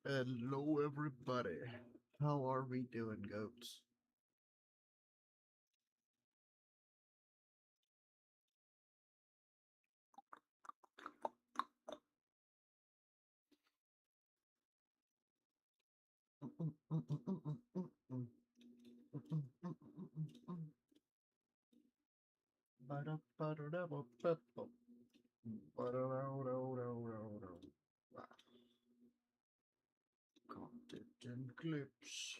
Hello, everybody. How are we doing, goats? Content and clips.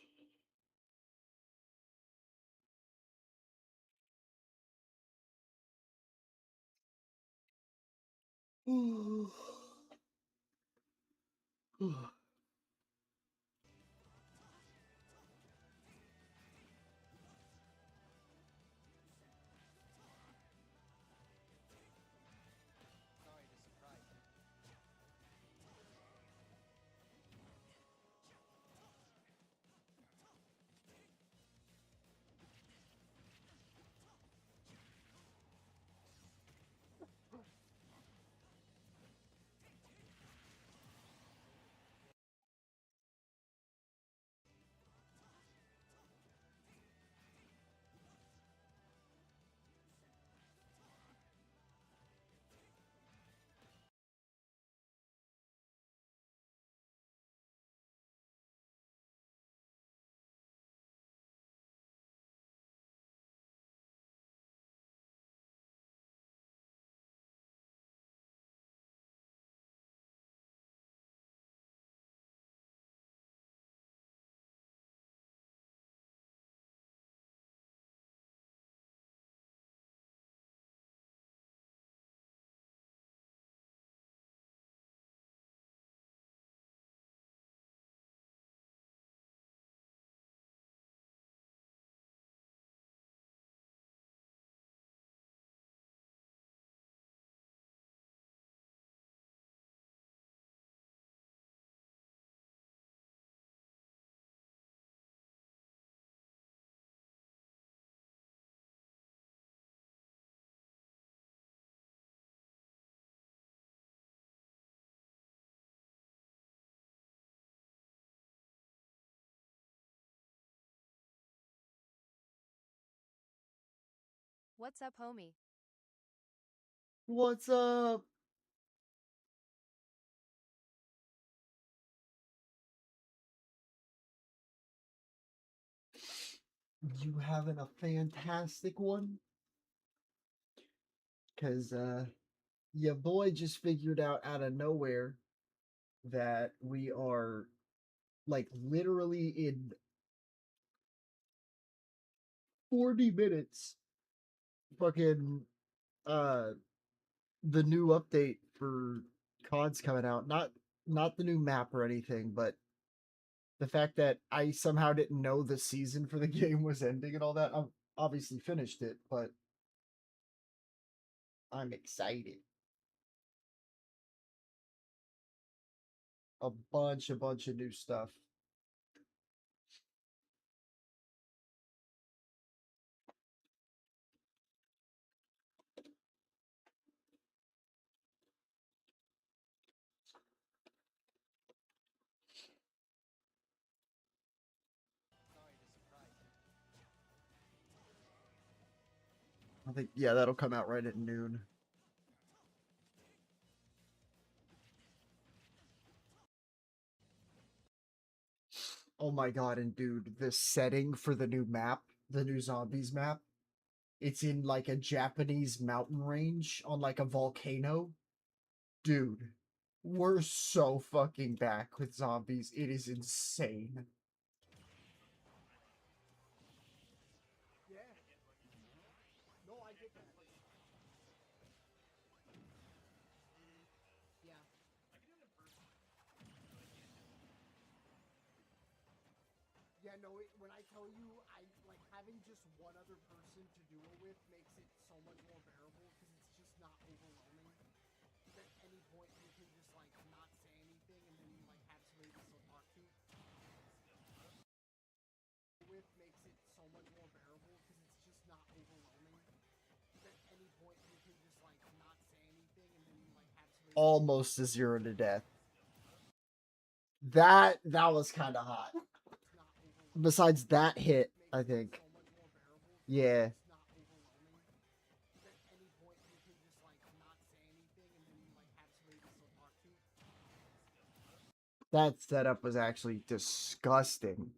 What's up, homie? What's up? You having a fantastic one? Because, your boy just figured out of nowhere that we are, like, literally in 40 minutes fucking, uh, the new update for COD's coming out. Not the new map or anything, but the fact that I somehow didn't know the season for the game was ending and all that. I obviously finished it, but I'm excited. A bunch of new stuff. I think yeah, that'll come out right at noon. Oh my god, and dude, the setting for the new map, the new zombies map, it's in like a Japanese mountain range on like a volcano. Dude, we're so fucking back with zombies. It is insane. Yeah. No, I get that. Yeah. Yeah, no, when I tell you, I like having just one other person to do it with makes it so much more bearable because it's just not overwhelming. At any point, you can just like not say anything and then like have somebody to still talk to. With makes it so much more bearable because it's just not overwhelming. At any point, you can just like not say anything and then like have somebody almost a zero to death. That was kind of hot. Besides that hit, I think. Yeah. That setup was actually disgusting.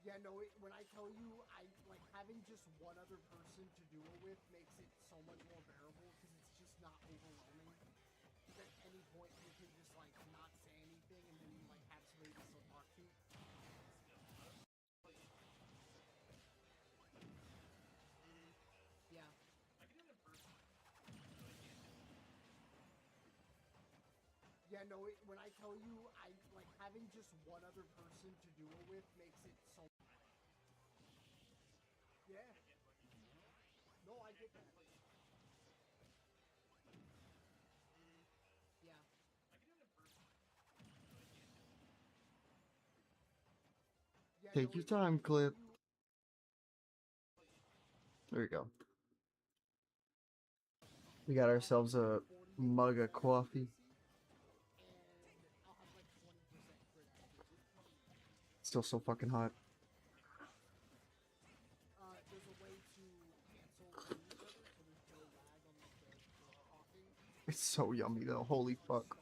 Yeah, no, when I tell you, I like having just one other person to do it with makes it so much more bearable because it's just not overwhelming. At any point, you can just like not say anything and then like have somebody to still talk to. Yeah. Yeah, no, when I tell you, I like having just one other person to do it with makes it so. Yeah. No, I get that. Yeah. Yeah, take no, your time, Clip. There you go. We got ourselves a mug of coffee. Still so fucking hot. It's so yummy though. Holy fuck.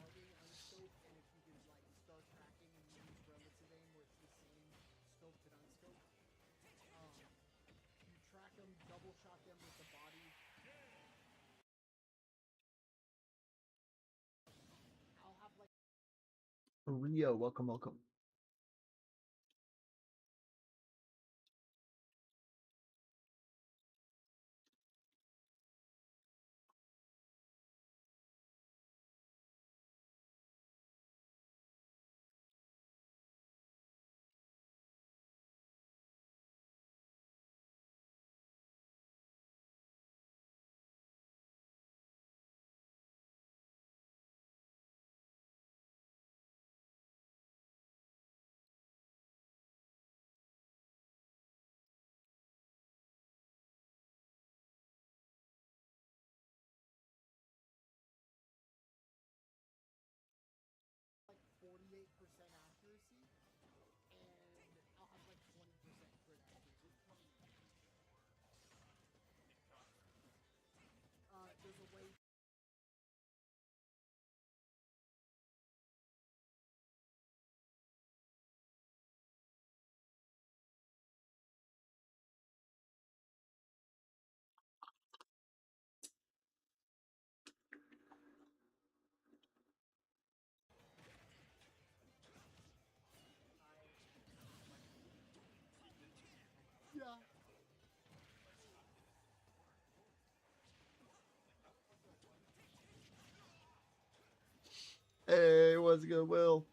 Rio, welcome, welcome. Hey, what's good, Will?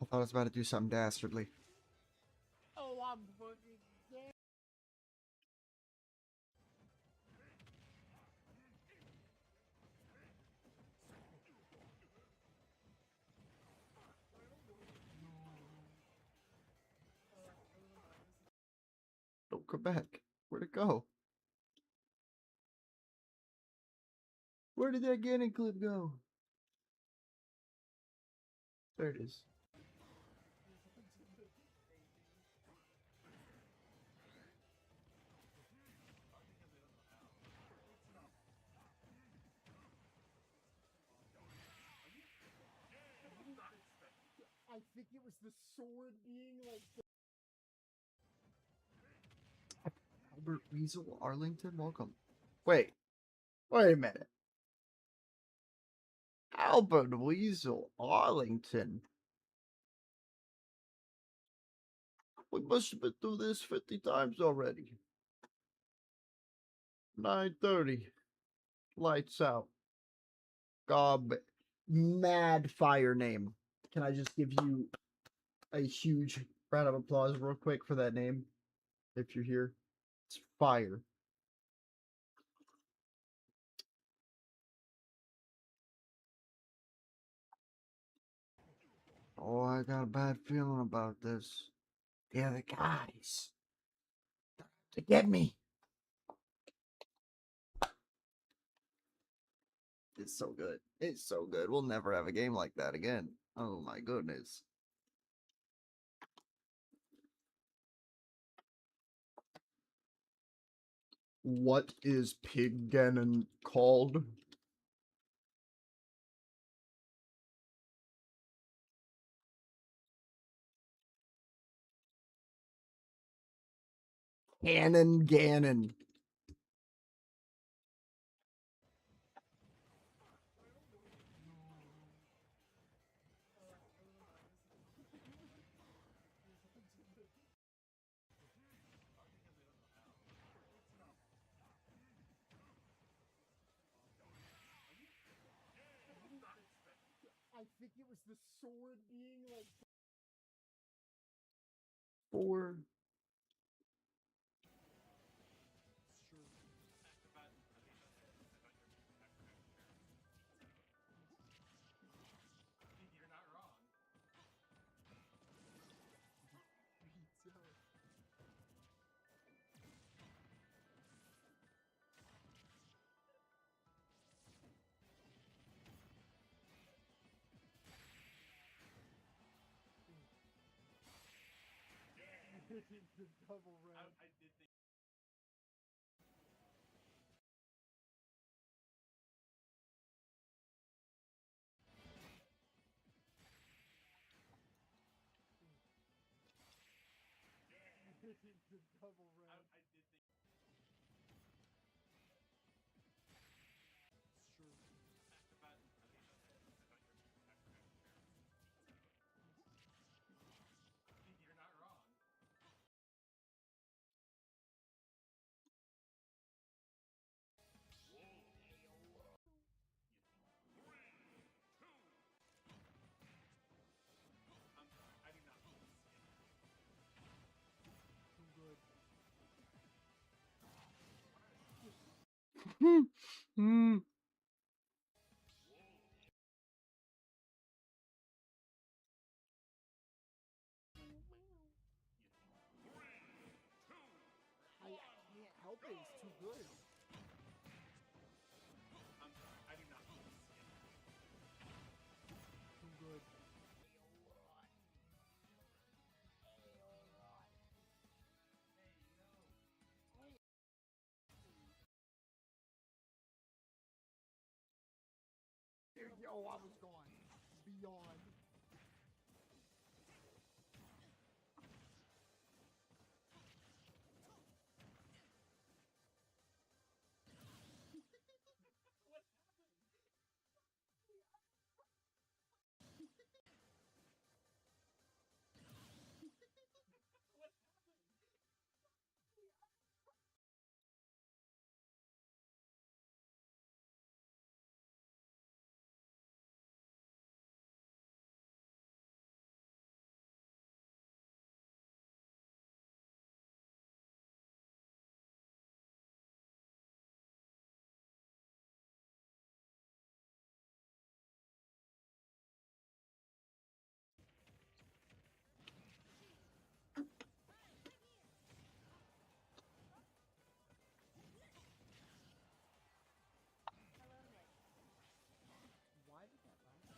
I thought I was about to do something dastardly. Oh, I'm fucking dead. Don't come back. Where'd it go? Where did that Gannon clip go? There it is. I think it was the sword being like. Albert Weasel Arlington, welcome. Wait a minute. Albert Weasel Arlington. We must have been through this 50 times already. 9:30. Lights out. Gob. Mad fire name. Can I just give you a huge round of applause real quick for that name? If you're here. It's fire. Oh, I got a bad feeling about this. They're the guys. To get me. It's so good. It's so good. We'll never have a game like that again. Oh my goodness. What is Pigganon called? Cannon Gannon. I think it was the sword being like four. The double round. The double round. Hmm. I can't help it. It's too good. Too good. Yo, I was gone. Beyond. Why did that last?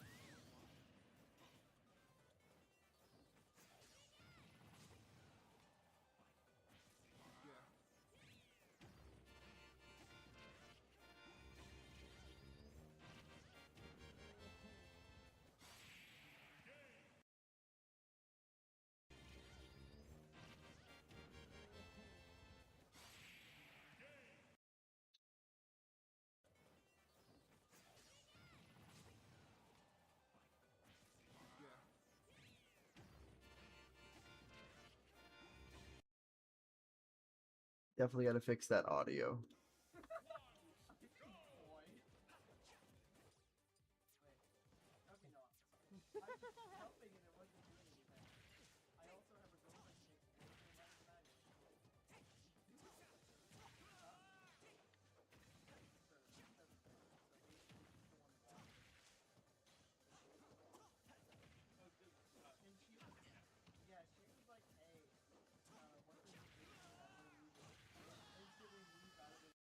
Definitely got to fix that audio. helping and it wasn't doing anything. I also have a girlfriend who makes anime light magic. And she was, yeah, she was like, hey, what's this vacation that we're leaving? And instantly leave out of the.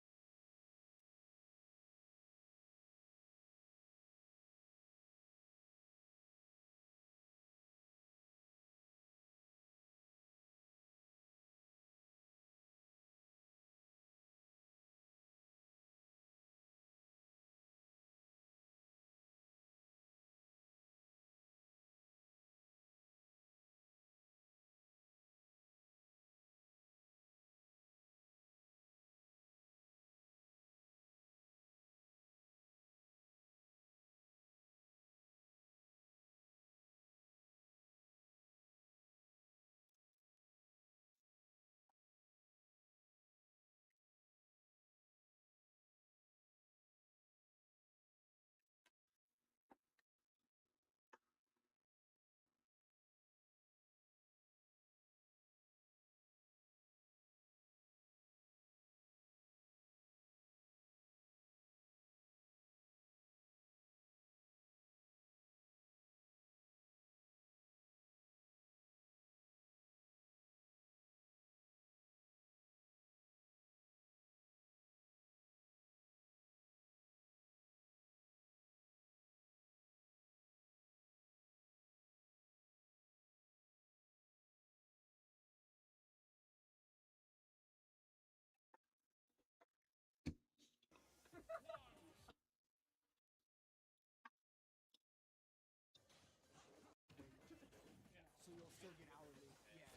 So you'll still get hourly. Yeah.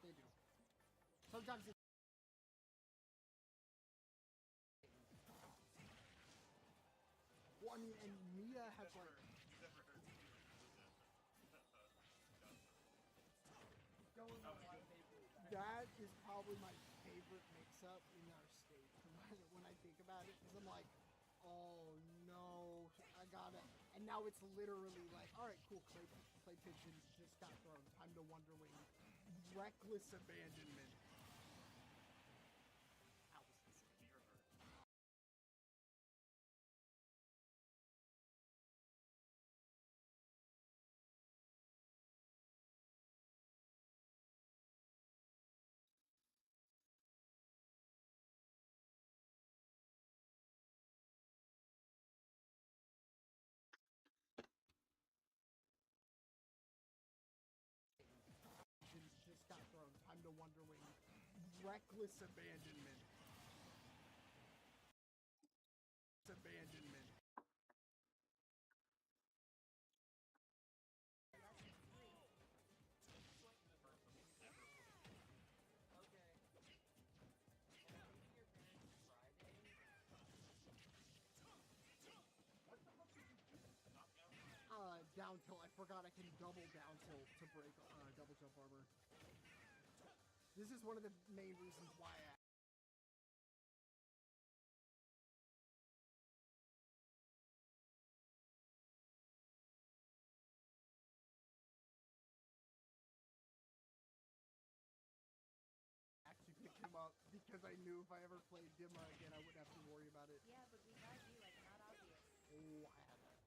They do. Sometimes it's. Well, I mean, and Mia has like. That is probably my favorite mix-up in our state when I think about it, because I'm like, oh no, I got it. And now it's literally like, all right, cool, clay pigeon just got thrown. Time to Wonder Wing. Reckless abandonment. That was insane. Just got thrown. Time to Wonder Wing. Reckless abandonment. Abandonment. Down tilt. I forgot I can double down tilt to break double jump armor. This is one of the main reasons why I actually picked him up, because I knew if I ever played Dima again, I wouldn't have to worry about it. Yeah, but we got you, like, not obvious. Oh, I had that.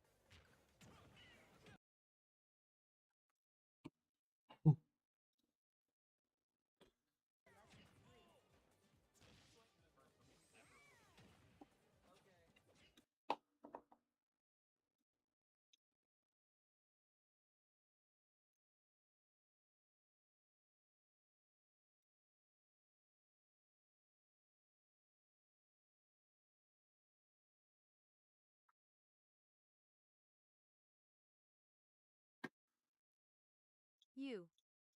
You.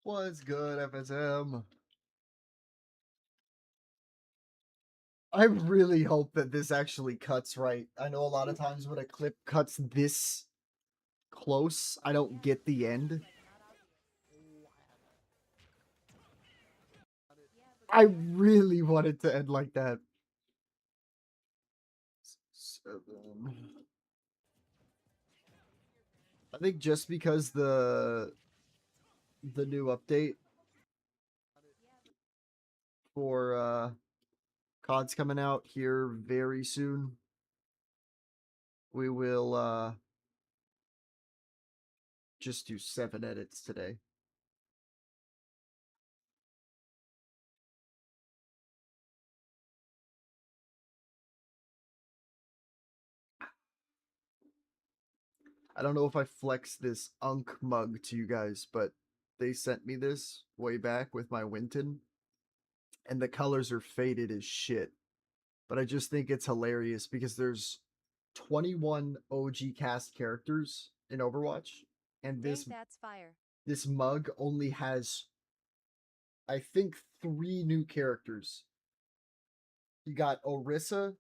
What's good, FSM? I really hope that this actually cuts right. I know a lot of times when a clip cuts this close, I don't get the end. Like, not obvious. Yeah, but I really want it to end like that. 7. I think just because the new update for COD's coming out here very soon, we will just do 7 edits today. I don't know if I flexed this Unk mug to you guys, but they sent me this way back with my Winton, and the colors are faded as shit. But I just think it's hilarious because there's 21 OG cast characters in Overwatch, and Dang, that's fire. this mug only has, I think, 3 new characters. You got Orisa,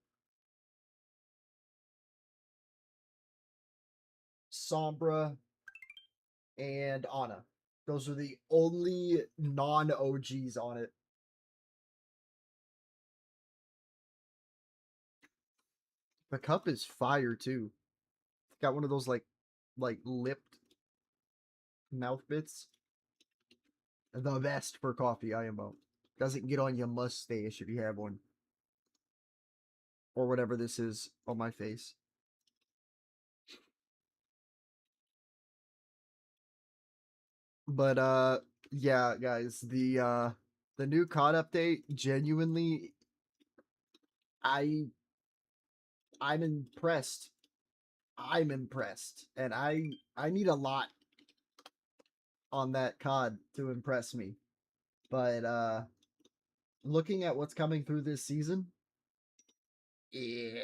Sombra, and Ana. Those are the only non OGs on it. The cup is fire too. It's got one of those like lipped mouth bits. The best for coffee, IMO. Doesn't get on your mustache if you have one. Or whatever this is on my face. But yeah, guys, the new COD update, genuinely I I'm impressed. I'm impressed. And I need a lot on that COD to impress me. But looking at what's coming through this season, yeah.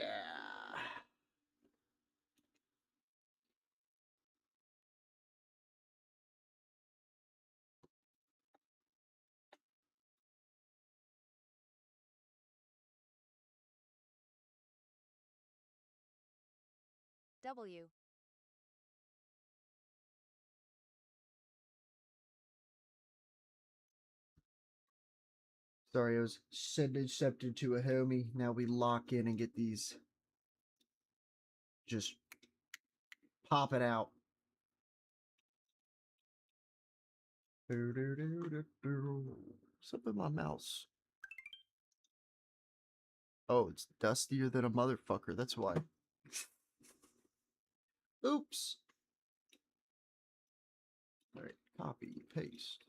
W. Sorry, I was sending something to a homie. Now we lock in and get these just popping out. Something in my mouse. Oh, it's dustier than a motherfucker. That's why. Oops. All right, copy, paste.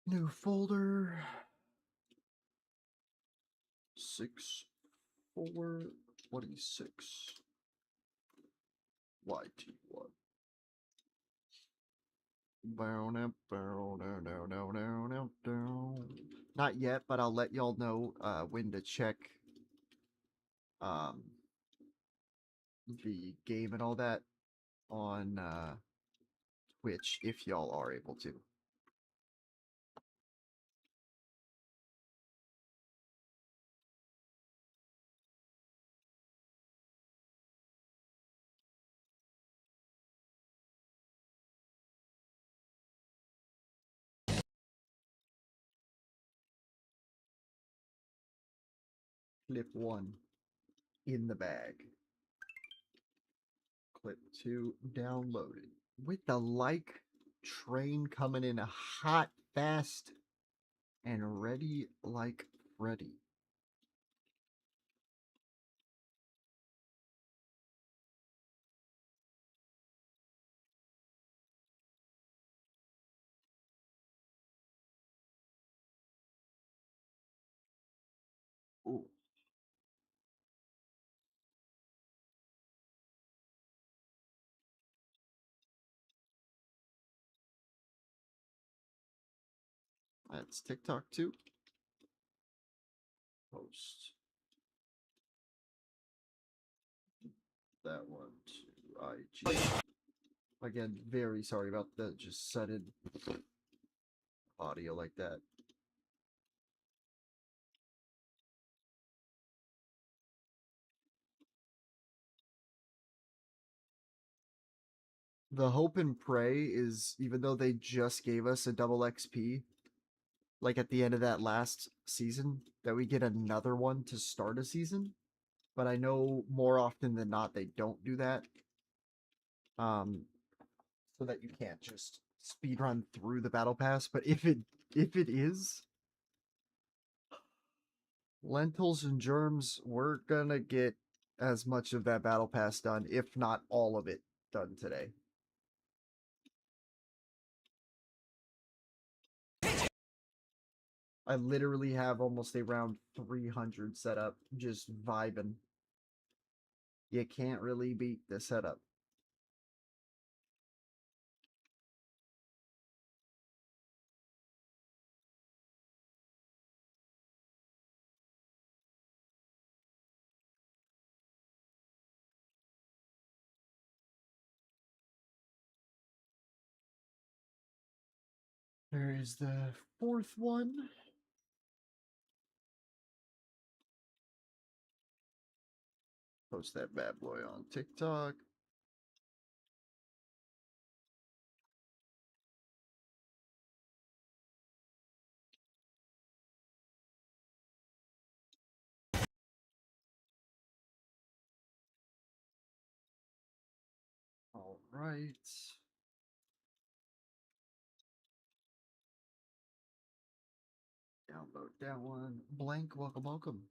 New folder. 6426 YT1. Not yet, but I'll let y'all know when to check um, the game and all that on Twitch if y'all are able to. Clip 1 in the bag. Clip 2 downloaded. With the like train coming in hot, fast, and ready like Freddy. Ooh. That's TikTok too. Post that one to IG. Again, very sorry about the just sudden audio like that. The hope and pray is, even though they just gave us a double XP, like at the end of that last season, that we get another one to start a season. But I know more often than not they don't do that. Um, so that you can't just speed run through the battle pass. But if it is lentils and germs, we're gonna get as much of that battle pass done, if not all of it done today. I literally have almost a round 300 set up, just vibing. You can't really beat the setup. There is the fourth one. Post that bad boy on TikTok. All right. Download that one. Blank, welcome, welcome.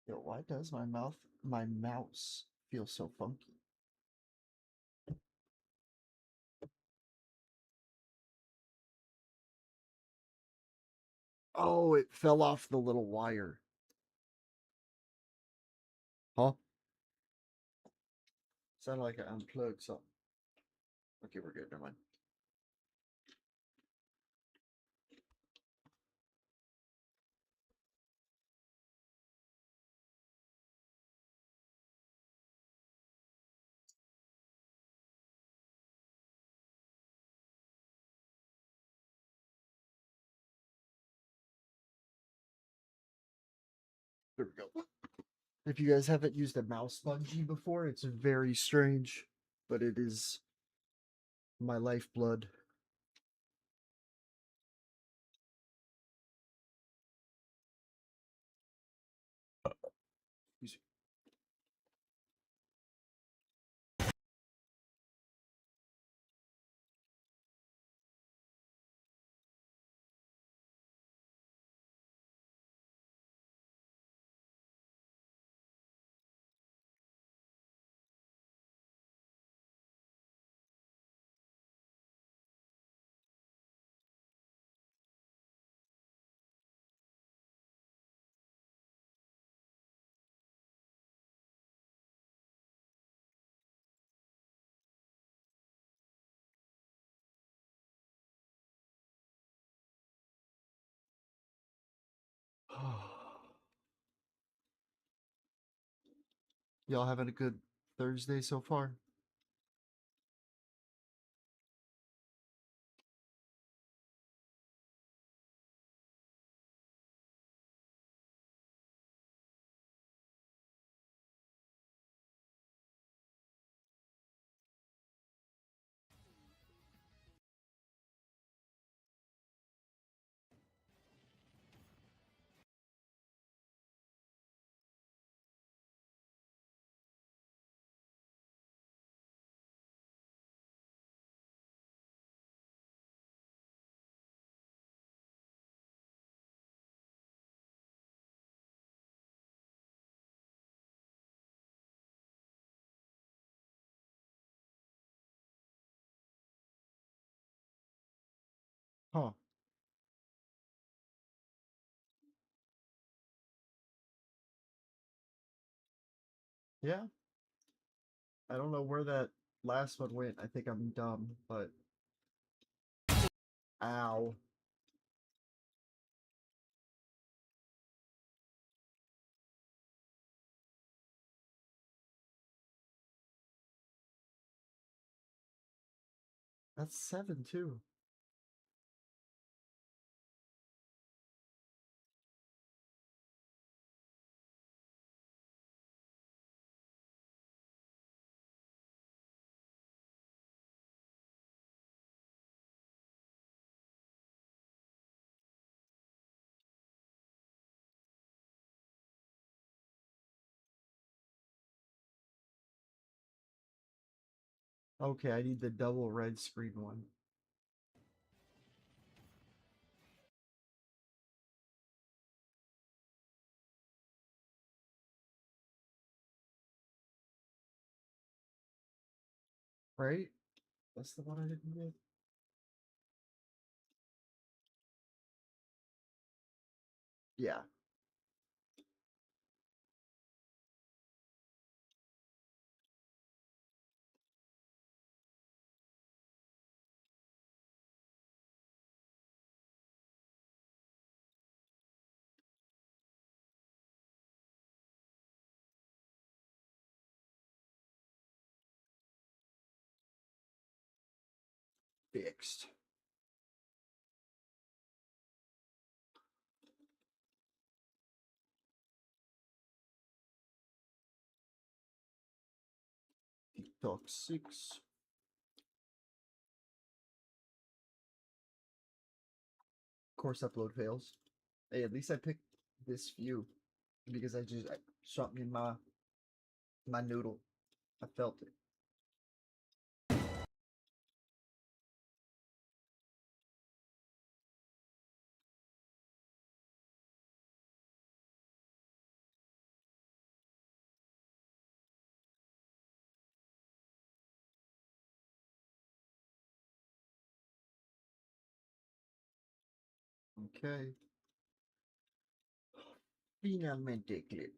Yo, why does my mouse feel so funky? Oh, it fell off the little wire. Huh? Sounded like I unplugged something. Okay, we're good. Never mind. There we go. If you guys haven't used a mouse bungee before, it's very strange, but it is my lifeblood. Excuse me. Y'all having a good Thursday so far? Huh. Yeah. I don't know where that last one went. I think I'm dumb, but ow. That's 7 too. Okay, I need the double red screen one. Right? That's the one I didn't get. Yeah. Fixed. TikTok 6. Course upload fails. Hey, at least I picked this view because I shot me in my noodle. I felt it. Okay. Finalmente clip.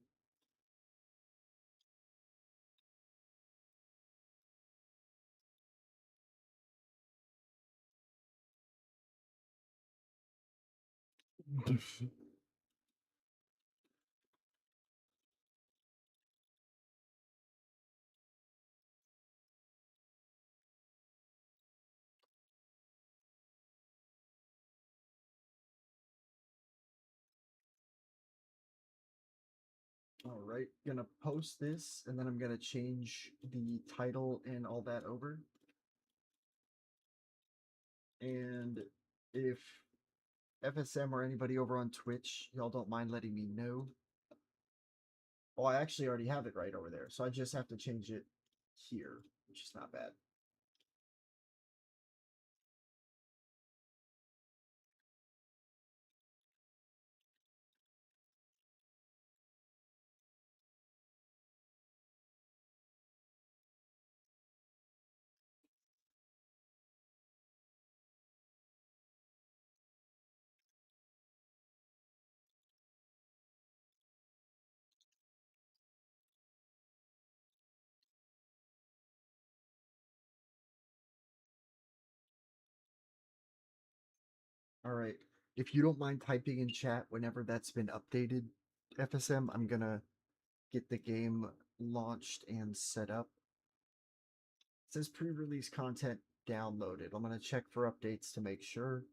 All right, gonna post this and then I'm gonna change the title and all that over. And if FSM or anybody over on Twitch, y'all don't mind letting me know. Oh, I actually already have it right over there, so I just have to change it here, which is not bad. All right. If you don't mind typing in chat whenever that's been updated, FSM, I'm gonna get the game launched and set up. It says pre-release content downloaded. I'm gonna check for updates to make sure.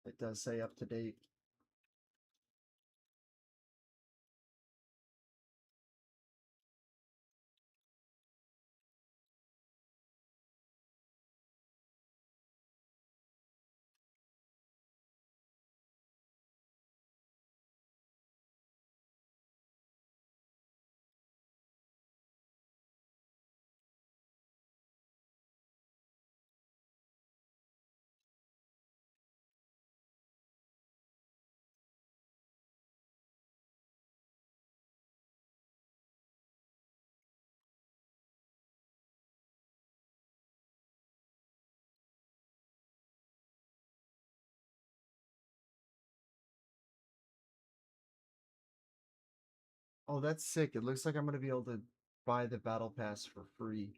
It does say up to date. Oh, that's sick. It looks like I'm gonna be able to buy the battle pass for free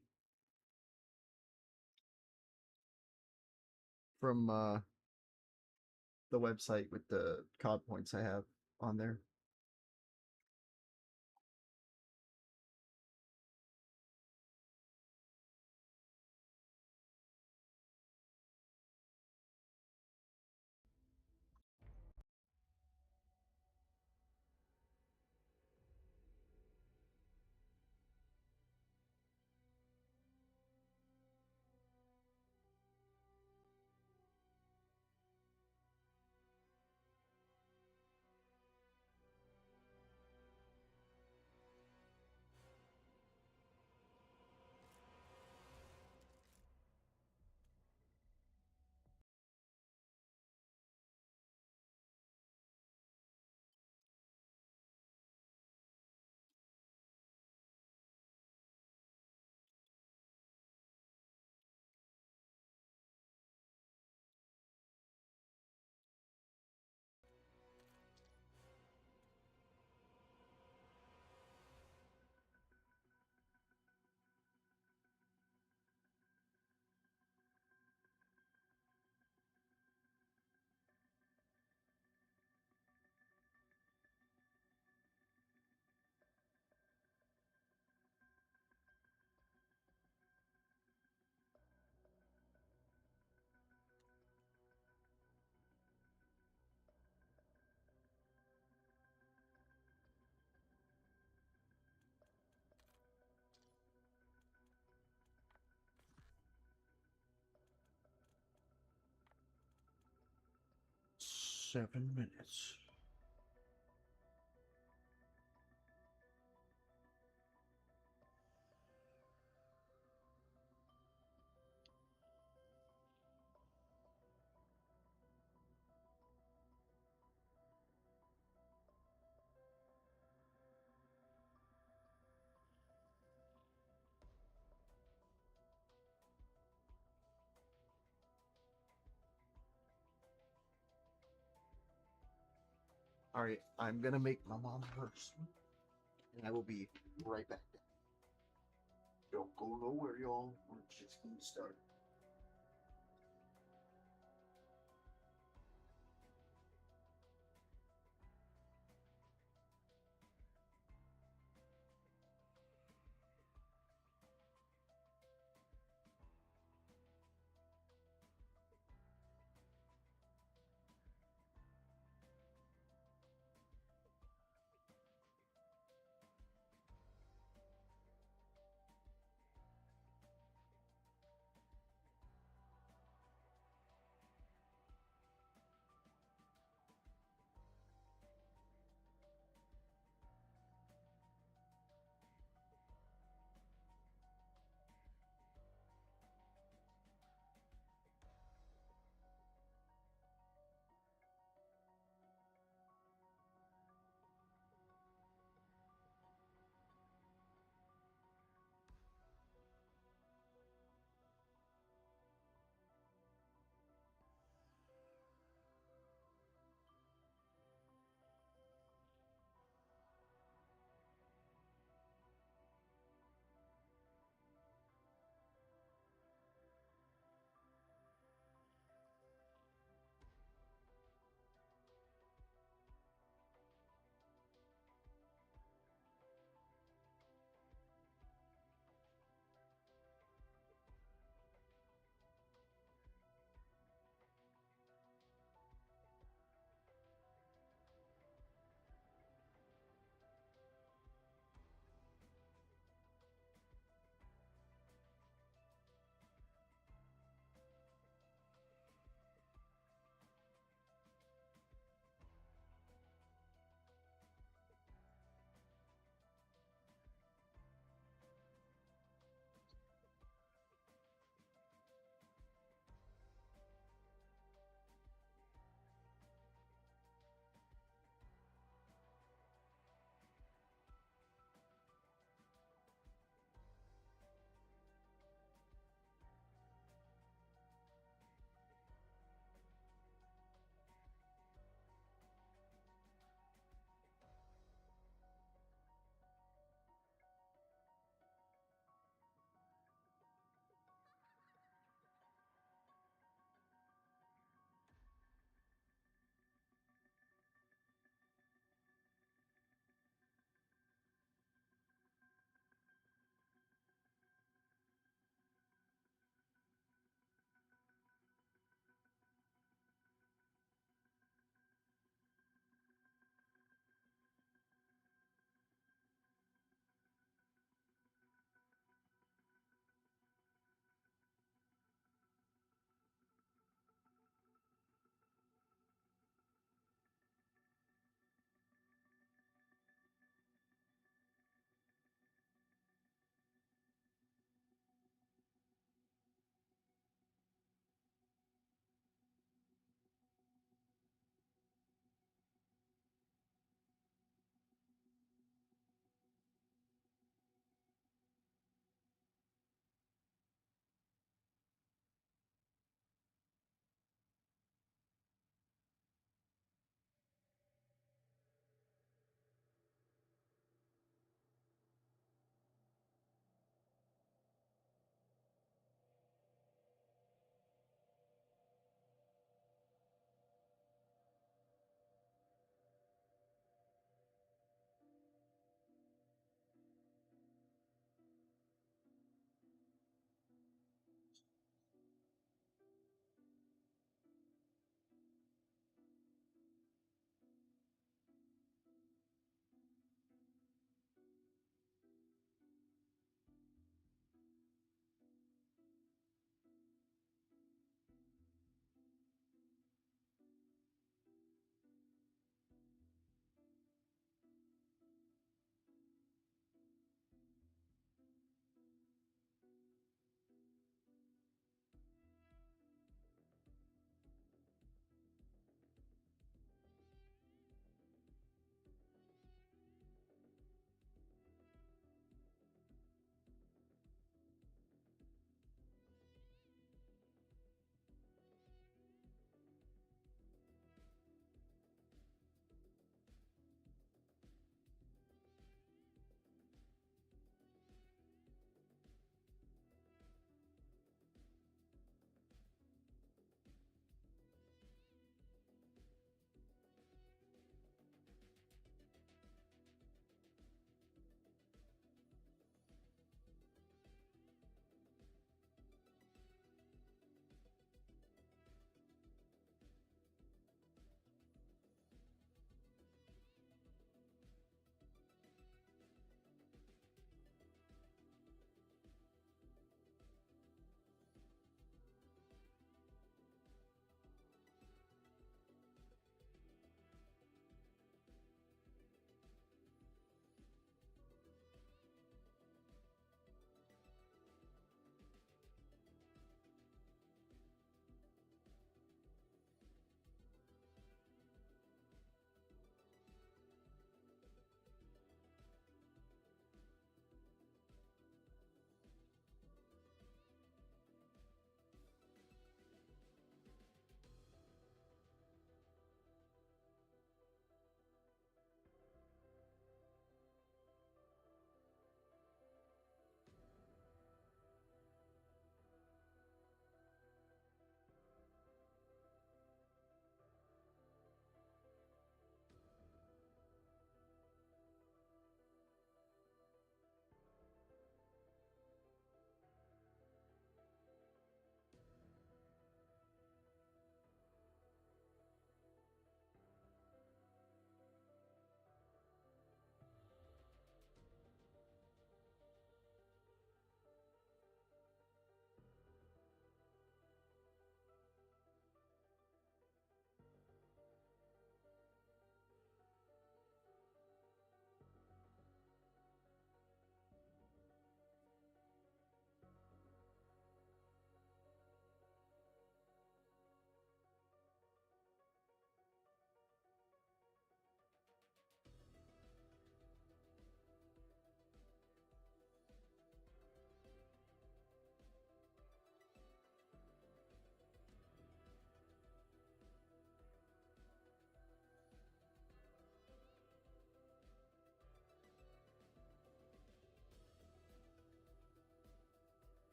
from the website with the COD points I have on there. 7 minutes. All right, I'm gonna make my mom first, and I will be right back. Don't go nowhere, y'all. We're just getting started.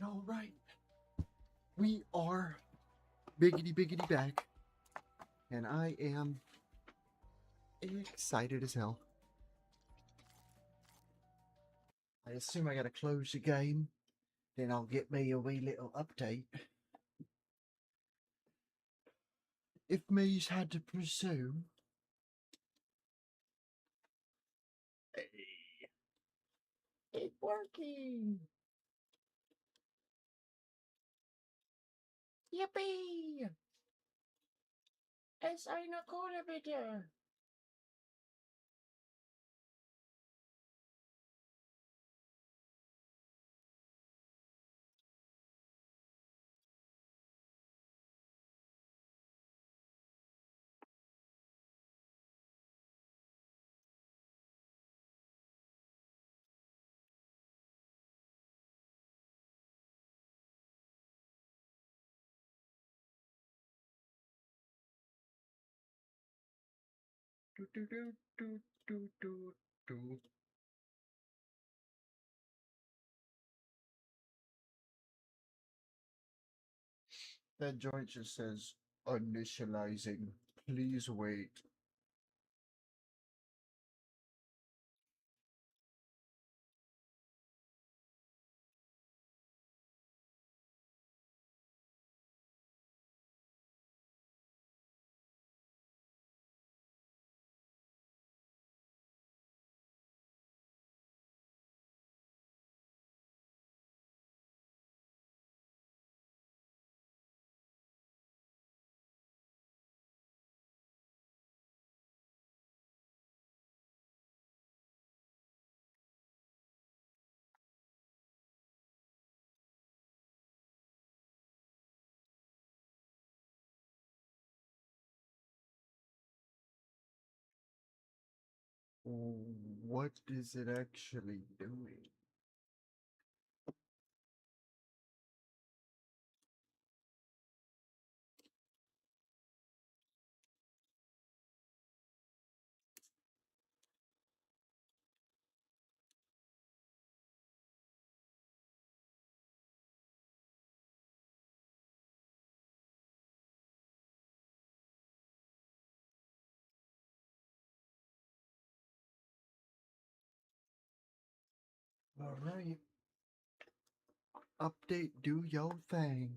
all right. We are biggity back, and I am excited as hell. I assume I gotta close the game, then I'll get me a wee little update. If me's had to presume. Hey, it's working! Yippee! Es eine Kohle bitte! Do, do, do, do, do, do, do. That joint just says initializing. Please wait. What is it actually doing? Alright. Update, do your thing.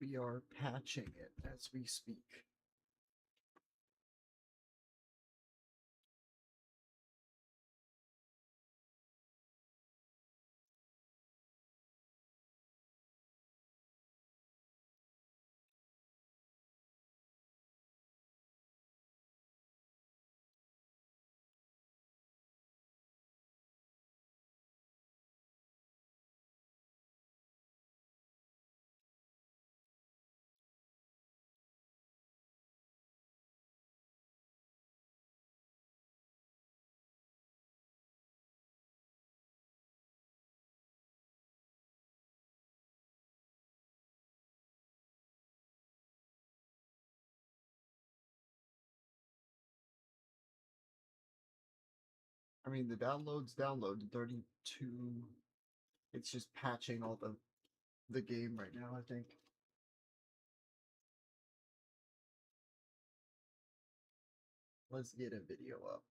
We are patching it as we speak. I mean, the downloads downloaded 32. It's just patching all the game right now, I think. Let's get a video up.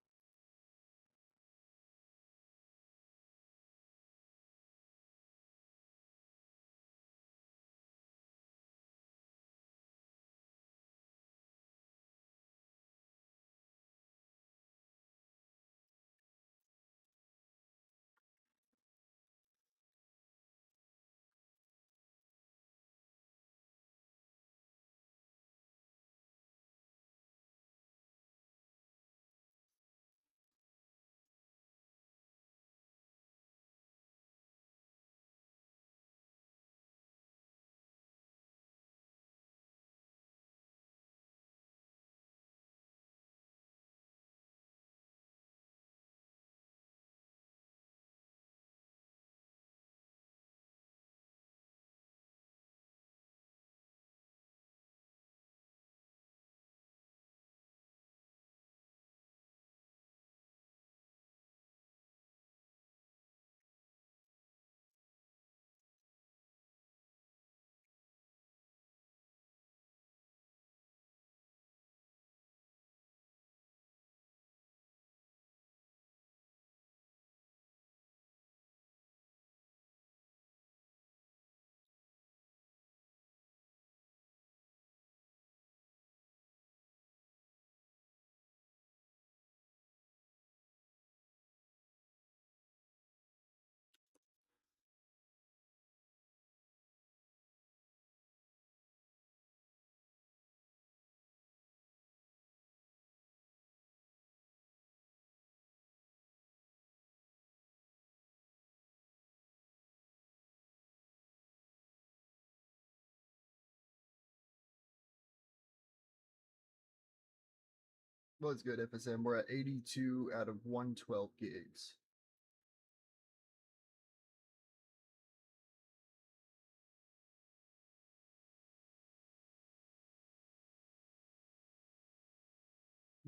What's good, FSM? We're at 82 out of 112 gigs.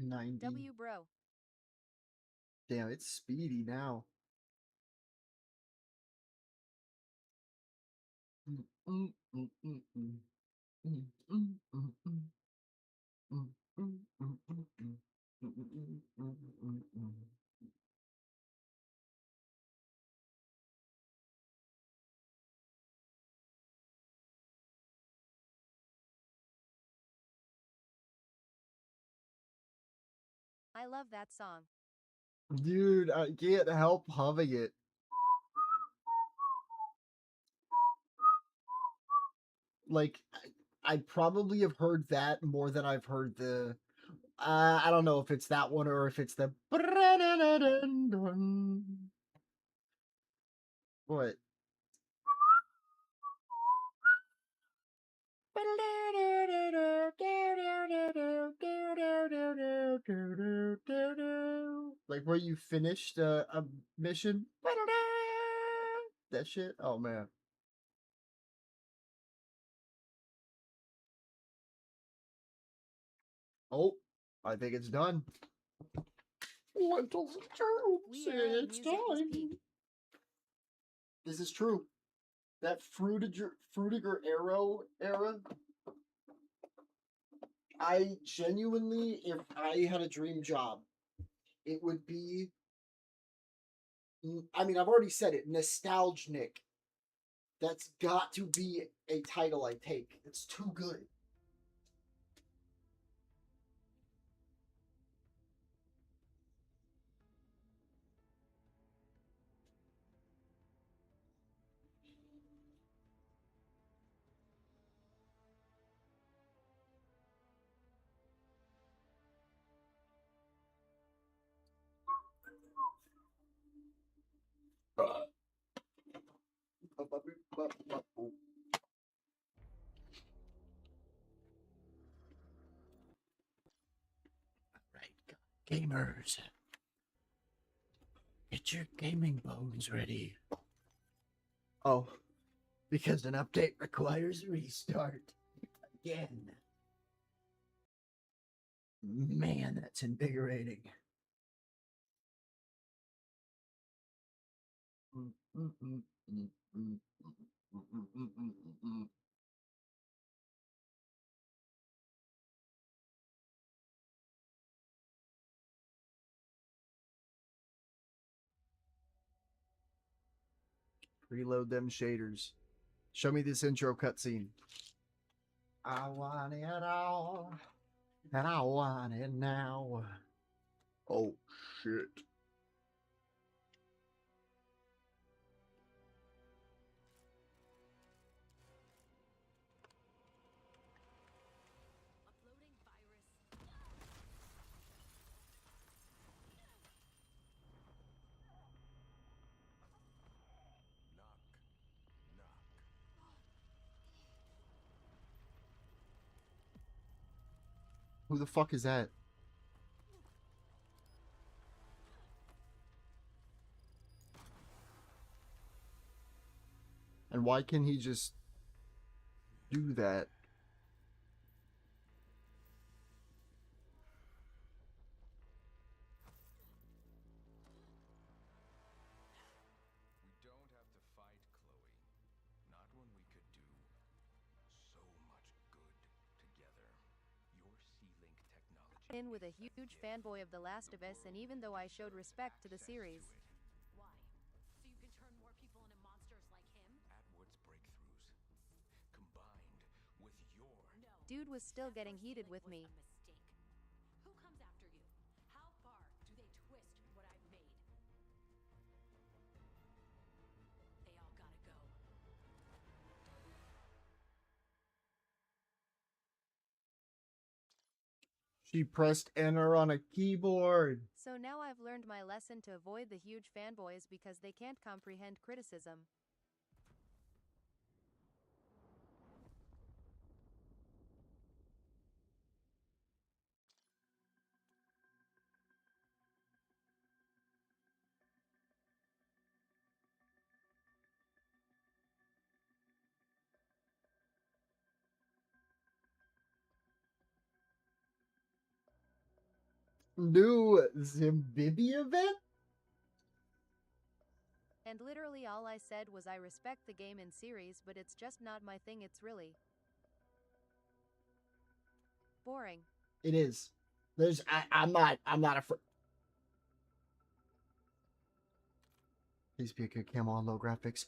W bro. Damn, it's speedy now. I love that song. Dude, I can't help humming it. Like, I probably have heard that more than I've heard the. I don't know if it's that one or if it's the. What? Like where you finished a mission. That shit. Oh man. Oh, I think it's done. Lentils and troops. We era of It's music was time. peak. This is true. That Frutiger Arrow era. I genuinely, if I had a dream job, it would be. I mean, I've already said it. Nostalgic. That's got to be a title I take. It's too good. Right, gamers, get your gaming bones ready. Oh, because an update requires restart again. Man, that's invigorating. Reload them shaders. Show me this intro cutscene. I want it all, and I want it now. Oh, shit. Uploading virus. Who the fuck is that? And why can he just do that? We don't have to fight, Chloe. Not when we could do so much good together. Your C-Link technology In with a huge fanboy of The Last of Us, and even though I showed respect to the series. Why? So you can turn more people into monsters like him? Atwood's breakthroughs, combined with your... No. Dude was still getting First heated link with was me. a mistake. Who comes after you? How far do they twist what I've made? They all gotta go. She pressed enter on a keyboard. So now I've learned my lesson to avoid the huge fanboys because they can't comprehend criticism. New Zimbibi event? And literally all I said was I respect the game and series, but it's just not my thing. It's really boring. It is. I'm not afraid. Please be a good camo on low graphics.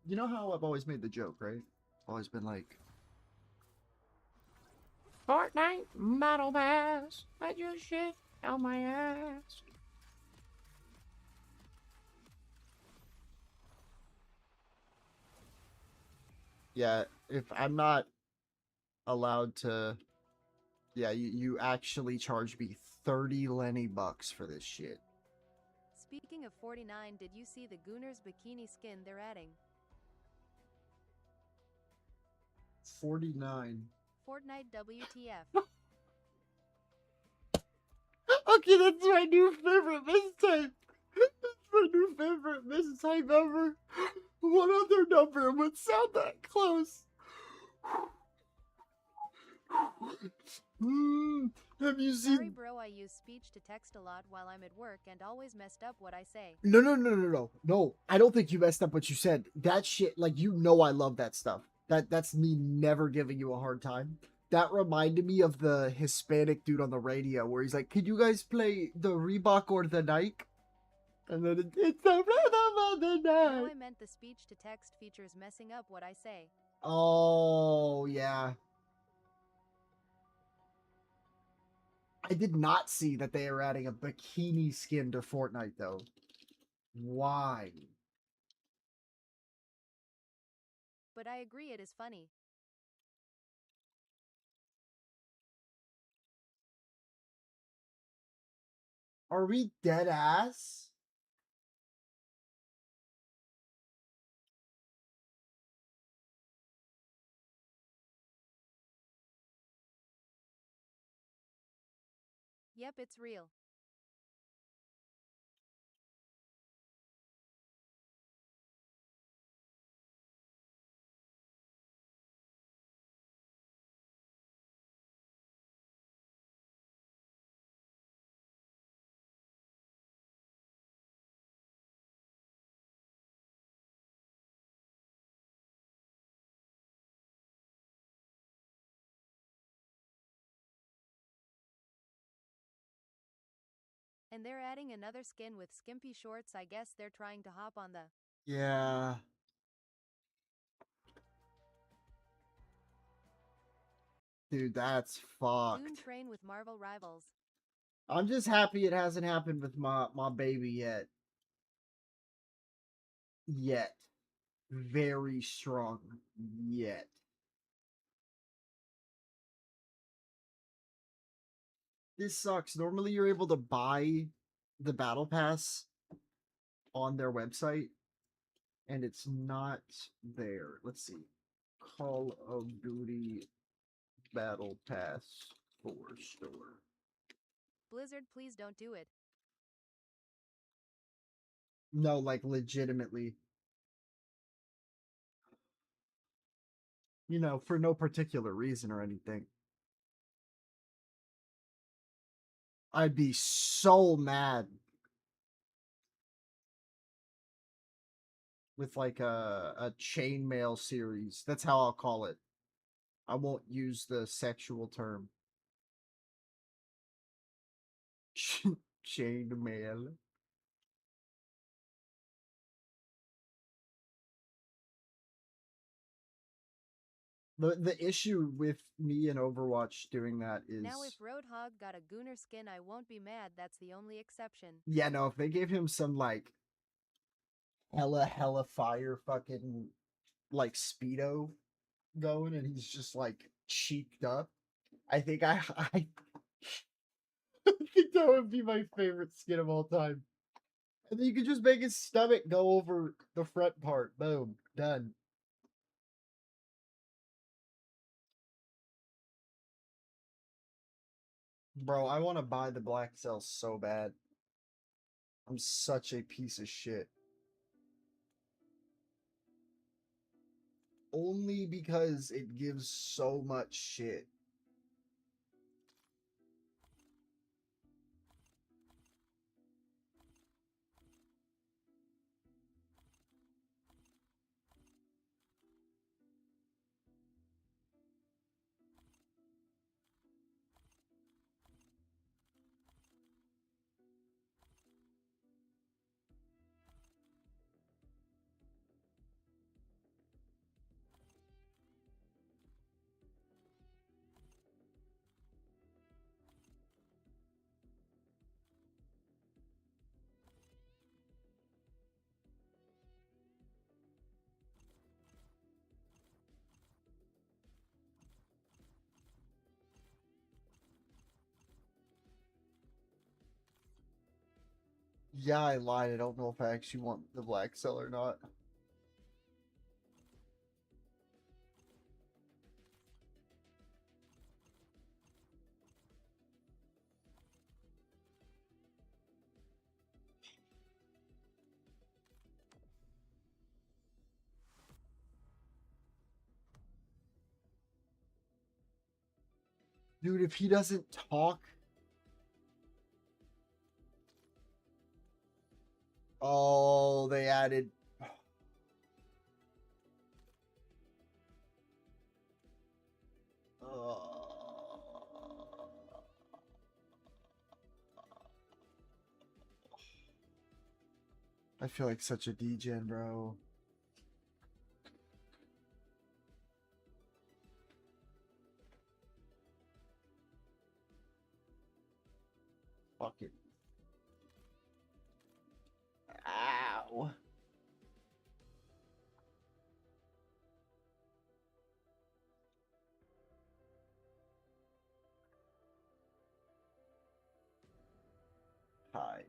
You know how I've always made the joke, right? Always been like, Fortnite Battle Pass, let your shit on my ass. Yeah, if I'm not allowed to, yeah, you actually charge me 30 Lenny bucks for this shit. Speaking of 49, did you see the Gooners bikini skin they're adding? 49. Fortnite WTF. Okay, that's my new favorite mistype. That's my new favorite mistype ever. What other number would sound that close? Have you Sorry seen? bro, I use speech to text a lot while I'm at work and always messed up what I say. No. I don't think you messed up what you said. That shit, like I love that stuff. That's me never giving you a hard time. That reminded me of the Hispanic dude on the radio where he's like, "Could you guys play the Reebok or the Nike?" And then it's the rhythm of the No, night. I meant the speech to text features messing up what I say. Oh yeah. I did not see that they are adding a bikini skin to Fortnite though. Why? But I agree it is funny. Are we dead ass? Yep, it's real. And they're adding another skin with skimpy shorts. I guess they're trying to hop on the Yeah. Dude, that's fucked. soon train with Marvel rivals. I'm just happy it hasn't happened with my baby yet. Yet. Very strong. Yet. This sucks. Normally you're able to buy the battle pass on their website, and it's not there. Let's see. Call of Duty Battle Pass for store. Blizzard, please don't do it. No, like legitimately. You know, for no particular reason or anything. I'd be so mad with like a chainmail series. That's how I'll call it. I won't use the sexual term. Chainmail. The issue with me and Overwatch doing that is Now if Roadhog got a Gooner skin, I won't be mad. That's the only exception. yeah, no, if they gave him some like hella fire fucking like speedo going and he's just like cheeked up, I think I think that would be my favorite skin of all time. And then you could just make his stomach go over the front part. Boom, done. Bro, I want to buy the black cell so bad. I'm such a piece of shit. Only because it gives so much shit. Yeah, I lied. I don't know if I actually want the black cell or not. Dude, if he doesn't talk. Oh, they added. I feel like such a degen, bro. Fuck it. Ow. Hide.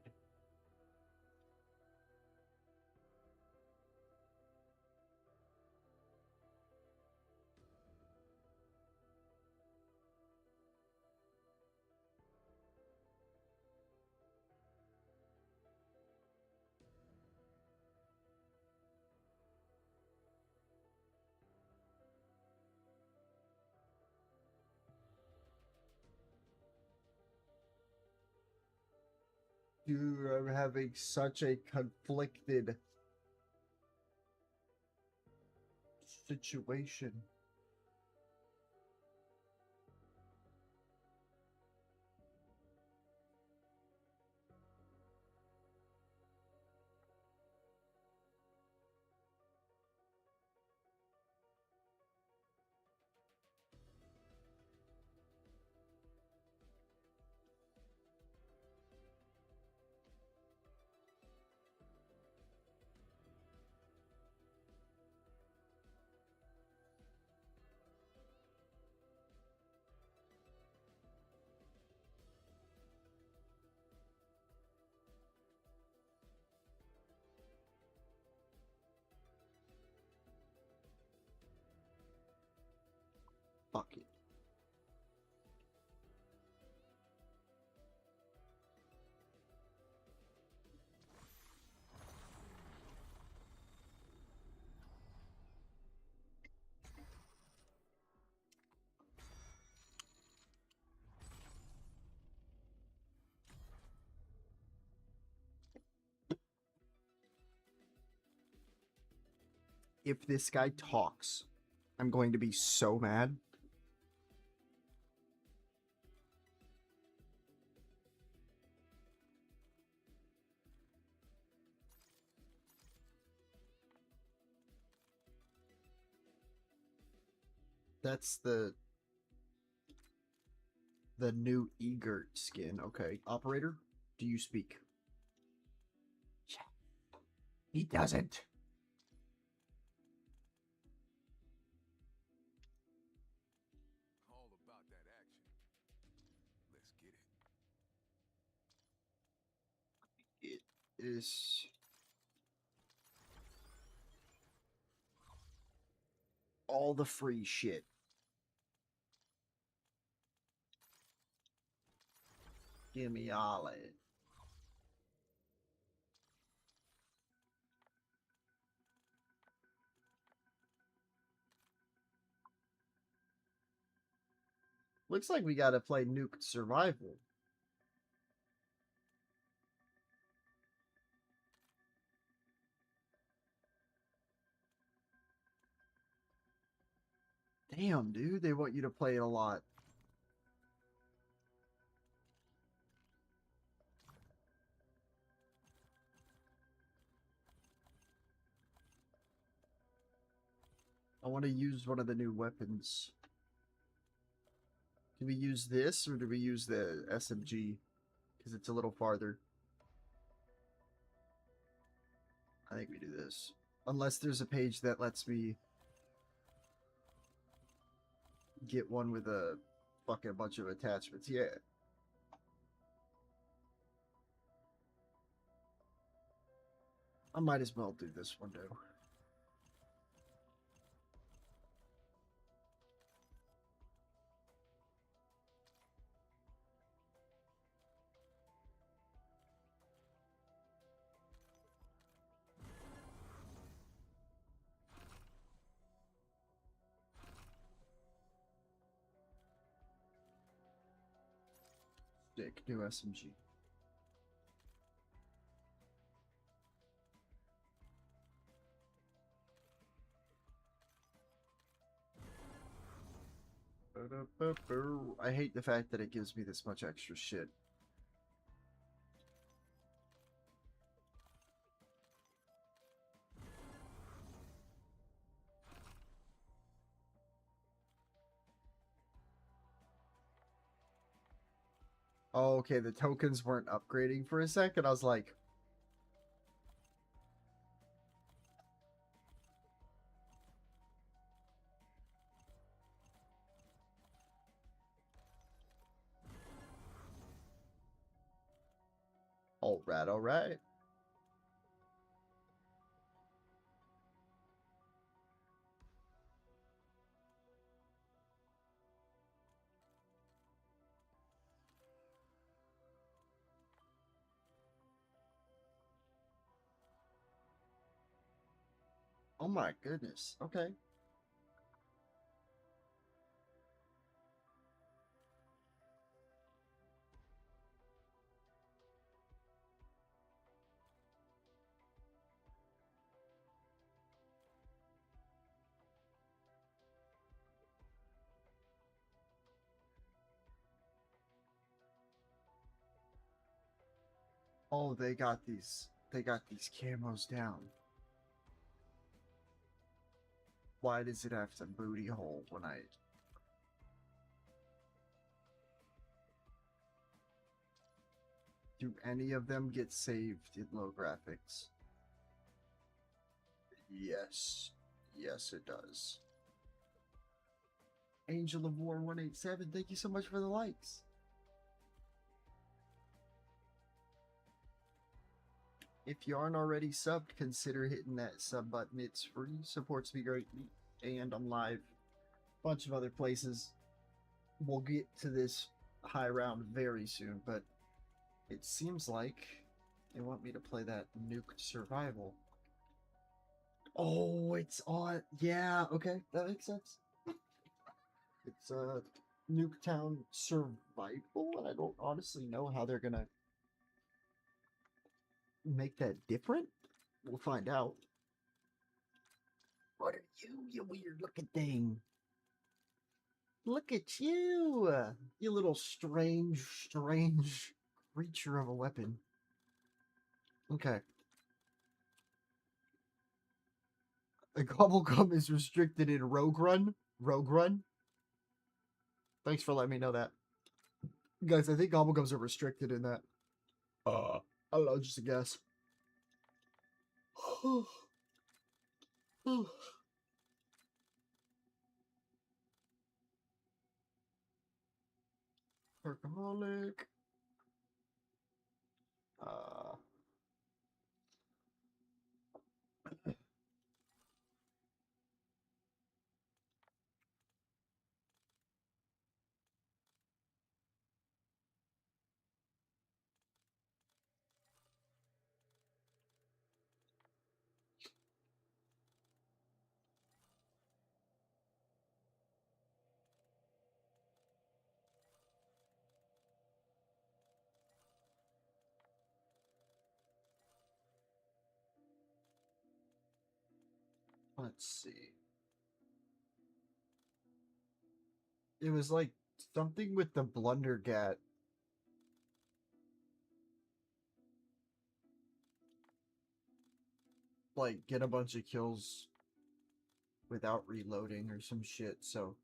Dude, I'm having such a conflicted situation. if this guy talks, I'm going to be so mad. That's the new Egert skin. Okay, operator, do you speak? He doesn't. All about that action. Let's get it. It is all the free shit. Give me all it. Looks like we gotta play Nuke Survival. Damn, dude, they want you to play it a lot. I want to use one of the new weapons. Do we use this or do we use the SMG? Because it's a little farther. I think we do this. Unless there's a page that lets me get one with a fucking bunch of attachments. Yeah. I might as well do this one, though. Sick, new SMG. I hate the fact that it gives me this much extra shit. Oh, okay, the tokens weren't upgrading for a second. I was like, alright, alright. Oh my goodness. Okay. Oh, they got these camos down. Why does it have to booty hole when I... Do any of them get saved in low graphics? Yes. Yes, it does. Angel of War 187, thank you so much for the likes. If you aren't already subbed, consider hitting that sub button. It's free, supports me greatly, and I'm live. Bunch of other places. We'll get to this high round very soon, but it seems like they want me to play that Nuke Survival. Oh, it's on. Yeah, okay, that makes sense. It's Nuketown Survival, and I don't honestly know how they're gonna make that different. We'll find out. What are you, you weird looking thing? Look at you, you little strange creature of a weapon. Okay. The Gobblegum is restricted in Rogue Run. Rogue Run? Thanks for letting me know that. Guys, I think Gobblegums are restricted in that. I don't know, just a guess. Workaholic. Uh, let's see. It was like something with the Blundergat. Like, get a bunch of kills without reloading or some shit, so.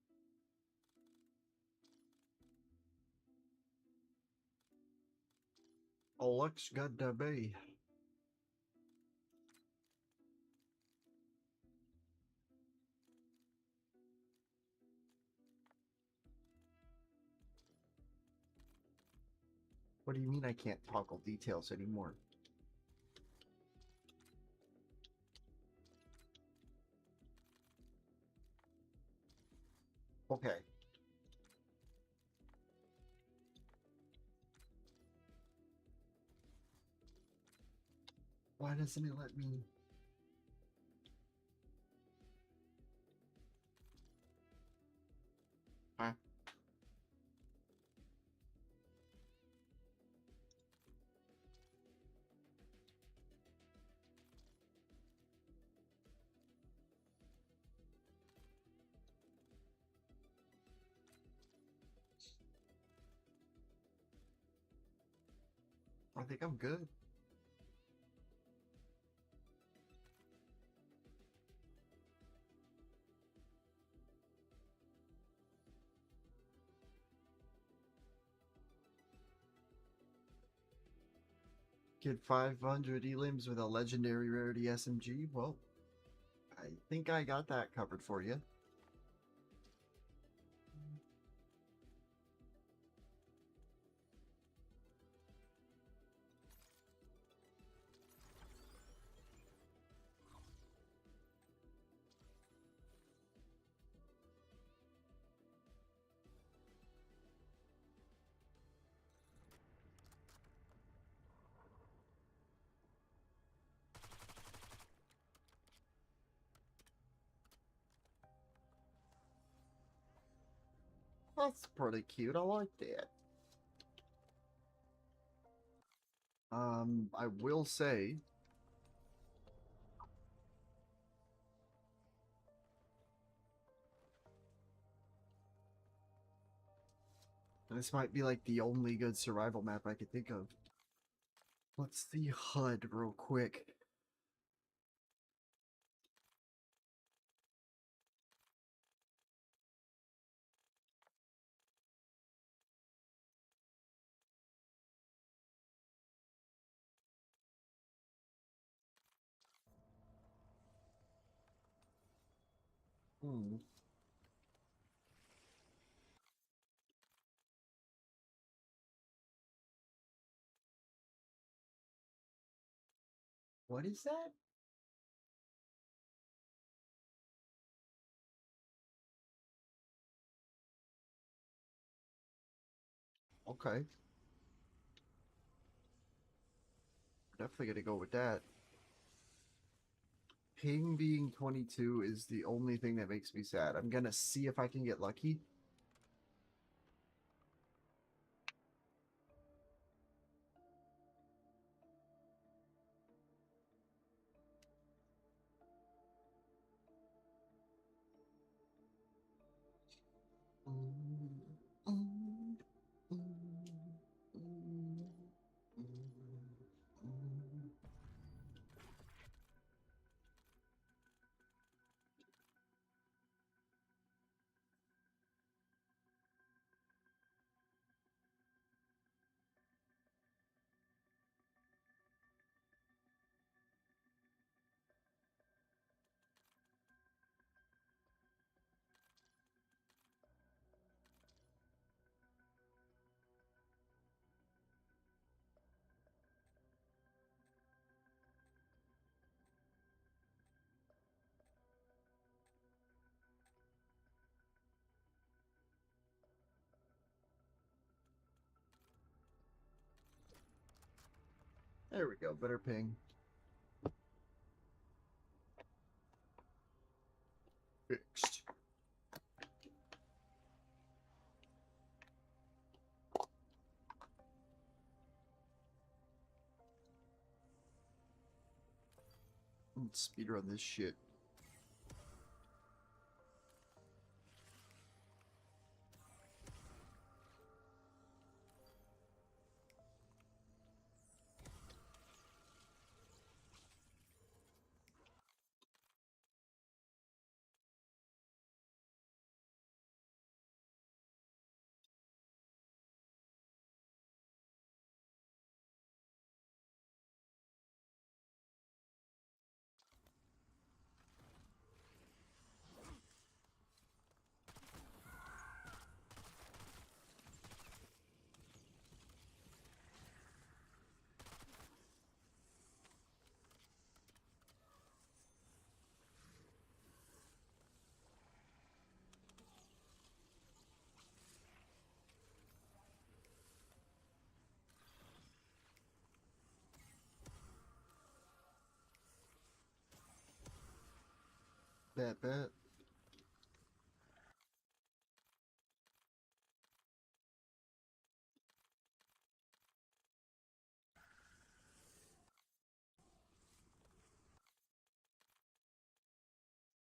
Alex got the bay. What do you mean I can't toggle details anymore? Okay. Why doesn't it let me? Huh? I think I'm good. Get 500 elims with a legendary rarity SMG? Well, I think I got that covered for you. That's pretty cute. I like that. I will say this might be like the only good survival map I could think of. Let's see HUD real quick. Hmm. What is that? Okay. Definitely gonna go with that. Ping being 22 is the only thing that makes me sad. I'm gonna see if I can get lucky. There we go. Better ping. Fixed. Let's speedrun this shit. Bet.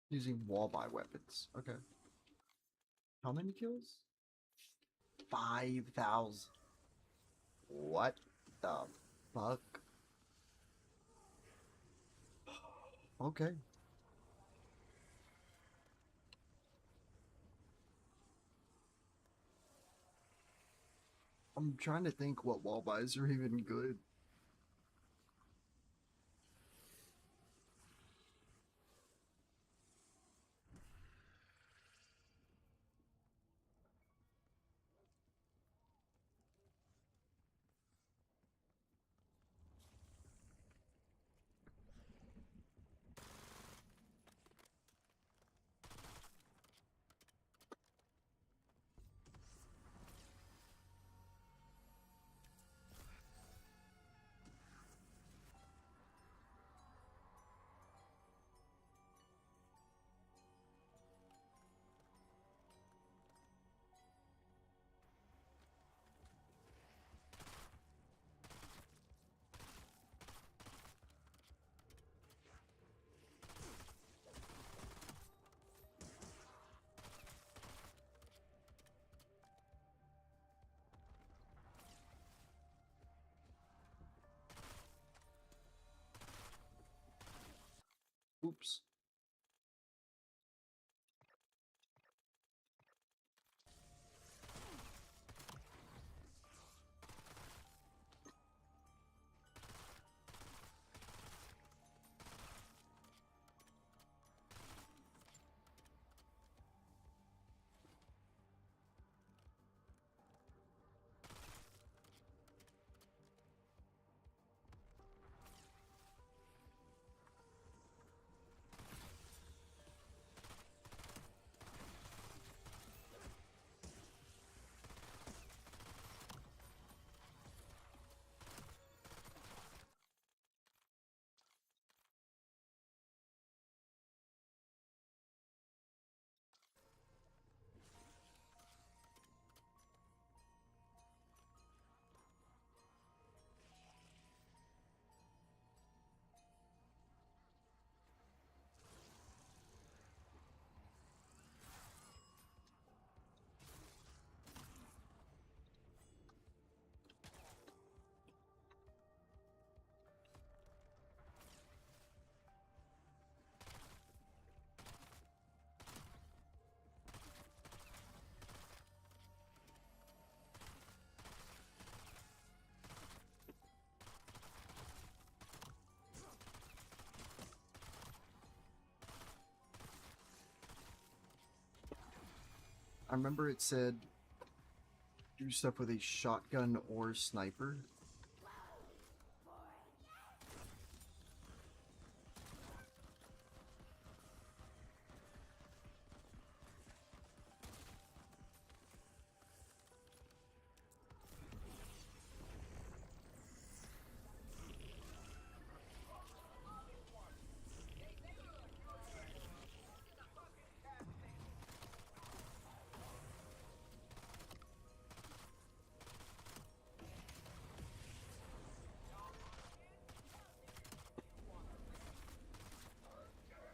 Using wall-by weapons. Okay. How many kills? 5,000. What the fuck? Okay. I'm trying to think what wall-bys are even good. Oops. I remember it said do stuff with a shotgun or sniper.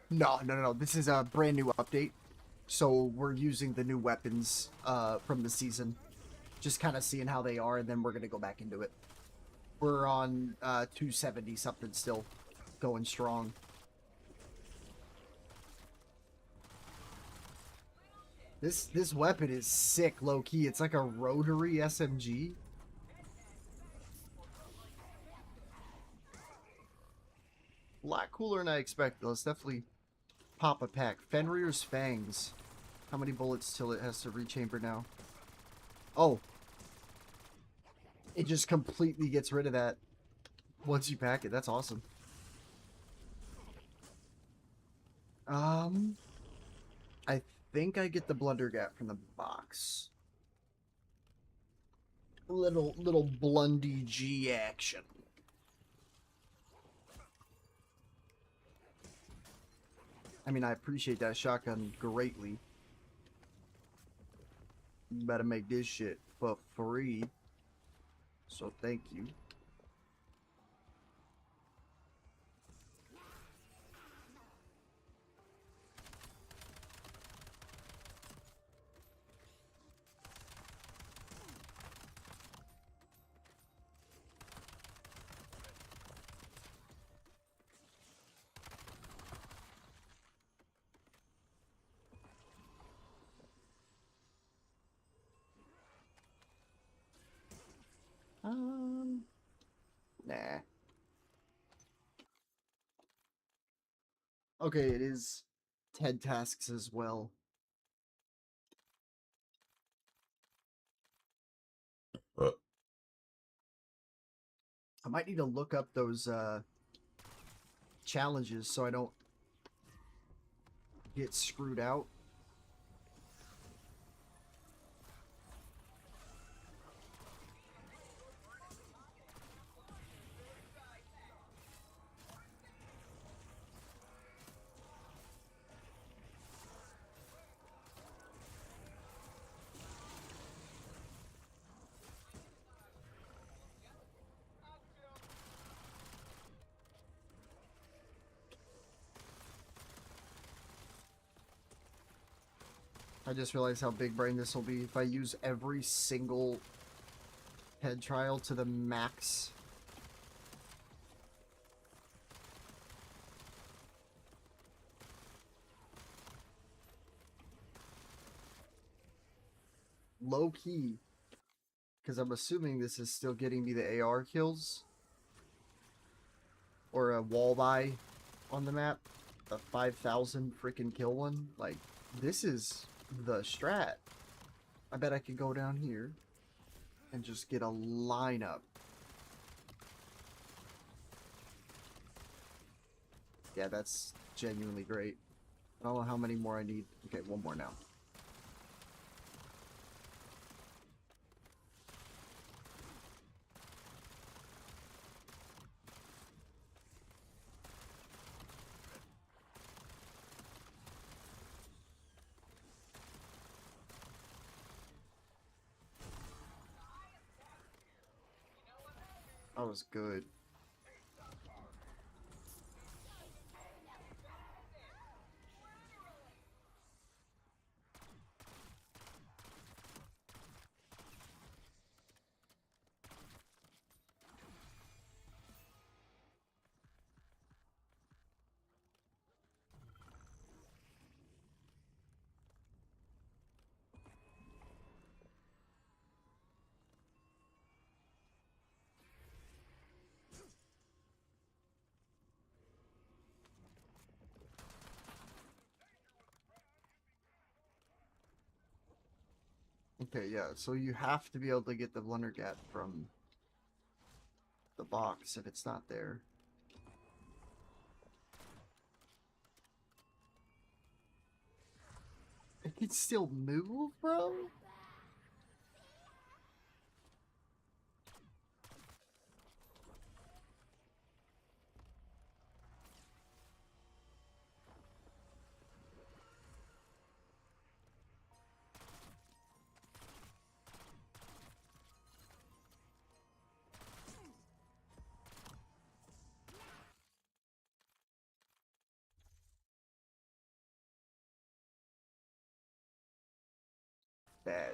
No. This is a brand new update. So we're using the new weapons from the season. Just kind of seeing how they are, and then we're going to go back into it. We're on 270 something still. Going strong. This weapon is sick, low-key. It's like a rotary SMG. A lot cooler than I expected. Let's definitely pop a pack. Fenrir's Fangs. How many bullets till it has to rechamber now? Oh. It just completely gets rid of that once you pack it. That's awesome. I think I get the Blunder Gap from the box. Little Blundy G action. I mean, I appreciate that shotgun greatly. You better make this shit for free. So thank you. Nah. Okay, it is 10 tasks as well. I might need to look up those challenges so I don't get screwed out. I just realized how big brain this will be if I use every single head trial to the max. Low key, because I'm assuming this is still getting me the AR kills or a wall buy on the map, a 5,000 freaking kill one. Like, this is the strat. I bet I could go down here and just get a lineup. Yeah, that's genuinely great. I don't know how many more I need. Okay, one more now. That was good. Okay, yeah, so you have to be able to get the Blunder Gap from the box if it's not there. It can still move, bro? Bad.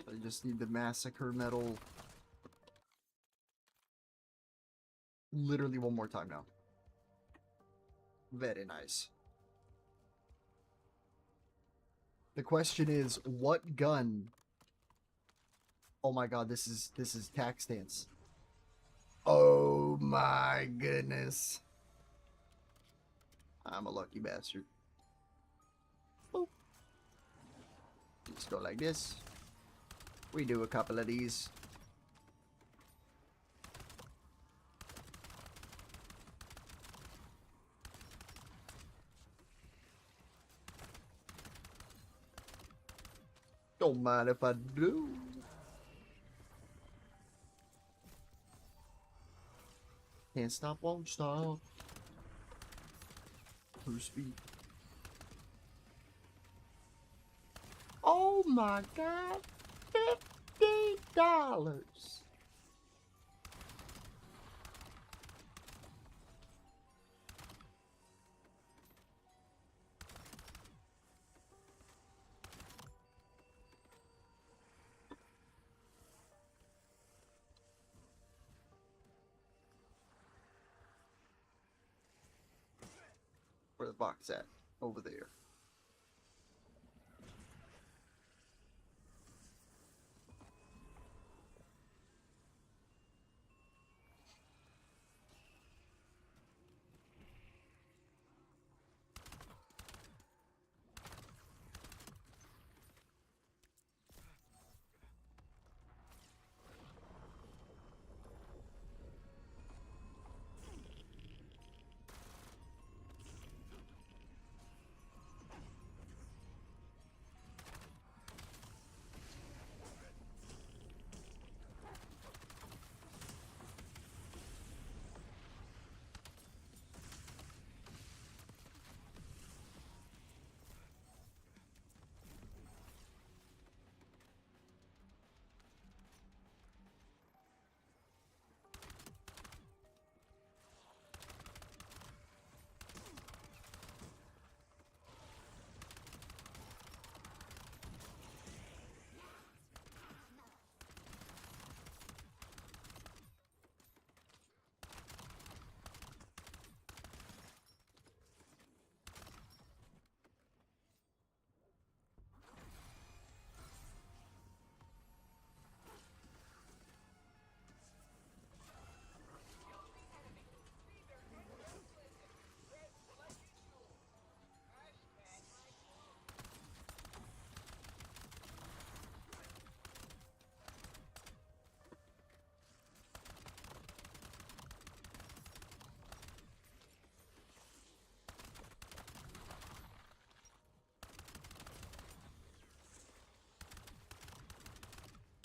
I just need to massacre metal literally one more time now. Very nice. The question is, what gun? Oh my god, this is tax stance. Oh my goodness. I'm a lucky bastard. Boop. Just go like this. We do a couple of these. Don't mind if I do. Can't stop, won't stop. Cruise speed. Oh my god. $50. Where the box at? Over there.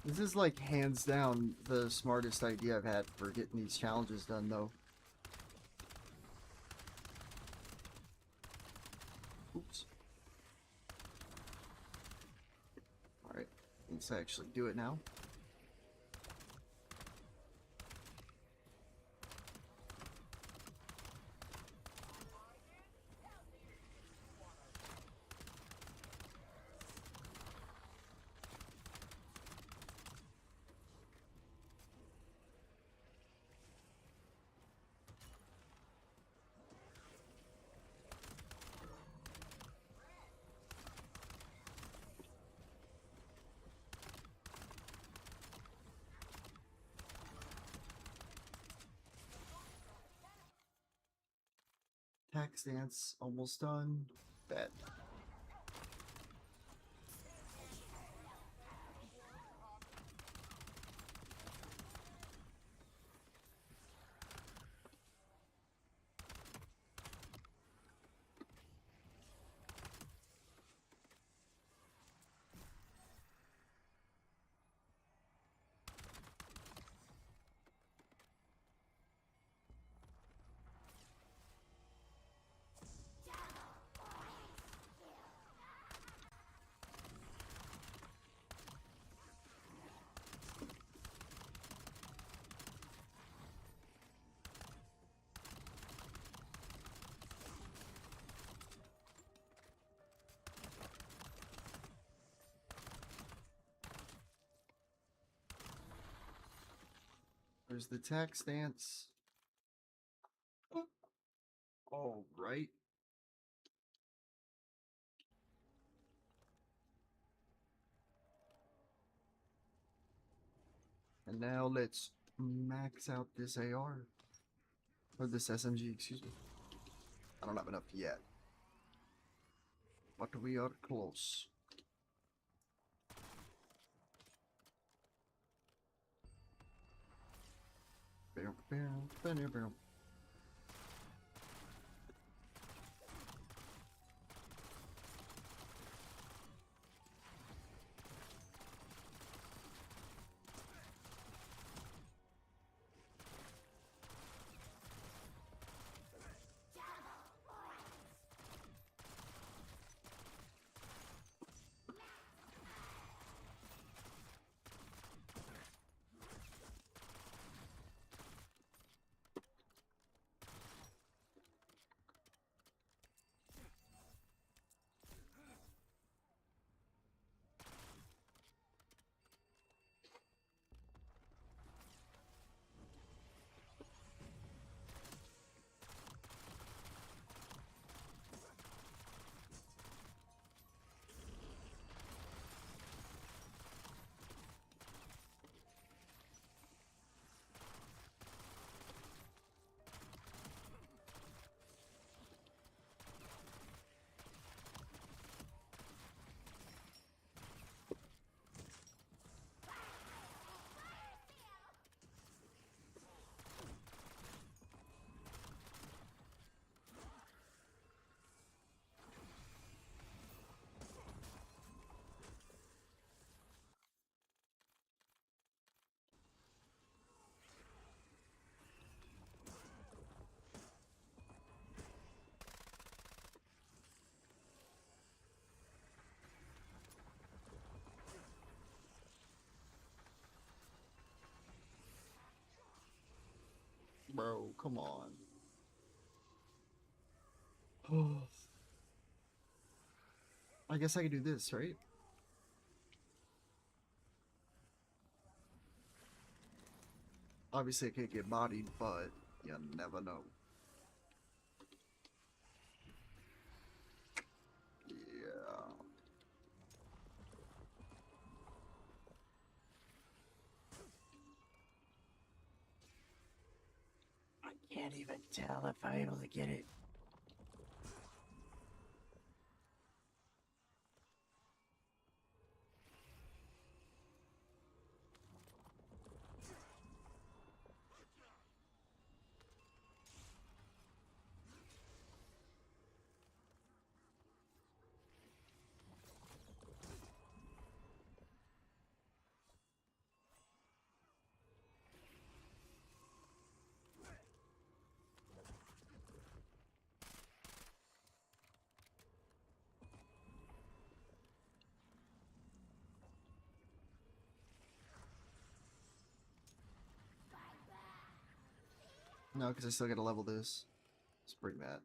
This is like hands down the smartest idea I've had for getting these challenges done though. Oops. Alright, let's actually do it now. Tax stance almost done. Bet. There's the tack stance. All right. And now let's max out this AR. Or this SMG, excuse me. I don't have enough yet. But we are close. Bam, bam, bam, bam. Bro, come on. I guess I could do this, right? Obviously, I can't get bodied, but you never know. Yeah. I can't even tell if I'm able to get it. No, because I still gotta level this. Let's bring that.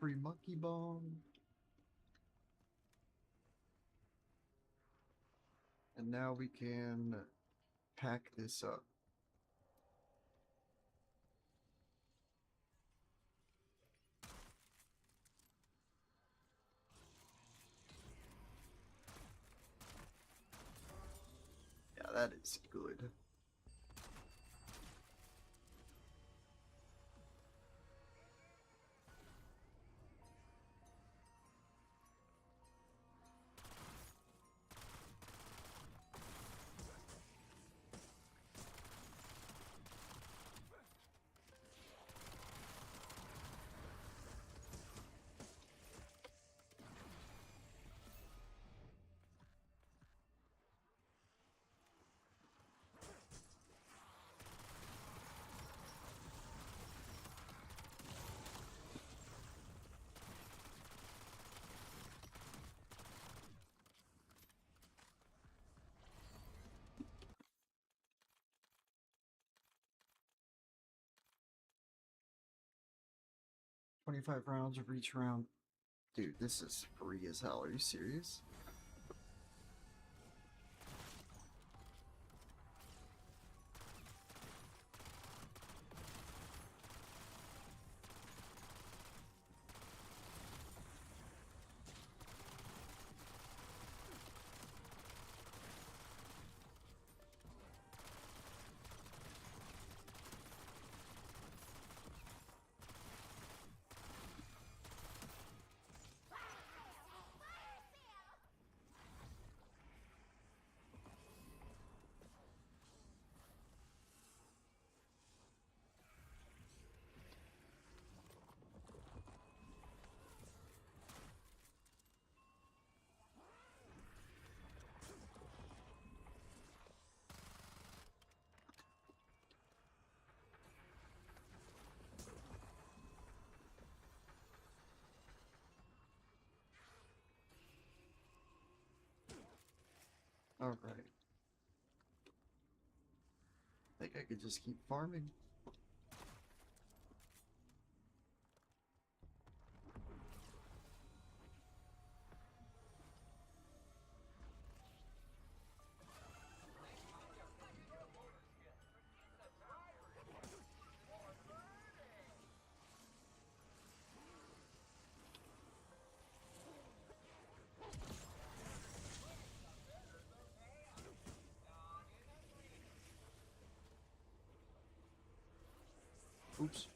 Free monkey bone. And now we can pack this up. Yeah, that is good. $25 rounds of each round. Dude, this is free as hell. Are you serious? Alright. I think I could just keep farming. Oops.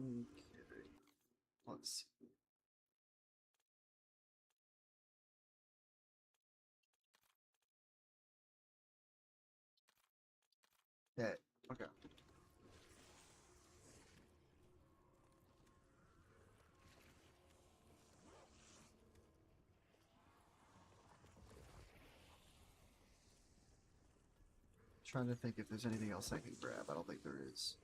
Okay. Let's see. Yeah. Okay. Trying to think if there's anything else I can grab. I don't think there is.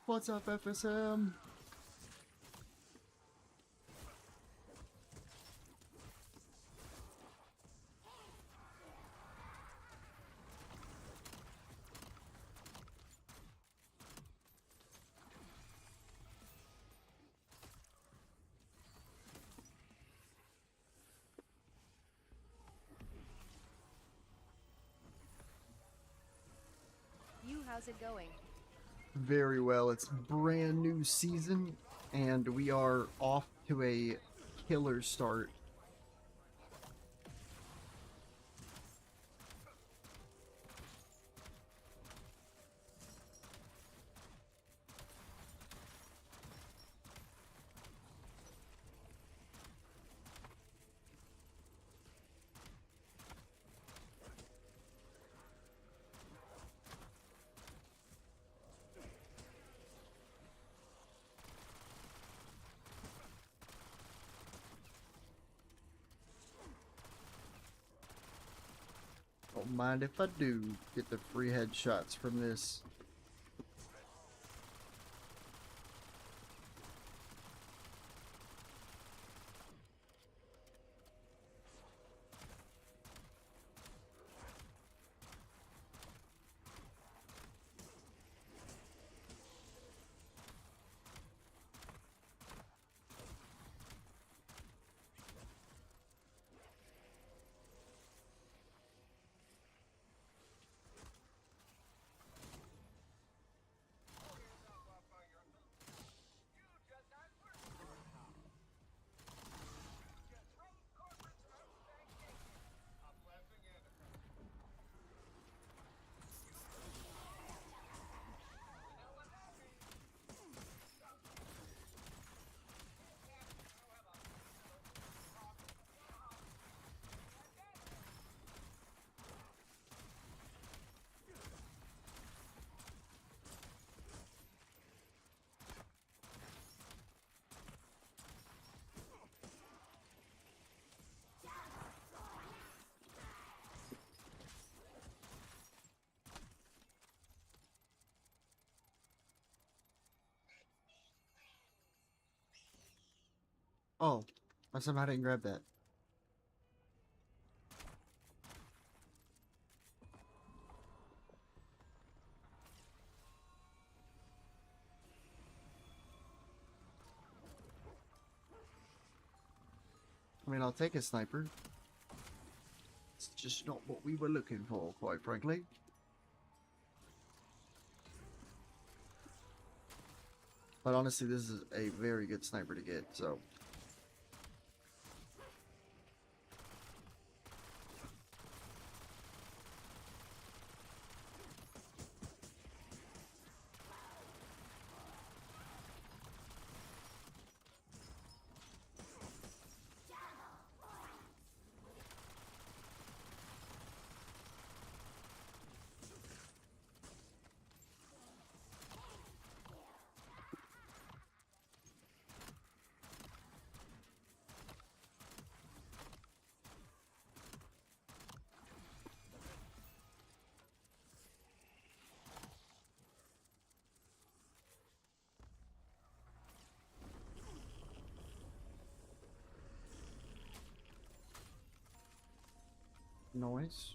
What's up, FSM? You, how's it going? Very well. It's brand new season, and we are off to a killer start. Don't mind if I do get the free headshots from this. Oh, I somehow didn't grab that. I mean, I'll take a sniper. It's just not what we were looking for, quite frankly. But honestly, this is a very good sniper to get, so... Noise.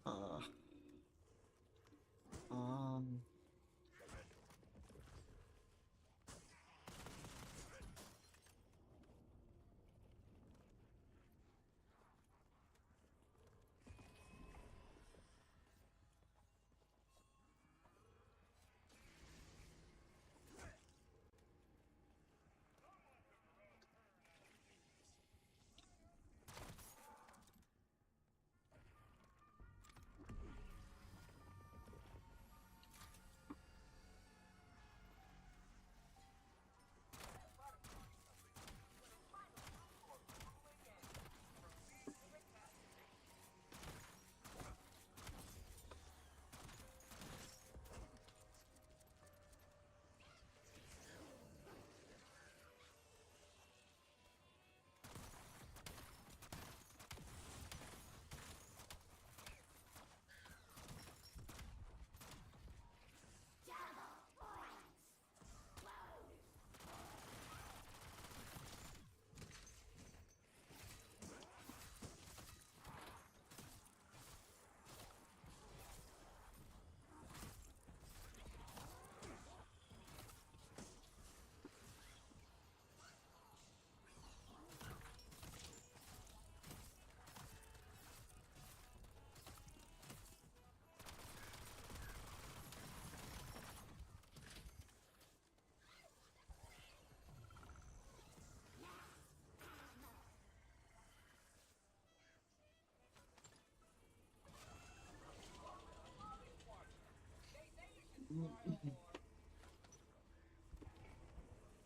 Uh, um,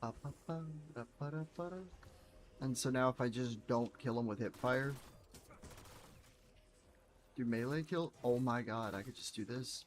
ba-ba-ba-da-ba-da-ba-da. And so now if I just don't kill him with hip fire, do melee kill? Oh my god, I could just do this.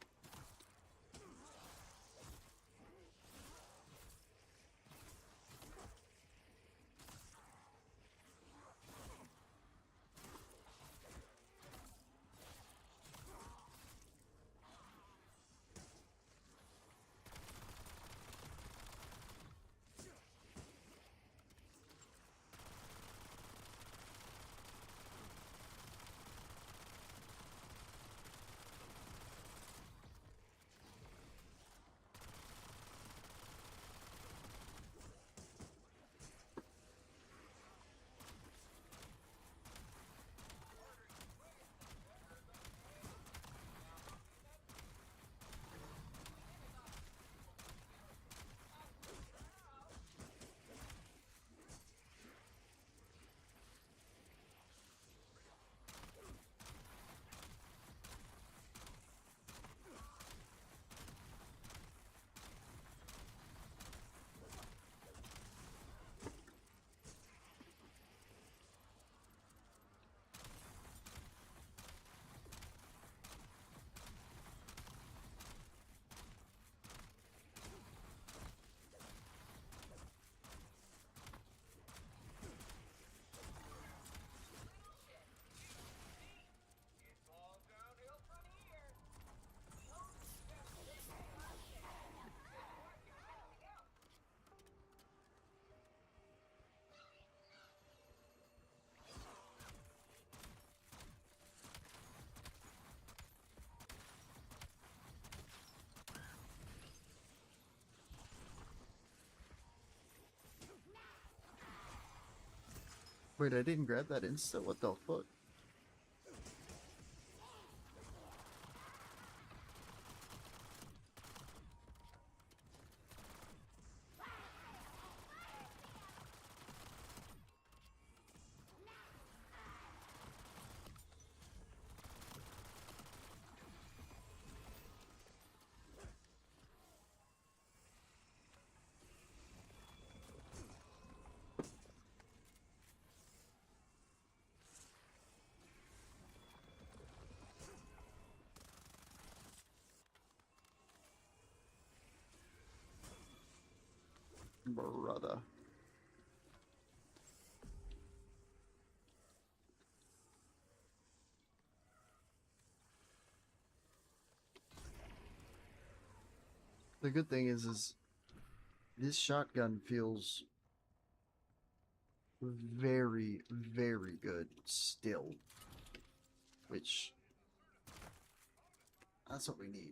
Wait, I didn't grab that insta? What the fuck? Brother. The good thing is this shotgun feels very, very good still. Which, that's what we need.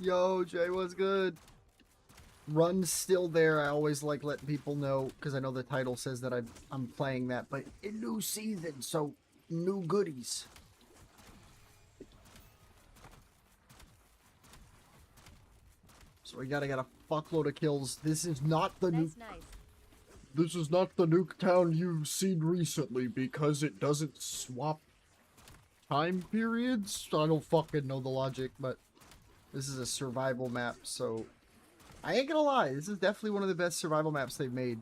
Yo, Jay, what's good? Run's still there. I always like letting people know because I know the title says that I'm playing that, but in new season, so new goodies. So we gotta get a fuckload of kills. This is not the Nice, nice. This is not the Nuketown you've seen recently because it doesn't swap time periods. I don't fucking know the logic, but this is a survival map, so I ain't gonna lie, this is definitely one of the best survival maps they've made.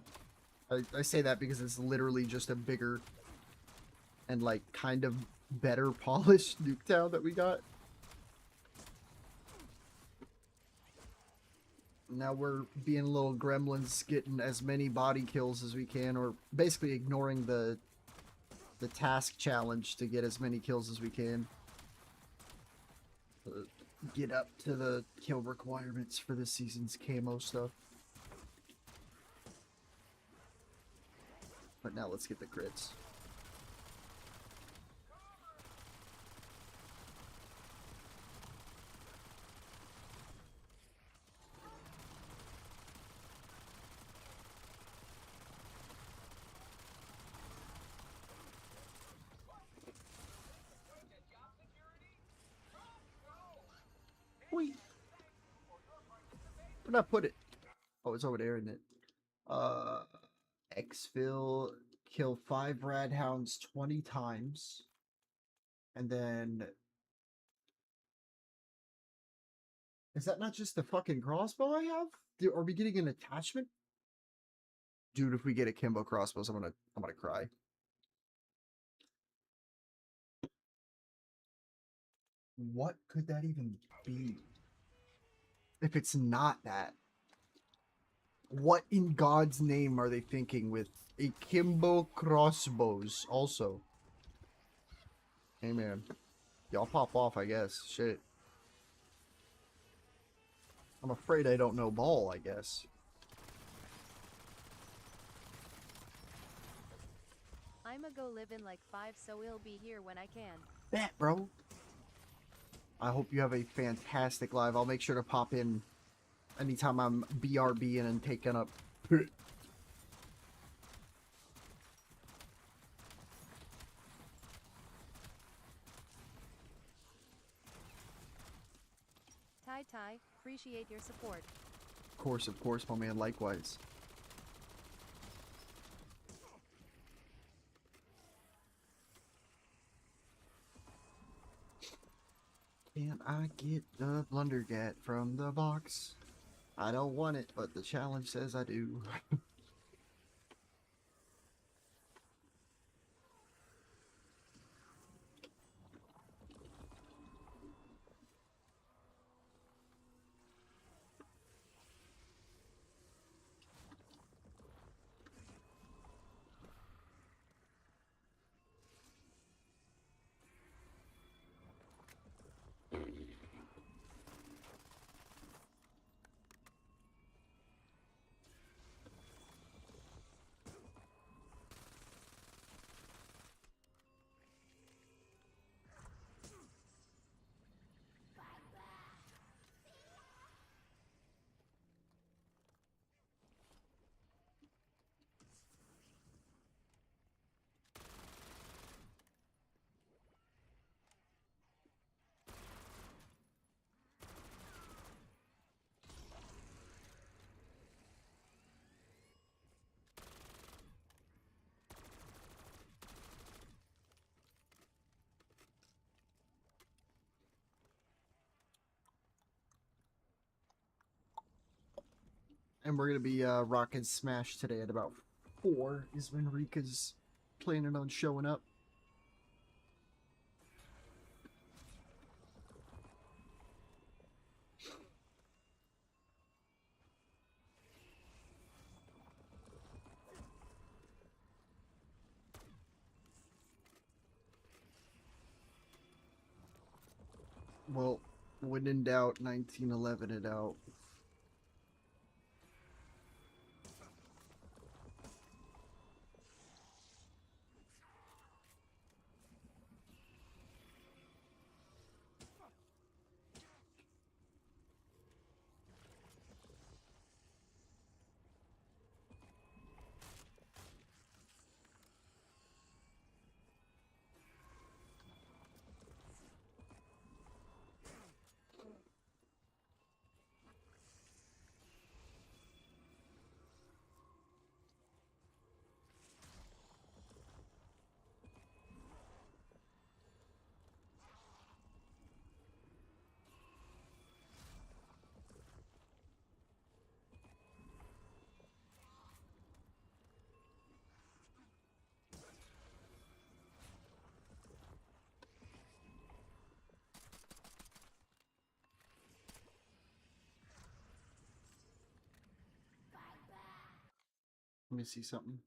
I say that because it's literally just a bigger and like kind of better polished Nuketown that we got. Now we're being little gremlins, getting as many body kills as we can, or basically ignoring the task challenge to get as many kills as we can. Get up to the kill requirements for this season's camo stuff. But now let's get the crits. Wait. Where'd I put it? Oh, it's over there, isn't it? Exfil, kill 5 Radhounds 20 times. And then... Is that not just the fucking crossbow I have? Are we getting an attachment? Dude, if we get a Kimbo crossbows, I'm gonna cry. What could that even be? If it's not that. What in God's name are they thinking with a Kimbo crossbows also? Hey man. Y'all pop off, I guess. Shit. I'm afraid I don't know ball, I guess. I'ma go live in like 5, so we'll be here when I can. Bet, bro. I hope you have a fantastic live. I'll make sure to pop in anytime I'm BRBing and taking up. Ty, appreciate your support. Of course, my man, likewise. Can I get the Blundergat from the box? I don't want it, but the challenge says I do. And we're gonna be rocking Smash today at about 4 is when Rika's planning on showing up. Well, when in doubt, 1911 it out. Let me see something.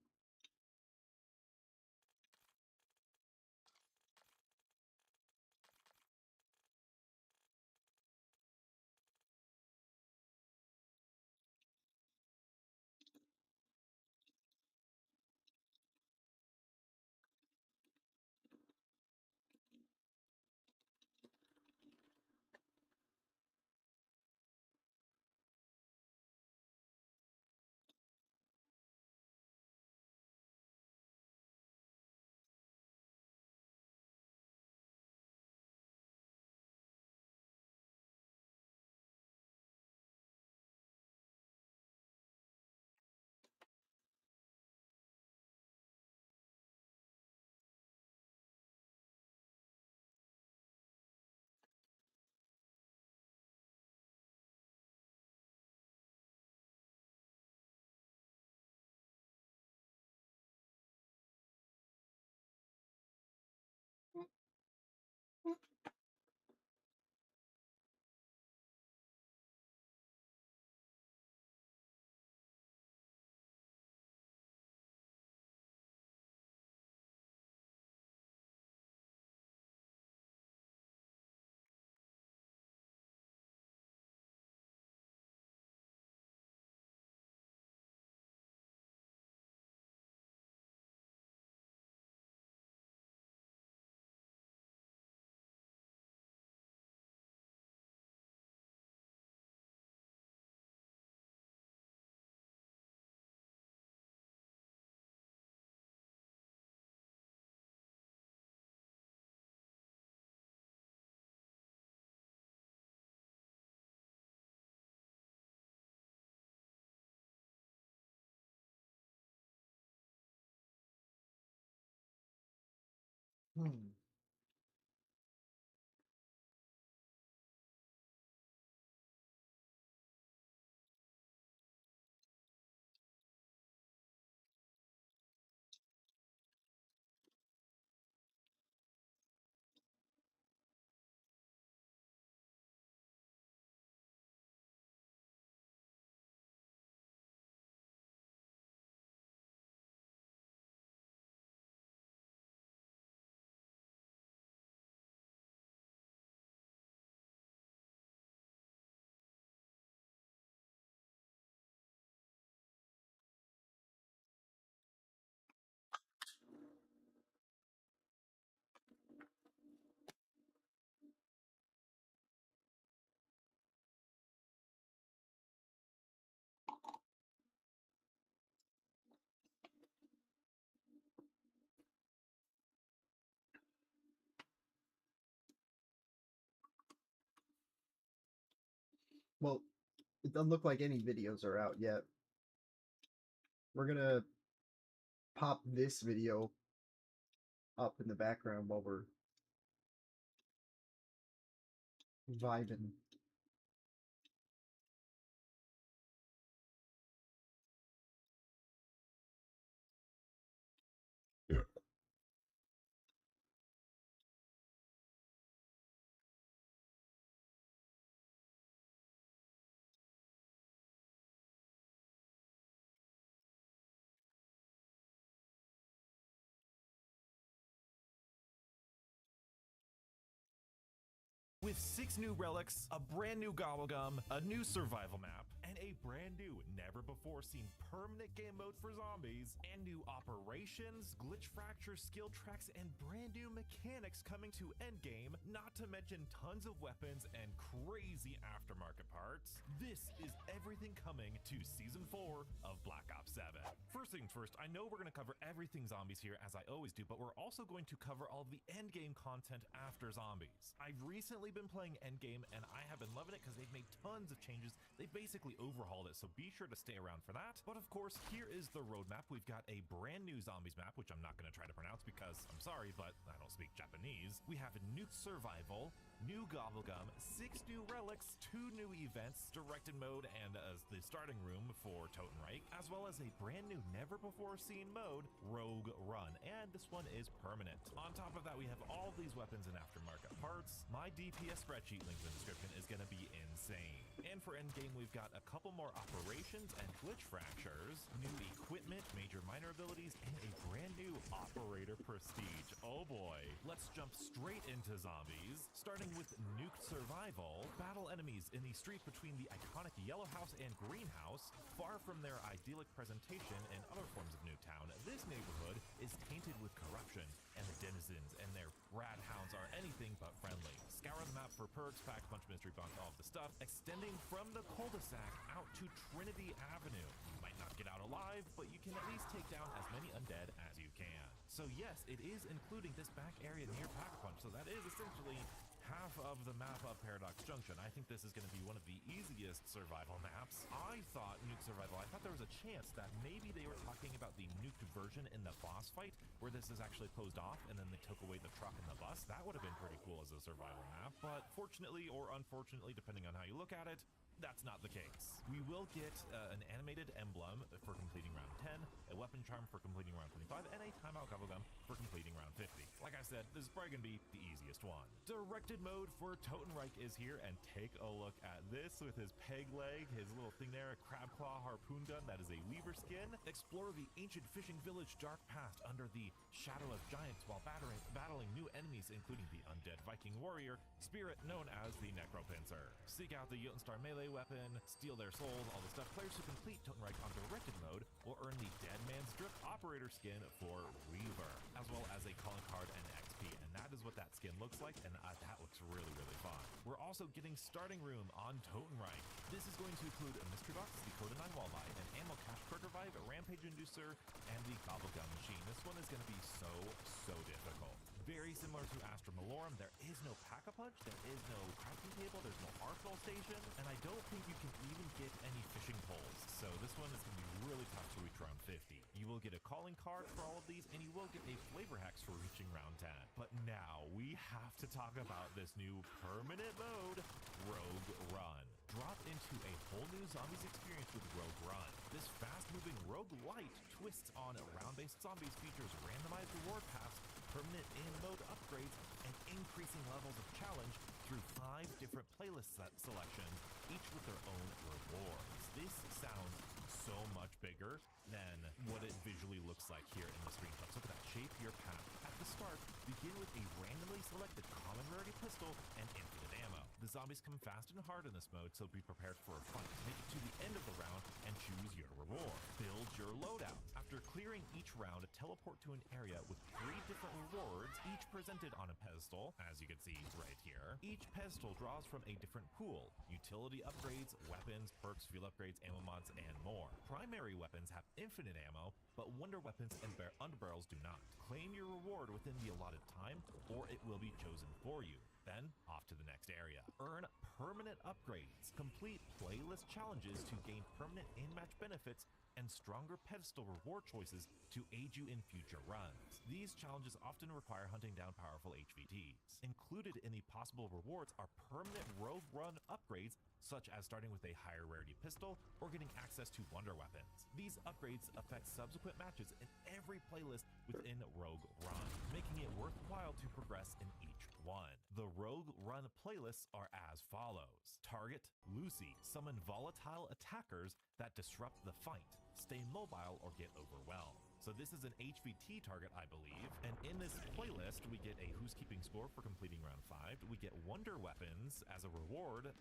Hmm. Well, it doesn't look like any videos are out yet. We're gonna pop this video up in the background while we're vibing. With 6 new relics, a brand new gobblegum, a new survival map, and a brand new, never-before-seen permanent game mode for zombies, and new operations, glitch fracture skill tracks, and brand new mechanics coming to endgame, not to mention tons of weapons and crazy aftermarket parts. This is everything coming to Season 4 of Black Ops 7. First things first, I know we're going to cover everything zombies here as I always do, but we're also going to cover all the endgame content after zombies. I've recently been playing endgame and I have been loving it because they've made tons of changes. They've basically overhauled it, so be sure to stay around for that. But of course, here is the roadmap. We've got a brand new zombies map, which I'm not going to try to pronounce because I'm sorry, but I don't speak Japanese. We have a new survival, new Gobblegum, 6 new relics, 2 new events, directed mode, and the starting room for Totenreich, as well as a brand new never-before-seen mode, Rogue Run, and this one is permanent. On top of that, we have all these weapons and aftermarket parts. My DPS spreadsheet linked in the description is going to be insane. And for endgame, we've got a couple more operations and glitch fractures, new equipment, major minor abilities, and a brand new operator prestige. Oh boy. Let's jump straight into zombies, starting with Nuke Survival. Battle enemies in the street between the iconic Yellow House and Green House. Far from their idyllic presentation in other forms of Nuketown, this neighborhood is tainted with corruption, and the denizens and their rad hounds are anything but friendly. Scour the map for perks, pack punch, mystery box, all of the stuff, extending from the cul-de-sac out to Trinity Avenue. You might not get out alive, but you can at least take down as many undead as you can. So yes, it is including this back area near Pack-a-Punch, so that is essentially half of the map of Paradox Junction. I think this is going to be one of the easiest survival maps. I thought Nuke Survival, I thought there was a chance that maybe they were talking about the nuked version in the boss fight, where this is actually closed off and then they took away the truck and the bus. That would have been pretty cool as a survival map, but fortunately or unfortunately, depending on how you look at it, that's not the case. We will get an animated emblem for completing round 10, a weapon charm for completing round 25, and a timeout gobblegum for completing round 50. Like I said, this is probably gonna be the easiest one. Directed mode for Totenreich is here, and take a look at this with his peg leg, his little thing there, a crab claw harpoon gun, that is a weaver skin. Explore the ancient fishing village dark past under the shadow of giants while battling new enemies, including the undead Viking warrior spirit known as the Necropincer. Seek out the Jotenstar melee weapon, steal their souls, all the stuff. Players who complete Totenreich on directed mode will earn the Dead Man's Drip operator skin for Reaver, as well as a calling card and XP, and that is what that skin looks like, and that looks really, really fun. We're also getting starting room on Totenreich. This is going to include a mystery box, the Code 9 walleye, an ammo cache quick revive, a rampage inducer, and the gobblegum machine. This one is going to be so difficult. Very similar to Astra Malorum, there is no pack-a-punch, there is no crafting table, there's no arsenal station, and I don't think you can even get any fishing poles. So this one is going to be really tough to reach round 50. You will get a calling card for all of these, and you will get a flavor hex for reaching round 10. But now we have to talk about this new permanent mode, Rogue Run. Drop into a whole new zombies experience with Rogue Run. This fast-moving roguelite twists on round-based zombies features randomized reward paths, permanent in-mode upgrades, and increasing levels of challenge through 5 different playlist selections, each with their own rewards. This sounds so much bigger than what it visually looks like here in the screenshots. Look at that. Shape your path. At the start, begin with a randomly selected common rarity pistol and infinite ammo. The zombies come fast and hard in this mode, so be prepared for a fight. Make it to the end of the round and choose your reward. Build your loadout. After clearing each round, teleport to an area with 3 different rewards, each presented on a pedestal, as you can see right here. Each pedestal draws from a different pool: utility upgrades, weapons, perks, fuel upgrades, ammo mods, and more. Primary weapons have infinite ammo, but wonder weapons and underbarrels do not. Claim your reward within the allotted time, or it will be chosen for you. Then, off to the next area. Earn permanent upgrades. Complete playlist challenges to gain permanent in-match benefits and stronger pedestal reward choices to aid you in future runs. These challenges often require hunting down powerful HVTs. Included in the possible rewards are permanent Rogue Run upgrades, such as starting with a higher rarity pistol or getting access to wonder weapons. These upgrades affect subsequent matches in every playlist within Rogue Run, making it worthwhile to progress in each one. The Rogue Run playlists are as follows. Target Lucy. Summon volatile attackers that disrupt the fight. Stay mobile or get overwhelmed. So this is an HVT target, I believe. And in this playlist, we get a Who's Keeping Score for completing round 5. We get wonder weapons as a reward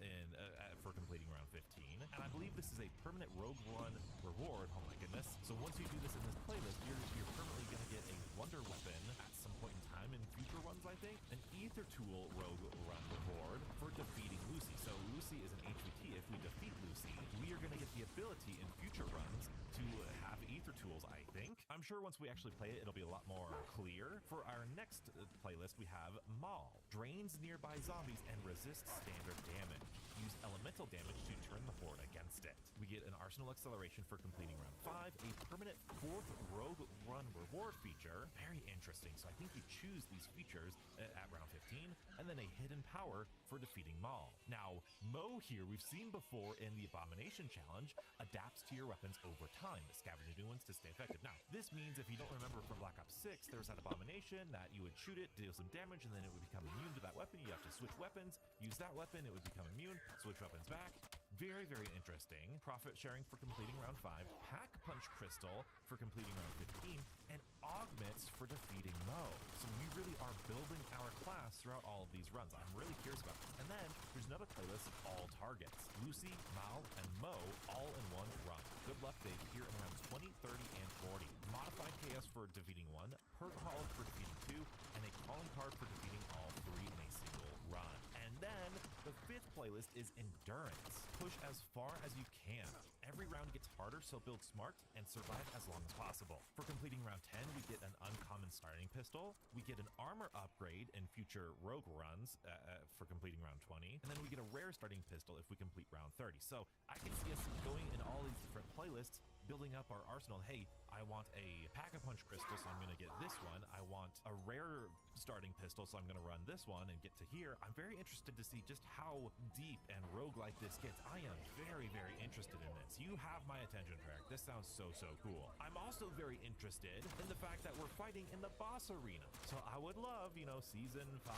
for completing round 15. And I believe this is a permanent Rogue Run reward. Oh my goodness. So once you do this in this playlist, you're permanently going to get a wonder weapon at some point in time in future runs, I think. An Ether Tool Rogue Run reward for defeating Lucy. So Lucy is an HVT. If we defeat Lucy, we are going to get the ability in future runs to have Ether Tools, I think. I'm sure once we actually play it, it'll be a lot more clear. For our next playlist, we have Maul. Drains nearby zombies and resists standard damage. Use elemental damage to turn the horde against it. We get an Arsenal Acceleration for completing round 5, a permanent 4th Rogue Run reward feature. Very interesting. So I think you choose these features at round 15, and then a hidden power for defeating Maul. Now, Mo here, we've seen before in the Abomination Challenge, adapts to your weapons over time, scavenging new ones to stay effective. Now, this means if you don't remember from Black Ops 6, there was that Abomination that you would shoot it, deal some damage, and then it would become immune to that weapon. You have to switch weapons, use that weapon, it would become immune, switch weapons back. Very, very interesting. Profit sharing for completing round 5, Pack Punch Crystal for completing round 15, and augments for defeating Mo. So we really are building our class throughout all of these runs. I'm really curious about this. And then there's another playlist of all targets. Lucy, Mal, and Mo all in one run. Good luck, they appear in rounds 20, 30, and 40. Modified KS for defeating 1, perk call for defeating 2, and a calling card for defeating all 3 in a single run. And then the 5th playlist is Endurance. Push as far as you can. Every round gets harder, so build smart and survive as long as possible. For completing round 10, we get an uncommon starting pistol. We get an armor upgrade in future rogue runs for completing round 20. And then we get a rare starting pistol if we complete round 30. So I can see us going in all these different playlists, building up our arsenal. Hey, I want a Pack-a-Punch crystal, so I'm going to get this one. I want a rare starting pistol, so I'm going to run this one and get to here. I'm very interested to see just how deep and roguelike this gets. I am very, very interested in this. You have my attention, Eric. This sounds so, so cool. I'm also very interested in the fact that we're fighting in the boss arena. So I would love, you know, Season 5,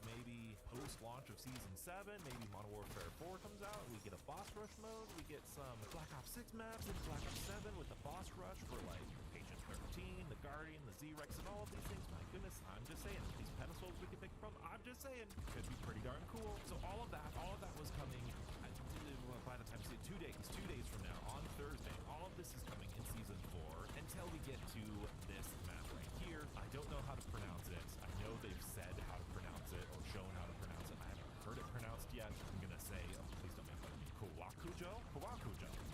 maybe post-launch of Season 7, maybe Modern Warfare 4 comes out, we get a boss rush mode, we get some Black Ops 6 maps and Black Ops 7 with the boss rush for like Agent 13, the Guardian, the Z-Rex, and all of these things. My goodness, I'm just saying, these pedestals we can pick from, I'm just saying, could be pretty darn cool. So all of that was coming by the time, 2 days from now, on Thursday. All of this is coming in Season 4 until we get to this map right here. I don't know how to pronounce it. I know they've said how to pronounce it or shown how to pronounce it. I haven't heard it pronounced yet. I'm gonna say, oh, please don't make fun of me. Kawakujo,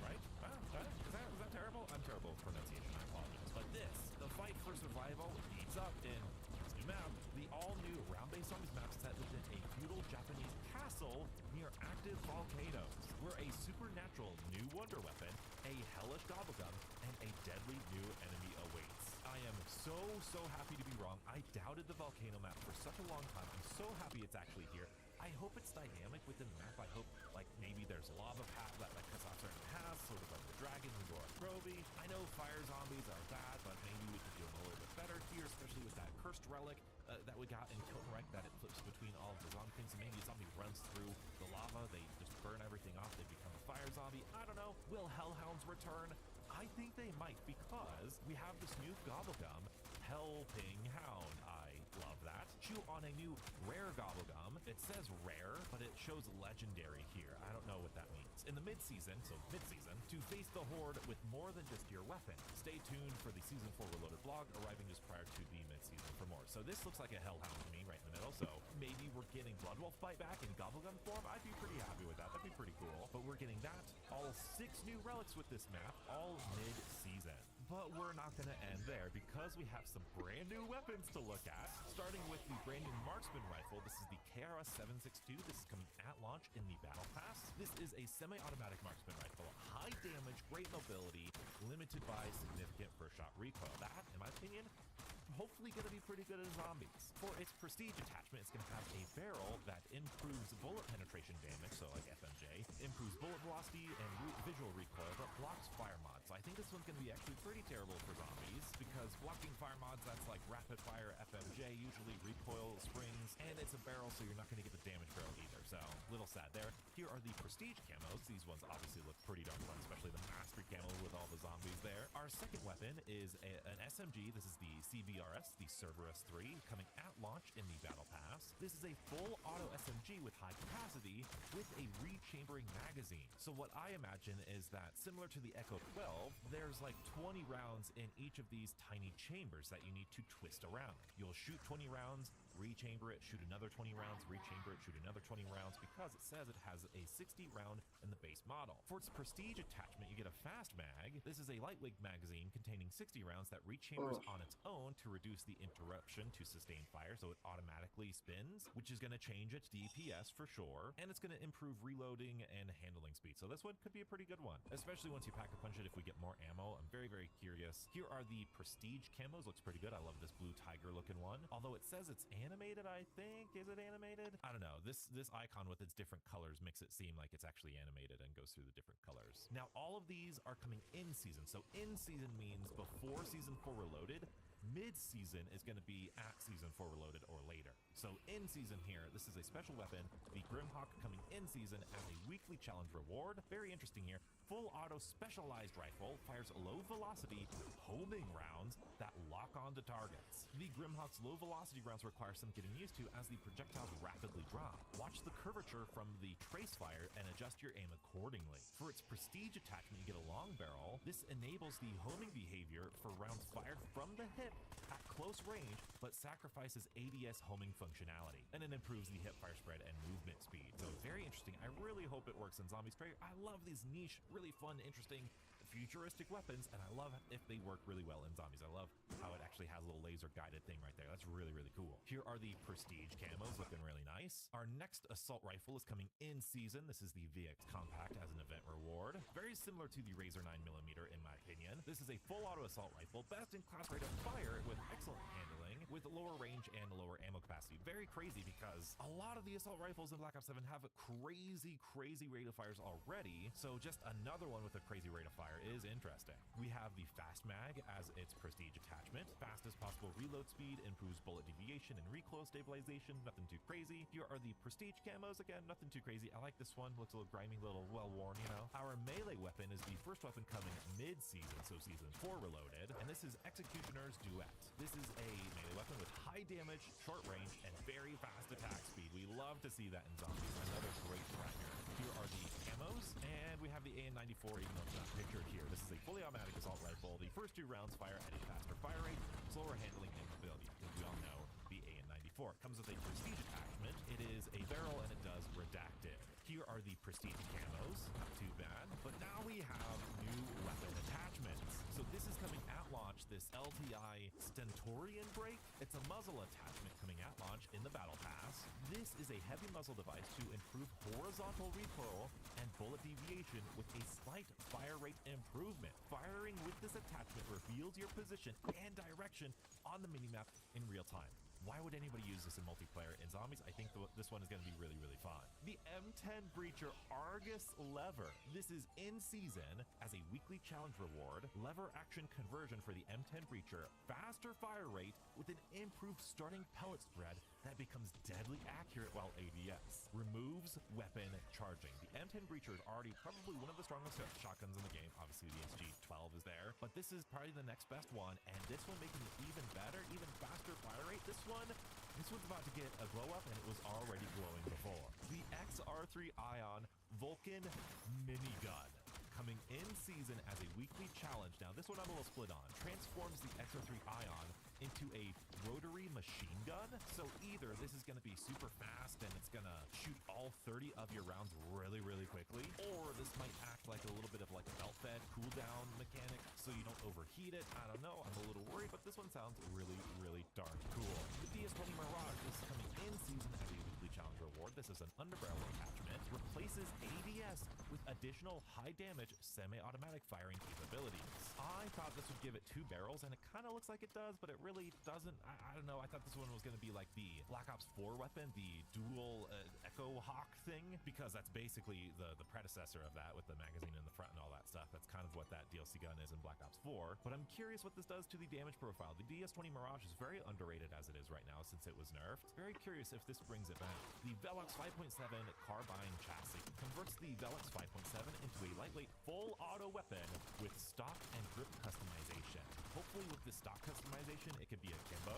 right? Is that terrible? I'm terrible with pronunciation. I apologize. But this, the fight for survival, heats up in this new map. The all-new round-based zombies map set within a feudal Japanese castle near active volcanoes, where a supernatural new wonder weapon, a hellish gobblegum, and a deadly new enemy awaits. I am so happy to be wrong. I doubted the volcano map for such a long time. I'm so happy it's actually here. I hope it's dynamic within the map. I hope, like, maybe there's a lava path that cuts off certain paths, sort of like the dragon and Dora Groby. I know fire zombies are bad, but maybe we could do them a little bit better here, especially with that cursed relic that we got in Totenreich, that it flips between all of the zombie things. And maybe a zombie runs through the lava, they just burn everything off, they become a fire zombie. I don't know. Will Hellhounds return? I think they might, because we have this new gobblegum, Helping Hound. I love that. Chew on a new rare gobblegum. It says rare, but it shows legendary here. I don't know what that means. In the mid-season, to face the horde with more than just your weapon. Stay tuned for the Season 4 Reloaded vlog, arriving just prior to the mid-season for more. So this looks like a Hellhound to me right in the middle, so maybe we're getting Bloodwolf Bite back in gobblegum form. I'd be pretty happy with that. That'd be pretty cool. But we're getting that. All 6 new relics with this map, all mid-season. But we're not going to end there, because we have some brand new weapons to look at, starting with the brand new marksman rifle. This is the KRS 762. This is coming at launch in the Battle Pass. This is a semi-automatic marksman rifle, high damage, great mobility, limited by significant first shot recoil. That, in my opinion, hopefully going to be pretty good at zombies. For its prestige attachment, it's going to have a barrel that improves bullet penetration damage, so like FMJ, improves bullet velocity and visual recoil, but blocks fire mods. So I think this one's going to be actually pretty terrible for zombies, because blocking fire mods, that's like rapid fire FMJ, usually recoil springs, and it's a barrel, so you're not going to get the damage barrel either. So a little sad there. Here are the prestige camos. These ones obviously look pretty darn fun, especially the mastery camo with all the zombies there. Our second weapon is an SMG. This is the CBRS, the Cerberus 3, coming at launch in the Battle Pass. This is a full auto SMG with high capacity with a rechambering magazine. So what I imagine is that, similar to the Echo 12, there's like 20 rounds in each of these tiny chambers that you need to twist around. You'll shoot 20 rounds, rechamber it, shoot another 20 rounds, rechamber it, shoot another 20 rounds, because it says it has a 60 round in the base model. For its prestige attachment, you get a fast mag. This is a lightweight mag magazine containing 60 rounds that rechambers Ugh. on its own to reduce the interruption to sustain fire, so it automatically spins, which is going to change its DPS for sure, and it's going to improve reloading and handling speed. So this one could be a pretty good one, especially once you pack a punch it if we get more ammo. I'm very, very curious. Here are the prestige camos. Looks pretty good. I love this blue tiger looking one. Although it says it's animated, I think. Is it animated? I don't know. This icon with its different colors makes it seem like it's actually animated and goes through the different colors. Now, all of these are coming in season. So in season means before season 4 Reloaded. Mid-season is going to be at season 4 Reloaded or later. So in season here, this is a special weapon, the Grimhawk, coming in season as a weekly challenge reward. Very interesting here. Full auto specialized rifle, fires low velocity homing rounds that lock onto targets. The Grimhawk's low velocity rounds require some getting used to as the projectiles rapidly drop. Watch the curvature from the trace fire and adjust your aim accordingly. For its prestige attachment, you get a long barrel. This enables the homing behavior for rounds fired from the hip at close range, but sacrifices ADS homing functionality, and it improves the hip fire spread and movement speed. So very interesting. I really hope it works in Zombies Trade. I love these niche, really fun, interesting, futuristic weapons, and I love if they work really well in Zombies. I love how it actually has a little laser guided thing right there. That's really, really cool. Here are the prestige camos, looking really nice. Our next assault rifle is coming in season. This is the VX Compact as an event reward. Very similar to the Razor 9mm in my opinion. This is a full auto assault rifle, best in class rate of fire with excellent handling, with lower range and lower ammo capacity. Very crazy because a lot of the assault rifles in Black Ops 7 have crazy rate of fires already. So just another one with a crazy rate of fire is interesting. We have the Fast Mag as its prestige attachment. Fastest possible reload speed, improves bullet deviation and recoil stabilization. Nothing too crazy. Here are the prestige camos. Again, nothing too crazy. I like this one. Looks a little grimy, a little well-worn, you know. Our melee weapon is the first weapon coming mid-season, so season 4 Reloaded, and this is Executioner's Duet. This is a melee weapon with high damage, short range, and very fast attack speed. We love to see that in Zombies. Another great tracker. Here are the camos, and we have the AN-94, even though it's not pictured here. This is a fully automatic assault rifle. The first 2 rounds fire at a faster fire rate, slower handling, and mobility, because we all know the AN-94. It comes with a prestige attachment. It is a barrel, and it does redacted. Here are the prestige camos. Not too bad. But now we have new weapon attachments. So this is coming at launch, this LTI Stentorian brake. It's a muzzle attachment coming at launch in the Battle Pass. This is a heavy muzzle device to improve horizontal recoil and bullet deviation with a slight fire rate improvement. Firing with this attachment reveals your position and direction on the minimap in real time. Why would anybody use this in multiplayer? In Zombies, I think this one is going to be really, really fun. The M10 Breacher Argus Lever. This is in season as a weekly challenge reward. Lever action conversion for the M10 Breacher. Faster fire rate with an improved starting pellet spread that becomes deadly accurate while ADS. Removes weapon charging. The M10 Breacher is already probably one of the strongest shotguns in the game. Obviously, the SG-12 is there, but this is probably the next best one, and this one making it even better, even faster fire rate. This one's about to get a glow up, and it was already glowing before. The XR3 Ion Vulcan Minigun. Coming in season as a weekly challenge. Now, this one I'm a little split on. Transforms the XR3 Ion into a rotary machine gun. So either this is going to be super fast and it's going to shoot all 30 of your rounds really, really quickly, or this might act like a little bit of like a belt-fed cooldown mechanic so you don't overheat it. I don't know. I'm a little worried, but this one sounds really, really darn cool. The DS20 Mirage is coming in season as a weekly challenge reward. This is an underbarrel attachment. Replaces ADS with additional high damage semi-automatic firing capabilities. I thought this would give it 2 barrels, and it kind of looks like it does, but it really doesn't. I don't know. I thought this one was going to be like the Black Ops 4 weapon, the dual Echo Hawk thing, because that's basically the predecessor of that with the magazine in the front and all that stuff. That's kind of what that DLC gun is in Black Ops 4. But I'm curious what this does to the damage profile. The DS20 Mirage is very underrated as it is right now since it was nerfed. Very curious if this brings it back. The Velox 5.7 carbine chassis converts the Velox 5.7 into a lightweight full auto weapon with stock and grip customization. Hopefully with this stock customization, it could be a Kimbo.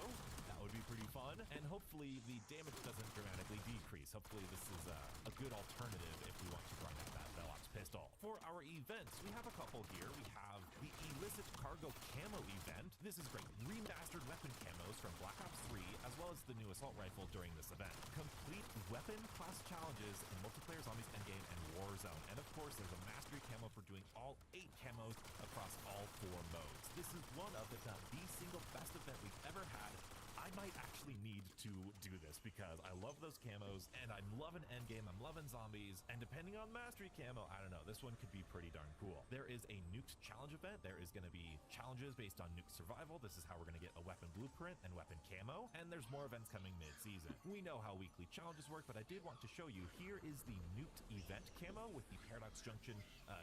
That would be pretty fun. And hopefully the damage doesn't dramatically decrease. Hopefully this is a good alternative if we want to run out that Velox pistol. For our events, we have a couple here. We have the Illicit Cargo Camo event. This is great. Remastered weapon camos from Black Ops 3, as well as the new assault rifle during this event. Complete weapon class challenges in multiplayer Zombies Endgame and Warzone. And of course, there's a mastery camo for doing all all 8 camos across all 4 modes. This is one of, if not the single best event we've ever had. I might actually need to do this because I love those camos and I'm loving endgame, I'm loving zombies, and depending on mastery camo, I don't know, this one could be pretty darn cool. There is a nuked challenge event. There is going to be challenges based on nuke survival. This is how we're going to get a weapon blueprint and weapon camo, and there's more events coming mid-season. We know how weekly challenges work, but I did want to show you, here is the nuked event camo with the Paradox Junction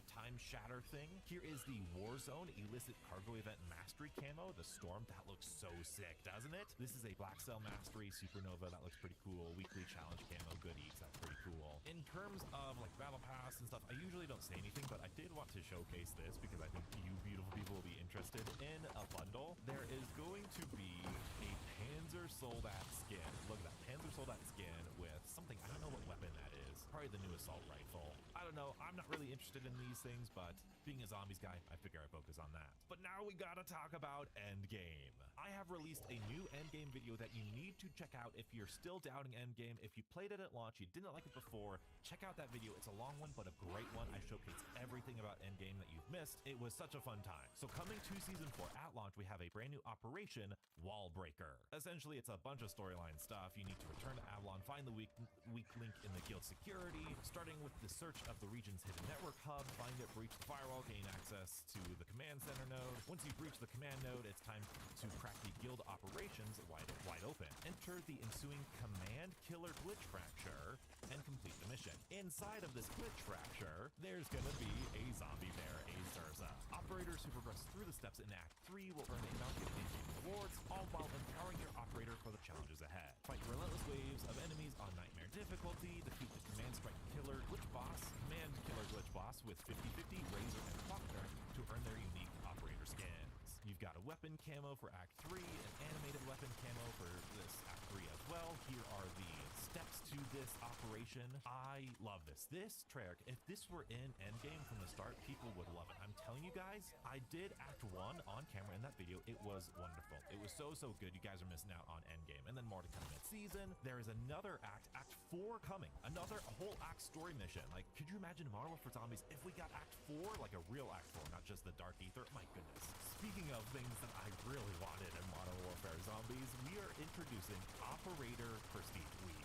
time shatter thing. Here is the Warzone illicit cargo event mastery camo, the Storm. That looks so sick, doesn't it? This is a Black Cell Mastery Supernova. That looks pretty cool. Weekly challenge camo goodies. That's pretty cool. In terms of like battle pass and stuff, I usually don't say anything, but I did want to showcase this because I think you beautiful people will be interested in a bundle. There is going to be a Panzer Soldat skin. Look at that. Panzer Soldat skin with something. I don't know what weapon that is. Probably the new assault rifle. I don't know. I'm not really interested in these things, but being a zombies guy, I figure I focus on that. But now we gotta talk about Endgame. I have released a new Endgame video that you need to check out if you're still doubting Endgame. If you played it at launch, you didn't like it before, check out that video. It's a long one, but a great one. I showcase everything about Endgame that you've missed. It was such a fun time. So coming to Season 4 at launch, we have a brand new operation, Wallbreaker. Essentially, it's a bunch of storyline stuff. You need to return to Avalon, find the weak link in the guild security, starting with the search of the region's hidden network hub, find it, breach the firewall, gain access to the command center node. Once you breach the command node, it's time to crack the guild operations wide open. Enter the ensuing command killer glitch fracture and complete the mission. Inside of this glitch fracture, there's gonna be a zombie bear, a Zerza. Operators who progress through the steps in Act 3 will earn innocuous in-game rewards, all while empowering your operator for the challenges ahead. Fight relentless waves of enemies on Nightmare difficulty, defeat the Command Strike Killer Glitch Boss, Command Killer Glitch Boss with 50/50, Razor, and Faulkner to earn their unique operator skins. You've got a weapon camo for Act 3, an animated weapon camo for this Act 3 as well. Here are the steps to this operation. I love this. This Treyarch, if this were in Endgame from the start, people would love it. I'm telling you guys, I did Act 1 on camera in that video. It was wonderful. It was so good. You guys are missing out on Endgame. And then more to come mid-season. There is another Act 4 coming. Another whole Act story mission. Like, could you imagine Modern Warfare Zombies if we got Act 4? Like a real Act 4, not just the Dark Ether. My goodness. Speaking of things that I really wanted in Modern Warfare Zombies, we are introducing Operator Prestige.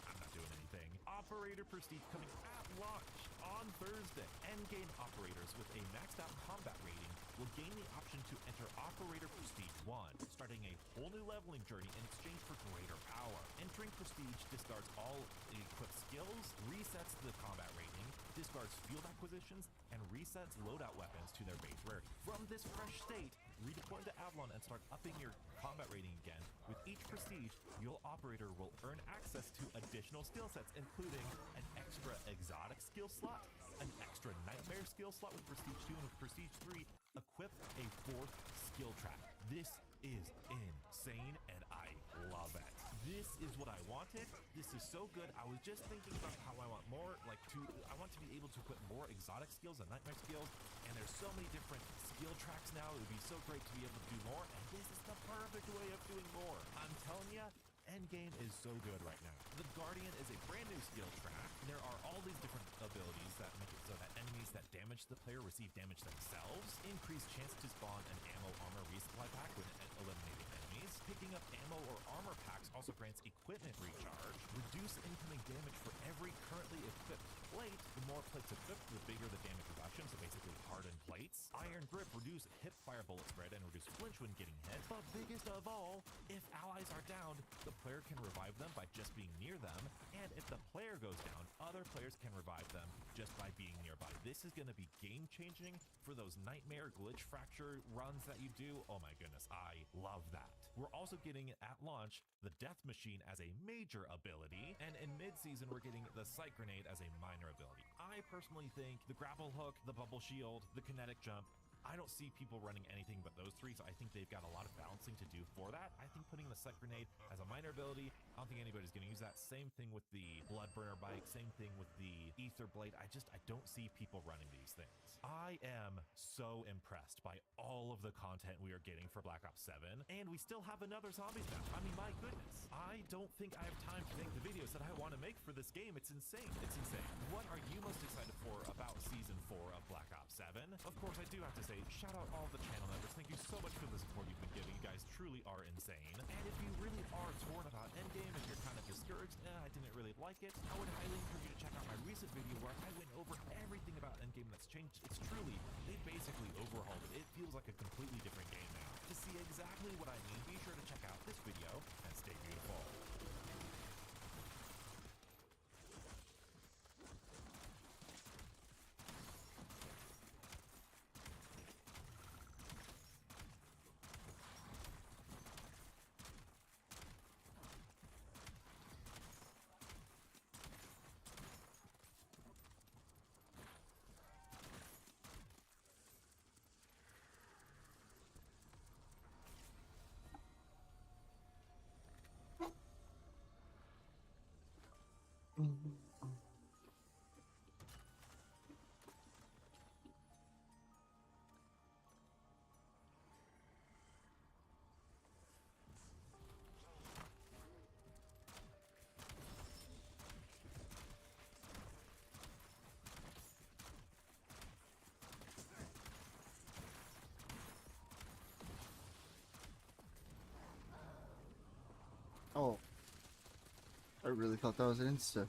I'm not doing anything. Operator Prestige coming at launch on Thursday. Endgame operators with a maxed out combat rating will gain the option to enter Operator Prestige 1, starting a whole new leveling journey in exchange for greater power. Entering Prestige discards all equipped skills, resets the combat rating, discards field acquisitions, and resets loadout weapons to their base rarity. From this fresh state, redeploy to Avalon and start upping your combat rating again. With each Prestige, your operator will earn access to additional skill sets, including an extra exotic skill slot, an extra nightmare skill slot with Prestige 2, and with Prestige 3, equip a 4th skill track. This is insane, and I love it. This is what I wanted. This is so good. I was just thinking about how I want more, I want to be able to equip more exotic skills and nightmare skills, and there's so many different skill tracks now. It would be so great to be able to do more, and this is the perfect way of doing more. I'm telling you, Endgame is so good right now. The Guardian is a brand new skill track. There are all these different abilities that make it so that enemies that damage the player receive damage themselves. Increased chance to spawn an ammo armor resupply pack when eliminating enemies. Picking up ammo or armor packs also grants equipment recharge. Reduce incoming damage for every currently equipped plate. The more plates equipped, the bigger the damage reduction, so basically hardened plates. Iron Grip, reduce hip fire bullet spread and reduce flinch when getting hit. But biggest of all, if allies are down, the player can revive them by just being near them, and if the player goes down, other players can revive them just by being nearby. This is going to be game-changing for those nightmare glitch fracture runs that you do. Oh my goodness, I love that. We're also getting at launch the Death Machine as a major ability, and in mid-season we're getting the Sight Grenade as a minor ability. I personally think the grapple hook, the bubble shield, the kinetic jump, I don't see people running anything but those three, so I think they've got a lot of balancing to do for that. I think putting the Select Grenade as a minor ability, I don't think anybody's going to use that. Same thing with the Blood Burner Bike, same thing with the Ether Blade. I don't see people running these things. I am so impressed by all of the content we are getting for Black Ops 7, and we still have another zombies map. I mean, my goodness. I don't think I have time to make the videos that I want to make for this game. It's insane. It's insane. What are you most excited for about Season 4 of Black Ops 7? Of course, I do have to say, shout out all the channel members. Thank you so much for the support you've been giving. You guys truly are insane. And if you really are torn about Endgame, if you're kind of discouraged, I didn't really like it, I would highly encourage you to check out my recent video where I went over everything about Endgame that's changed. It's truly, they basically overhauled it. It feels like a completely different game now. To see exactly what I mean, be sure to check out this video and stay beautiful. Oh, I really thought that was an insta.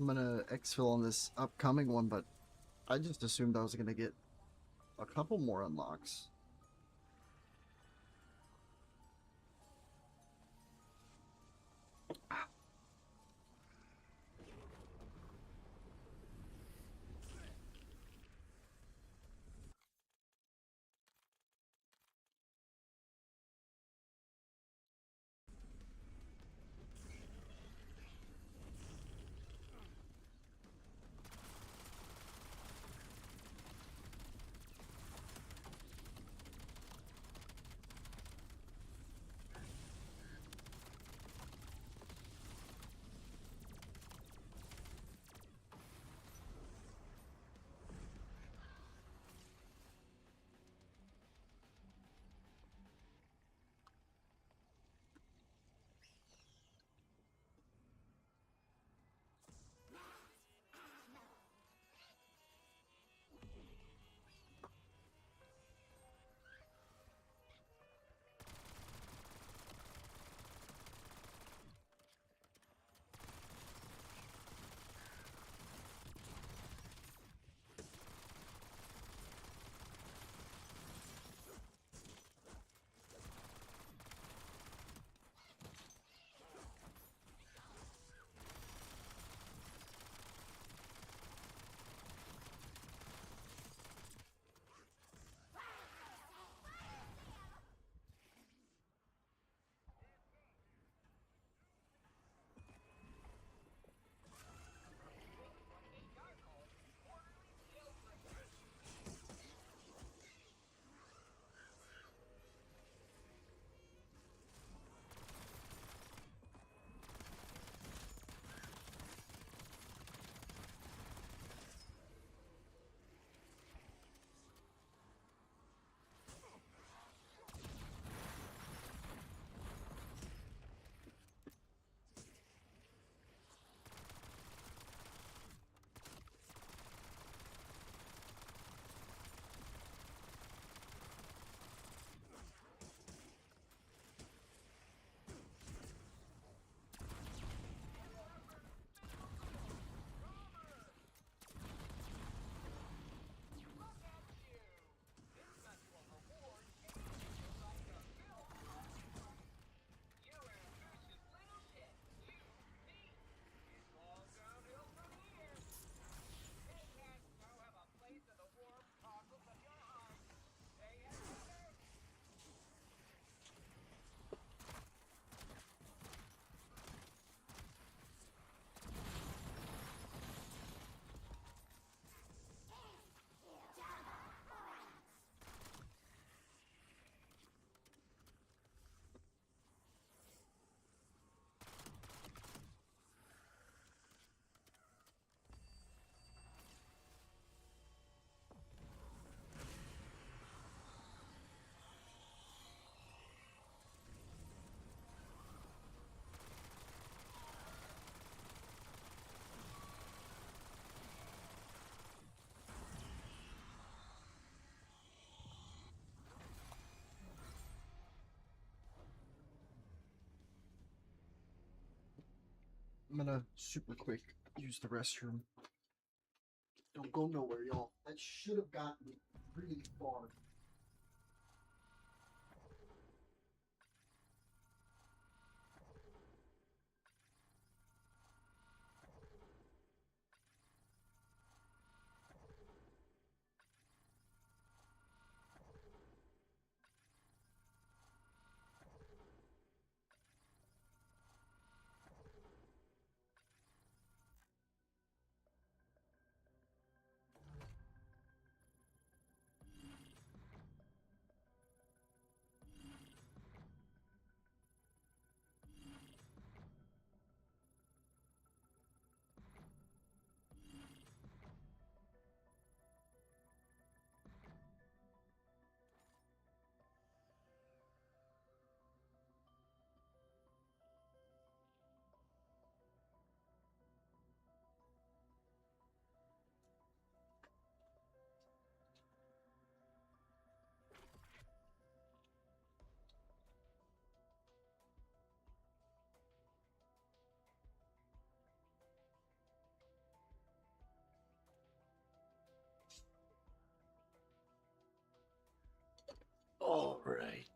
I'm gonna exfil on this upcoming one, but I just assumed I was gonna get a couple more unlocks. I'm gonna super quick use the restroom. Don't go nowhere, y'all. That should have gotten me really far. All right.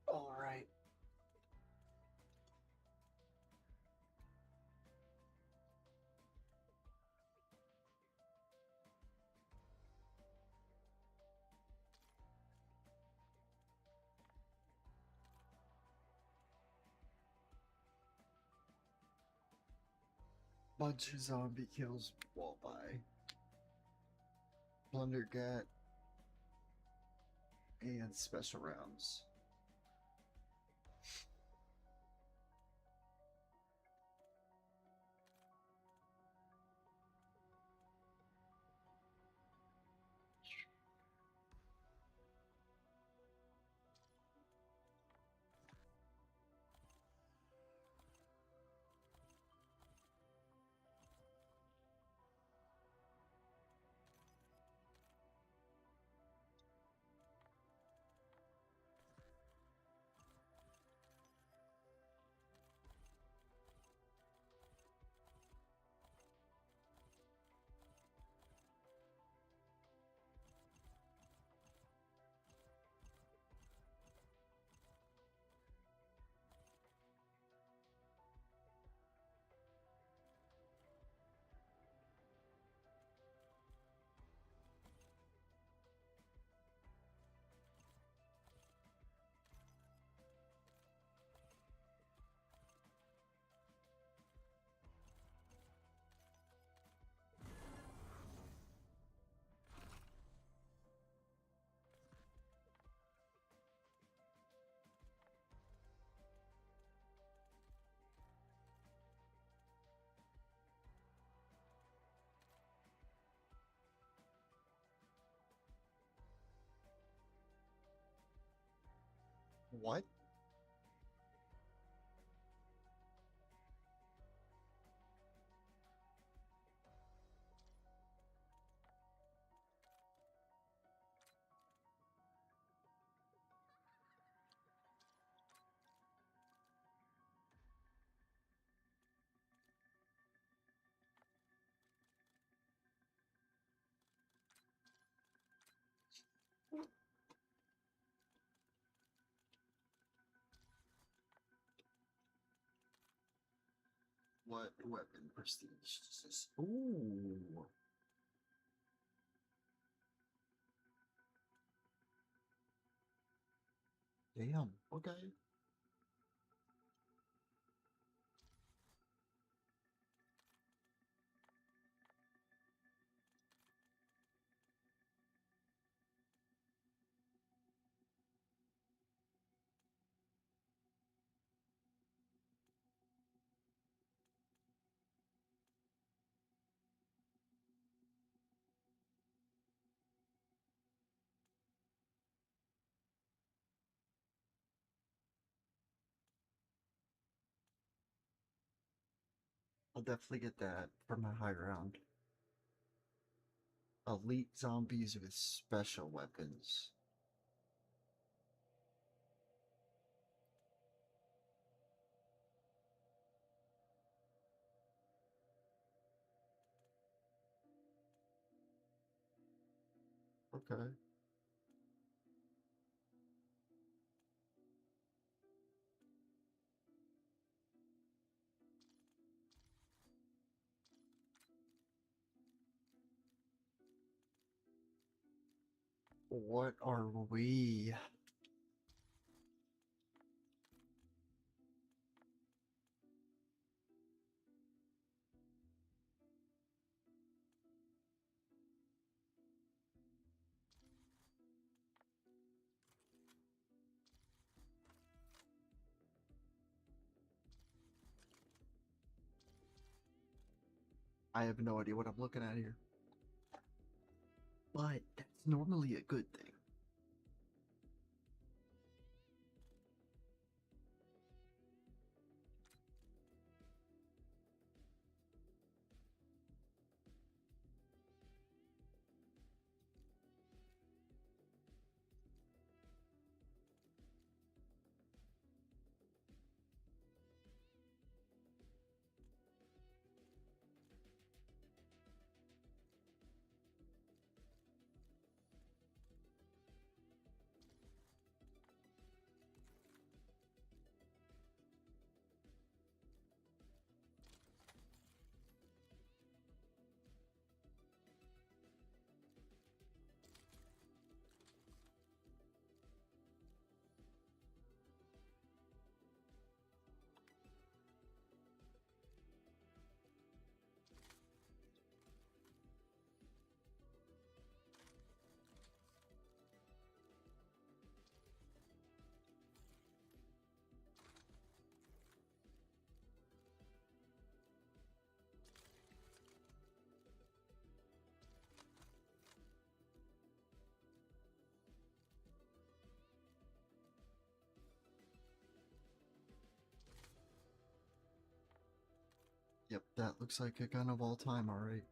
All right. Bunch of zombie kills, walleye, plundergat, and special rounds. What? What weapon prestige is this? Ooh. Damn. Okay. I'll definitely get that for my high round. Elite zombies with special weapons. Okay. What are we? I have no idea what I'm looking at here. But that's normally a good thing. Yep, that looks like a gun of all time, alright.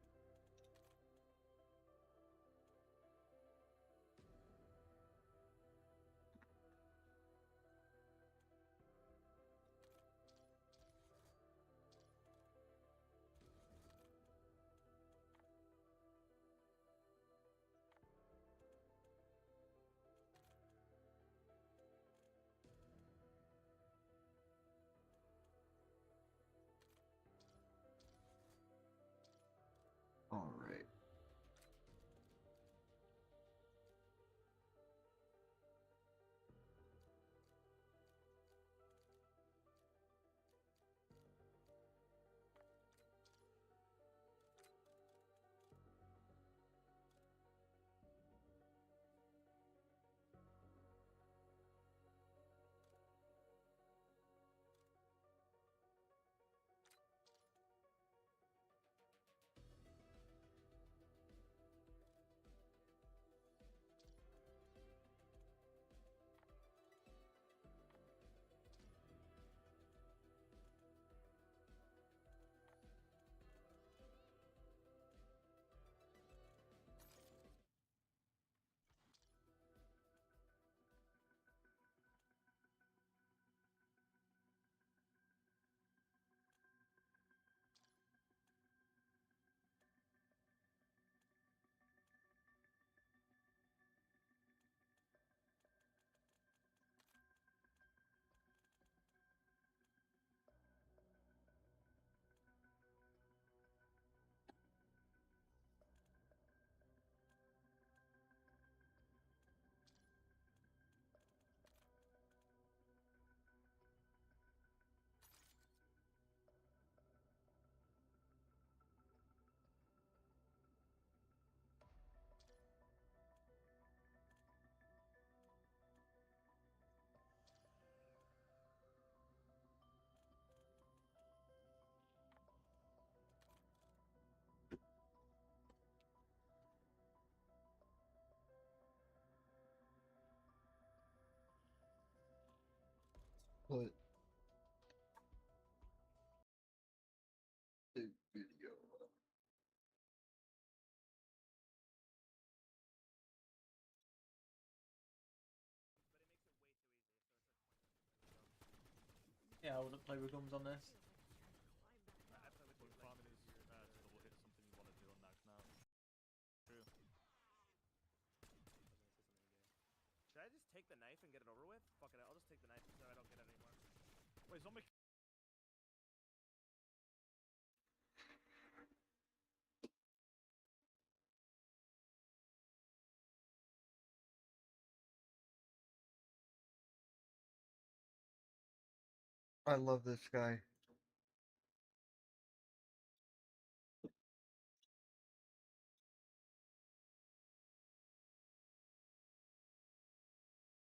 Alright. Put Yeah, I wouldn't play with guns on this. I play with farming is double hit something you want to do on Nags now. True. Should I just take the knife and get it over with? Fuck it, I'll just take the knife so I don't get it anymore. Wait, zombie. I love this guy.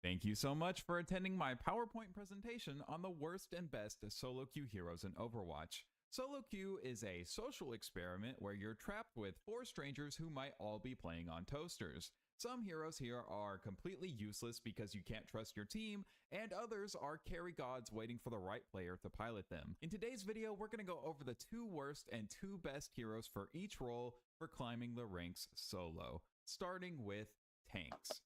Thank you so much for attending my PowerPoint presentation on the worst and best solo queue heroes in Overwatch. Solo queue is a social experiment where you're trapped with 4 strangers who might all be playing on toasters. Some heroes here are completely useless because you can't trust your team, and others are carry gods waiting for the right player to pilot them. In today's video, we're going to go over the 2 worst and 2 best heroes for each role for climbing the ranks solo, starting with tanks.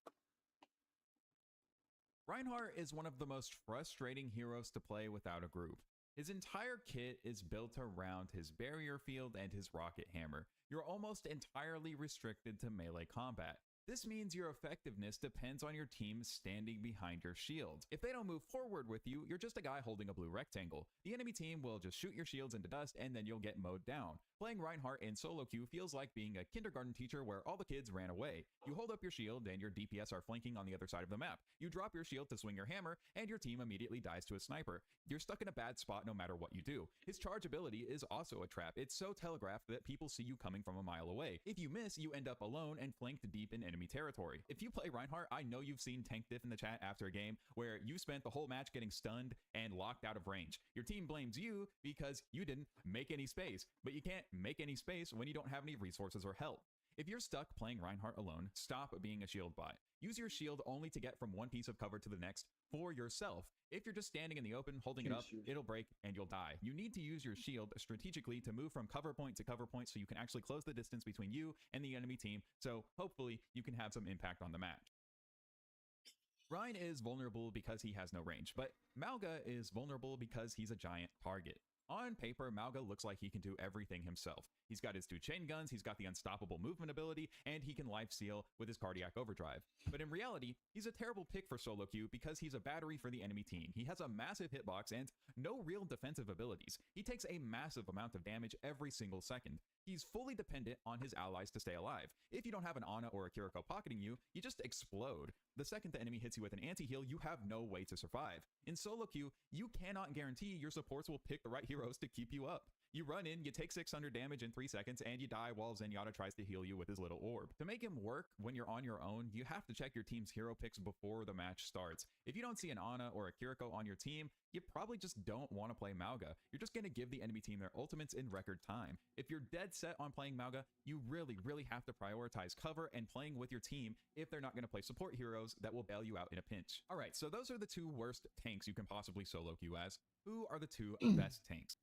Reinhardt is one of the most frustrating heroes to play without a group. His entire kit is built around his barrier field and his rocket hammer. You're almost entirely restricted to melee combat. This means your effectiveness depends on your team standing behind your shield. If they don't move forward with you, you're just a guy holding a blue rectangle. The enemy team will just shoot your shields into dust and then you'll get mowed down. Playing Reinhardt in solo queue feels like being a kindergarten teacher where all the kids ran away. You hold up your shield and your DPS are flanking on the other side of the map. You drop your shield to swing your hammer and your team immediately dies to a sniper. You're stuck in a bad spot no matter what you do. His charge ability is also a trap. It's so telegraphed that people see you coming from a mile away. If you miss, you end up alone and flanked deep in enemy territory. If you play Reinhardt, I know you've seen Tank Diff in the chat after a game where you spent the whole match getting stunned and locked out of range. Your team blames you because you didn't make any space, but you can't make any space when you don't have any resources or help. If you're stuck playing Reinhardt alone, stop being a shield bot. Use your shield only to get from one piece of cover to the next for yourself. If you're just standing in the open, holding it up, it'll break and you'll die. You need to use your shield strategically to move from cover point to cover point so you can actually close the distance between you and the enemy team, so hopefully you can have some impact on the match. Rein is vulnerable because he has no range, but Mauga is vulnerable because he's a giant target. On paper, Mauga looks like he can do everything himself. He's got his 2 chain guns, he's got the unstoppable movement ability, and he can life steal with his cardiac overdrive. But in reality, he's a terrible pick for solo queue because he's a battery for the enemy team. He has a massive hitbox and no real defensive abilities. He takes a massive amount of damage every single second. He's fully dependent on his allies to stay alive. If you don't have an Ana or a Kiriko pocketing you, you just explode. The second the enemy hits you with an anti-heal, you have no way to survive. In solo queue, you cannot guarantee your supports will pick the right heroes to keep you up. You run in, you take 600 damage in 3 seconds, and you die while Zenyatta tries to heal you with his little orb. To make him work when you're on your own, you have to check your team's hero picks before the match starts. If you don't see an Ana or a Kiriko on your team, you probably just don't want to play Mauga. You're just going to give the enemy team their ultimates in record time. If you're dead set on playing Mauga, you really have to prioritize cover and playing with your team if they're not going to play support heroes that will bail you out in a pinch. Alright, so those are the 2 worst tanks you can possibly solo queue as. Who are the 2 best tanks?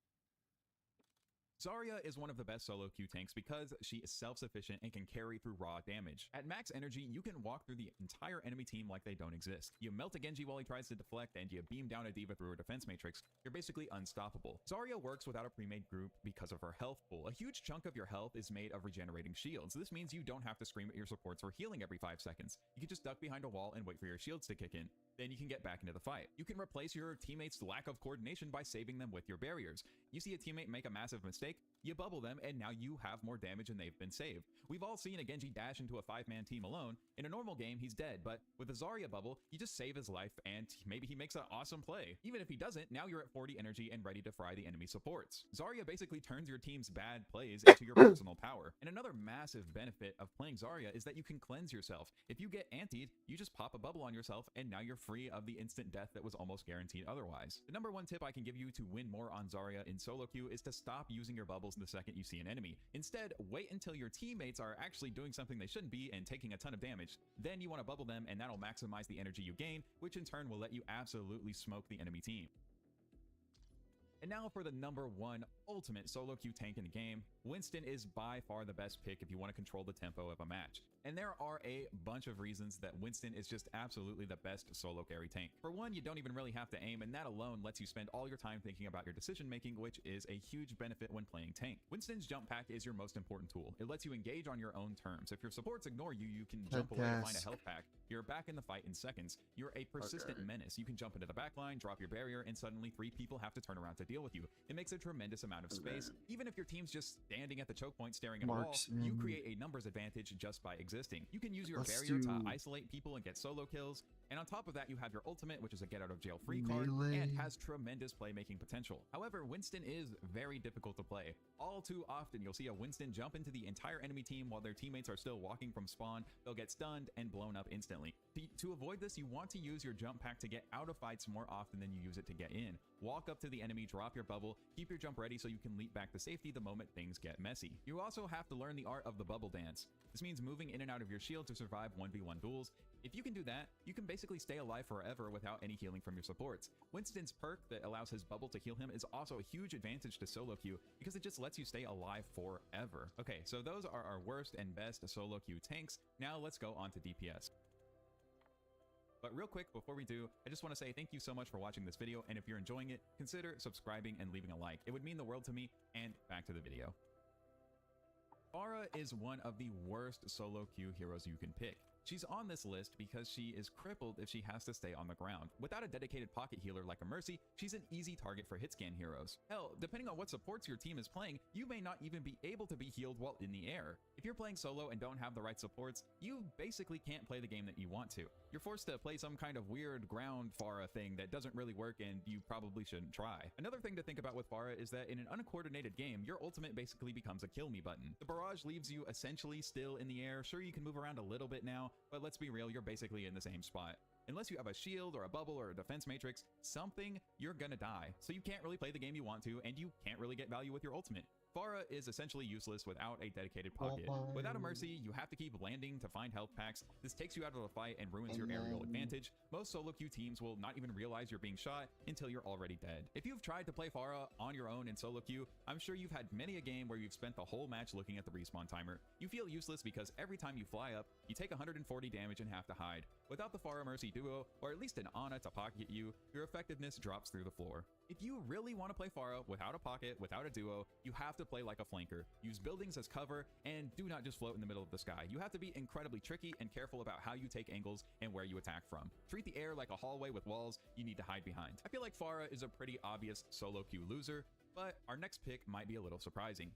Zarya is one of the best solo queue tanks because she is self-sufficient and can carry through raw damage. At max energy, you can walk through the entire enemy team like they don't exist. You melt a Genji while he tries to deflect, and you beam down a D.Va through a defense matrix. You're basically unstoppable. Zarya works without a pre-made group because of her health pool. A huge chunk of your health is made of regenerating shields. This means you don't have to scream at your supports for healing every 5 seconds. You can just duck behind a wall and wait for your shields to kick in. Then you can get back into the fight. You can replace your teammates' lack of coordination by saving them with your barriers. You see a teammate make a massive mistake, you bubble them, and now you have more damage and they've been saved. We've all seen a Genji dash into a 5-man team alone. In a normal game, he's dead, but with a Zarya bubble, you just save his life and maybe he makes an awesome play. Even if he doesn't, now you're at 40 energy and ready to fry the enemy supports. Zarya basically turns your team's bad plays into your personal power. And another massive benefit of playing Zarya is that you can cleanse yourself. If you get antied, you just pop a bubble on yourself and now you're free of the instant death that was almost guaranteed otherwise. The number 1 tip I can give you to win more on Zarya in solo queue is to stop using your bubbles the second you see an enemy. Instead, wait until your teammates are actually doing something they shouldn't be and taking a ton of damage. Then you want to bubble them and that'll maximize the energy you gain, which in turn will let you absolutely smoke the enemy team. And now for the number 1 ultimate solo queue tank in the game, Winston is by far the best pick if you want to control the tempo of a match. And there are a bunch of reasons that Winston is just absolutely the best solo carry tank. For one, you don't even really have to aim, and that alone lets you spend all your time thinking about your decision making, which is a huge benefit when playing tank. Winston's jump pack is your most important tool. It lets you engage on your own terms. If your supports ignore you, you can jump away to find a health pack. You're back in the fight in seconds. You're a persistent menace. You can jump into the back line, drop your barrier, and suddenly 3 people have to turn around to deal with you. It makes a tremendous amount of space. Even if your team's just standing at the choke point staring at a wall, you create a numbers advantage just by existing. You can use your barrier to isolate people and get solo kills. And on top of that, you have your ultimate, which is a get out of jail free card, and has tremendous playmaking potential. However, Winston is very difficult to play. All too often, you'll see a Winston jump into the entire enemy team while their teammates are still walking from spawn. They'll get stunned and blown up instantly. To avoid this, you want to use your jump pack to get out of fights more often than you use it to get in. Walk up to the enemy, drop your bubble, keep your jump ready so you can leap back to safety the moment things get messy. You also have to learn the art of the bubble dance. This means moving in and out of your shield to survive 1v1 duels. If you can do that, you can basically stay alive forever without any healing from your supports. Winston's perk that allows his bubble to heal him is also a huge advantage to solo queue because it just lets you stay alive forever. Okay, so those are our worst and best solo queue tanks. Now let's go on to DPS. But real quick, before we do, I just want to say thank you so much for watching this video, and if you're enjoying it, consider subscribing and leaving a like. It would mean the world to me, and back to the video. Pharah is one of the worst solo queue heroes you can pick. She's on this list because she is crippled if she has to stay on the ground. Without a dedicated pocket healer like a Mercy, she's an easy target for hit scan heroes. Hell, depending on what supports your team is playing, you may not even be able to be healed while in the air. If you're playing solo and don't have the right supports, you basically can't play the game that you want to. You're forced to play some kind of weird ground Pharah thing that doesn't really work and you probably shouldn't try. Another thing to think about with Pharah is that in an uncoordinated game, your ultimate basically becomes a kill me button. The barrage leaves you essentially still in the air. Sure, you can move around a little bit now, but let's be real, you're basically in the same spot. Unless you have a shield or a bubble or a defense matrix, something, you're gonna die. So you can't really play the game you want to, and you can't really get value with your ultimate. Pharah is essentially useless without a dedicated pocket. Without a Mercy, you have to keep landing to find health packs. This takes you out of the fight and ruins your aerial advantage. Most solo queue teams will not even realize you're being shot until you're already dead. If you've tried to play Pharah on your own in solo queue, I'm sure you've had many a game where you've spent the whole match looking at the respawn timer. You feel useless because every time you fly up, you take 140 damage and have to hide. Without the Pharah Mercy duo, or at least an Ana to pocket you, your effectiveness drops through the floor. If you really want to play Pharah without a pocket, without a duo, you have to play like a flanker. Use buildings as cover, and do not just float in the middle of the sky. You have to be incredibly tricky and careful about how you take angles and where you attack from. Treat the air like a hallway with walls you need to hide behind. I feel like Pharah is a pretty obvious solo queue loser, but our next pick might be a little surprising.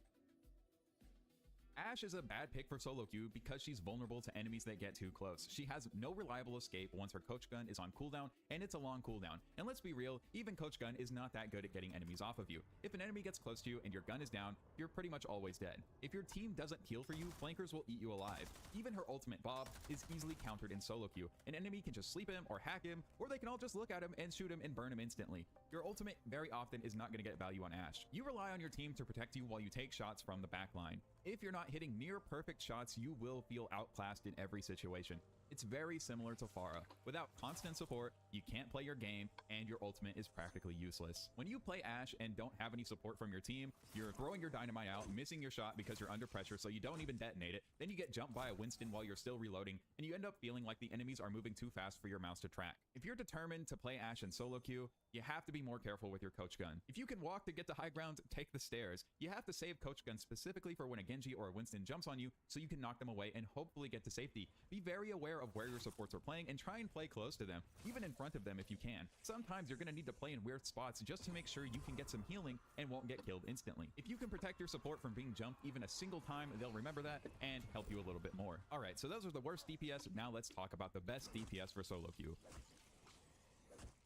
Ashe is a bad pick for solo queue because she's vulnerable to enemies that get too close. She has no reliable escape once her coach gun is on cooldown, and it's a long cooldown. And let's be real, even coach gun is not that good at getting enemies off of you. If an enemy gets close to you and your gun is down, you're pretty much always dead. If your team doesn't heal for you, flankers will eat you alive. Even her ultimate Bob is easily countered in solo queue. An enemy can just sleep him or hack him, or they can all just look at him and shoot him and burn him instantly. Your ultimate very often is not going to get value on Ashe. You rely on your team to protect you while you take shots from the back line. If you're not hitting near perfect shots, you will feel outclassed in every situation. It's very similar to Pharah. Without constant support, you can't play your game, and your ultimate is practically useless. When you play Ashe and don't have any support from your team, you're throwing your dynamite out, missing your shot because you're under pressure, so you don't even detonate it. Then you get jumped by a Winston while you're still reloading, and you end up feeling like the enemies are moving too fast for your mouse to track. If you're determined to play Ashe in solo queue, you have to be more careful with your coach gun. If you can walk to get to high ground, take the stairs. You have to save coach gun specifically for when a Genji or a Winston jumps on you so you can knock them away and hopefully get to safety. Be very aware of where your supports are playing and try and play close to them, even in front of them if you can. Sometimes you're going to need to play in weird spots just to make sure you can get some healing and won't get killed instantly. If you can protect your support from being jumped even a single time, they'll remember that and help you a little bit more. Alright, so those are the worst DPS. Now let's talk about the best DPS for solo queue.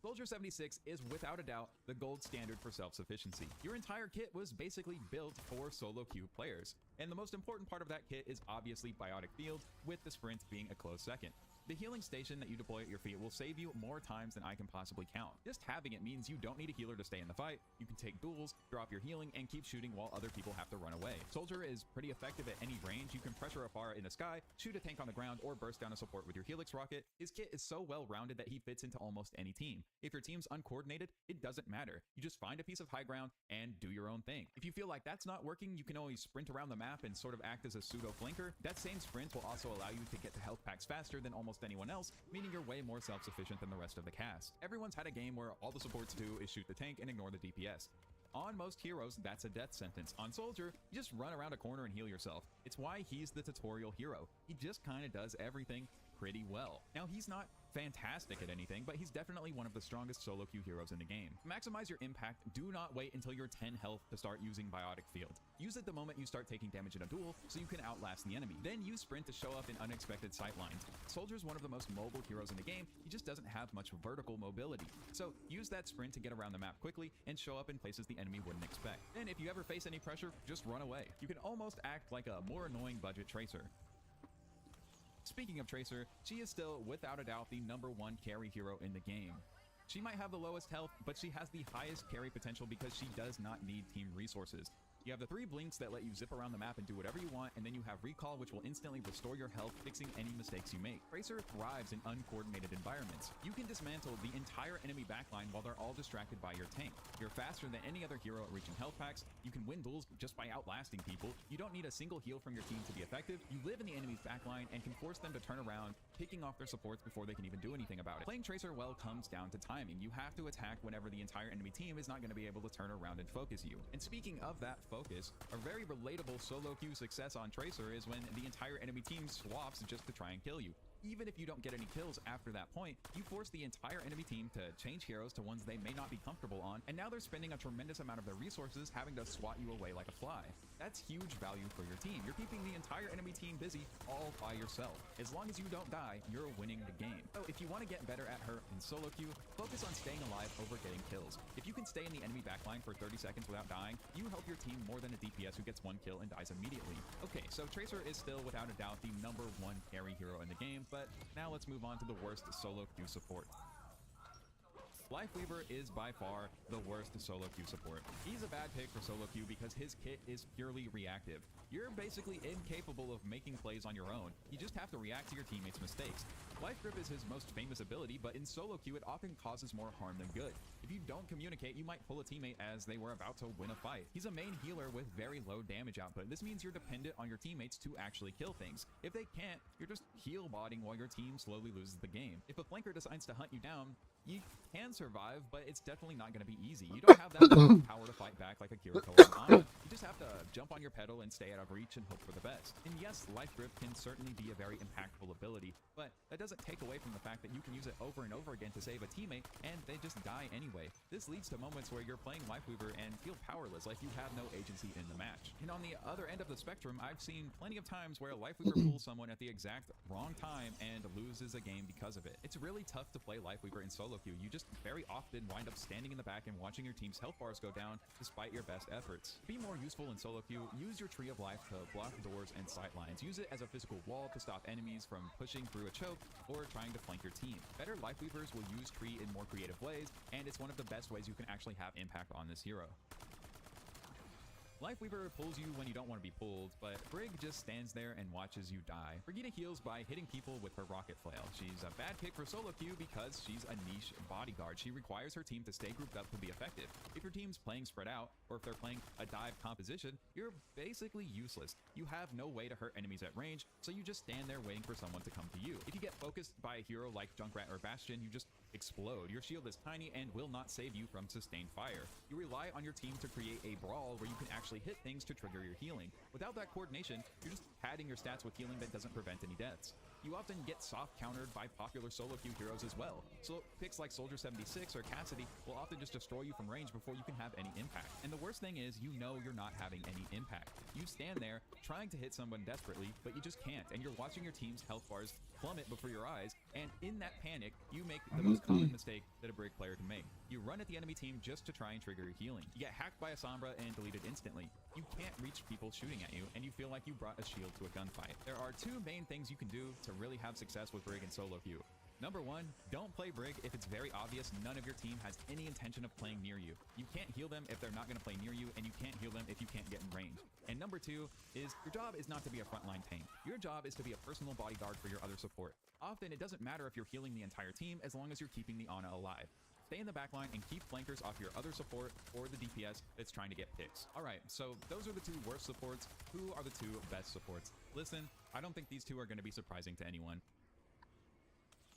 Soldier 76 is without a doubt the gold standard for self-sufficiency. Your entire kit was basically built for solo queue players, and the most important part of that kit is obviously Biotic Field, with the sprint being a close second. The healing station that you deploy at your feet will save you more times than I can possibly count. Just having it means you don't need a healer to stay in the fight. You can take duels, drop your healing, and keep shooting while other people have to run away. Soldier is pretty effective at any range. You can pressure a bar in the sky, shoot a tank on the ground, or burst down a support with your Helix rocket. His kit is so well-rounded that he fits into almost any team. If your team's uncoordinated, it doesn't matter. You just find a piece of high ground and do your own thing. If you feel like that's not working, you can always sprint around the map and sort of act as a pseudo flanker. That same sprint will also allow you to get to health packs faster than almost anyone else, meaning you're way more self-sufficient than the rest of the cast. Everyone's had a game where all the supports do is shoot the tank and ignore the DPS. On most heroes, that's a death sentence. On Soldier, you just run around a corner and heal yourself. It's why he's the tutorial hero. He just kinda does everything pretty well. Now, he's not fantastic at anything, but he's definitely one of the strongest solo queue heroes in the game. To maximize your impact, do not wait until you're 10 health to start using Biotic Field. Use it the moment you start taking damage in a duel so you can outlast the enemy. Then use Sprint to show up in unexpected sight lines. Soldier's one of the most mobile heroes in the game. He just doesn't have much vertical mobility. So use that Sprint to get around the map quickly and show up in places the enemy wouldn't expect. Then if you ever face any pressure, just run away. You can almost act like a more annoying budget Tracer. Speaking of Tracer, she is still, without a doubt, the #1 carry hero in the game. She might have the lowest health, but she has the highest carry potential because she does not need team resources. You have the 3 blinks that let you zip around the map and do whatever you want, and then you have recall, which will instantly restore your health, fixing any mistakes you make. Tracer thrives in uncoordinated environments. You can dismantle the entire enemy backline while they're all distracted by your tank. You're faster than any other hero at reaching health packs. You can win duels just by outlasting people. You don't need a single heal from your team to be effective. You live in the enemy's backline and can force them to turn around, picking off their supports before they can even do anything about it. Playing Tracer well comes down to timing. You have to attack whenever the entire enemy team is not going to be able to turn around and focus you. And speaking of that focus, a very relatable solo queue success on Tracer is when the entire enemy team swaps just to try and kill you. Even if you don't get any kills after that point, you force the entire enemy team to change heroes to ones they may not be comfortable on, and now they're spending a tremendous amount of their resources having to swat you away like a fly. That's huge value for your team. You're keeping the entire enemy team busy all by yourself. As long as you don't die, you're winning the game. So if you want to get better at her in solo queue, focus on staying alive over getting kills. If you can stay in the enemy backline for 30 seconds without dying, you help your team more than a DPS who gets 1 kill and dies immediately. Okay, so Tracer is still without a doubt the #1 carry hero in the game, but now let's move on to the worst solo queue support. Lifeweaver is by far the worst solo queue support. He's a bad pick for solo queue because his kit is purely reactive. You're basically incapable of making plays on your own. You just have to react to your teammates' mistakes. Life Grip is his most famous ability, but in solo queue it often causes more harm than good. If you don't communicate, you might pull a teammate as they were about to win a fight. He's a main healer with very low damage output. This means you're dependent on your teammates to actually kill things. If they can't, you're just heal botting while your team slowly loses the game. If a flanker decides to hunt you down, you can survive, but it's definitely not going to be easy. You don't have that much power to fight back like a Kiriko or Ana. You just have to jump on your pedal and stay out of reach and hope for the best. And yes, Life Grip can certainly be a very impactful ability, but that doesn't take away from the fact that you can use it over and over again to save a teammate, and they just die anyway. This leads to moments where you're playing Lifeweaver and feel powerless, like you have no agency in the match. And on the other end of the spectrum, I've seen plenty of times where Lifeweaver pulls someone at the exact wrong time and loses a game because of it. It's really tough to play Lifeweaver in solo queue. You just very often wind up standing in the back and watching your team's health bars go down despite your best efforts. To be more useful in solo queue, use your Tree of Life to block doors and sight lines. Use it as a physical wall to stop enemies from pushing through a choke or trying to flank your team. Better Lifeweavers will use Tree in more creative ways, and it's one of the best ways you can actually have impact on this hero. Lifeweaver pulls you when you don't want to be pulled, but Brig just stands there and watches you die. Brigida heals by hitting people with her rocket flail. She's a bad pick for solo queue because she's a niche bodyguard. She requires her team to stay grouped up to be effective. If your team's playing spread out, or if they're playing a dive composition, you're basically useless. You have no way to hurt enemies at range, so you just stand there waiting for someone to come to you. If you get focused by a hero like Junkrat or Bastion, you just explode. Your shield is tiny and will not save you from sustained fire. You rely on your team to create a brawl where you can actually hit things to trigger your healing. Without that coordination, you're just padding your stats with healing that doesn't prevent any deaths. You often get soft countered by popular solo queue heroes as well. So picks like Soldier 76 or Cassidy will often just destroy you from range before you can have any impact. And the worst thing is, you know you're not having any impact. You stand there trying to hit someone desperately, but you just can't, and you're watching your team's health bars plummet before your eyes, and in that panic, you make the most common mistake that a Brig player can make. You run at the enemy team just to try and trigger your healing. You get hacked by a Sombra and deleted instantly. You can't reach people shooting at you, and you feel like you brought a shield to a gunfight. There are two main things you can do to really have success with Brig and solo queue. Number one, don't play Brig if it's very obvious none of your team has any intention of playing near you. You can't heal them if they're not going to play near you, and you can't heal them if you can't get in range. And number two is your job is not to be a frontline tank. Your job is to be a personal bodyguard for your other support. Often, it doesn't matter if you're healing the entire team as long as you're keeping the Ana alive. Stay in the backline and keep flankers off your other support or the DPS that's trying to get picks. Alright, so those are the two worst supports. Who are the two best supports? Listen, I don't think these two are going to be surprising to anyone.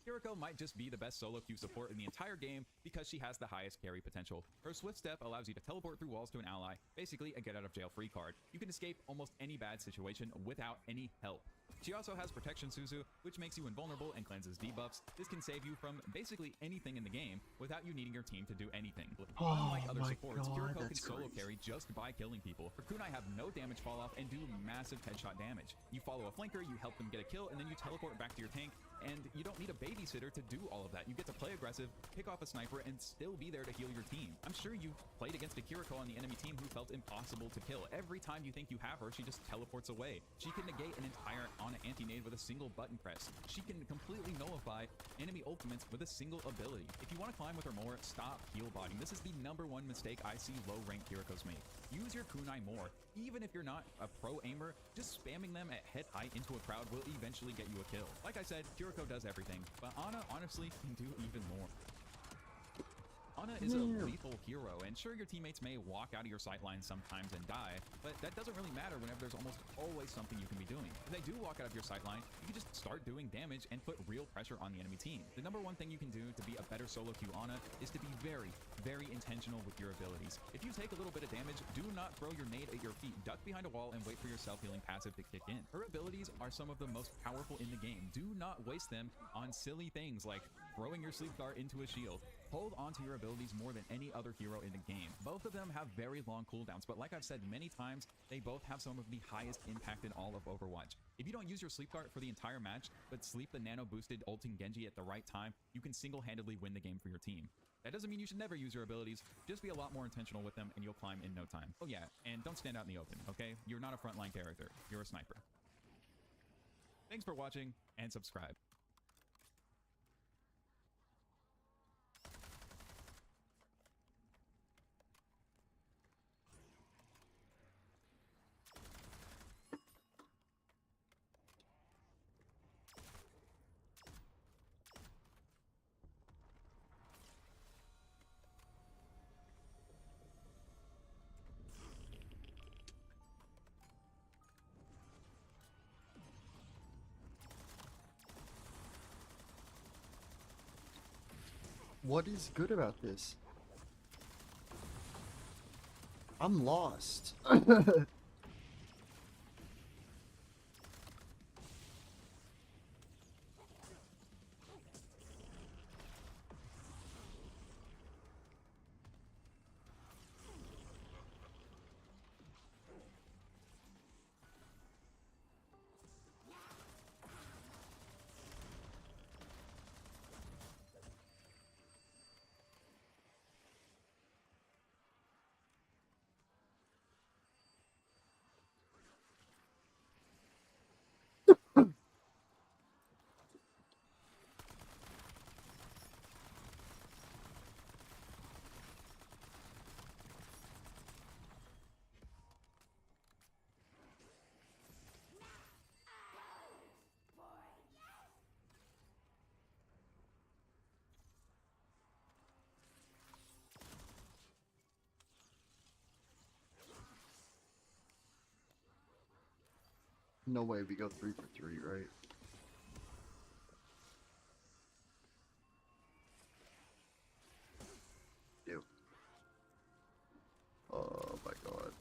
Kiriko might just be the best solo queue support in the entire game because she has the highest carry potential. Her Swift Step allows you to teleport through walls to an ally, basically a get out of jail free card. You can escape almost any bad situation without any help. She also has Protection Suzu, which makes you invulnerable and cleanses debuffs. This can save you from basically anything in the game without you needing your team to do anything. Unlike other supports, Kiriko can solo carry just by killing people. Her kunai have no damage fall off and do massive headshot damage. You follow a flanker, you help them get a kill, and then you teleport back to your tank, and you don't need a babysitter to do all of that. You get to play aggressive, pick off a sniper, and still be there to heal your team. I'm sure you've played against a Kiriko on the enemy team who felt impossible to kill. Every time you think you have her, she just teleports away. She can negate an entire Ana anti-nade with a single button press. She can completely nullify enemy ultimates with a single ability. If you want to climb with her more, stop heal botting. This is the #1 mistake I see low-ranked Kirikos make. Use your kunai more. Even if you're not a pro aimer, just spamming them at head height into a crowd will eventually get you a kill. Like I said, Kiriko does everything, but Ana honestly can do even more. Ana is a lethal hero, and sure, your teammates may walk out of your sightlines sometimes and die, but that doesn't really matter whenever there's almost always something you can be doing. If they do walk out of your sightline, you can just start doing damage and put real pressure on the enemy team. The #1 thing you can do to be a better solo queue Ana is to be very, very intentional with your abilities. If you take a little bit of damage, do not throw your nade at your feet. Duck behind a wall and wait for your self-healing passive to kick in. Her abilities are some of the most powerful in the game. Do not waste them on silly things like throwing your sleep dart into a shield. Hold on to your abilities more than any other hero in the game. Both of them have very long cooldowns, but like I've said many times, they both have some of the highest impact in all of Overwatch. If you don't use your sleep dart for the entire match, but sleep the nano boosted ulting Genji at the right time, you can single-handedly win the game for your team. That doesn't mean you should never use your abilities, just be a lot more intentional with them and you'll climb in no time. Oh yeah, and don't stand out in the open, okay? You're not a frontline character, you're a sniper. Thanks for watching, and subscribe. What is good about this? I'm lost. No way we go 3 for 3, right? Yep. Oh my god.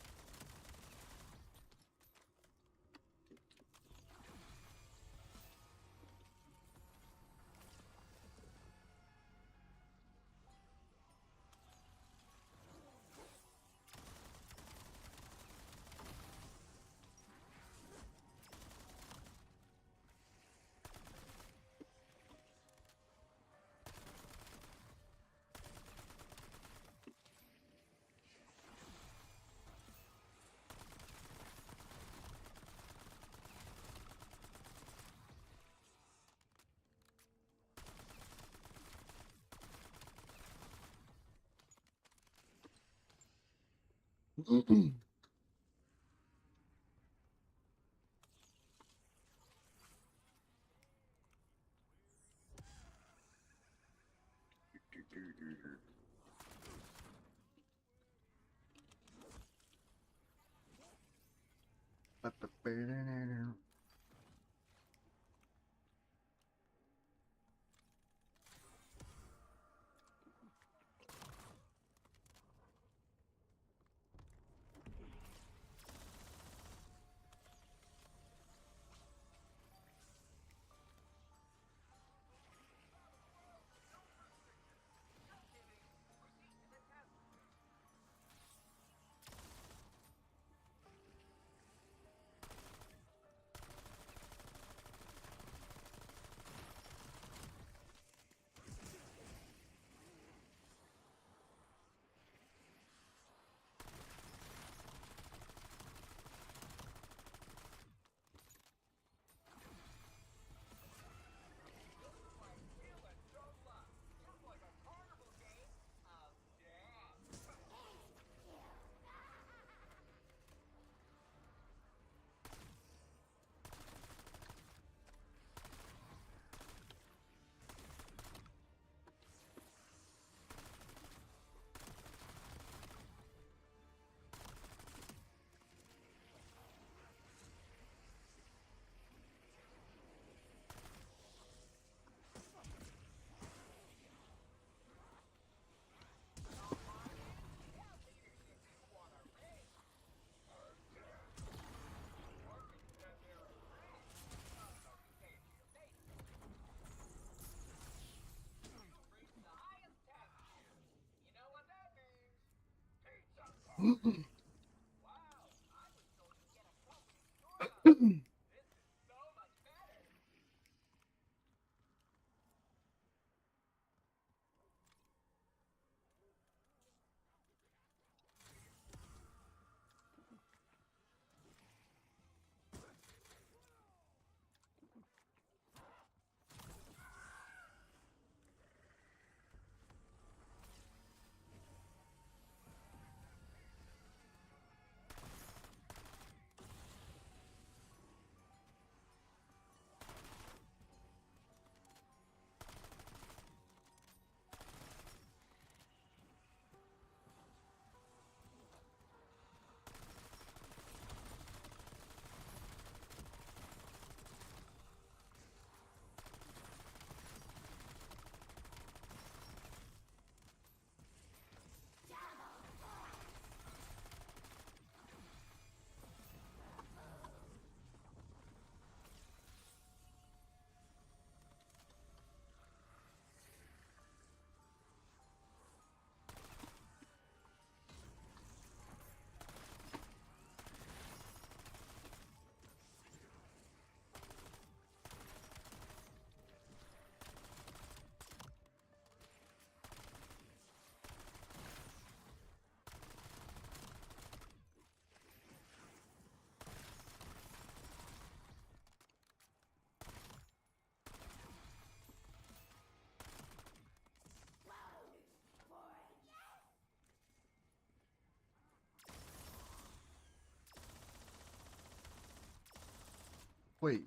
Wait.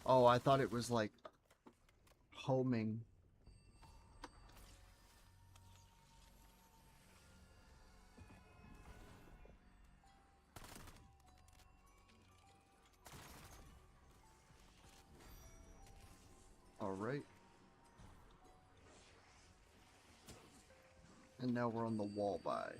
Oh, I thought it was like homing. All right. And now we're on the wall by.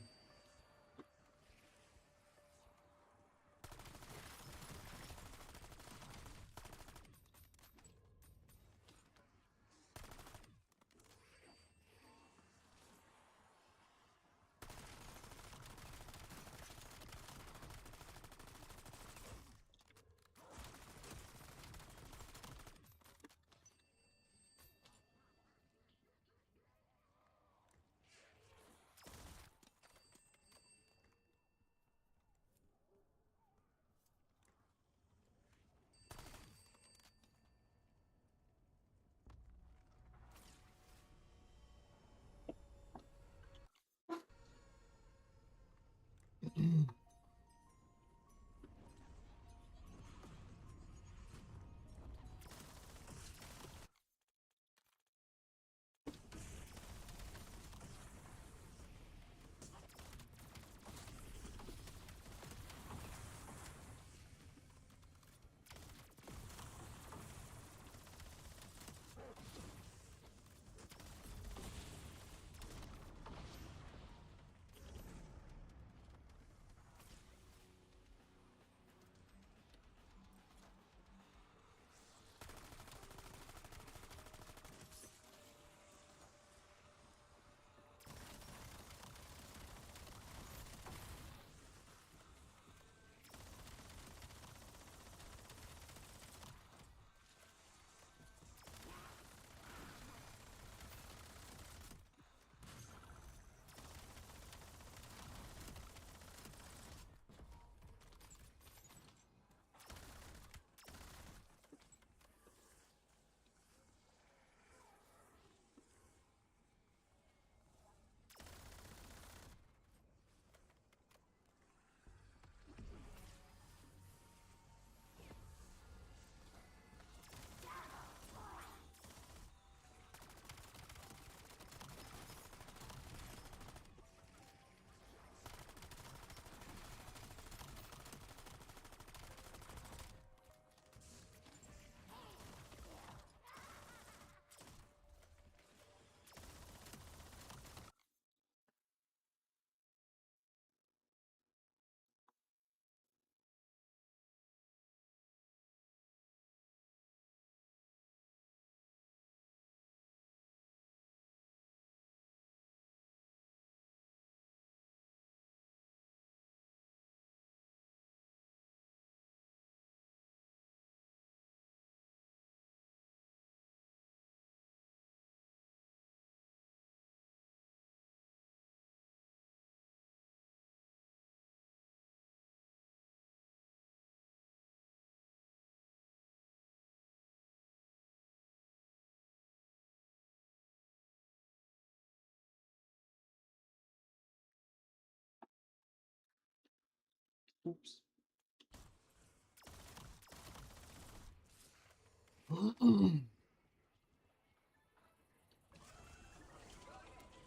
Oops.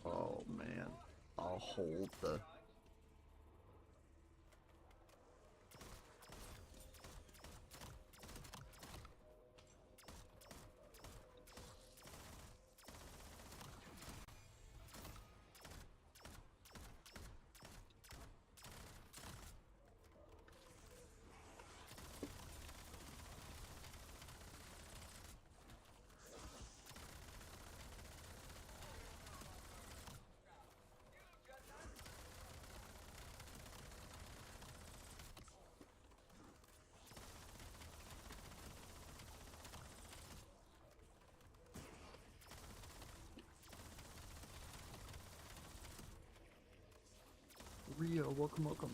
Oh man, I'll hold the. Rio, welcome, welcome.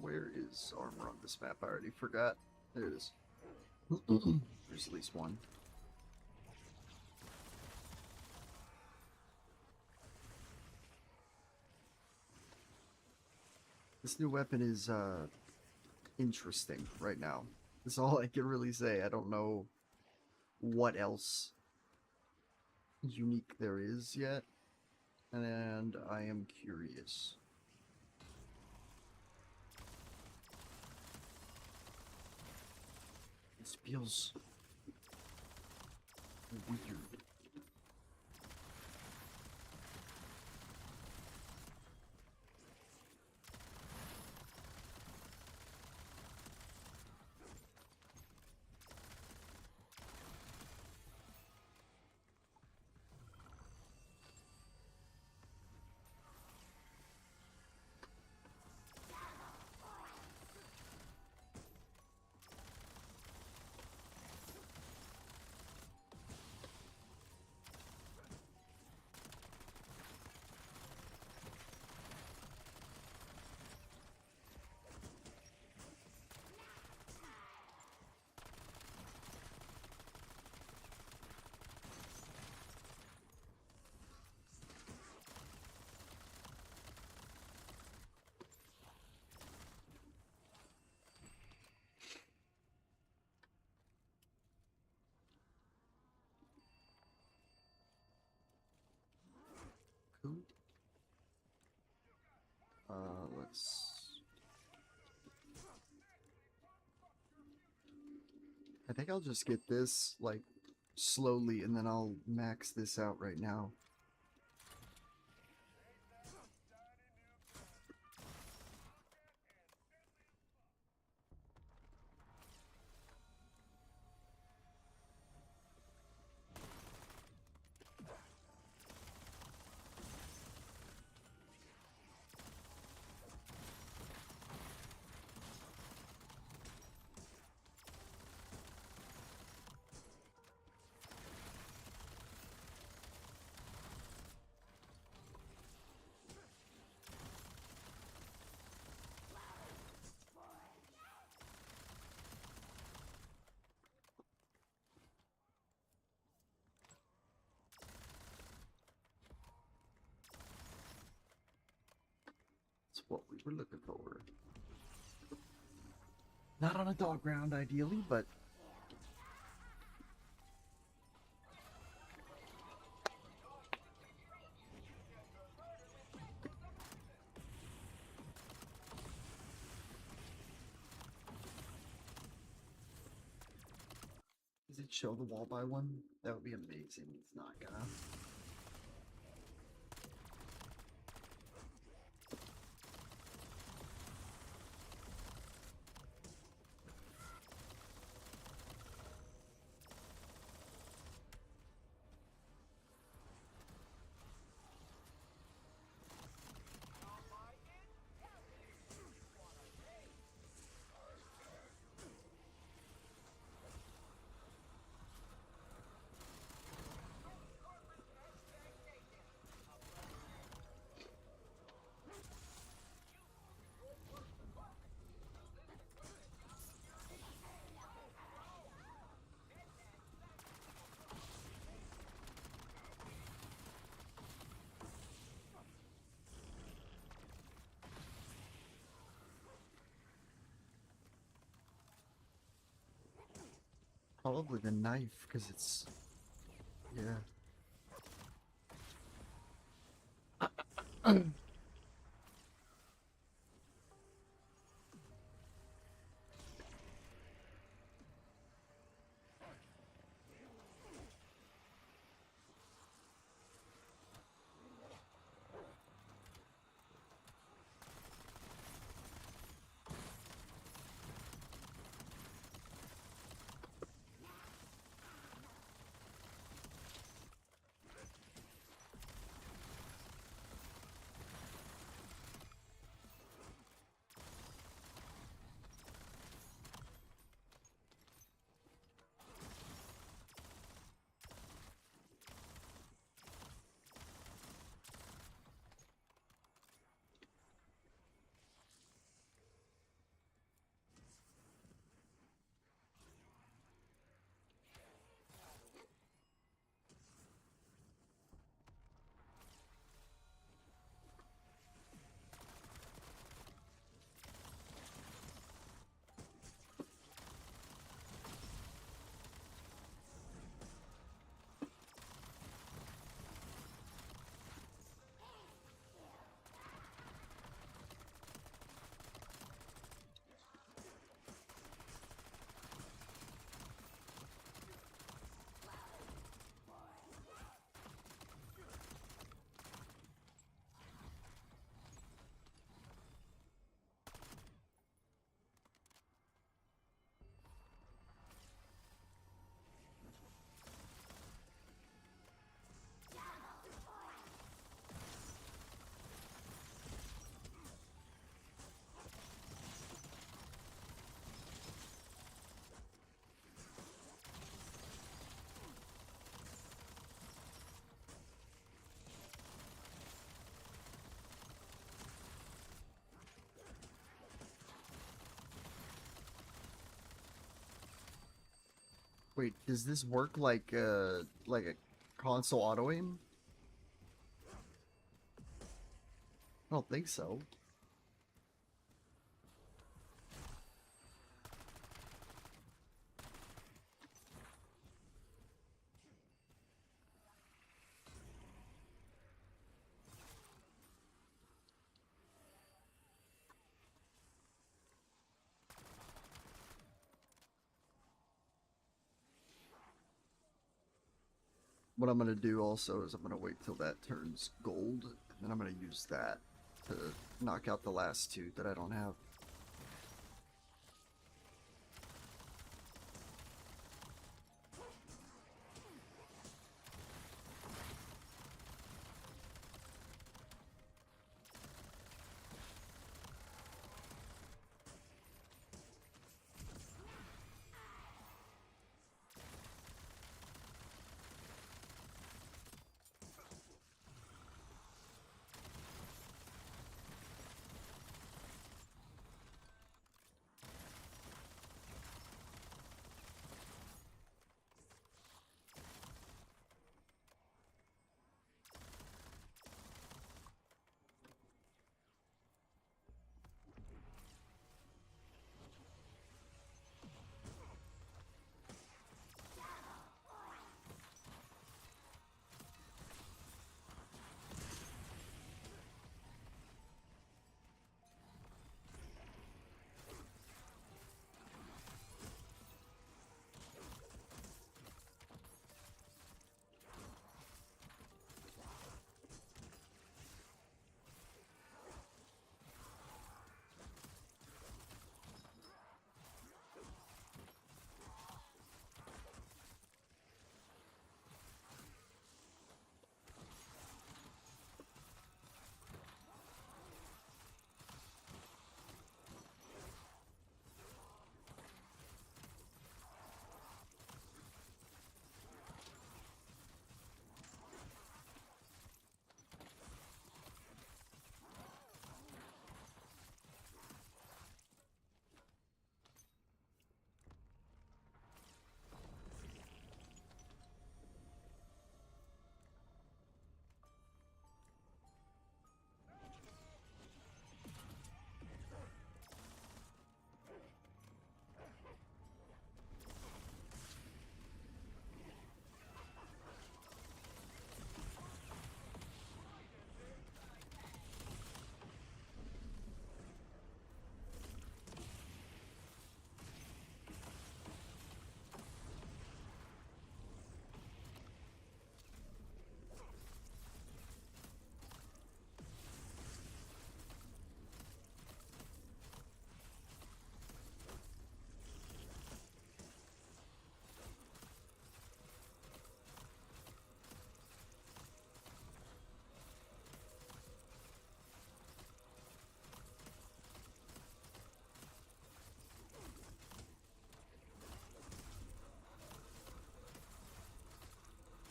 Where is armor on this map? I already forgot. There it is. There's at least one. This new weapon is interesting right now. That's all I can really say. I don't know what else unique there is yet, and I am curious. This feels weird. Cool. Let's... I think I'll just get this, like, slowly, and then I'll max this out right now. That's what we were looking for. Not on a dog ground, ideally, but... it show the wall by one? That would be amazing. It's not gonna. Probably the knife, because it's... Yeah. Wait, does this work like a console auto aim? I don't think so. What I'm gonna do also is I'm gonna wait till that turns gold, and then I'm gonna use that to knock out the last two that I don't have.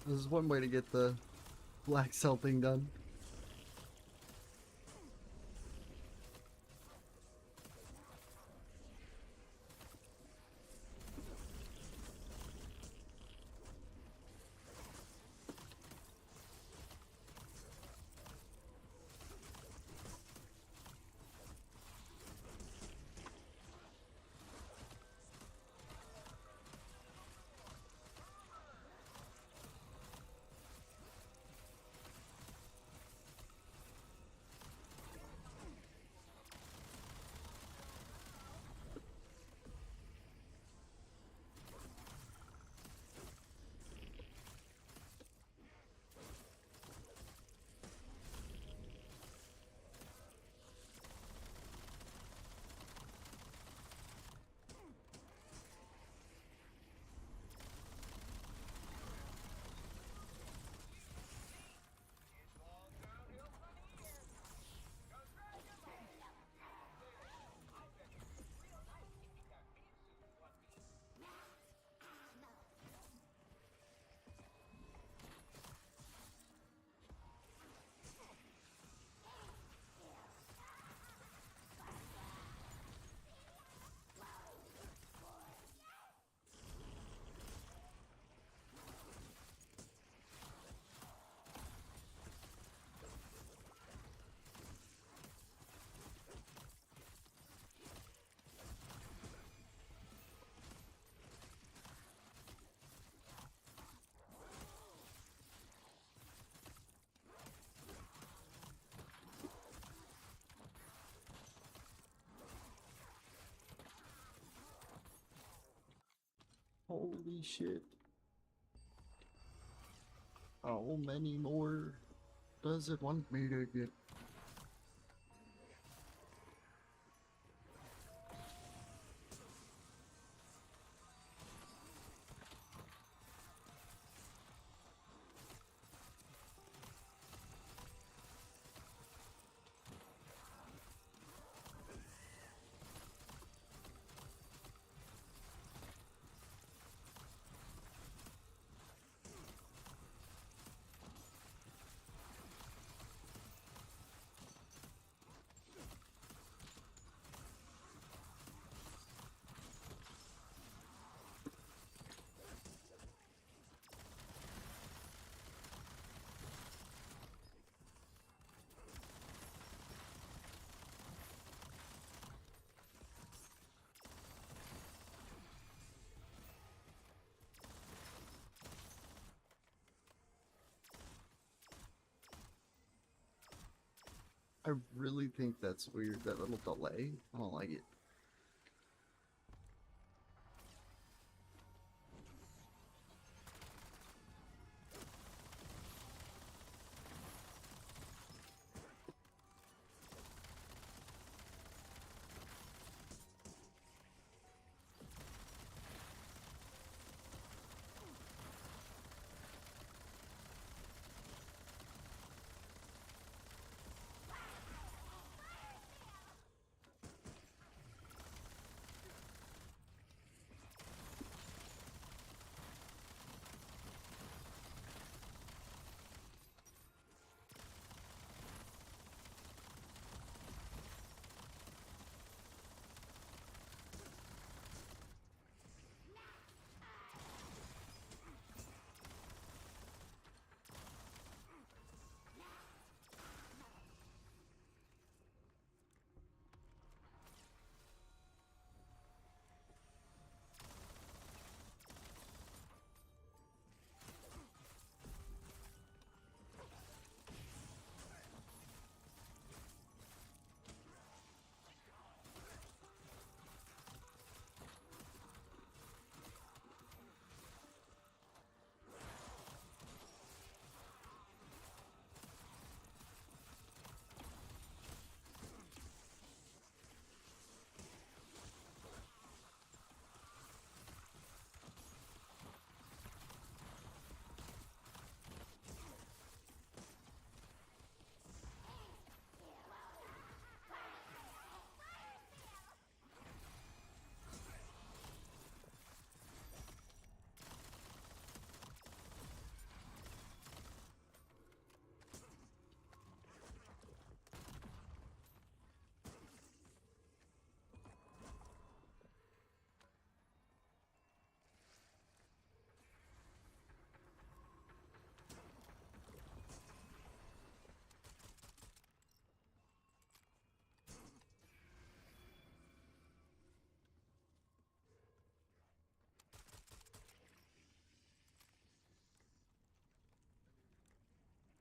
This is one way to get the black cell thing done. Holy shit. How many more does it want me to get? I really think that's weird, that little delay. I don't like it.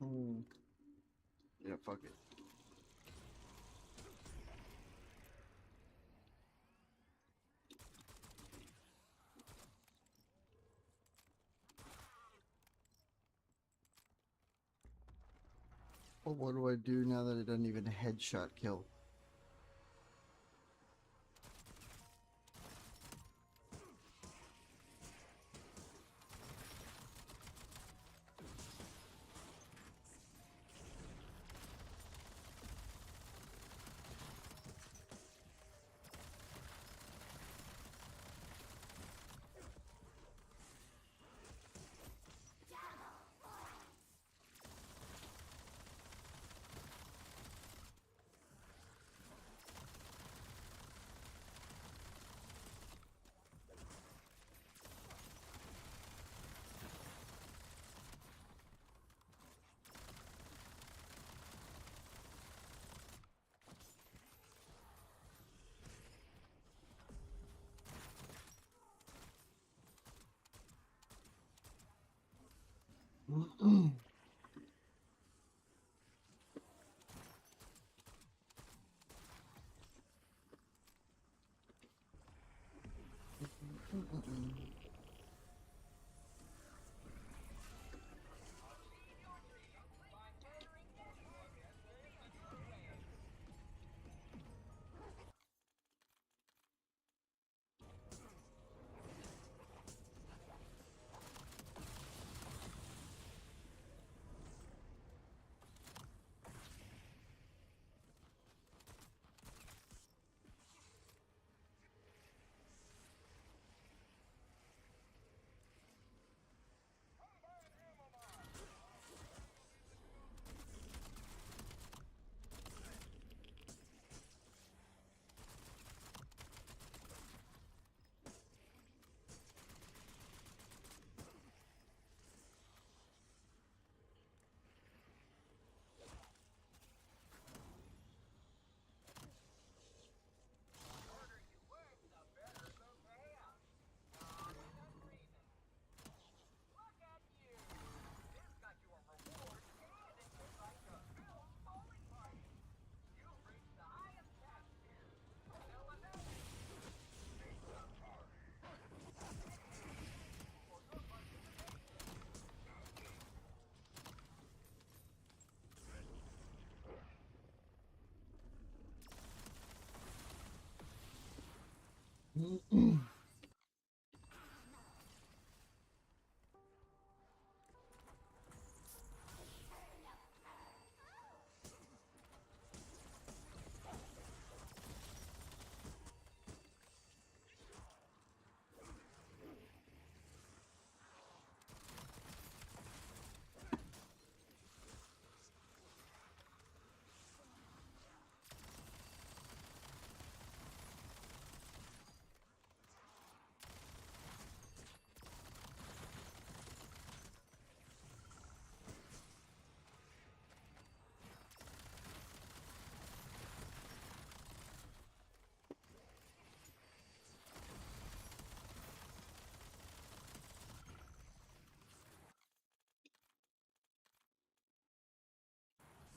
Mm. Yeah, fuck it. Well, what do I do now that it doesn't even headshot kill?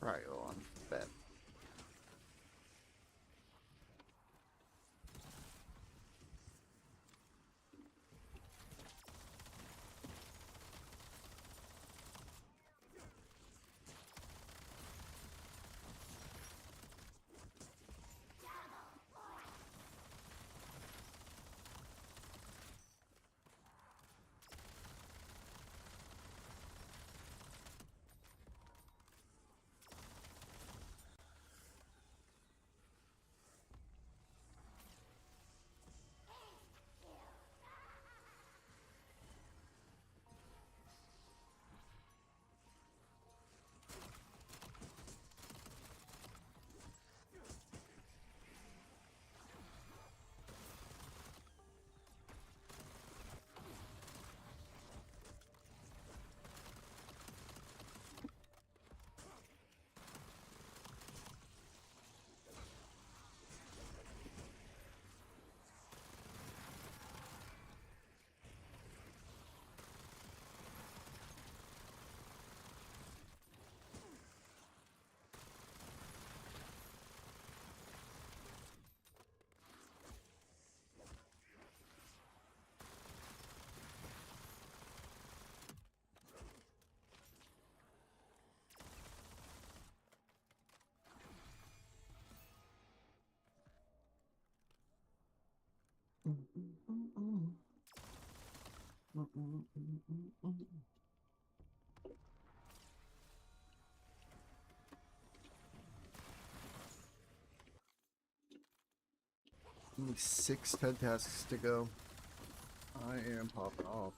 Right on. Bet. Only 6 10 tasks to go. I am popping off.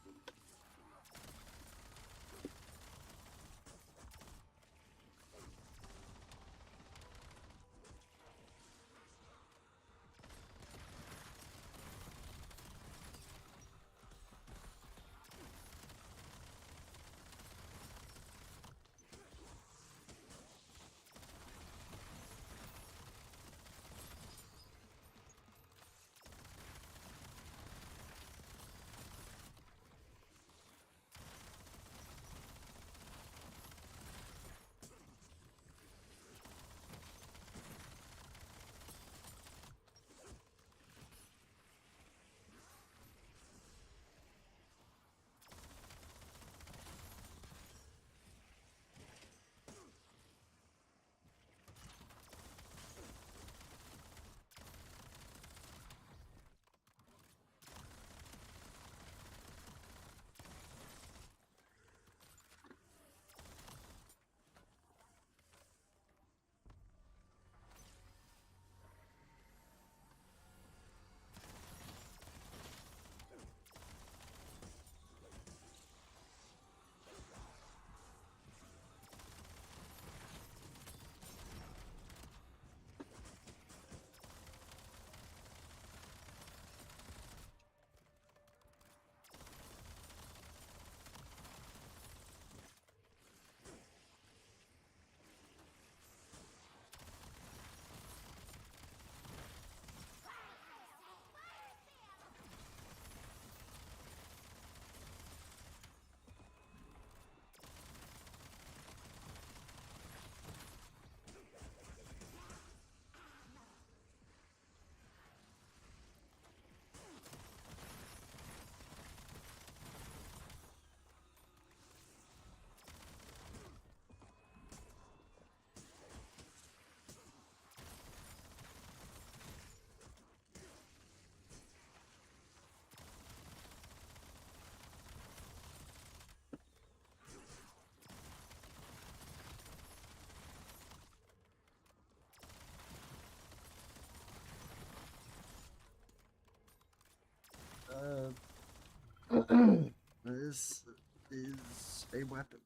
This is a weapon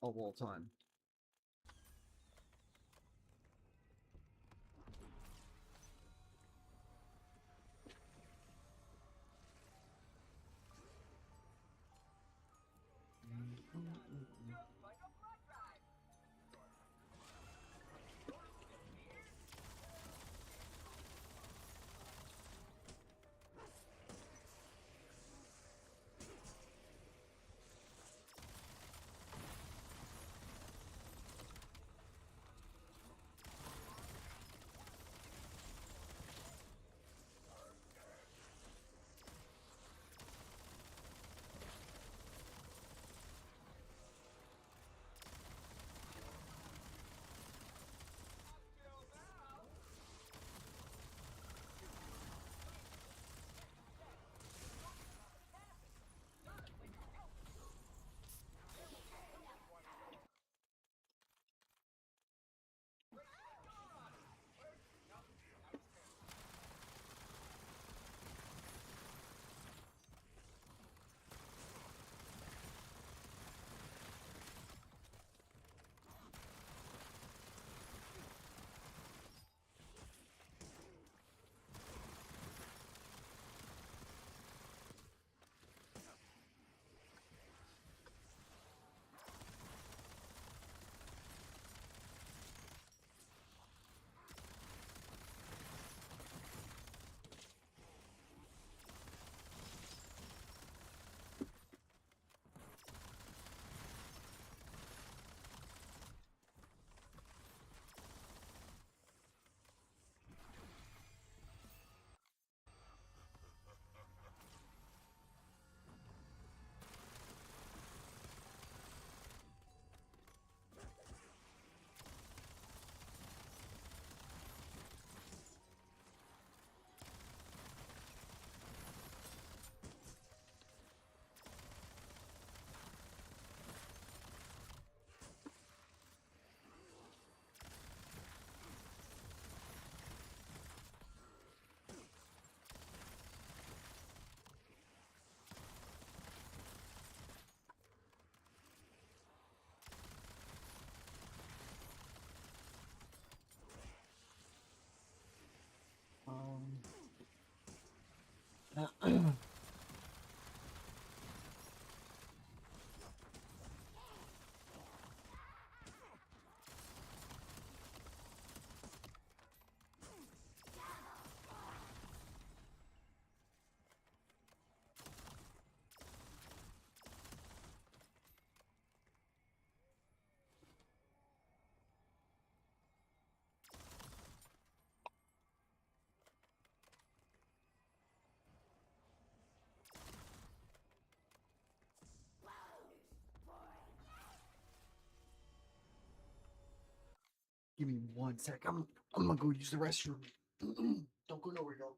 of all time. Give me 1 sec. I'm gonna go use the restroom. Don't go nowhere, y'all.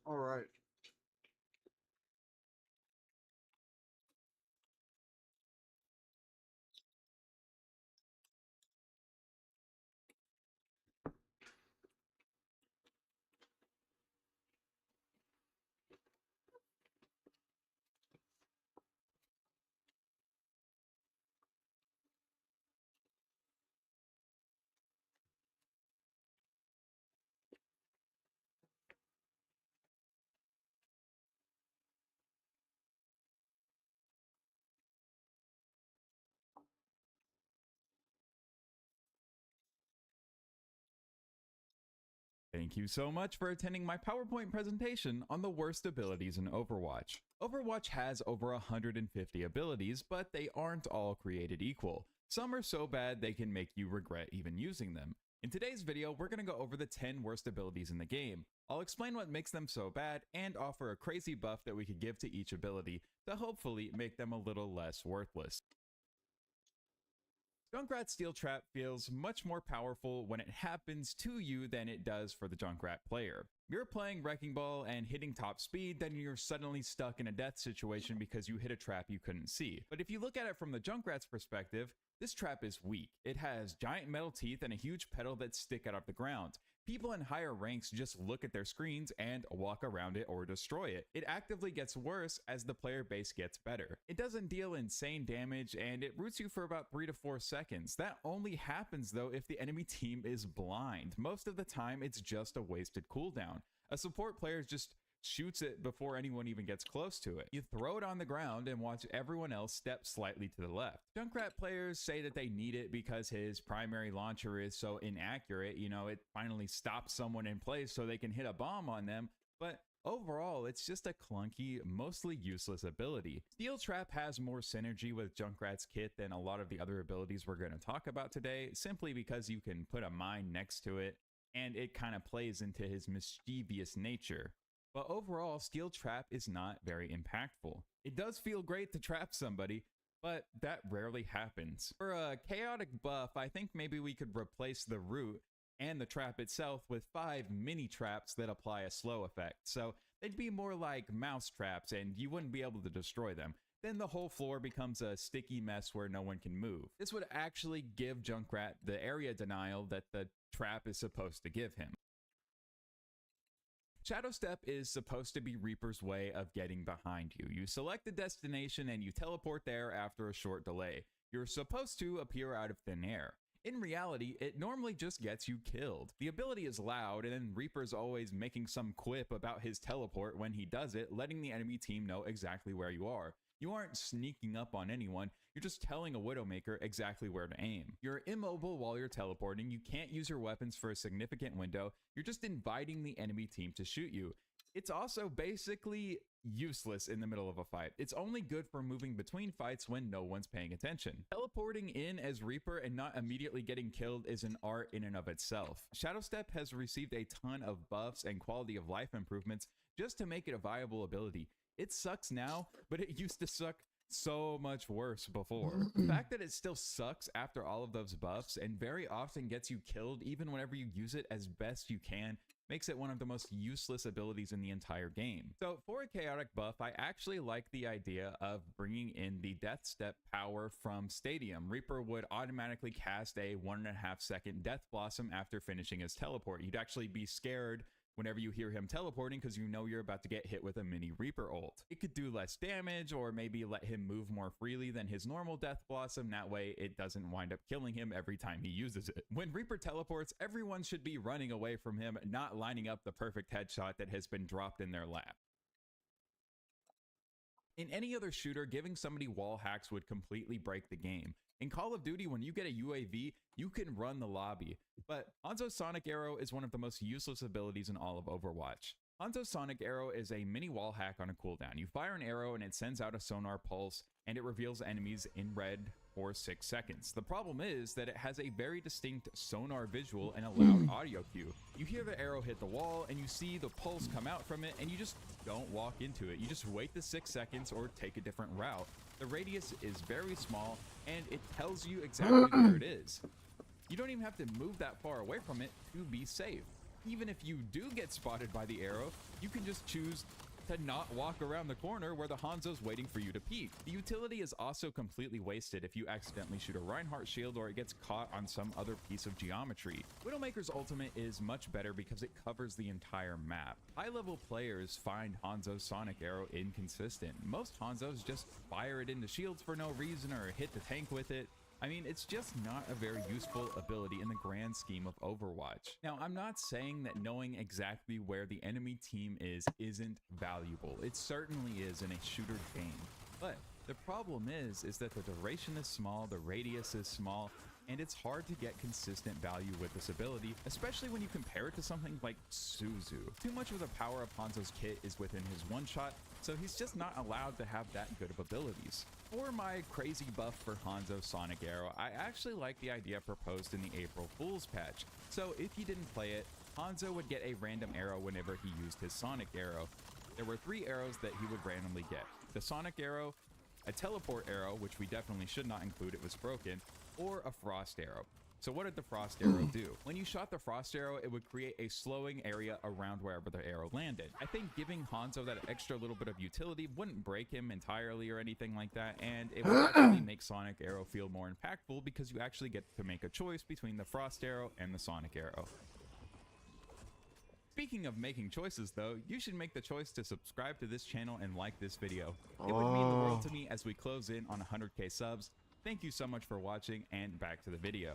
All right. Thank you so much for attending my PowerPoint presentation on the worst abilities in Overwatch. Overwatch has over 150 abilities, but they aren't all created equal. Some are so bad they can make you regret even using them. In today's video, we're going to go over the 10 worst abilities in the game. I'll explain what makes them so bad and offer a crazy buff that we could give to each ability to hopefully make them a little less worthless. Junkrat Steel Trap feels much more powerful when it happens to you than it does for the Junkrat player. You're playing Wrecking Ball and hitting top speed, then you're suddenly stuck in a death situation because you hit a trap you couldn't see. But if you look at it from the Junkrat's perspective, this trap is weak. It has giant metal teeth and a huge pedal that stick out of the ground. People in higher ranks just look at their screens and walk around it or destroy it. It actively gets worse as the player base gets better. It doesn't deal insane damage and it roots you for about 3 to 4 seconds. That only happens though if the enemy team is blind. Most of the time it's just a wasted cooldown. A support player just shoots it before anyone even gets close to it. You throw it on the ground and watch everyone else step slightly to the left. Junkrat players say that they need it because his primary launcher is so inaccurate, you know, it finally stops someone in place so they can hit a bomb on them, but overall, it's just a clunky, mostly useless ability. Steel Trap has more synergy with Junkrat's kit than a lot of the other abilities we're going to talk about today, simply because you can put a mine next to it, and it kind of plays into his mischievous nature. But overall, Steel Trap is not very impactful. It does feel great to trap somebody, but that rarely happens. For a chaotic buff, I think maybe we could replace the root and the trap itself with 5 mini traps that apply a slow effect. So they'd be more like mouse traps and you wouldn't be able to destroy them. Then the whole floor becomes a sticky mess where no one can move. This would actually give Junkrat the area denial that the trap is supposed to give him. Shadow Step is supposed to be Reaper's way of getting behind you. You select a destination and you teleport there after a short delay. You're supposed to appear out of thin air. In reality, it normally just gets you killed. The ability is loud, and then Reaper's always making some quip about his teleport when he does it, letting the enemy team know exactly where you are. You aren't sneaking up on anyone, you're just telling a Widowmaker exactly where to aim. You're immobile while you're teleporting, you can't use your weapons for a significant window, you're just inviting the enemy team to shoot you. It's also basically useless in the middle of a fight. It's only good for moving between fights when no one's paying attention. Teleporting in as Reaper and not immediately getting killed is an art in and of itself. Shadow Step has received a ton of buffs and quality of life improvements just to make it a viable ability. It sucks now, but it used to suck so much worse before. The fact that it still sucks after all of those buffs and very often gets you killed even whenever you use it as best you can makes it one of the most useless abilities in the entire game. So for a chaotic buff, I actually like the idea of bringing in the Death Step power from Stadium. Reaper would automatically cast a 1.5 second Death Blossom after finishing his teleport. You'd actually be scared whenever you hear him teleporting because you know you're about to get hit with a mini Reaper ult. It could do less damage or maybe let him move more freely than his normal Death Blossom. That way it doesn't wind up killing him every time he uses it. When Reaper teleports, everyone should be running away from him, not lining up the perfect headshot that has been dropped in their lap. In any other shooter, giving somebody wall hacks would completely break the game. In Call of Duty, when you get a UAV, you can run the lobby. But Hanzo's Sonic Arrow is one of the most useless abilities in all of Overwatch. Hanzo's Sonic Arrow is a mini wall hack on a cooldown. You fire an arrow and it sends out a sonar pulse, and it reveals enemies in red for 6 seconds. The problem is that it has a very distinct sonar visual and a loud audio cue. You hear the arrow hit the wall and you see the pulse come out from it, and you just don't walk into it. You just wait the 6 seconds or take a different route. The radius is very small and it tells you exactly where it is. You don't even have to move that far away from it to be safe. Even if you do get spotted by the arrow, you can just choose to not walk around the corner where the Hanzo's waiting for you to peek. The utility is also completely wasted if you accidentally shoot a Reinhardt shield or it gets caught on some other piece of geometry. Widowmaker's ultimate is much better because it covers the entire map. High-level players find Hanzo's Sonic Arrow inconsistent. Most Hanzos just fire it into shields for no reason or hit the tank with it. I mean, it's just not a very useful ability in the grand scheme of Overwatch. Now, I'm not saying that knowing exactly where the enemy team isn't valuable. It certainly is in a shooter game. But the problem is that the duration is small, the radius is small, and it's hard to get consistent value with this ability, especially when you compare it to something like Suzu. Too much of the power of Hanzo's kit is within his one-shot, so he's just not allowed to have that good of abilities. For my crazy buff for Hanzo's Sonic Arrow, I actually like the idea proposed in the April Fool's patch. So if you didn't play it, Hanzo would get a random arrow whenever he used his Sonic Arrow. There were 3 arrows that he would randomly get: the Sonic Arrow, a teleport arrow, which we definitely should not include, it was broken, or a frost arrow. So what did the frost arrow do? When you shot the frost arrow, it would create a slowing area around wherever the arrow landed. I think giving Hanzo that extra little bit of utility wouldn't break him entirely or anything like that, and it would actually make Sonic Arrow feel more impactful because you actually get to make a choice between the frost arrow and the Sonic Arrow. Speaking of making choices though, you should make the choice to subscribe to this channel and like this video. It would mean the world to me as we close in on 100k subs. Thank you so much for watching, and back to the video.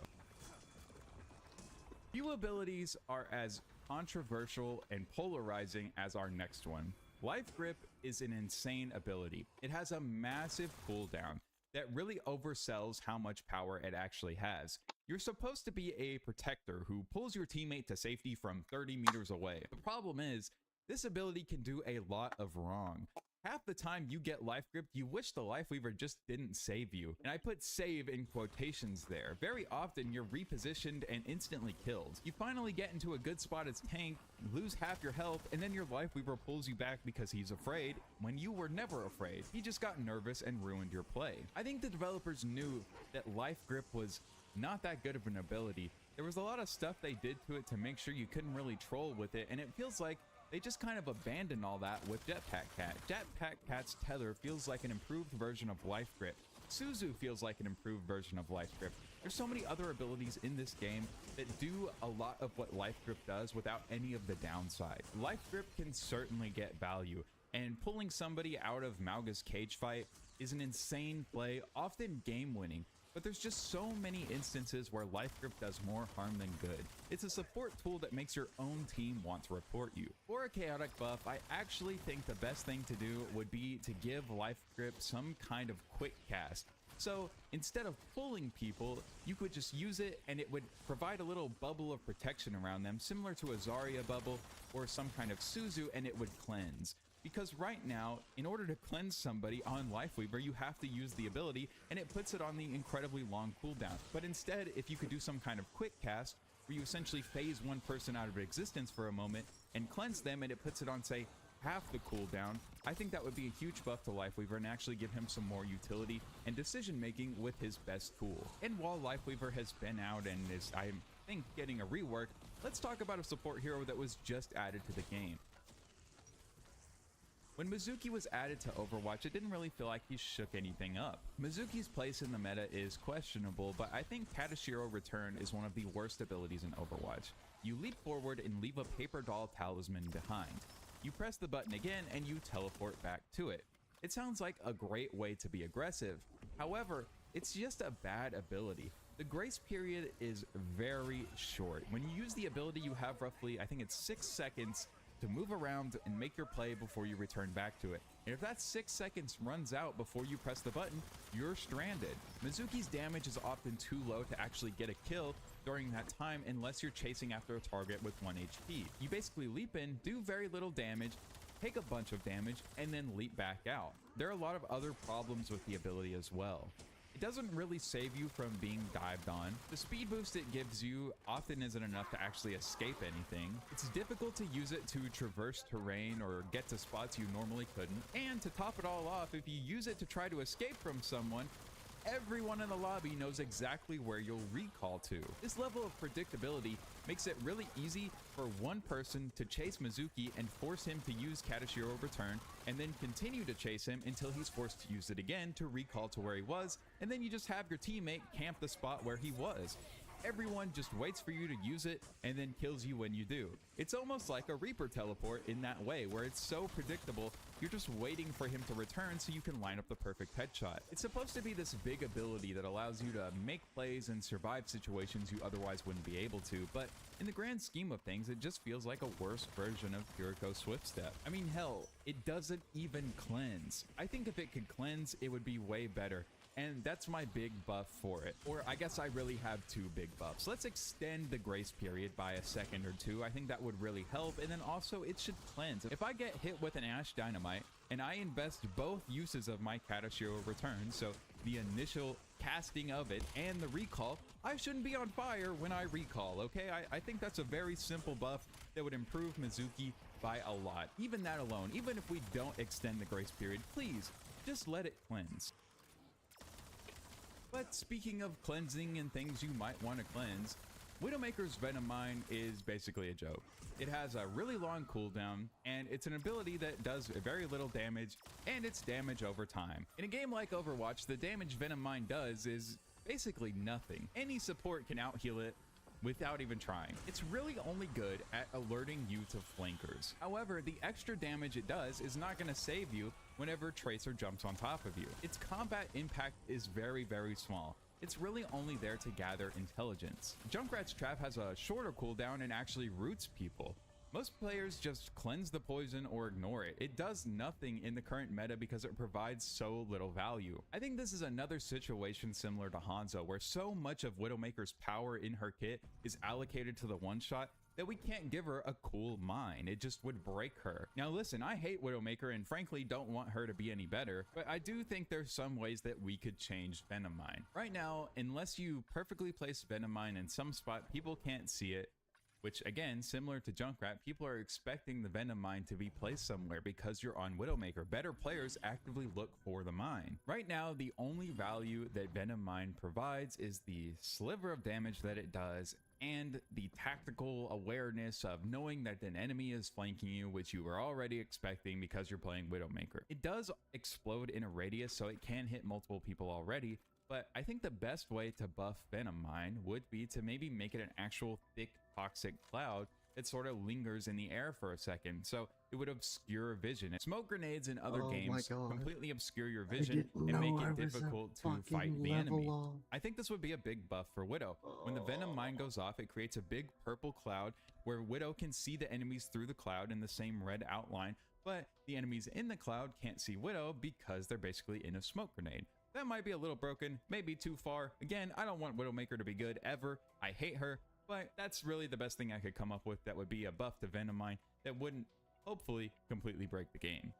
Few abilities are as controversial and polarizing as our next one. Life Grip is an insane ability. It has a massive cooldown that really oversells how much power it actually has. You're supposed to be a protector who pulls your teammate to safety from 30 meters away. The problem is, this ability can do a lot of wrong. Half the time you get Life Grip, you wish the Life Weaver just didn't save you. And I put save in quotations there. Very often you're repositioned and instantly killed. You finally get into a good spot as tank, lose half your health, and then your Life Weaver pulls you back because he's afraid when you were never afraid. He just got nervous and ruined your play. I think the developers knew that Life Grip was not that good of an ability. There was a lot of stuff they did to it to make sure you couldn't really troll with it, and it feels like they just kind of abandoned all that with Jetpack Cat. Jetpack Cat's tether feels like an improved version of Life Grip. Suzu feels like an improved version of Life Grip. There's so many other abilities in this game that do a lot of what Life Grip does without any of the downside. Life Grip can certainly get value, and pulling somebody out of Mauga's cage fight is an insane play, often game-winning. But there's just so many instances where Life Grip does more harm than good. It's a support tool that makes your own team want to report you. For a chaotic buff, I actually think the best thing to do would be to give Life Grip some kind of quick cast. So instead of pulling people, you could just use it and it would provide a little bubble of protection around them, similar to a Zarya bubble or some kind of Suzu, and it would cleanse. Because right now, in order to cleanse somebody on Life Weaver, you have to use the ability, and it puts it on the incredibly long cooldown. But instead, if you could do some kind of quick cast, where you essentially phase one person out of existence for a moment and cleanse them, and it puts it on, say, half the cooldown, I think that would be a huge buff to Life Weaver and actually give him some more utility and decision making with his best tool. And while Life Weaver has been out and is, I think, getting a rework, let's talk about a support hero that was just added to the game. When Mizuki was added to Overwatch, it didn't really feel like he shook anything up. Mizuki's place in the meta is questionable, but I think Katashiro Return is one of the worst abilities in Overwatch. You leap forward and leave a paper doll talisman behind. You press the button again and you teleport back to it. It sounds like a great way to be aggressive. However, it's just a bad ability. The grace period is very short. When you use the ability, you have roughly, I think it's 6 seconds to move around and make your play before you return back to it. And if that 6 seconds runs out before you press the button, you're stranded. Mizuki's damage is often too low to actually get a kill during that time unless you're chasing after a target with 1 HP. You basically leap in, do very little damage, take a bunch of damage, and then leap back out. There are a lot of other problems with the ability as well. It doesn't really save you from being dived on. The speed boost it gives you often isn't enough to actually escape anything. It's difficult to use it to traverse terrain or get to spots you normally couldn't. And to top it all off, if you use it to try to escape from someone, everyone in the lobby knows exactly where you'll recall to. This level of predictability makes it really easy for one person to chase Mizuki and force him to use Katashiro Return, and then continue to chase him until he's forced to use it again to recall to where he was, and then you just have your teammate camp the spot where he was. Everyone just waits for you to use it and then kills you when you do. It's almost like a Reaper teleport in that way, where it's so predictable, you're just waiting for him to return so you can line up the perfect headshot. It's supposed to be this big ability that allows you to make plays and survive situations you otherwise wouldn't be able to, but in the grand scheme of things, it just feels like a worse version of Kiriko Swift Step. I mean, hell, it doesn't even cleanse. I think if it could cleanse, it would be way better. And that's my big buff for it. Or I guess I really have two big buffs. Let's extend the grace period by a second or two. I think that would really help. And then also it should cleanse. If I get hit with an Ash Dynamite and I invest both uses of my Katashiro Return, so the initial casting of it and the recall, I shouldn't be on fire when I recall, okay? I think that's a very simple buff that would improve Mizuki by a lot. Even that alone, even if we don't extend the grace period, please just let it cleanse. But speaking of cleansing and things you might want to cleanse, Widowmaker's Venom Mine is basically a joke. It has a really long cooldown, and it's an ability that does very little damage, and it's damage over time. In a game like Overwatch, the damage Venom Mine does is basically nothing. Any support can out-heal it without even trying. It's really only good at alerting you to flankers. However, the extra damage it does is not going to save you whenever Tracer jumps on top of you. Its combat impact is very, very small. It's really only there to gather intelligence. Junkrat's Trap has a shorter cooldown and actually roots people. Most players just cleanse the poison or ignore it. It does nothing in the current meta because it provides so little value. I think this is another situation similar to Hanzo, where so much of Widowmaker's power in her kit is allocated to the one-shot that we can't give her a cool mine. It just would break her. Now listen, I hate Widowmaker and frankly don't want her to be any better, but I do think there's some ways that we could change Venom Mine. Right now, unless you perfectly place Venom Mine in some spot people can't see it, which again, similar to Junkrat, people are expecting the Venom Mine to be placed somewhere because you're on Widowmaker. Better players actively look for the mine. Right now, the only value that Venom Mine provides is the sliver of damage that it does and the tactical awareness of knowing that an enemy is flanking you, which you were already expecting because you're playing Widowmaker. It does explode in a radius, so it can hit multiple people already, but I think the best way to buff Venom Mine would be to maybe make it an actual thick toxic cloud that sort of lingers in the air for a second, so it would obscure vision. Smoke grenades in other games completely obscure your vision and make it difficult to fight the enemy. I think this would be a big buff for Widow. When the Venom Mine goes off, it creates a big purple cloud where Widow can see the enemies through the cloud in the same red outline, but the enemies in the cloud can't see Widow because they're basically in a smoke grenade. That might be a little broken, maybe too far. Again, I don't want Widowmaker to be good ever. I hate her, but that's really the best thing I could come up with that would be a buff to Venom Mine that wouldn't, hopefully, completely break the game.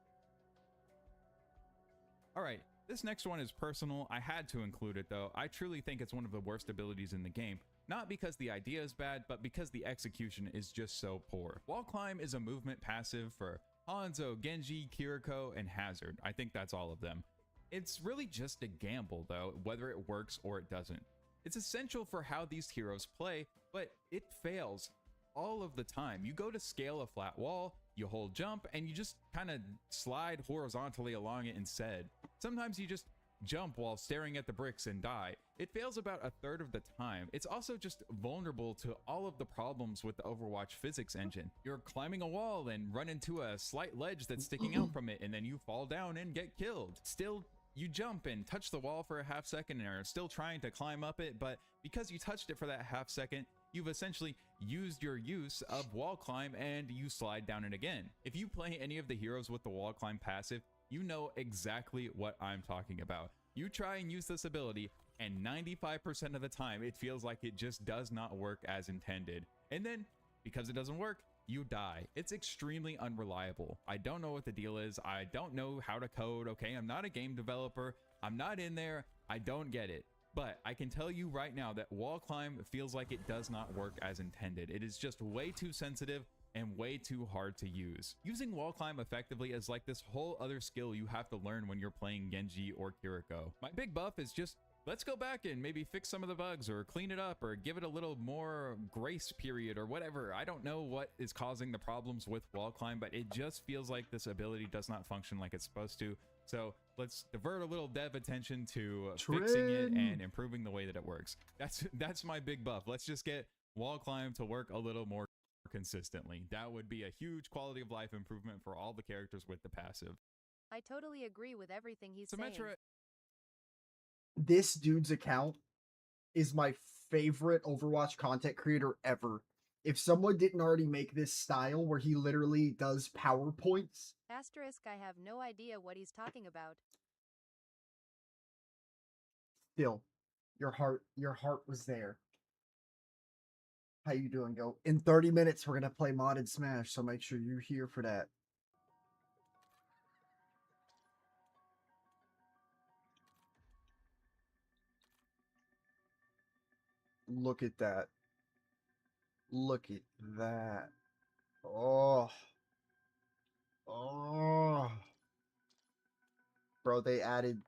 Alright, this next one is personal. I had to include it though. I truly think it's one of the worst abilities in the game. Not because the idea is bad, but because the execution is just so poor. Wall Climb is a movement passive for Hanzo, Genji, Kiriko, and Hazard. I think that's all of them. It's really just a gamble though, whether it works or it doesn't. It's essential for how these heroes play, but it fails all of the time. You go to scale a flat wall, you hold jump, and you just kind of slide horizontally along it instead. Sometimes you just jump while staring at the bricks and die. It fails about a third of the time. It's also just vulnerable to all of the problems with the Overwatch physics engine. You're climbing a wall and run into a slight ledge that's sticking out from it, and then you fall down and get killed. Still, you jump and touch the wall for a half second and are still trying to climb up it, but because you touched it for that half second, you've essentially used your use of wall climb and you slide down it again. If you play any of the heroes with the wall climb passive, you know exactly what I'm talking about. You try and use this ability, and 95% of the time, it feels like it just does not work as intended. And then, because it doesn't work, you die. It's extremely unreliable. I don't know what the deal is. I don't know how to code, okay? I'm not a game developer. I'm not in there. I don't get it. But I can tell you right now that wall climb feels like it does not work as intended. It is just way too sensitive and way too hard to use. Using wall climb effectively is like this whole other skill you have to learn when you're playing Genji or Kiriko. My big buff is just let's go back and maybe fix some of the bugs or clean it up or give it a little more grace period or whatever. I don't know what is causing the problems with wall climb, but it just feels like this ability does not function like it's supposed to. So let's divert a little dev attention to fixing it and improving the way that it works. That's my big buff. Let's just get wall climb to work a little more consistently. That would be a huge quality of life improvement for all the characters with the passive. I totally agree with everything he's So saying. Metro, This dude's account is my favorite Overwatch content creator ever. If someone didn't already make this style where he literally does PowerPoints, Asterisk, I have no idea what he's talking about. still, your heart was there. How you doing, Go? In 30 minutes, we're gonna play modded Smash, so make sure you're here for that. Look at that. Look at that. Oh. Oh. Bro, they added...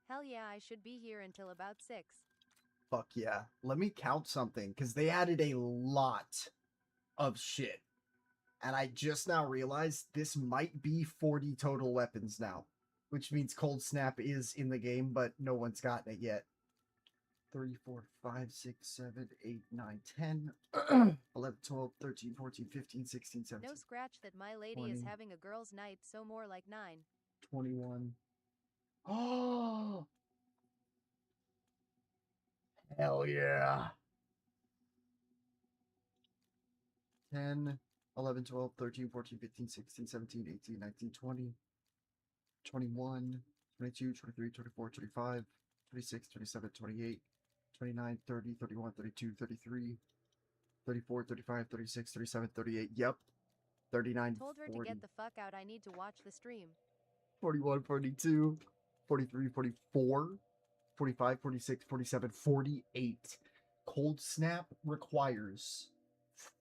Hell yeah, I should be here until about 6. Fuck yeah. Let me count something, because they added a lot of shit. And I just now realized this might be 40 total weapons now. Which means Coldsnap is in the game, but no one's gotten it yet. 3, 4, 5, 6, 7, 8, 9, 10, 11, 12, 13, 14, 15, 16, 17, No scratch that my lady 20, is having a girl's night, so more like 9. 21. Oh! Hell yeah. 10, 11, 12, 13, 14, 15, 16, 17, 18, 19, 20, 21, 22, 23, 24, 25, 26, 27, 28, 29, 30, 31, 32, 33, 34, 35, 36, 37, 38. Yep. 39, Told her to 40, get the fuck out, I need to watch the stream. 41, 42, 43, 44, 45, 46, 47, 48. Coldsnap requires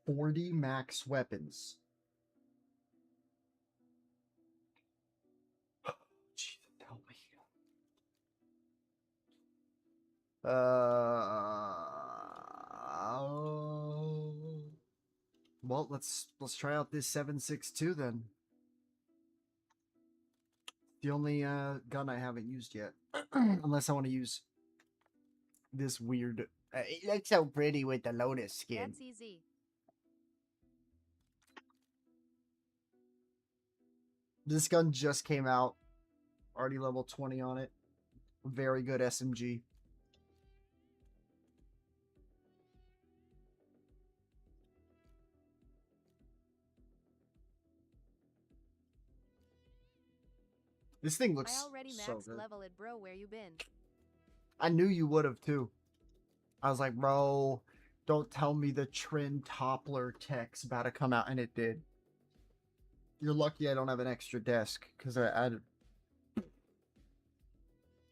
40 max weapons. Jesus, help me. Well, let's try out this 7.62 then. The only gun I haven't used yet, unless I want to use this weird. It looks so pretty with the Lotus skin. That's easy. This gun just came out, already level 20 on it. Very good SMG. This thing looks I already so maxed good. level it, bro. Where you been? I knew you would have too. I was like, bro, don't tell me the Trin Toppler tech's about to come out, and it did. You're lucky I don't have an extra desk, because I'd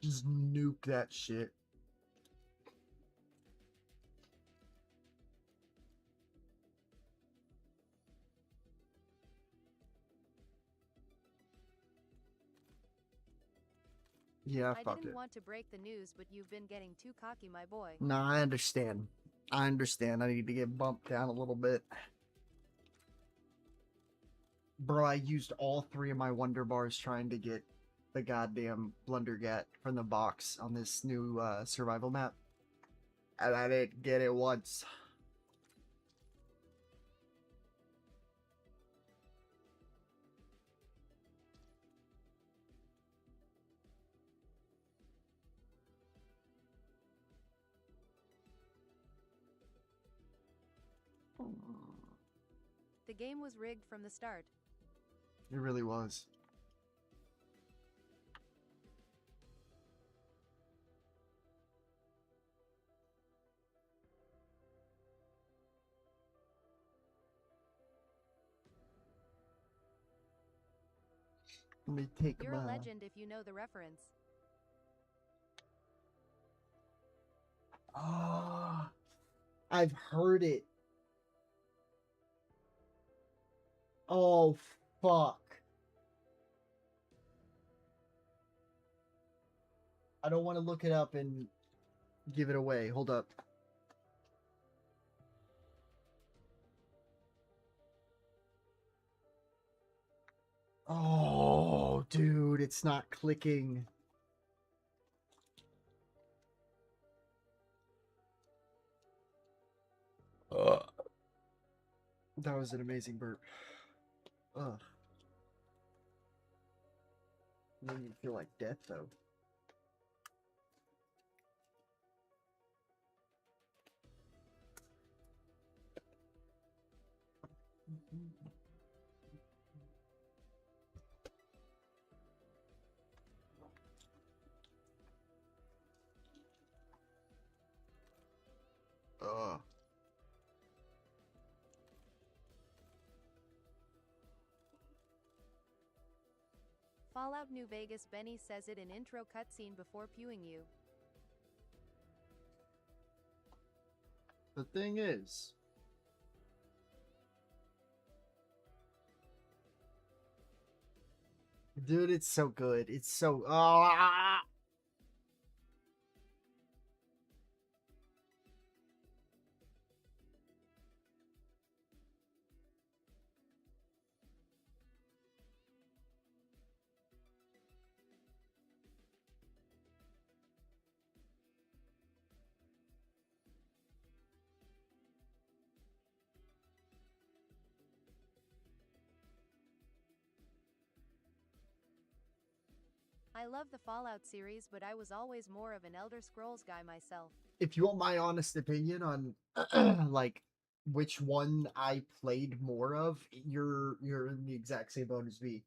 just nuke that shit. Yeah, I fuck didn't it. want to break the news, but you've been getting too cocky, my boy. Nah, I understand. I understand. I need to get bumped down a little bit. Bro, I used all 3 of my Wonder Bars trying to get the goddamn Blundergat from the box on this new survival map. And I didn't get it once. The game was rigged from the start. It really was. Let me take You're a my... legend if you know the reference. Oh, I've heard it. Oh, fuck. I don't want to look it up and give it away. Hold up. Oh, dude, it's not clicking. That was an amazing burp. Ugh. Made me feel like death, though. Ugh. Fallout New Vegas Benny says it in intro cutscene before pewing you. The thing is, dude, it's so good. It's so I love the Fallout series, but I was always more of an Elder Scrolls guy myself. If you want my honest opinion on like which one I played more of, you're in the exact same boat as me.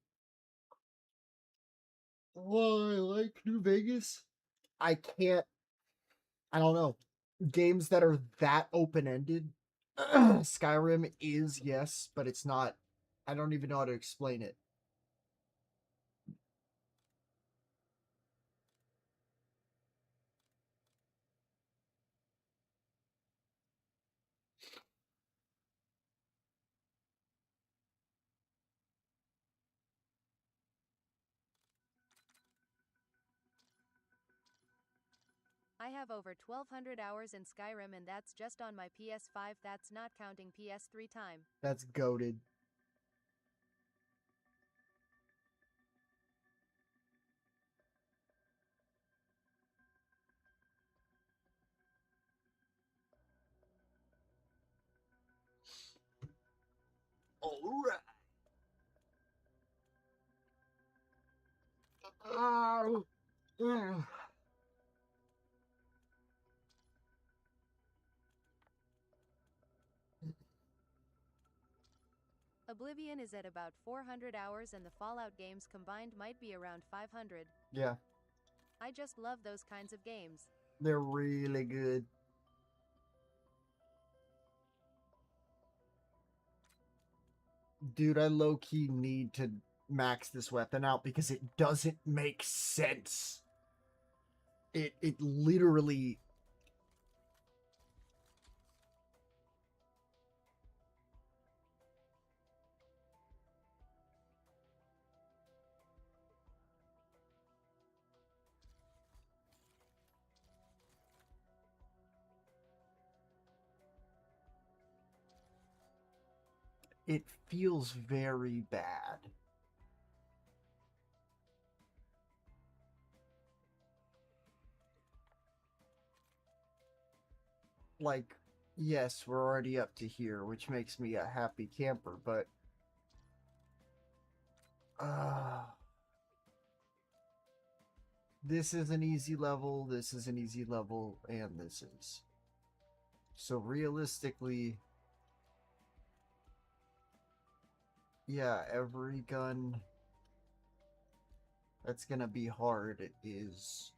Oh, I like New Vegas. I can't. I don't know. Games that are that open ended. Skyrim is, yes, but it's not. I don't even know how to explain it. I have over 1200 hours in Skyrim and that's just on my PS5, that's not counting PS3 time. That's goated. Alright. Oh, ugh. Oblivion is at about 400 hours and the Fallout games combined might be around 500. Yeah, I just love those kinds of games. they're really good. Dude, I low-key need to max this weapon out because it doesn't make sense. It literally it feels very bad. Like, yes, we're already up to here, which makes me a happy camper, but this is an easy level, this is an easy level, and this is. So realistically, yeah, every gun that's gonna be hard is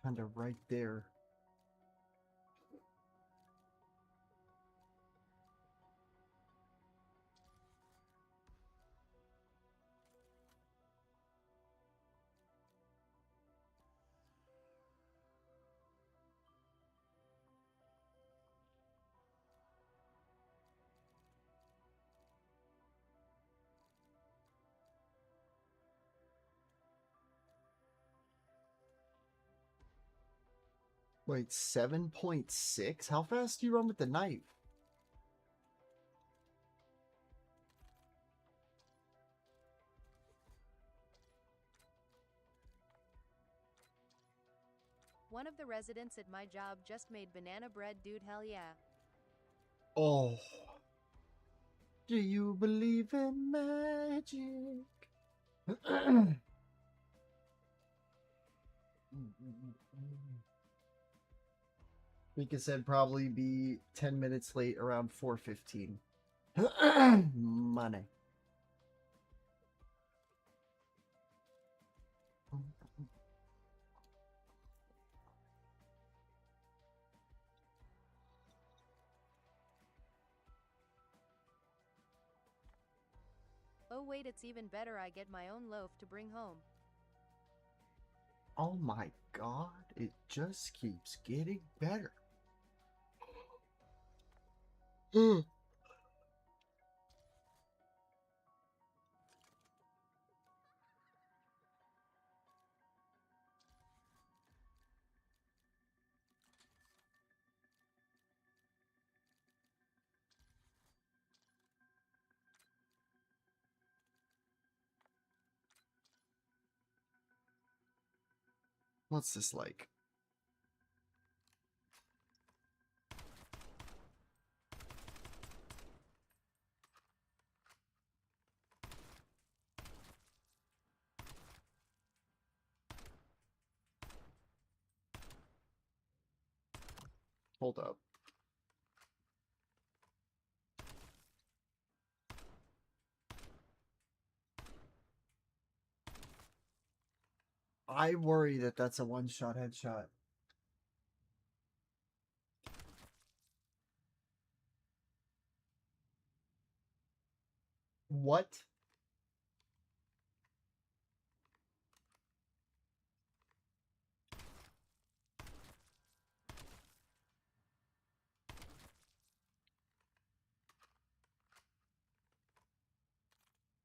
kind of right there. Wait, 7.6? How fast do you run with the knife? One of the residents at my job just made banana bread, dude. Hell yeah. Oh. Do you believe in magic? Mika said probably be 10 minutes late around 4:15. Money. Oh wait, it's even better. I get my own loaf to bring home. Oh my god, it just keeps getting better. What's this like? Hold up. I worry that that's a one-shot headshot. What?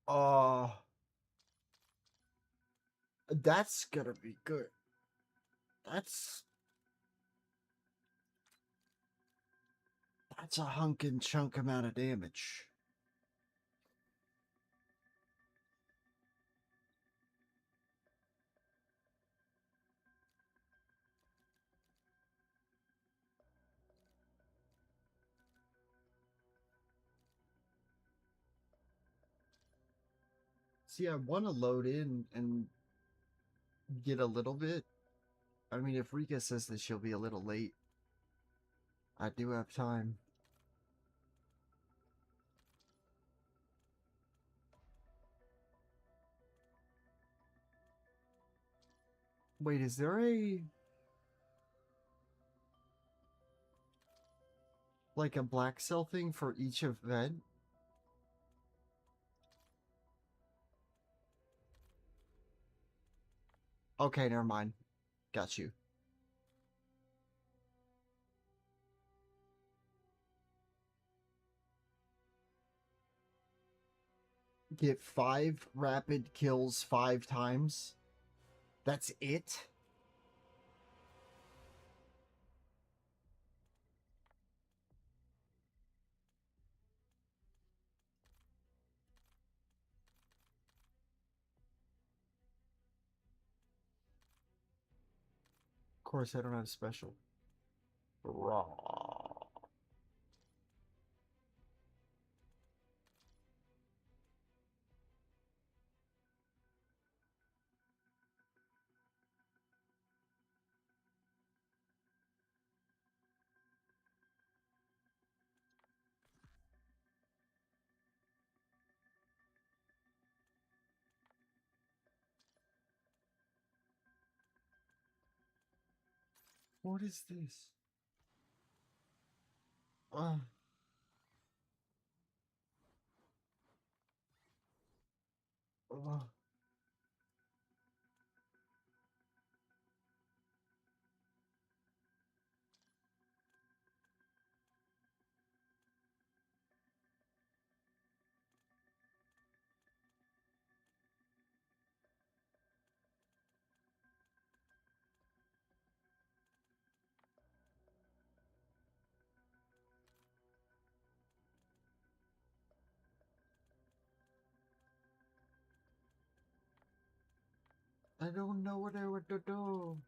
Uh, that's gonna be good. That's a hunkin' chunk amount of damage. See, I want to load in and get a little bit. I mean, if Rika says that she'll be a little late, I do have time. Wait, is there like a black cell thing for each event? Okay, never mind. Got you. Get 5 rapid kills 5 times. That's it? Of course, I don't have special. Raw. What is this? Uh, uh. I don't know what I would do.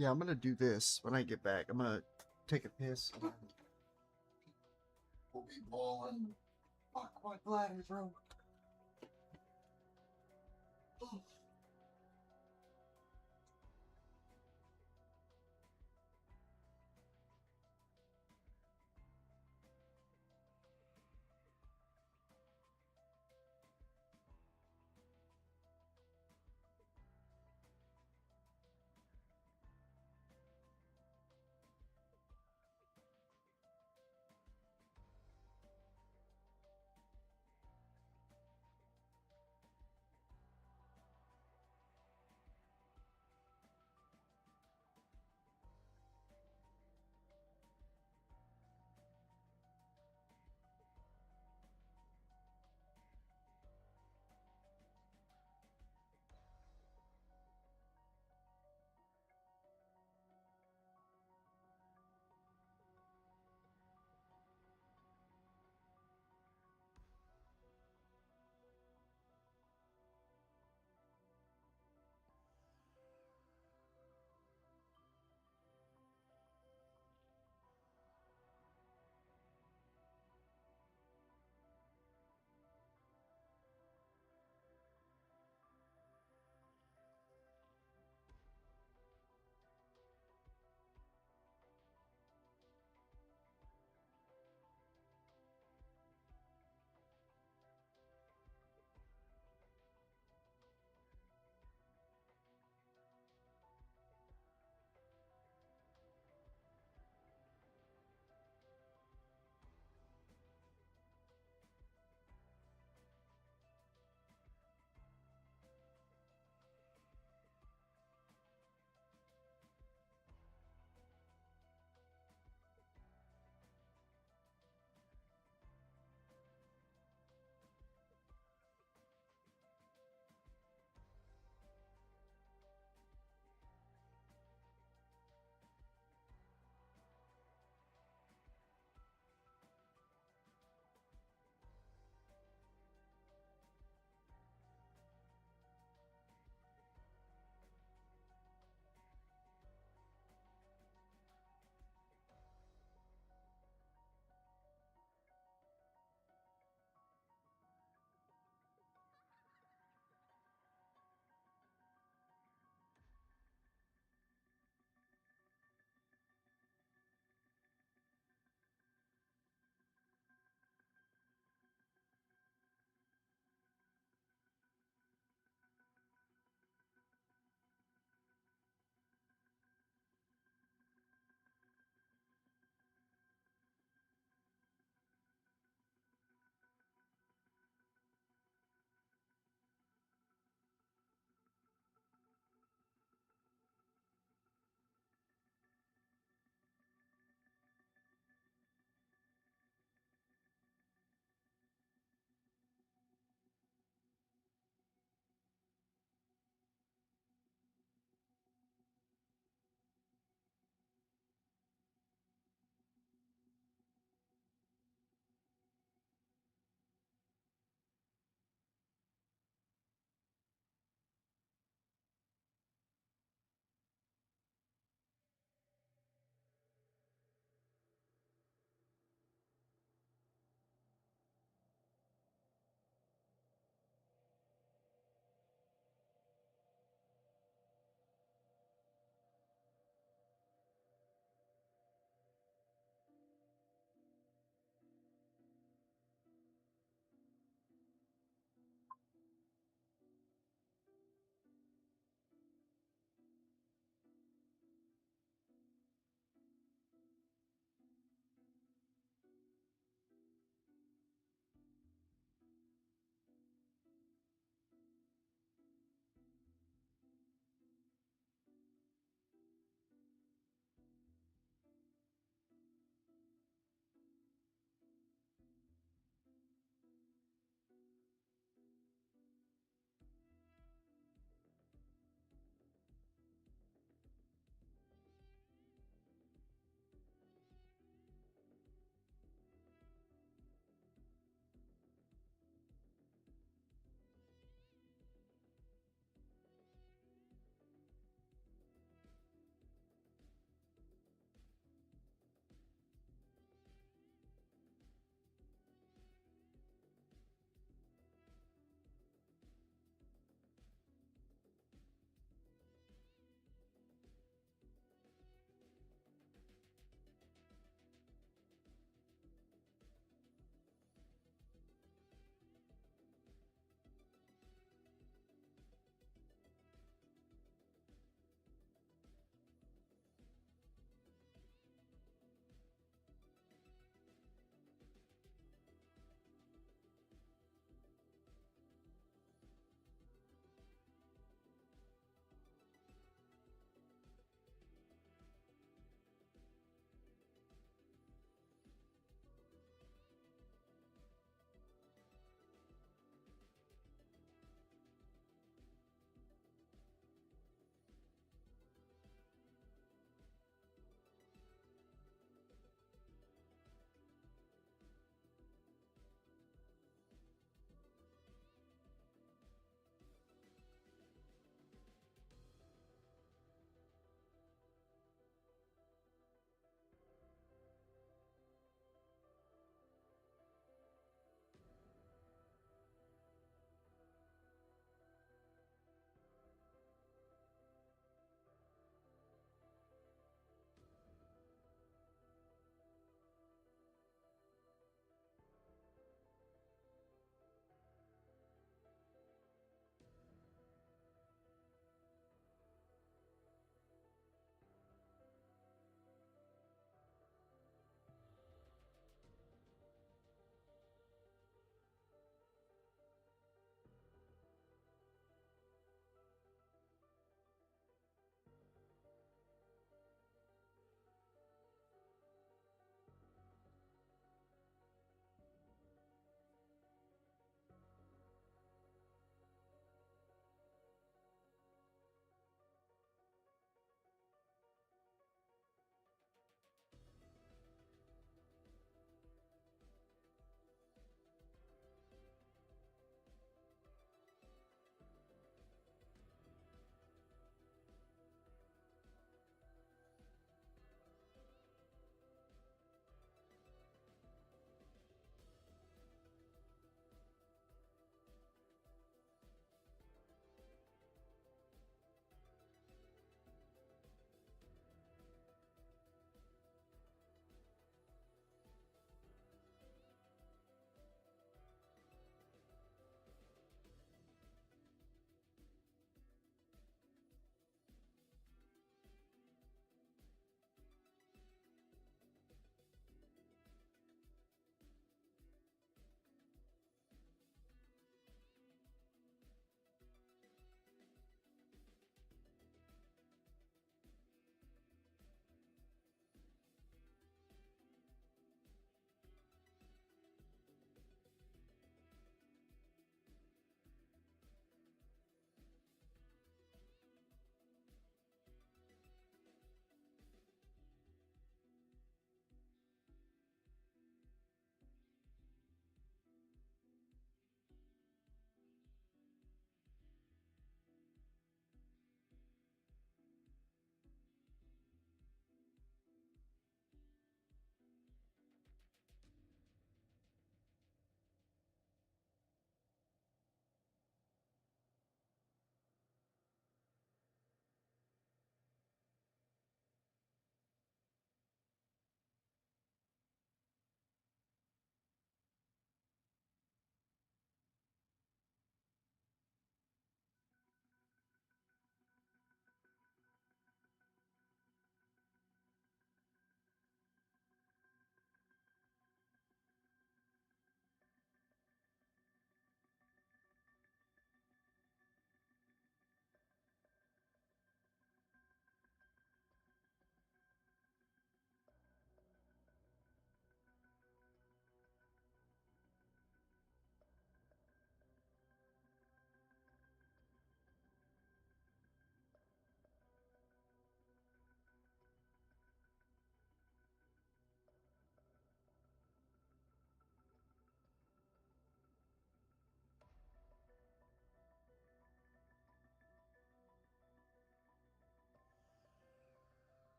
Yeah, I'm gonna do this when I get back. I'm gonna take a piss. And then we'll be balling. Fuck my bladder, bro.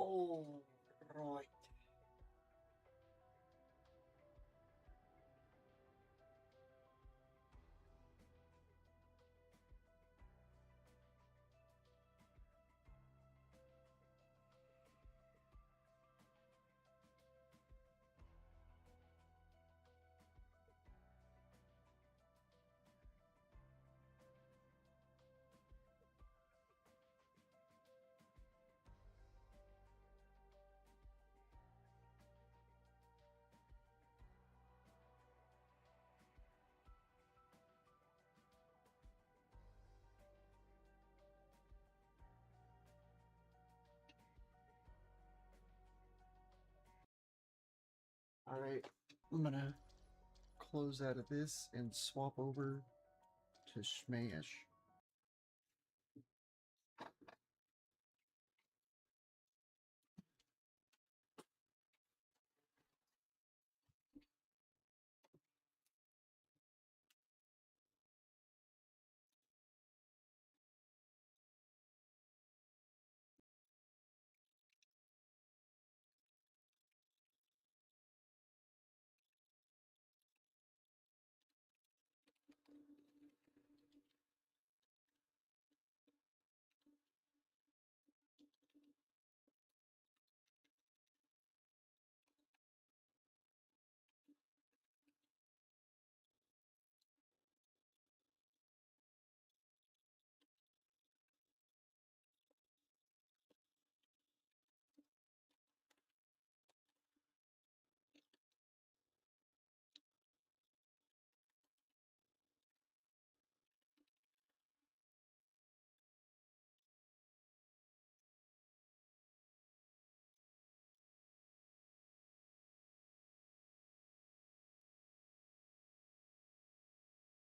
All right. All right, I'm gonna close out of this and swap over to Smash.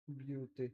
Beauty.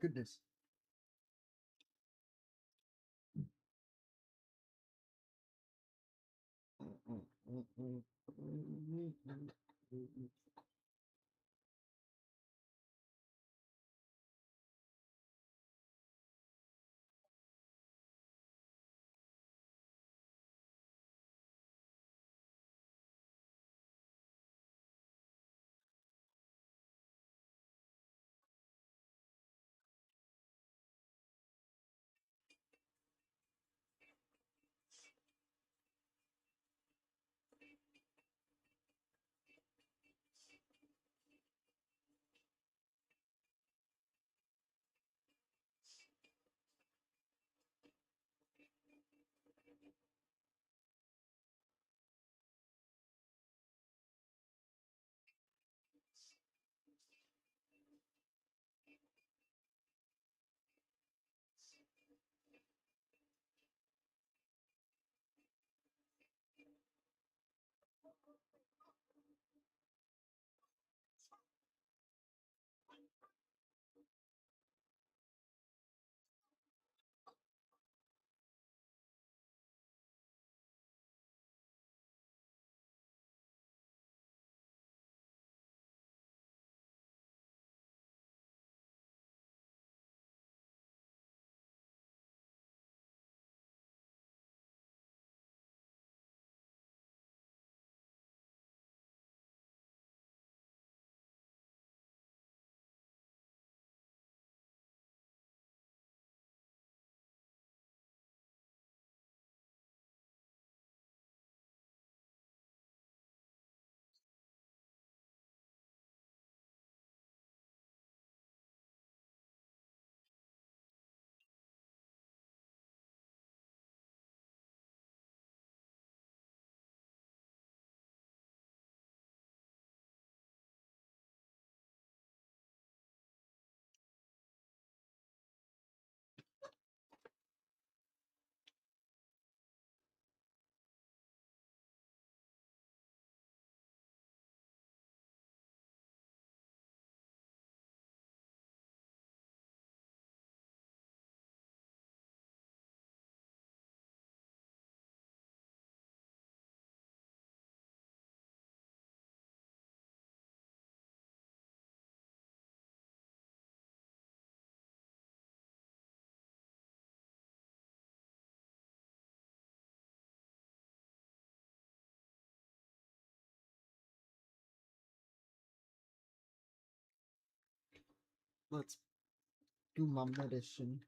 Goodness. Let's do my medicine.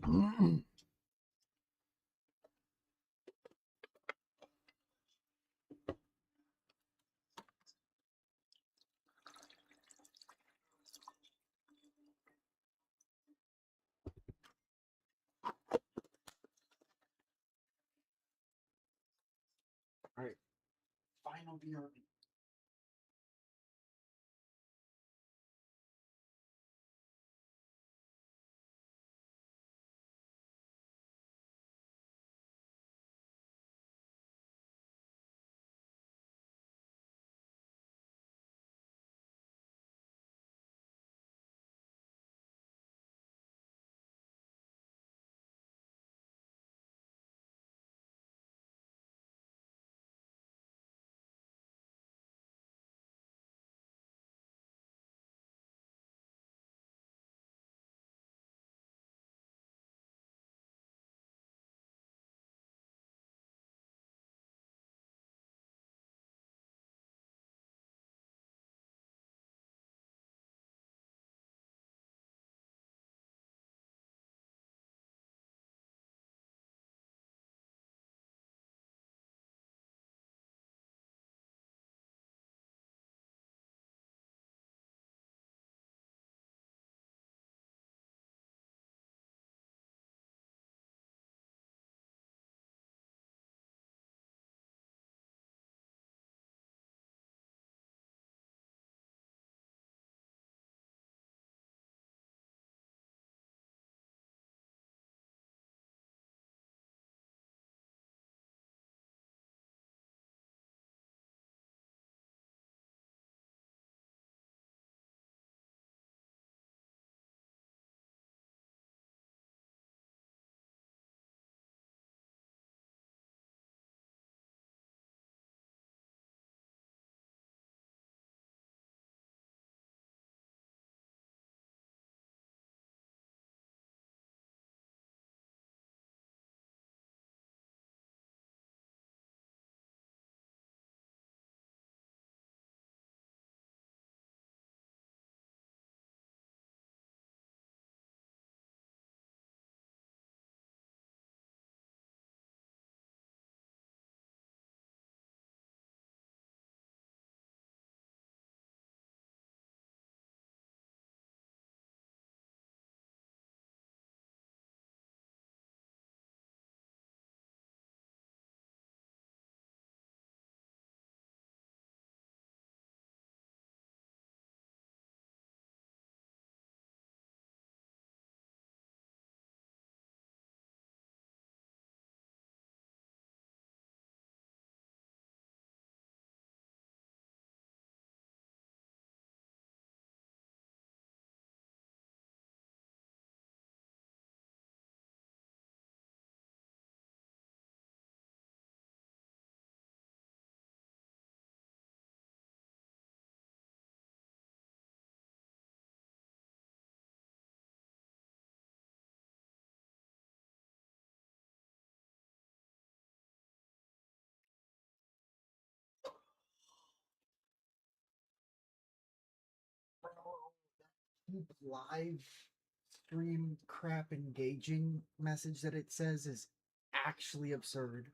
All right, final BRB. live stream crap engaging message that it says is actually absurd.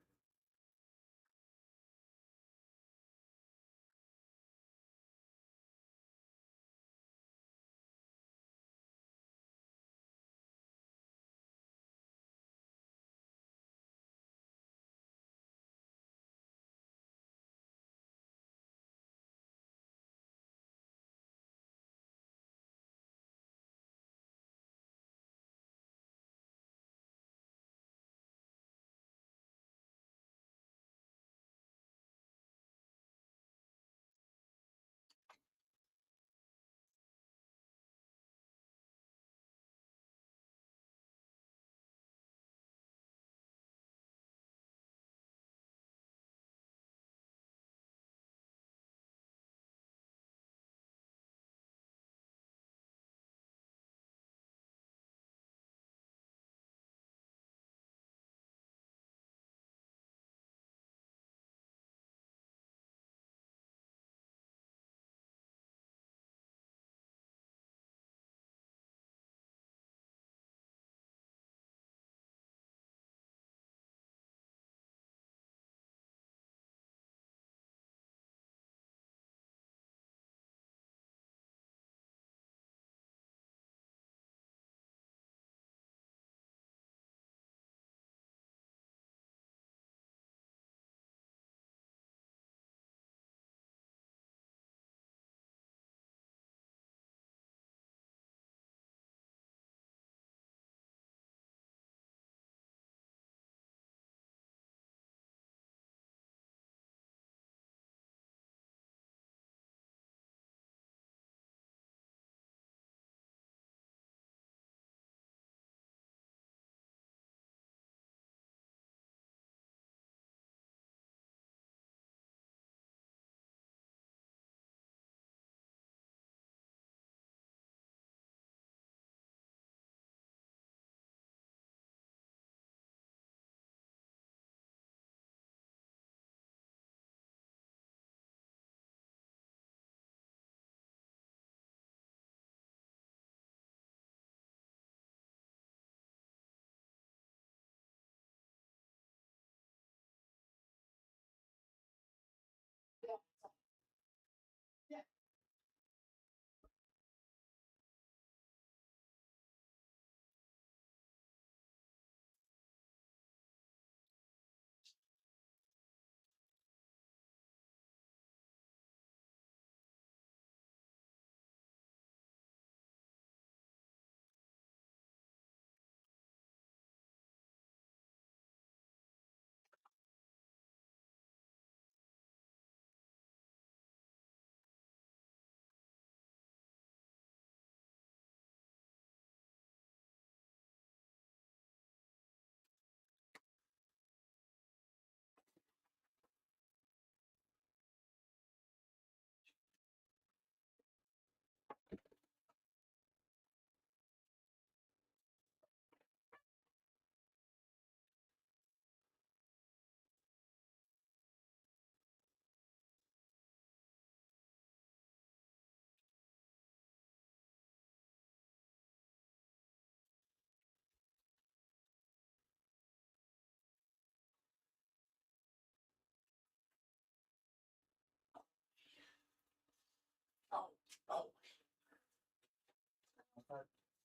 Oh, oh.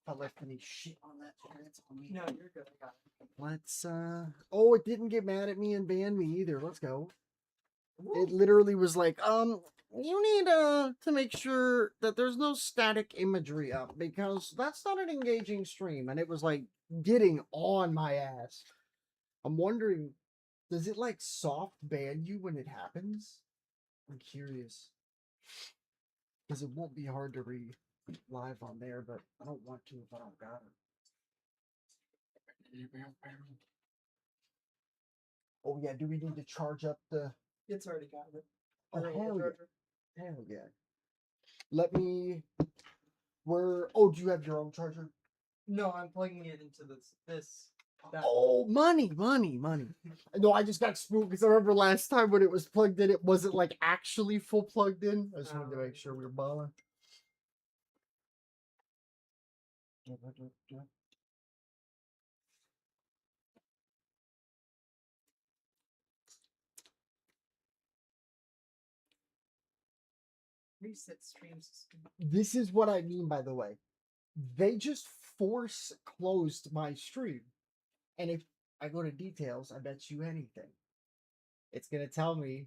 If I left any shit on that chair, it's on me. No, you're good. I got it. Let's oh, it didn't get mad at me and ban me either. Let's go. It literally was like, you need to make sure that there's no static imagery up because that's not an engaging stream. And it was like getting on my ass. I'm wondering, does it like soft ban you when it happens? I'm curious. Because it won't be hard to read live on there, but I don't want to if I don't got it. Oh yeah, do we need to charge up the? It's already got it. Oh Your hell charger. yeah, hell yeah. Let me. Where? Oh, do you have your own charger? No, I'm plugging it into this. That. Oh, money. No, I just got spooked because I remember last time when it was plugged in, it wasn't like actually full plugged in. I just wanted to make sure we were balling. Reset stream system. This is what I mean, by the way. They just force closed my stream. And if I go to details, I bet you anything, it's going to tell me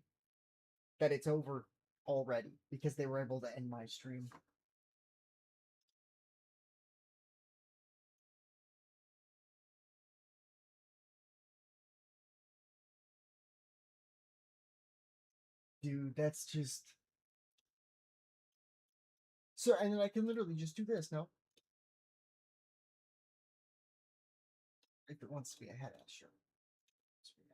that it's over already because they were able to end my stream. Dude, that's just... So, and then I can literally just do this, no? If it wants to be ahead, sure. Let's be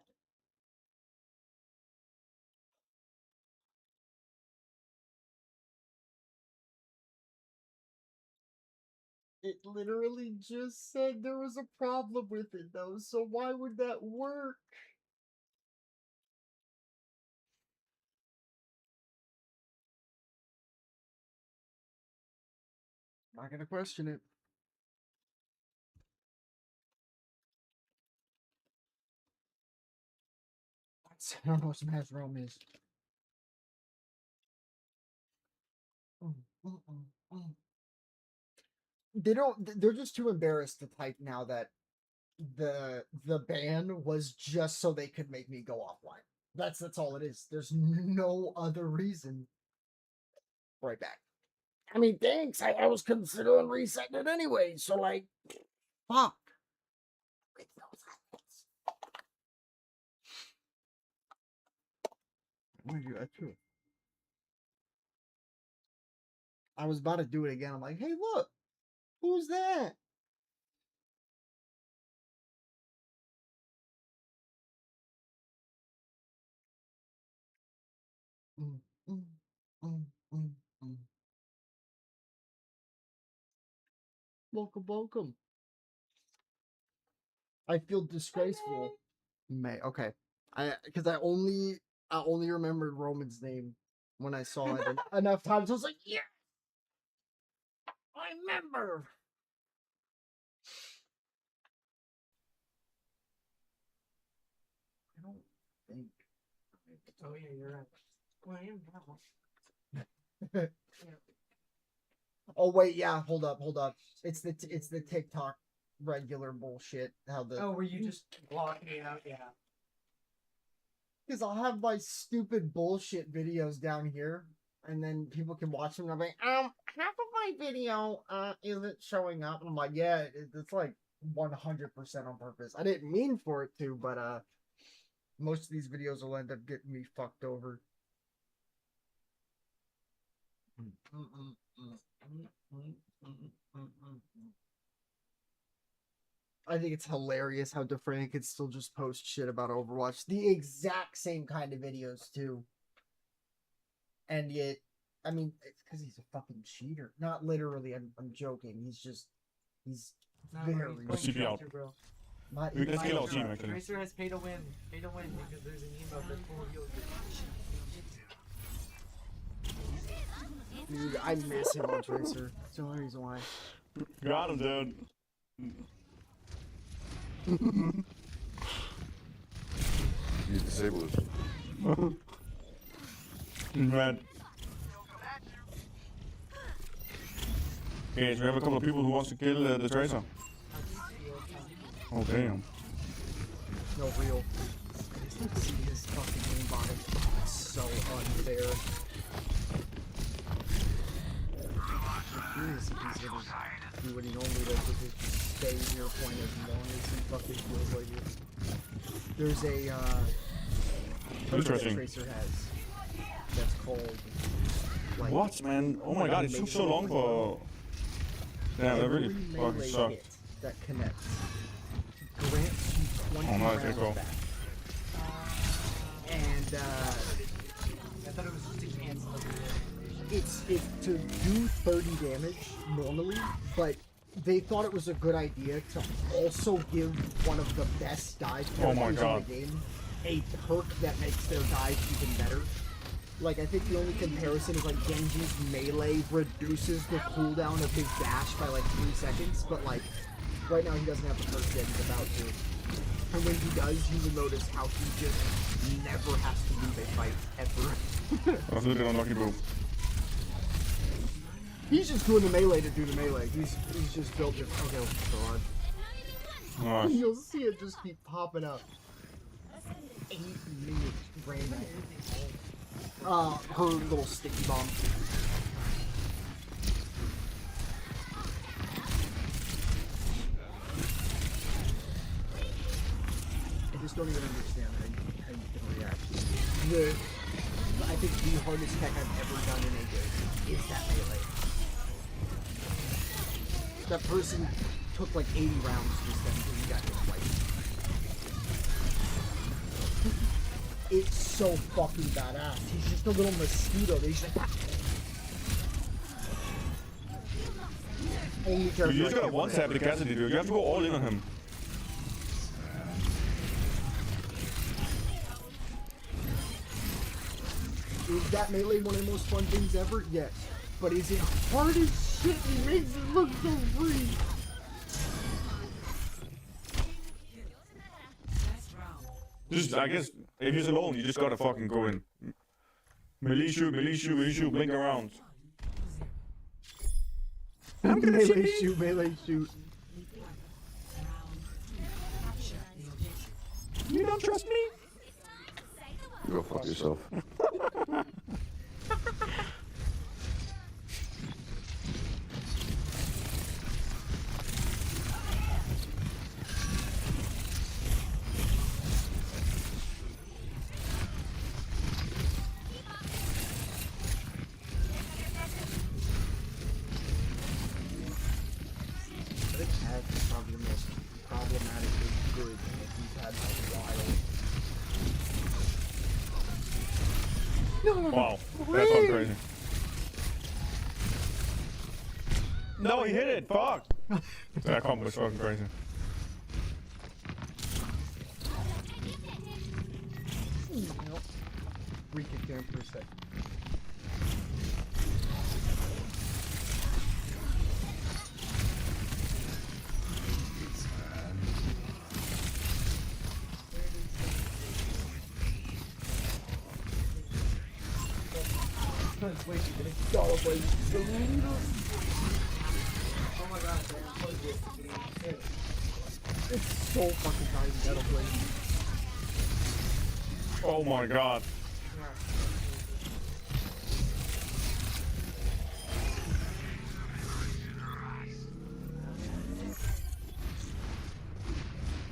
ahead. It literally just said there was a problem with it, though, so why would that work? Not gonna question it. I don't know what Smash Rome is. They don't. They're just too embarrassed to type now that the ban was just so they could make me go offline. That's all it is. There's no other reason. Right back. I mean, thanks. I was considering resetting it anyway. So like, fuck. With those highlights. I'm gonna do that too. I was about to do it again. I'm like, hey, look, who's that? Mm, mm, mm, mm, mm. Welcome. I feel disgraceful. May okay. Because I only remembered Roman's name when I saw it enough times. I was like, yeah, I remember. I don't think. Oh yeah, you're right. Well, I am now. Oh wait, yeah. Hold up. It's the TikTok regular bullshit. How the Oh, were you just blocking me out? Yeah. Because I'll have my stupid bullshit videos down here, and then people can watch them. And I'm like, half of my video isn't showing up. And I'm like, yeah, it's like 100% on purpose. I didn't mean for it to, but most of these videos will end up getting me fucked over. I think it's hilarious how DeFran could still just post shit about Overwatch. The exact same kind of videos, too. And yet, I mean, it's because he's a fucking cheater. Not literally, I'm joking. He's very... CP out. We can scale our team, actually. Tracer has pay to win. Pay to win because there's an emote that's full of heals. Dude, I miss him on Tracer. That's the only reason why. Got him, dude. You disable it. Red. Okay, so we have a couple of people who wants to kill the Tracer. Oh, damn. No, real. See his fucking aimbot. It's so unfair. Curious if he's gonna do what he normally does, which is just stay in your point as long as he fucking feels like it. There's a Interesting. Tracer has that's called like, What, man? Oh my god, it took so long for... Yeah, that really every fucking melee sucked. hit that connects grants you 20 Oh, nice, rounds cool. back. And I thought it was just to cancel it. it's to do 30 damage normally, but they thought it was a good idea to also give one of the best dive Oh my characters God. in the game a perk that makes their dive even better. Like, I think the only comparison is, like, Genji's melee reduces the cooldown of his dash by, like, 3 seconds, but, like, right now he doesn't have the first yet, he's about to. And when he does, you will notice how he just never has to lose a fight, ever. That's literally unlucky, bro. He's just doing the melee to do the melee. He's just built it. Okay, oh god. Nice. You'll see it just keep popping up. 8 minutes random. Her little sticky bomb. I just don't even understand how you can react. I think the hardest tech I've ever done in a game is that melee. That person took like 80 rounds just then until he got hit twice. It's so fucking badass. He's just a little mosquito. He's just like, only character You just I gotta can one tap the Cassidy, dude. You have to go all in on him. Is that melee one of the most fun things ever? Yes. But is it hard as shit and makes it look so free? Just, I guess, if he's alone, you just gotta fucking go in. Melee shoot, blink around. Melee shoot. You don't trust me? Go fuck yourself. I think Tag is probably the most problematically good that he's had in a while. Wow, that's fucking crazy. No, he hit it, fuck! That combo is fucking crazy. Nope. Re-kick down for a sec. Wait, you're gonna dollar play the leader. Oh my god, man. It's so fucking tight, Metal Blade. Oh my god.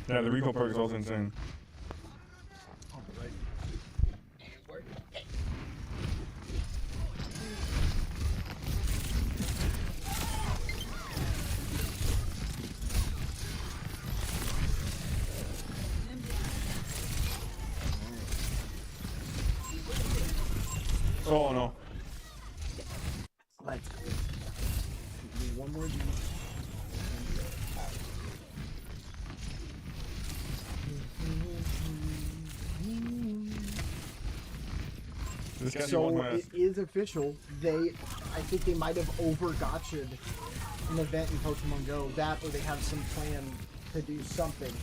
Yeah, the recall perk is also insane. Oh no. Let's go. One more. So it is official. I think they might have over-gotcha'd an event in Pokemon Go. That, or they have some plan to do something.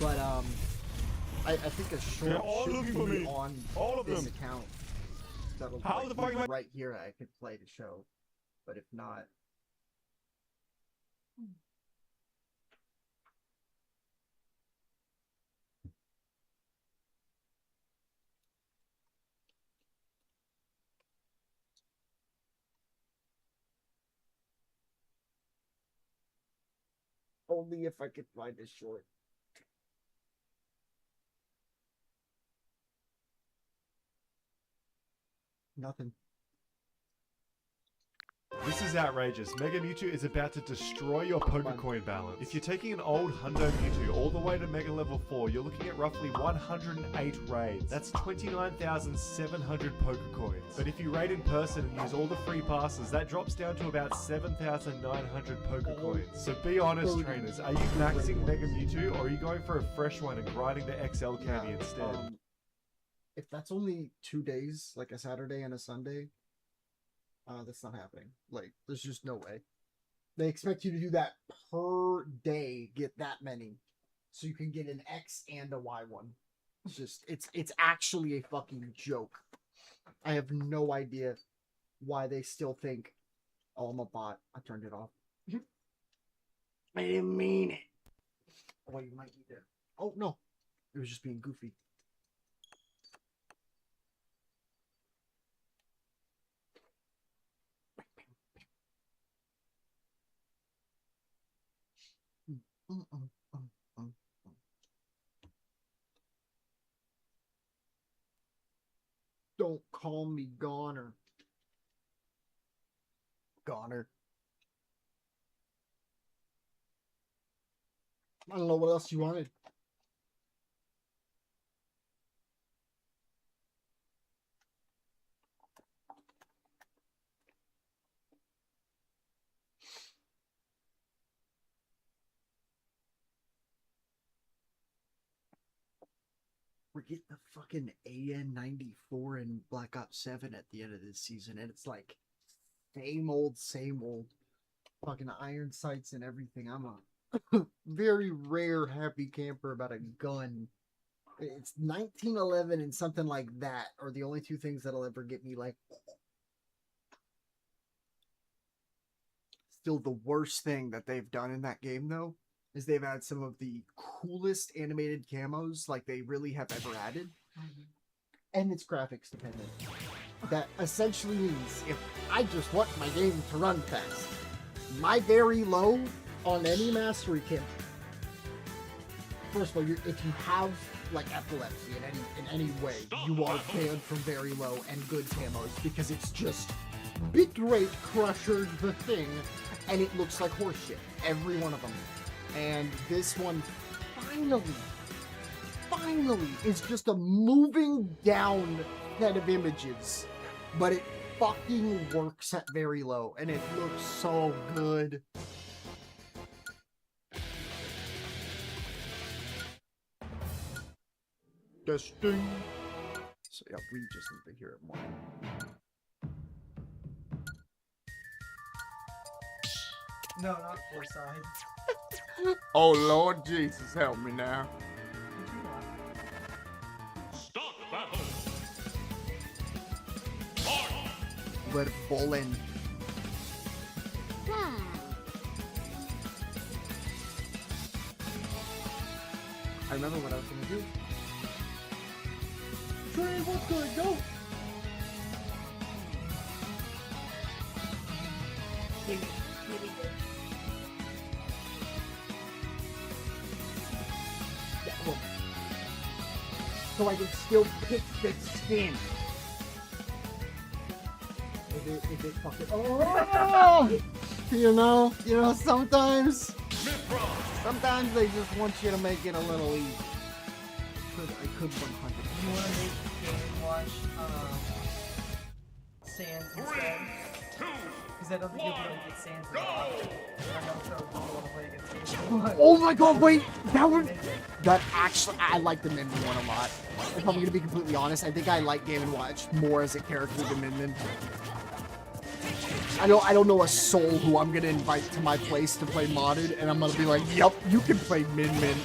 But I think a short should be on this account. That'll like, right here. I could play the show, but if not. Only if I could find this short. Nothing. This is outrageous. Mega Mewtwo is about to destroy your Pokecoin balance. If you're taking an old Hundo Mewtwo all the way to Mega Level 4, you're looking at roughly 108 raids. That's 29,700 Pokecoins. But if you raid in person and use all the free passes, that drops down to about 7,900 Pokecoins. So be honest, trainers. Are you maxing Mega Mewtwo, or are you going for a fresh one and grinding the XL candy instead? if that's only 2 days, like a Saturday and a Sunday, that's not happening. Like, there's just no way. They expect you to do that per day, get that many, so you can get an X and a Y one. It's just, it's actually a fucking joke. I have no idea why they still think, oh, I'm a bot. I turned it off. I didn't mean it. Oh, you might need it. Oh, no. It was just being goofy. Don't call me Goner. Goner. I don't know what else you wanted. We're getting the fucking AN-94 in Black Ops 7 at the end of this season, and it's like same old. Fucking iron sights and everything. I'm a very rare happy camper about a gun. It's 1911 and something like that are the only two things that'll ever get me like. Still, the worst thing that they've done in that game, though, is they've had some of the coolest animated camos like they really have ever added. And it's graphics dependent. That essentially means if I just want my game to run fast, my very low on any mastery kit. First of all, if you have like epilepsy in any way, you are banned from very low and good camos because it's just bitrate crusher the thing, and it looks like horseshit. Every one of them. And this one finally is just a moving down set of images, but it fucking works at very low, and it looks so good. Testing. So yeah, we just need to hear it more. No, not four sides. Oh Lord Jesus, help me now. Start battle. We're bowling. I remember what I was gonna do. Trey, what's good? Go! So I can still pick the skin. If it fucking, oh! You know, sometimes they just want you to make it a little easy. I could 100. You want to make Game watch Sands instead? Because I don't think you'll be able to get Sands in the option. I don't know if you want to play against Sands. Oh my god, wait! That actually, I like the Min Min one a lot. If I'm gonna be completely honest, I think I like Game & Watch more as a character than Min Min. I don't know a soul who I'm gonna invite to my place to play modded, and I'm gonna be like, yep, you can play Min Min.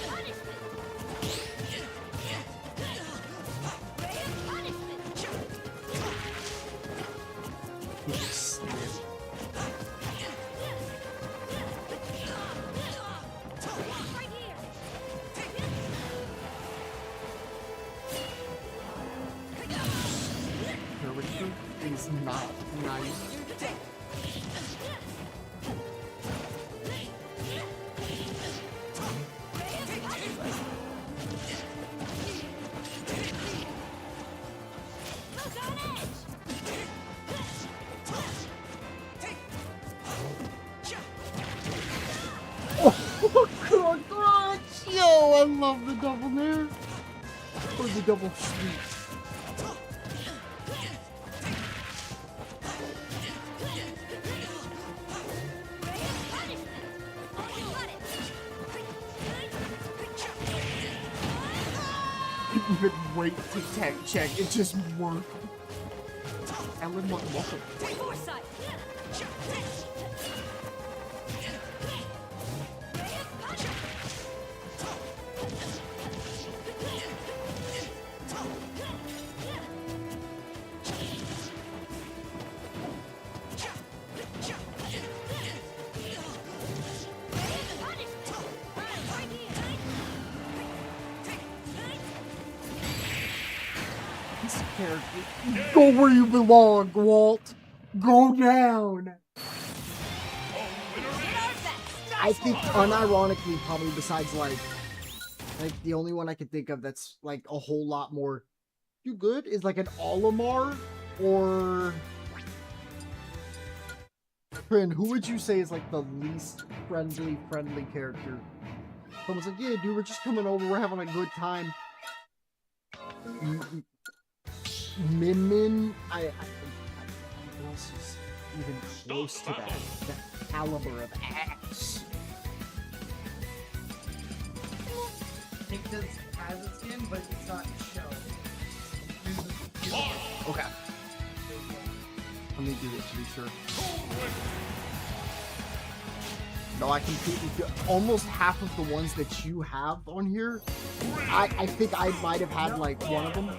Is not nice. Oh god, yo, I love the double nair. Or the double sweep. even wait to tech check. It just worked. Ellen, welcome. Foresight. This character. Go where you belong, Walt. Go down. I think unironically, probably besides like the only one I could think of that's like a whole lot more too good is like an Olimar or Trin. Who would you say is like the least friendly character? Someone's like, yeah, dude, we're just coming over, we're having a good time. Min, what else is even close to that caliber of ass? It does has a skin, but it's not shown. Okay. Let me do this to be sure. No, I completely feel almost half of the ones that you have on here. I think I might have had like one of them.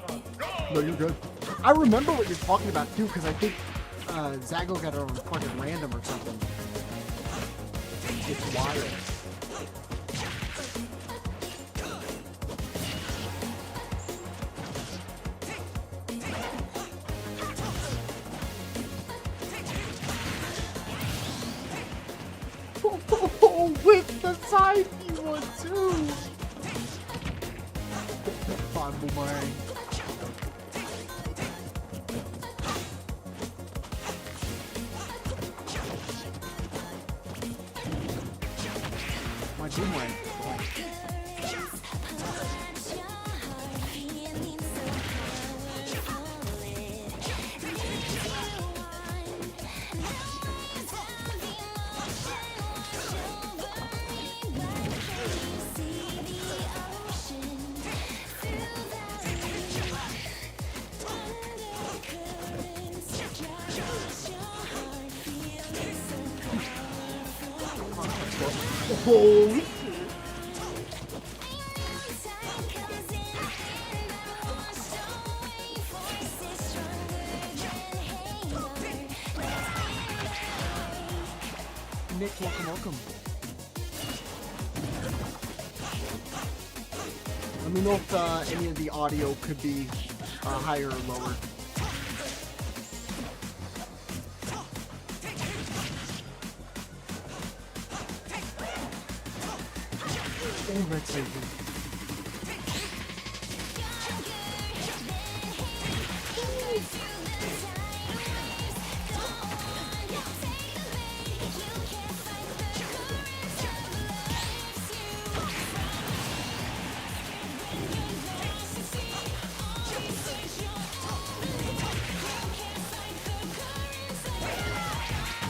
No, you're good. I remember what you're talking about too, because I think Zago got it on fucking random or something. It's wild. Oh, with the side view one too. Fine, boomerang. My boomerang. Holy Nick, welcome. Let me know if any of the audio could be higher or lower. Oh, that's so good.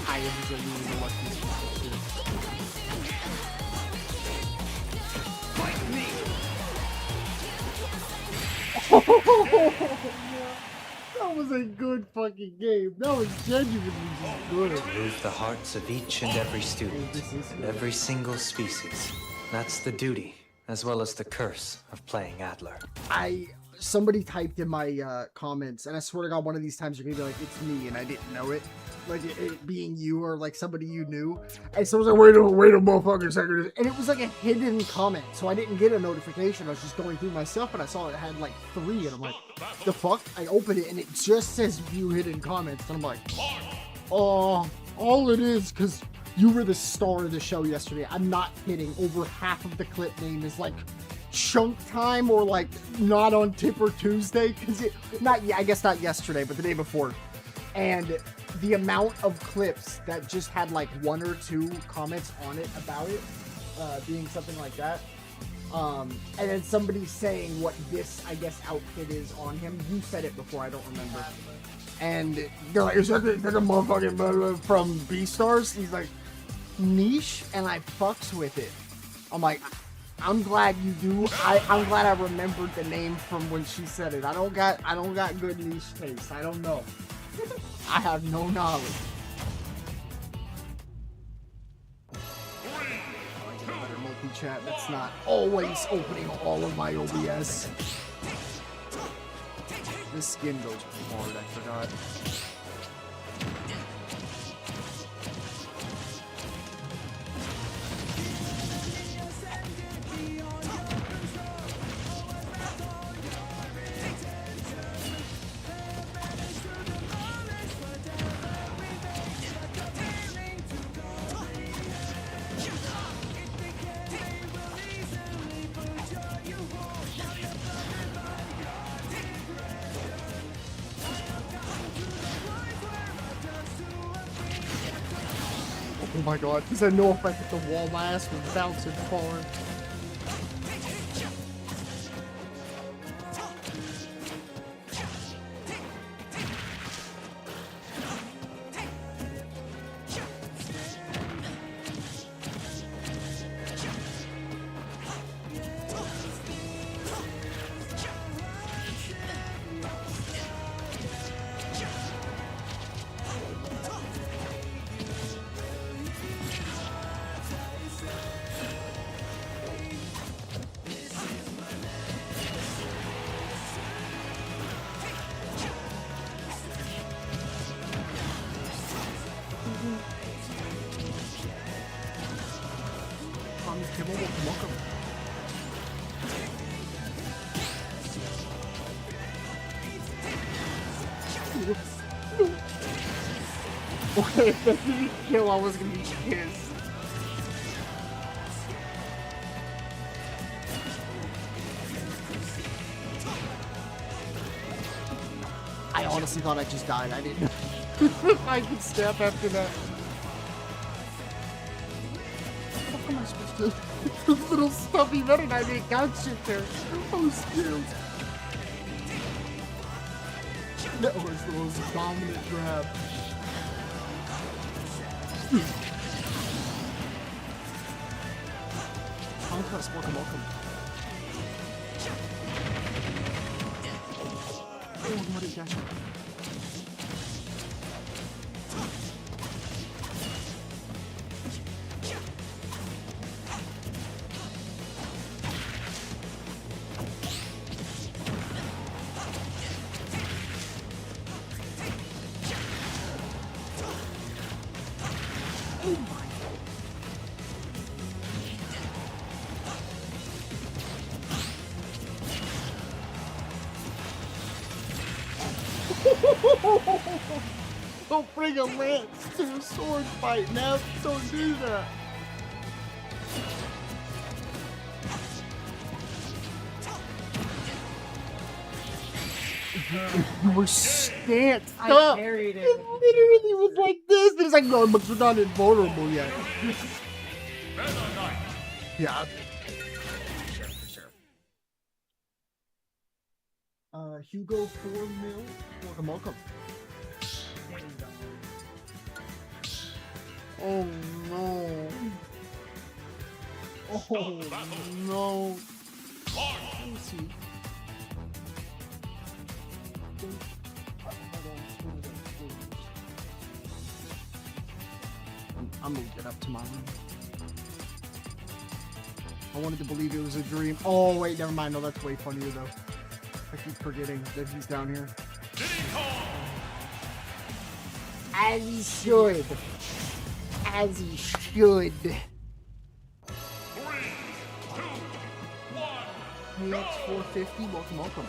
I am just really what this is. That was a good fucking game. That was genuinely just good. Move the hearts of each and every student, and every single species. That's the duty, as well as the curse of playing Adler. Somebody typed in my comments, and I swear to God, one of these times you're gonna be like, it's me, and I didn't know it. Like it being you or like somebody you knew. And so I was like, wait a motherfucking second. And it was like a hidden comment, so I didn't get a notification. I was just going through my stuff, and I saw it had like 3, and I'm like, the fuck? I opened it, and it just says view hidden comments, and I'm like, oh, all it is, because you were the star of the show yesterday. I'm not kidding. Over half of the clip name is like chunk time or like not on Tipper Tuesday, because I guess not yesterday, but the day before. And the amount of clips that just had like 1 or 2 comments on it about it being something like that, and then somebody saying what this, I guess, outfit is on him. You said it before, I don't remember. And they're like, is that the motherfucking from Beastars? He's like, niche, and I fucks with it. I'm like, I'm glad you do. I'm glad I remembered the name from when she said it. I don't got good niche taste. I don't know. I have no knowledge. Better multi-chat that's not always opening all of my OBS. This skin goes hard, I forgot. Oh my god, this had no effect with the wall. My ass was bouncing forward. Okay, if they didn't kill, I was gonna be pissed. I honestly thought I just died. I didn't know I could snap after that. What am I supposed to do? This little stuffy red and I didn't got shit there. I was scared. That was the most dominant grab. Conquest, welcome. Oh, what is that? Don't bring a lance to a sword fight, now. Don't do that. You were stanced up. I carried it. It literally was like this. It's like, no, but you're not invulnerable yet. Yeah. Hugo 4 mil. Welcome. Oh no. Oh no. Let me see. I'm gonna get up to my room. I wanted to believe it was a dream. Oh wait, never mind. No, that's way funnier though. I keep forgetting that he's down here. As he should. As he should. 3, 2, 1. AX 450, welcome.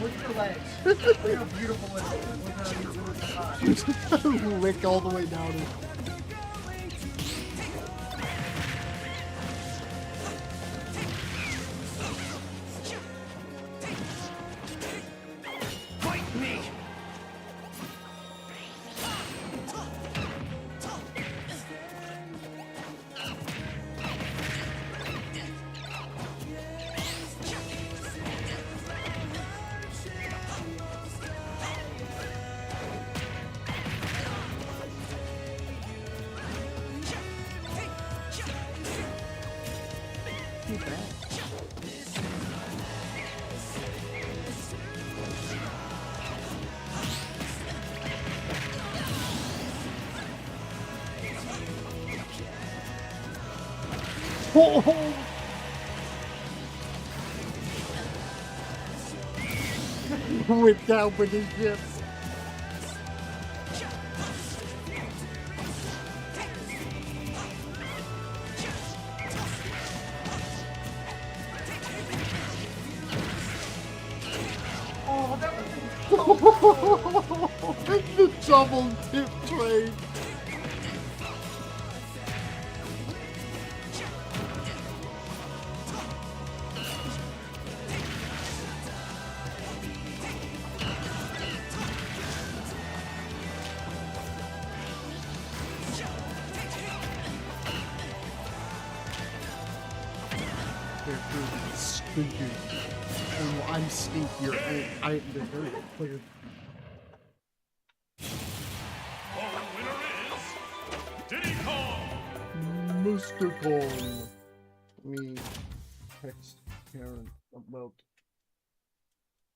Look at your legs. Look how beautiful it is. Look how beautiful. Lick all the way down it. Oh! Went down with his ship. Oh, that was The double tip trade. Stinky. Oh, I'm stinkier. I clear. Mr. Kong. Me text Karen about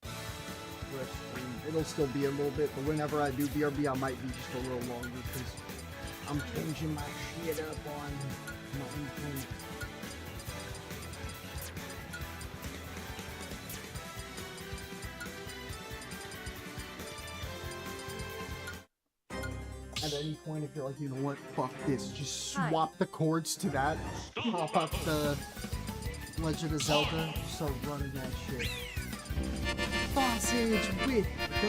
stream. It'll still be a little bit, but whenever I do BRB, I might be just a little longer because I'm changing my shit up on my thing. At any point, if you're like, you know what, fuck this, just swap the chords to that, pop up the Legend of Zelda, start running that shit. Sausage with the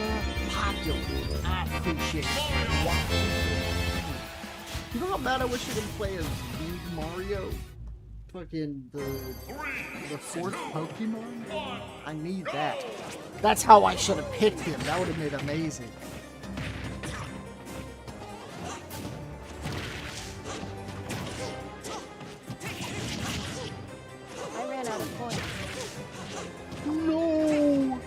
popular. I appreciate it. You know how bad I wish I could play as League Mario? Fucking the fourth Pokemon? I need that. That's how I should have picked him. That would have made amazing. No!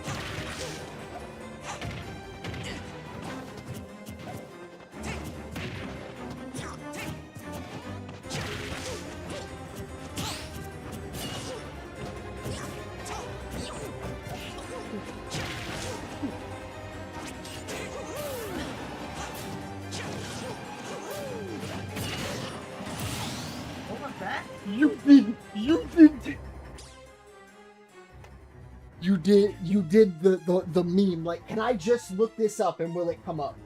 What was that? You did the meme. Like, can I just look this up and will it come up?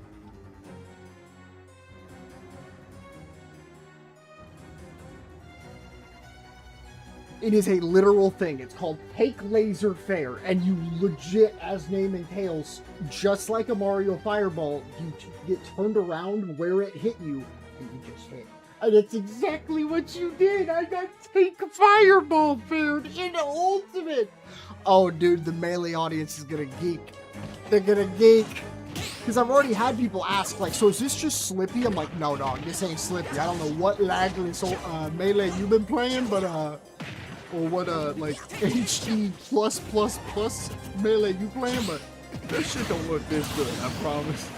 It is a literal thing. It's called Take Laser Fair, and you legit, as name entails, just like a Mario Fireball, you get turned around where it hit you, and you just hit. And that's exactly what you did. I got Take Fireball Faired in Ultimate. Oh, dude, the Melee audience is gonna geek. They're gonna geek. Because I've already had people ask, like, so is this just Slippy? I'm like, no, dog, this ain't Slippy. I don't know what lagless Melee you've been playing, but, or what, like, HD+++ Melee you playing, but that shit don't look this good, I promise.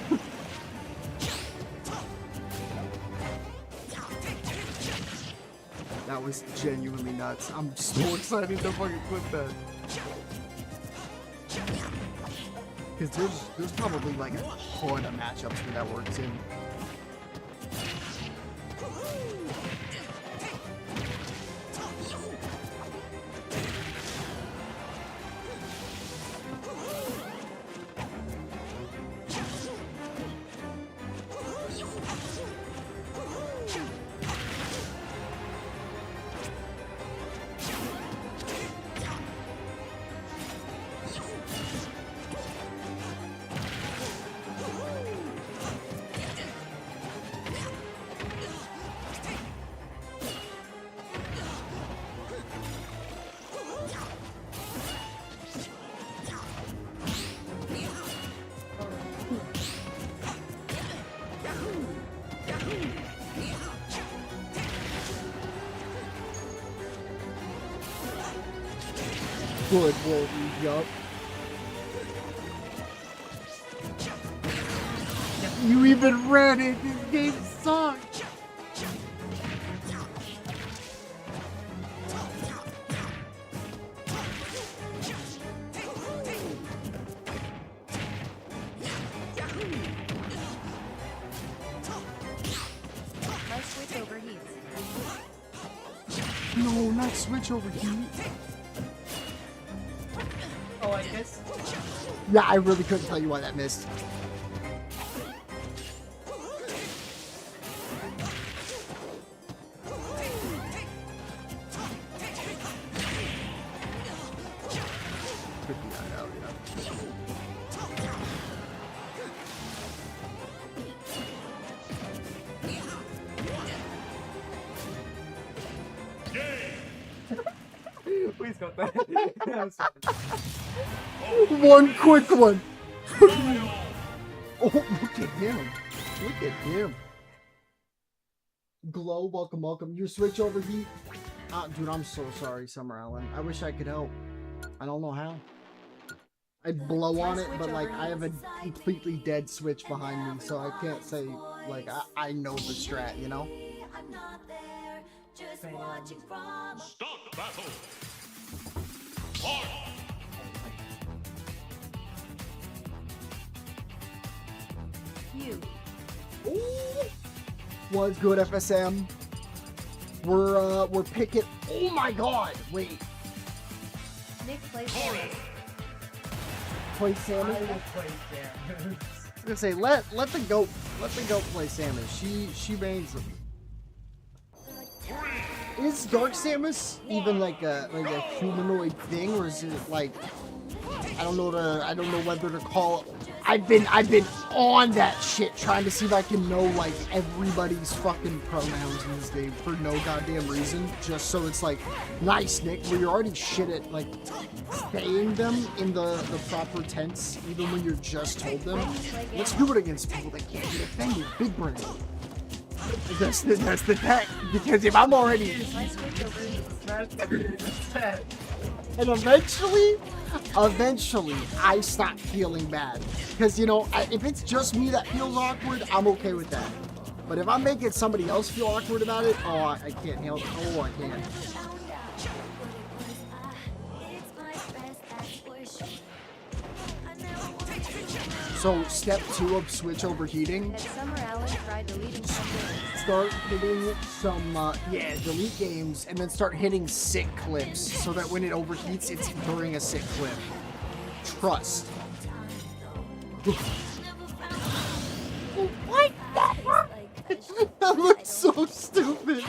That was genuinely nuts. I'm so excited to fucking clip that. Because there's probably like a ton of matchups where that works in. Good, Wolverine, yup. You even read it, this game sucks. not switch over heat? Oh, I guess. Yeah, I really couldn't tell you why that missed. Please got that. One quick one. Oh, look at him. Look at him. Glow, welcome, welcome. You switch over heat. Dude, I'm so sorry, Summer Allen. I wish I could help. I don't know how. I'd blow on it, but like I have a completely dead switch behind me, so I can't say like I know the strat, you know? Start battle! You. What's good, FSM? We're picking. Oh my God! Wait, Nick plays Samus. play I Samus. will play Samus. I was gonna say let the goat play Samus. She reigns. Is Dark Samus even like a humanoid thing, or is it like I don't know whether to call. I've been on that shit trying to see if I can know like everybody's fucking pronouns in this game for no goddamn reason, just so it's like nice, Nick, where you're already shit at like saying them in the proper tense, even when you're just told them. Let's do it against people that can't get offended. Big brain. That's the tech, because if I'm already and eventually I stop feeling bad, because you know if it's just me that feels awkward, I'm okay with that. But if I'm making somebody else feel awkward about it, oh I can't help. Oh I can't. So step 2 of switch overheating. That Summer Allen tried deleting something. Start hitting some delete games, and then start hitting sick clips so that when it overheats, it's during a sick clip. Trust. What? That looks so stupid.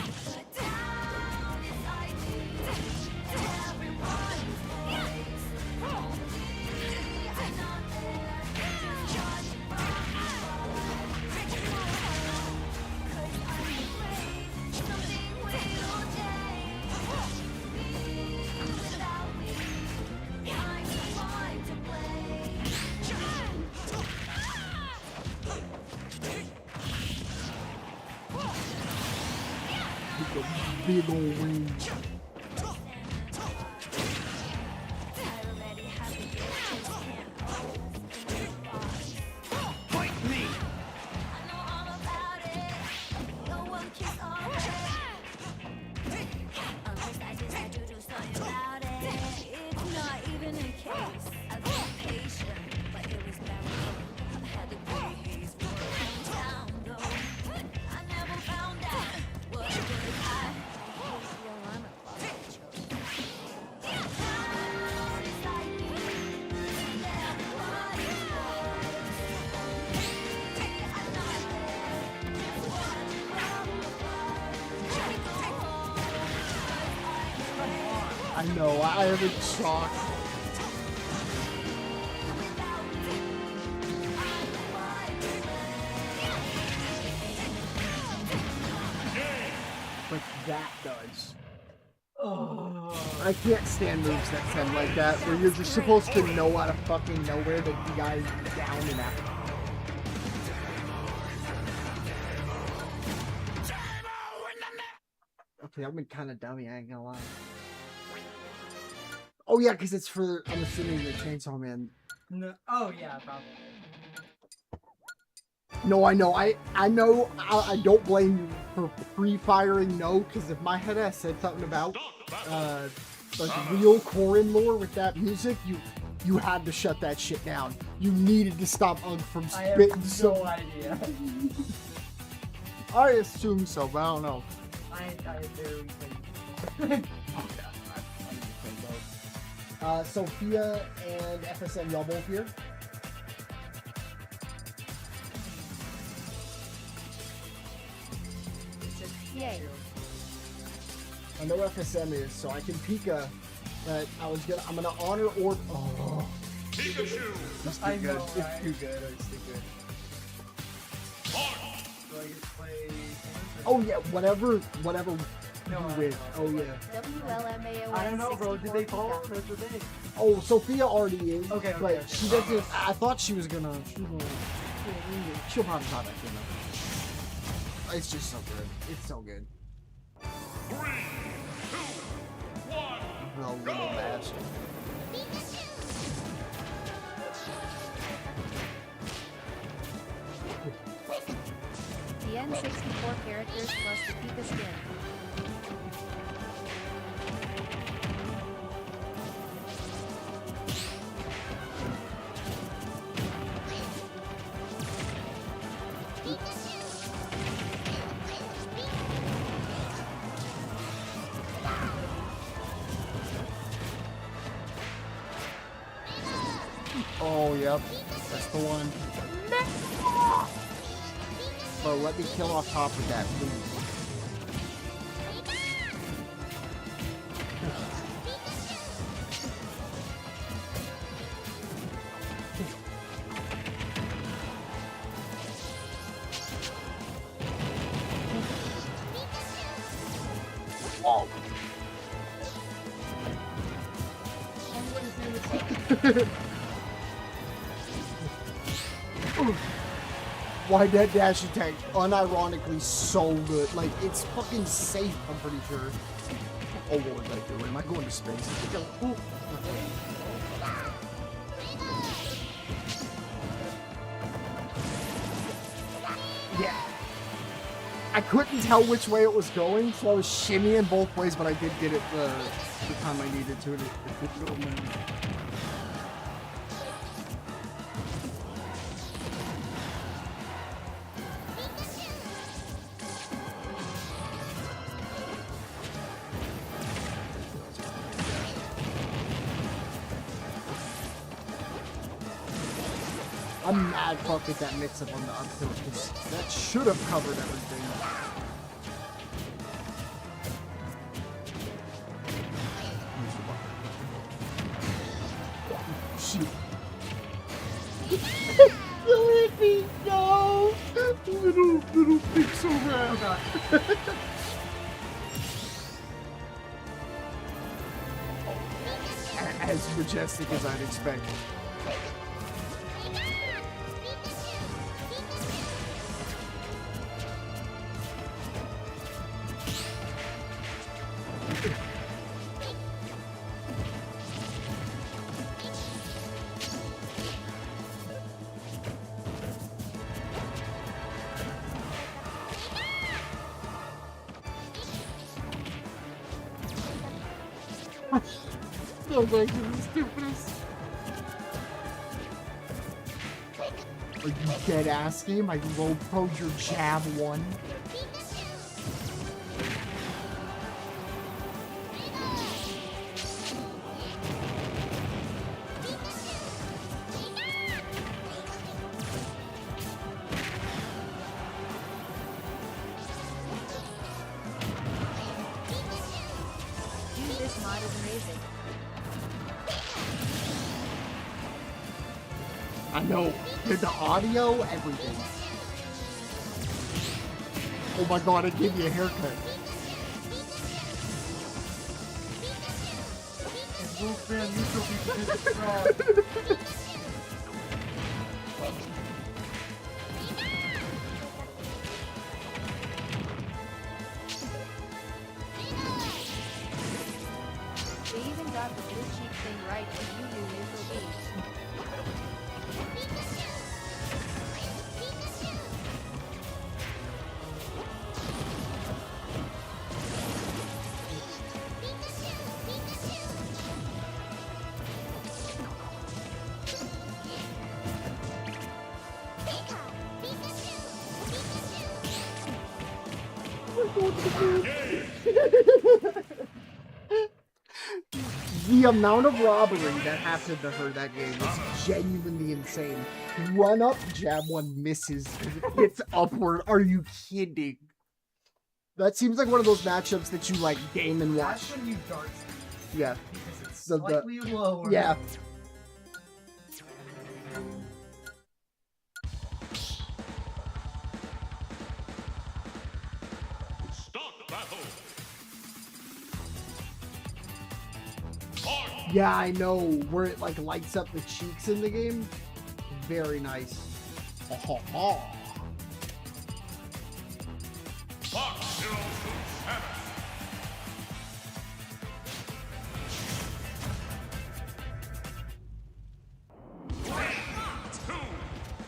Big old wing. Fight me! I know, I am in shock. But that does. Oh. I can't stand moves that sound like that, where you're just supposed to know out of fucking nowhere that the guy's down and out. Okay, I've been kind of dummy, I ain't gonna lie. Oh yeah, because it's for, I'm assuming, the Chainsaw Man. No. Oh yeah, probably. No, I know. I know. I don't blame you for pre-firing no, because if my head ass said something about like real Corrin lore with that music, you had to shut that shit down. You needed to stop Ugg from spitting. I have no idea. I assume so, but I don't know. I barely think. Sophia and FSM, y'all both here? Yay. I know FSM is, so I can Pika, but I'm gonna honor or. Oh. Pikachu! It's too I good. know, It's right? too good. It's too good. Do I get to play? Oh yeah, whatever No, you I win. know. Oh yeah. WLMAON I don't know, bro. Did they 64 follow? Pika. That's the thing. Oh, Sophia already is. Okay, but okay. she doesn't. I thought she was gonna. She'll probably not back in though. It's just so good. It's so good. 3, 2, 1, The little bastard. The N64 characters plus the Pika skin. Oh yep, that's the one. Bro, let me kill off top of that, please. Oh. Why that dash attack unironically so good. Like, it's fucking safe, I'm pretty sure. Oh, what was I doing? Am I going to space? Ooh. Yeah. I couldn't tell which way it was going, so I was shimmying both ways, but I did get it the time I needed to. Oh, man. I'm mad fuck at that mix-up on the up tilt, because that should have covered everything. Shoot. You hit me! No! Little pixel rat. As majestic as I'd expect. No, like, this is stupidest. Are you dead ass game? I low pro'd your jab one. Dude, this mod is amazing. I know. The audio, everything. Oh my god, I gave you a haircut. They even got the blue cheek thing right and you knew neutral B. The amount of robbery that happened to her that game was genuinely insane. Run up, jab one, misses. It's upward. Are you kidding? That seems like one of those matchups that you like game and watch. That's when you dart. Yeah. Because it's The- slightly lower. Yeah. Yeah, I know. Where it like lights up the cheeks in the game. Very nice.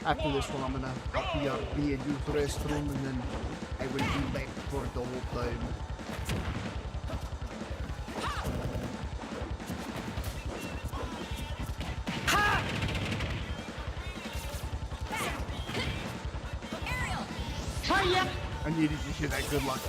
After this one, I'm gonna be and use the restroom, and then I will be back for the whole time. I needed to hear that. Good luck.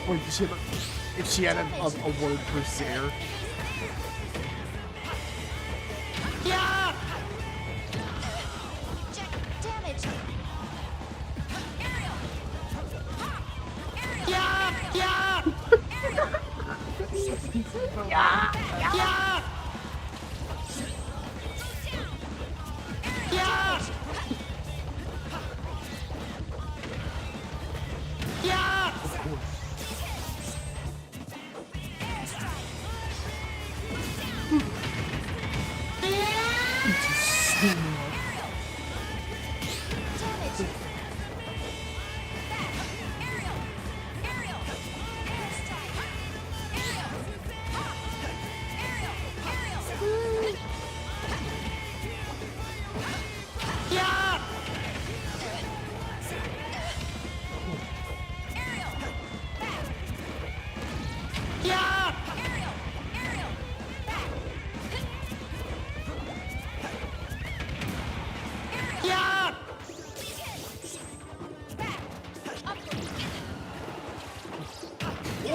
Wait, does she have if she had a word for Zare? Yeah! Damage! Yeah! Yeah! Yeah! Yeah! Yeah! Yeah! Of course.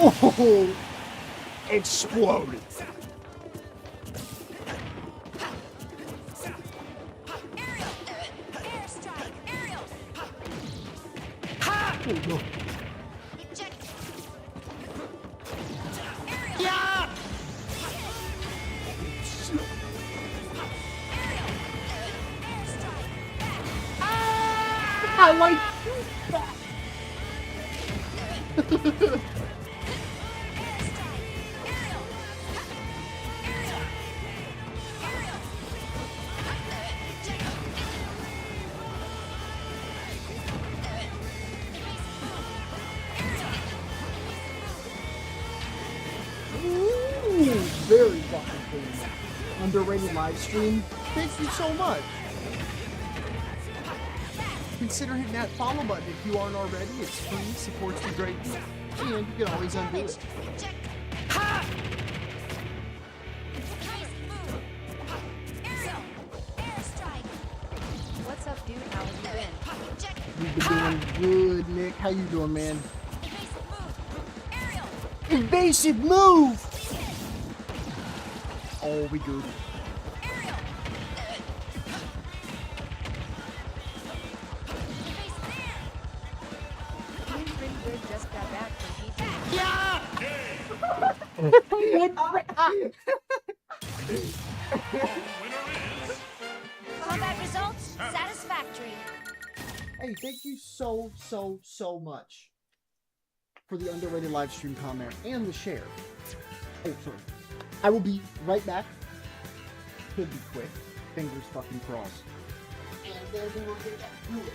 Oh, exploded. Oh, no. I like that. Ooh, very fucking clean. Underrated live stream. Thank you so much. Consider hitting that follow button if you aren't already. It's free, supports me greatly, and you can always undo it. What's up, dude? How have you been? You've been doing good, Nick. How you doing, man? Invasive move! Oh, we good. Just got back from PT. Combat results satisfactory. Hey, thank you so much for the underrated live stream comment and the share. Oh, sorry. I will be right back. Could be quick. Fingers fucking crossed. And then we'll get back to it.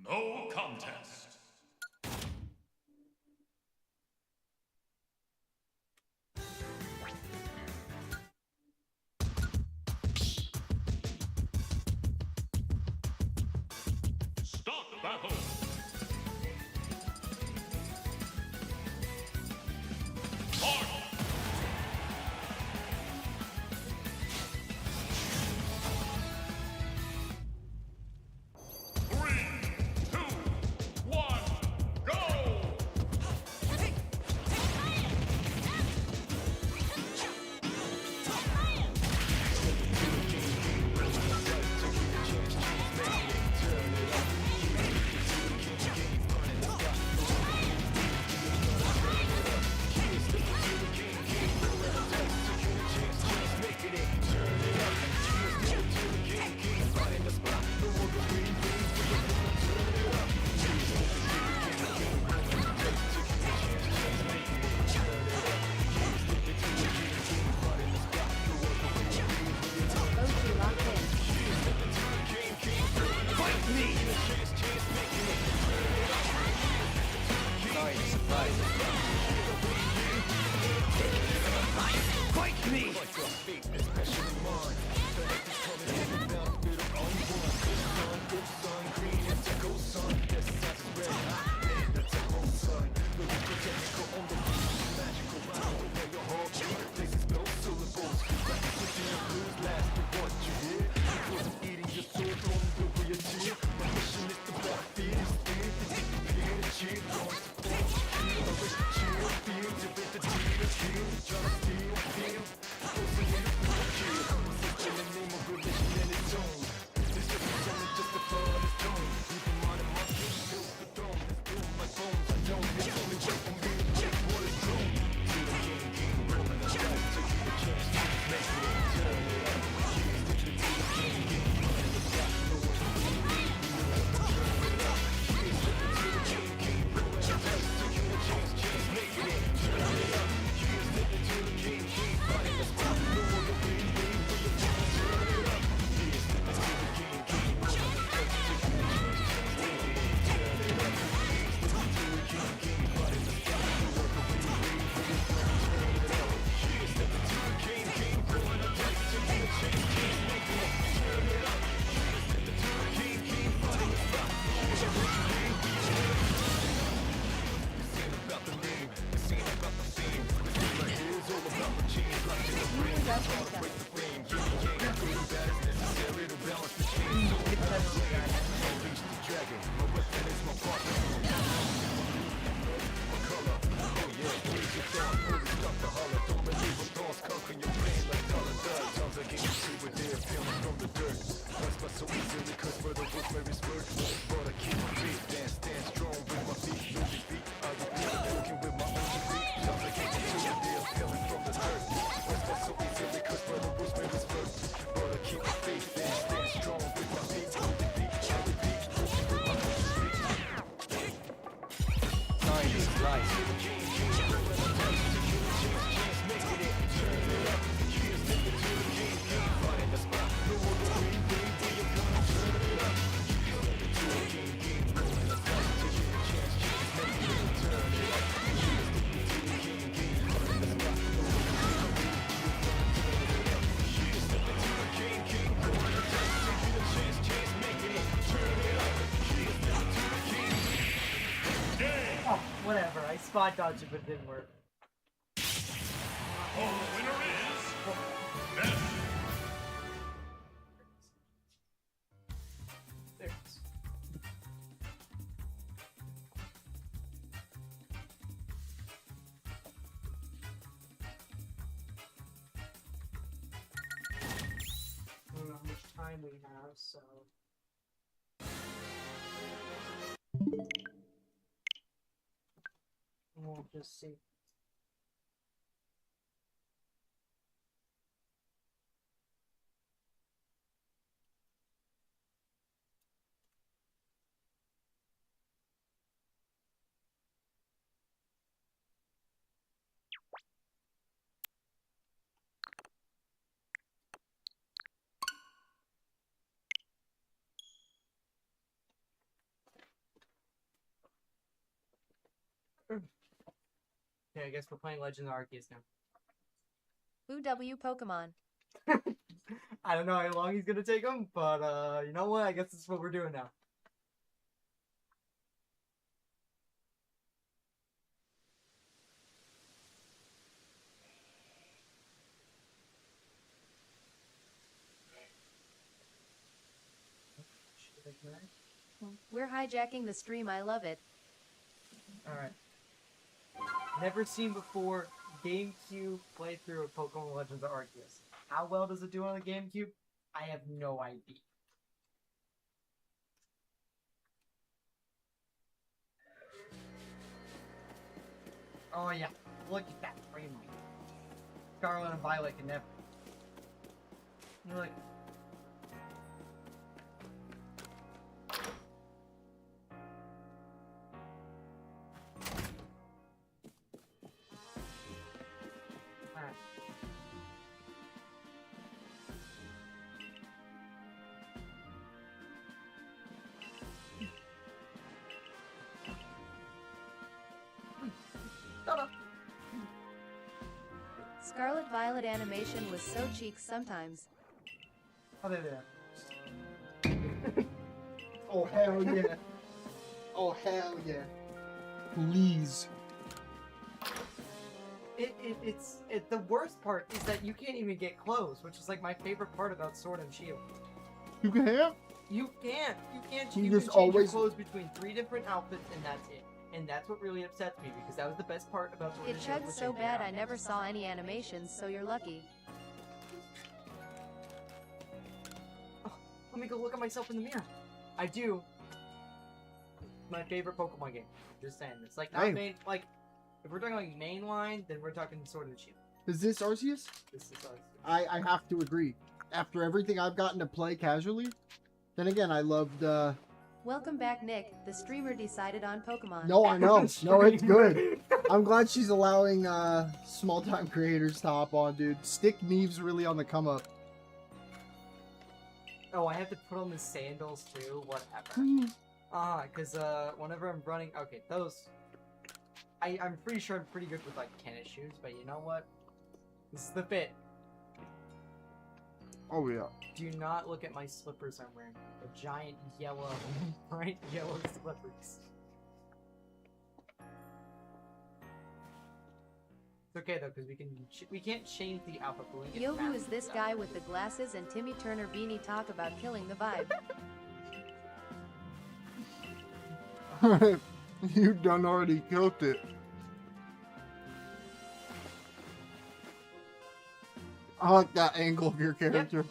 No contest. Start battle. March. Oh, whatever. I spot dodged it, but it didn't work. Oh, the winner is Beth. There it is. I don't know how much time we have, so. We'll just see. Okay, I guess we're playing Legends of Arceus now. UW Pokemon. I don't know how long he's gonna take him, but you know what? I guess this is what we're doing now. We're hijacking the stream, I love it. Alright. Never seen before GameCube playthrough of Pokemon Legends of Arceus. How well does it do on the GameCube? I have no idea. Oh yeah, look at that frame rate. Scarlet and Violet can never. You're like, alright. Scarlet Violet animation was so cheeks sometimes. Oh, there. Oh hell yeah! Oh hell yeah! Please. The worst part is that you can't even get close, which is like my favorite part about Sword and Shield. You can't. You can't. You You just can change always- your clothes between 3 different outfits, and that's it. And that's what really upsets me, because that was the best part about Sword It and Shield. chugs was so changing bad I outfits. never saw any animations, so you're lucky. Let me go look at myself in the mirror. I do. My favorite Pokemon game. Just saying this. Like, not Hey. main, like, if we're talking like mainline, then we're talking Sword and Shield. Is this Arceus? This is us. I have to agree. After everything I've gotten to play casually, then again, I loved. Welcome back, Nick. The streamer decided on Pokemon. No, I know. No, it's good. I'm glad she's allowing small time creators to hop on, dude. Stick Neve's really on the come up. Oh, I have to put on the sandals too? Whatever. Because whenever I'm running... Okay, those... I'm pretty sure I'm pretty good with, like, tennis shoes, but you know what? This is the fit. Oh yeah. Do not look at my slippers I'm wearing. The giant yellow, bright yellow slippers. It's okay though, because we can't change the outfit, but we can Yo, who map is this it. guy with the glasses and Timmy Turner beanie talk about killing the vibe? You done already killed it. I like that angle of your character.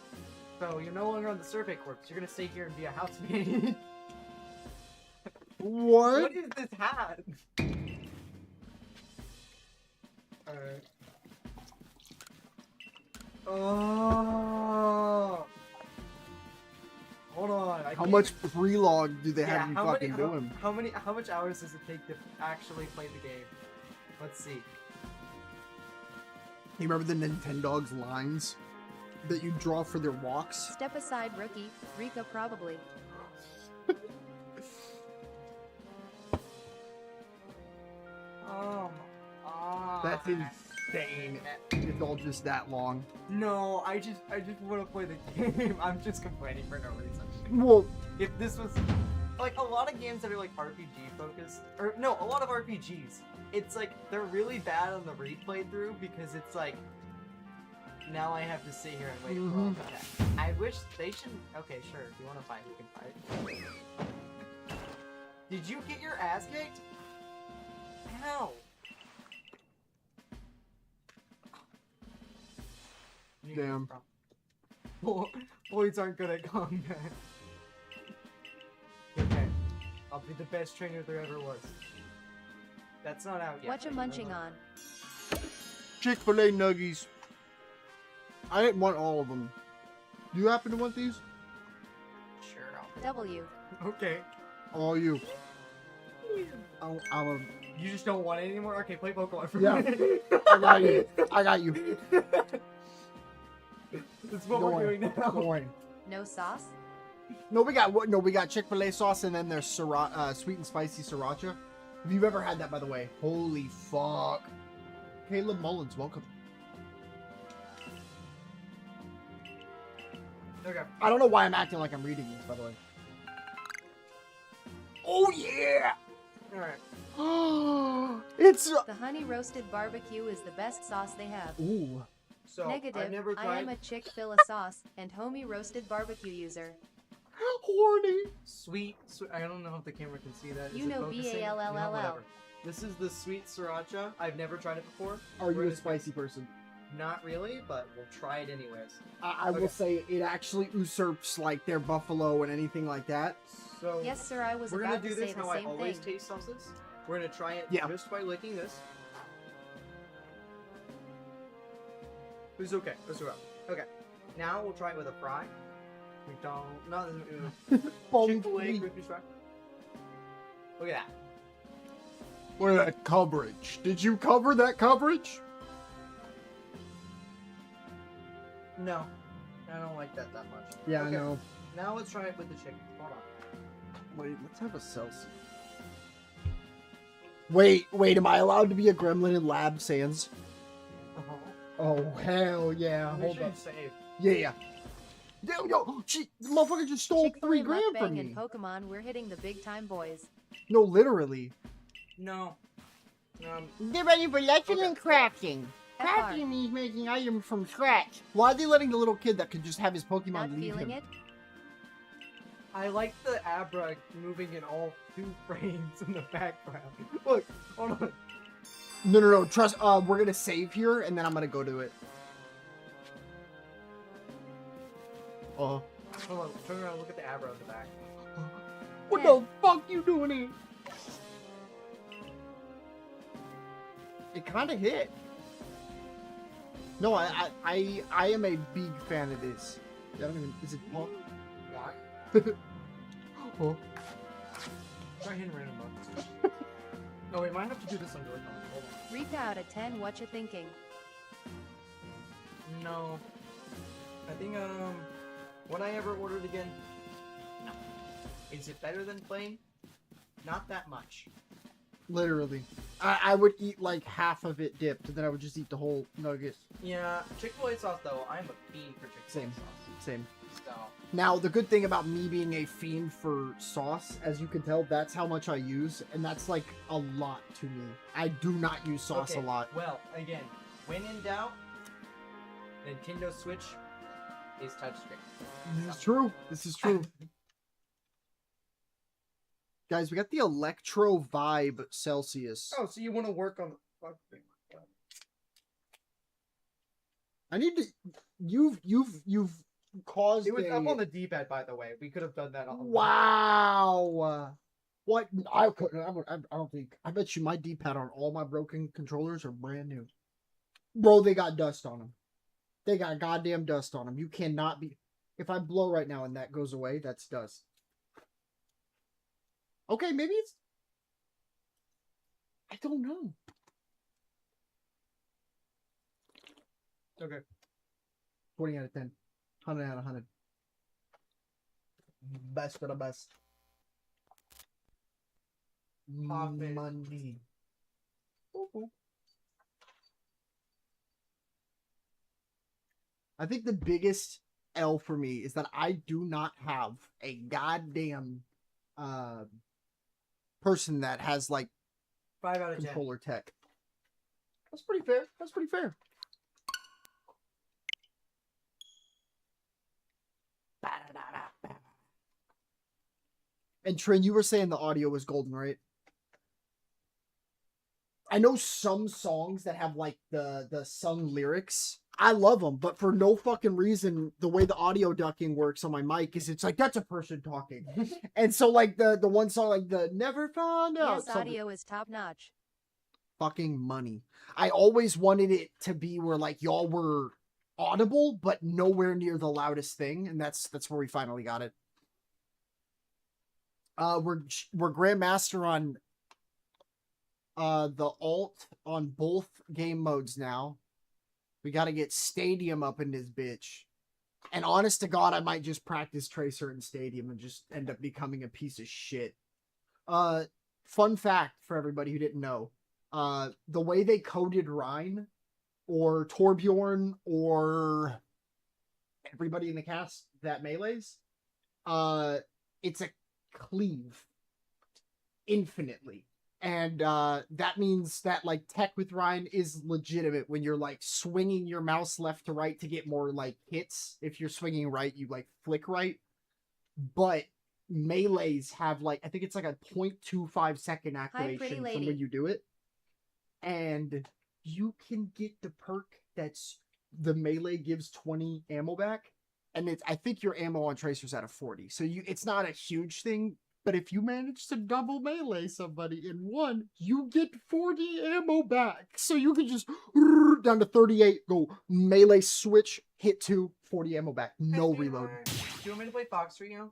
So you're no longer on the survey corps. You're gonna stay here and be a housemaid. What? What is this hat? Alright. Oh. Hold on. How much pre-log do they have you how fucking many, doing? How much hours does it take to actually play the game? Let's see. You remember the Nintendogs lines that you draw for their walks? Step aside, rookie. Rika probably. That's insane. It's all just that long. No, I just want to play the game. I'm just complaining for no reason. Well, if this was like a lot of games that are like RPG focused, or no, a lot of RPGs, it's like they're really bad on the replay through because it's like now I have to sit here and wait for all of that. I wish they should. Okay, sure. If you want to fight, we can fight. Did you get your ass kicked? How? Damn. Boys aren't good at combat. Okay. I'll be the best trainer there ever was. That's not out yet. What you munching on? Chick-fil-A nuggies. I didn't want all of them. Do you happen to want these? Sure. W. Okay. All you. I'm a... You just don't want it anymore? Okay, play Pokemon for Yeah. me. I got you. I got you. That's what Don't we're worry. doing now. Don't worry. No sauce? No, we got Chick-fil-A sauce and then there's sweet and spicy sriracha. If you've ever had that, by the way, holy fuck. Caleb Mullins, welcome. Okay. I don't know why I'm acting like I'm reading this, by the way. Oh yeah! Alright. It's The honey roasted barbecue is the best sauce they have. ooh. So, Negative. I've never tried... I am a Chick-fil-A sauce and homie roasted barbecue user. Horny. Sweet, I don't know if the camera can see that. Is You it know focusing? BALLLL. No, whatever. This is the sweet sriracha. I've never tried it before. Are you a spicy person? Not really, but we'll try it anyways. I will say it actually usurps like their buffalo and anything like that. So Yes, sir. I was we're gonna about do to this say the how I same always thing. taste sauces. We're gonna try it Yeah. just by licking this. It's okay. Let's go. Okay. Now we'll try it with a fry. Not Chick-fil-A crispy fry. Look at that. Look at that coverage. Did you cover that coverage? No, I don't like that much. Yeah, Okay. I know. Now let's try it with the chicken. Hold on. Wait, let's have a Celsius. Wait, am I allowed to be a gremlin in Lab Sans? Oh, hell yeah. Make Hold sure up. you save. Yeah. Yo, she, the motherfucker just stole Chick-fil-A, $3,000 mukbang, from me. and Pokemon, we're hitting the big time, boys. No, literally. No. Get ready for lesson Okay. in crafting. FR. Crafting means making items from scratch. Why are they letting the little kid that could just have his Pokemon Not leave feeling him? it? I like the Abra moving in all 2 frames in the background. Look, hold on. No. Trust. We're gonna save here, and then I'm gonna go to it. Hold on, turn around, look at the Abra in the back. What the fuck you doing here? It kind of hit. No, I am a big fan of this. I don't even. Is it Paul? What? Oh. Try hitting random buttons. No, we might have to do this on Joy-Con. Hold on. Reaper out of 10, what you thinking? No. I think, what I ever ordered again? No. Is it better than plain? Not that much. Literally. I would eat like half of it dipped, and then I would just eat the whole nugget. Yeah, Chick-fil-A sauce though, I'm a fiend for Chick-fil-A Same. sauce. Same. So, Now, the good thing about me being a fiend for sauce, as you can tell, that's how much I use, and that's like a lot to me. I do not use sauce okay, a lot. Well, again, when in doubt, Nintendo Switch is touchscreen. This is true. This is true. Guys, we got the Electro Vibe Celsius. Oh, so you want to work on the fuck thing? I need to. You've caused. It was up a- on the D-pad, by the way. We could have done that on. Wow. What? I couldn't. I don't think. I bet you my D-pad on all my broken controllers are brand new. Bro, they got dust on them. They got goddamn dust on them. You cannot be. If I blow right now and that goes away, that's dust. Okay, maybe it's. I don't know. Okay. 20 out of 10. 100 out of 100. Best of the best. Pop it. Money. I think the biggest L for me is that I do not have a goddamn person that has like 5 out of 10. controller tech. That's pretty fair. That's pretty fair. And Trin, you were saying the audio was golden, right? I know some songs that have like the sung lyrics. I love them, but for no fucking reason, the way the audio ducking works on my mic is it's like that's a person talking. And so like the one song like the Never Found Out. Yes, something- audio is top notch. fucking money. I always wanted it to be where like y'all were audible, but nowhere near the loudest thing, and that's where we finally got it. We're Grandmaster on the alt on both game modes now. We got to get Stadium up in this bitch. And honest to God, I might just practice Tracer in Stadium and just end up becoming a piece of shit. fun fact for everybody who didn't know, the way they coded Rhine or Torbjorn or everybody in the cast that melees, it's a cleave infinitely. And that means that like tech with Rhine is legitimate when you're like swinging your mouse left to right to get more like hits. If you're swinging right, you like flick right. But melees have like, I think it's like a 0.25 second activation from when you do it. And you can get the perk that's the melee gives 20 ammo back. And it's, I think your ammo on Tracer's at a 40. So it's not a huge thing. But if you manage to double melee somebody in one, you get 40 ammo back. So you can just down to 38, go melee switch, hit 2, 40 ammo back. No reload. Do you want me to play Fox right now?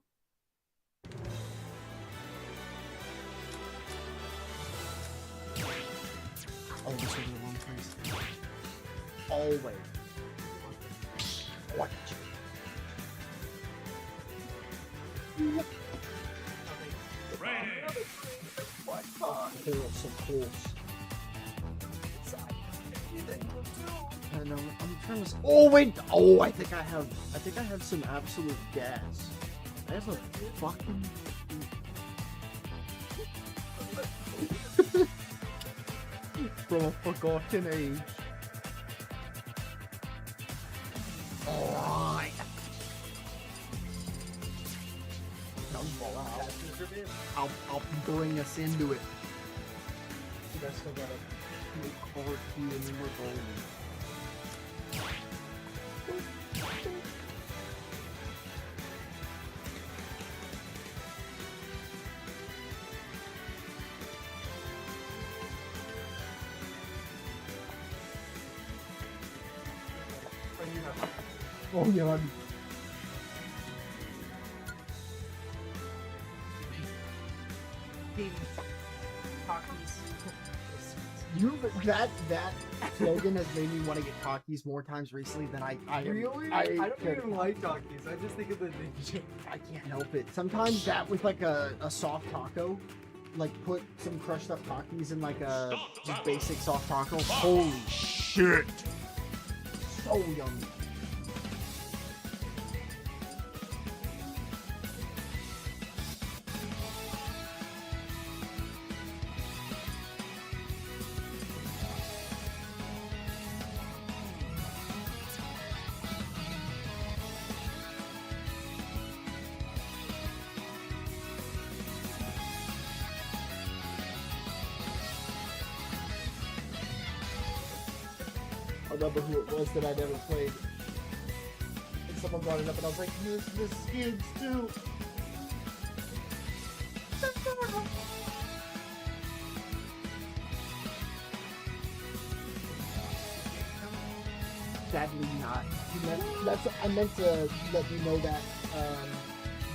Oh, this was the wrong place. Always. What? Of course. I know. I'm trying to. Oh wait. Oh, I think I have some absolute gas. I have a fucking. From a forgotten age. Alright. I'll bring us into it. I still gotta make card key and then we're golden. Oh yeah. That slogan has made me want to get Takis more times recently than I really? I don't even like Takis. I just think of the ninja. I can't help it. Sometimes that with like a soft taco, like put some crushed up Takis in like a just basic soft taco. Holy shit! So yummy. I remember who it was that I never played. And someone brought it up and I was like, use the skins too. Sadly not. I meant to let you know that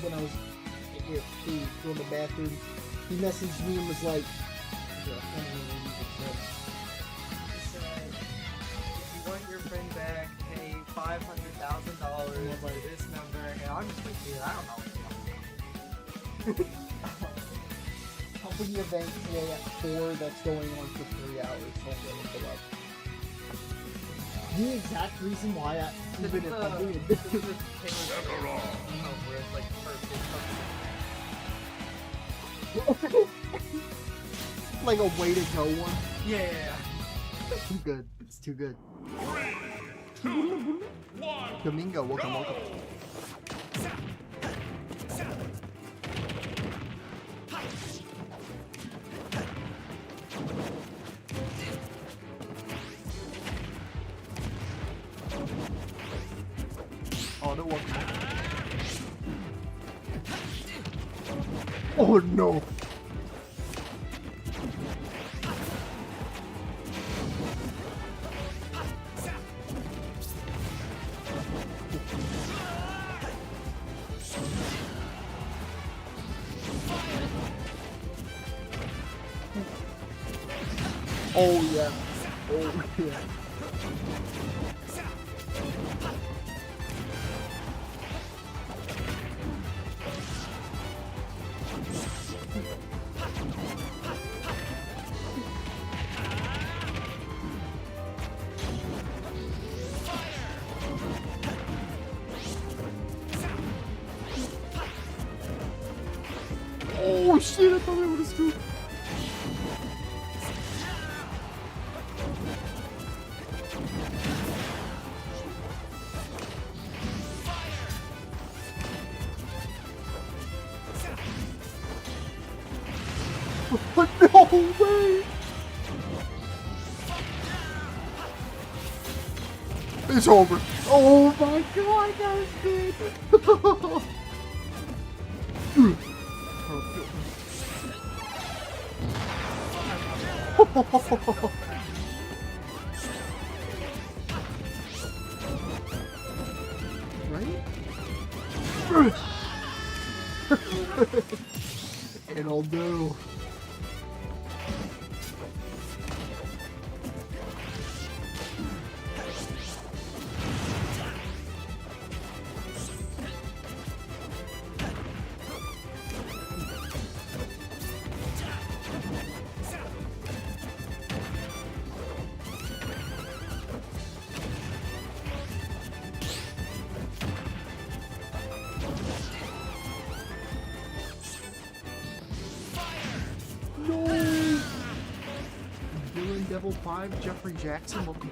when I was in the bathroom, he messaged me and was like, your friend back, pay $500,000 by this number, and I'm just like, dude, I don't know. Company event today at 4 that's going on for 3 hours, so I'm gonna fill up. The exact reason why I even if I'm doing it. Where it's like perfect. Like a way to go one. Yeah. Too good. It's too good. 3, 2, 1. Domingo, welcome. Oh, no one. Oh no. Oh yeah. Oh yeah. shit, I thought I would have stood. No way! It's over. Oh my god, that was good. Right? It'll do. No! Villain Devil 5, Jeffrey Jackson, welcome.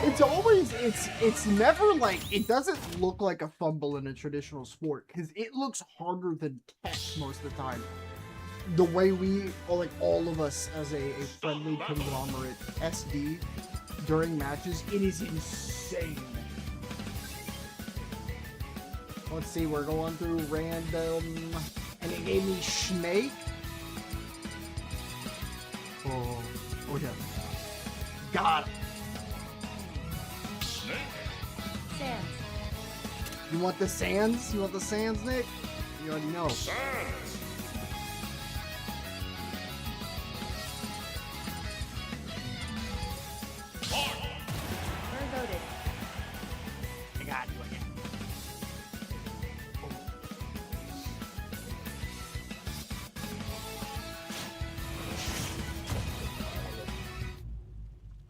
It's always, it's never like, it doesn't look like a fumble in a traditional sport, because it looks harder than tech most of the time. The way we, or like all of us as a friendly conglomerate SD during matches, it is insane. Let's see, we're going through random, and it gave me Snake. Oh yeah. Got him. Sands. You want the sands? You want the sands, Nick? You already know. Burn loaded. I got you again.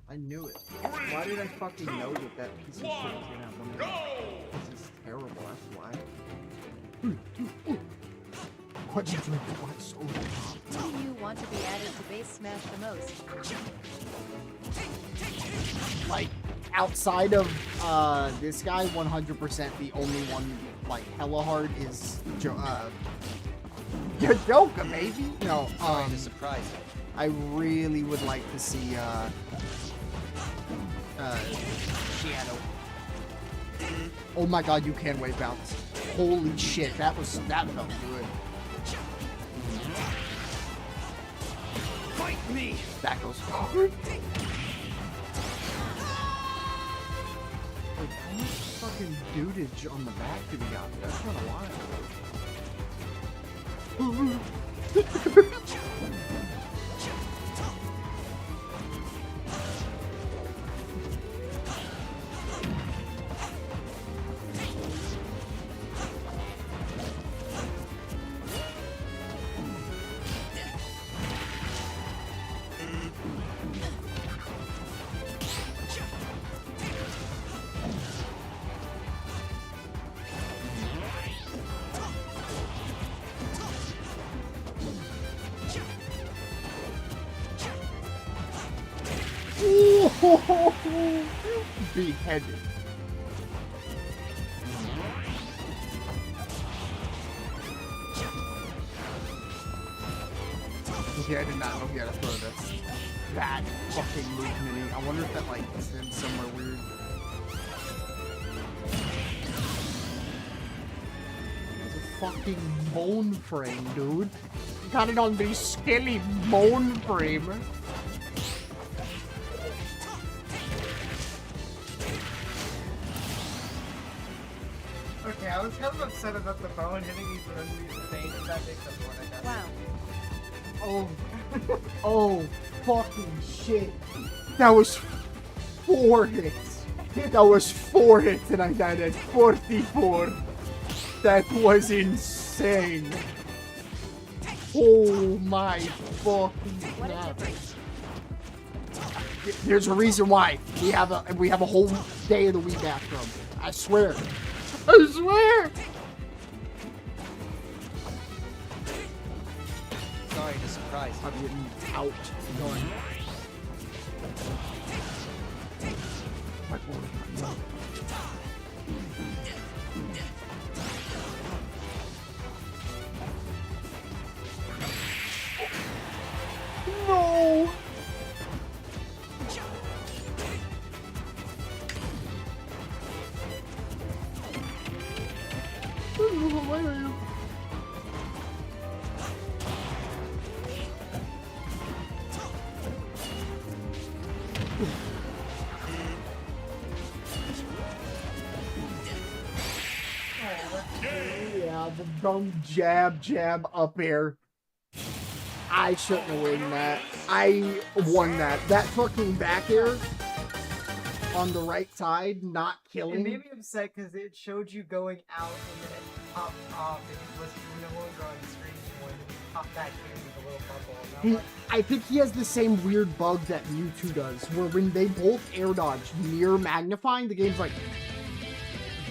I knew it. Why did I fucking know that that piece of shit was gonna have one? This is terrible, that's why. What did you want so Who do you want to be added to base smash the most? like, outside of this guy, 100% the only one, like, hella hard is Joker, baby. No, to surprise you. I really would like to see Shadow. Oh my god, you can wave bounce. Holy shit, that felt good. Fight me! That goes hard. Like, how much fucking dudage on the back do we got? That's not a lot. Beheaded. Okay, I did not know he had to throw this. That fucking move mini. I wonder if that like is in somewhere weird. It's a fucking bone frame, dude. You got it on the skelly bone frame. Okay, I was kind of upset about the bone hitting me for the face. That makes up for it, I guess. Wow. Oh, oh, fucking shit. That was 4 hits. That was 4 hits and I died at 44. That was insane. Oh my fucking What a god. difference. There's a reason why we have a whole day of the week after him. I swear. I swear. Sorry to surprise you. I'm getting out. Going. No. This is hilarious. Yeah, the dumb jab up air. I shouldn't have won that. I won that. That fucking back air on the right side, not It killing. made me upset because it showed you going out and then it popped off and it was no longer on the screen anymore. And then you pop back in with a little bubble. And I'm like, I think he has the same weird bug that Mewtwo does, where when they both air dodge near magnifying, the game's like,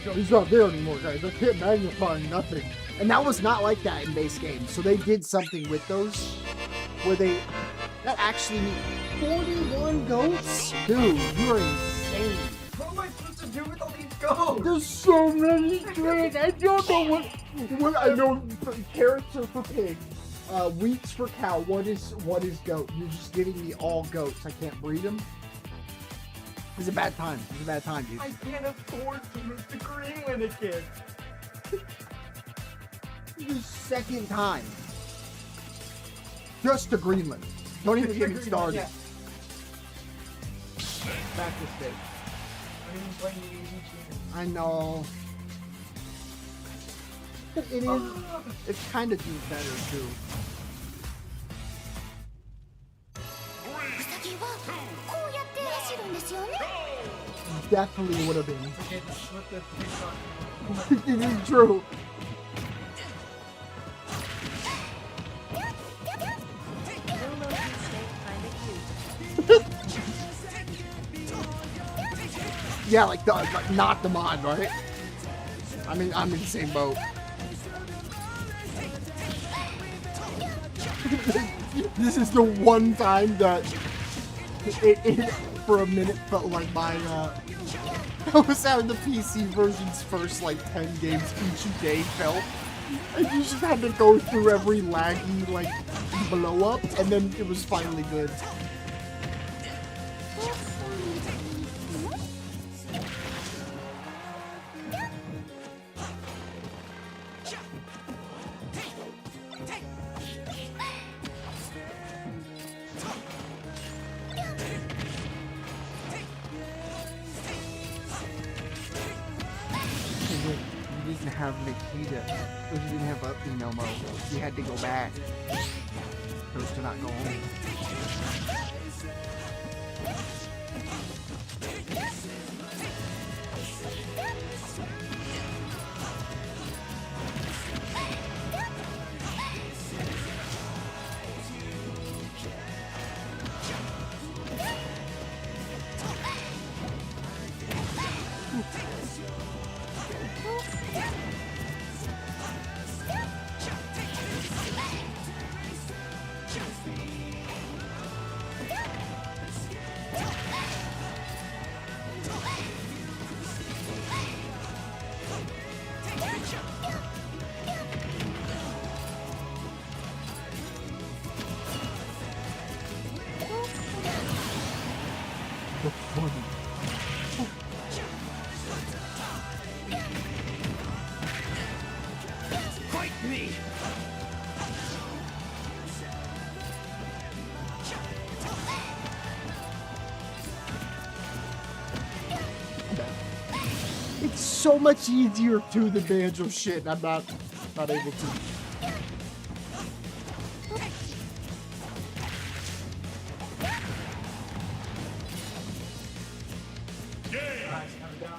he's not there anymore, guys. I can't magnify nothing. And that was not like that in base game. So they did something with those, where that actually means 41 goats? Dude, you are insane. what am I supposed to do with all these goats? There's so many straight. I don't know what I know. Carrots are for pig. Wheats for cow. What is goat? You're just giving me all goats. I can't breed them. It's a bad time. It's a bad time, dude. I can't afford to move to Greenland again. The second time. Just to Greenland. Don't even get me started. Yeah. Back to state. I'm even playing the easy game. I know. It is. It's kind of do better too. Definitely would have been. Okay, just flip the thing on. It is true. Little monkey snake kinda cute. Yeah, like knock them on, right? I mean, I'm in the same boat. This is the one time that it for a minute felt like my I was having the PC version's first like 10 games each day felt. And you just had to go through every laggy like blow up, and then it was finally good. You didn't have Nikita. You didn't have Uppy no more. You had to go back. Chose to not go home. It's so much easier to the banjo shit, and I'm not able to.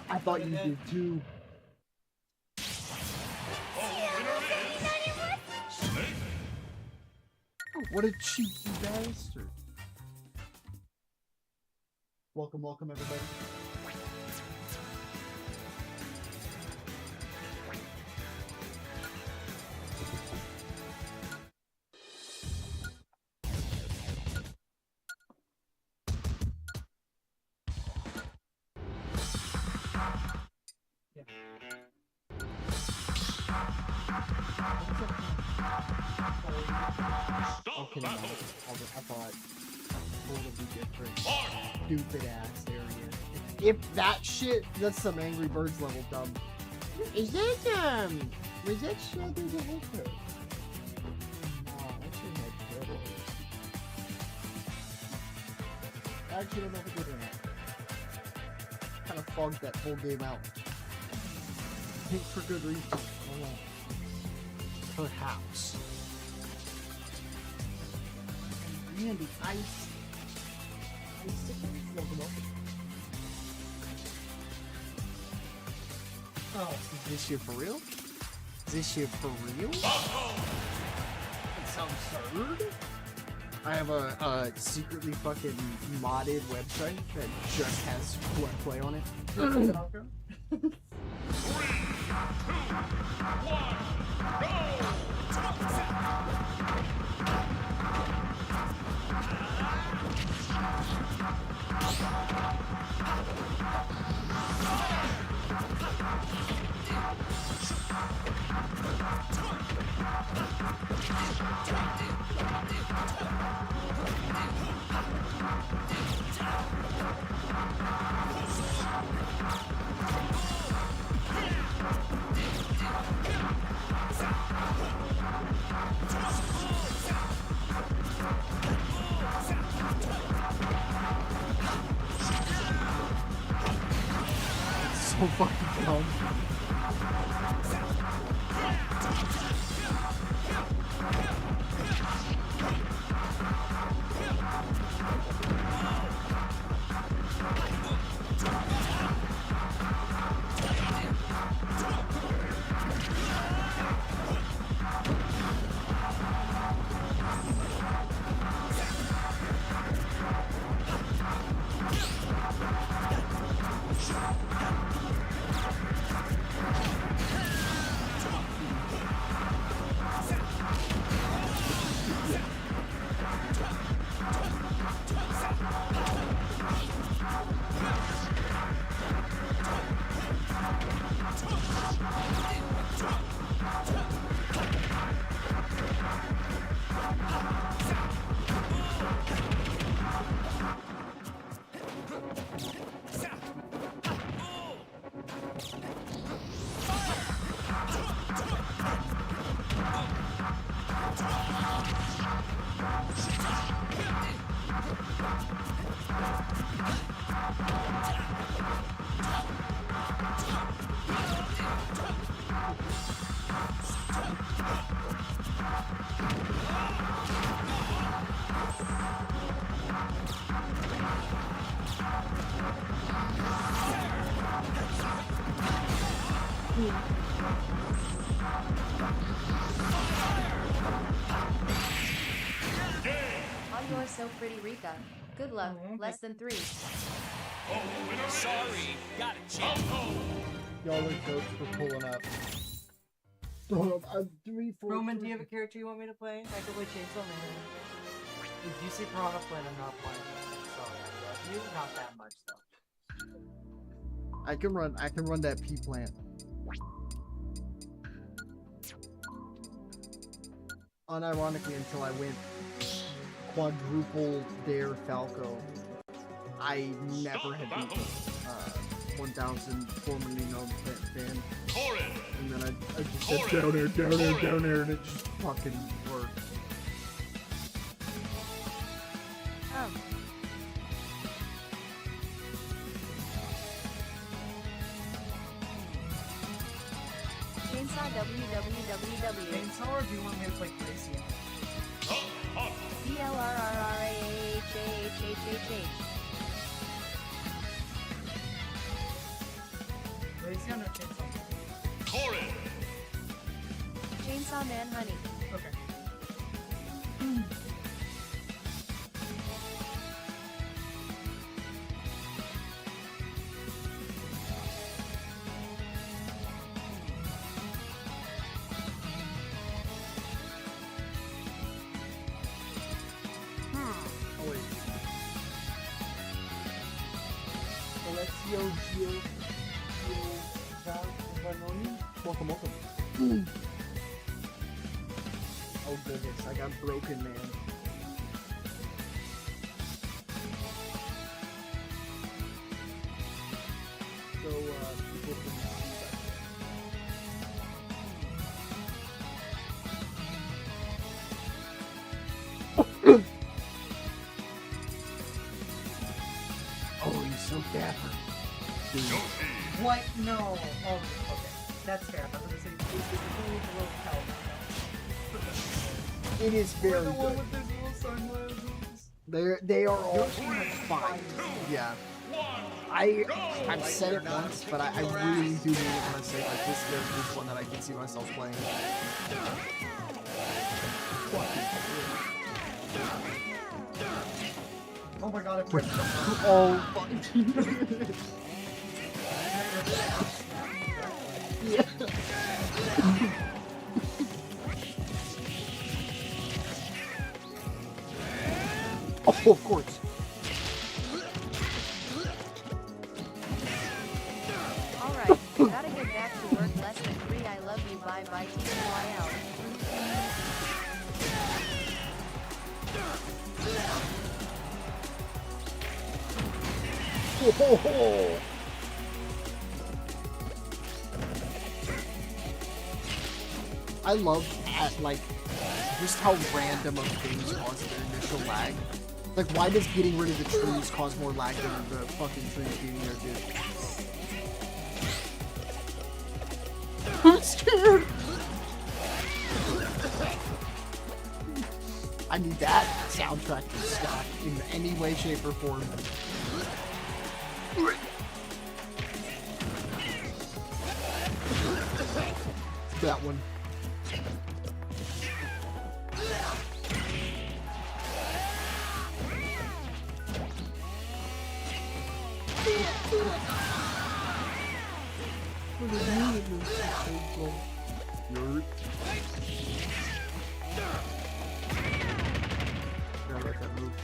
I thought you did too. Oh, what a cheeky bastard. Welcome, welcome, everybody. Okay, no, I thought it'll be different. Stupid ass area. If that shit, that's some Angry Birds level dumb. Is that was that shit the hooker? No, that shit had turtles. I actually don't know if it did or not. Kind of fogged that whole game out. I think for good reason. I don't know. Perhaps. Randy, ice. Oh, is this shit for real? Is this shit for real? It sounds absurd. I have a secretly fucking modded website that just has play on it. 3, 2, 1, go! So fucking dumb. On yours so pretty, Rika. Good luck. Less than 3. Sorry, got a chip. Y'all are jokes for pulling up. 3, 4. Roman, do you have a character you want me to play? I can play Chainsaw Man. If you say Piranha Plant, I'm not playing. Sorry, I love you. Not that much though. I can run that P plant. Unironically, until I went quadruple Dare Falco, I never had beaten 1,000 formerly known fan. And then I just said down there, and it just fucking worked. Oh. Chainsaw www. Chainsaw, or do you want me to play Gracie? BLRRRAHAHHH. Gracie or Chainsaw? Chainsaw Man Honey. Okay. Alessio Giovanni. Welcome. Oh goodness, I got broken, man. So, people can see that. Oh, he's so dapper. Dude. What? No. Oh, okay. That's fair. I was gonna say, it's only the little cow. It is very The one good. with those little sunglasses. They are all fine. Yeah. I've said it once, but I really do mean it when I say like this character is one that I can see myself playing. Oh my god, I pushed them. Oh fuck. Yeah. Oh, of course. Alright, gotta get back to work. Less than 3. I love you. Bye bye. TY out. Oh. I love like just how random of things cause their initial lag. Like, why does getting rid of the trees cause more lag than the fucking trees being there, dude? I'm scared. I need that soundtrack to stop in any way, shape, or form. That one. Nerd. I like that move.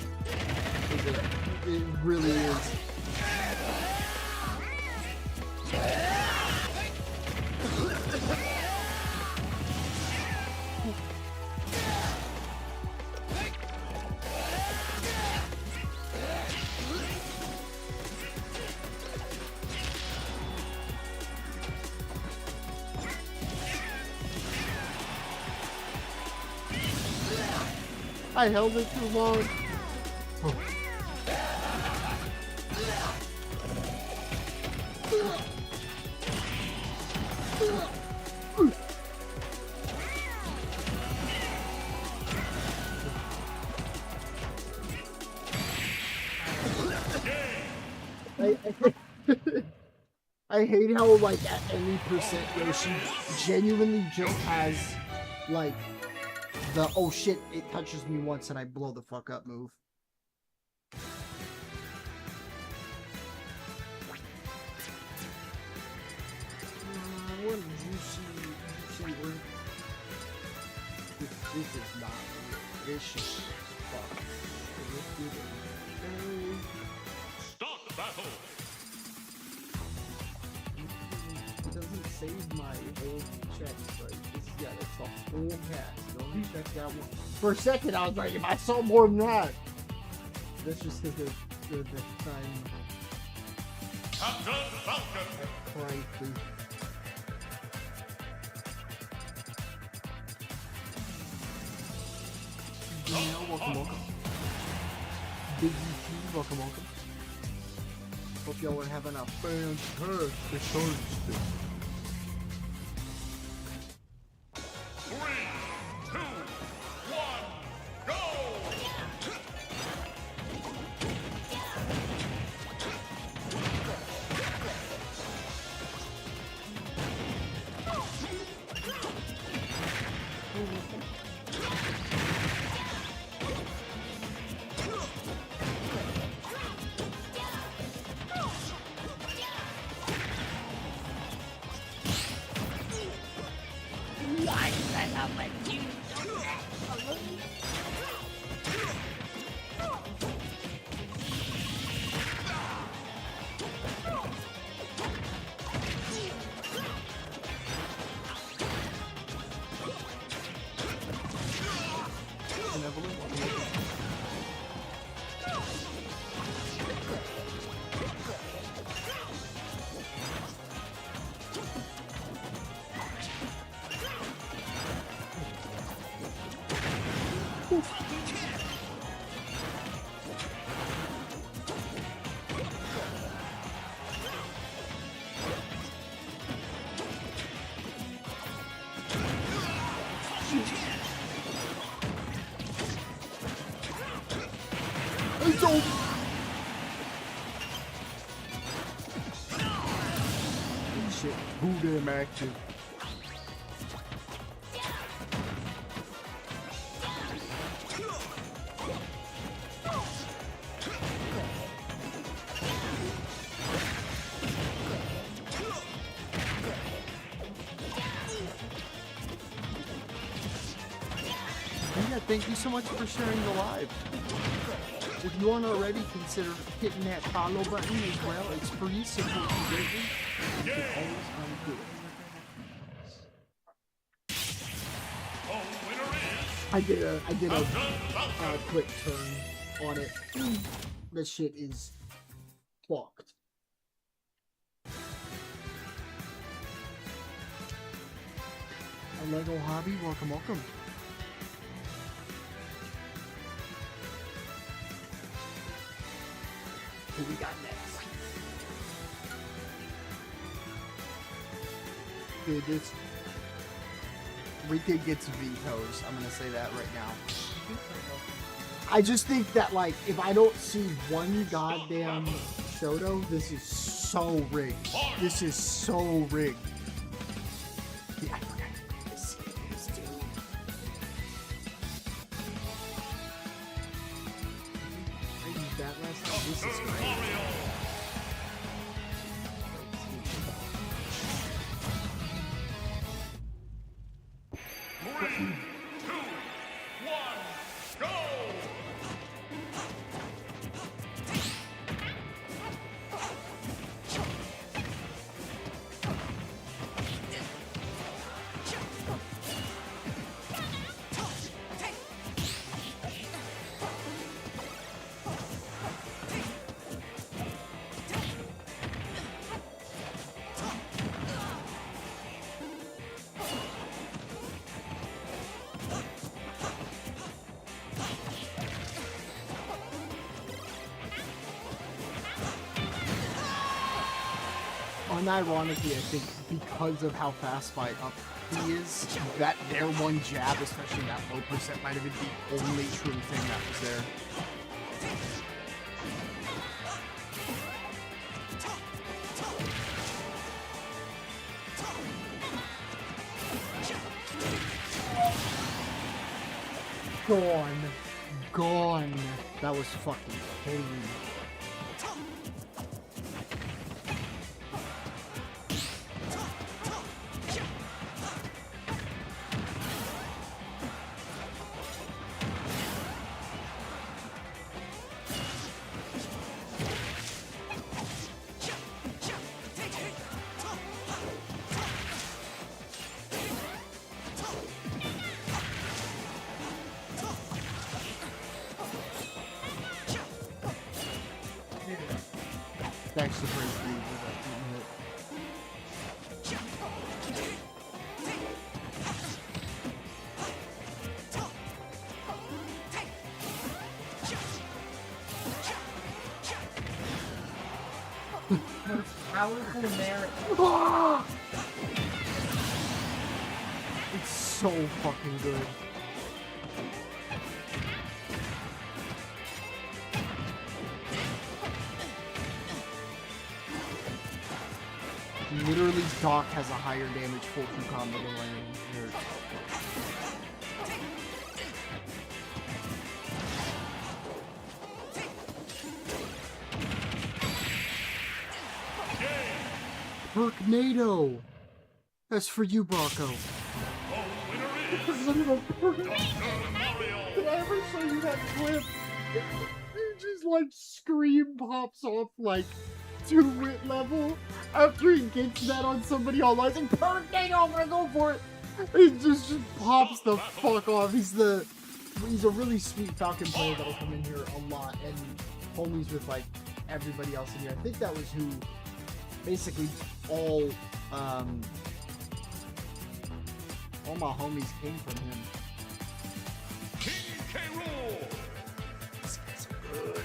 It really is. I held it too long. Oh. I hate how, like, at any percent Yoshi genuinely just has, like, the oh shit, it touches me once and I blow the fuck up move. What did you see where this is not vicious. Fuck. Start battle! It doesn't save my old checks, right? Yeah, that's the whole cast. Don't check that one. For a second, I was like, if I saw more than that. That's just because the time. Captain Falcon! Frankly. Welcome. Big UT, welcome. Hope y'all are having a fantastic Thursday. 3, 2, 1, go! shit too damn active. Yeah, thank you so much for sharing the live. If you aren't already, consider hitting that follow button as well. It's free, support you greatly. You can always undo it. I did a quick turn on it. This shit is fucked. A Lego hobby, welcome, welcome. Who we got next? Dude, this everything gets vetoes. I'm gonna say that right now. I just think that, like, if I don't see one goddamn Shoto, this is so rigged. This is so rigged. Yeah, I forgot this is, dude. I used that last time. This is great. Unironically, I think because of how fast my up he is, that their one jab, especially that low percent, might have been the only true thing that was there. Gone. Gone. That was fucking clean. Thanks to Prince B for that hit. Powerful merit. It's so fucking good. Literally, Doc has a higher damage 4-2 combo than Landon here. Perknado! That's for you, Bronco. Did I ever show you that clip? He just like scream pops off like 2-wit level after he gets that on somebody online. It's like, Perknado, I'm gonna go for it! He just pops the fuck off. He's a really sweet Falcon player that'll come in here a lot and homies with like everybody else in here. I think that was who basically all my homies came from him. King K. Rool! This guy's good.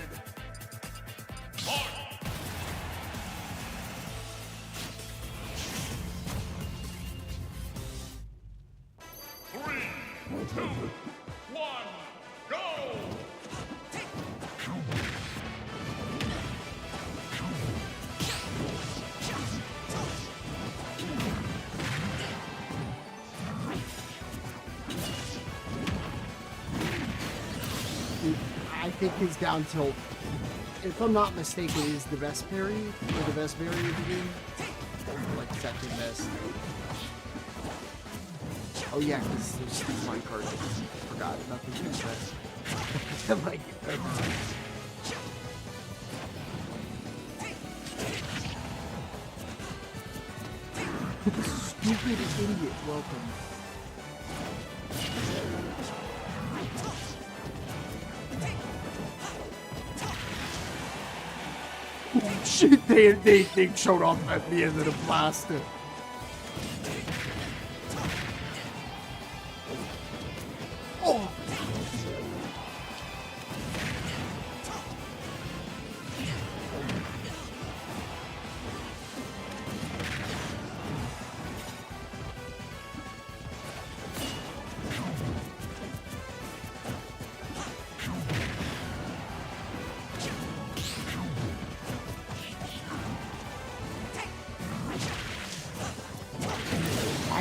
Three, 2, 1, go! think his down tilt, if I'm not mistaken, is the best parry, or the best parry of the game. Like second best. Oh yeah, because there's my card. Forgot, nothing is best. Like, stupid idiot, welcome. Oh, shit, they showed off at the end of the blaster. Oh!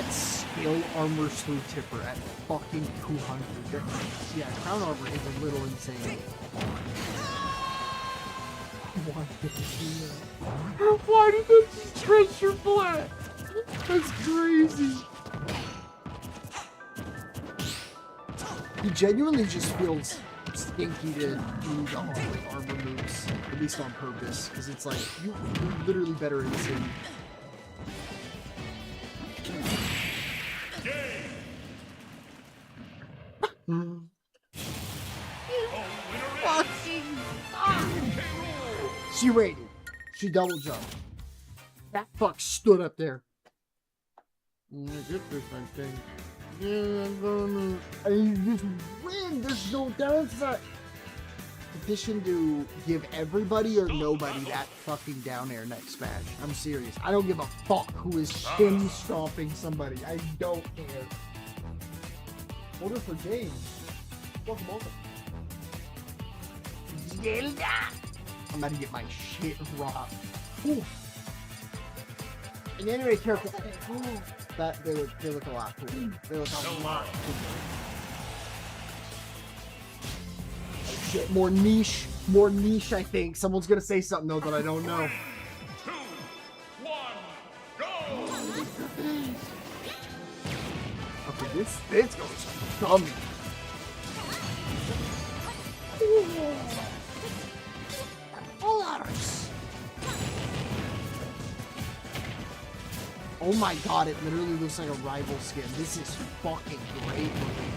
Skill armor sleeve tipper at fucking 200. Yeah, crown armor is a little insane. Why did they do that? Why did they just stretch your flat? That's crazy. He genuinely just feels stinky to do the armor moves, at least on purpose, because it's like you're literally better in this game. She waited. She double jumped. That fuck stood up there. I'm gonna get this, I think. Yeah, I'm gonna. I just win. There's no downside. Petition to give everybody or nobody that fucking down air next smash. I'm serious. I don't give a fuck who is shin stomping somebody. I don't care. Order for James. Welcome. Zelda! I'm about to get my shit rocked. Ooh. And anyway, careful. Ooh. That they look a lot cool. They look a lot cool. Oh, shit, more niche, I think. Someone's gonna say something though that I don't know. 3, 2, 1, go! Okay, this goes dummy. Oh my god, it literally looks like a rival skin. This is fucking great looking.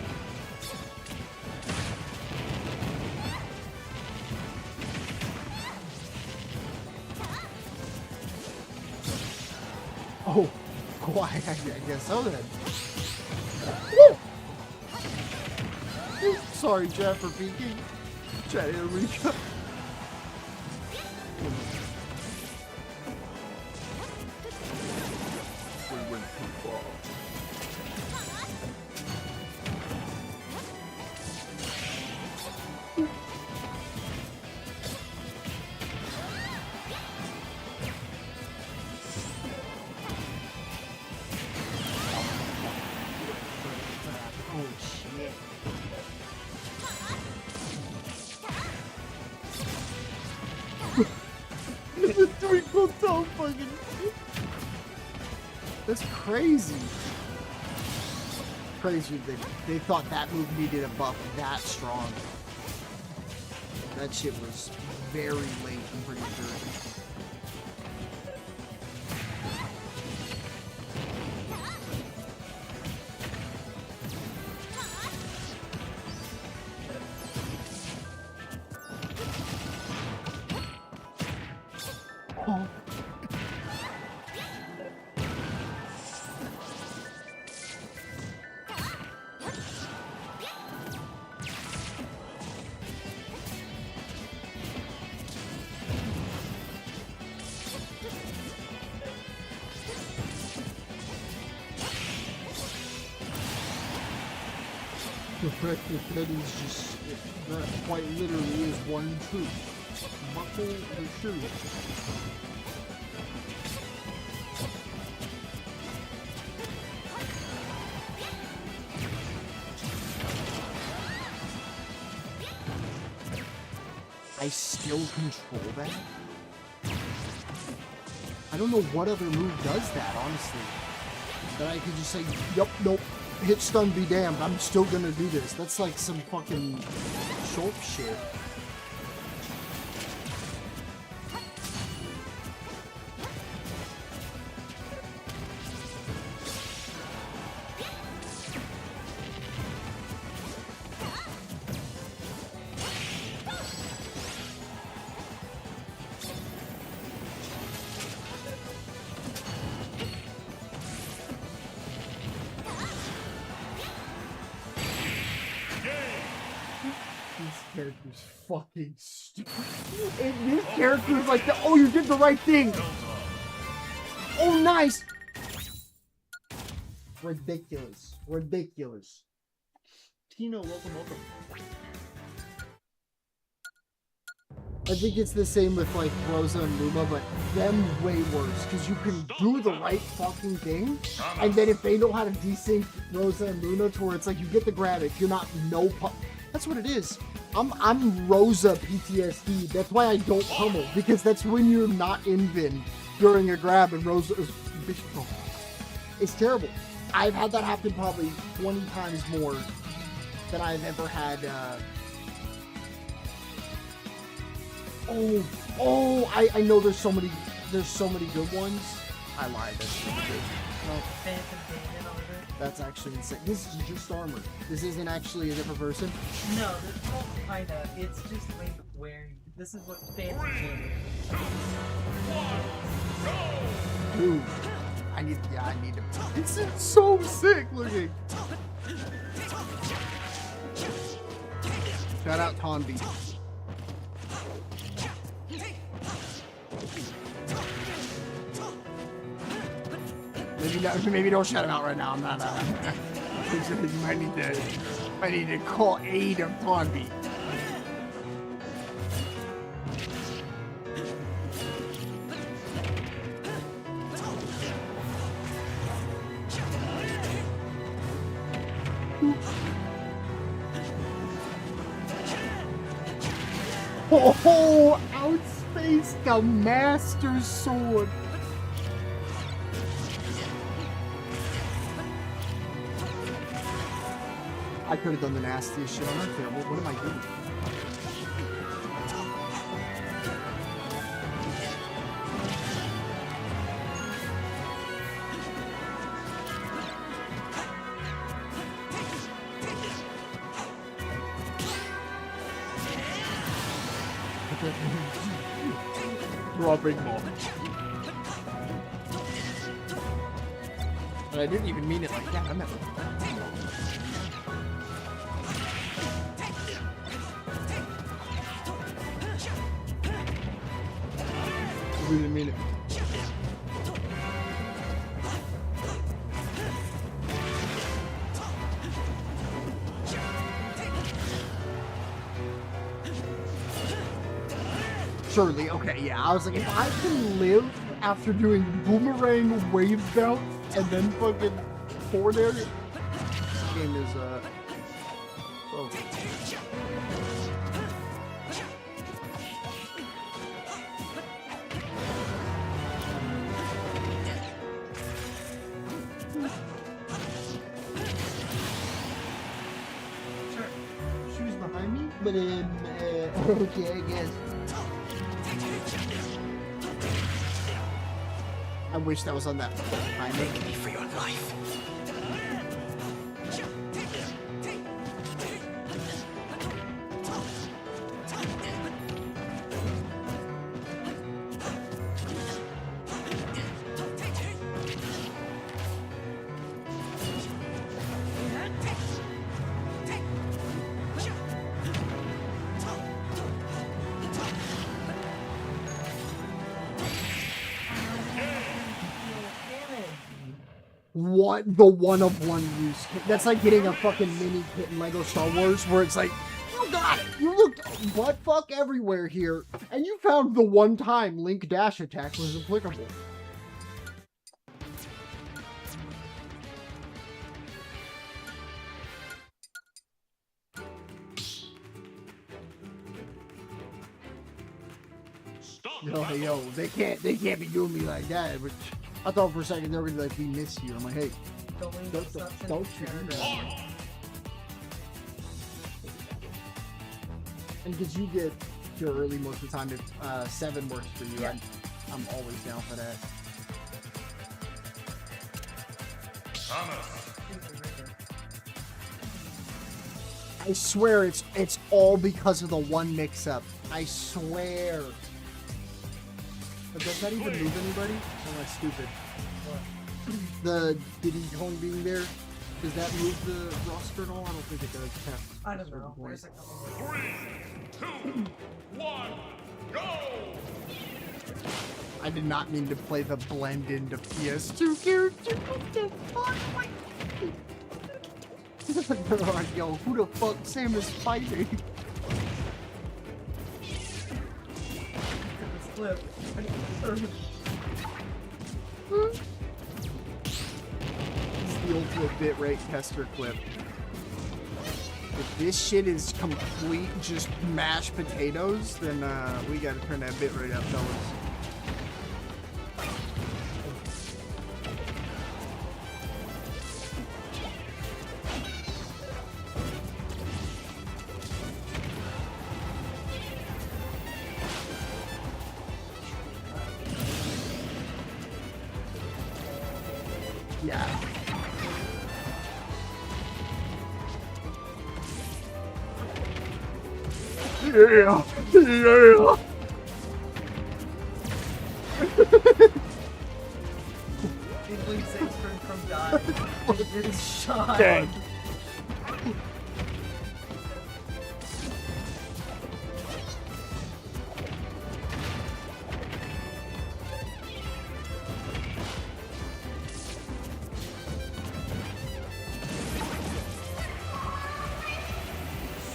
Oh, why? I guess so then. Woo! Sorry, Jeff, for peeking. Chat Enrico. We went too far. Oh shit. The twinkle toe fucking. That's crazy. Crazy that they thought that move needed a buff that strong. That shit was very late, I'm pretty sure. Oh. The fact that that is just, that quite literally is one truth. Buckle the shoe. I still control that? I don't know what other move does that, honestly. That I could just say, yup, nope, hit stun be damned, I'm still gonna do this. That's like some fucking short shit. Character's fucking stupid. And this character is like, oh, you did the right thing. Oh, nice. Ridiculous. Ridiculous. Tino, welcome. I think it's the same with like Rosa and Luma, but them way worse. Because you can do the right fucking thing, and then if they know how to desync Rosa and Luna to where it's like you get the grab if you're not that's what it is. I'm Rosa PTSD. That's why I don't pummel, because that's when you're not in Vin during a grab and Rosa is... It's terrible. I've had that happen probably 20 times more than I've ever had... I know there's so many good ones. I lied, that's really good. That's actually insane. This is just armor. This isn't actually a different person. No, this whole kinda. It's just Link wearing. This is what Phantom Pain is. Dude, I need to. It's so sick looking. Shout out Tonby. Maybe don't shout him out right now. I'm not. You might need to call aid of Tonby. Oh, outspaced the Master Sword. I could have done the nastiest shit on Earth there. What am I doing? Dropping more. But I didn't even mean it like that. I meant like that. I didn't mean it. Surely, okay, yeah. I was like, if I can live after doing boomerang wave bounce and then fucking forward air, this game is oh. Shoes behind me, but okay, I guess. I wish that was on that behind me. Beg me for your life. What the one-of-one use kit? That's like getting a fucking mini kit in Lego Star Wars where it's like, you got it! You looked buttfuck everywhere here, and you found the one time Link dash attack was applicable. like, yo, they can't be doing me like that. But I thought for a second they were gonna like, we miss you. I'm like, hey, don't you do that. And because you get here early most of the time, if 7 works for you, Yeah. I'm always down for that. I swear it's all because of the one mix-up. I swear. But does that even move anybody? Oh, that's stupid. The Diddy Kong being there, does that move the roster at all? I don't think it does. I don't know. There's a couple. 3, 2, 1, go! I did not mean to play the blend into PS2 character. What the fuck? Yo, who the fuck Sam is fighting? This clip. This is the ultimate bitrate tester clip. If this shit is complete just mashed potatoes, then we gotta turn that bitrate up, fellas. Yeah. Yeah. Yeah. Easily saves from dying. It is shot. Dead.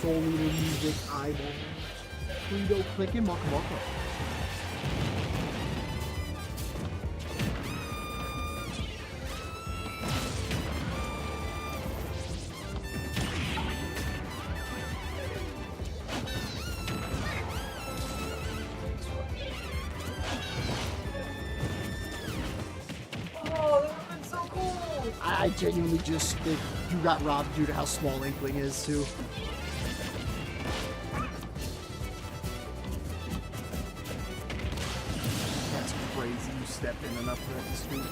Soul Eater music, eyeballs. Frito clicking, maka maka. Oh, that would have been so cool. I genuinely just think you got robbed due to how small Inkling is too. That's crazy. You stepped in enough for that to scoop.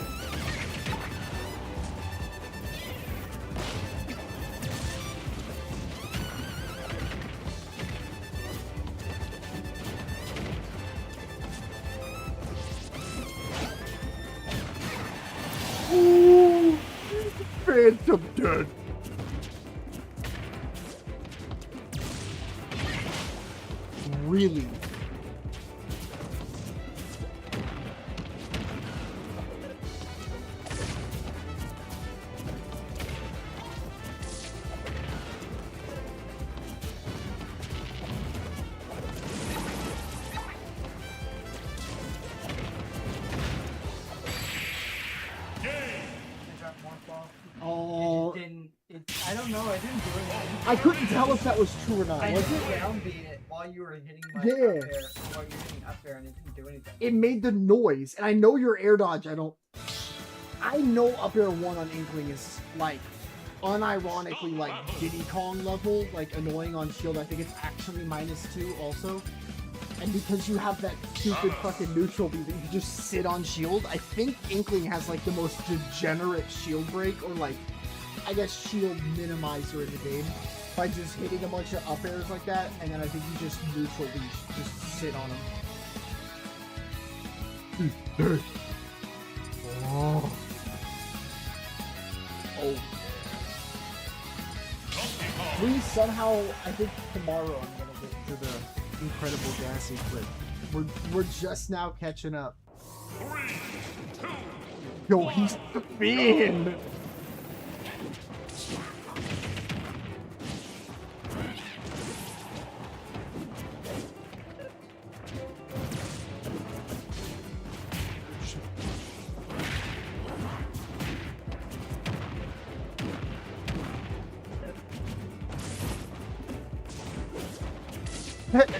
Ooh, Phantom dead. Really? Oh, I don't know. I didn't do anything. I couldn't tell if that was true or not. I Was did it? downbeat it while you were hitting my Yeah. up air. While you were hitting up air, and it didn't do anything. It made the noise, and I know your air dodge. I know up air 1 on Inkling is like unironically like Diddy Kong level, like annoying on shield. I think it's actually -2 also. And because you have that stupid fucking neutral beat that you can just sit on shield, I think Inkling has like the most degenerate shield break, or like, I guess shield minimizer in the game, by just hitting a bunch of up airs like that, and then I think you just neutral leash, just sit on them. Oh. Oh. Please somehow, I think tomorrow I'm gonna get to the incredible gassy clip. We're just now catching up. 3, 2, Yo, he's thin.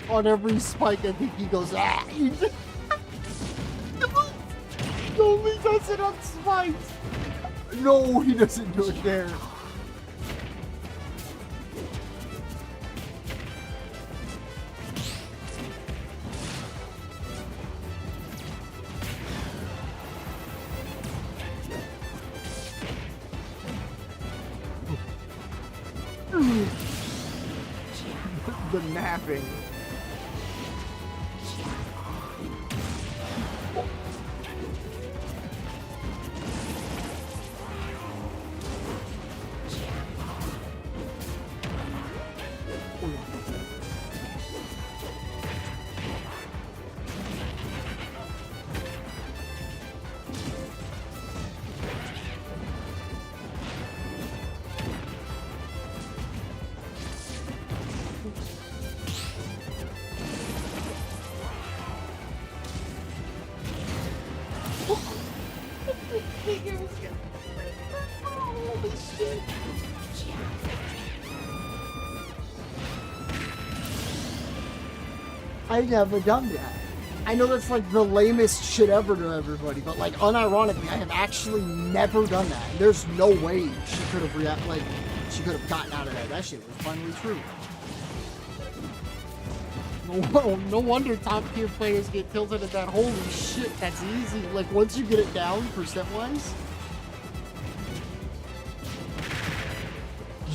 On every spike, I think he goes, ah! only does it on spite. No, he doesn't do it there. The napping. I've never done that. I know that's like the lamest shit ever to everybody, but like unironically, I have actually never done that. There's no way she could have she could have gotten out of that. That shit was finally true. No wonder top tier players get tilted at that. Holy shit, that's easy. Like once you get it down percent wise.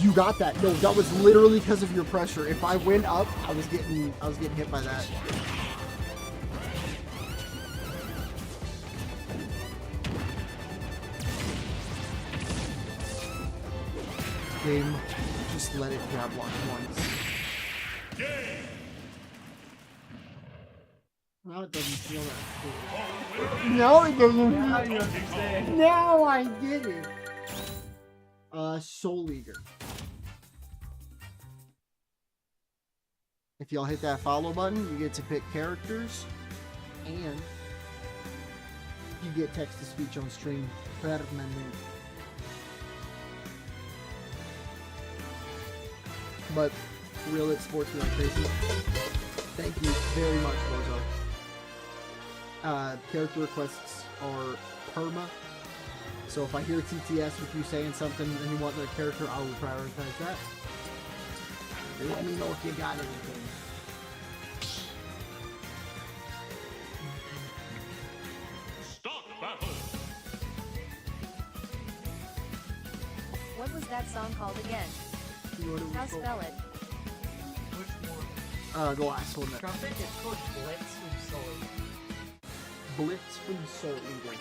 You got that. No, that was literally because of your pressure. If I went up, I was getting hit by that. Game, just let it grab lock once. Now it doesn't feel that cool. No, it doesn't. Now you understand. Now I get it. Soul Eater. If y'all hit that follow button, you get to pick characters, and you get text-to-speech on stream permanent. But for real, it sports me like crazy. Thank you very much, Rosa. Character requests are perma. So if I hear TTS with you saying something and you want their character, I will prioritize that. Let me know if you got anything. Stop battle! What was that song called again? How spell it? Which one? The last one. Trumpet? It's called Blitz from Soul Eater. Blitz from Soul Eater.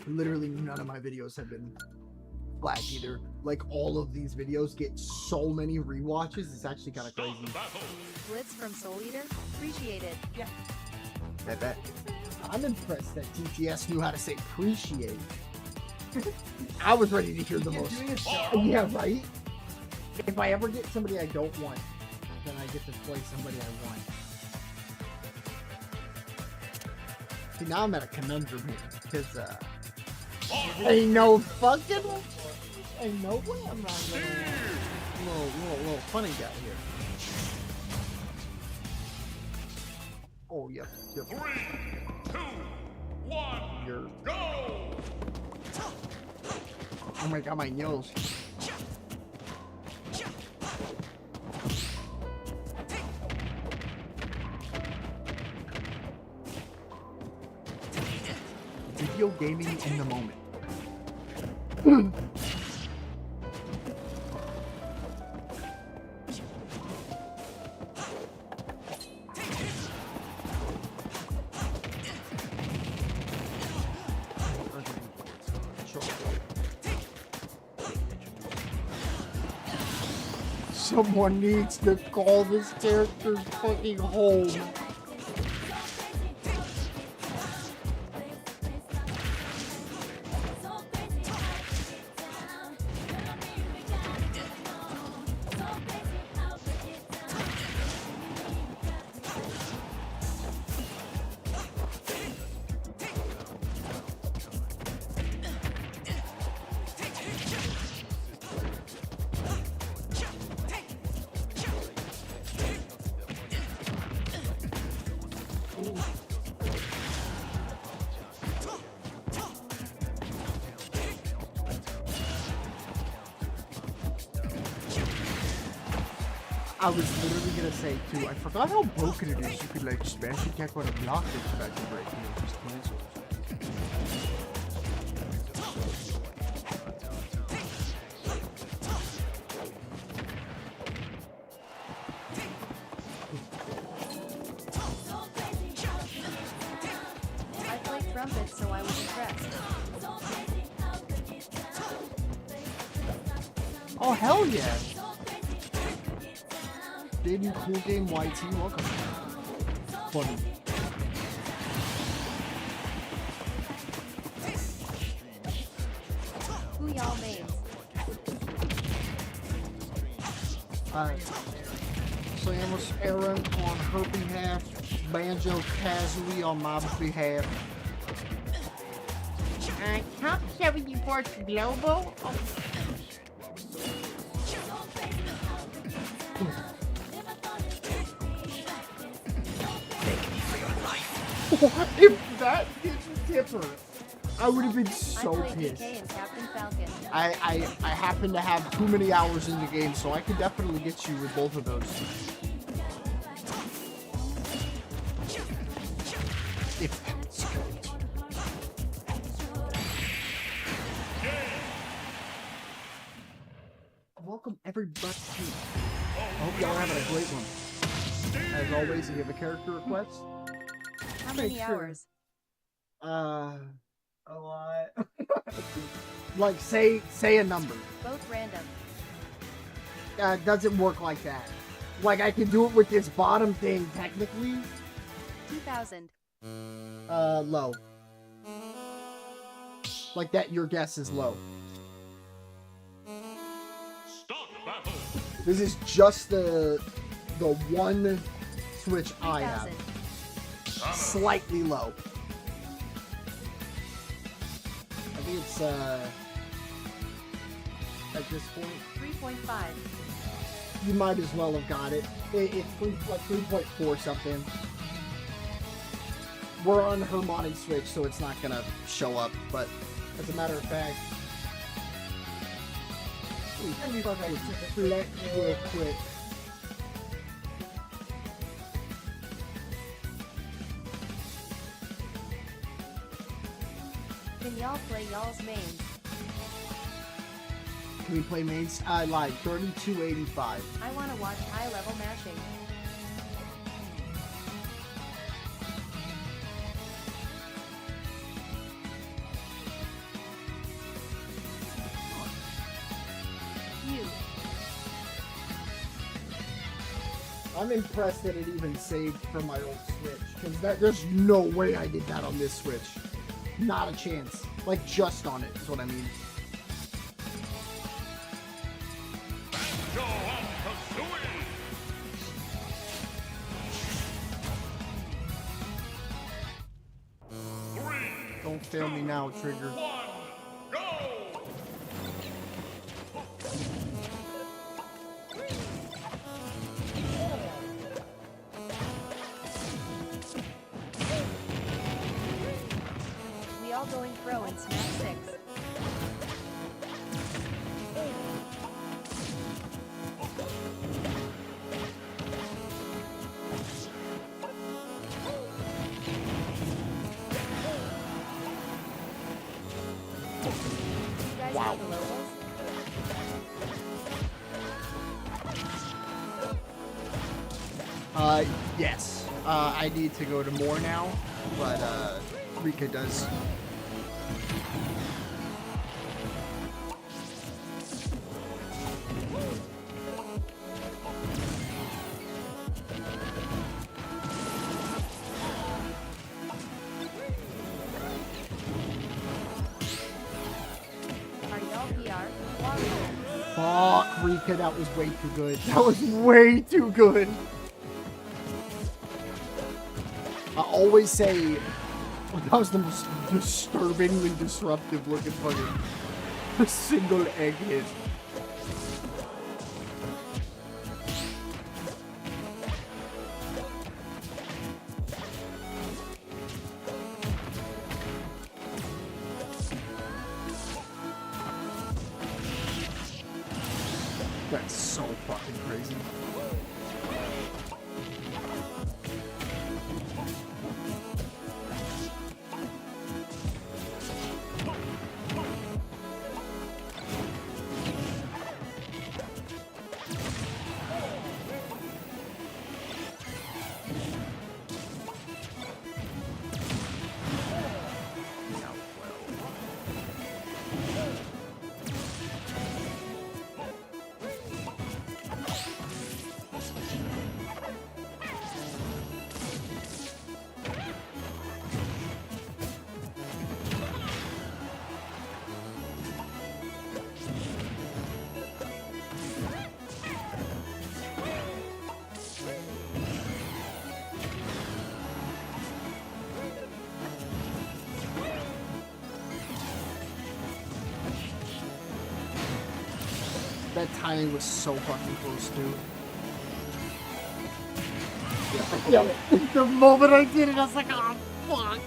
Literally none of my videos have been flagged either. Like all of these videos get so many rewatches. It's actually kind of crazy. Blitz from Soul Eater? Appreciate it. Yeah. Bet. I'm impressed that TTS knew how to say appreciate. I was ready to hear the most. Yeah, right? If I ever get somebody I don't want, then I get to play somebody I want. See, now I'm at a conundrum here, because, ain't no fucking, ain't no way I'm not gonna little funny guy here. Oh, yep. 3, 2, 1, You're, go! oh my god, my nails. Video gaming in the moment. Someone needs to call this character fucking home. I was literally gonna say too. I forgot how broken it is. You could like smash attack on a block and back to break. You know, just cancel. I played trumpet, so I was impressed. Oh hell yeah! Debut cool game YT, welcome. Funny. Who y'all mains? Samus Aran on her behalf, Banjo Kazooie on my behalf. Top 74 Global. Oh. If that didn't tip her, I would have been so I played pissed. DK and Captain Falcon. I happen to have too many hours in the game, so I could definitely get you with both of those. If that's good. Welcome everybody. I hope y'all are having a great one. As always, if you have a character request, How make many sure- hours? A lot. like say a number. Both random. It doesn't work like that. Like I can do it with this bottom thing technically. 2,000. Low. Like that, your guess is low. This is just the one Switch I have. 3,000. Slightly low. I think it's at this point 3.5. you might as well have got it. It's like 3.4 something. We're on her modded Switch, so it's not gonna show up. But as a matter of fact, let me select real quick. Can y'all play y'all's mains? Can we play mains? I lied. 3285. I wanna watch high level mashing. You. I'm impressed that it even saved from my old Switch, because there's no way I did that on this Switch. Not a chance. Like, just on it, is what I mean. Don't fail me now, Trigger. We all going pro in Smash 6. You guys Wow. have the logos? Yes. I need to go to more now, but, Rika does. Are y'all PR? Wario. Fuck, Rika, that was way too good. That was way too good. I always say that was the most disturbingly disruptive looking fucking single egg hit. That's so fucking crazy. That timing was so fucking close, dude. Yeah. The moment I did it, I was like, oh, fuck.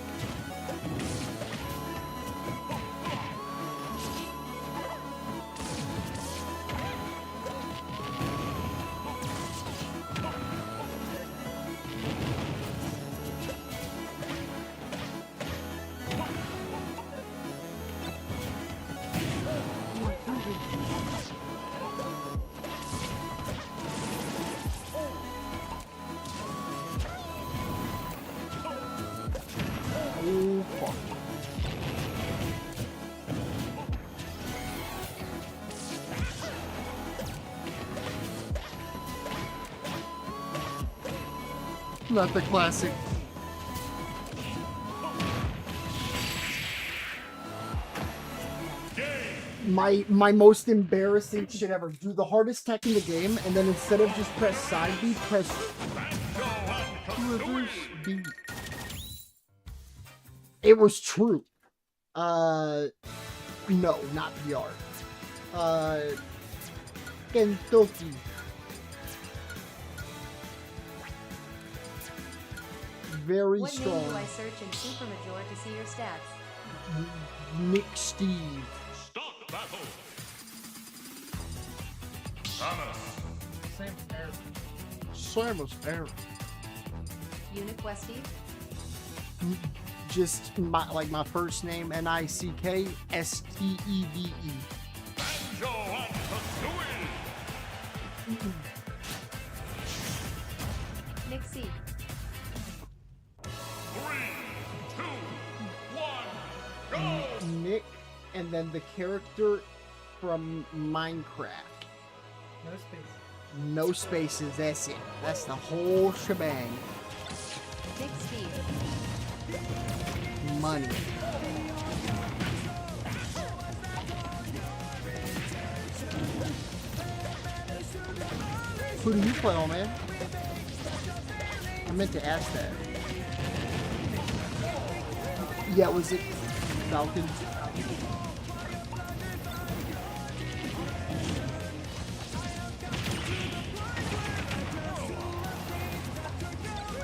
Oh, fuck. Not the classic. My most embarrassing shit ever. Do the hardest tech in the game, and then instead of just press side B, press reverse B. It was true. No, not VR. Kentucky. Very What name strong. do I search in Supermajor to see your stats? Nick Steve. Stop battle! Samus Aran. Uniquesty? Just my first name, NickSteve. Nick C. 3, 2, 1, go! Nick, and then the character from Minecraft. No space. No spaces, that's it. That's the whole shebang. Nick Steve. Money. Who do you play on, man? I meant to ask that. Yeah, was it Falcon?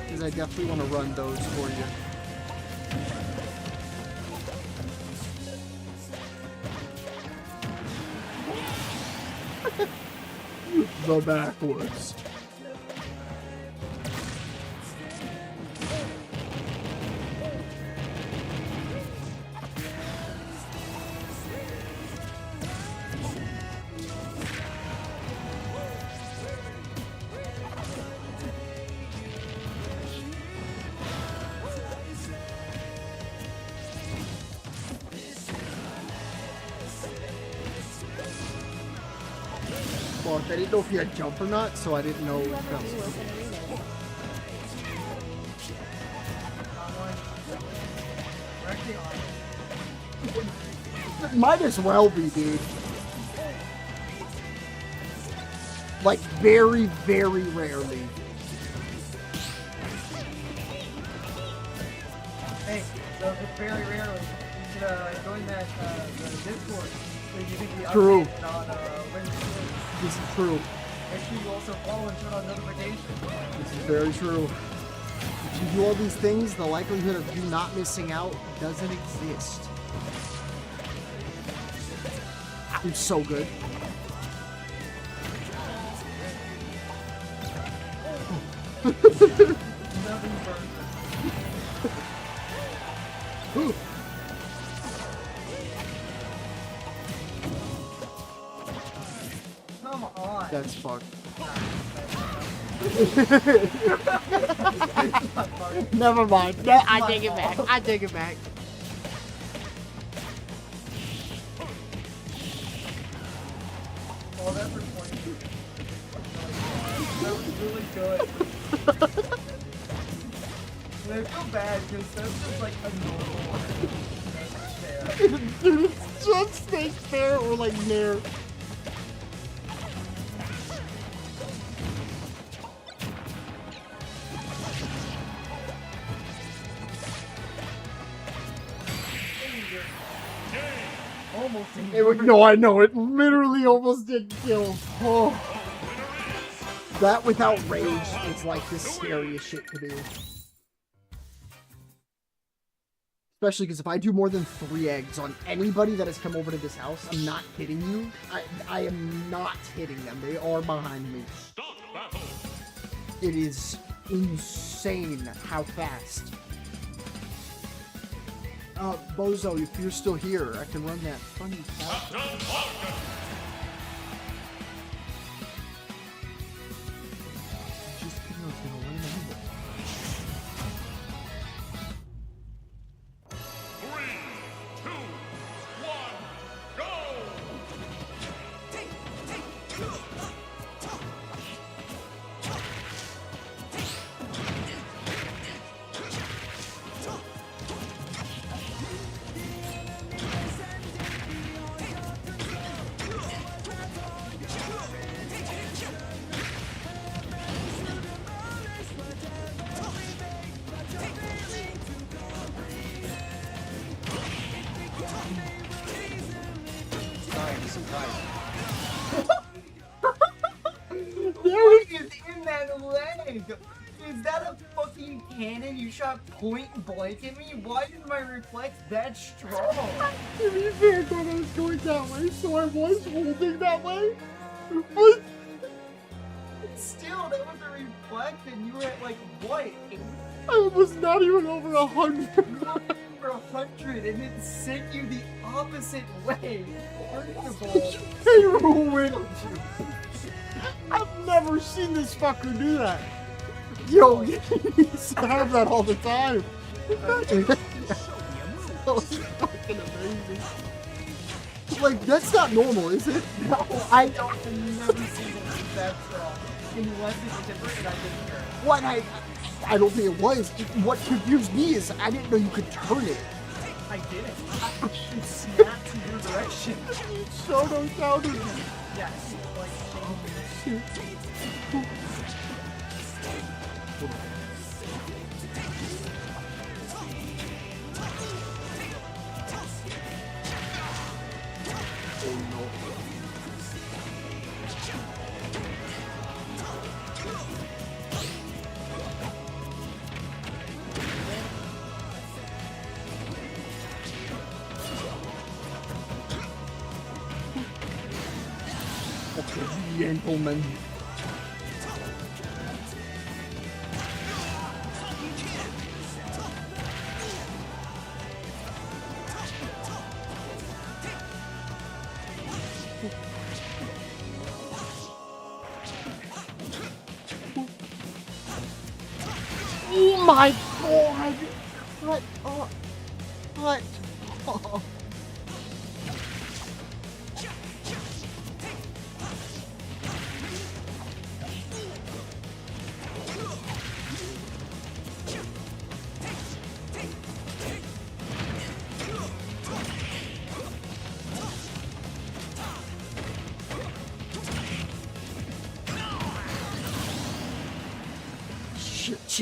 Because I definitely want to run those for you. The backwards. Well, I didn't know if you had jump or not, so I didn't know. Did you ever do open arena? We're actually on. Might as well be, dude. Like, very, very rarely. Hey, so it's very rarely. You should join that the Discord so you can be True. updated on when you do it. This is true. Make sure you also follow and turn on notifications. This is very true. If you do all these things, the likelihood of you not missing out doesn't exist. I'm so good. Nothing burns. Come on. That's fucked. Never mind. I take it back. I take it back. Oh, that's for 20. That was really good. And I feel bad because that's just like a normal snake there. Dude, it's just snake fair or like Nair. almost didn't It would, work. no, I know. It literally almost didn't kill. Oh. That without rage is like the scariest shit to do. Especially because if I do more than 3 eggs on anybody that has come over to this house, I'm not kidding you. I am not hitting them. They are behind me. It is insane how fast. Bozo, if you're still here, I can run that funny fast. Just kidding, I was gonna run anyway. What is in that leg? Is that a fucking cannon you shot point blank at me? Why is my reflex that strong? To be fair, I thought I was going that way, so I was holding that way. But Still, that was a reflex and you were at like what? I was not even over 100. For 100 and it sent you the opposite way. First of all, Hey, ruined. I've never seen this fucker do that. Yo, he used to have that all the time. That was fucking amazing. Like, that's not normal, is it? No, I don't have never seen it that strong. Unless it's different and I didn't hear it. what I don't think it was. What confused me is I didn't know you could turn it. I didn't. It snapped in your direction. Shoto countered me. Yes. Like, Shoot. Gentlemen. Oh my god! What? Oh. What? Oh.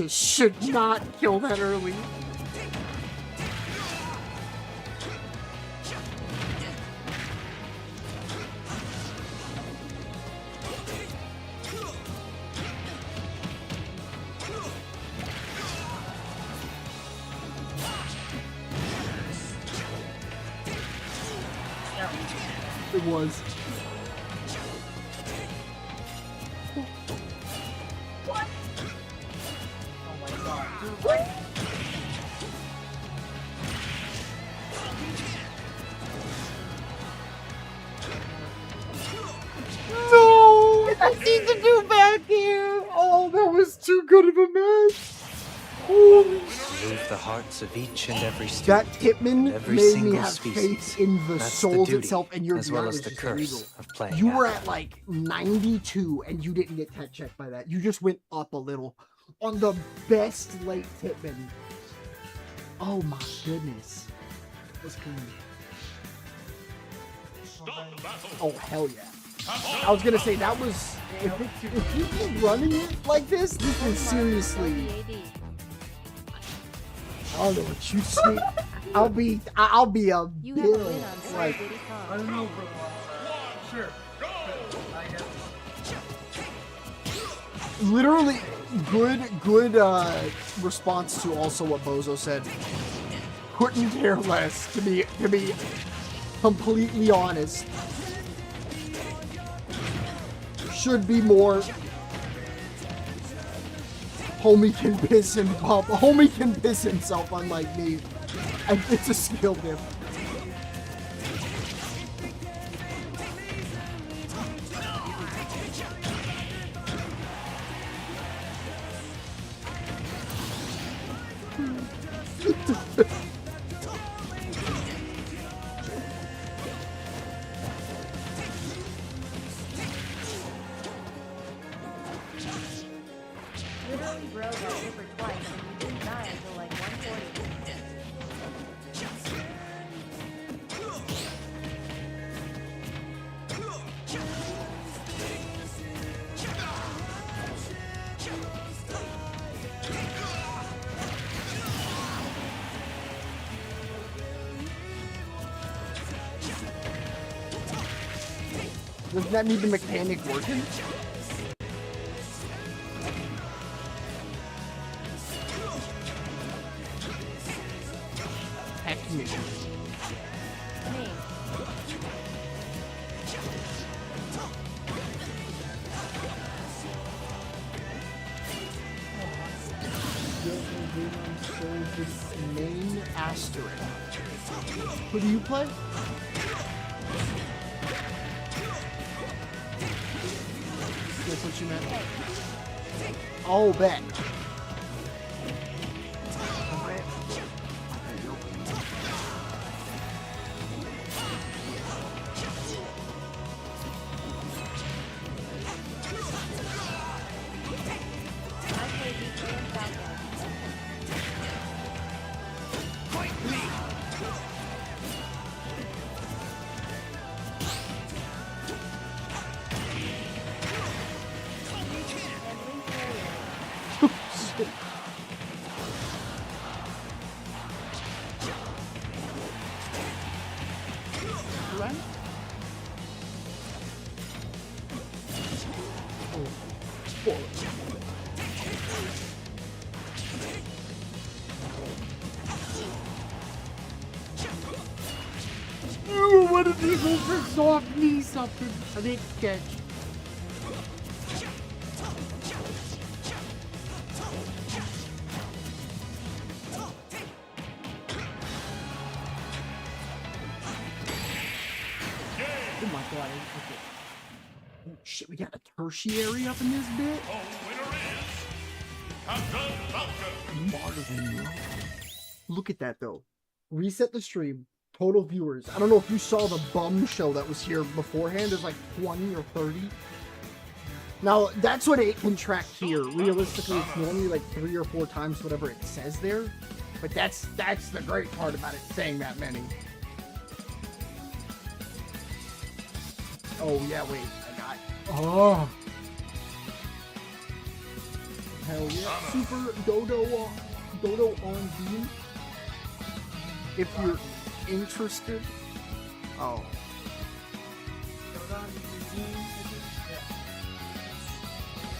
Should not kill that early. It was. No! I need to do back here! Oh, that was too good of a match! Holy Move the hearts of each and every That student. Hitman every made me single have species. faith in the That's souls duty, itself, and your as well VR as was the just curse illegal. of playing. You were Adler. at like 92 and you didn't get tech checked by that. You just went up a little on the best late Hitman. Oh my goodness. That's clean. Oh hell yeah. I was gonna say that was if you keep running it like this is seriously. I don't know what you see. I'll be a You have a bill. win on Sir Like, Diddy I Kong. don't know, bro. Sure. I guess. literally good response to also what Bozo said. Couldn't care less, to be completely honest. Should be more. Homie can piss him up. Homie can piss himself, unlike me. And it's a skill dip. Literally, bro, got hit twice and you didn't die until like 140. Doesn't that mean the mechanic working? Heck me. Me. Main asterisk. Who do you play? That's what you meant? Oh, bet. I play DK and Falcon. And Link Carrier. Right? Ooh, what did he go for soft knee something? I didn't catch. Oh my god. Okay. Oh shit, we got a tertiary up in this bit? Smarter than you. Look at that though. Reset the stream. Total viewers. I don't know if you saw the bum show that was here beforehand. There's like 20 or 30. Now, that's what it can track here. Realistically, it's normally like 3 or 4 times whatever it says there. But that's the great part about it saying that many. Oh, yeah, wait. I got... Oh! Hell yeah. Super Dodo on Beam. If you're interested. Oh.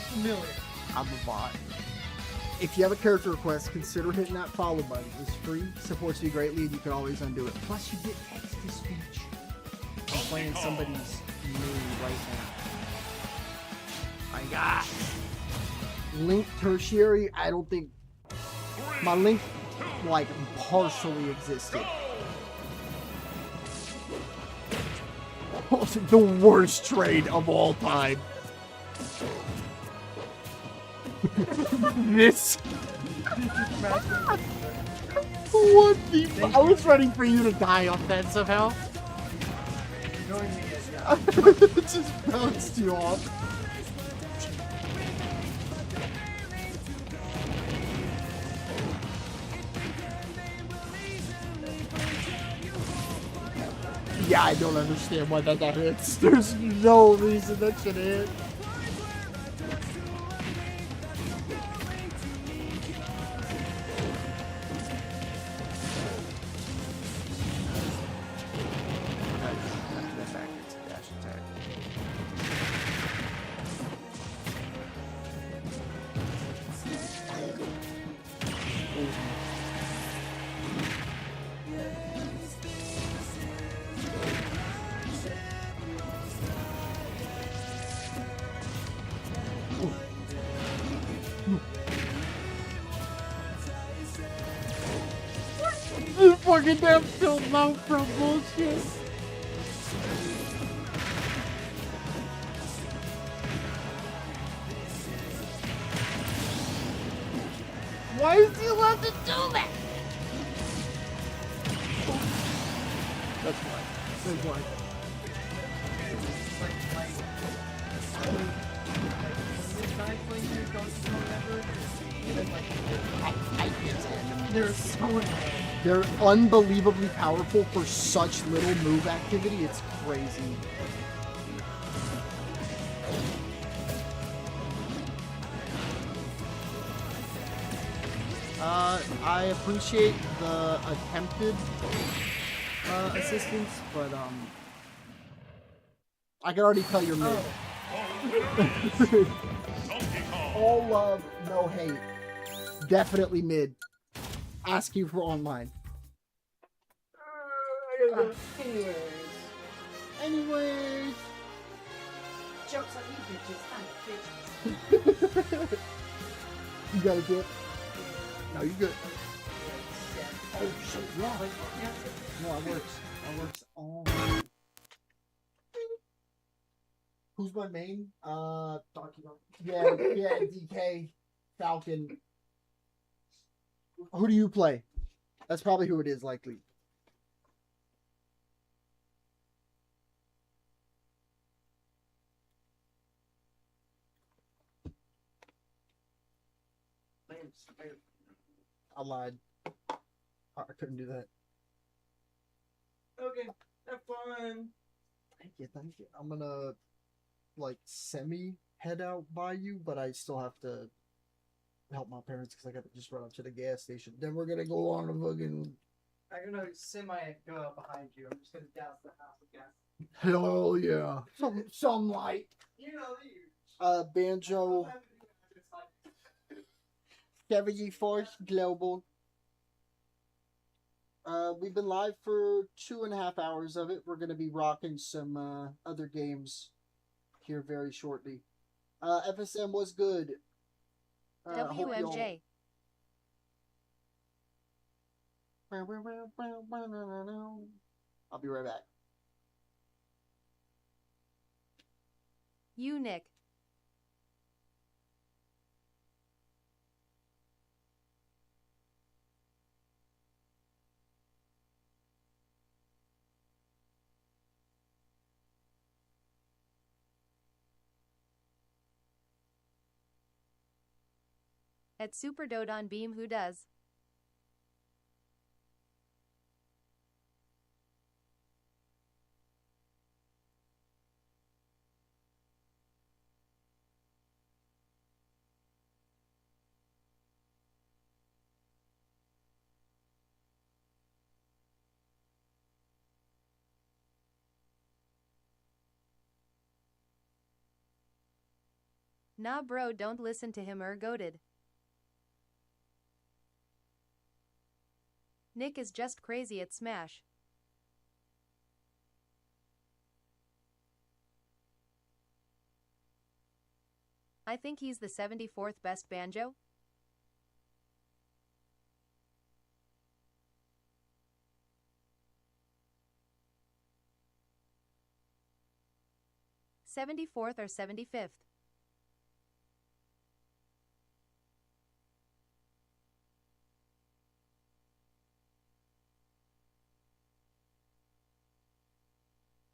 Familiar. I'm a bot. If you have a character request, consider hitting that follow button. It's free, supports you greatly, and you can always undo it. Plus, you get text-to-speech. I'm playing somebody's name right now. I got Link Tertiary. I don't think my Link, like, partially existed. The worst trade of all time. This. What the? I was ready for you to die offensive, hell. It just bounced you off. Yeah, I don't understand why that hits. There's no reason that should hit. fucking damn still mount for bullshit. Why is he allowed to do that? That's why. That's why. I can't stand them. They're so annoying. They're unbelievably powerful for such little move activity. It's crazy. I appreciate the attempted assistance, but I can already tell you're mid. All love, no hate. Definitely mid. Ask you for online. Anyways. Joke's on you, bitches. You got a dip? No, you good. Oh shit, yeah. No, I works all night. Who's my main? Donkey Kong. Yeah, DK, Falcon. Who do you play? That's probably who it is, likely. I lied. I couldn't do that. Okay, have fun. Thank you. I'm gonna like semi head out by you, but I still have to help my parents because I got to just run up to the gas station. Then we're gonna go on a fucking. I'm gonna semi go out behind you. I'm just gonna douse the house with gas. Hell yeah! Some light. You know these. Banjo. 74th Global. We've been live for 2.5 hours of it. We're going to be rocking some other games here very shortly. FSM was good. WMJ. I'll be right back. You, Nick. At Super Dodon Beam, who does? Nah, bro, don't listen to him or goated. Nick is just crazy at Smash. I think he's the 74th best banjo. '74th or '75th?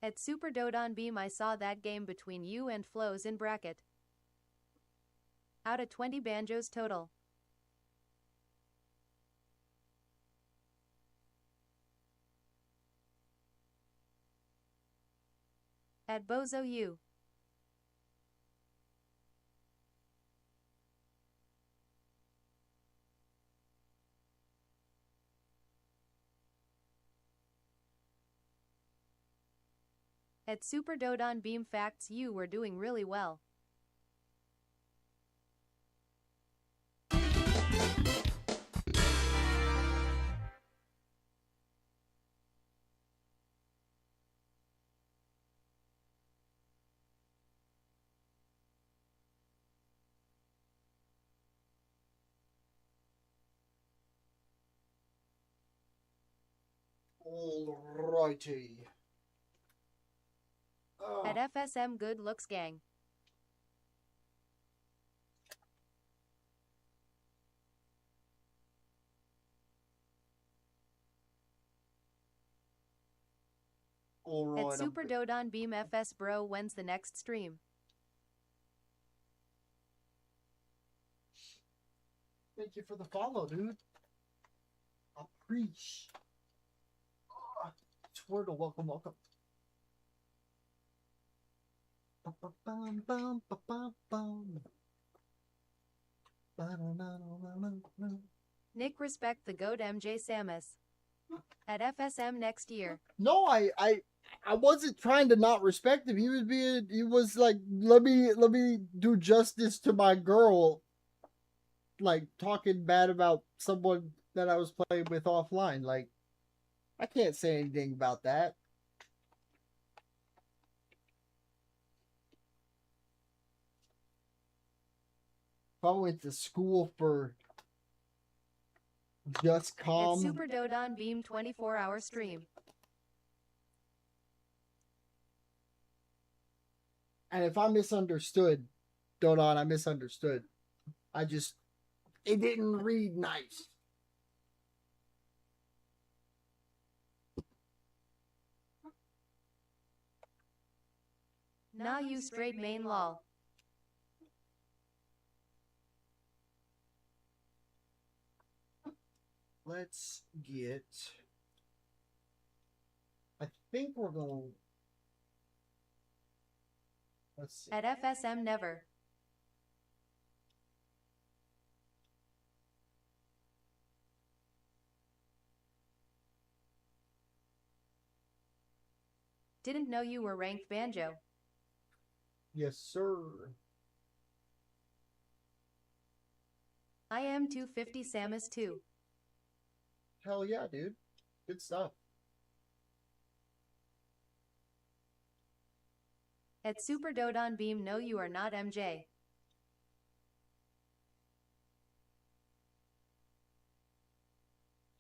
At Super Dodon Beam, I saw that game between you and Flows in bracket. Out of 20 banjos total. At Bozo U. At Super Dodon Beam Facts, you were doing really well. Alrighty. At FSM Good Looks Gang. Alright. At Super Dodon Beam FS Bro, when's the next stream? Thank you for the follow, dude. Appreciate. Twirtle, welcome. Nick, respect the GOAT MJ Samus. At FSM next year. No, I wasn't trying to not respect him. He was like, let me do justice to my girl, like talking bad about someone that I was playing with offline. Like, I can't say anything about that. If I went to school for just calm. It's Super Dodon Beam 24-hour stream. And if I misunderstood, Dodon, I misunderstood. It didn't read nice. Nah, you straight main lol. Let's get. I think we're going. Let's see. At FSM never. Didn't know you were ranked Banjo. Yes, sir. I am 250 Samus too. Hell yeah, dude. Good stuff. At Super Dodon Beam, no, you are not MJ.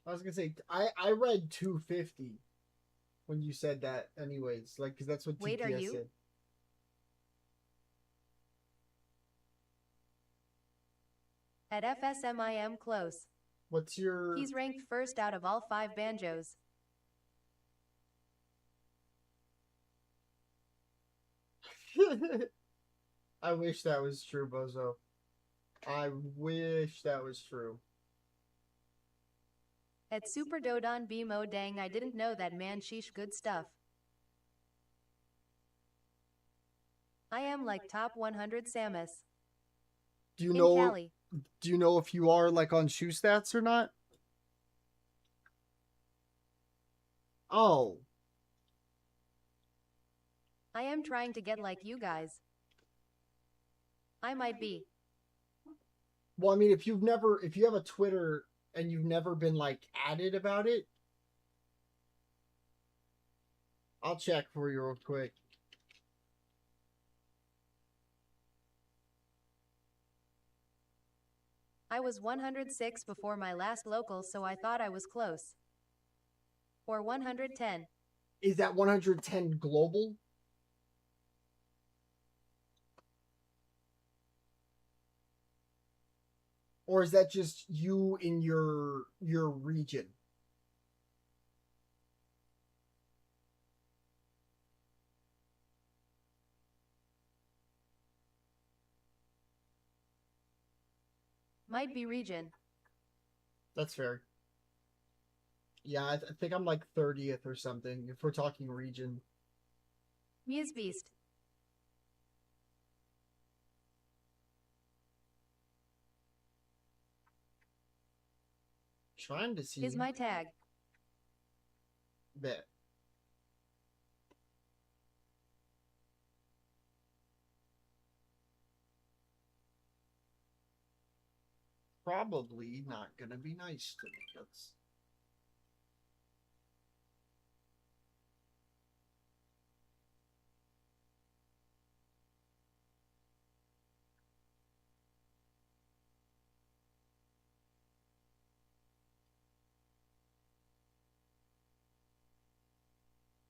I was gonna say I read 250 when you said that, anyways. Like, because that's what Wait, TPS are you? said. At FSM I am close. What's your? He's ranked first out of all 5 Banjos. I wish that was true, Bozo. I wish that was true. At Super Dodon Beam, oh dang, I didn't know that, man. Sheesh, good stuff. I am like top 100 Samus. Do you In know? Cali. Do you know if you are like on shoe stats or not? Oh. I am trying to get like you guys. I might be. Well, I mean, if you have a Twitter and you've never been like added about it, I'll check for you real quick. I was 106 before my last local, so I thought I was close. Or 110. Is that 110 global? Or is that just you in your region? Might be region. That's fair. Yeah, I think I'm like 30th or something, if we're talking region. Muse Beast. Trying to see. Is my tag. Bet. Probably not gonna be nice to me. That's.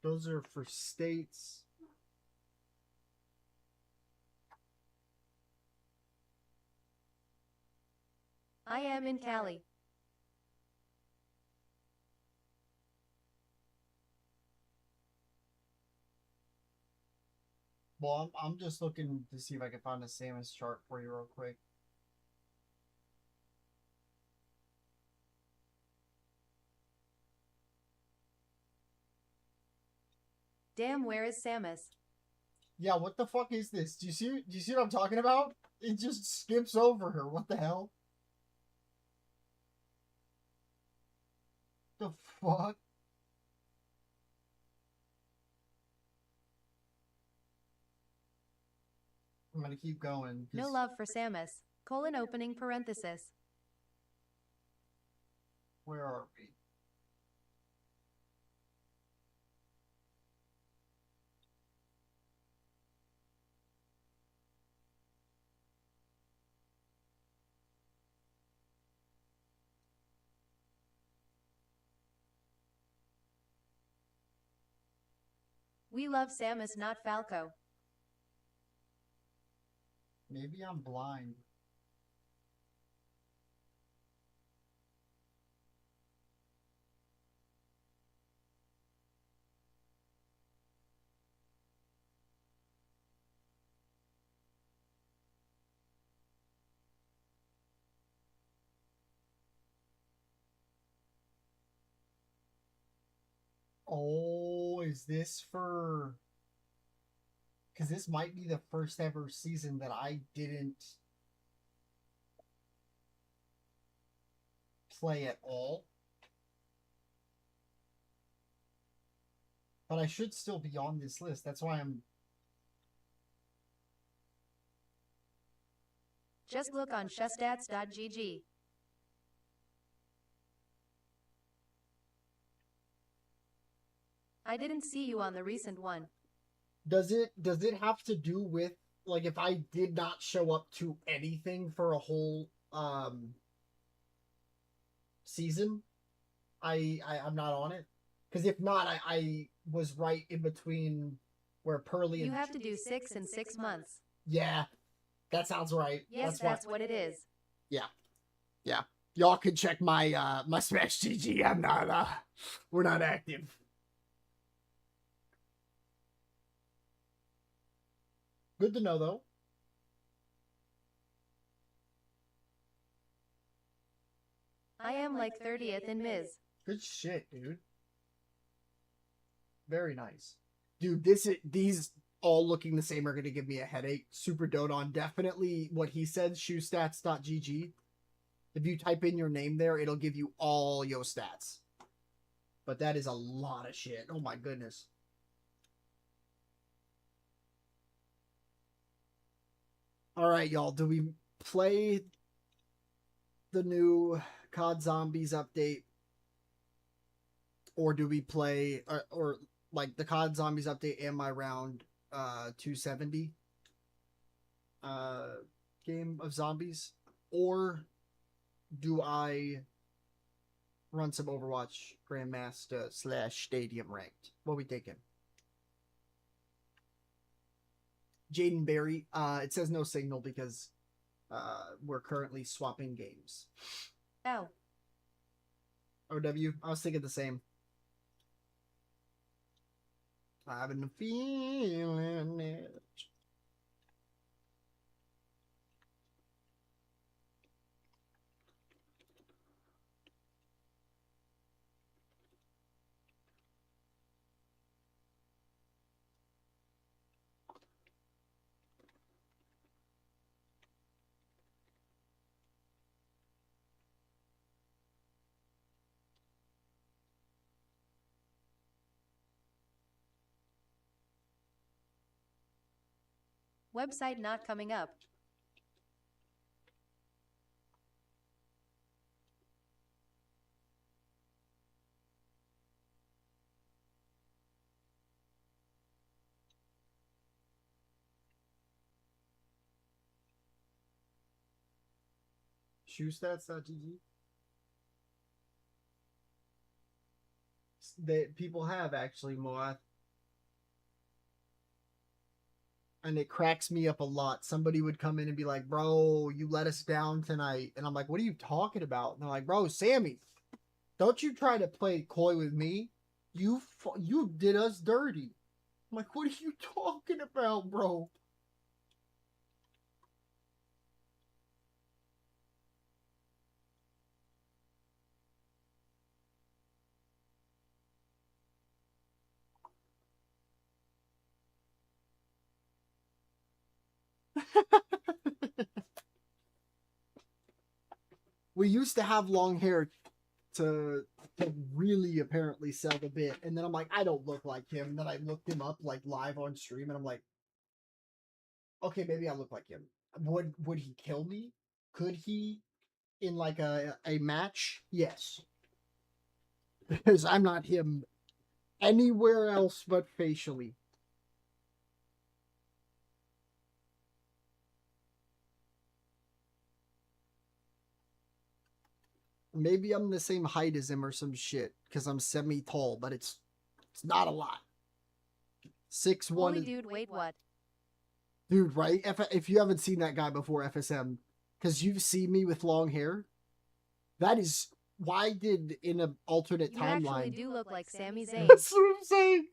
Those are for states. I am in Cali. Well, I'm just looking to see if I can find a Samus chart for you real quick. Damn, where is Samus? Yeah, what the fuck is this? Do you see what I'm talking about? It just skips over her. What the hell? The fuck? I'm gonna keep going. No love for Samus. Colon opening parenthesis. Where are we? We love Samus, not Falco. Maybe I'm blind. Oh, is this for... Because this might be the first ever season that I didn't play at all. But I should still be on this list. That's why I'm... Just look on shustats.gg. I didn't see you on the recent one. Does it have to do with, like, if I did not show up to anything for a whole season, I'm not on it? Because if not, I was right in between where Pearly and... You have to do 6 in 6 months. Yeah, that sounds right. Yes, that's what it is. Yeah. Yeah. Y'all can check my my Smash GG. I'm not we're not active. Good to know though. I am like 30th in Ms. Good shit, dude. Very nice. Dude, these all looking the same are going to give me a headache. Super Dodon, definitely what he said, shoestats.gg. If you type in your name there, it'll give you all your stats. But that is a lot of shit. Oh my goodness. All right, y'all. Do we play the new COD Zombies update? Or do we play... or like the COD Zombies update and my round 270 game of zombies? Or do I run some Overwatch Grandmaster / Stadium ranked? What we thinking? Jaden Berry, it says no signal because we're currently swapping games. Oh. OW, I was thinking the same. I've been feeling it. Website not coming up. Shoestats.gg. That people have actually, Moath. and it cracks me up a lot. Somebody would come in and be like, "Bro, you let us down tonight," and I'm like, "What are you talking about?" And they're like, "Bro, Sammy, don't you try to play coy with me. You did us dirty." I'm like, "What are you talking about, bro?" We used to have long hair to really apparently sell the bit, and then I'm like, I don't look like him. And then I looked him up like live on stream, and I'm like, okay, maybe I look like him. Would he kill me? Could he in like a match? Yes, because I'm not him anywhere else but facially. Maybe I'm the same height as him or some shit because I'm semi-tall, but it's not a lot. 6'1". Holy dude, wait, what? Dude, right? If you haven't seen that guy before, FSM, because you've seen me with long hair, that is why did in an alternate You timeline. actually do look like Sami Zayn. That's what I'm saying.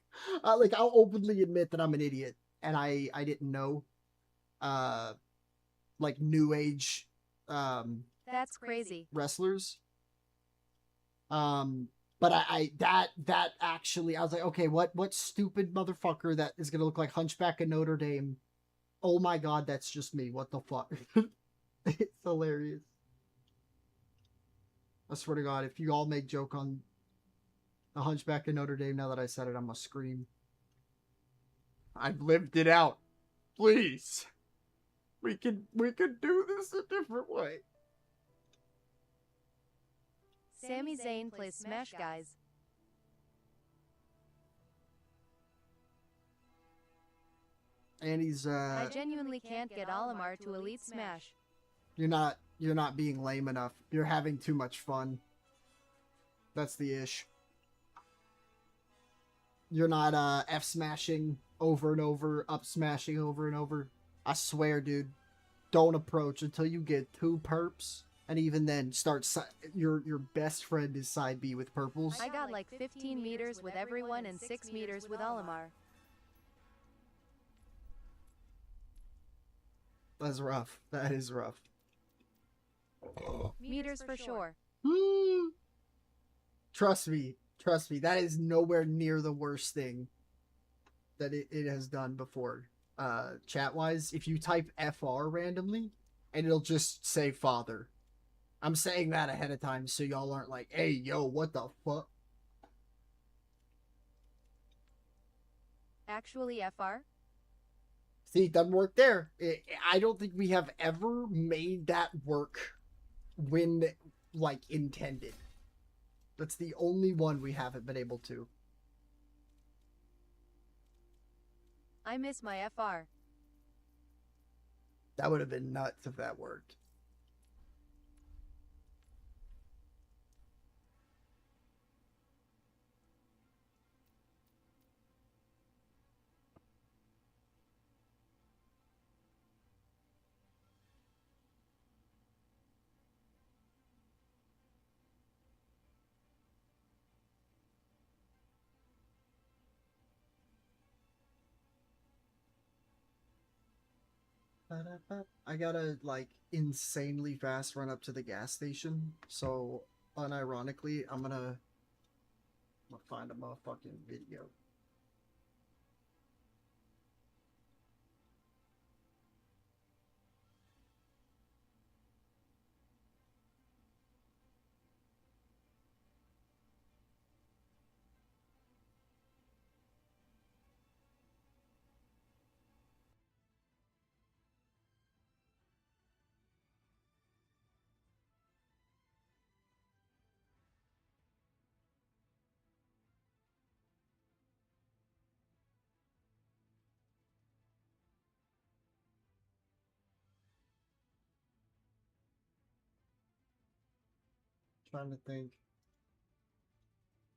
Like I'll openly admit that I'm an idiot and I didn't know, like new age, That's crazy. wrestlers. But that actually, I was like, okay, what stupid motherfucker that is gonna look like Hunchback of Notre Dame? Oh my god, that's just me. What the fuck? It's hilarious. I swear to God, if you all make joke on the Hunchback of Notre Dame, now that I said it, I'm gonna scream. I've lived it out. Please, we could do this a different way. Sami Zayn plays Smash, guys. And he's I genuinely can't get Olimar to Elite Smash. You're not being lame enough. You're having too much fun. That's the ish. You're not F smashing over and over, up smashing over and over. I swear, dude. Don't approach until you get 2 perps, and even then, your best friend is side B with purples. I got like 15 meters with everyone and 6 meters with Olimar. That's rough. That is rough. Meters for sure. Trust me. That is nowhere near the worst thing that it has done before. Chat-wise, if you type FR randomly, and it'll just say father. I'm saying that ahead of time so y'all aren't like, hey, yo, what the fuck? Actually, FR? See, it doesn't work there. I don't think we have ever made that work when, like, intended. That's the only one we haven't been able to. I miss my FR. That would have been nuts if that worked. I gotta, like, insanely fast run up to the gas station, so unironically, I'm gonna find a motherfucking video. Trying to think.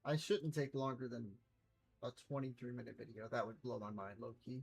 I shouldn't take longer than a 23-minute video. That would blow my mind, low key.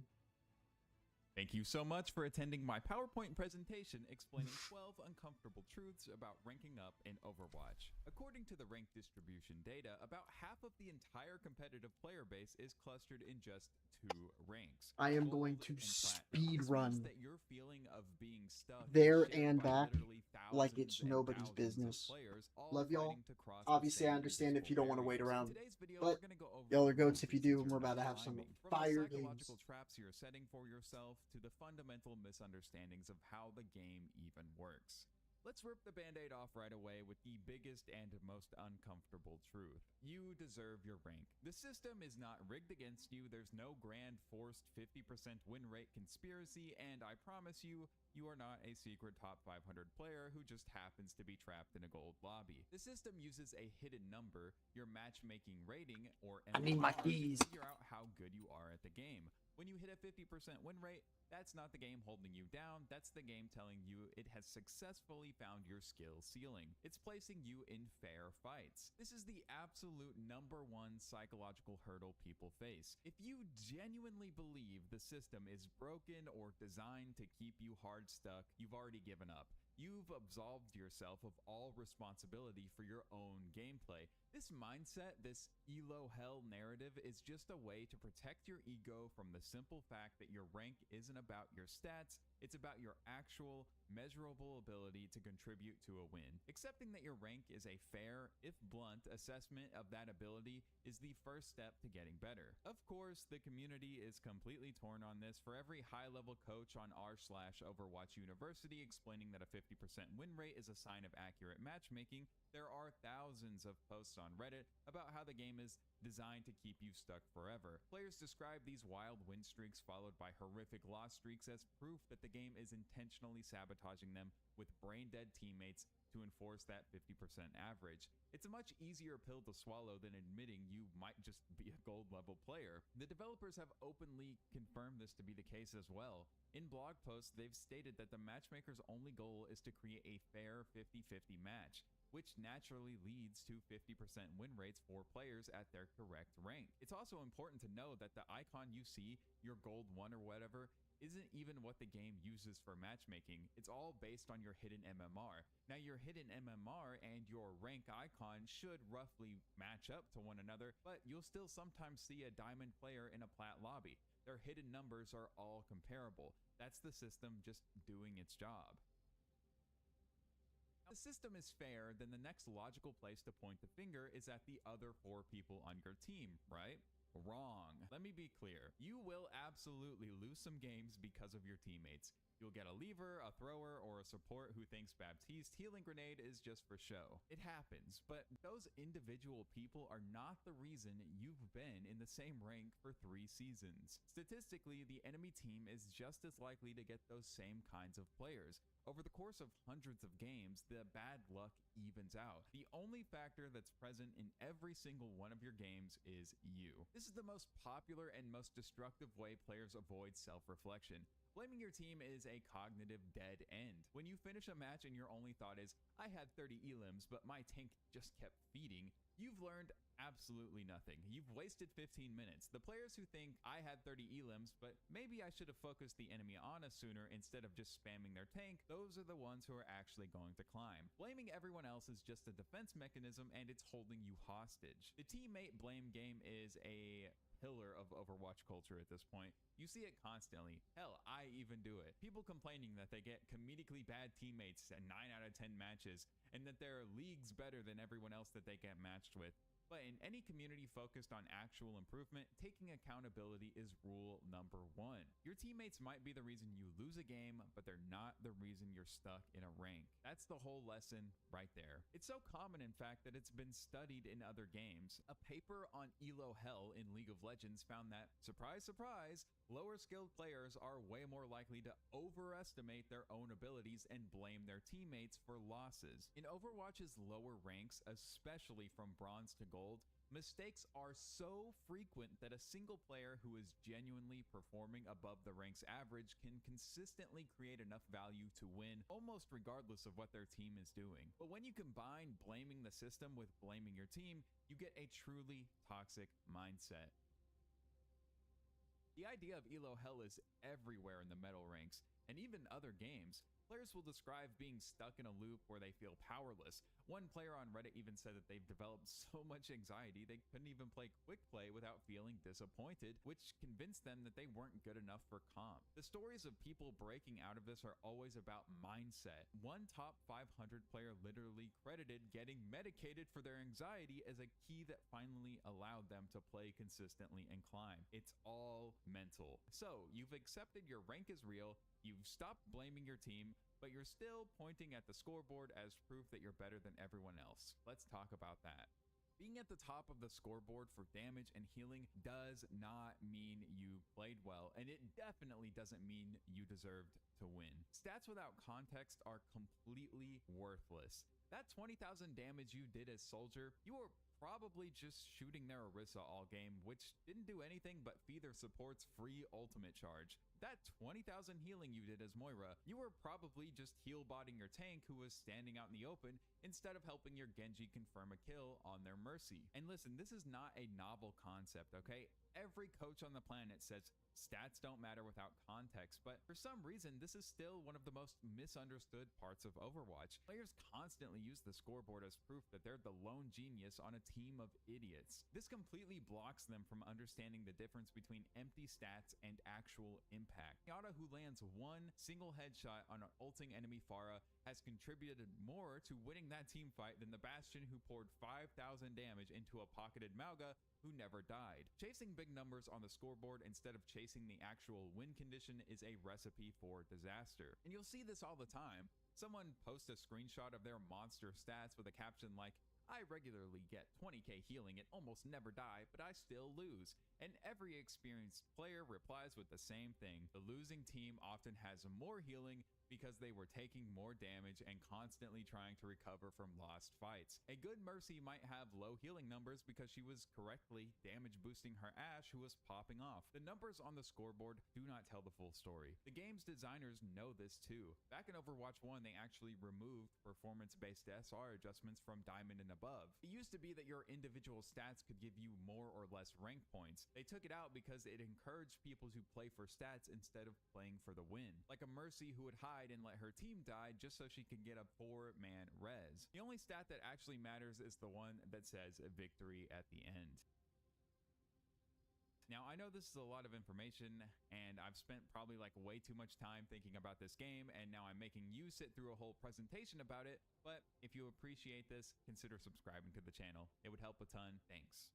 Thank you so much for attending my PowerPoint presentation explaining 12 uncomfortable truths about ranking up in Overwatch. According to the rank distribution data, about half of the entire competitive player base is clustered in just 2 ranks. I am Gold going to and platinum. speed This run means that your feeling of being stuck there is shared and by back literally like thousands it's and nobody's thousands of business. players, all Love y'all. fighting to cross the Obviously, I same understand if you invisible don't want to wait barriers. around, In today's video, but we're gonna go over y'all are the goats if you do, and reasons we're you're about to not have some climbing. From fire the psychological games. traps you're setting for yourself to the fundamental misunderstandings of how the game even works. Let's rip the band-aid off right away with the biggest and most uncomfortable truth. You deserve your rank. The system is not rigged against you, there's no grand forced 50% win rate conspiracy, and I promise you, you are not a secret top 500 player who just happens to be trapped in a gold lobby. The system uses a hidden number, your matchmaking rating, or I need my MMR, keys. to figure out how good you are at the game. When you hit a 50% win rate, that's not the game holding you down, that's the game telling you it has successfully found your skill ceiling. It's placing you in fair fights. This is the absolute #1 psychological hurdle people face. If you genuinely believe the system is broken or designed to keep you hard stuck, you've already given up. You've absolved yourself of all responsibility for your own gameplay. This mindset, this elo hell narrative, is just a way to protect your ego from the simple fact that your rank isn't about your stats, it's about your actual, measurable ability to contribute to a win. Accepting that your rank is a fair, if blunt, assessment of that ability is the first step to getting better. Of course, the community is completely torn on this. For every high-level coach on r/Overwatch University explaining that a 50% win rate is a sign of accurate matchmaking, there are thousands of posts on Reddit about how the game is designed to keep you stuck forever. Players describe these wild win streaks followed by horrific loss streaks as proof that the game is intentionally sabotaging them with brain-dead teammates to enforce that 50% average. It's a much easier pill to swallow than admitting you might just be a gold-level player. The developers have openly confirmed this to be the case as well. In blog posts, they've stated that the matchmaker's only goal is to create a fair 50-50 match, which naturally leads to 50% win rates for players at their correct rank. It's also important to know that the icon you see, your gold 1 or whatever, isn't even what the game uses for matchmaking. It's all based on your hidden MMR. Now, your hidden MMR and your rank icon should roughly match up to one another, but you'll still sometimes see a diamond player in a plat lobby. Their hidden numbers are all comparable. That's the system just doing its job. If the system is fair, then the next logical place to point the finger is at the other 4 people on your team, right? Wrong. Let me be clear. You will absolutely lose some games because of your teammates. You'll get a lever, a thrower, or a support who thinks Baptiste healing grenade is just for show. It happens, but those individual people are not the reason you've been in the same rank for 3 seasons. Statistically, the enemy team is just as likely to get those same kinds of players. Over the course of hundreds of games, the bad luck evens out. The only factor that's present in every single one of your games is you. This is the most popular and most destructive way players avoid self-reflection. Blaming your team is a cognitive dead end. When you finish a match and your only thought is, I had 30 elims, but my tank just kept feeding, you've learned absolutely nothing. You've wasted 15 minutes. The players who think, I had 30 elims, but maybe I should have focused the enemy on us sooner instead of just spamming their tank, those are the ones who are actually going to climb. Blaming everyone else is just a defense mechanism, and it's holding you hostage. The teammate blame game is a pillar of Overwatch culture at this point. You see it constantly. Hell, I even do it. People complaining that they get comedically bad teammates at 9 out of 10 matches, and that they're leagues better than everyone else that they get matched with. But in any community focused on actual improvement, taking accountability is rule #1. Your teammates might be the reason you lose a game, but they're not the reason you're stuck in a rank. That's the whole lesson right there. It's so common, in fact, that it's been studied in other games. A paper on elo hell in League of Legends found that, surprise, surprise, lower skilled players are way more likely to overestimate their own abilities and blame their teammates for losses. In Overwatch's lower ranks, especially from bronze to gold, mistakes are so frequent that a single player who is genuinely performing above the rank's average can consistently create enough value to win, almost regardless of what their team is doing. But when you combine blaming the system with blaming your team, you get a truly toxic mindset. The idea of Elo Hell is everywhere in the metal ranks, and even other games. Players will describe being stuck in a loop where they feel powerless. One player on Reddit even said that they've developed so much anxiety they couldn't even play quick play without feeling disappointed, which convinced them that they weren't good enough for comp. The stories of people breaking out of this are always about mindset. One top 500 player literally credited getting medicated for their anxiety as a key that finally allowed them to play consistently and climb. It's all mental. So you've accepted your rank is real, you've stopped blaming your team, but you're still pointing at the scoreboard as proof that you're better than everyone else. Let's talk about that. Being at the top of the scoreboard for damage and healing does not mean you played well, and it definitely doesn't mean you deserved to win. Stats without context are completely worthless. That 20,000 damage you did as Soldier, you were probably just shooting their Orisa all game, which didn't do anything but feed their support's free ultimate charge. That 20,000 healing you did as Moira, you were probably just heal botting your tank who was standing out in the open instead of helping your Genji confirm a kill on their Mercy. And listen, this is not a novel concept, okay? Every coach on the planet says stats don't matter without context, but for some reason, this is still one of the most misunderstood parts of Overwatch. Players constantly use the scoreboard as proof that they're the lone genius on a team of idiots. This completely blocks them from understanding the difference between empty stats and actual impact. Yada, who lands one single headshot on an ulting enemy Pharah, has contributed more to winning that team fight than the Bastion who poured 5,000 damage into a pocketed Mauga who never died. Chasing big numbers on the scoreboard instead of chasing the actual win condition is a recipe for disaster. And you'll see this all the time. Someone posts a screenshot of their monster stats with a caption like, "I regularly get 20k healing and almost never die, but I still lose." And every experienced player replies with the same thing. The losing team often has more healing because they were taking more damage and constantly trying to recover from lost fights. A good Mercy might have low healing numbers because she was correctly damage boosting her Ashe who was popping off. The numbers on the scoreboard do not tell the full story. The game's designers know this too. Back in Overwatch 1, they actually removed performance-based SR adjustments from Diamond and above. It used to be that your individual stats could give you more or less rank points. They took it out because it encouraged people to play for stats instead of playing for the win. Like a Mercy who would hide and let her team die just so she could get a 4-man res. The only stat that actually matters is the one that says victory at the end. Now, I know this is a lot of information, and I've spent probably like way too much time thinking about this game, and now I'm making you sit through a whole presentation about it, but if you appreciate this, consider subscribing to the channel. It would help a ton. Thanks.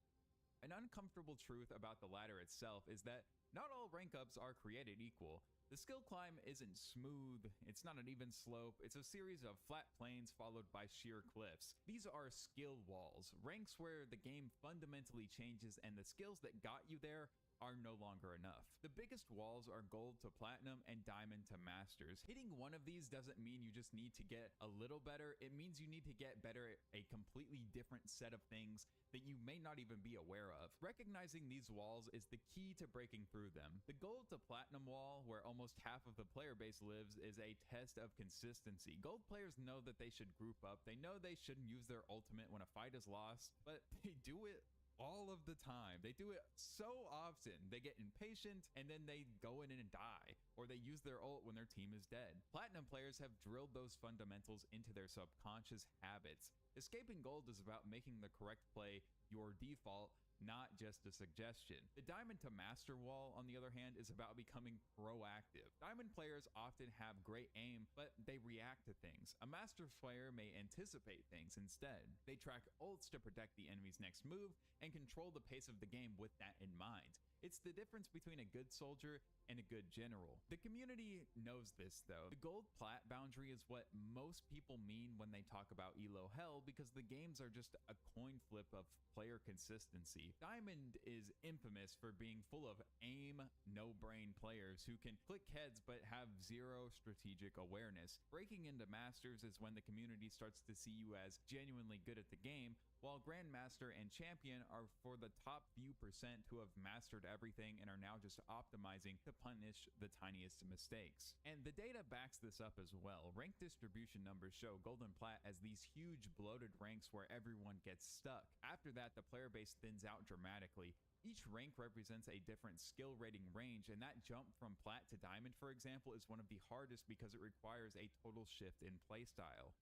An uncomfortable truth about the ladder itself is that not all rank ups are created equal. The skill climb isn't smooth, it's not an even slope, it's a series of flat plains followed by sheer cliffs. These are skill walls, ranks where the game fundamentally changes and the skills that got you there are no longer enough. The biggest walls are gold to platinum and diamond to masters. Hitting one of these doesn't mean you just need to get a little better, it means you need to get better at a completely different set of things that you may not even be aware of. Recognizing these walls is the key to breaking through them. The gold to platinum wall, where almost half of the player base lives, is a test of consistency. Gold players know that they should group up, they know they shouldn't use their ultimate when a fight is lost, but they do it all of the time. They do it so often. They get impatient and then they go in and die, or they use their ult when their team is dead. Platinum players have drilled those fundamentals into their subconscious habits. Escaping gold is about making the correct play your default, not just a suggestion. The diamond to master wall, on the other hand, is about becoming proactive. Diamond players often have great aim, but they react to things. A master player may anticipate things instead. They track ults to protect the enemy's next move and control the pace of the game with that in mind. It's the difference between a good soldier and a good general. The community knows this though. The gold plat boundary is what most people mean when they talk about Elo Hell because the games are just a coin flip of player consistency. Diamond is infamous for being full of aim, no brain players who can click heads but have zero strategic awareness. Breaking into masters is when the community starts to see you as genuinely good at the game, while Grandmaster and Champion are for the top few percent who have mastered everything and are now just optimizing to punish the tiniest mistakes. And the data backs this up as well. Rank distribution numbers show Gold and Plat as these huge bloated ranks where everyone gets stuck. After that, the player base thins out dramatically. Each rank rank represents a different skill rating range, and that jump from plat to diamond, for example, is one of the hardest because it requires a total shift in playstyle.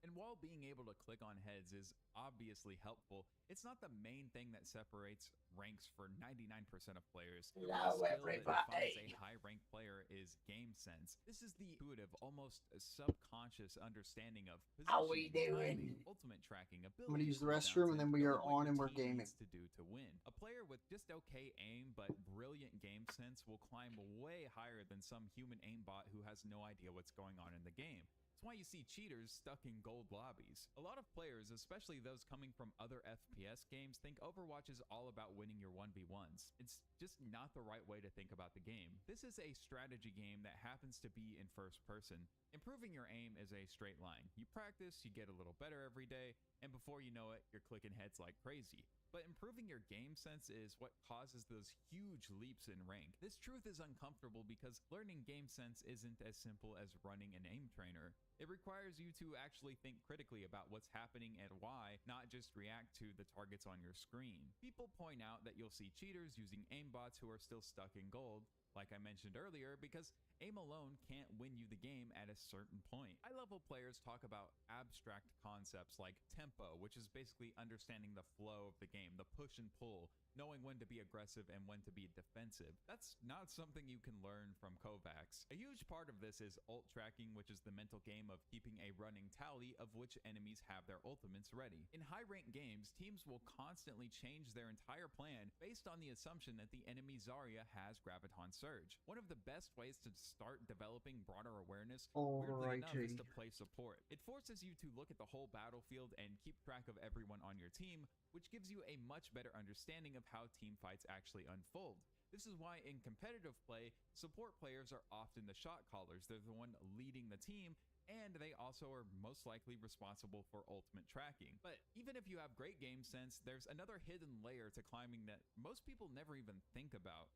And while being able to click on heads is obviously helpful, it's not the main thing that separates ranks for 99% of players. The real skill that defines a high-ranked player is game sense. This is the intuitive, almost subconscious understanding of positioning, timing, ultimate tracking, ability. I'm gonna use the restroom, and then we are on and we're gaming. To do to win. A player with just okay aim but brilliant game sense will climb way higher than some human aimbot who has no idea what's going on in the game. That's why you see cheaters stuck in gold lobbies. A lot of players, especially those coming from other FPS games, think Overwatch is all about winning your 1v1s. It's just not the right way to think about the game. This is a strategy game that happens to be in first person. Improving your aim is a straight line. You practice, you get a little better every day, and before you know it, you're clicking heads like crazy. But improving your game sense is what causes those huge leaps in rank. This truth is uncomfortable because learning game sense isn't as simple as running an aim trainer. It requires you to actually think critically about what's happening and why, not just react to the targets on your screen. People point out that you'll see cheaters using aimbots who are still stuck in gold, like I mentioned earlier, because aim alone can't win you the game at a certain point. High-level players talk about abstract concepts like tempo, which is basically understanding the flow of the game, the push and pull, knowing when to be aggressive and when to be defensive. That's not something you can learn from Kovacs. A huge part of this is ult tracking, which is the mental game of keeping a running tally of which enemies have their ultimates ready. In high-ranked games, teams will constantly change their entire plan based on the assumption that the enemy Zarya has Graviton Surge. One of the best ways to start developing broader awareness, weirdly enough, is to play support. It forces you to look at the whole battlefield and keep track of everyone on your team, which gives you a much better understanding of how team fights actually unfold. This is why in competitive play, support players are often the shot callers. They're the one leading the team, and they also are most likely responsible for ultimate tracking. But even if you have great game sense, there's another hidden layer to climbing that most people never even think about.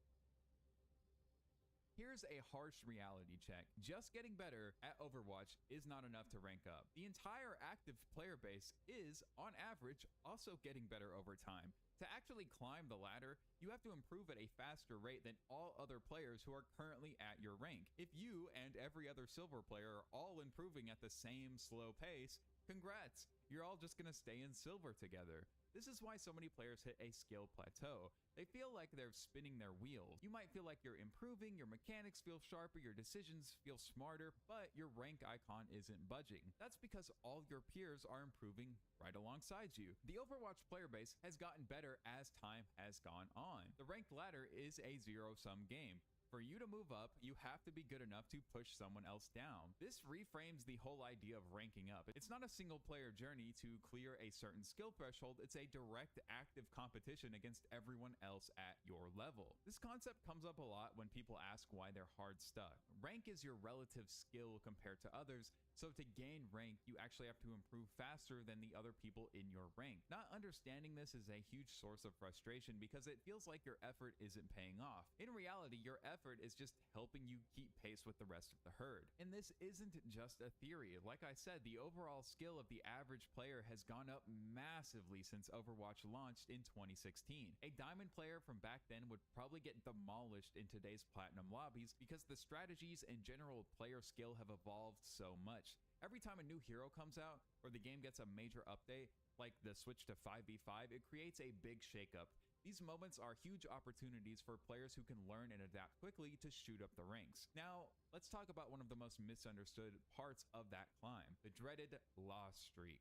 Here's a harsh reality check. Just getting better at Overwatch is not enough to rank up. The entire active player base is, on average, also getting better over time. To actually climb the ladder, you have to improve at a faster rate than all other players who are currently at your rank. If you and every other silver player are all improving at the same slow pace, congrats! You're all just gonna stay in silver together. This is why so many players hit a skill plateau. They feel like they're spinning their wheels. You might feel like you're improving, your mechanics feel sharper, your decisions feel smarter, but your rank icon isn't budging. That's because all your peers are improving right alongside you. The Overwatch player base has gotten better as time has gone on. The ranked ladder is a zero-sum game. For you to move up, you have to be good enough to push someone else down. This reframes the whole idea of ranking up. It's not a single player journey to clear a certain skill threshold, it's a direct active competition against everyone else at your level. This concept comes up a lot when people ask why they're hard stuck. Rank is your relative skill compared to others, so to gain rank, you actually have to improve faster than the other people in your rank. Not understanding this is a huge source of frustration because it feels like your effort isn't paying off. In reality, your effort is just helping you keep pace with the rest of the herd. And this isn't just a theory. Like I said, the overall skill of the average player has gone up massively since Overwatch launched in 2016. A diamond player from back then would probably get demolished in today's platinum lobbies because the strategies and general player skill have evolved so much. Every time a new hero comes out or the game gets a major update, like the switch to 5v5, it creates a big shakeup. These moments are huge opportunities for players who can learn and adapt quickly to shoot up the ranks. Now, let's talk about one of the most misunderstood parts of that climb, the dreaded loss streak.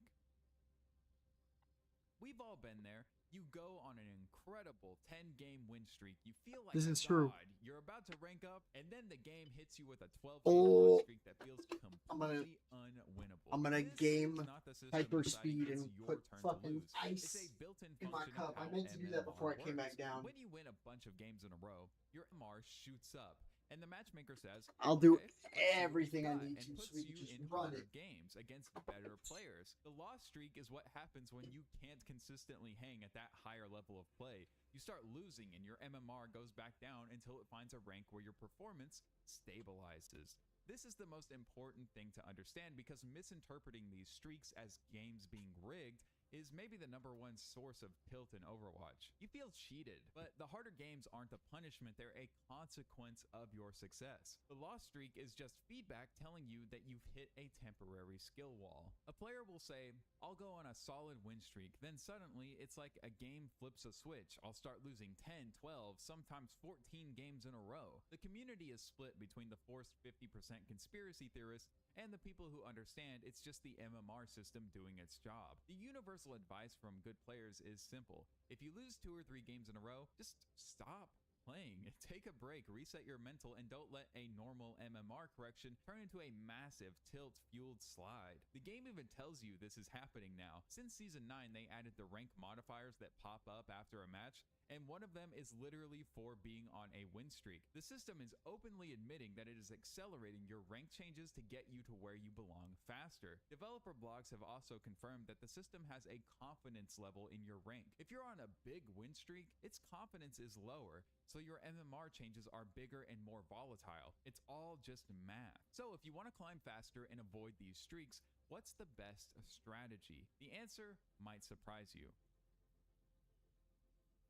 We've all been there. You go on an incredible 10-game win streak. You feel like This is God. true. You're about to rank up, and then the game hits you with a 12-game Oh, loss streak that feels completely unwinnable. I'm gonna This game is not the system hyper deciding speed it's and your put turn to fucking lose. ice It's a built-in in my function of cup. I how meant to do that before I MMR came back works. down. When you win a bunch of games in a row, your MR shoots up. And the matchmaker says, I'll do "Okay, let's see what you everything I got," need and to puts so we can you just in run harder it. games against better players. The loss streak is what happens when you can't consistently hang at that higher level of play. You start losing and your MMR goes back down until it finds a rank where your performance stabilizes. This is the most important thing to understand because misinterpreting these streaks as games being rigged is maybe the #1 source of tilt in Overwatch. You feel cheated, but the harder games aren't a punishment, they're a consequence of your success. The loss streak is just feedback telling you that you've hit a temporary skill wall. A player will say, I'll go on a solid win streak, then suddenly it's like a game flips a switch. I'll start losing 10, 12, sometimes 14 games in a row. The community is split between the forced 50% conspiracy theorists and the people who understand it's just the MMR system doing its job. The universal advice from good players is simple. If you lose 2 or 3 games in a row, just stop playing. Take a break, reset your mental, and don't let a normal MMR correction turn into a massive tilt-fueled slide. The game even tells you this is happening now. Since Season 9, they added the rank modifiers that pop up after a match, and one of them is literally for being on a win streak. The system is openly admitting that it is accelerating your rank changes to get you to where you belong faster. Developer blogs have also confirmed that the system has a confidence level in your rank. If you're on a big win streak, its confidence is lower, so your MMR changes are bigger and more volatile. It's all just math. So if you want to climb faster and avoid these streaks, what's the best strategy? The answer might surprise you.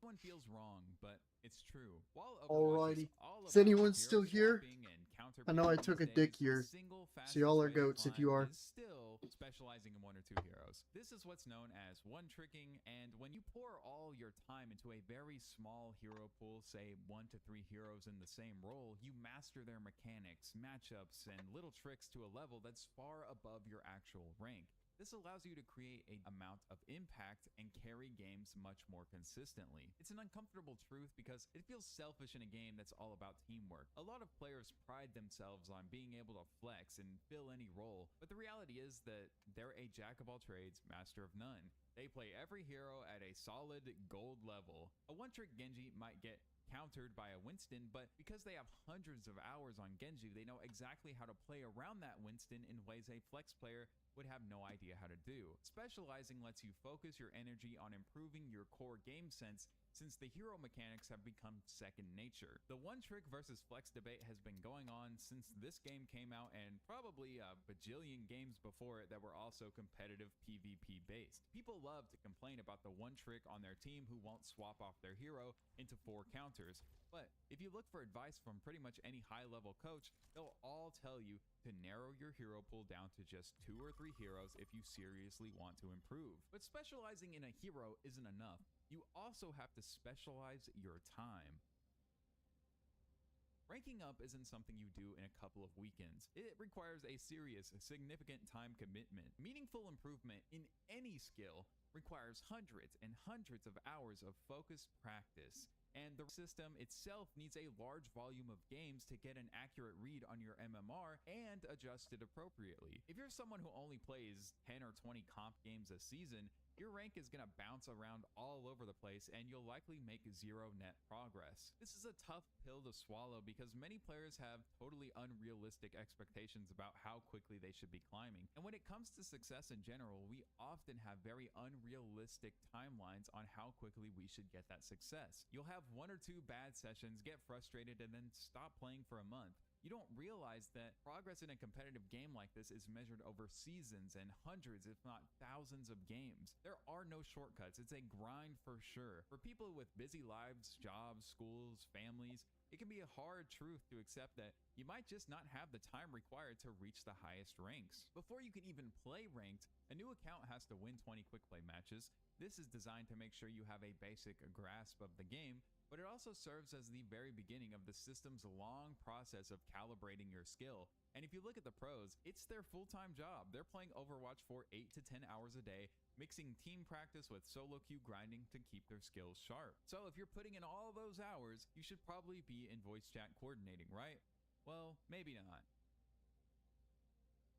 One feels wrong, but it's true. While Overwatch is Alrighty. all Is about anyone hero still here? swapping and counter I know I picking took a these dick days, here. the single So y'all fastest are way to goats if you climb are. is still specializing in 1 or 2 heroes. This is what's known as one-tricking, and when you pour all your time into a very small hero pool, say 1 to 3 heroes in the same role, you master their mechanics, matchups, and little tricks to a level that's far above your actual rank. This allows you to create an amount of impact and carry games much more consistently. It's an uncomfortable truth because it feels selfish in a game that's all about teamwork. A lot of players pride themselves on being able to flex and fill any role, but the reality is that they're a jack of all trades, master of none. They play every hero at a solid gold level. A one-trick Genji might get countered by a Winston, but because they have hundreds of hours on Genji, they know exactly how to play around that Winston in ways a flex player would have no idea how to do. Specializing lets you focus your energy on improving your core game sense, since the hero mechanics have become second nature. The one trick versus flex debate has been going on since this game came out, and probably a bajillion games before it that were also competitive PvP based. People love to complain about the one trick on their team who won't swap off their hero into 4 counters. But if you look for advice from pretty much any high-level coach, they'll all tell you to narrow your hero pool down to just 2 or 3 heroes if you seriously want to improve. But specializing in a hero isn't enough. You also have to specialize your time. Ranking up isn't something you do in a couple of weekends. It requires a serious, significant time commitment. Meaningful improvement in any skill requires hundreds and hundreds of hours of focused practice. And the system itself needs a large volume of games to get an accurate read on your MMR and adjust it appropriately. If you're someone who only plays 10 or 20 comp games a season, your rank is going to bounce around all over the place and you'll likely make 0 net progress. This is a tough pill to swallow because many players have totally unrealistic expectations about how quickly they should be climbing. And when it comes to success in general, we often have very unrealistic timelines on how quickly we should get that success. You'll have 1 or 2 bad sessions, get frustrated, and then stop playing for a month. You don't realize that progress in a competitive game like this is measured over seasons and hundreds, if not thousands of games. There are no shortcuts. It's a grind for sure. For people with busy lives, jobs, schools, families, it can be a hard truth to accept that you might just not have the time required to reach the highest ranks. Before you can even play ranked, a new account has to win 20 quick play matches. This is designed to make sure you have a basic grasp of the game, but it also serves as the very beginning of the system's long process of calibrating your skill. And if you look at the pros, it's their full-time job. They're playing Overwatch for 8 to 10 hours a day, mixing team practice with solo queue grinding to keep their skills sharp. So if you're putting in all those hours, you should probably be in voice chat coordinating, right? Well, maybe not.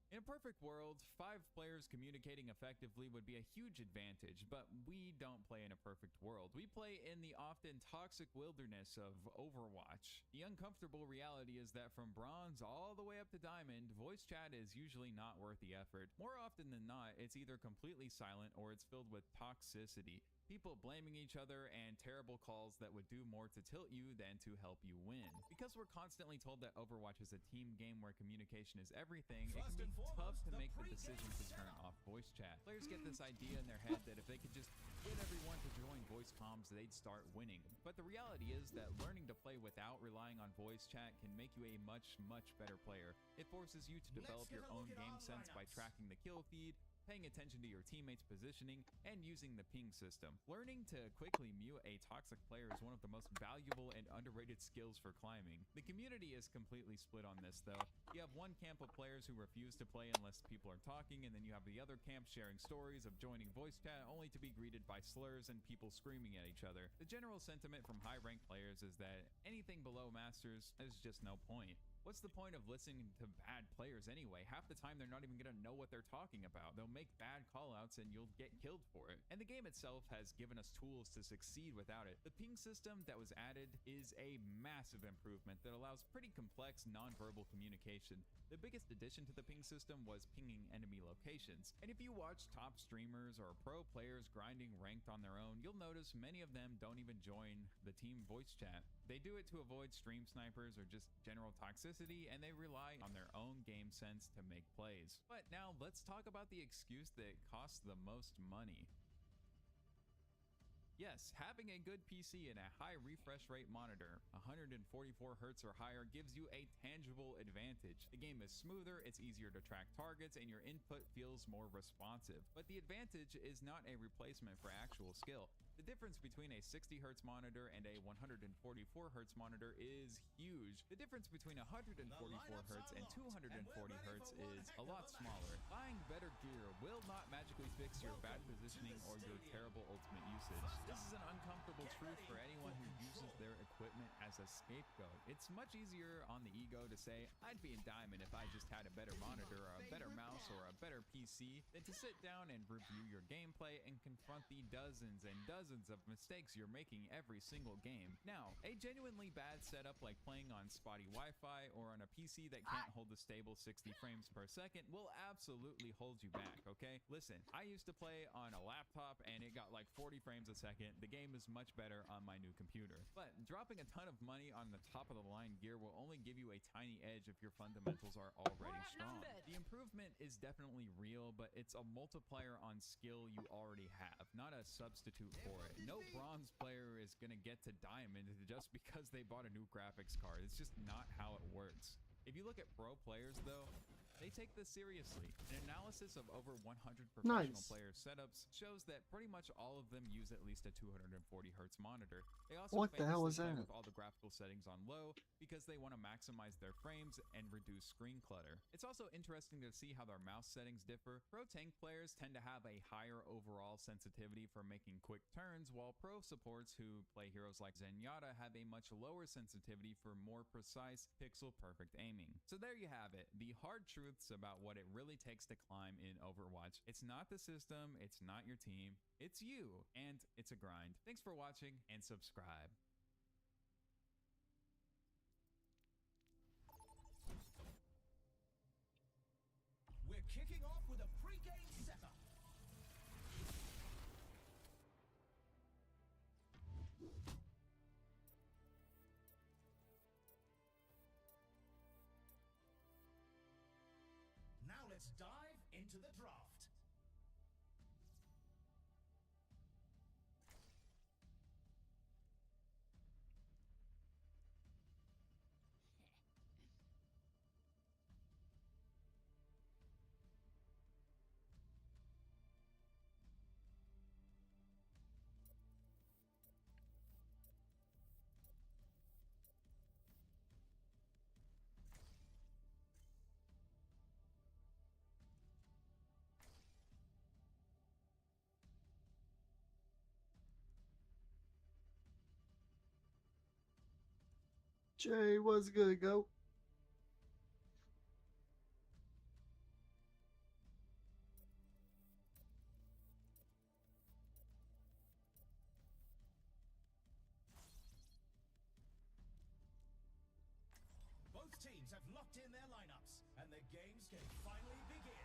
In a perfect world, 5 players communicating effectively would be a huge advantage, but we don't play in a perfect world. We play in the often toxic wilderness of Overwatch. The uncomfortable reality is that from bronze all the way up to diamond, voice chat is usually not worth the effort. More often than not, it's either completely silent or it's filled with toxicity. people blaming each other, and terrible calls that would do more to tilt you than to help you win. Because we're constantly told that Overwatch is a team game where communication is everything, it can be tough to make the decision to turn off voice chat. Players get this idea in their head that if they could just get everyone to join voice comms, they'd start winning. But the reality is that learning to play without relying on voice chat can make you a much better player. It forces you to develop your own game sense by tracking the kill feed, paying attention to your teammates' positioning, and using the ping system. Learning to quickly mute a toxic player is one of the most valuable and underrated skills for climbing. The community is completely split on this though. You have one camp of players who refuse to play unless people are talking, and then you have the other camp sharing stories of joining voice chat only to be greeted by slurs and people screaming at each other. The general sentiment from high-ranked players is that anything below Masters is just no point. What's the point of listening to bad players anyway? Half the time they're not even gonna know what they're talking about. They'll make bad callouts and you'll get killed for it. And the game itself has given us tools to succeed without it. The ping system that was added is a massive improvement that allows pretty complex non-verbal communication. The biggest addition to the ping system was pinging enemy locations. And if you watch top streamers or pro players grinding ranked on their own, you'll notice many of them don't even join the team voice chat. They do it to avoid stream snipers or just general toxicity, and they rely on their own game sense to make plays. But now let's talk about the excuse that costs the most money. Yes, having a good PC and a high refresh rate monitor, 144Hz or higher, gives you a tangible advantage. The game is smoother, it's easier to track targets, and your input feels more responsive. But the advantage is not a replacement for actual skill. The difference between a 60Hz monitor and a 144Hz monitor is huge. The difference between 144Hz and 240Hz is a lot smaller. Buying better gear will not magically fix your bad positioning or your terrible ultimate usage. This is an uncomfortable truth for anyone who uses their equipment as a scapegoat. It's much easier on the ego to say, I'd be in Diamond if I just had a better monitor or a better mouse or a better PC, than to sit down and review your gameplay and confront the dozens and dozens of mistakes you're making every single game. Now, a genuinely bad setup like playing on spotty Wi-Fi or on a PC that can't hold a stable 60 frames per second will absolutely hold you back, okay? Listen, I used to play on a laptop and it got like 40 frames a second. The game is much better on my new computer. But dropping a ton of money on the top of the line gear will only give you a tiny edge if your fundamentals are already strong. The improvement is definitely real, but it's a multiplier on skill you already have, not a substitute for it. No bronze player is gonna get to diamond just because they bought a new graphics card. It's just not how it works. If you look at pro players though, they take this seriously. An analysis of over 100 professional player setups shows that pretty much all of them use at least a 240Hz monitor. They also What the hell is play that? with all the graphical settings on low because they want to maximize their frames and reduce screen clutter. It's also interesting to see how their mouse settings differ. Pro tank players tend to have a higher overall sensitivity for making quick turns, while pro supports who play heroes like Zenyatta have a much lower sensitivity for more precise, pixel-perfect aiming. So there you have it, the hard truths about what it really takes to climb in Overwatch. It's not the system, it's not your team, it's you, and it's a grind. Thanks for watching, and subscribe. We're kicking off with a pre-game setup. Now let's dive into the draft. Jay, what's good, go? Both teams have locked in their lineups, and the games can finally begin.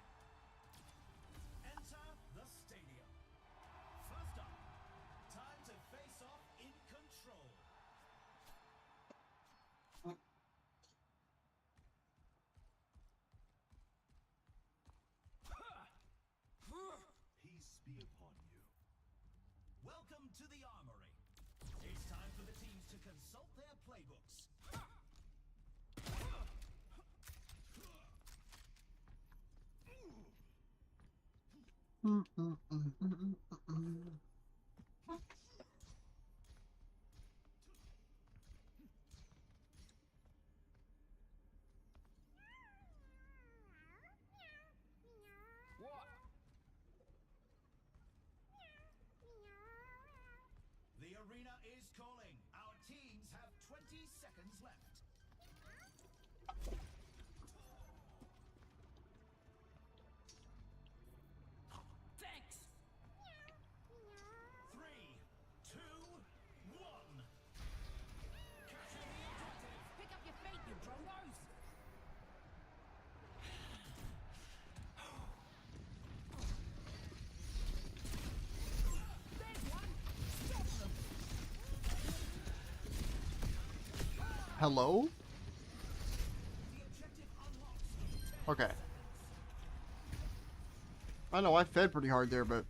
Enter the stadium. First up, consult their playbooks. What? The arena is calling. Our teams have 20 seconds left. Thanks! 3, 2, 1. Capture the objective. Pick up your feet, you drongos! There's one! Stop them! Hello? Okay. I know I fed pretty hard there, but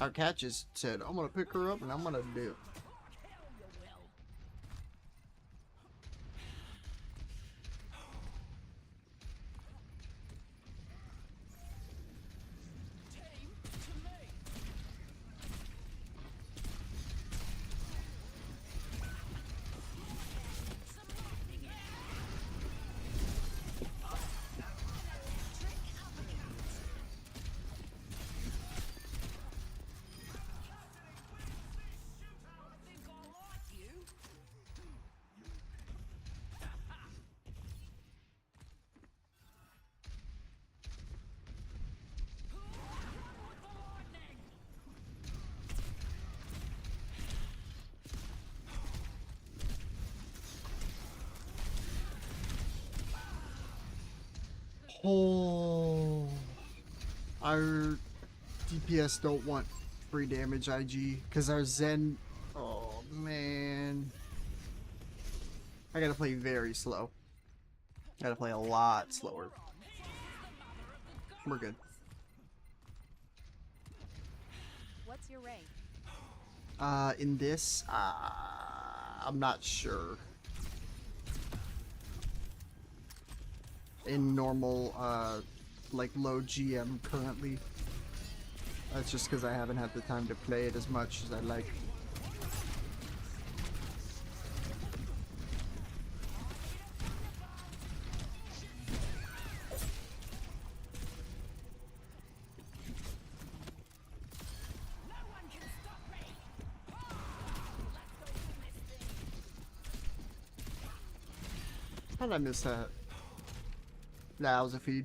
our catches said, I'm gonna pick her up and I'm gonna dip. Oh, our DPS don't want free damage IG because our Zen. Oh man, I gotta play very slow. Gotta play a lot slower. We're good. What's your rank? In this, I'm not sure. In normal, like low GM currently. That's just because I haven't had the time to play it as much as I'd like. How did I miss that? Nah, that was a feed.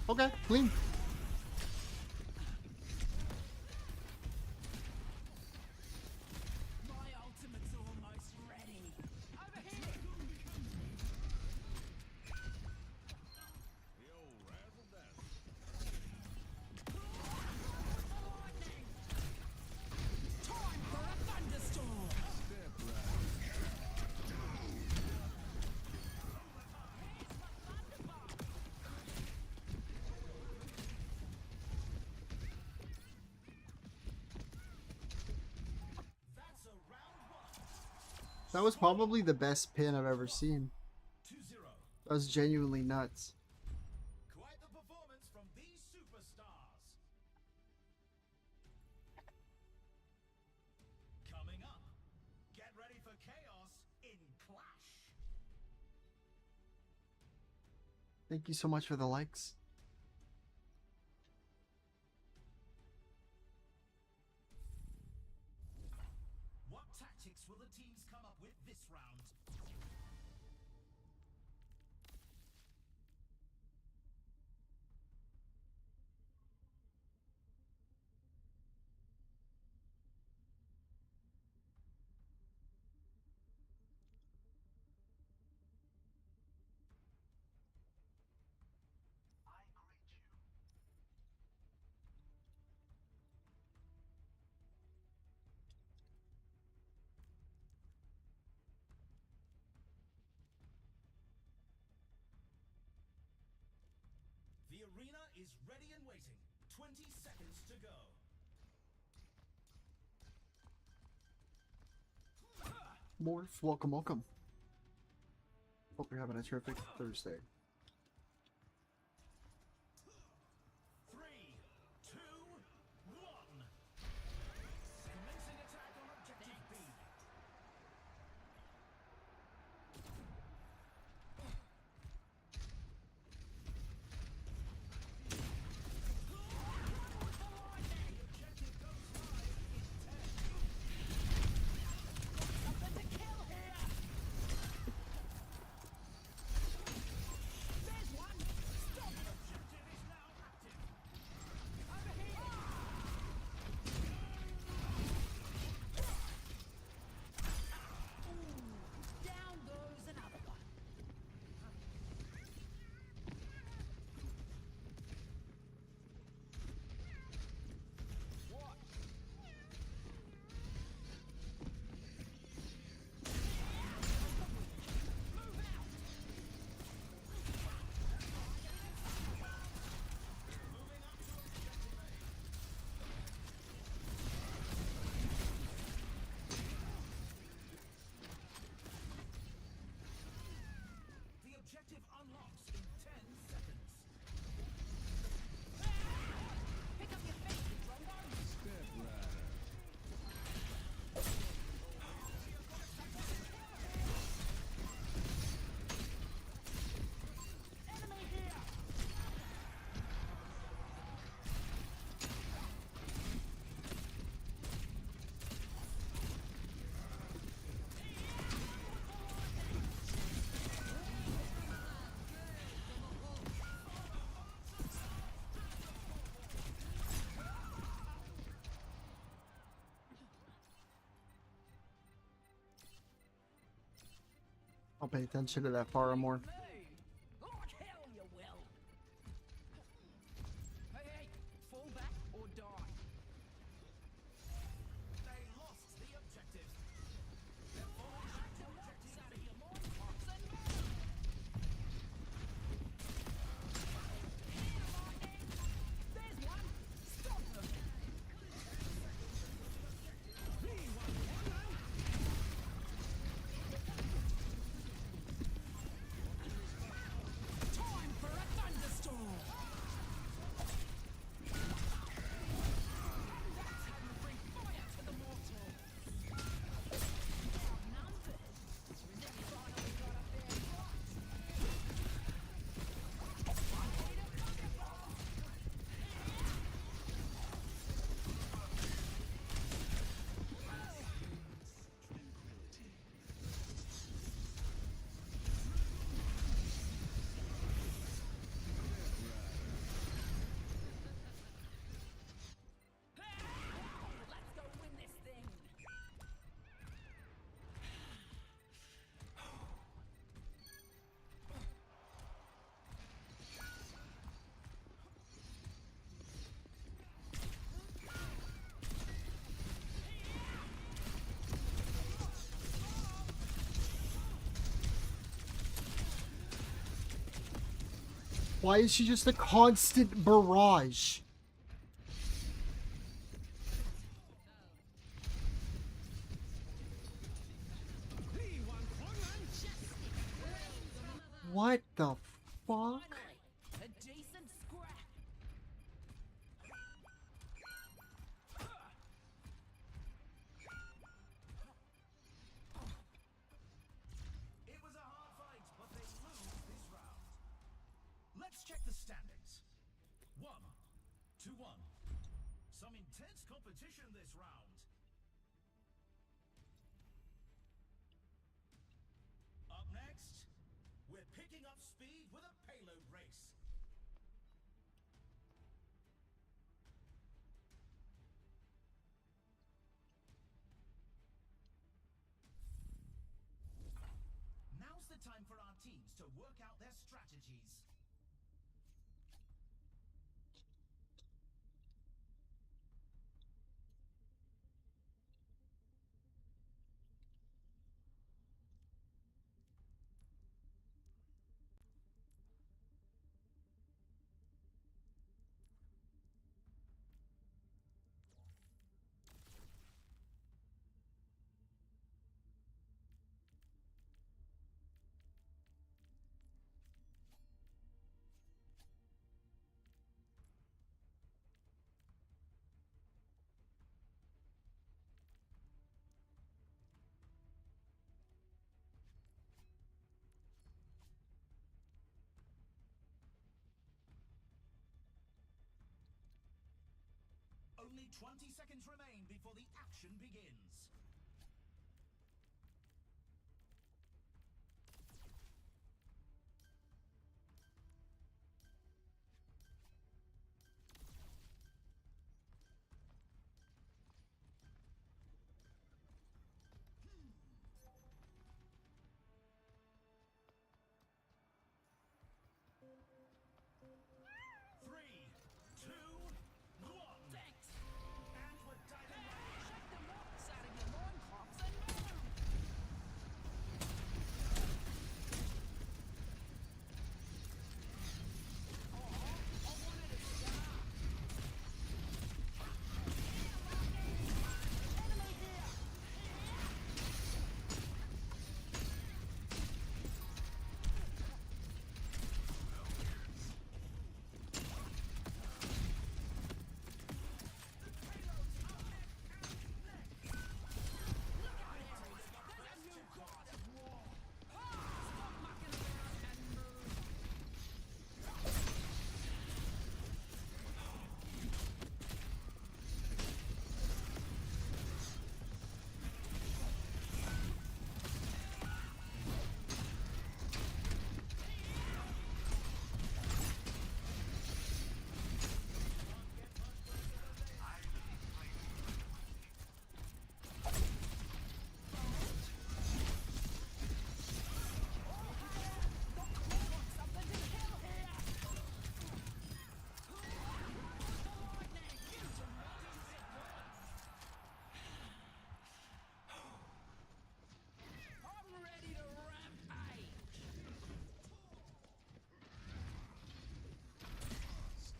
Okay, clean. My ultimate's almost ready. Over here! Time for a thunderstorm! That was probably the best pin I've ever seen. That was genuinely nuts. Quite the performance from these superstars. Coming up, get ready for chaos in Clash. Thank you so much for the likes. What tactics will the teams come up with this round? is ready and waiting. 20 seconds to go. Morph, welcome, welcome. Hope you're having a terrific Thursday. 3, 2, 1. Commencing attack on objective B. Down goes another one. The objective unlocks in 10 seconds. Pick up your feet, Drongo. Enemy here. I'll pay attention to that far more. Like hell you will. Hey, hey, fall back or die. They lost the objective. They're falling back to objective B. There's one. Stop them. Time for a thunderstorm. That's how you bring fire to the mortal. Outnumbered. They finally got up there and fought. Let's go win this thing. Why is she just a constant barrage? What the fuck? A decent scrap. It was a hard fight, but they lose this round. Let's check the standings. 1-1. Some intense competition this round. Up next, we're picking up speed with a payload race. Now's the time for our teams to work out their strategies. 20 seconds remain before the action begins. Three, two, one. Thanks. And we're diving right in. Shake the rocks out of your loincloths and move.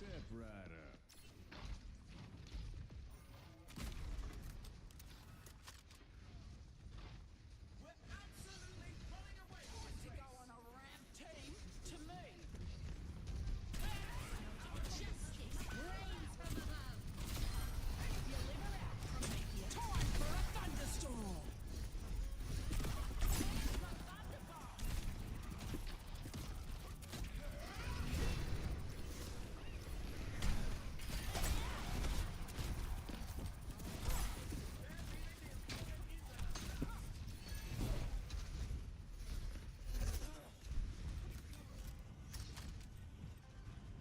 Step right up. We're absolutely pulling away from this race. To go on a ramp team to me. Just kiss. Rains from above. Deliver out from here. Time for a thunderstorm.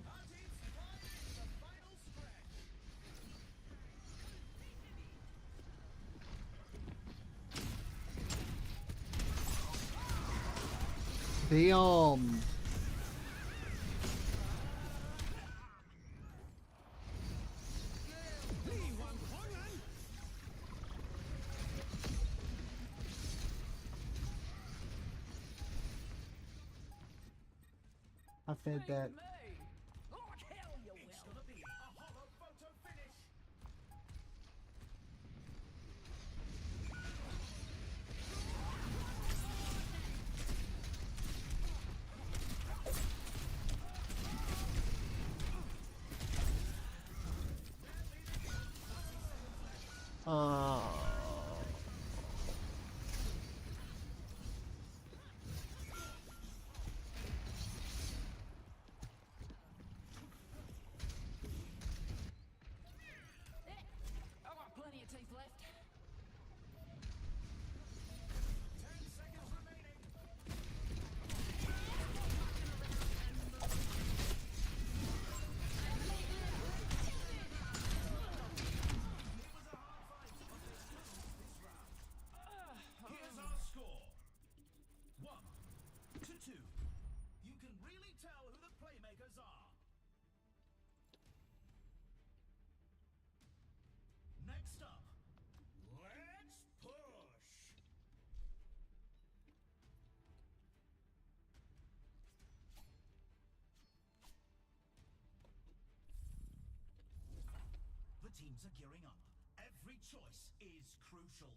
Our team's flying into the final stretch. Damn. I fed that. Like hell you will. It's gonna be a hollow photo finish. I've got plenty of teeth left. 10 seconds remaining. Here's our score. 1-2. You can really tell who the playmakers are. Next up, let's push. The teams are gearing up. Every choice is crucial.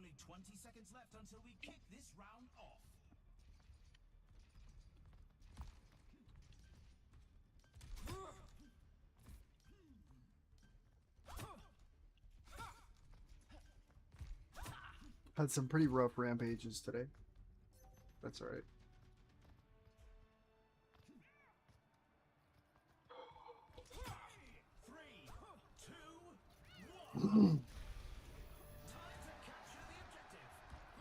Only 20 seconds left until we kick this round off. Had some pretty rough rampages today. That's alright. Three, two, one. Time to capture the objective.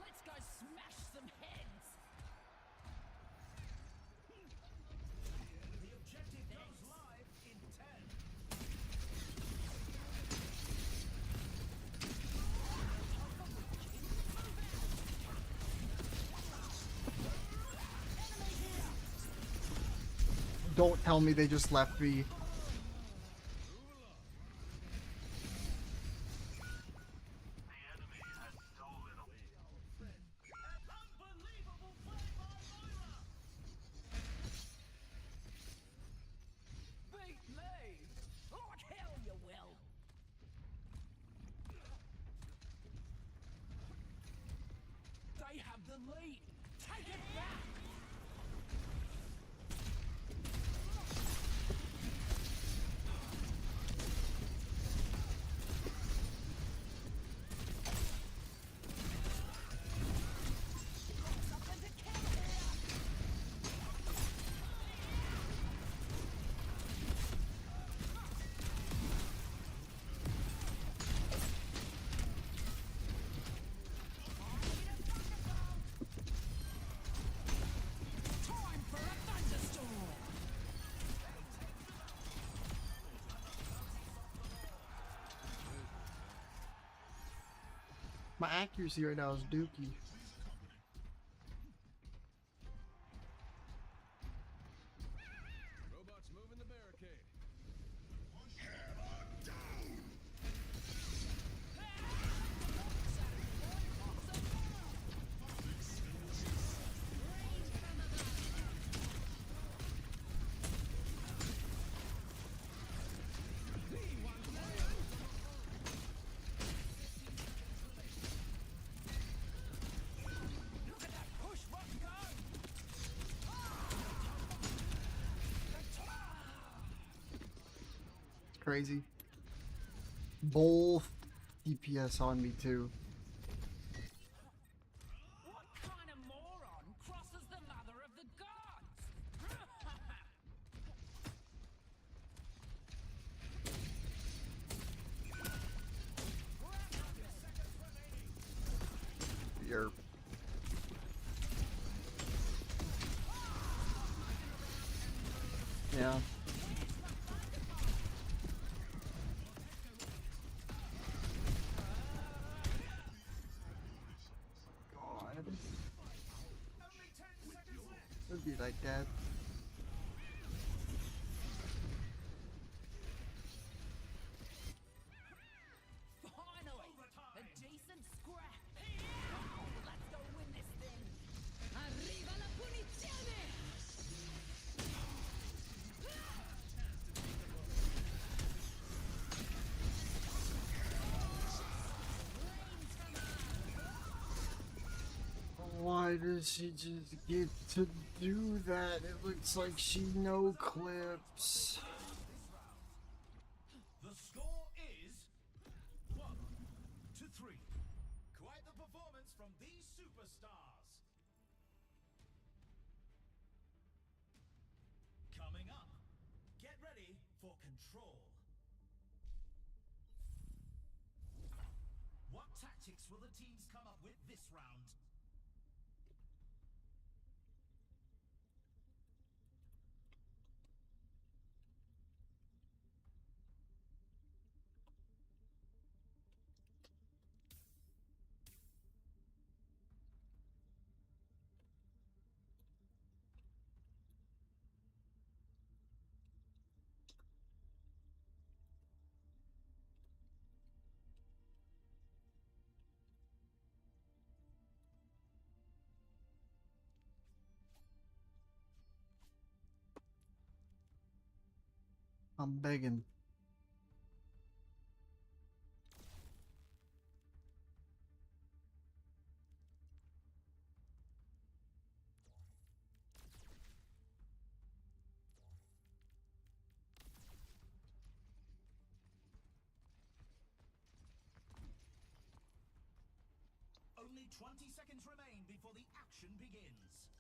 Let's go smash some heads. The objective goes live in 10. Don't tell me they just left me. Beat me! Like hell you will! They have the lead! Take it back! Time for a thunderstorm! My accuracy right now is dookie. Robots moving the barricade. Look at that push button go! It's crazy. Both DPS on me too. What kind of moron crosses the mother of the gods? Yerp. Yeah. God. It'd be like that. Finally! A decent scrap! Let's go win this thing! Arriva la punizione! Why does she just get to do that? It looks like she no clips. The score is 1-3. Quite the performance from these superstars. Coming up, get ready for control. What tactics will the teams come up with this round? I'm begging. Only 20 seconds remain before the action begins.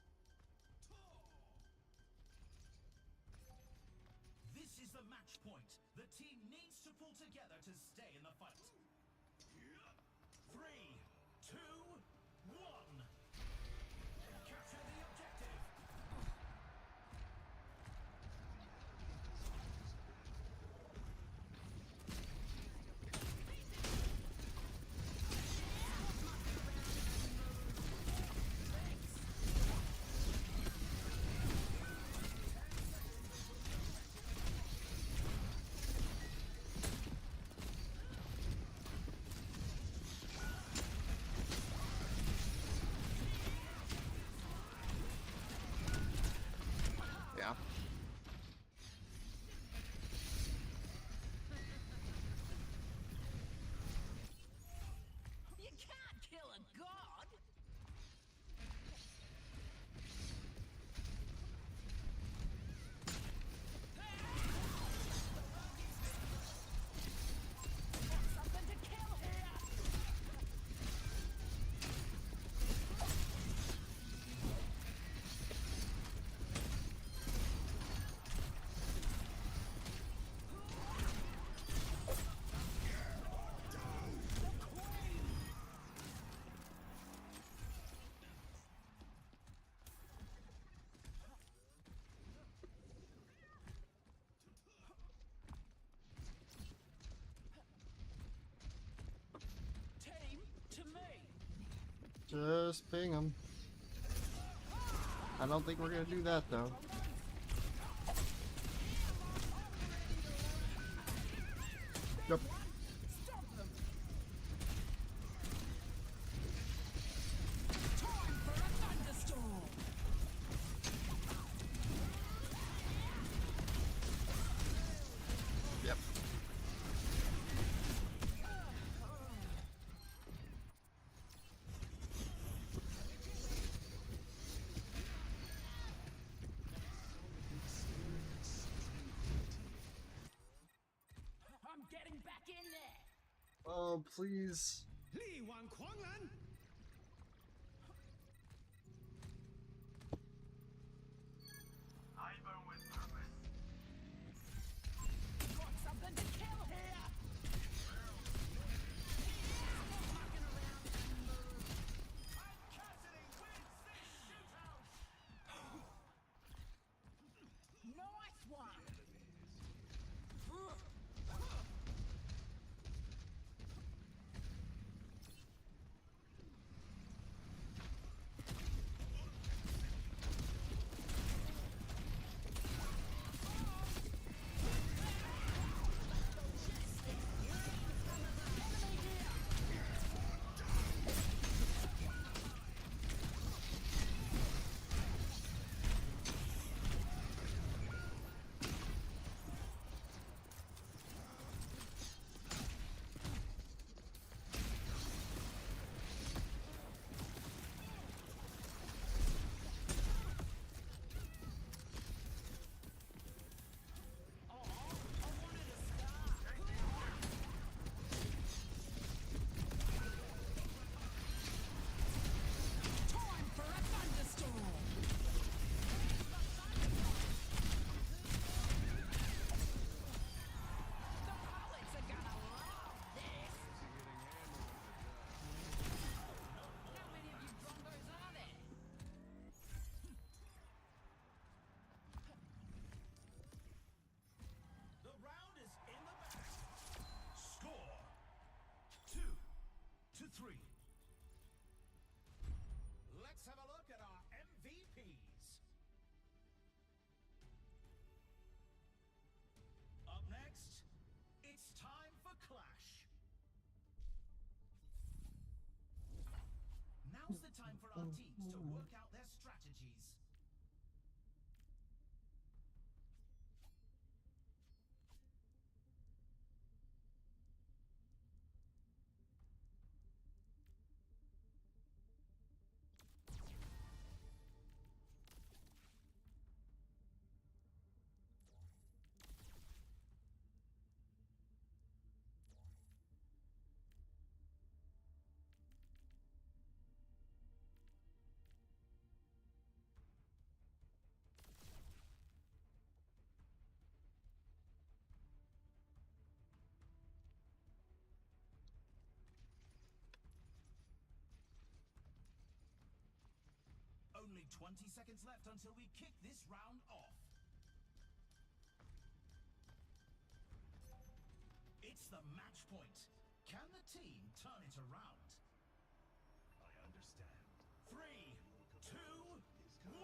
This is the match point. The team needs to pull together to stay in the fight. 3, 2, 1. Capture the objective. Yeah. You can't kill a god. Something to kill here. Team to me. Just ping him. I don't think we're gonna do that though. Yep. Stop them. Time for a thunderstorm. Yep. I'm getting back in there. Oh, please. Li Wang Kuanglan. I burn with purpose. Got something to kill here. Stop mucking around and move. And Cassidy wins this shootout. Nice one. Time for a thunderstorm. The pilots are gonna love this. How many of you Broncos are there? The round is in the bag. Score 2-3. Let's have a look at our MVPs. Up next, it's time for Clash. Now's the time for our teams to work out their strategies. Only 20 seconds left until we kick this round off. It's the match point. Can the team turn it around? I understand. 3, 2, 1.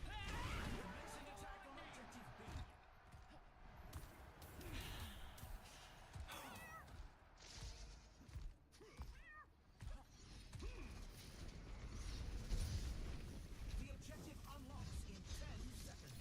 Commencing attack on objective B. The objective unlocks in 10 seconds.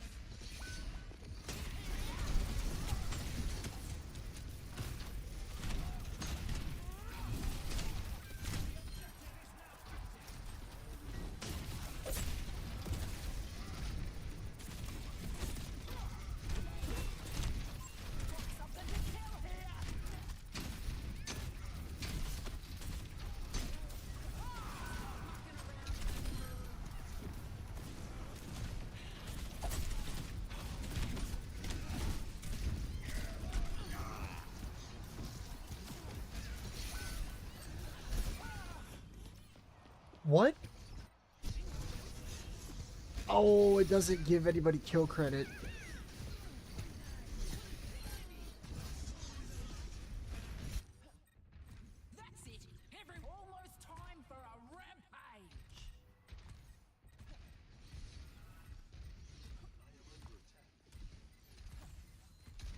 What? Oh, it doesn't give anybody kill credit. That's it. Almost time for a rampage.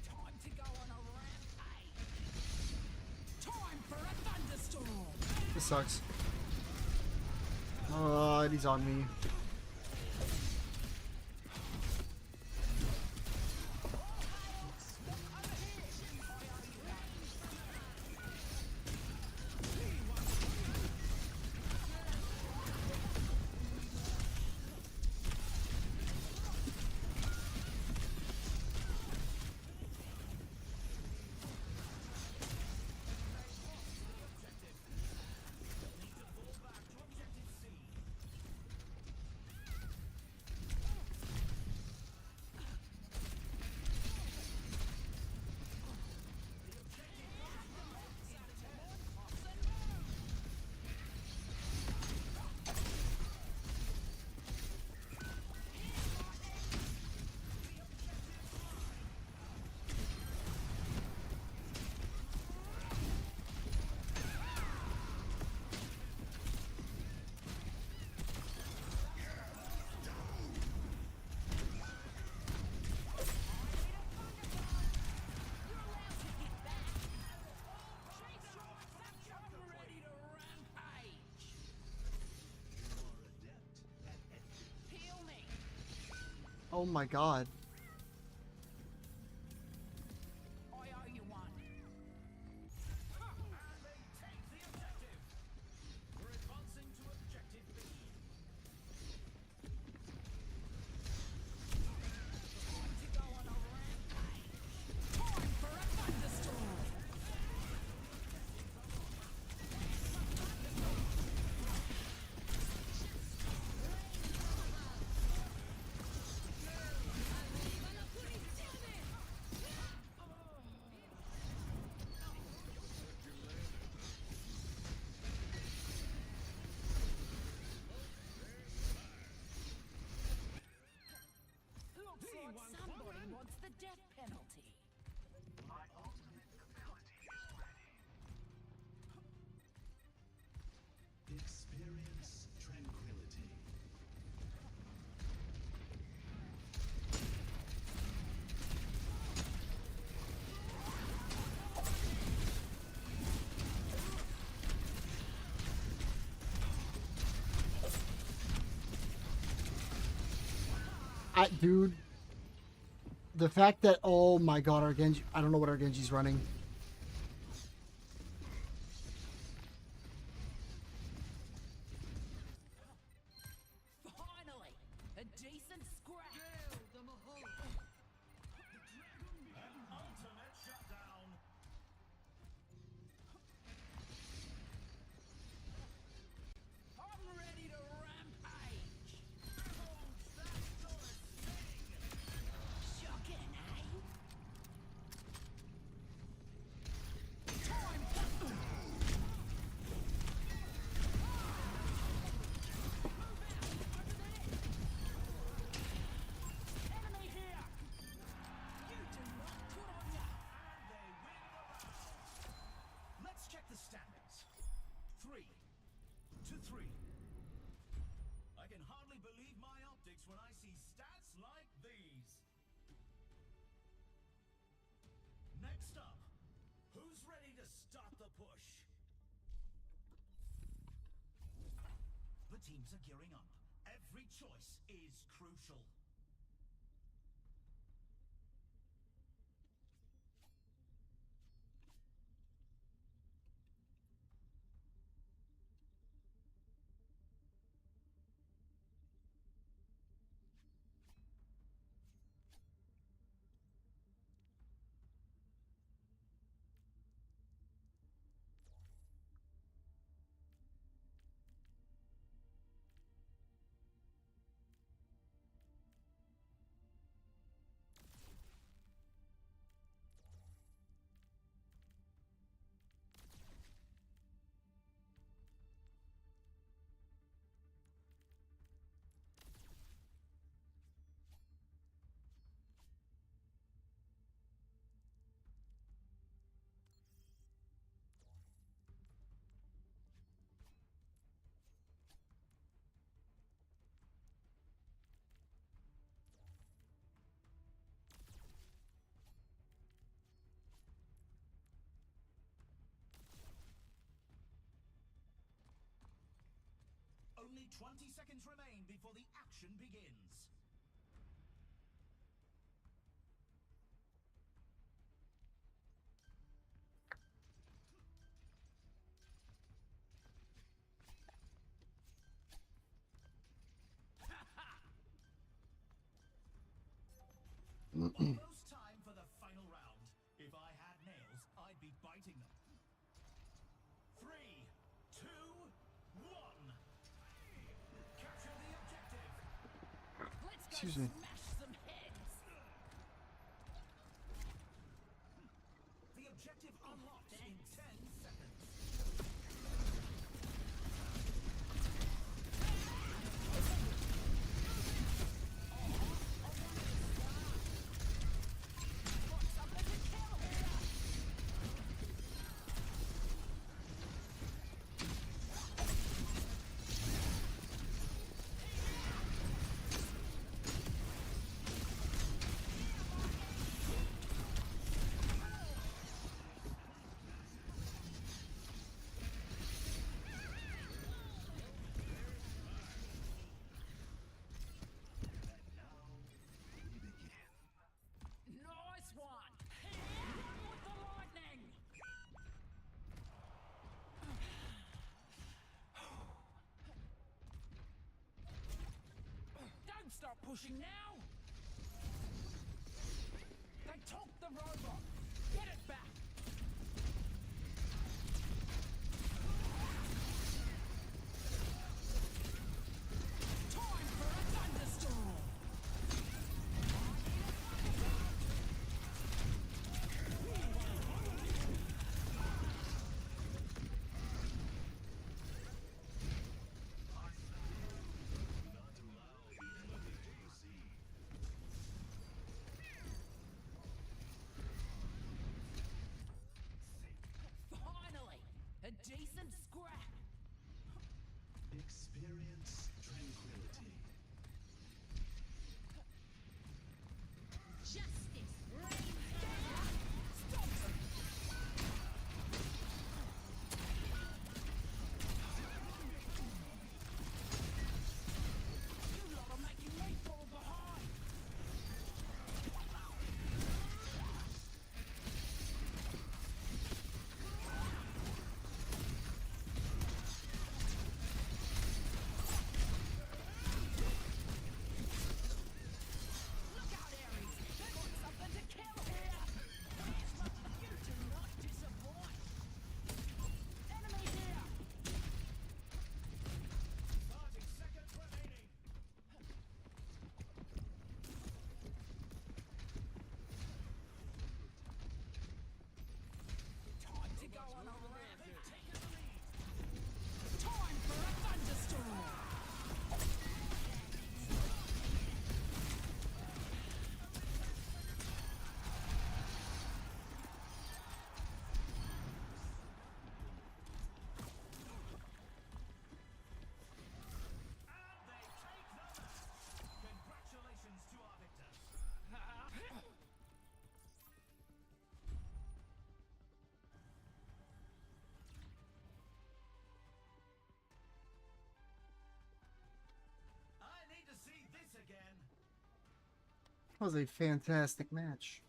Time to go on a rampage. Time for a thunderstorm. This sucks. Oh, and he's on me. Oh my god. I owe you one. And they take the objective. We're advancing to objective B. Time to go on a rampage. Time for a thunderstorm. Looks like somebody wants the death penalty. My ultimate ability is ready. Experience tranquility. Dude, the fact that, oh my god, our Genji, I don't know what our Genji's running. Finally, a decent scrap. Ultimate shutdown. I'm ready to rampage. Shocking, eh? ready to start the push. The teams are gearing up. Every choice is crucial. Only 20 seconds remain before the action begins. Almost time for the final round. If I had nails, I'd be biting them. 3, 2, 1. Capture the objective. Let's go Excuse me. smash some heads. The objective unlocks in 10 seconds. Nice one! Run with the lightning! Don't stop pushing now! They took the robot! Get it back! Time for a thunderstorm! That was a fantastic match.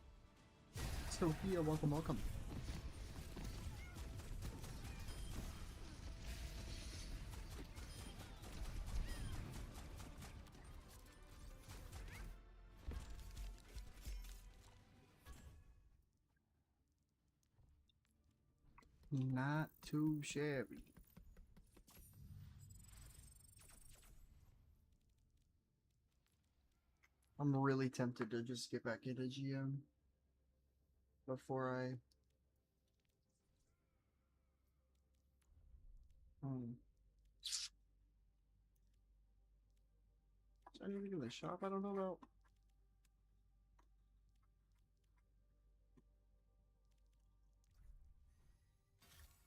Sophia, welcome, welcome. Not too shabby. I'm really tempted to just get back into GM before I... Is there anything in the shop I don't know about?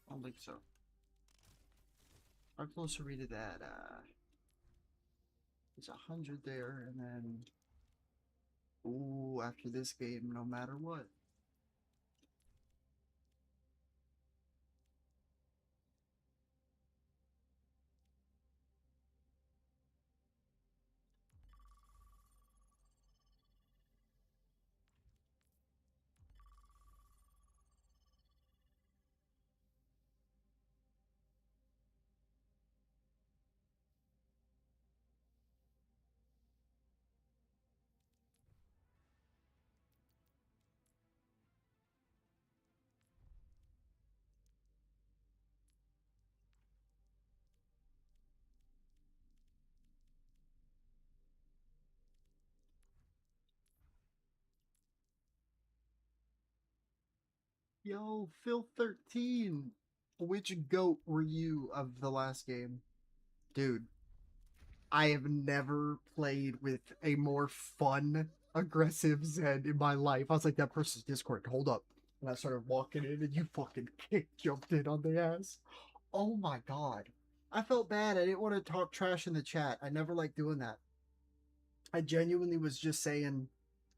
I don't think so. How close are we to that? There's 100 there, and then... Ooh, after this game, no matter what. Yo, Phil13! Which goat were you of the last game? Dude, I have never played with a more fun, aggressive Zen in my life. I was like, that person's Discord, hold up. And I started walking in and you fucking jumped in on the ass. Oh my god. I felt bad. I didn't want to talk trash in the chat. I never liked doing that. I genuinely was just saying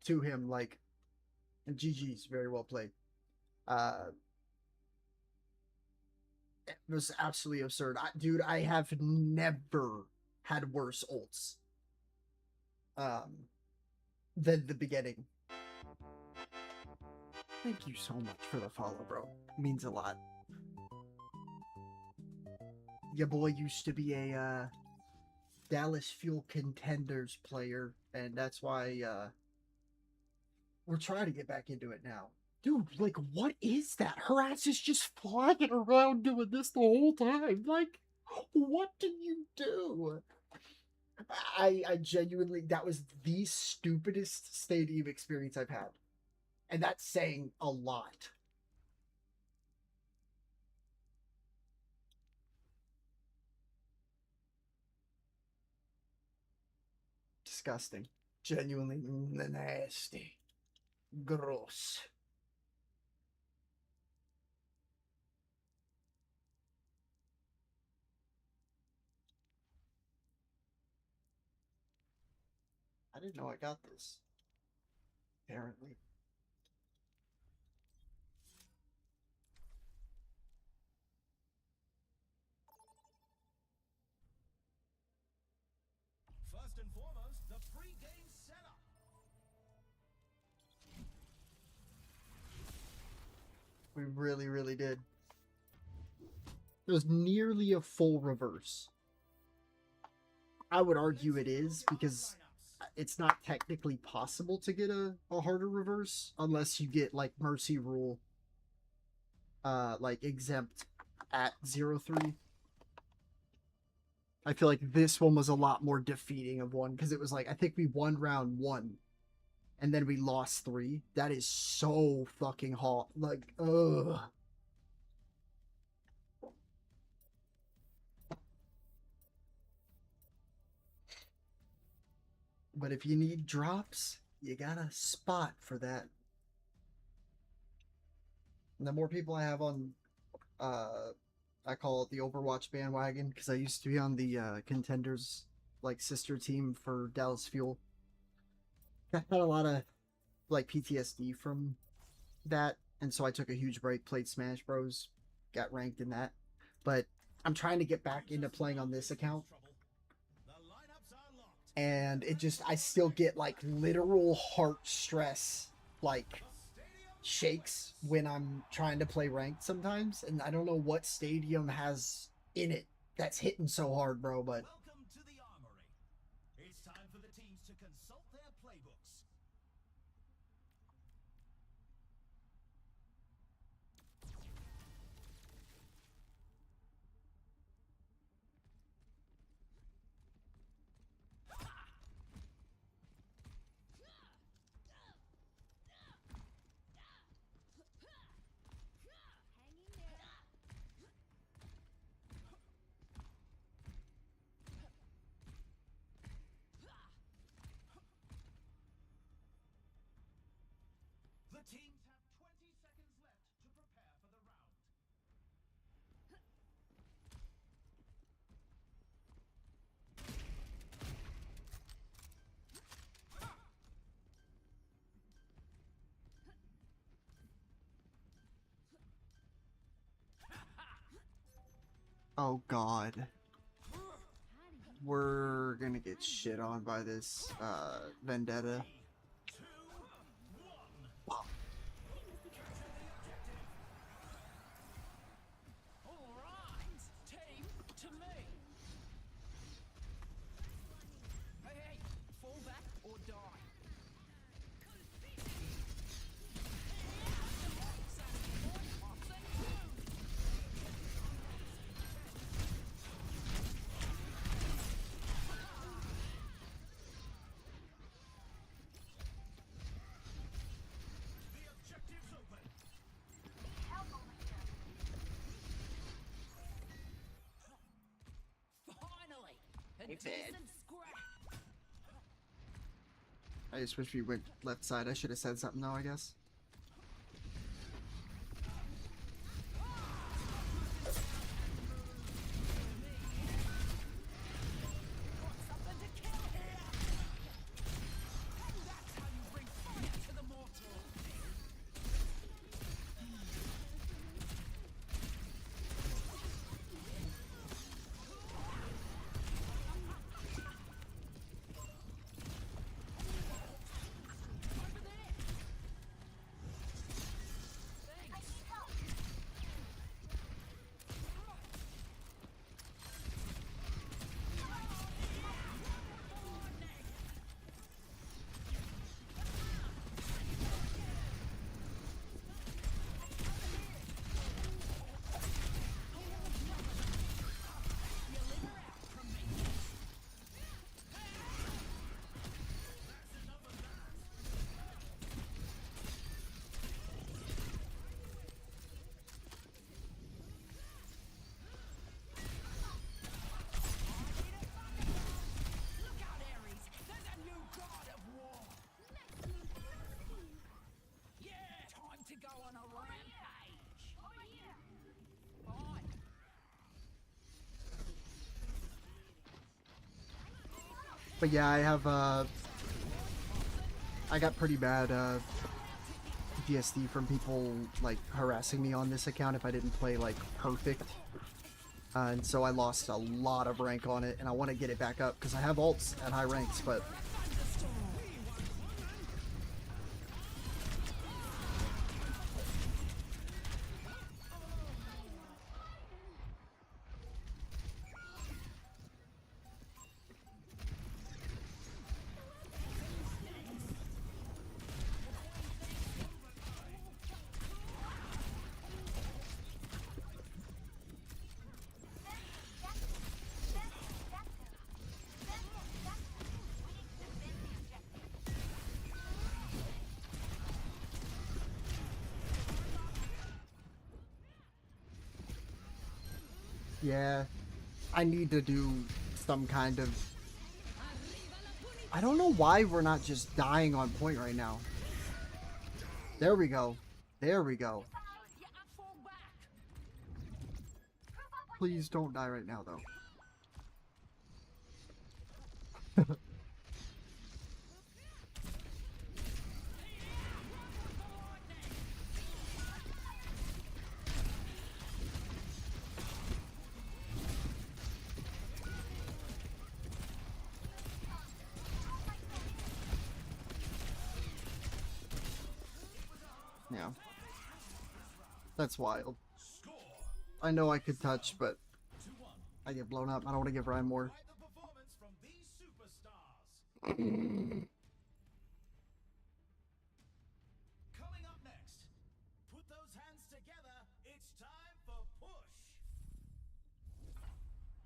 to him, like, and GG's very well played. It was absolutely absurd. Dude, I have never had worse ults than the beginning. Thank you so much for the follow, bro. It means a lot. Your boy used to be a Dallas Fuel Contenders player, and that's why we're trying to get back into it now. Dude, like, what is that? Her ass is just flying around doing this the whole time. Like, what do you do? I genuinely, that was the stupidest stadium experience I've had. And that's saying a lot. Disgusting. Genuinely nasty. Gross. I didn't know I got this. Apparently. First and foremost, the pre-game setup. We really, really did. It was nearly a full reverse. I would argue it is, because it's not technically possible to get a harder reverse unless you get, like, Mercy Rule, like, exempt at 0-3. I feel like this one was a lot more defeating of one, because it was like, I think we won round 1, and then we lost 3. That is so fucking hot. Like, ugh. But if you need drops, you got a spot for that. And the more people I have on, I call it the Overwatch bandwagon, because I used to be on the Contenders, like, sister team for Dallas Fuel. I had a lot of, like, PTSD from that, and so I took a huge break, played Smash Bros, got ranked in that. But I'm trying to get back into playing on this account. The lineups are locked. and it just, I still get like literal heart stress, like shakes when I'm trying to play ranked sometimes, and I don't know what stadium has in it that's hitting so hard, bro, but Welcome to the armory. It's time for the teams to consult their playbooks. The teams have 20 seconds left to prepare for the round. oh god. We're gonna get shit on by this vendetta. Alright, team to me. Hey, hey, fall back or die. The objective's open. Finally, a Hey, Ted. decent scrap. I just wish we went left side. I should have said something though, I guess. Got something to kill here. And that's how you bring fire to the mortal. Look out, Ares! There's a new god of war! Yeah! Time to go on a rampage! Fine. But yeah, I have I got pretty bad PTSD from people like harassing me on this account if I didn't play like perfect. And so I lost a lot of rank on it, and I want to get it back up because I have alts at high ranks, but yeah, I need to do some kind of... I don't know why we're not just dying on point right now. There we go. There we go. Please don't die right now, though. Yeah. That's wild. I know I could touch, but I get blown up. I don't want to give Ryan more. Coming up next, put those hands together. It's time for push.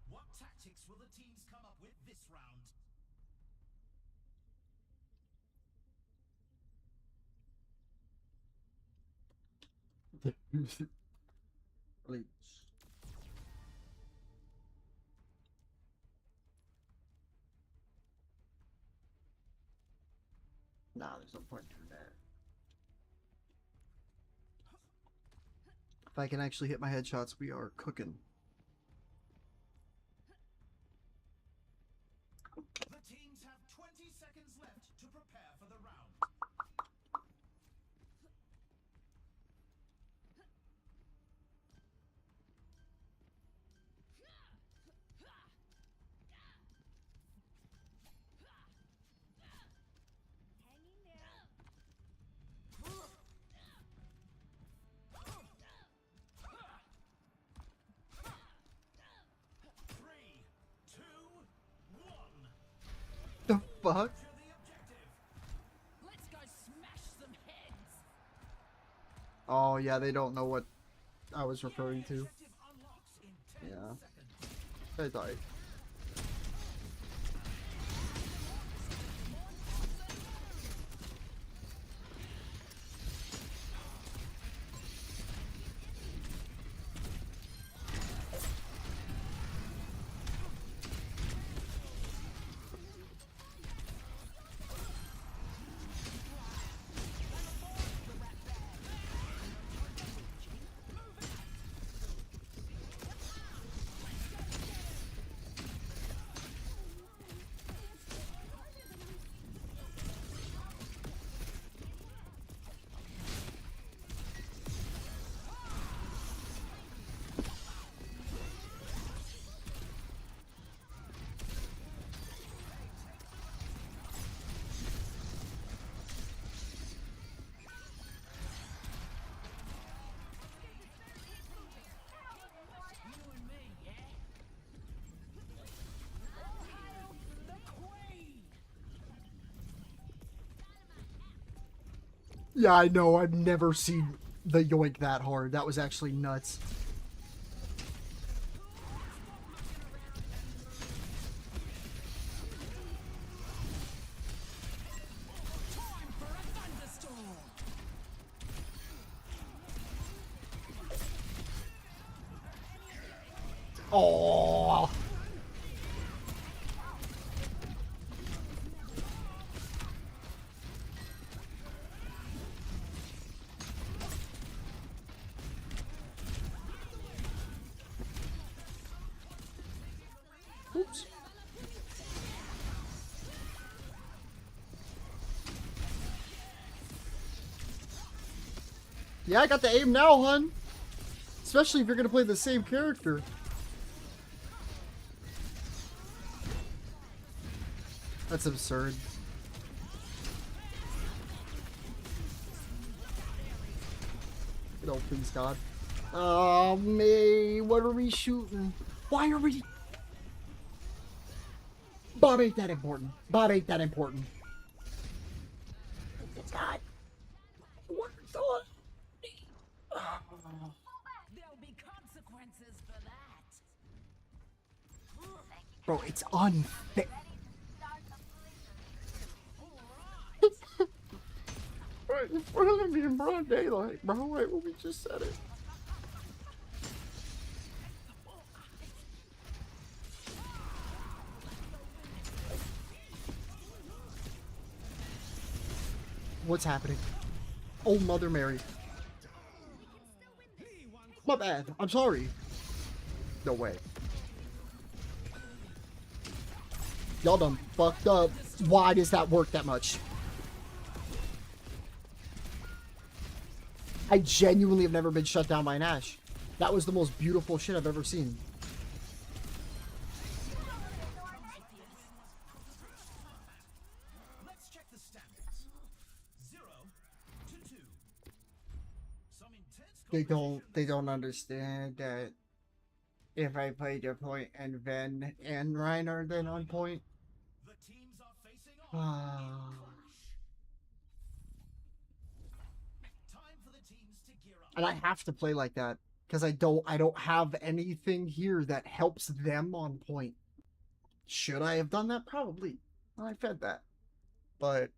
What tactics will the teams come up with this round? Really. Nah, there's no point in that. If I can actually hit my headshots, we are cooking. The teams have 20 seconds left to prepare for the round. The fuck? Let's go smash some heads. Oh yeah, they don't know what I was referring to. Yeah. I died. Yeah, I know. I've never seen the yoink that hard. That was actually nuts. Time for a thunderstorm. Oh. Oops. Yeah, I got the aim now, hun. Especially if you're gonna play the same character. That's absurd. No, please, God. Oh, May, what are we shooting? Why are we... Bob ain't that important. Bob ain't that important. God. What the... There'll be consequences for that. Bro, it's unfair. Right in front of me in broad daylight, bro. Right when we just said it. What's happening? Oh, Mother Mary. My bad. I'm sorry. No way. Y'all done fucked up. Why does that work that much? I genuinely have never been shut down by an Ashe. That was the most beautiful shit I've ever seen. Let's check the standings. 0 to 2. they don't understand that if I play the point and Ven and Rein are then on point. The teams are facing off in And clash. Time for the teams to gear up. I have to play like that because I don't have anything here that helps them on point. Should I have done that? Probably. I fed that. But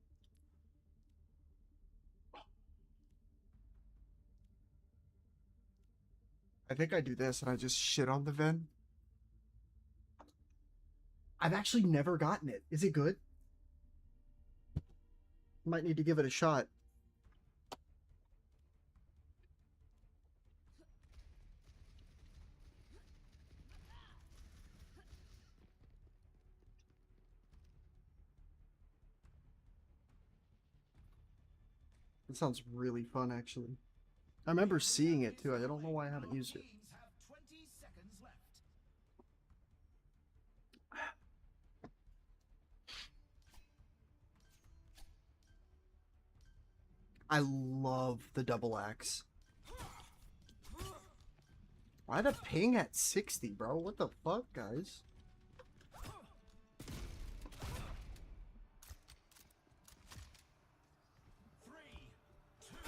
I think I do this and I just shit on the Ven. I've actually never gotten it. Is it good? Might need to give it a shot. It sounds really fun, actually. I remember seeing it too. I don't know why I haven't used it. Teams have 20 seconds left. I love the double axe. Why the ping at 60, bro? What the fuck, guys?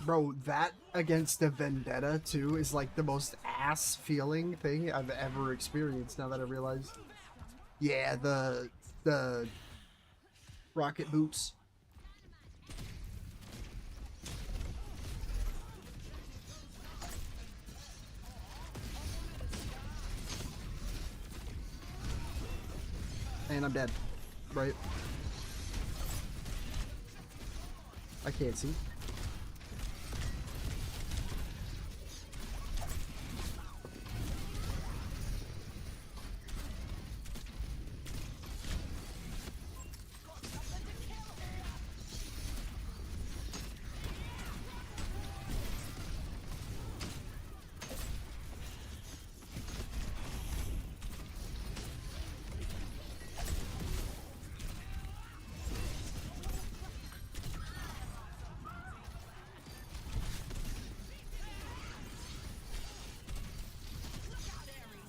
Bro, that against a Vendetta, too, is like the most ass feeling thing I've ever experienced, now that I realize. Yeah, the rocket boots. And I'm dead. Right. I can't see.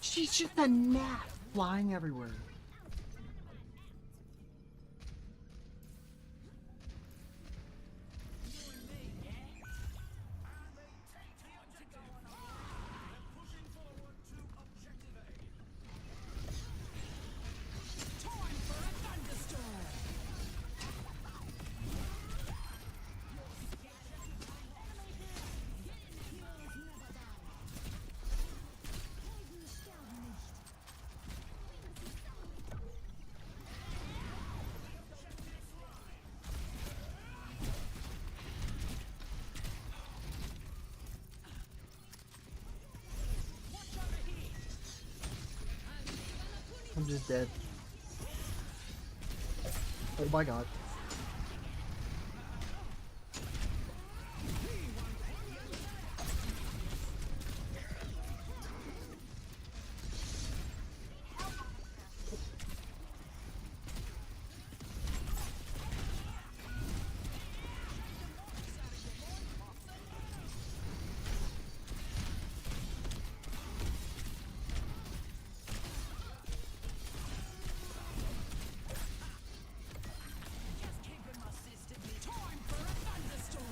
She's just a gnat flying everywhere. Time for a thunderstorm. I'm just dead. Oh my god. Time for a thunderstorm.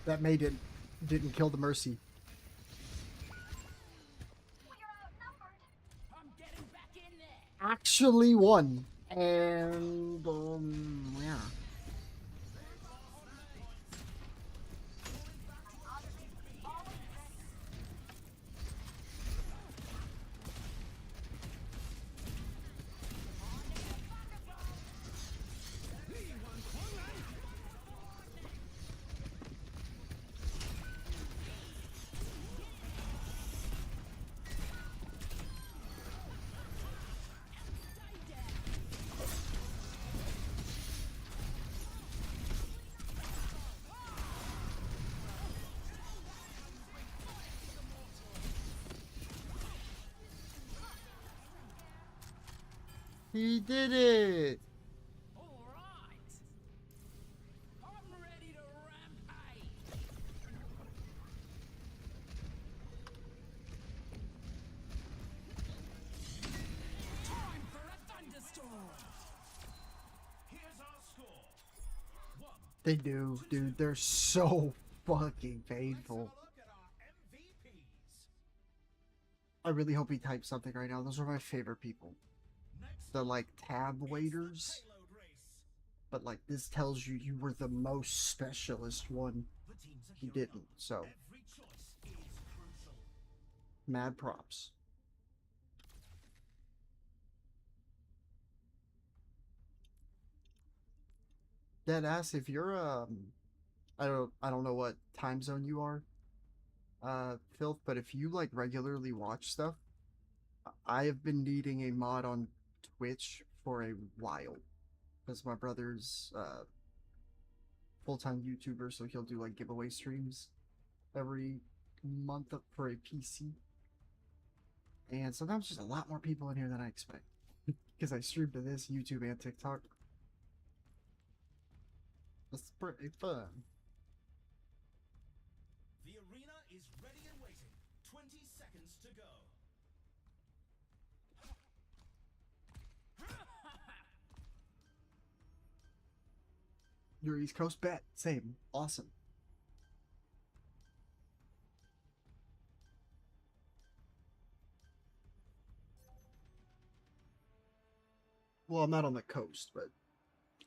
That May didn't kill the Mercy. I'm getting back in there. Actually won. And yeah. He did it! Alright! I'm ready to rampage! Time for a thunderstorm! Here's our score. They do, dude. They're so fucking painful. Look at our MVPs. I really hope he types something right now. Those are my favorite people. The like tab waiters. But like this tells you you were the most specialist one. He didn't, so Every choice is crucial. mad props. Deadass, if you're I don't know what time zone you are, Filth, but if you like regularly watch stuff, I have been needing a mod on Twitch for a while. Because my brother's full-time YouTuber, so he'll do like giveaway streams every month for a PC. And sometimes there's a lot more people in here than I expect. Because I stream to this, YouTube, and TikTok. It's pretty fun. The arena is ready and waiting. 20 seconds to go. Your East Coast bet. Same. Awesome. Well, I'm not on the coast, but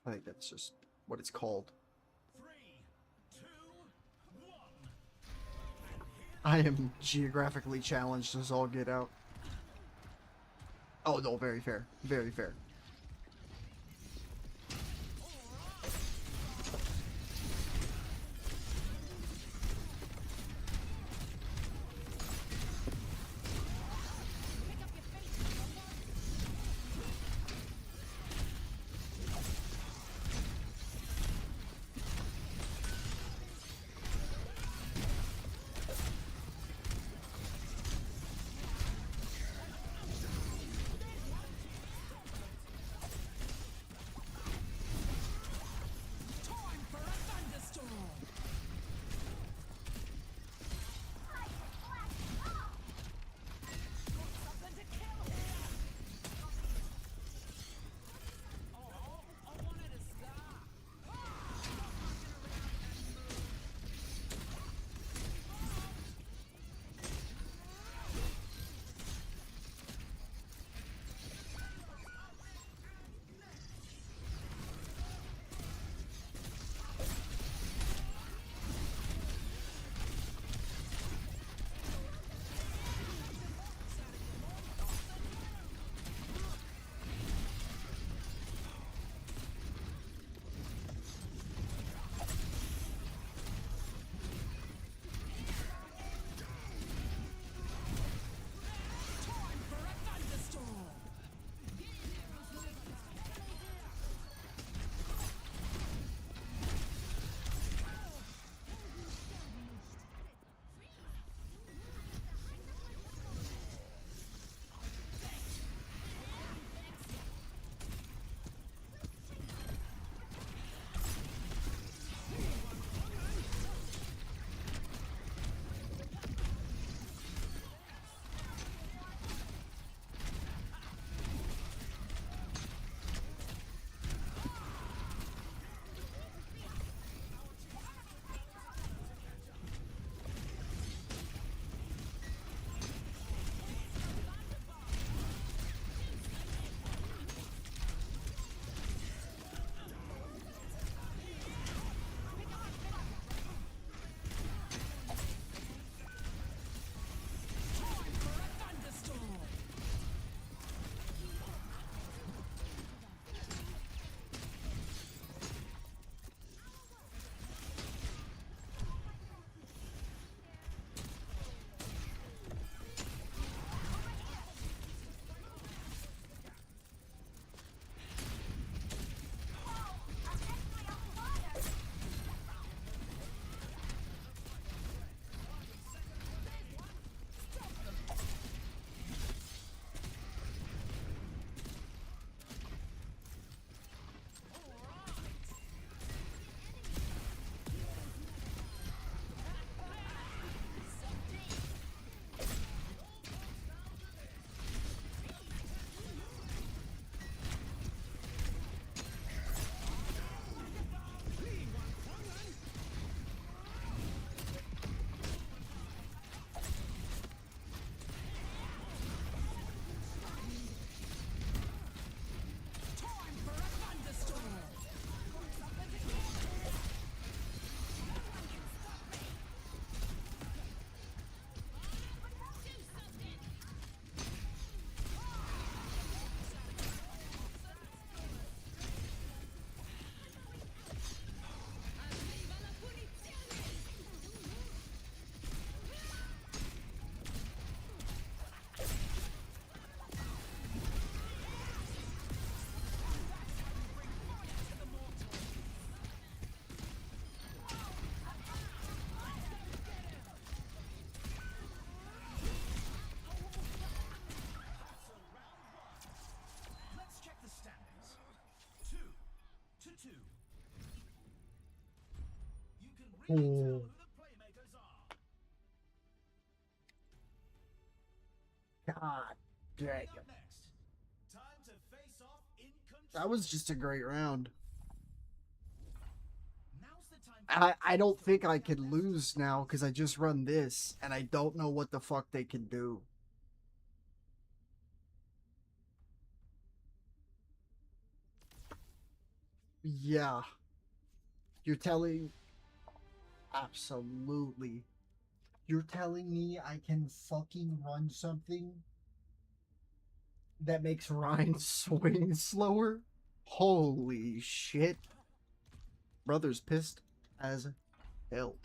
I think that's just what it's called. 3, 2, 1. I am geographically challenged as all get out. Oh, no, very fair. Very fair. 2. You can really tell who the playmakers are. God dang Coming it. up next, time to face off in control. That was just a great round. Now's the time I don't think I could lose now because I just run this and I don't know what the fuck they can do. Yeah. You're telling... Absolutely. You're telling me I can fucking run something that makes Ryan swing slower? Holy shit. Brother's pissed as hell.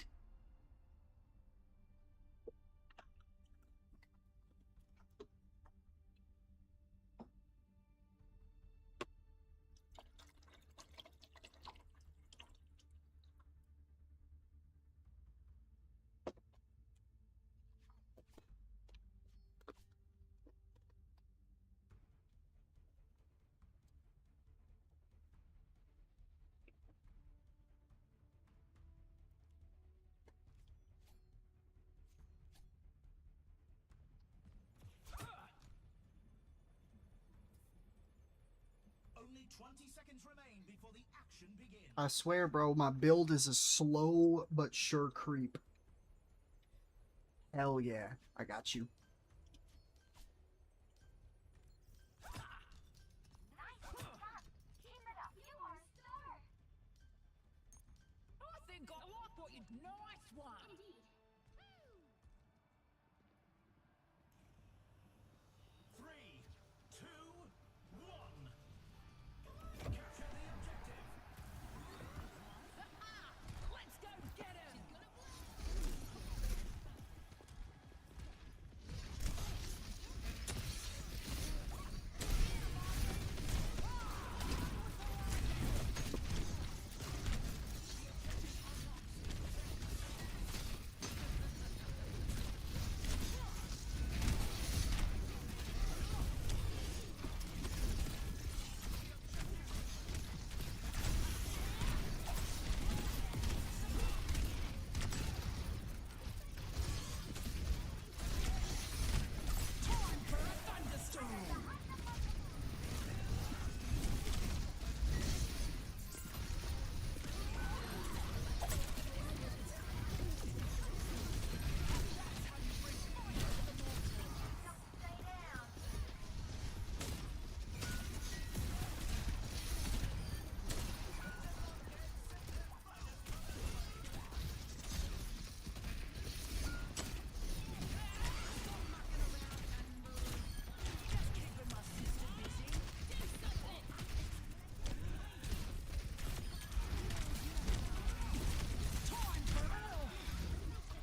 Only 20 seconds remain before the action begins. I swear, bro, my build is a slow but sure creep. Hell yeah, I got you. I think I like what you... Nice one! Three, two, one. Capture the objective. Let's go get him! Time for a thunderstorm!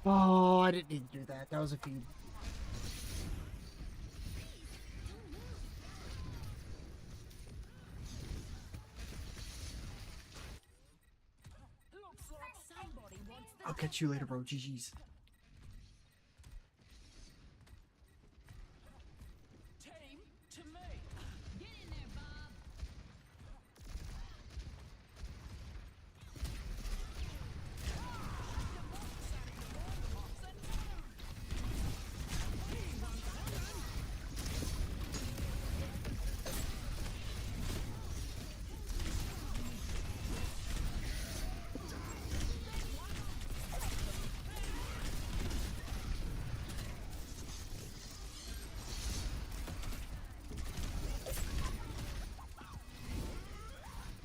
Oh, I didn't need to do that. That was a feed. Looks like somebody wants the... I'll catch you later, bro. GG's. Team to me! Get in there, Bob!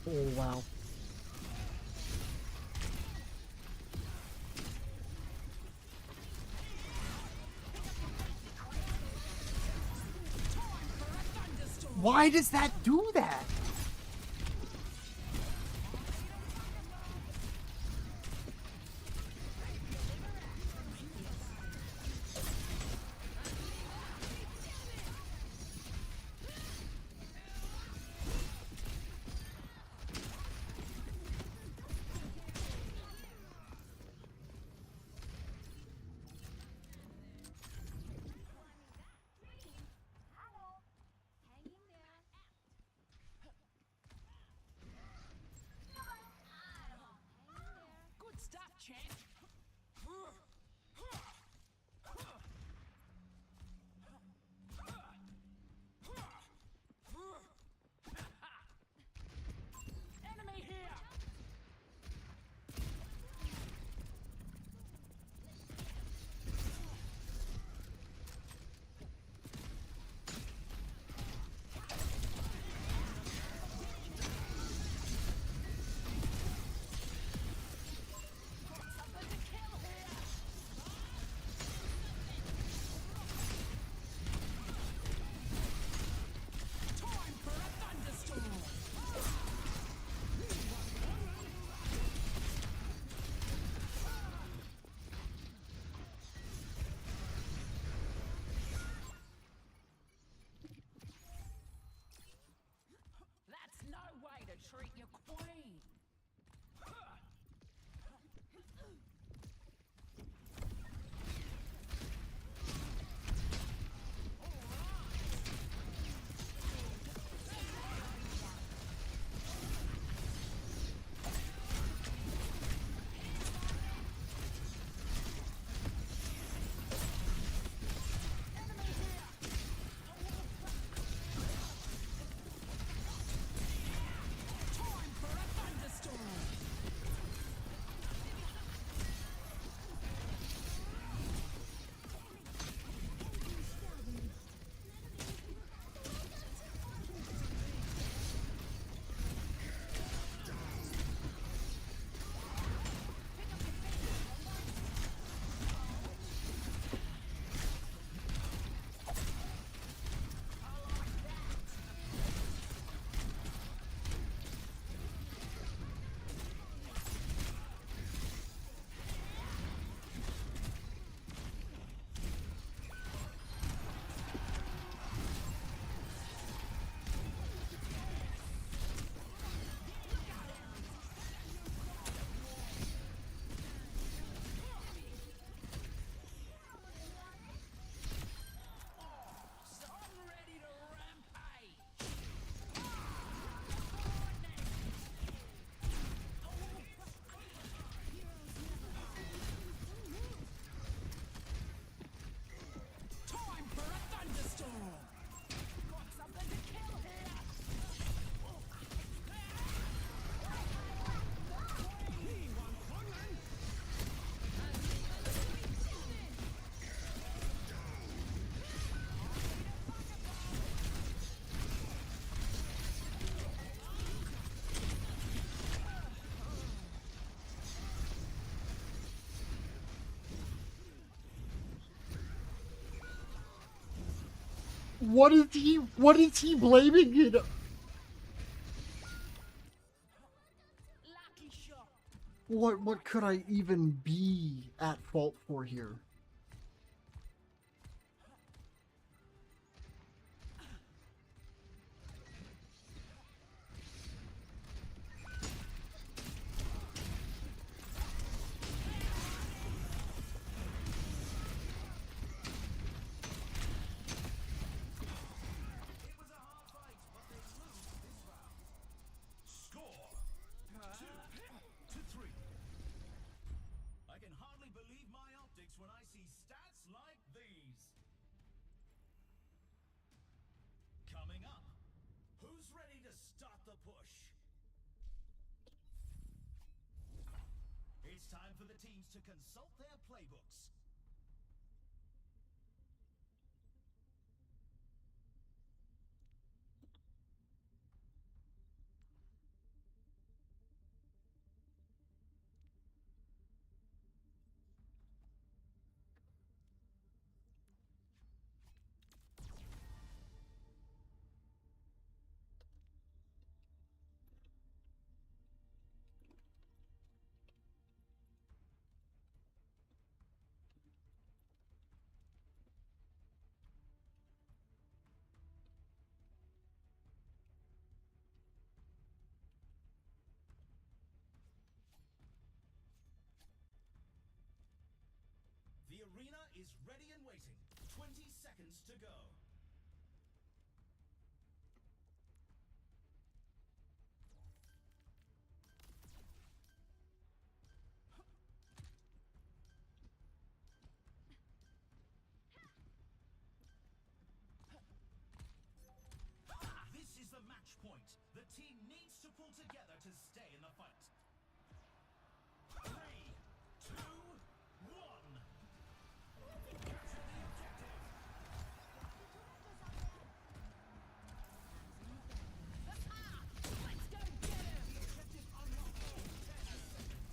Oh, wow. Why does that do that? champ. Enemy here. Time for a thunderstorm. That's no way to treat your queen. Time for a thunderstorm. So I'm ready to rampage. Time for a thunderstorm. Got something to kill here. What is he blaming it? Lucky shot. What could I even be at fault for here? It was a hard fight, but they lose this round. Score 2-3. I can hardly believe my optics when I see stats like these. Coming up, who's ready to start the push? It's time for the teams to consult their playbooks. The arena is ready and waiting. 20 seconds to go. to pull together to stay in the fight. 3, 2, 1. Capture the objective. Let's go get him! The objective unlocked in 10 seconds.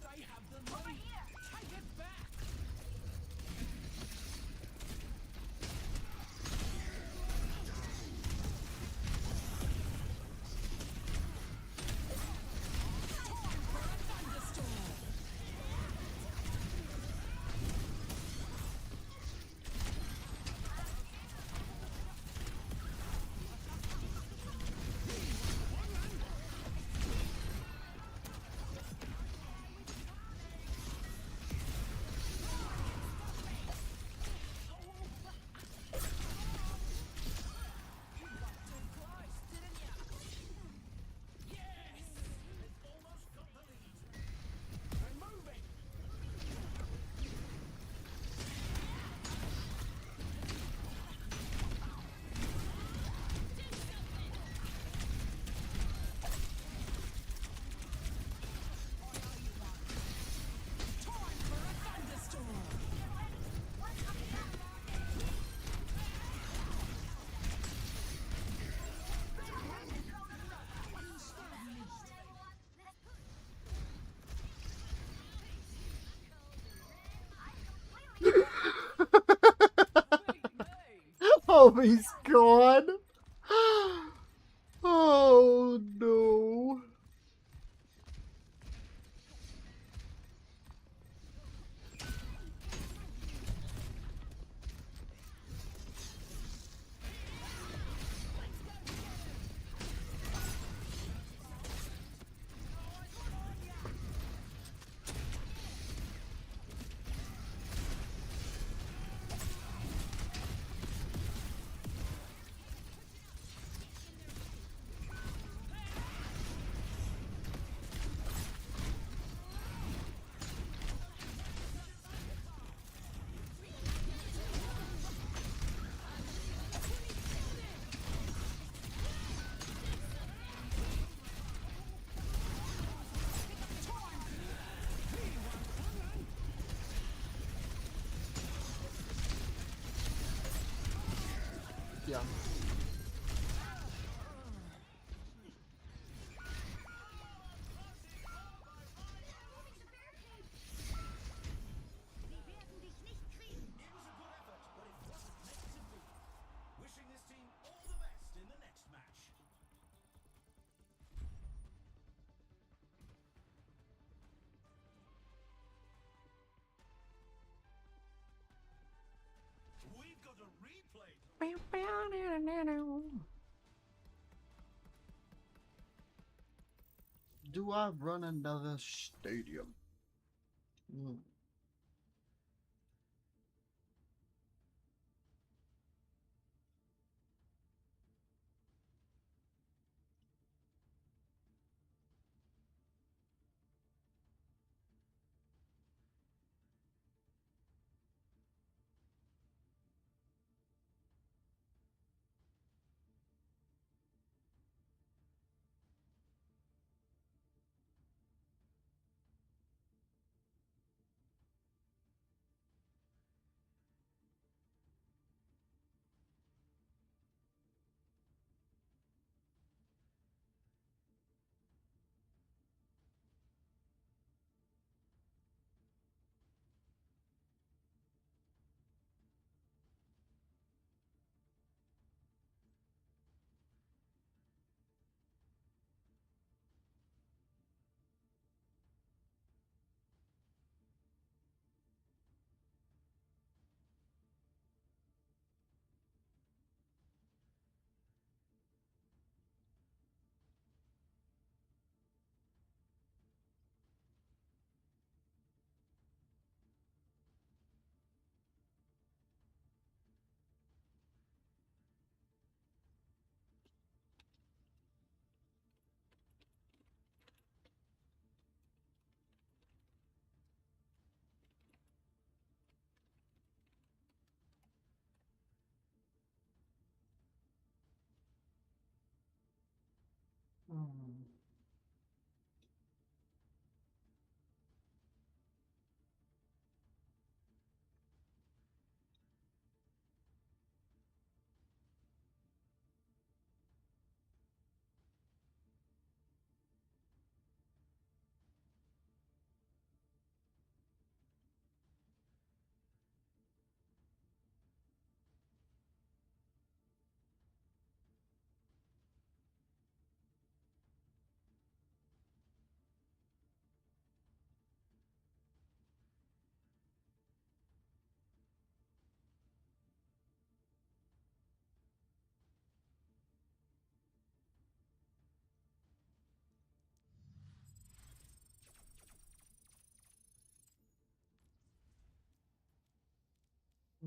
They have the lead! Take it back! Time for a thunderstorm! You got too close, didn't ya? Yes! They've almost got the lead. We're moving! Time for a thunderstorm! Oh, he's gone. Oh no. Yeah. It was a good effort, but it wasn't meant to be. Wishing this team all the best in the next match. We've got a replay. Do I run another stadium? Hmm.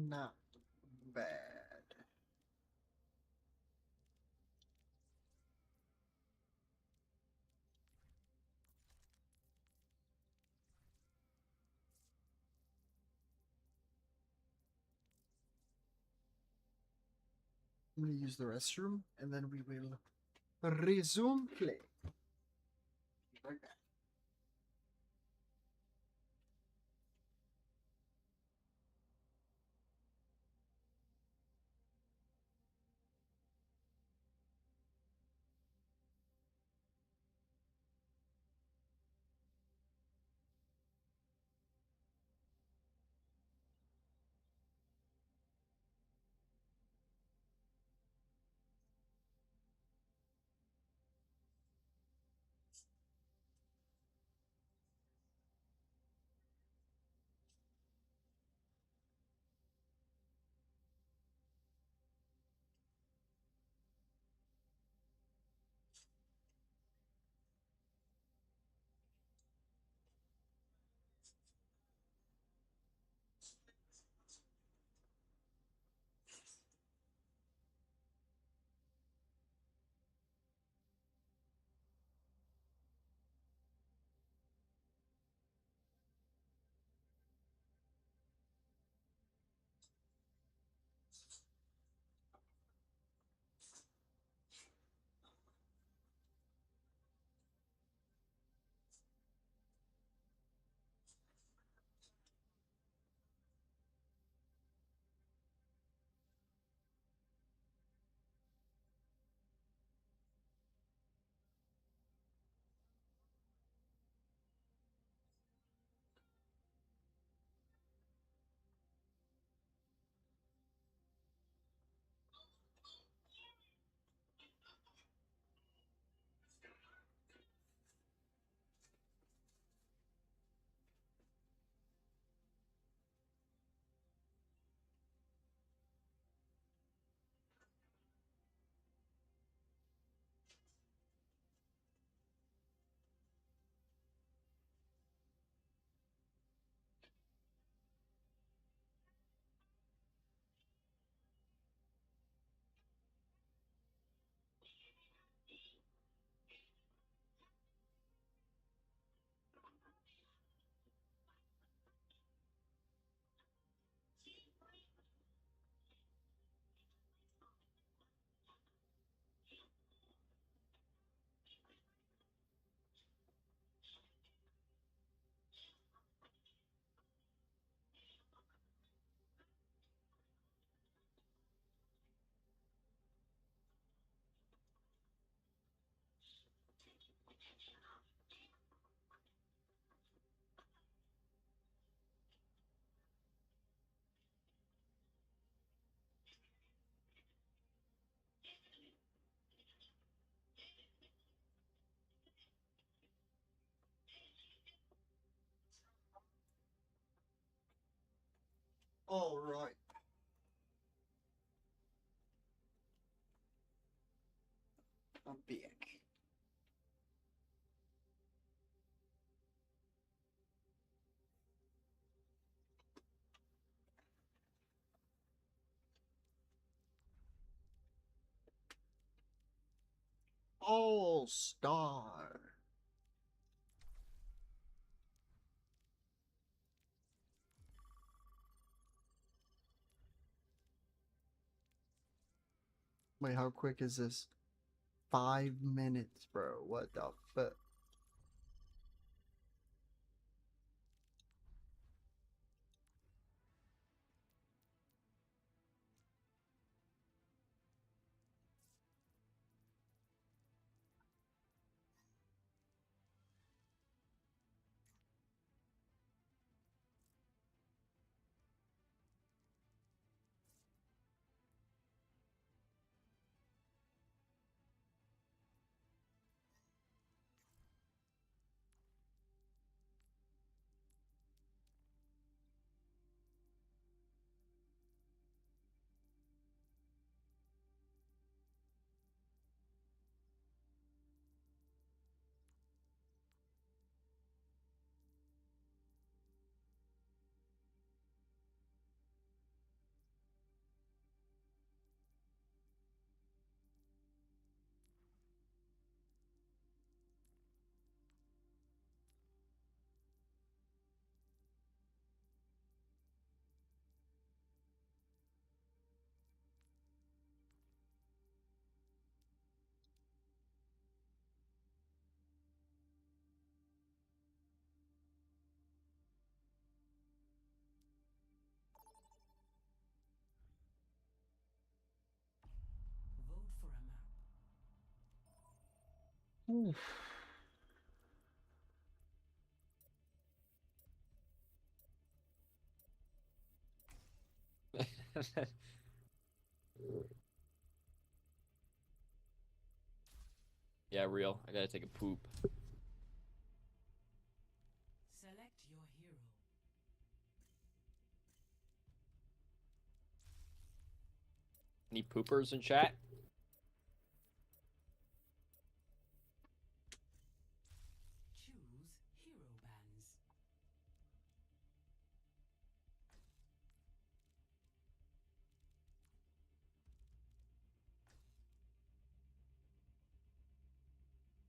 Not bad. I'm gonna use the restroom and then we will resume play. Be right back. All right. I'm back. All Star. Wait, how quick is this? 5 minutes, bro. What the fuck? Oof. Yeah, real. I gotta take a poop. Select your hero. Any poopers in chat? Choose hero bands.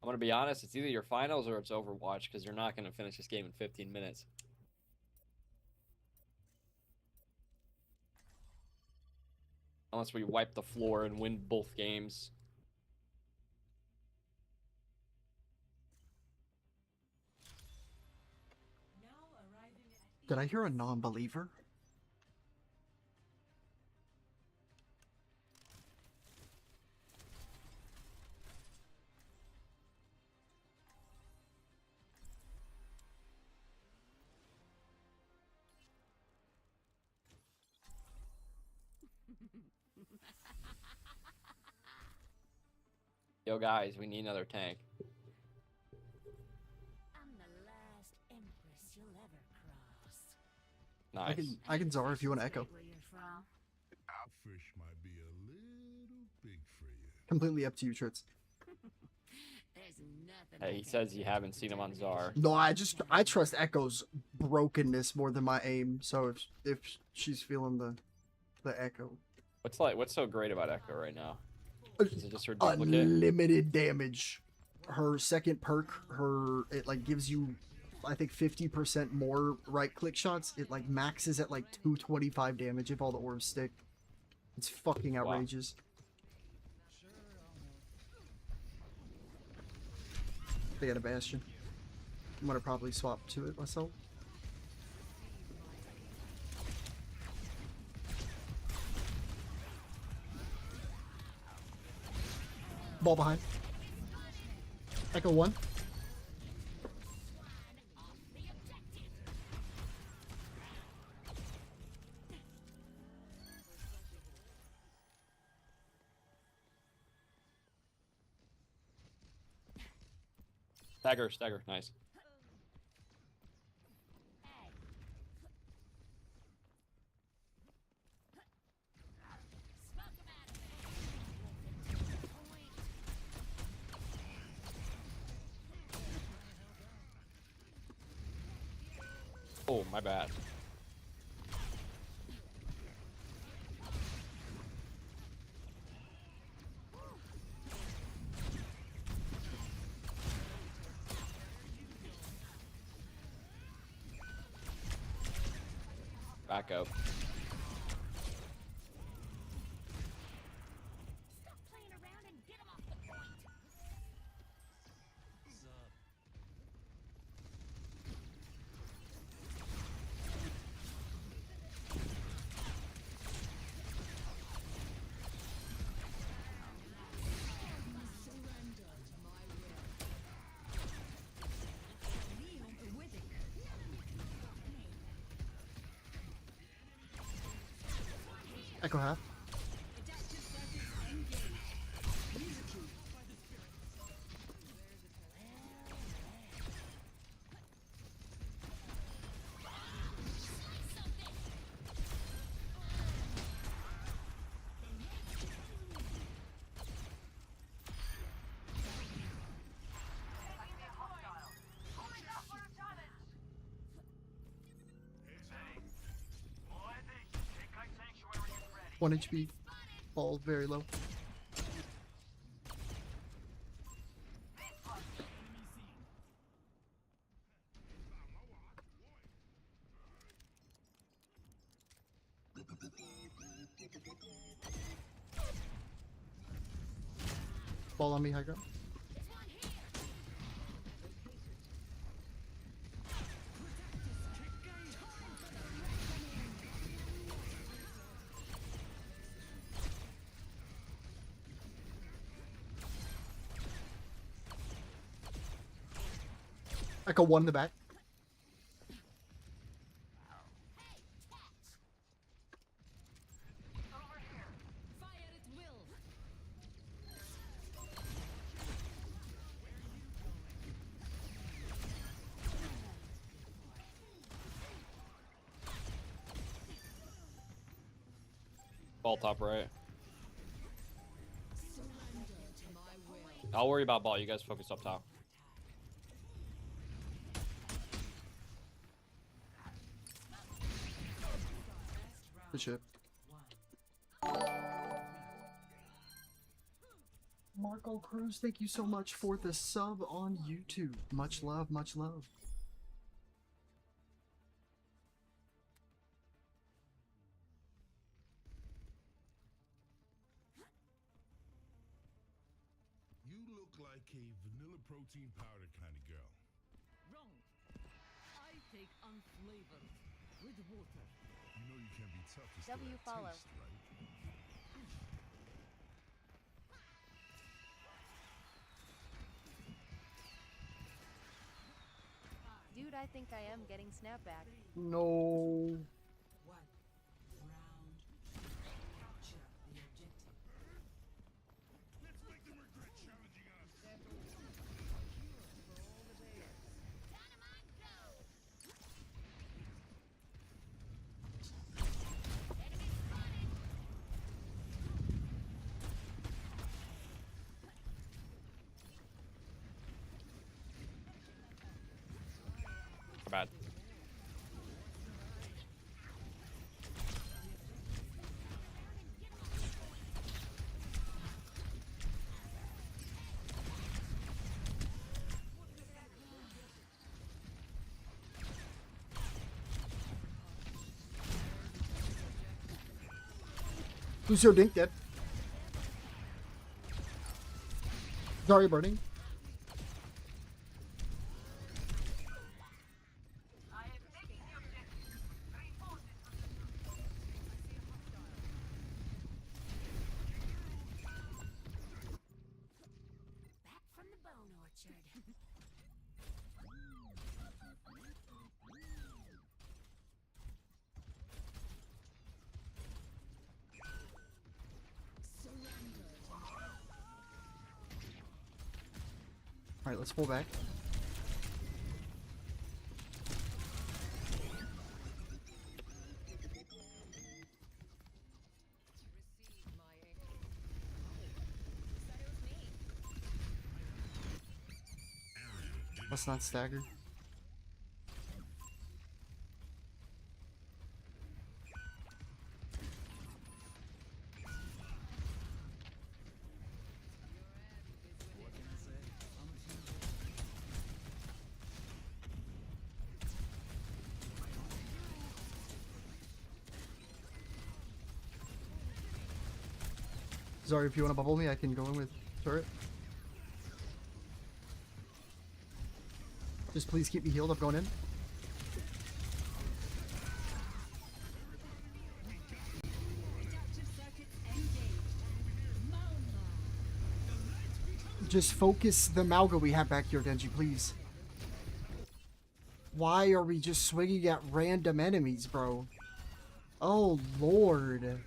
I'm gonna be honest, it's either your finals or it's Overwatch, because you're not gonna finish this game in 15 minutes. Unless we wipe the floor and win both games. Did I hear a non-believer? Yo, guys, we need another tank. I'm the last empress you'll ever cross. Nice. I can Zara if you want to echo. Where you're from? Our fish might be a little big for you. Completely up to you, Tritz. There's nothing. Hey, he says you haven't seen him on Czar. No, I trust Echo's brokenness more than my aim. So if she's feeling the Echo, What's so great about Echo right now? Is it just her duplicate? unlimited damage. Her second perk, it like gives you, I think 50% more right click shots. It like maxes at like 225 damage if all the orbs stick. It's fucking outrageous. They got a bastion. I'm gonna probably swap to it myself. Ball behind. Echo 1. Stagger, nice. Oh, my bad. Back up. Stop playing around and get him off the point. Echo half. One HP. All very low. Ball on me, high ground. Like a one in the back. Fire at will. Ball top right. Surrender to my will. I'll worry about ball. You guys focus up top. Good shit. Marco Cruz, thank you so much for the sub on YouTube. Much love, much love. You look like a vanilla protein powder kind of girl. Wrong. I take unflavored with water. You know you can be tough to still W have follow. taste, right? Dude, I think I am getting snapback. No. Let's make them regret challenging us. Bad. Lucio Dink dead. Zarya burning. Back from the bone orchard. Surrender. Alright, let's pull back. Receive my Let's not stagger. Sorry, if you want to bubble me, I can go in with turret. Just please keep me healed. I'm going in. Just focus the Malga we have back here, Denji, please. Why are we just swinging at random enemies, bro? Oh, Lord.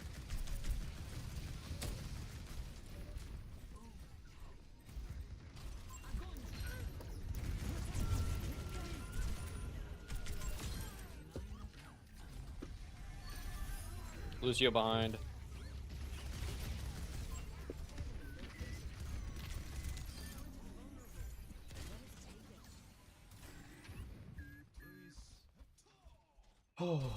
Lucio behind. Oh.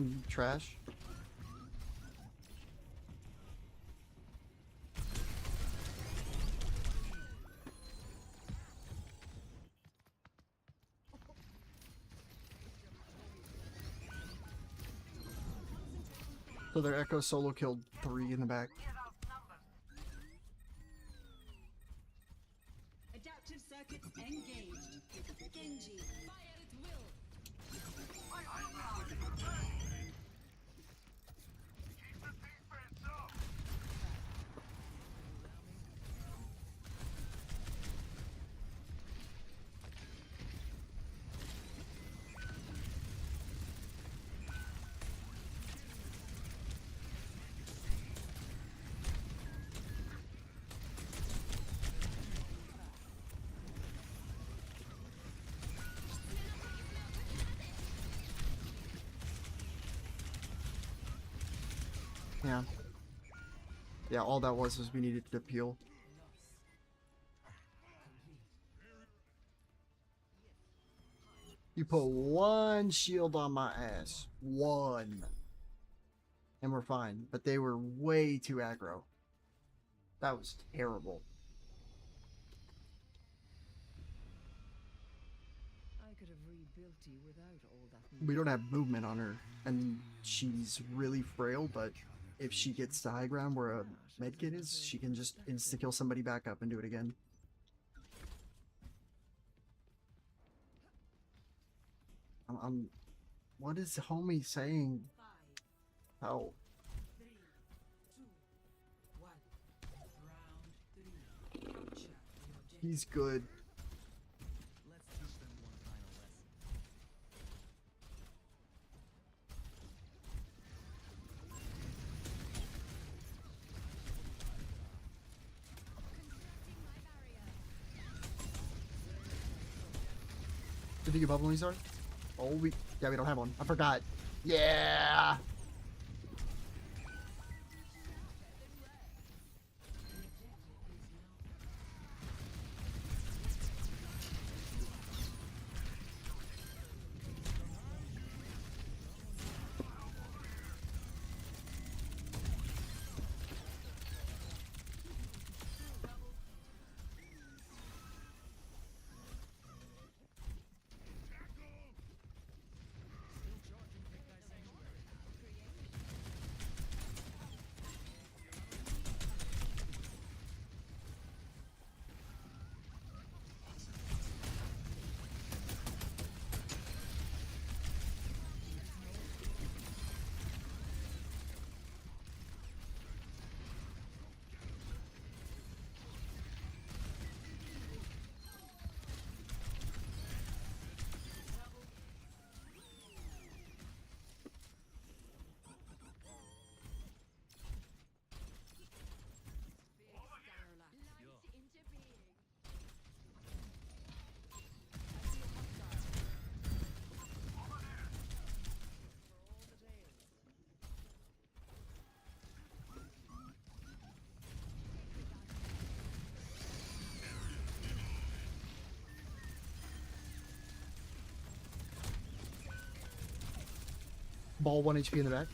I'm trash. So their Echo solo killed 3 in the back. Adaptive circuits engaged. Genji, fire at will. Yeah. Yeah, all that was we needed to peel. You put 1 shield on my ass. 1. And we're fine. But they were way too aggro. That was terrible. I could have rebuilt you without all that. We don't have movement on her. And she's really frail, but if she gets to high ground where a medkit is, she can just insta-kill somebody back up and do it again. What is homie saying? Oh. He's good. Did you get bubble are? Oh, we don't have one. I forgot. Yeah. Ball 1 HP in the back.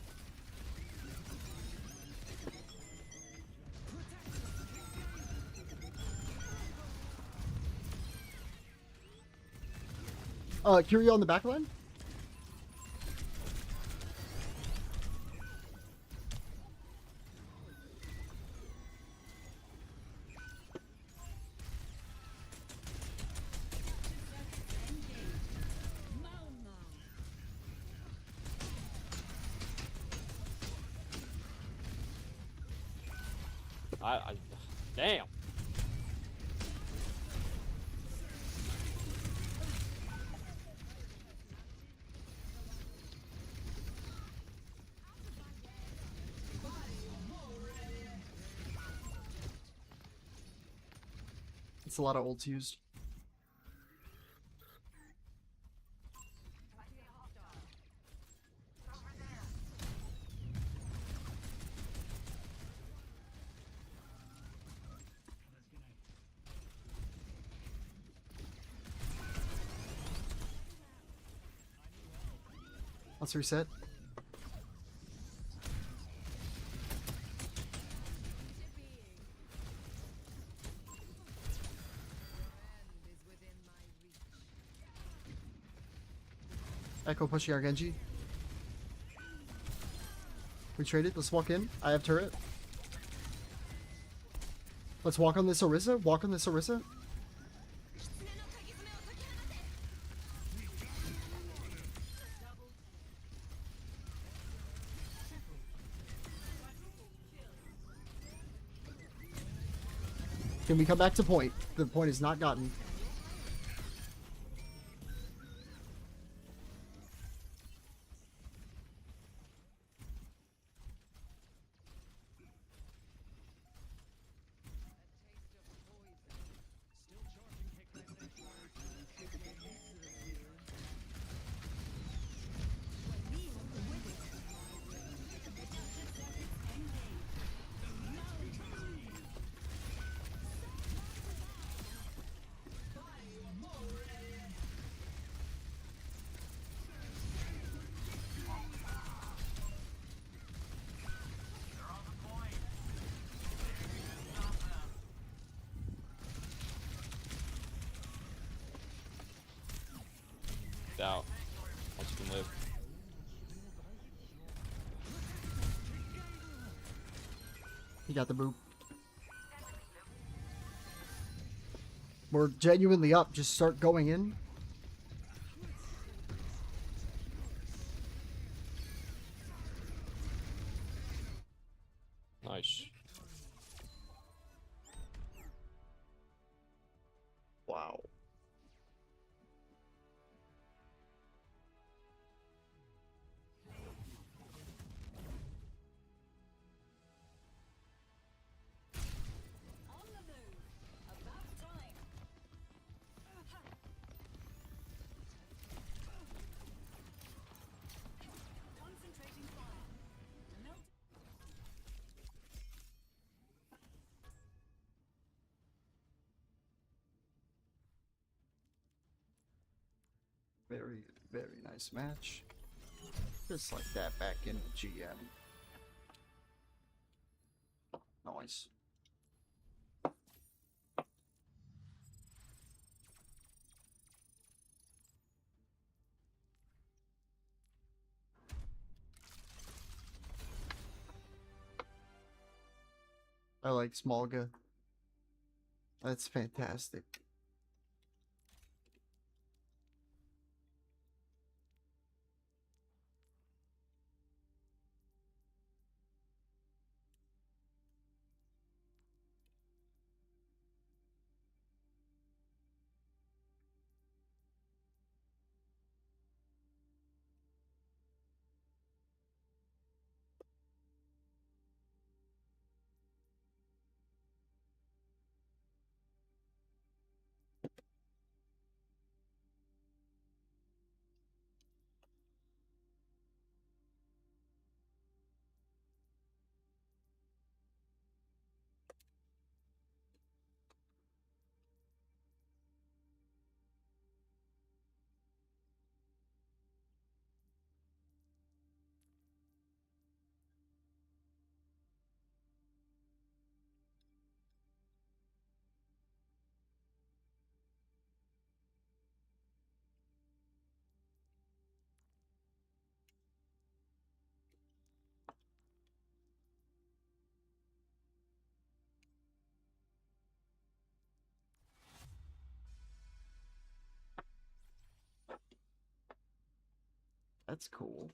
Curio on the back line? Damn. It's a lot of ults used. Let's reset. Echo pushing our Genji. We traded. Let's walk in. I have turret. Let's walk on this Orisa. Walk on this Orisa. Can we come back to point? The point is not gotten. Out. Once you can live. He got the boop. We're genuinely up. Just start going in. Nice. Wow. On the move. About time. Concentrating fire. Melt. Very, very nice match. Just like that back in the GM. Nice. I like Smolga. That's fantastic. That's cool.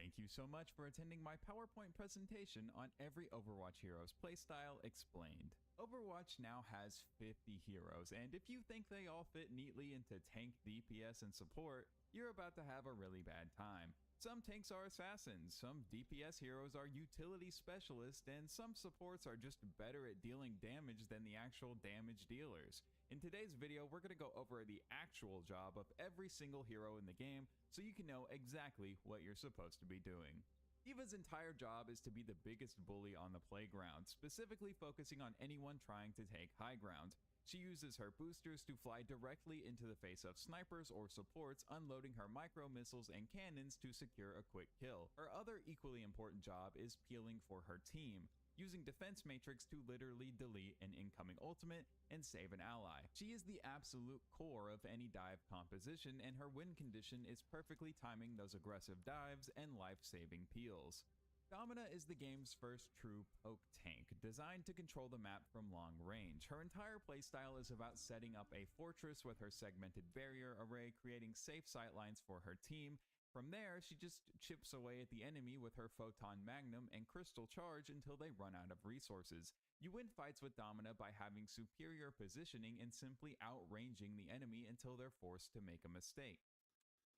Thank you so much for attending my PowerPoint presentation on every Overwatch hero's playstyle explained. Overwatch now has 50 heroes, and if you think they all fit neatly into tank, DPS, and support, you're about to have a really bad time. Some tanks are assassins, some DPS heroes are utility specialists, and some supports are just better at dealing damage than the actual damage dealers. In today's video, we're going to go over the actual job of every single hero in the game so you can know exactly what you're supposed to be doing. D.Va's entire job is to be the biggest bully on the playground, specifically focusing on anyone trying to take high ground. She uses her boosters to fly directly into the face of snipers or supports, unloading her micro missiles and cannons to secure a quick kill. Her other equally important job is peeling for her team, using defense matrix to literally delete an incoming ultimate and save an ally. She is the absolute core of any dive composition, and her win condition is perfectly timing those aggressive dives and life-saving peels. Domina is the game's first true poke tank, designed to control the map from long range. Her entire playstyle is about setting up a fortress with her segmented barrier array, creating safe sightlines for her team. From there, she just chips away at the enemy with her Photon Magnum and Crystal Charge until they run out of resources. You win fights with Domina by having superior positioning and simply outranging the enemy until they're forced to make a mistake.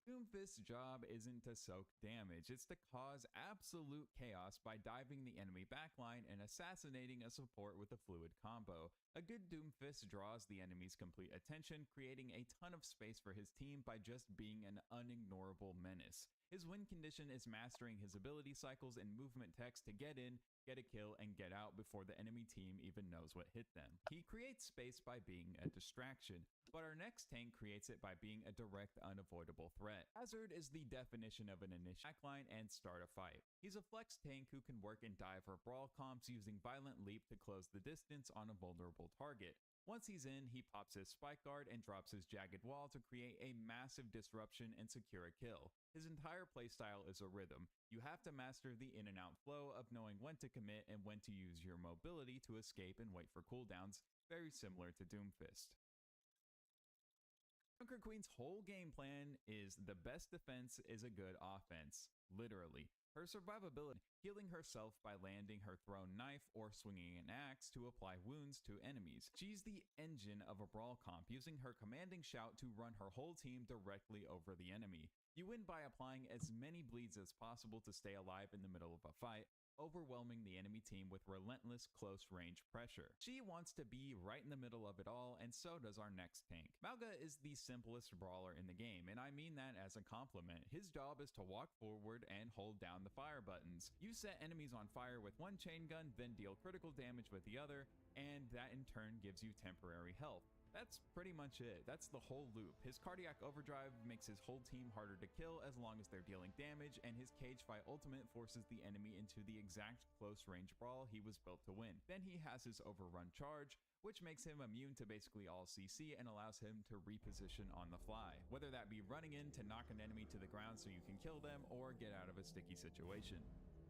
Doomfist's job isn't to soak damage, it's to cause absolute chaos by diving the enemy backline and assassinating a support with a fluid combo. A good Doomfist draws the enemy's complete attention, creating a ton of space for his team by just being an unignorable menace. His win condition is mastering his ability cycles and movement text to get in, get a kill, and get out before the enemy team even knows what hit them. He creates space by being a distraction, but our next tank creates it by being a direct, unavoidable threat. Hazard is the definition of an initial backline and start a fight. He's a flex tank who can work in dive or brawl comps using Violent Leap to close the distance on a vulnerable target. Once he's in, he pops his spike guard and drops his jagged wall to create a massive disruption and secure a kill. His entire playstyle is a rhythm. You have to master the in and out flow of knowing when to commit and when to use your mobility to escape and wait for cooldowns, very similar to Doomfist. Junker Queen's whole game plan is the best defense is a good offense, literally. Her survivability, healing herself by landing her thrown knife or swinging an axe to apply wounds to enemies. She's the engine of a brawl comp, using her commanding shout to run her whole team directly over the enemy. You win by applying as many bleeds as possible to stay alive in the middle of a fight, overwhelming the enemy team with relentless close-range pressure. She wants to be right in the middle of it all, and so does our next tank. Mauga is the simplest brawler in the game, and I mean that as a compliment. His job is to walk forward and hold down the fire buttons. You set enemies on fire with one chain gun, then deal critical damage with the other, and that in turn gives you temporary health. That's pretty much it. That's the whole loop. His cardiac overdrive makes his whole team harder to kill as long as they're dealing damage, and his cage fight ultimate forces the enemy into the exact close range brawl he was built to win. Then he has his overrun charge, which makes him immune to basically all CC and allows him to reposition on the fly, whether that be running in to knock an enemy to the ground so you can kill them or get out of a sticky situation.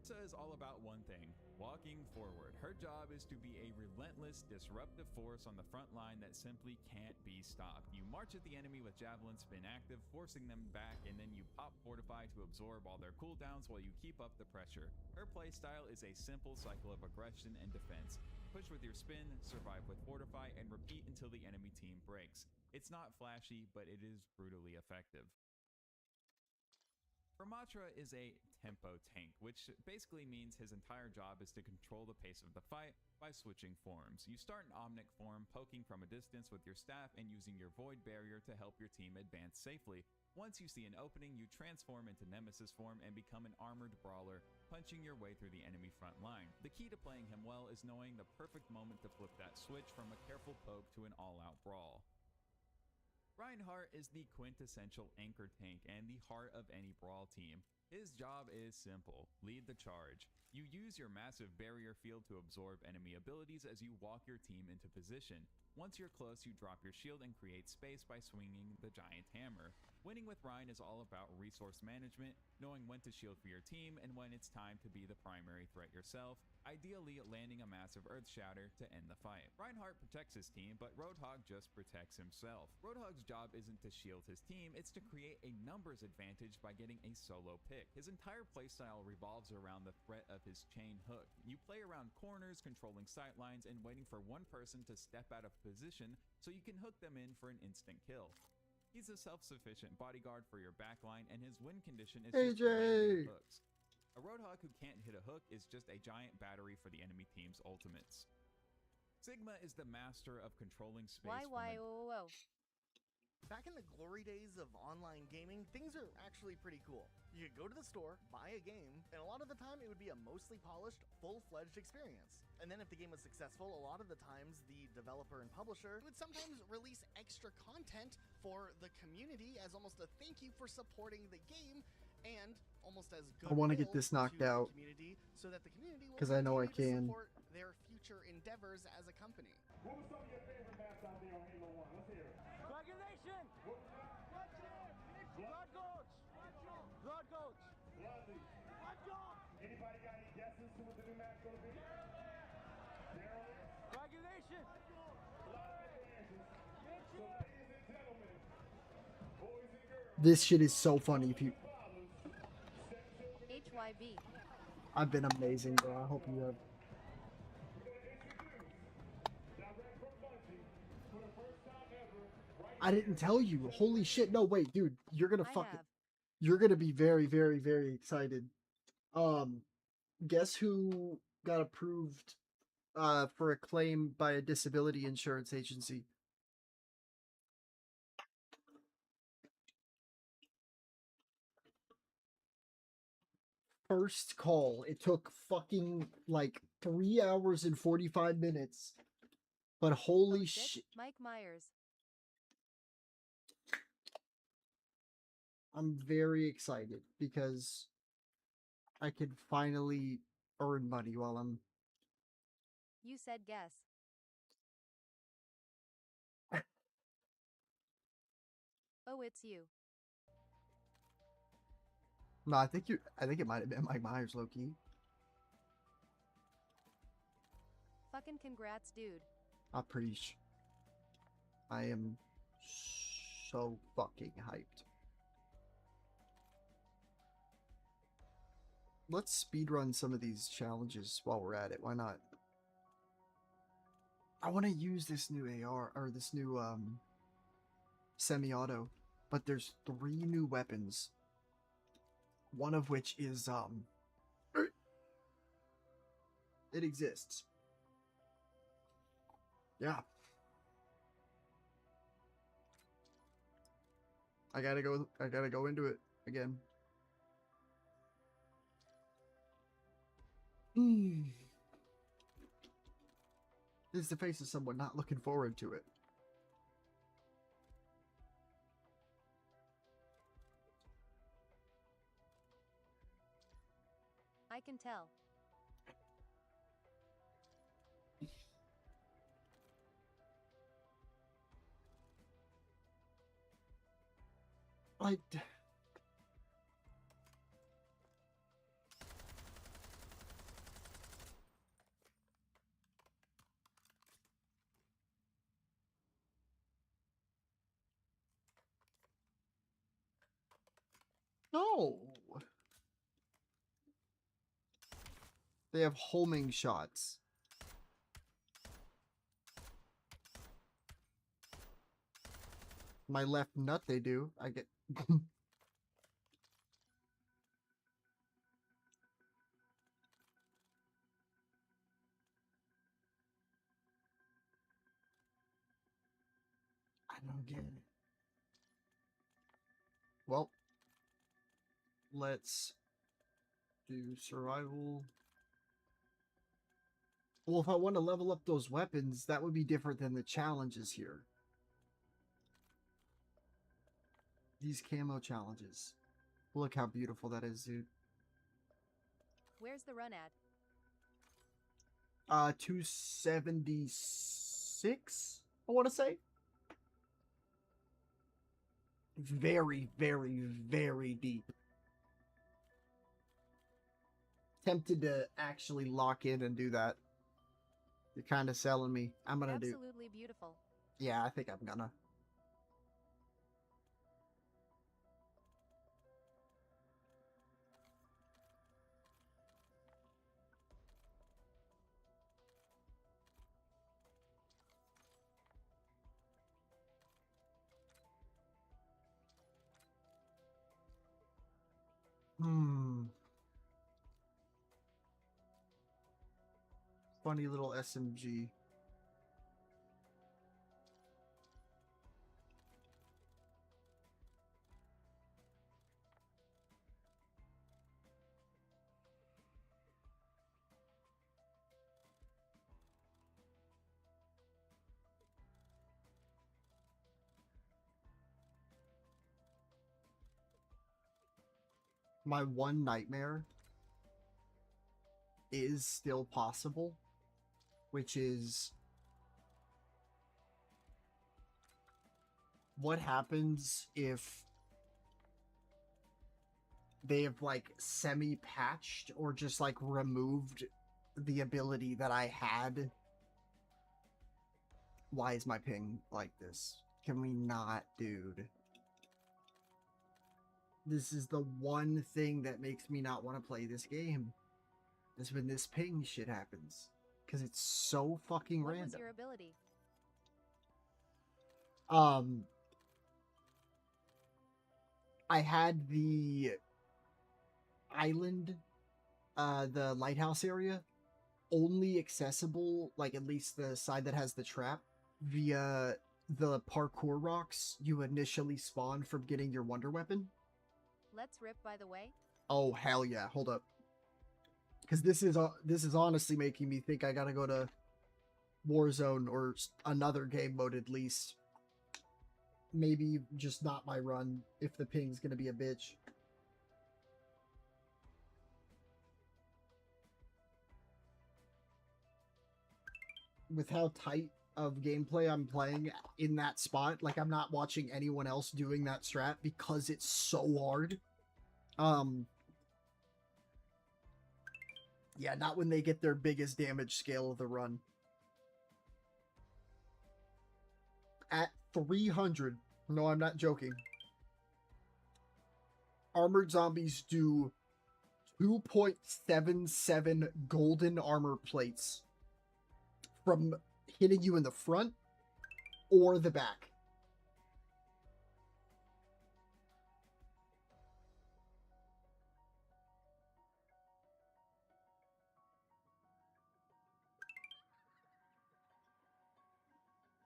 Orisa is all about one thing, walking forward. Her job is to be a relentless, disruptive force on the front line that simply can't be stopped. You march at the enemy with Javelin Spin active, forcing them back, and then you pop Fortify to absorb all their cooldowns while you keep up the pressure. Her playstyle is a simple cycle of aggression and defense. Push with your spin, survive with Fortify, and repeat until the enemy team breaks. It's not flashy, but it is brutally effective. Ramatra is a tempo tank, which basically means his entire job is to control the pace of the fight by switching forms. You start in Omnic form, poking from a distance with your staff and using your Void Barrier to help your team advance safely. Once you see an opening, you transform into Nemesis form and become an armored brawler, punching your way through the enemy front line. The key to playing him well is knowing the perfect moment to flip that switch from a careful poke to an all-out brawl. Reinhardt is the quintessential anchor tank and the heart of any brawl team. His job is simple, lead the charge. You use your massive barrier field to absorb enemy abilities as you walk your team into position. Once you're close, you drop your shield and create space by swinging the giant hammer. Winning with Rein is all about resource management, knowing when to shield for your team and when it's time to be the primary threat yourself, ideally landing a massive Earth Shatter to end the fight. Reinhardt protects his team, but Roadhog just protects himself. Roadhog's job isn't to shield his team, it's to create a numbers advantage by getting a solo pick. pick. His entire playstyle revolves around the threat of his chain hook. You play around corners, controlling sightlines, and waiting for one person to step out of position so you can hook them in for an instant kill. He's a self-sufficient bodyguard for your backline, and his win condition is just landing hooks. A Roadhog who can't hit a hook is just a giant battery for the enemy team's ultimates. Sigma is the master of controlling space. Whoa. Back in the glory days of online gaming, things are actually pretty cool. You could go to the store, buy a game, and a lot of the time it would be a mostly polished, full-fledged experience. And then if the game was successful, a lot of the times the developer and publisher would sometimes release extra content for the community as almost a thank you for supporting the game, and almost as good. I want to get this knocked out so that the community will because I know I continue to can. support their future endeavors as a company. What were some of your favorite maps out there on Halo 1? Let's hear it. Dragon Nation! Blood Goats! Blood Goats! Lovely. Anybody got any guesses to what the new map's gonna be? Dragon Nation! A lot of different answers. So ladies and gentlemen, boys and girls, This shit is so funny. If you, HYB. I've been amazing, bro. I hope you have. I didn't tell you. Holy shit! No, wait, dude. You're gonna fucking. You're gonna be very, very, very excited. Guess who got approved for a claim by a disability insurance agency? First call. It took fucking like 3 hours and 45 minutes. But holy shit. Mike Myers. I'm very excited because I can finally earn money while I'm. You said guess. Oh, it's you. No, I think it might have been Mike Myers, low key. Fucking congrats, dude. I'm pretty I am so fucking hyped. Let's speedrun some of these challenges while we're at it. Why not? I want to use this new AR or this new semi-auto, but there's 3 new weapons. One of which is it exists. Yeah. I gotta go into it again. This is the face of someone not looking forward to it. I can tell. Like, no. They have homing shots. My left nut, they do. I get. I don't get it. Well, let's do survival. Well, if I want to level up those weapons, that would be different than the challenges here. These camo challenges. Look how beautiful that is, dude. Where's the run at? 276, I want to say. Very, very, very deep. Tempted to actually lock in and do that. You're kind of selling me. I'm gonna do. Absolutely beautiful. Yeah, I think I'm gonna. funny little SMG. My one nightmare is still possible, which is what happens if they have like semi-patched or just like removed the ability that I had. Why is my ping like this? Can we not, dude? This is the one thing that makes me not want to play this game. Is when this ping shit happens. Because it's so fucking What random. was your ability? I had the island, the lighthouse area, only accessible, like at least the side that has the trap, via the parkour rocks you initially spawn from getting your wonder weapon. Let's rip, by the way. Oh hell yeah! Hold up, because this is honestly making me think I gotta go to Warzone or another game mode at least. Maybe just not my run if the ping's gonna be a bitch. With how tight of gameplay I'm playing in that spot, like I'm not watching anyone else doing that strat because it's so hard. Yeah, not when they get their biggest damage scale of the run. At 300, no, I'm not joking. Armored zombies do 2.77 golden armor plates from hitting you in the front or the back.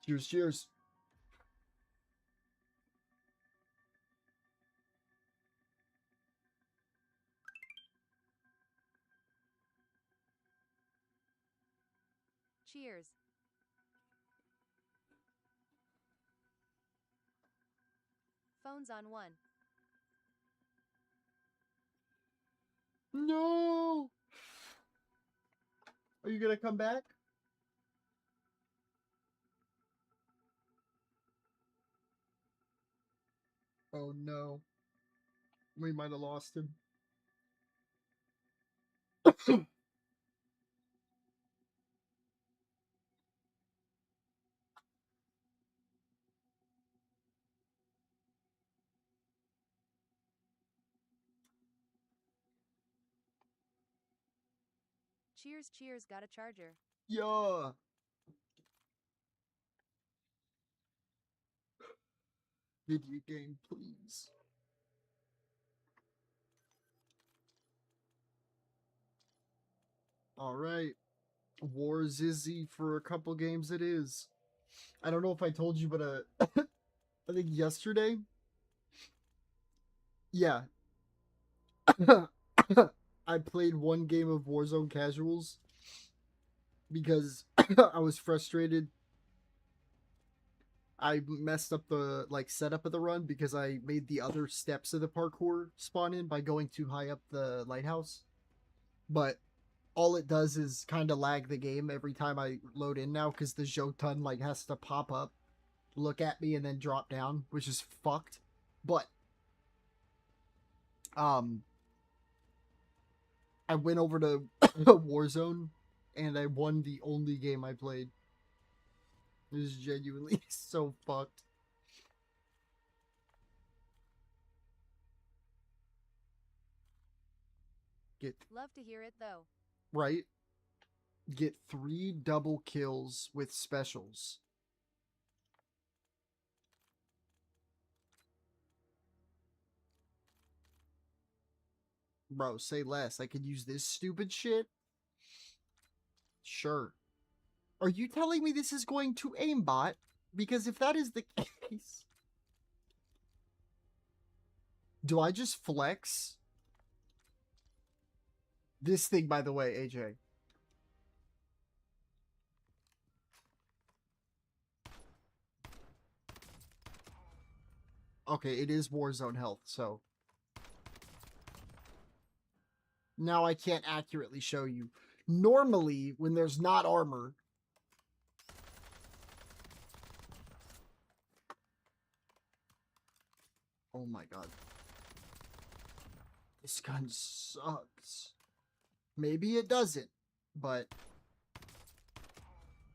Cheers, cheers. Cheers. Phone's on 1. No! Are you gonna come back? Oh no. We might have lost him. Cheers, cheers, got a charger. Yeah. Video game, please. All right. War Zizzy for a couple games it is. I don't know if I told you, but I think yesterday. Yeah. I played one game of Warzone Casuals because I was frustrated. I messed up the like setup of the run because I made the other steps of the parkour spawn in by going too high up the lighthouse. But all it does is kind of lag the game every time I load in now because the Jotun like has to pop up, look at me, and then drop down, which is fucked. But I went over to Warzone and I won the only game I played. It was genuinely so fucked. Get Love to hear it though. right. Get 3 double kills with specials. Bro, say less. I could use this stupid shit. Sure. Are you telling me this is going to aimbot? Because if that is the case... Do I just flex? This thing, by the way, AJ. Okay, it is Warzone health, so... Now I can't accurately show you. Normally, when there's not armor... Oh my god. This gun sucks. Maybe it doesn't, but...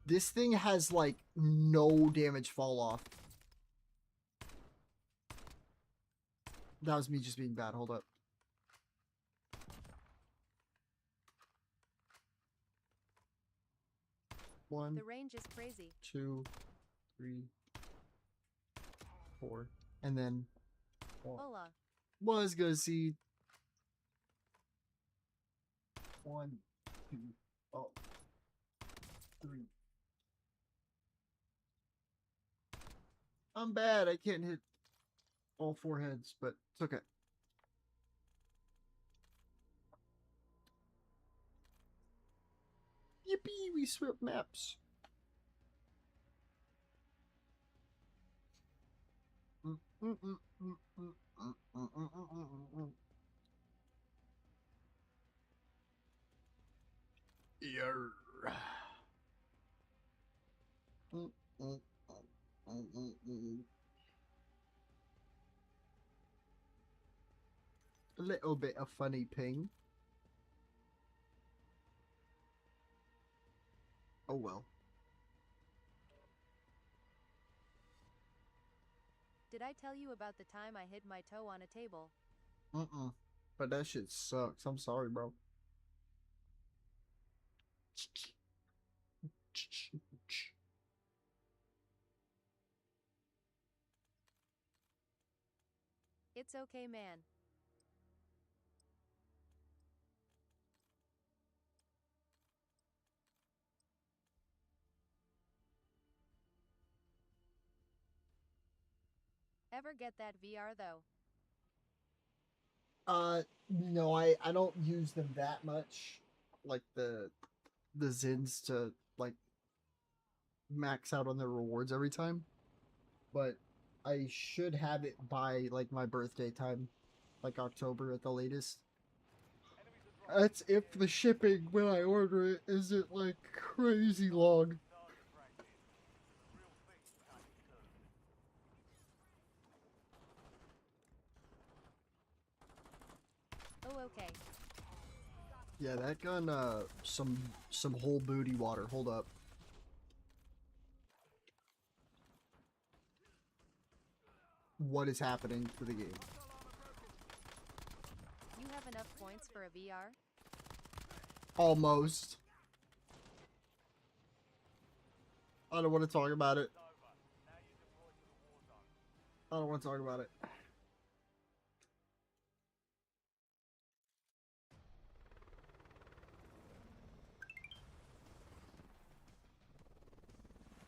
This thing has, like, no damage fall off. That was me just being bad. Hold up. One. The range is crazy. 2, 3, 4, and then Hola. was gonna see 1, 2, 3. I'm bad. I can't hit all 4 heads, but it's okay. Yippee! We swap maps. Yarr. A little bit of funny ping. Oh well. Did I tell you about the time I hit my toe on a table? But that shit sucks. I'm sorry, bro. It's okay, man. Ever get that VR though? No, I don't use them that much. Like the Zins to like max out on their rewards every time. But I should have it by like my birthday time, like October at the latest. That's if the shipping when I order it isn't like crazy long. Oh, okay. Yeah, that gun some whole booty water. Hold up. What is happening to the game? You have enough points for a VR? Almost. I don't want to talk about it. I don't want to talk about it.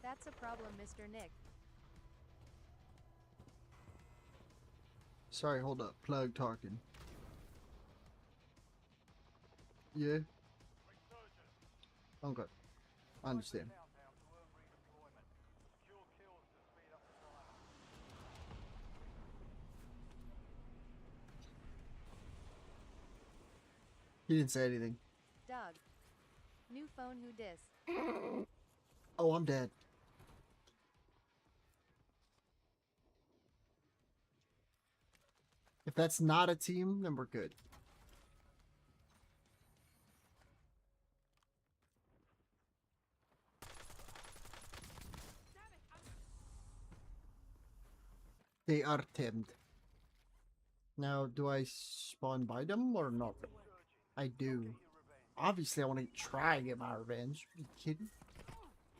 That's a problem, Mr. Nick. Sorry, hold up. Plug talking. Yeah? Okay. I understand. He didn't say anything. Doug. New phone who dis? Oh, I'm dead. If that's not a team, then we're good. They are tamed. Now, do I spawn by them or not? I do. Obviously, I want to try and get my revenge. Are you kidding?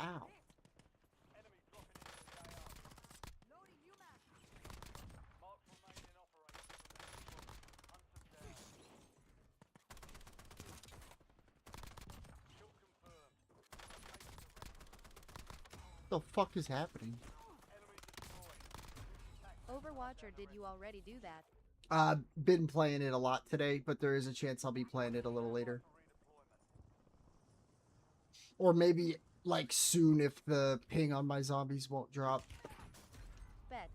Ow. The fuck is happening? Overwatch, or did you already do that? Been playing it a lot today, but there is a chance I'll be playing it a little later. Or maybe, like, soon if the ping on my zombies won't drop. Bet.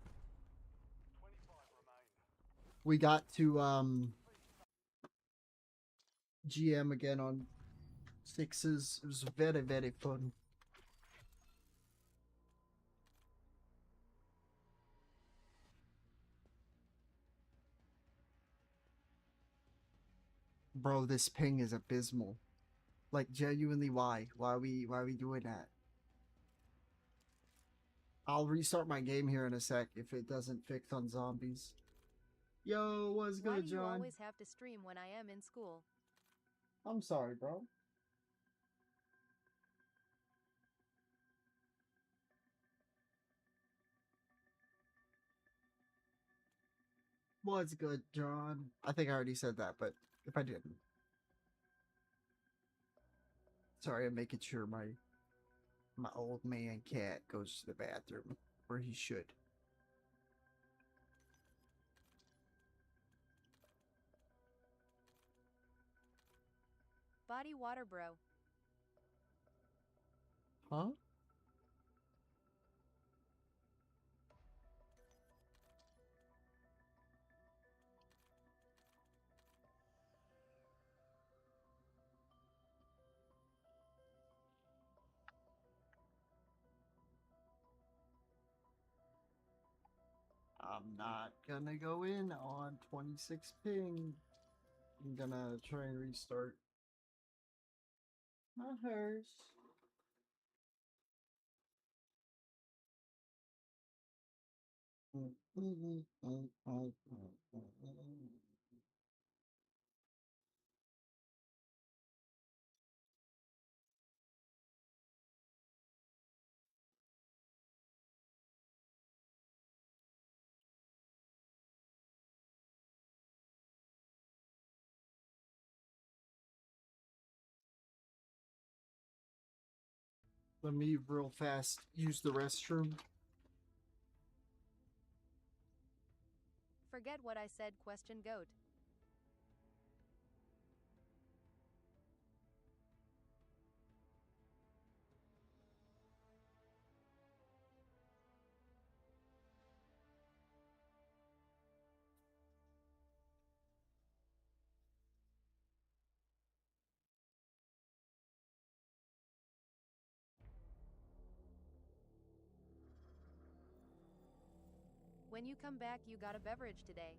We got to, GM again on 6s. It was very, very fun. Bro, this ping is abysmal. Like, genuinely, why? Why are we doing that? I'll restart my game here in a sec if it doesn't fix on zombies. Yo, what's Why good, do you John? always have to stream when I am in school? I'm sorry, bro. What's good, John? I think I already said that, but if I didn't. Sorry, I'm making sure my old man cat goes to the bathroom where he should. Body water, bro. Huh? I'm not gonna go in on 26 ping. I'm gonna try and restart. Not hers. Let me real fast use the restroom. Forget what I said, question goat. When you come back, you got a beverage today.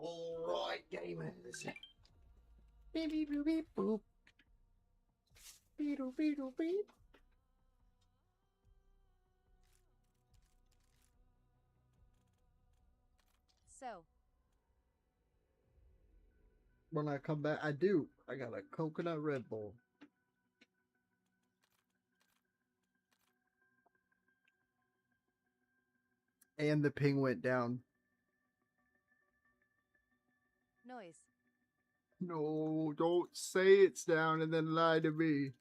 Alright, gamers. Beep beep beep beep boop. Beep beep beep. So, When I come back, I do. I got a coconut Red Bull. And the ping went down. noise. No, don't say it's down and then lie to me.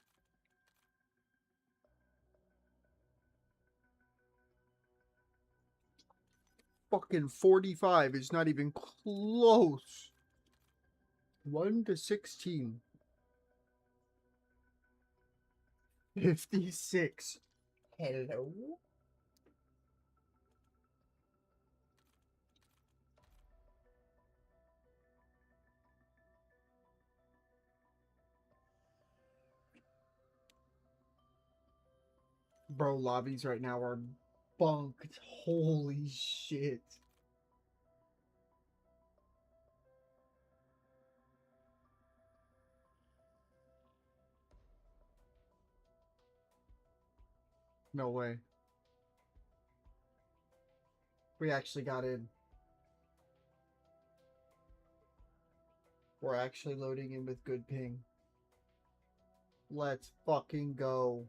Fucking 45 is not even close. 1 to 16. 56. Hello? Bro, lobbies right now are bunked. Holy shit. No way. We actually got in. We're actually loading in with good ping. Let's fucking go.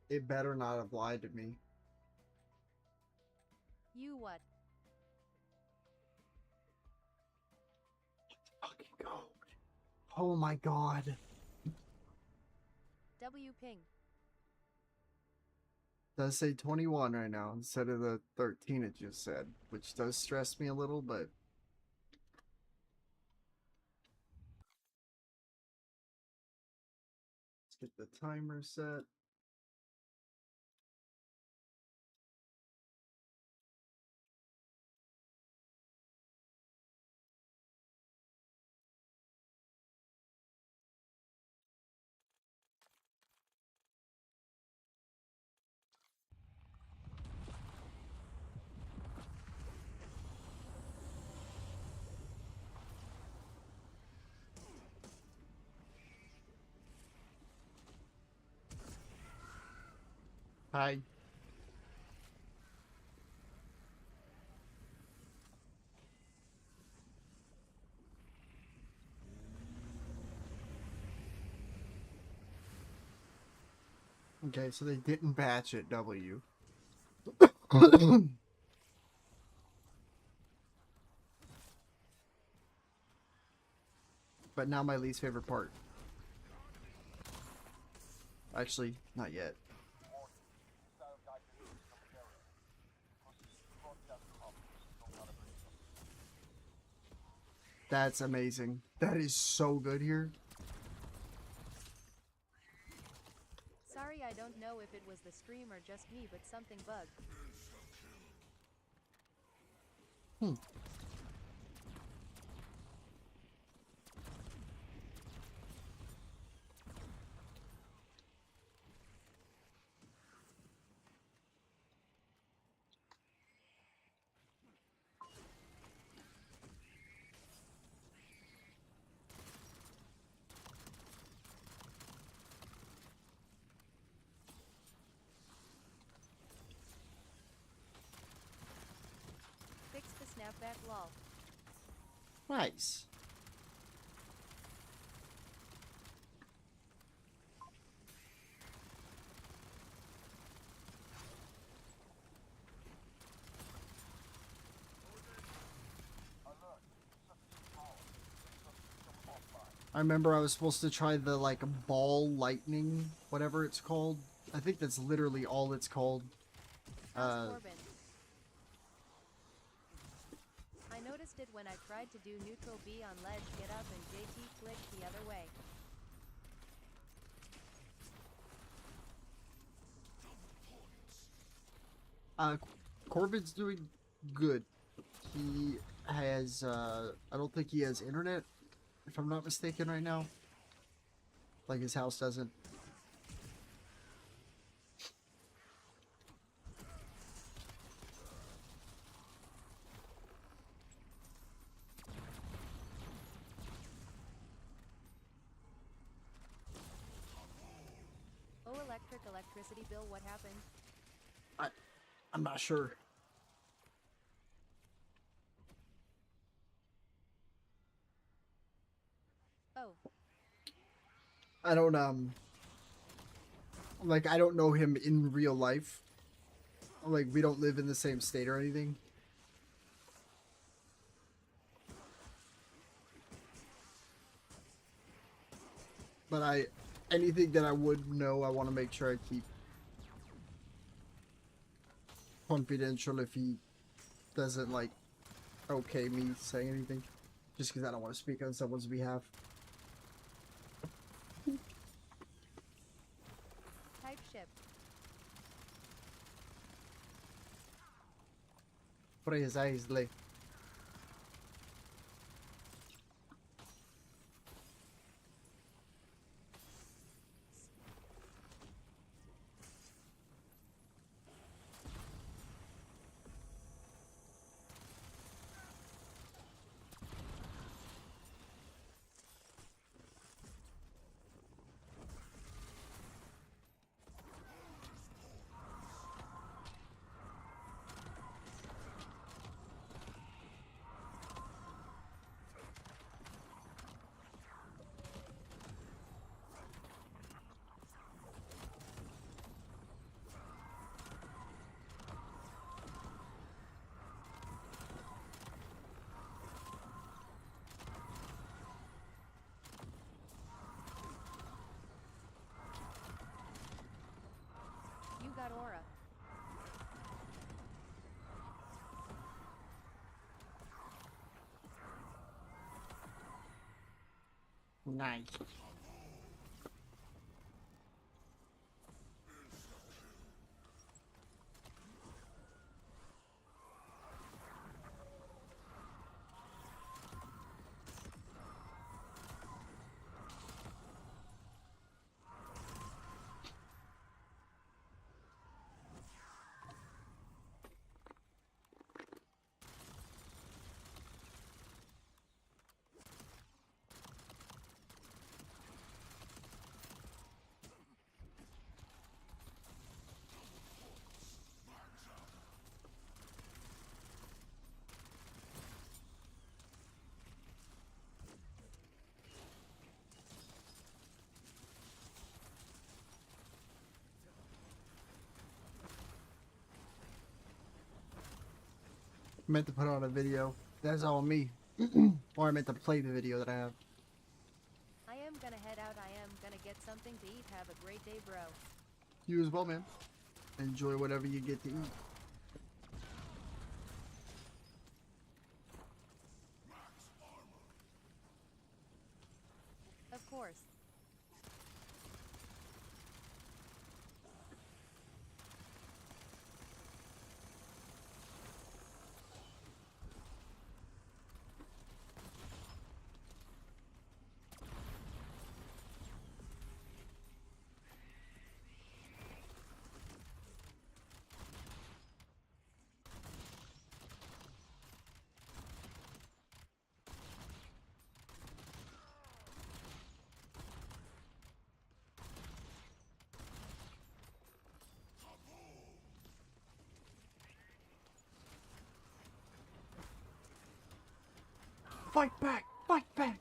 It better not have lied to me. You what? Fucking go. Oh my god. W ping. Does say 21 right now instead of the 13 it just said, which does stress me a little, but let's get the timer set. Hi. Okay, so they didn't batch it, W. But now my least favorite part. Actually, not yet. That's amazing. That is so good here. Sorry, I don't know if it was the stream or just me, but something bugged. Hmm. Fix the snapback lol. Nice. I remember I was supposed to try the, like, ball lightning, whatever it's called. I think that's literally all it's called. Corbin. I noticed it when I tried to do neutral B on ledge get up and JT clicked the other way. Corbin's doing good. He has, I don't think he has internet, if I'm not mistaken right now. Like, his house doesn't. electricity bill, what happened? I'm not sure. Oh, I don't like I don't know him in real life. Like we don't live in the same state or anything. But anything that I would know, I want to make sure I keep confidential if he doesn't like okay me saying anything, just because I don't want to speak on someone's behalf. type ship. Precisely. You got aura. Nice. Meant to put on a video. That's all me. Or I meant to play the video that I have. I am gonna head out. I am gonna get something to eat. Have a great day, bro. You as well, man. Enjoy whatever you get to eat. Of course. Fight back! Fight back!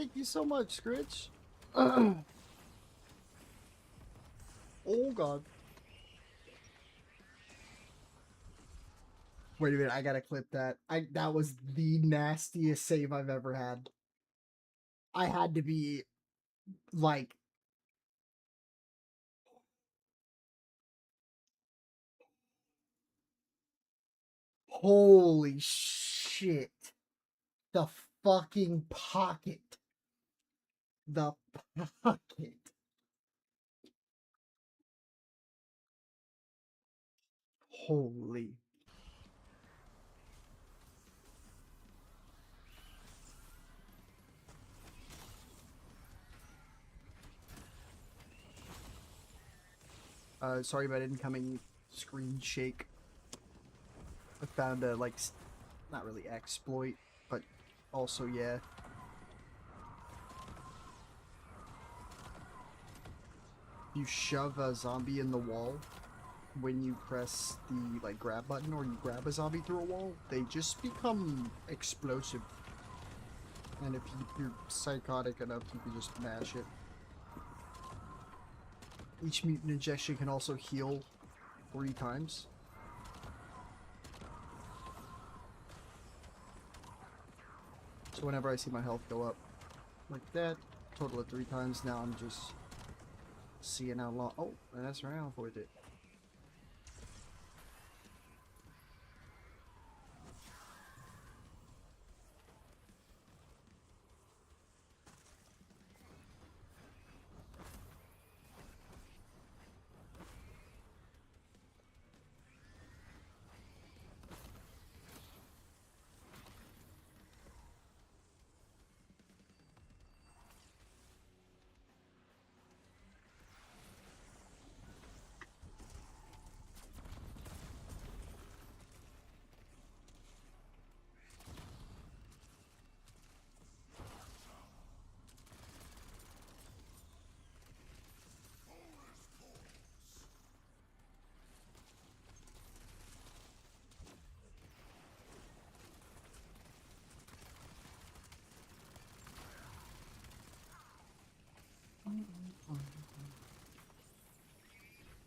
Thank you so much, Scritch. Oh god. Wait a minute, I gotta clip that. That was the nastiest save I've ever had. I had to be like, holy shit. The fucking pocket. The pocket. Holy. Sorry about incoming screen shake. I found a, like, not really exploit, but also, yeah. You shove a zombie in the wall when you press the, like, grab button or you grab a zombie through a wall, they just become explosive. And if you're psychotic enough, you can just mash it. Each mutant injection can also heal 3 times. So whenever I see my health go up like that, total of 3 times, now I'm just seeing how long. Oh, and that's round for it.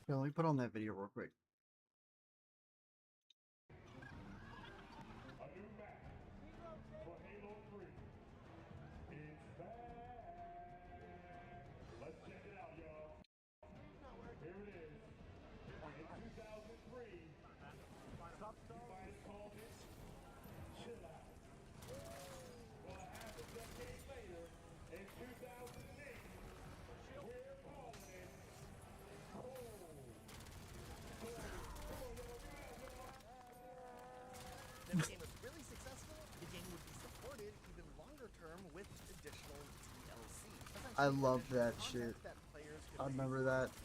Yeah, let me put on that video real quick. Let's check it out, y'all. Here it is. In 2003, you might have called it Chill Out. Well, a half a decade later, in 2008, we're calling it Cold. If the game was really successful, the game would be supported even longer term with additional DLC. I love that shit. I remember that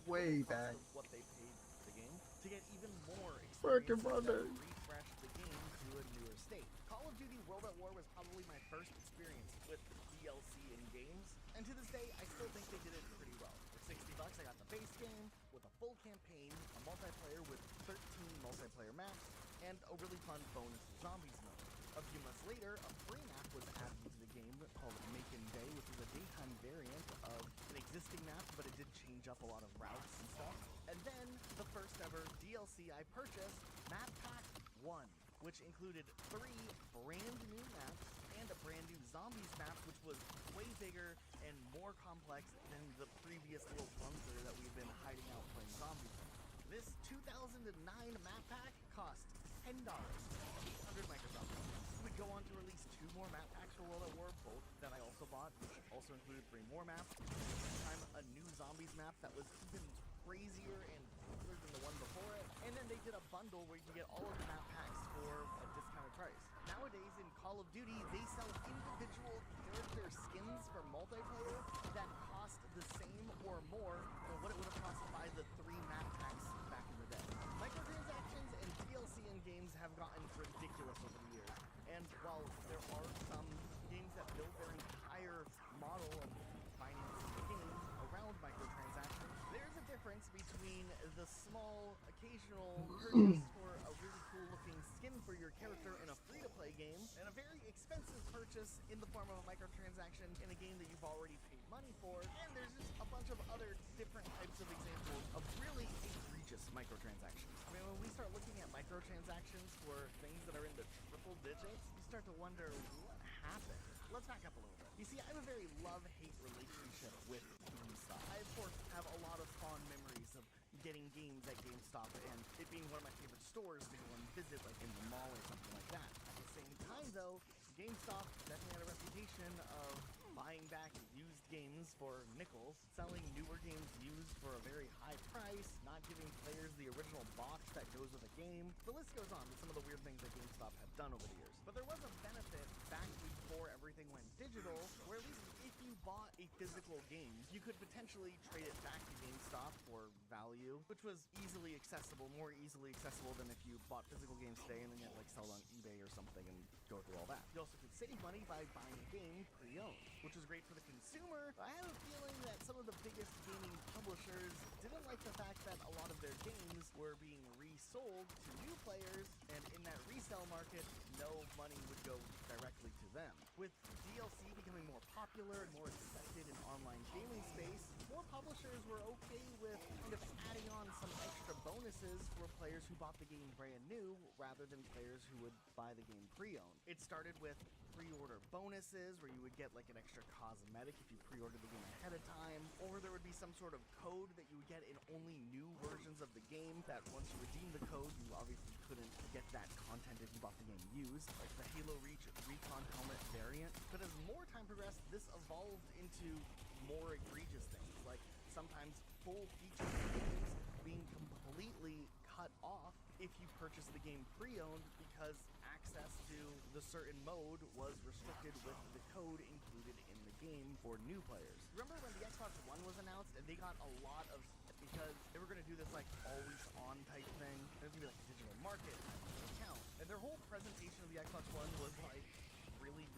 way back. What they paid the game to get even more Freaking experience brother. that refresh the game to a newer state. Call of Duty World at War was probably my first experience with DLC in games, and to this day, I still think they did it pretty well. For $60, I got the base game with a full campaign, a multiplayer with 13 multiplayer maps, and a really fun bonus zombies mode. A few months later, a free map was added to the game called Makin' Day, which is a daytime variant of an existing map, but it did change up a lot of routes and stuff. And then, the first ever DLC I purchased, Map Pack 1, which included 3 brand new maps and a brand new zombies map, which was way bigger and more complex than the previous little bunker that we've been hiding out playing zombies in. This 2009 map pack cost $10, 800 Microsoft points. We would go on to release 2 more map packs for World at War, both that I also bought, which also included 3 more maps. This time, a new zombies map that was even crazier and cooler than the one before it. And then they did a bundle where you can get all of the map packs for a discounted price. Nowadays, in Call of Duty, they sell individual character skins for multiplayer that cost the same or more than what it would have cost to buy the 3 map packs back in the day. Microtransactions and DLC in games have gotten ridiculous over the years. And while there are some games that build their entire model of financing games around microtransactions, there's a difference between the small, occasional purchase for a really cool looking skin for your character in a free-to-play free-to-play game and a very expensive purchase in the form of a microtransaction in a game that you've already paid money for. And there's just a bunch of other different types of examples of really egregious microtransactions. I mean, when we start looking at microtransactions for things that are in the triple digits, you start to wonder what happened. Let's back up a little bit. You see, I have a very love-hate relationship with GameStop. I, of course, have a lot of fond memories of getting games at GameStop and it being one of my favorite stores to go and visit, like in the mall or something like that. At the same time, though, GameStop definitely had a reputation of buying back used games for nickels, selling newer games used for a very high price, not giving players the original box that goes with a game. The list goes on with some of the weird things that GameStop have done over the years. But there was a benefit back before everything went digital, where at least if you bought a physical game, you could potentially trade it back to GameStop for value, which was easily accessible, more easily accessible than if you bought physical games today and then you had to like sell it on eBay or something and go through all that. You also could save money by buying a game pre-owned, which was great for the consumer. I have a feeling that some of the biggest gaming publishers didn't like the fact that a lot of their games were being resold to new players, and in that resale market, no money would go directly to them. With DLC becoming more popular and more accepted in online gaming space, more publishers were okay with kind of adding on some extra bonuses for players who bought the game brand new rather than players who would buy the game pre-owned. It started with pre-order bonuses where you would get like an extra cosmetic if you pre-ordered the game ahead of time, or there would be some sort of code that you would get in only new versions of the game that once you redeemed the code, you obviously couldn't get that content if you bought the game used, like the Halo Reach Recon Helmet variant. But as more time progressed, this evolved into more egregious things, like sometimes full features of games being completely cut off if you purchased the game pre-owned because access to the certain mode was restricted with the code included in the game for new players. Remember when the Xbox One was announced and they got a lot of because they were going to do this like always on type thing. There's going to be like a digital market account, and their whole presentation of the Xbox One was like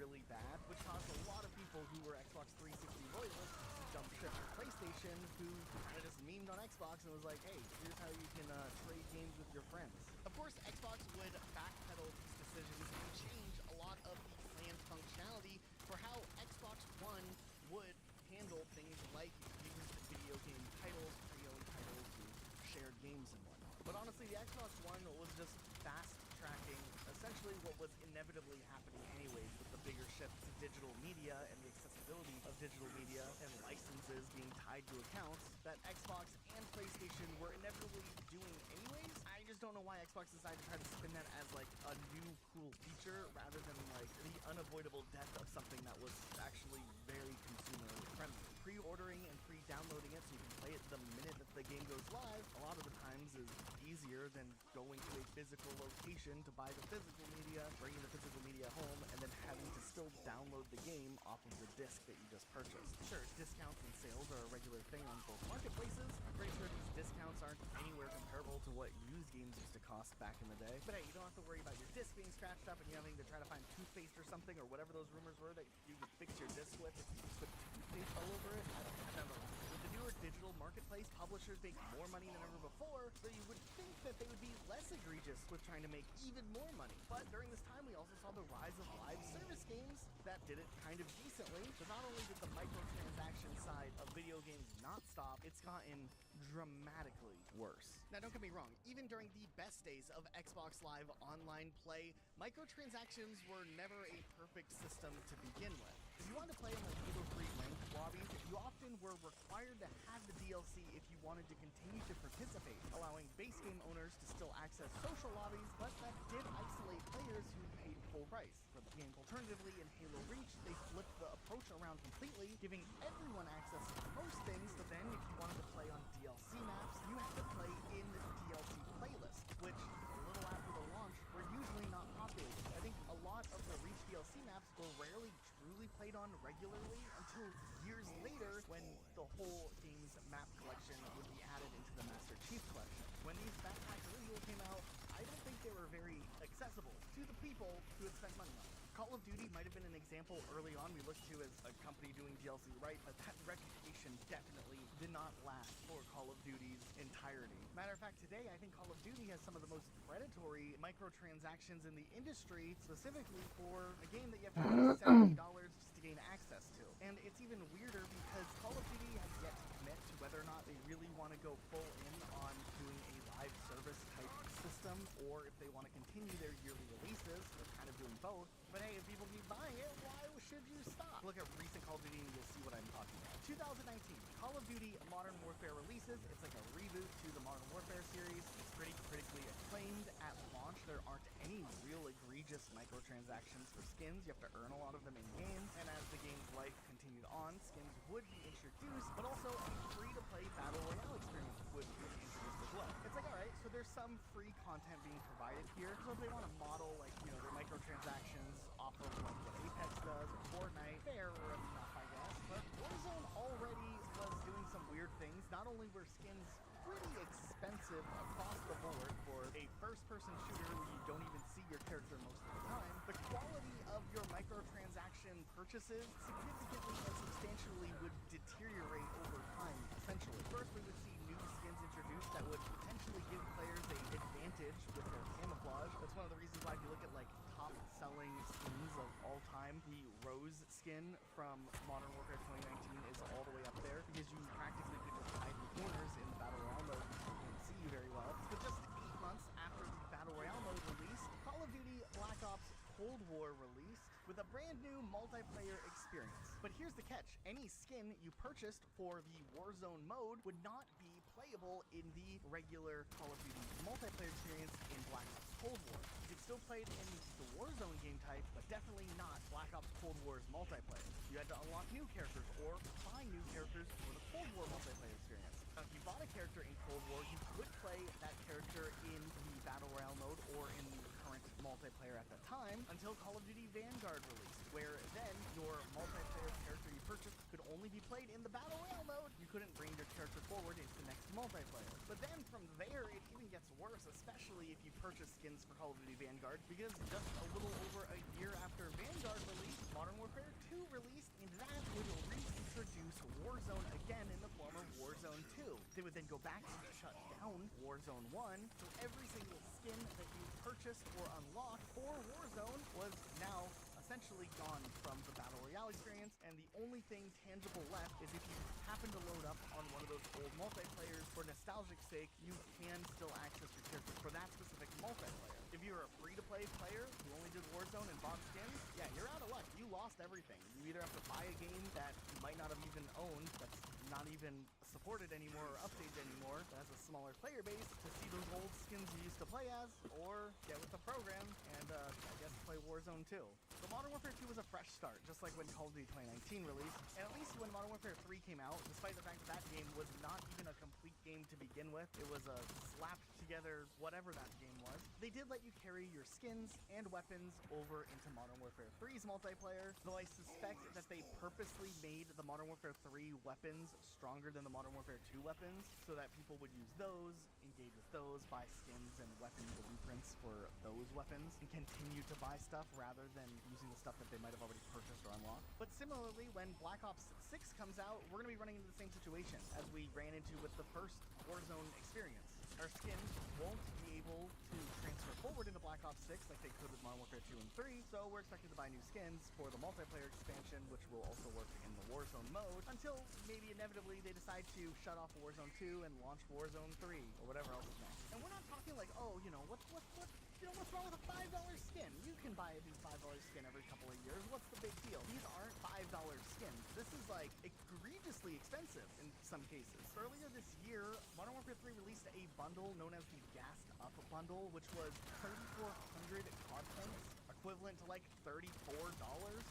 really bad, which caused a lot of people who were Xbox 360 loyalists to jump ship to PlayStation, who kind of just memed on Xbox and was like, hey, here's how you can trade games with your friends. Of course, Xbox would backpedal these decisions and change a lot of the planned functionality for how Xbox One would handle things like used video game titles, pre-owned titles, and shared games and whatnot. But honestly, the Xbox One was just fast-tracking essentially what was inevitably happening anyways with the bigger shift to digital media and the accessibility of digital media and licenses being tied to accounts that Xbox and PlayStation were inevitably doing anyways. I just don't know why Xbox decided to try to spin that as like a new cool feature rather than like the unavoidable death of something that was actually very consumer friendly. Pre-ordering and pre-downloading it so you can play it the minute that the game goes live a lot of the times is easier than going to a physical location to buy the physical media, bringing the physical media home, and then having to still download the game off of the disc that you just purchased. Sure, discounts and sales are a regular thing on both marketplaces. I'm pretty sure these discounts aren't anywhere comparable to what used games used to cost back in the day. But hey, you don't have to worry about your disc being scratched up and you having to try to find toothpaste or something or whatever those rumors were that you could fix your disc with if you put toothpaste all over it. I don't know. With the newer digital marketplace, publishers make more money than ever before, so you would think that they would be less egregious with trying to make even more money. But during this time, we also saw the rise of live service games that did it kind of decently. So not only did the microtransaction side of video games not stop, it's gotten dramatically worse. Now, don't get me wrong, even during the best days of Xbox Live online play, microtransactions were never a perfect system to begin with. If you wanted to play in the Halo 3 ranked lobbies, you often were required to have the DLC if you wanted to continue to participate, allowing base game owners to still access social lobbies, but that did isolate players who paid full price for the game. Alternatively, in Halo Reach, they flipped the approach around completely, giving everyone access to most things, but then if you wanted to play on DLC maps, you had to play in the DLC playlist, which a little after the launch were usually not populated. I think a lot of the Reach DLC maps were rarely truly played on regularly until years later when the whole game's map collection would be added into the Master Chief Collection. When these backpack originals came out, I don't think they were very accessible to the people who had spent money on them. Call of Duty might have been an example early on we looked to as a company doing DLC right, but that reputation definitely did not last for Call of Duty's entirety. Matter of fact, today I think Call of Duty has some of the most predatory microtransactions in the industry, specifically for a game that you have to pay $70 just to gain access to. And it's even weirder because Call of Duty has yet to commit to whether or not they really want to go full in on doing a live service type system, or if they want to continue their yearly releases. They're kind of doing both. But hey, if people keep buying it, why should you stop? Look at recent Call of Duty and you'll see what I'm talking about. 2019, Call of Duty Modern Warfare releases. It's like a reboot to the Modern Warfare series. It's pretty critically acclaimed at launch. There aren't any real egregious microtransactions for skins. You have to earn a lot of them in games. And as the game's life continued on, skins would be introduced, but also a free-to-play battle royale experience would be introduced as well. It's like, all right, so there's some free content being provided here. So if they want to model, like, you know, their microtransactions off of like what Apex does or Fortnite, fair enough, I guess. But Warzone already was doing some weird things. Not only were skins pretty expensive across the board for a first-person shooter where you don't even see your character most of the time, the quality of your microtransaction purchases significantly and substantially would deteriorate over time, essentially. First, we would see new skins introduced that would potentially give players an advantage with their camouflage. That's one of the reasons why if you look at like top-selling skins of all time, the Rose skin from Modern Warfare 2019 is all the way up there because you practically could just hide in corners in the Battle Royale mode and people couldn't see you very well. But just 8 months after the Battle Royale mode released, Call of Duty Black Ops Cold War released with a brand new multiplayer experience. But here's the catch. Any skin you purchased for the Warzone mode would not be playable in the regular Call of Duty multiplayer experience in Black Ops Cold War. You could still play it in the Warzone game type, but definitely not Black Ops Cold War's multiplayer. You had to unlock new characters or find new characters for the Cold War multiplayer experience. Now, if you bought a character in Cold War, you could play that character in the Battle Royale mode or in the current multiplayer at that time until Call of Duty Vanguard released, where then your multiplayer character you purchased could only be played in the Battle Royale mode. You couldn't bring your character forward into the next multiplayer. But then from there, it even gets worse, especially if you purchase skins for Call of Duty Vanguard, because just a little over a year after Vanguard released, Modern Warfare 2 released, and that would reintroduce Warzone again in the form of Warzone 2. They would then go back and shut down Warzone 1, so every single skin that you purchased or unlocked for Warzone was now essentially gone from the Battle Royale experience, and the only thing tangible left is if you happen to load up on one of those old multiplayers for nostalgic sake, you can still access your character for that specific multiplayer. If you're a free-to-play player who only did Warzone and bought skins, yeah, you're out of luck. You lost everything. You either have to buy a game that you might not have even owned, that's not even supported anymore or updated anymore, that has a smaller player base to see those old skins you used to play as, or get with the program and, I guess, play Warzone 2. So Modern Warfare 2 was a fresh start, just like when Call of Duty 2019 released, and at least when Modern Warfare 3 came out, despite the fact that that game was not even a complete game to begin with, it was a slapped together whatever that game was, they did let you carry your skins and weapons over into Modern Warfare 3's multiplayer, though I suspect that they purposely made the Modern Warfare 3 weapons stronger than the Modern Warfare 2 weapons, so that people would use those, engage with those, buy skins and weapon blueprints for those weapons, and continue to buy stuff rather than using the stuff that they might have already purchased or unlocked. But similarly, when Black Ops 6 comes out, we're going to be running into the same situation as we ran into with the first Warzone experience. Our skins won't be able to transfer forward into Black Ops 6 like they could with Modern Warfare 2 and 3, so we're expected to buy new skins for the multiplayer expansion, which will also work in the Warzone mode, until maybe inevitably they decide to shut off Warzone 2 and launch Warzone 3, or whatever else is next. And we're not talking like, oh, you know, what's wrong with a $5 skin? You can buy a new $5 skin every couple of years. What's the big deal? These aren't $5 skins. This is like egregiously expensive in some cases. Earlier this year, Modern Warfare 3 released a bundle known as the Gassed Up bundle, which was 3,400 COD points, equivalent to like $34,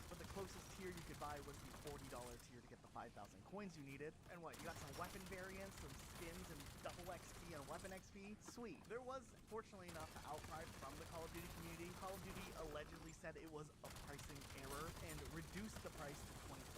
but the closest tier you could buy was the $40 tier to get the 5,000 coins you needed. And what, you got some weapon variants, some skins, and double XP and weapon XP? Sweet. There was, fortunately enough, outcry from the Call of Duty community. Call of Duty allegedly said it was a pricing error and reduced the price to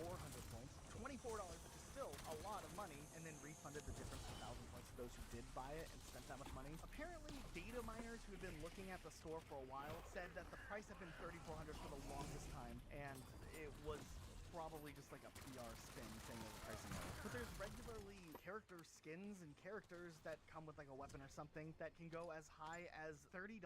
2,400 points. $24, which is still a lot of money, and then refunded the difference of 1,000 points to those who did buy it and spent that much money. Apparently, data miners who had been looking at the store for a while said that the price had been $3,400 for the longest time, and it was probably just like a PR spin saying it was a pricing error. But there's regularly character skins and characters that come with like a weapon or something that can go as high as $30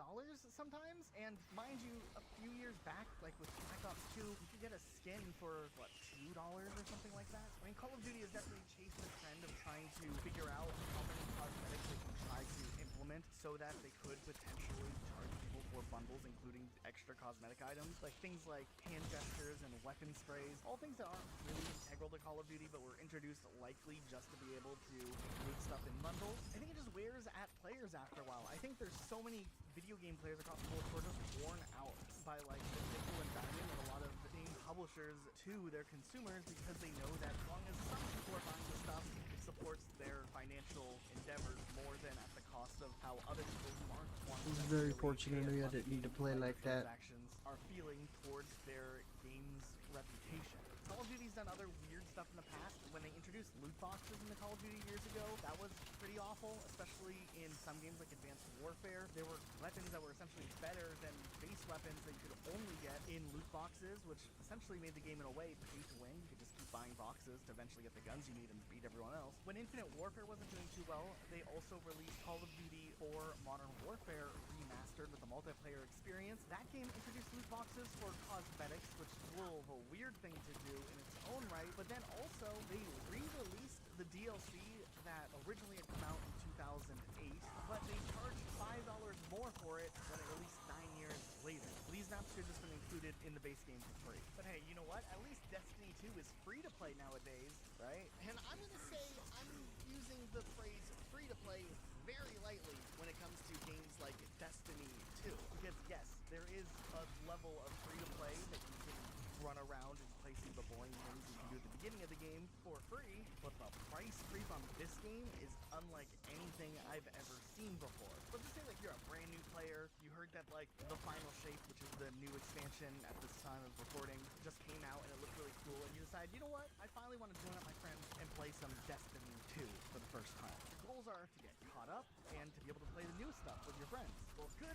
sometimes. And mind you, a few years back, like with Black Ops 2, you could get a skin for what, $2 or something like that. I mean, Call of Duty has definitely chased the trend of trying to figure out how many cosmetics they can try to implement so that they could potentially charge people for bundles, including extra cosmetic items, like things like hand gestures and weapon sprays, all things that aren't really integral to Call of Duty but were introduced likely just to be able to include stuff in bundles. I think it just wears at players after a while. I think there's so many video game players across the board who are just worn out by like the nickel and diming of a lot of game publishers to their consumers, because they know that as long as some people are buying the stuff, it supports their financial endeavors more than at the cost of how other people who aren't wanting It's very fortunate I didn't need to play like that. actions are feeling towards their game's reputation. Call of Duty's done other weird stuff in the past. When they introduced loot boxes in the Call of Duty years ago, that was pretty awful, especially in some games like Advanced Warfare. There were weapons that were essentially better than base weapons that you could only get in loot boxes, which essentially made the game in a way pay to win. You could just keep buying boxes to eventually get the guns you need and beat everyone else. When Infinite Warfare wasn't doing too well, they also released Call of Duty 4 Modern Warfare Remastered with a multiplayer experience. That game introduced loot boxes for cosmetics, which is a little of a weird thing to do in its own right, but then also they re-released the DLC that originally had come out in 2008, but they charged $5 more for it when it released 9 years later. These maps should have just been included in the base game for free. But hey, you know what? At least Destiny 2 is free to play nowadays, right? And I'm gonna say I'm using the phrase free to play very lightly when it comes to games like Destiny 2. Because yes, there is a level of free to play that you can run around and play some of the boring things you can do at the beginning of the game for free, but the price creep on this game is unlike anything I've ever seen before. Let's just say like you're a brand new player, you heard that like the Final Shape, which is the new expansion at this time of recording, just came out and it looked really cool, and you decide, you know what, I finally want to join up my friends and play some Destiny 2 for the first time. Your goals are to get caught up and to be able to play the new stuff with your friends. Well, good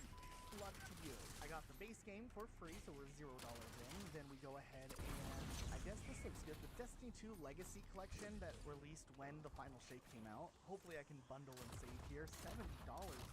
luck to you. I got the base game for free, so we're $0 in. Then we go ahead and I guess this looks good. The Destiny 2 Legacy Collection that released when the Final Shape came out. Hopefully I can bundle and save here. $70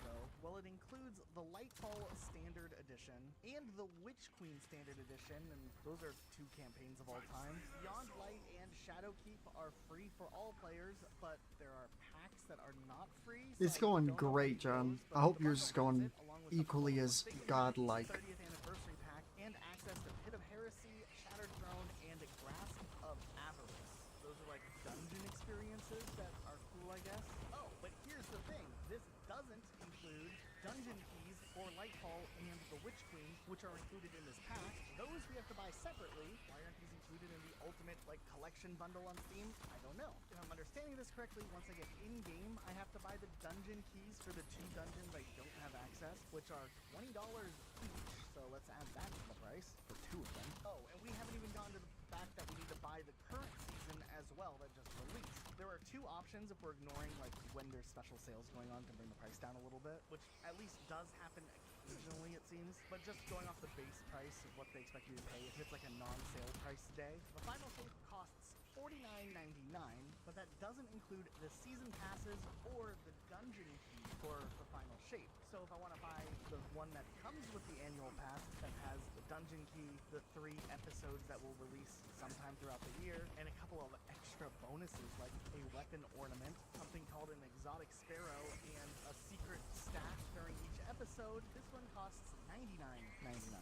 though. Well, it includes the Lightfall Standard Edition and the Witch Queen Standard Edition, and those are 2 campaigns of all time. Beyond Light and Shadowkeep are free for all players, but there are packs that are not free. So It's going great, John. I hope yours is going equally as godlike. 30th anniversary pack and access to Pit of Heresy, Shattered Throne, and a Grasp of Avarice. Those are like dungeon experiences that are cool, I guess. Oh, but here's the thing. This doesn't include dungeon keys for Lightfall and the Witch Queen, which are included in this pack. Those we have to buy separately. Why aren't these included in the ultimate like collection bundle on Steam? I don't know. If I'm understanding this correctly, once I get in-game, I have to buy the dungeon keys for the 2 dungeons I don't have access, which are $20 each. So let's add that to the price for 2 of them. Oh, and we haven't even gotten to the fact that we need to buy the current season as well that just released. There are 2 options if we're ignoring like when there's special sales going on to bring the price down a little bit, which at least does happen occasionally, it seems. But just going off the base price of what they expect you to pay, if it's like a non-sale price today, the Final Shape costs $49.99, but that doesn't include the season passes or the dungeon key for the Final Shape. So if I want to buy the one that comes with the annual pass that has the dungeon key, the 3 episodes that will release sometime throughout the year, and a couple of extra bonuses like a weapon ornament, something called an exotic sparrow, and a secret stash during each episode, this one costs $99.99.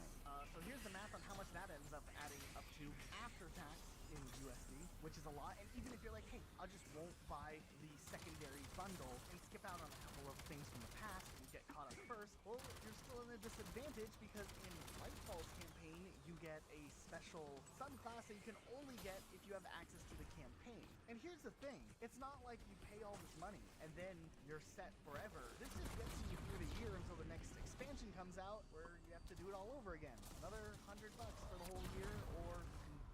So here's the math on how much that ends up adding up to after tax in USD, which is a lot. And even if you're like, hey, I just won't buy the secondary bundle and skip out on a couple of things from the past and get caught up first, well, you're still in a disadvantage because in Lightfall's campaign, you get a special subclass that you can only get if you have access to the campaign. And here's the thing, it's not like you pay all this money and then you're set forever. This just gets you through the year until the next expansion comes out where you have to do it all over again. Another $100 for the whole year, or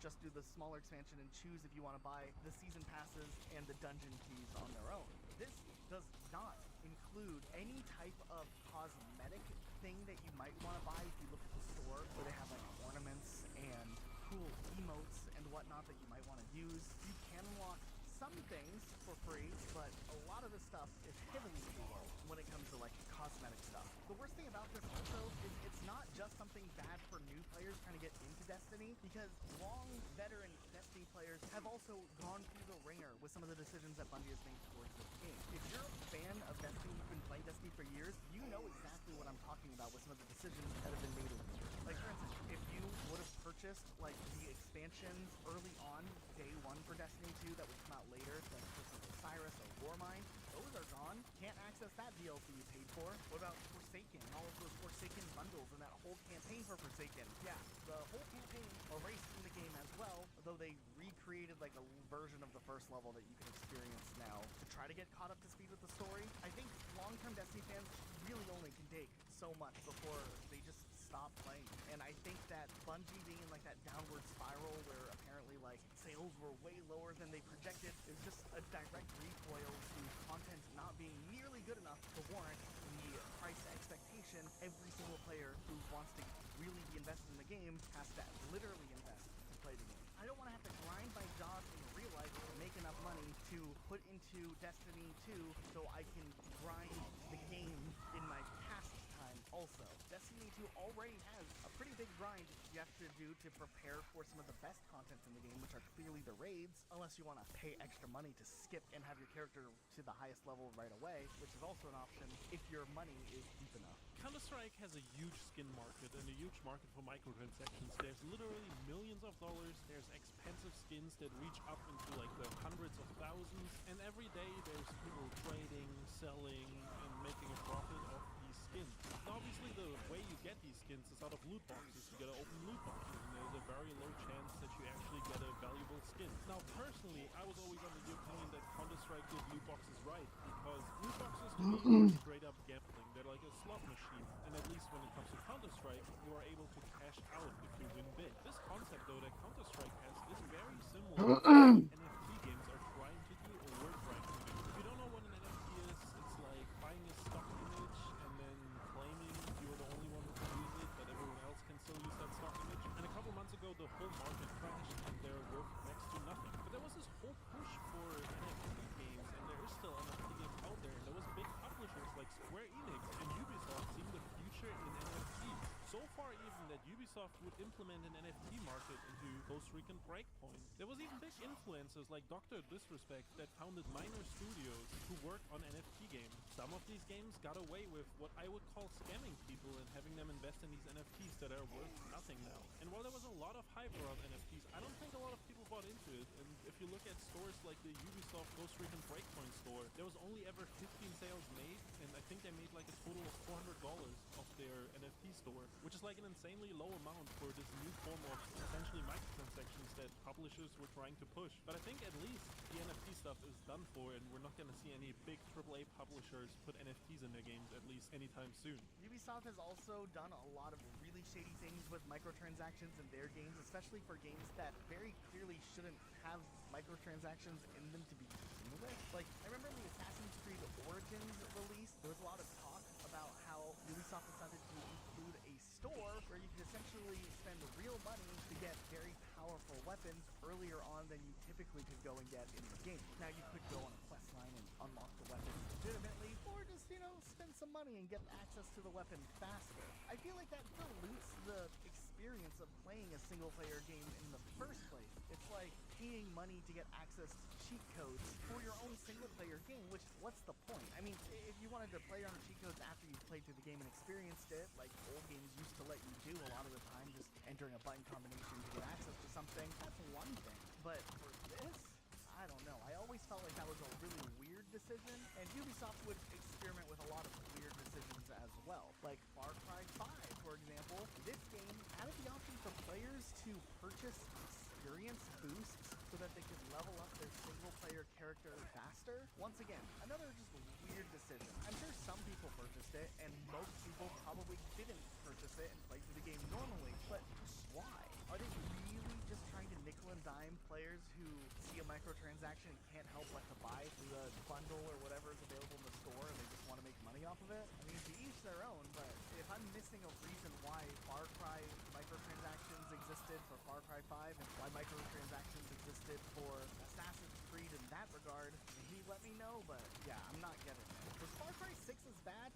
just do the smaller expansion and choose if you want to buy the season passes and the dungeon keys on their own. This does not include any type of cosmetic thing that you might want to buy. If you look at the store where they have like ornaments and cool emotes and whatnot that you might want to use, you can unlock some things for free, but a lot of the stuff is heavily paywall when it comes to like cosmetic stuff. The worst thing about this also is it's not just something bad for new players trying to get into Destiny, because long veteran Destiny players have also gone through the ringer with some of the decisions that Bungie has made towards this game. If you're a fan of Destiny, you've been playing Destiny for years, you know exactly what I'm talking about with some of the decisions that have been made over the years. Like for instance, if you would have purchased like the expansions early on, day one for Destiny 2 that would come out later, like for example Cyrus or Warmind, those are gone. Can't access that DLC you paid for. What about Forsaken and all of those Forsaken bundles and that whole campaign for Forsaken? Yeah, the whole campaign erased from the game as well, though they recreated like a version of the first level that you can experience now to try to get caught up to speed with the story. I think long-term Destiny fans really only can take so much before they just stop playing. And I think that Bungie being in like that downward spiral where apparently like sales were way lower than they projected is just a direct recoil to content not being nearly good enough to warrant the price expectation every single player who wants to really be invested in the game has to literally invest to play the game. I don't want to have to grind my jobs in real life to make enough money to put into Destiny 2 so I can grind the game in my pastime also. Destiny 2 already has a pretty big grind you have to do to prepare for some of the best content in the game, which are clearly the raids, unless you want to pay extra money to skip and have your character to the highest level right away, which is also an option if your money is deep enough. Counter-Strike has a huge skin market and a huge market for microtransactions. There's literally millions of dollars, there's expensive skins that reach up into like the hundreds of thousands, and every day there's people trading, selling, and making a profit off these skins. Now obviously the way you get these skins is out of loot boxes. You gotta open loot boxes, and there's a very low chance that you actually get a valuable skin. Now personally, I was always under the opinion that Counter-Strike did loot boxes right, because loot boxes to me are straight up gambling. They're like a slot machine, and at least when it comes to Counter-Strike, you are able to cash out if you win big. This concept though that Counter-Strike has is very similar to what NFT games are trying to do or were trying to do. If you don't know what an NFT is, it's like buying a stock image and then claiming you're the only one who can use it, but everyone else can still use that stock image. And a couple months ago, the whole market crashed and they're worth next to nothing. But there was this whole push for NFT games, and there is still NFT games out there, and there was big publishers like Square Enix and Ubisoft seeing the future in NFTs. So far even that Ubisoft would implement an NFT market into Costa Rican Breakpoint. There was even big influencers like Dr. Disrespect that founded minor studios who work on NFT games. Some of these games got away with what I would call scamming people and having them invest in these NFTs that are worth nothing now. And while there was a lot of hype around NFTs, I don't think a lot of people bought into it. And if you look at stores like the Ubisoft Costa Rican Breakpoint store, there was only ever 15 sales made, and I think they made like a total of $400 off their NFT store, which is like an insanely low amount for this new form of essentially microtransactions that publishers were trying to push. But I think at least the NFT stuff is done for, and we're not going to see any big AAA publishers put NFTs in their games at least anytime soon. Ubisoft has also done a lot of really shady things with microtransactions in their games, especially for games that very clearly shouldn't have microtransactions in them to begin with. Like, I remember in the Assassin's Creed Origins release, there was a lot of talk about how Ubisoft decided to include a store where you could essentially spend real money to get very powerful weapons earlier on than you typically could go and get in the game. Now, you could go on a quest line and unlock the weapon legitimately, or just, you know, spend some money and get access to the weapon faster. I feel like that dilutes the experience of playing a single-player game in the first place. It's like paying money to get access to cheat codes for your own single-player game, which, what's the point? I mean, if you wanted to play on cheat codes after you played through the game and experienced it, like old games used to let you do a lot of the time, just entering a button combination to get access to something, that's one thing. But for this, I don't know. I always felt like that was a really weird decision, and Ubisoft would experiment with a lot of weird decisions as well. Like Far Cry 5, for example. This game added the option for players to purchase experience boosts so that they could level up their single-player character faster. Once again, another just weird decision. I'm sure some people purchased it, and most people probably didn't purchase it and play through the game normally, but why? Are they really just trying to nickel and dime players who see a microtransaction and can't help but to buy the bundle or whatever is available in the store and they just want to make money off of it. I mean, to each their own, but if I'm missing a reason why Far Cry microtransactions existed for Far Cry 5 and why microtransactions existed for Assassin's Creed in that regard, maybe let me know, but yeah, I'm not getting it. If Far Cry 6 is bad,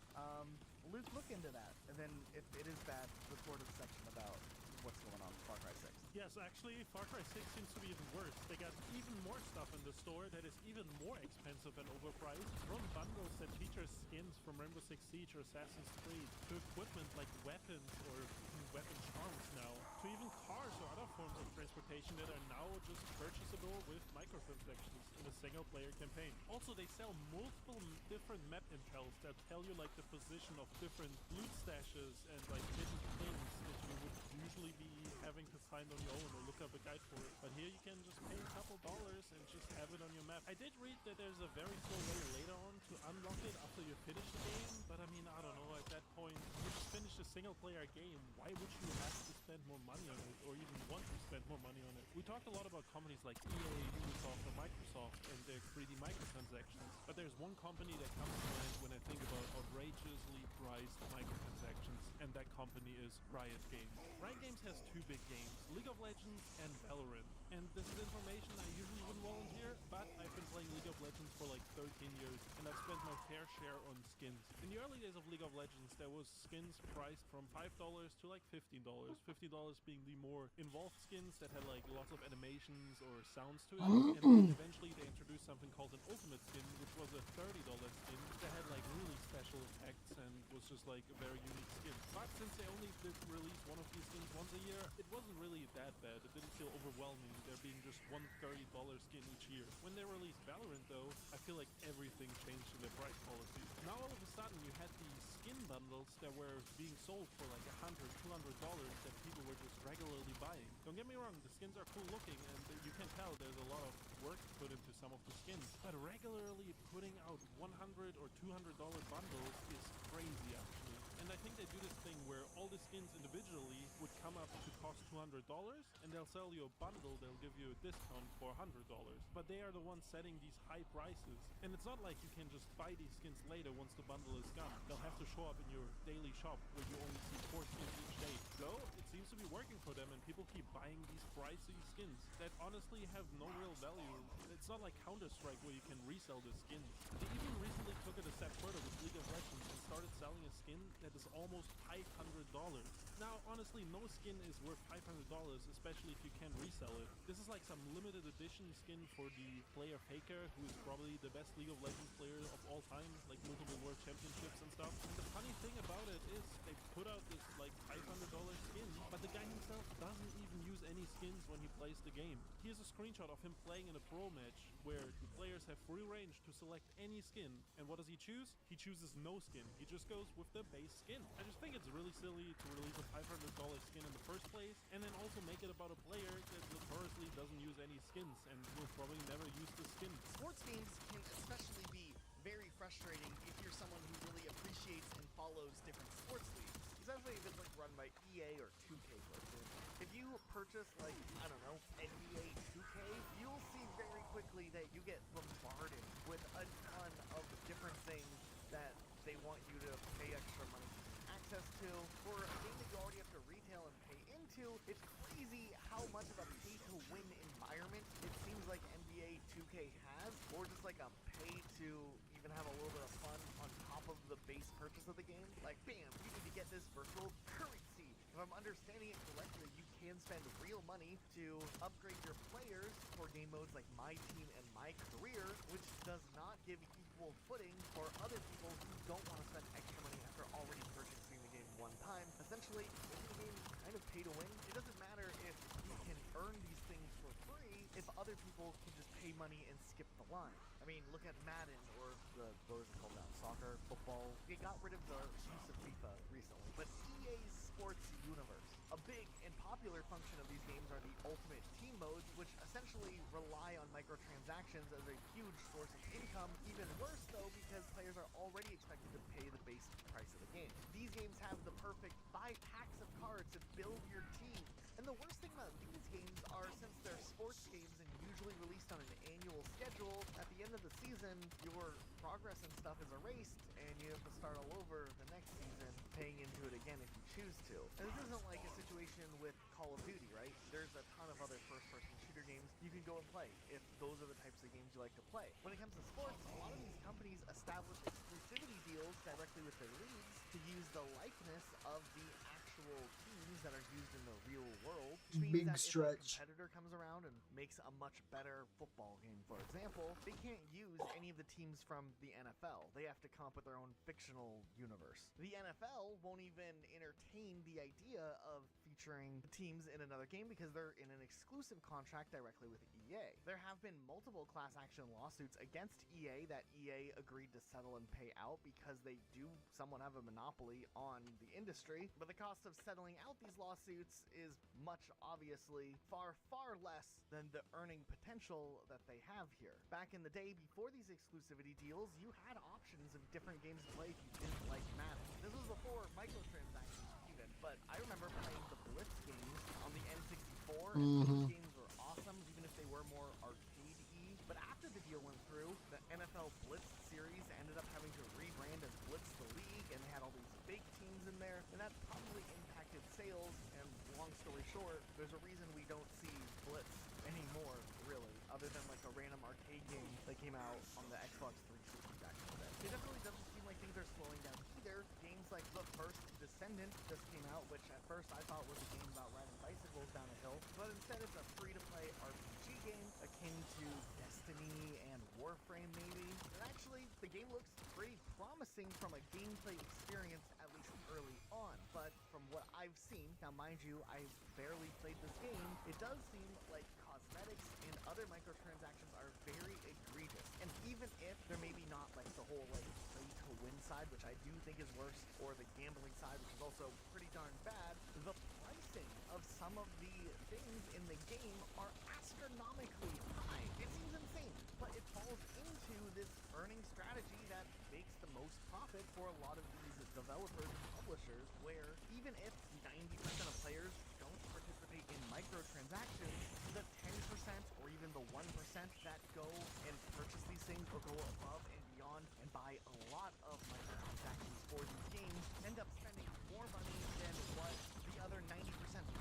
look into that. And then if it is bad, record a section about what's going on with Far Cry 6. Yes, actually, Far Cry 6 seems to be even worse. They got even more stuff in the store that is even more expensive and overpriced. From bundles that feature skins from Rainbow Six Siege or Assassin's Creed, to equipment like weapons or even weapon charms now, to even cars or other forms of transportation that are now just purchasable with microtransactions in a single-player campaign. Also, they sell multiple different map intels that tell you like the position of different loot stashes and like hidden things that you would usually be having to find on your own or look up a guide for it. But here you can just pay a couple dollars and just have it on your map. I did read that there's a very slow way later on to unlock it after you finish the game, but I mean, I don't know, at that point, you just finished a single-player game. Why would you have to spend more money on it or even want to spend more money on it? We talked a lot about companies like EA, Ubisoft, or Microsoft and their 3D microtransactions, but there's one company that comes to mind when I think about outrageously priced microtransactions, and that company is Riot Games. Riot Games has two big games, League of Legends and Valorant. And this is information I usually wouldn't volunteer, but I've been playing League of Legends for like 13 years, and I've spent my fair share on skins. In the early days of League of Legends, there was skins priced from $5 to like $15. $15 being the more involved skins that had like lots of animations or sounds to it. And then eventually they introduced something called an ultimate skin, which was a $30 skin that had like really special effects and was just like a very unique skin. But since they only did release one of these skins once a year, it wasn't really that bad. It didn't feel overwhelming, there being just one $30 skin each year. When they released Valorant though, I feel like everything changed in their price policy. Now all of a sudden you had these skin bundles that were being sold for like $100, $200 that people were just regularly buying. Don't get me wrong, the skins are cool looking and you can tell there's a lot of work put into some of the skins, but regularly putting out $100 or $200 bundles is crazy actually. And I think they do this thing where all the skins individually would come up to cost $200 and they'll sell you a bundle, they'll give you a discount for $100. But they are the ones setting these high prices. And it's not like you can just buy these skins later once the bundle is gone. They'll have to show up in your daily shop where you only see 4 skins each day. So it seems to be working for them and people keep buying these pricey skins that honestly have no real value. It's not like Counter-Strike where you can resell the skins. They even recently took it a step further with League of Legends and started selling a skin that is almost $500. Now, honestly, no skin is worth $500, especially if you can't resell it. This is like some limited edition skin for the player Faker, who is probably the best League of Legends player of all time, like multiple world championships and stuff. And the funny thing about it is they put out this like $500 skin, but the guy himself doesn't even use any skins when he plays the game. Here's a screenshot of him playing in a pro match where the players have free range to select any skin. And what does he choose? He chooses no skin. He just goes with the base skin. I just think it's really silly to release a $500 skin in the first place and then also make it about a player that notoriously doesn't use any skins and will probably never use the skin. Sports games can especially be very frustrating if you're someone who really appreciates and follows different sports leagues, especially if it's like run by EA or 2K, for example. If you purchase like, I don't know, NBA 2K, you'll see very quickly that you get bombarded with a ton of different things that they want you to pay extra money access to. For a game that you already have to retail and pay into, it's crazy how much of a pay-to-win environment it seems like NBA 2K has, or just like a pay to even have a little bit of fun on top of the base purchase of the game. Like, bam, you need to get this virtual currency. If I'm understanding it correctly, you can spend real money to upgrade your players for game modes like My Team and My Career, which does not give equal footing for other people who don't want to spend extra money after already purchasing the game one time. Essentially, making the game kind of pay to win. It doesn't matter if you can earn these things for free if other people can just pay money and skip the line. I mean, look at Madden or what is it called now? Soccer, football. They got rid of the use of FIFA recently, but EA's Sports Universe. A big and popular function of these games are the Ultimate Team modes, which essentially rely on microtransactions as a huge source of income. Even worse, though, because players are already expected to pay the base price of the game. These games have the perfect buy packs of cards to build your team. And the worst thing about these games are, since they're sports games and usually released on an annual schedule, at the end of the season, your progress and stuff is erased, and you have to start all over the next season, paying into it again if you choose to. And this isn't like a situation with Call of Duty, right? There's a ton of other first-person shooter games you can go and play if those are the types of games you like to play. When it comes to sports, a lot of these companies establish exclusivity deals directly with their leagues to use the likeness of the actual teams that are used in the real world, which means Big that stretch. if a competitor comes around and makes a much better football game, for example, they can't use any of the teams from the NFL. They have to come up with their own fictional universe. The NFL won't even entertain the idea of featuring the teams in another game because they're in an exclusive contract directly with EA. There have been multiple class action lawsuits against EA that EA agreed to settle and pay out because they do somewhat have a monopoly on the industry, but the cost of settling out these lawsuits is much obviously far, far less than the earning potential that they have here. Back in the day, before these exclusivity deals, you had options of different games to play if you didn't like Madden. This was before microtransactions even, but I remember playing the Blitz games on the N64, and those games were awesome, even if they were more arcade-y. But after the deal went through, the NFL Blitz series ended up having to rebrand as Blitz the League, and they had all these big teams in there, and that probably impacted sales, and long story short, there's a reason we don't see Blitz anymore, really, other than like a random arcade game that came out on the Xbox 360 back in the day. It definitely doesn't seem like things are slowing down either. Games like The First Descendant just came out, which at first I thought was a game about riding bicycles down a hill, but instead it's a free-to-play RPG game akin to Destiny and Warframe maybe. And actually, the game looks pretty promising from a gameplay experience, at least early on, but from what I've seen, now mind you, I've barely played this game, it does seem like cosmetics and other microtransactions are very egregious. And even if there may be not like the whole like play to win side, which I do think is worse, or the gambling side, which is also pretty darn bad, the pricing of some of the things in the game are astronomically high. It seems insane, but it falls into this earning strategy that makes the most profit for a lot of these developers and publishers, where even if 90% of players don't participate in microtransactions, the 10% or even the 1% that go and purchase these things or go above and beyond and buy a lot of microtransactions for these games end up spending more money than what the other 90%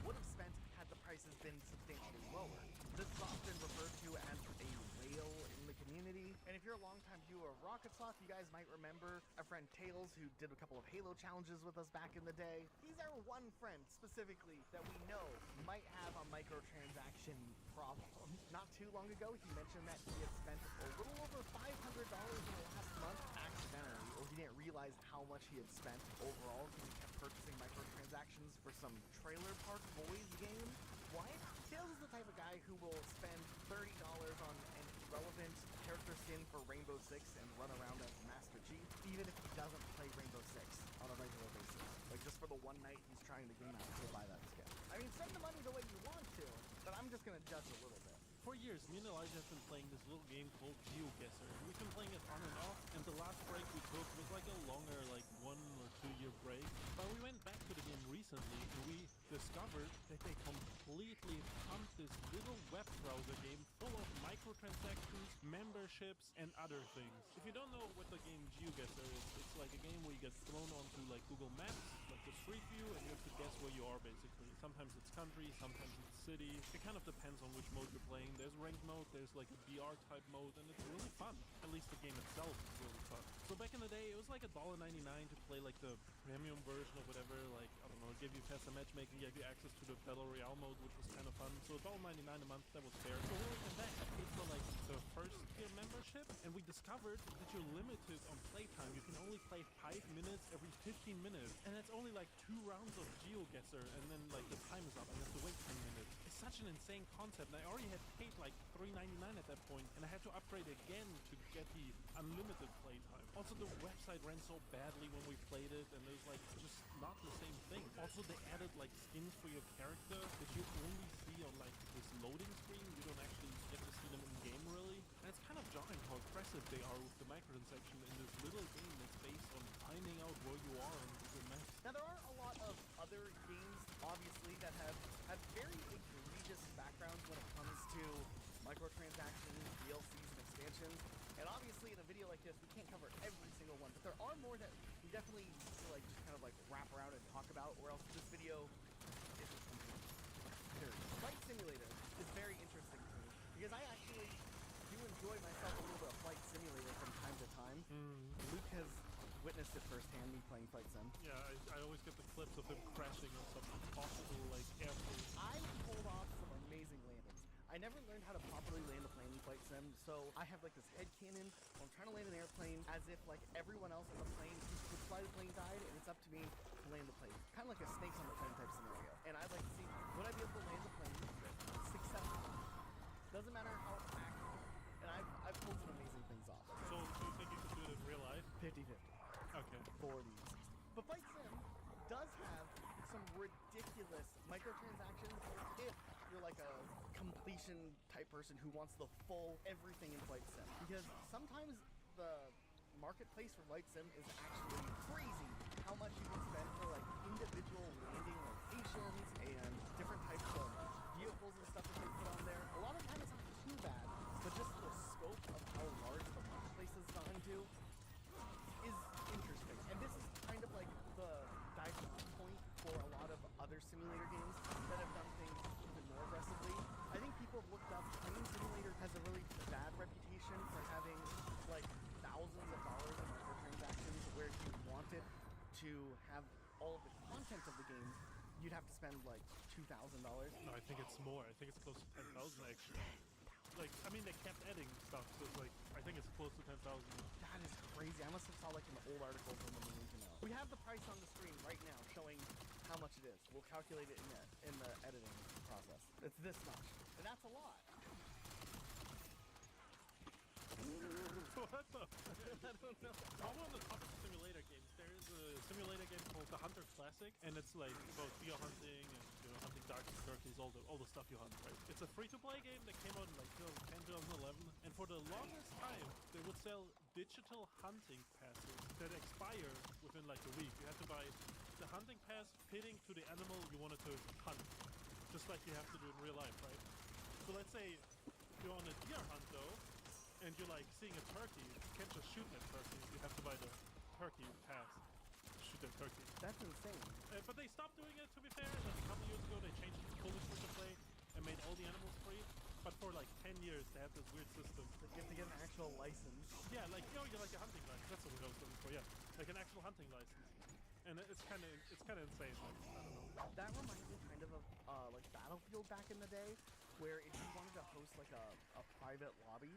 would have spent had the prices been substantially lower. This is often referred to as a whale in the community, and if you're a longtime viewer of Rocket Soft, you guys might remember our friend Tails, who did a couple of Halo challenges with us back in the day. He's our one friend specifically that we know might have a microtransaction problem. Not too long ago, he mentioned that he had spent a little over $500 in the last month accidentally, or he didn't realize how much he had spent overall because he kept purchasing microtransactions for some Trailer Park Boys game. What? Tails is the type of guy who will spend $30 on an irrelevant character skin for Rainbow Six and run around as Master Chief, even if he doesn't play Rainbow Six on a regular basis. Like, just for the one night he's trying the game out, he'll buy that skin. I mean, spend the money the way you want to, but I'm just gonna judge a little bit. For years, me and Elijah have been playing this little game called GeoGuessr. We've been playing it on and off, and the last break we took was like a longer, like 1 or 2 year break. But we went back to the game recently, and we discovered that they completely pumped this little web browser game full of microtransactions, memberships, and other things. If you don't know what the game GeoGuessr is, it's like a game where you get thrown onto like Google Maps, like the street view, and you have to guess where you are basically. Sometimes it's country, sometimes it's city. It kind of depends on which mode you're playing. There's ranked mode, there's like a BR type mode, and it's really fun. At least the game itself is really fun. So back in the day, it was like $1.99 to play like the premium version or whatever. Like, I don't know, it gave you faster matchmaking, gave you access to the Battle Royale mode, which was kind of fun. So $1.99 a month, that was fair. So when we came back, I paid for like the first tier membership, and we discovered that you're limited on playtime. You can only play 5 minutes every 15 minutes, and that's only like 2 rounds of GeoGuessr, and then like the time is up and you have to wait 10 minutes. It's such an insane concept, and I already had paid like $3.99 at that point, and I had to upgrade again to get the unlimited playtime. Also, the website ran so badly when we played it, and it was like just not the same thing. Also, they added like skins for your character that you only see on like this loading screen. You don't actually get to see them in game really, and it's kind of jarring how aggressive they are with the microtransaction in this little game that's based on finding out where you are on Google Maps. Now, there are a lot of other games, obviously, that have very egregious backgrounds when it comes to like this, we can't cover every single one, but there are more that we definitely need to like just kind of like wrap around and talk about, or else this video isn't complete. Period. Flight Simulator is very interesting to me because I actually do enjoy myself a little bit of Flight Simulator from time to time. Luke has witnessed it firsthand, me playing Flight Sim. Yeah, I always get the clips of him crashing on some impossible like airplane. I pulled off some amazing landings. I never learned how to properly land a plane in Flight Sim, so I have like this head cannon while I'm trying to land an airplane as if like everyone else on the plane who could fly the plane died, and it's up to me to land the plane. Kind of like a snakes on the plane type scenario. And I'd like to see, would I be able to land the plane successfully? Doesn't matter how accurate. And I've pulled some amazing things off. So do you think you could do it in real life? 50-50. Okay. 40-60. But Flight Sim does have some ridiculous microtransactions if you're like a completion type person who wants the full everything in Flight Sim. Because sometimes the marketplace for Flight Sim is actually crazy how much you can spend for like individual landing locations and different types of vehicles and stuff that they put on there. A lot of times it's not too bad, but just the scope of how large the marketplace has gotten to is interesting. And this is kind of like the diving point for a lot of other simulator games that have done things even more aggressively. I think people have looked up, Plane Simulator has a really bad reputation for having like thousands of dollars in microtransactions, where if you wanted to have all of the content of the game, you'd have to spend like $2,000. No, I think it's more. I think it's close to 10,000 actually. Like, I mean, they kept adding stuff, so it's like, I think it's close to 10,000. That is crazy. I must have saw like an old article from when we need to know. We have the price on the screen right now showing how much it is. We'll calculate it in the editing process. It's this much. And that's a lot. What the? I don't know. While we're on the topic of simulator games, there is a simulator game called the Hunter Classic, and it's like about deer hunting and hunting darkies, turkeys, all the stuff you hunt, right? It's a free-to-play game that came out in like 2010, 2011, and for the longest time, they would sell digital hunting passes that expire within like a week. You have to buy the hunting pass fitting to the animal you wanted to hunt, just like you have to do in real life, right? So let's say you're on a deer hunt though, and you're like seeing a turkey, you can't just shoot that turkey, you have to buy the turkey pass to shoot that turkey. That's insane. But they stopped doing it, to be fair, and then a couple years ago they changed it to fully free to play and made all the animals free. But for like 10 years they had this weird system. You have to get an actual license. Yeah, like, you're like a hunting license, that's what I was looking for, yeah. Like an actual hunting license. And it's kind of insane, like, I don't know. That reminds me kind of like Battlefield back in the day, where if you wanted to host like a private lobby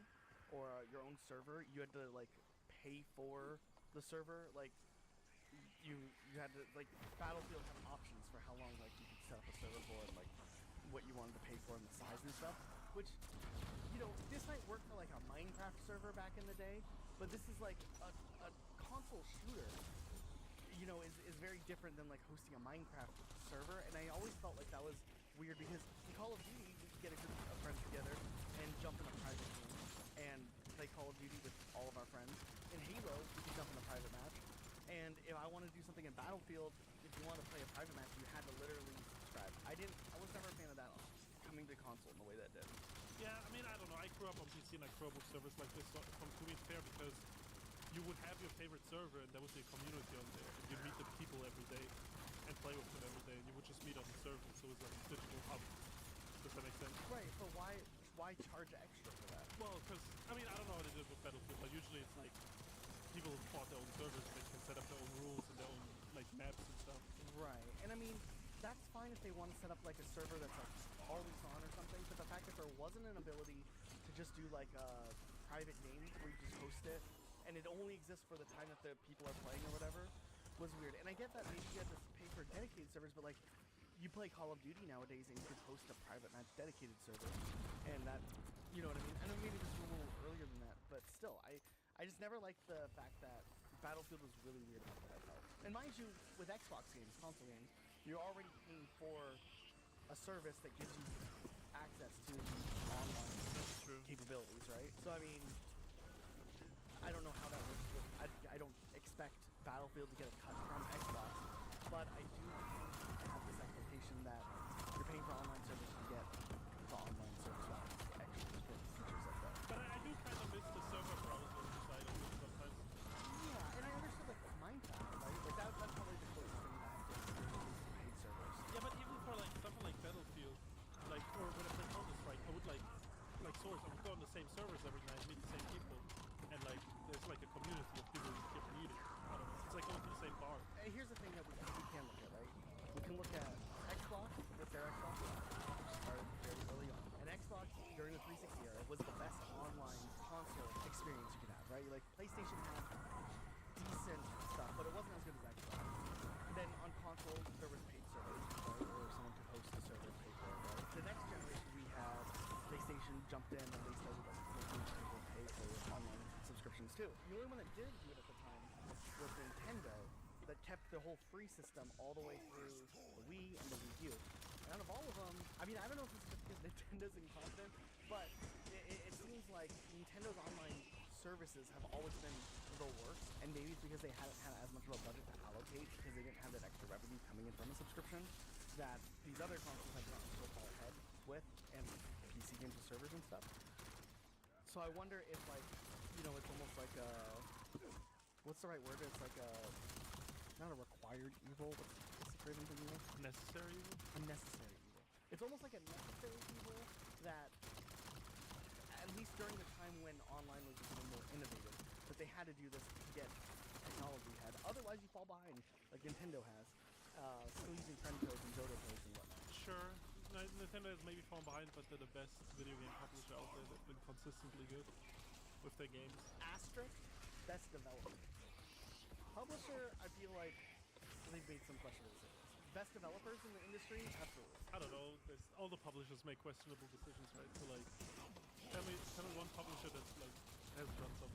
or your own server, you had to like pay for the server. Like you had to, like, Battlefield had options for how long like you could set up a server for and like what you wanted to pay for and the size and stuff. Which, you know, this might work for like a Minecraft server back in the day, but this is like a console shooter, you know, is very different than like hosting a Minecraft server. And I always felt like that was weird because in Call of Duty we could get a group of friends together and jump in a private game and play Call of Duty with all of our friends. In Halo we could jump in a private match, and if I wanted to do something in Battlefield, if you wanted to play a private match, you had to literally subscribe. I was never a fan of that coming to console in the way that did. Yeah, I mean, I don't know, I grew up on PC and I grew up with servers like this, so to me it's fair because you would have your favorite server and there would be a community on there, and you'd meet the people every day and play with them every day, and you would just meet on the server, so it's like a digital hub. Does that make sense? Right, but why charge extra for that? Well, because, I mean, I don't know what it is with Battlefield, but usually it's like people who bought their own servers, they can set up their own rules and their own like maps and stuff. Right, and I mean, that's fine if they want to set up like a server that's like always on or something, but the fact that there wasn't an ability to just do like a private game where you just host it and it only exists for the time that the people are playing or whatever was weird. And I get that maybe you had to pay for dedicated servers, but like you play Call of Duty nowadays and you could host a private match dedicated server, and that, you know what I mean? I know maybe this was a little earlier than that, but still, I just never liked the fact that Battlefield was really weird about that, I felt. And mind you, with Xbox games, console games, you're already paying for a service that gives you access to online capabilities, right? So I mean, I don't know how that works. I don't expect Battlefield to get a cut from Xbox, but I do have this expectation that you're paying for online service to get the online service with extra features like that. But I do kind of miss the server browser side of it servers. I would go on the same servers every night, meet the same people, and like there's like a community of people you keep meeting. I don't know. It's like going to the same bar. Here's the thing that we can look at, right? We can look at Xbox with their Xbox Live, which started very early on. And Xbox during the 360 era was the best online console experience you could have, right? Like PlayStation had decent stuff, but it wasn't as good as Xbox. And then on console, there was paid servers, right? Or someone could host the server and pay for it, right? The next generation we had, PlayStation jumped in and they started like making people pay for online subscriptions too. The only one that did do it at the time was Nintendo, that kept the whole free system all the way through the Wii and the Wii U. And out of all of them, I mean, I don't know if it's just because Nintendo's incompetent, but it seems like Nintendo's online services have always been the worst, and maybe it's because they hadn't had as much of a budget to allocate because they didn't have that extra revenue coming in from a subscription that these other consoles have gotten so far ahead with, and PC games with servers and stuff. So I wonder if, like, you know, it's almost like a, what's the right word? It's like a, not a required evil. What's the phrase I'm thinking of? Necessary evil? A necessary evil. It's almost like a necessary evil that, at least during the time when online was becoming more innovative, that they had to do this to get technology ahead. Otherwise, you fall behind, like Nintendo has, still using friend codes and Dota codes and whatnot. Sure, Nintendo has maybe fallen behind, but they're the best video game publisher out there. They've been consistently good with their games. Asterisk, best developer. Publisher, I feel like they've made some questionable decisions. Best developers in the industry, absolutely. I don't know. All the publishers make questionable decisions, right? So like, tell me one publisher that's like has done some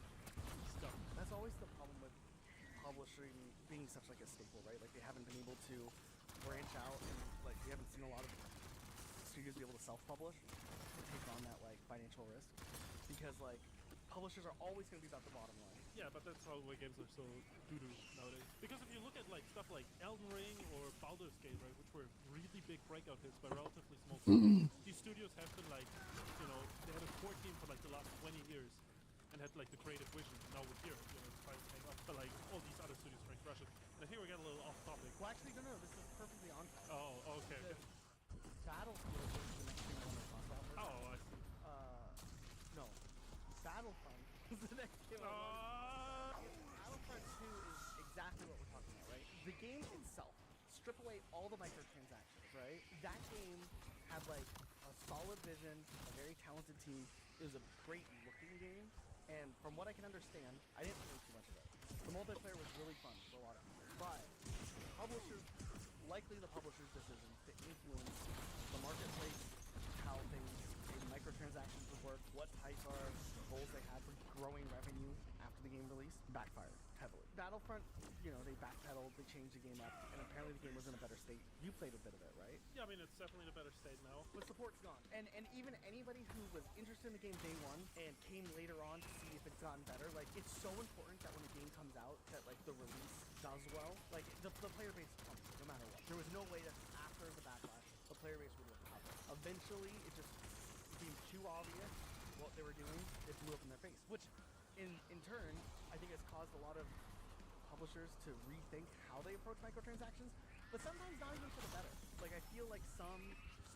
stuff. That's always the problem with publishing being such like a staple, right? Like they haven't been able to branch out, and like we haven't seen a lot of studios be able to self-publish and take on that like financial risk, because like publishers are always going to be about the bottom line. Yeah, but that's how the games are so doo-doo nowadays. Because if you look at like stuff like Elden Ring or Baldur's Gate, right, which were really big breakout hits by relatively small studios, these studios have been like, you know, they had a core team for like the last 20 years and had like the creative vision. Now we're here, you know, it's finally paying off. But like all these other studios trying to crush it. And I think we're getting a little off topic. Well, actually, no, this is perfectly on topic. Oh, okay. Battlefield is the next thing I want to talk about. Oh, I see. No, Battlefront is the next game I want. Battlefront 2 is exactly what we're talking about, right? The game itself, strip away all the microtransactions, right? That game had like a solid vision, a very talented team. It was a great looking game, and from what I can understand, I didn't play too much of it. The multiplayer was really fun for a lot of people, but publishers, likely the publisher's decisions to influence the marketplace, how things, maybe microtransactions would work, what type of goals they had for growing revenue after the game release, backfired heavily. Battlefront, you know, they backpedaled, they changed the game up, and apparently the game was in a better state. You played a bit of it, right? Yeah, I mean, it's definitely in a better state now. But support's gone. And even anybody who was interested in the game day one and came later on to see if it's gotten better, like, it's so important that when a game comes out, that, like, the release does well. Like, the player base pumps it, no matter what. There was no way that after the backlash, the player base would recover. Eventually, it just became too obvious what they were doing. It blew up in their face, which, in turn, I think has caused a lot of publishers to rethink how they approach microtransactions, but sometimes not even for the better. Like, I feel like some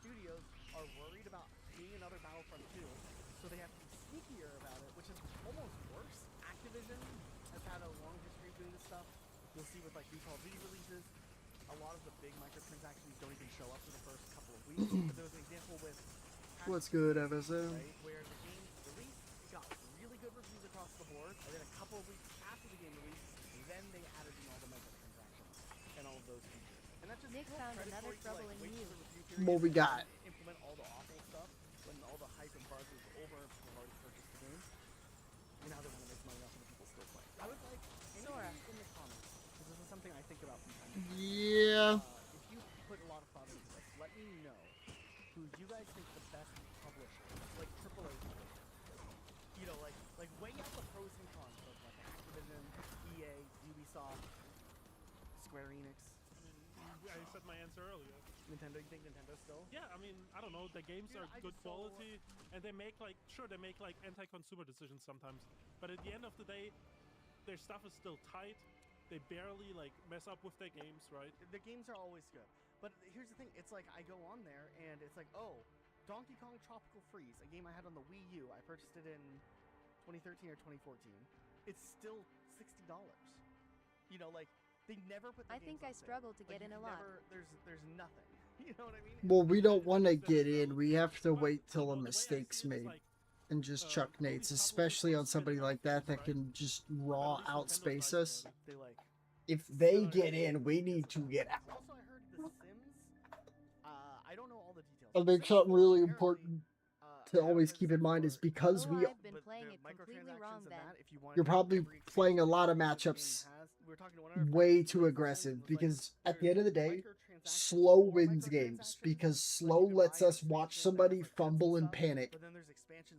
studios are worried about being another Battlefront 2, so they have to be sneakier about it, which is almost worse. Activision has had a long history of doing this stuff. You'll see with like new Call of Duty releases, a lot of the big microtransactions don't even show up for the first couple of weeks. But there was an example with What's good, MSM? right, where the game released, it got really good reviews across the board, and then a couple of weeks after the game released, then they added in all the microtransactions and all of those features. And that's just Nick found another predatory to, trouble like, in wait you. for the review period What we and got? implement all the awful stuff when all the hype and buzz is over and people have already purchased the game. And now they want to make money off of the people still playing. I would like Sora. anybody in the comments, because this is something I think about from time to time. Yeah. If you put a lot of thought into this, let me know who you guys think the best publisher, like AAA publisher. You know, like weigh out the pros and cons of like Activision, EA, Ubisoft, Square Enix. I mean, I said my answer earlier. Nintendo, you think Nintendo still? Yeah, I mean, I don't know. The games Dude, are I good just saw quality, and they make like they make like anti-consumer decisions sometimes. But at the end of the day, their stuff is still tight. They barely like mess up with their games, right? The games are always good. But here's the thing, it's like I go on there and it's like, oh, Donkey Kong Tropical Freeze, a game I had on the Wii U. I purchased it in 2013 or 2014. It's still $60. You know, like they never put. The I think games on I sale. struggle to Like, get you in a can lot. There's nothing. You know what I mean? Well, we don't want to get in. We have to wait till a mistake's made and just chuck nades, especially on somebody like that that can just raw outspace us. They like. If they get in, we need to get out. Also, I heard The Sims. I don't know all the details. I think something really important to always keep in mind is because Oh, I've been playing it completely wrong then. you're probably playing a lot of matchups way too aggressive, because at the end of the day, slow wins games, because slow lets us watch somebody fumble and panic,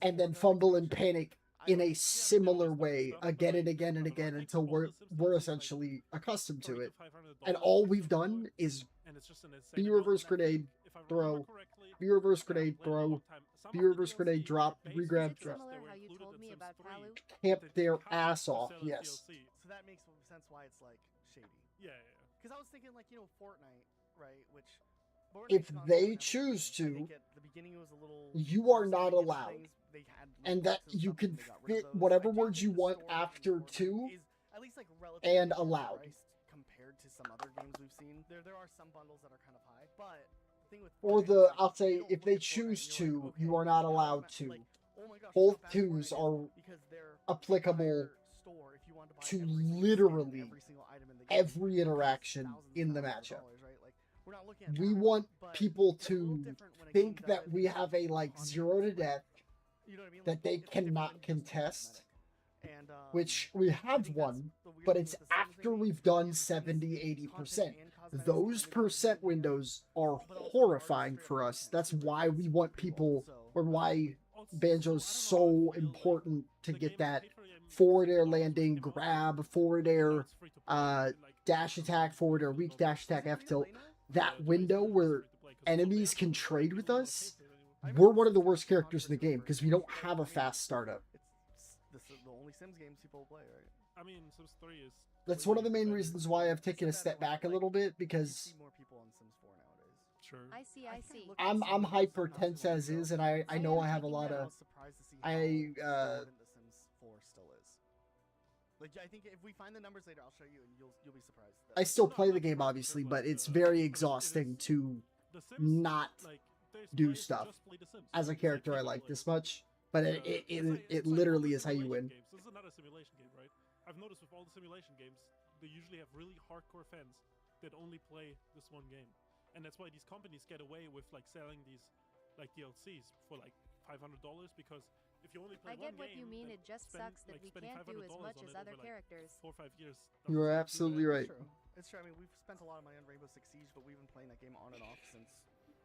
and then fumble and panic in a similar way again and again and again until we're essentially accustomed to it. And all we've done is B reverse grenade, throw, B reverse grenade, throw, B reverse grenade, drop, regrab, drop. Similar how you told me about Palu? Camp their ass off, yes. So that makes sense why it's like shady. Yeah. Because I was thinking like, you know, Fortnite, right? Which If they choose to, you are not allowed. And that you can fit whatever words you want after two and allowed. Compared to some other games we've seen, there are some bundles that are kind of high, but the thing with Or the, I'll say, if they choose to, you are not allowed to. Both twos are applicable to literally every interaction in the matchup. We want people to think that we have a, like, 0 to death that they cannot contest, which we have one, but it's after we've done 70-80%. Those percent windows are horrifying for us. That's why we want people, or why Banjo's so important to get that forward air landing, grab, forward air, dash attack, forward air, weak dash attack, F tilt. That window where enemies can trade with us, we're one of the worst characters in the game because we don't have a fast startup. This is the only Sims games people play, right? I mean, Sims 3 is. That's one of the main reasons why I've taken a step back a little bit, because more people on Sims 4 nowadays. Sure. I see. I'm hyper tense as is, and I know I have a lot of The Sims 4 still is. Like, I think if we find the numbers later, I'll show you, and you'll be surprised. I still play the game obviously, but it's very exhausting to not do stuff as a character I like this much. But it literally is how you win. This is another simulation game, right? I've noticed with all the simulation games, they usually have really hardcore fans that only play this one game, and that's why these companies get away with like selling these like DLCs for like $500, because if you only play I get one what you game, mean. It just sucks that we can't do as much as other characters. 4 or 5 years. You are absolutely right. It's true. I mean, we've spent a lot of money on Rainbow Six Siege, but we've been playing that game on and off since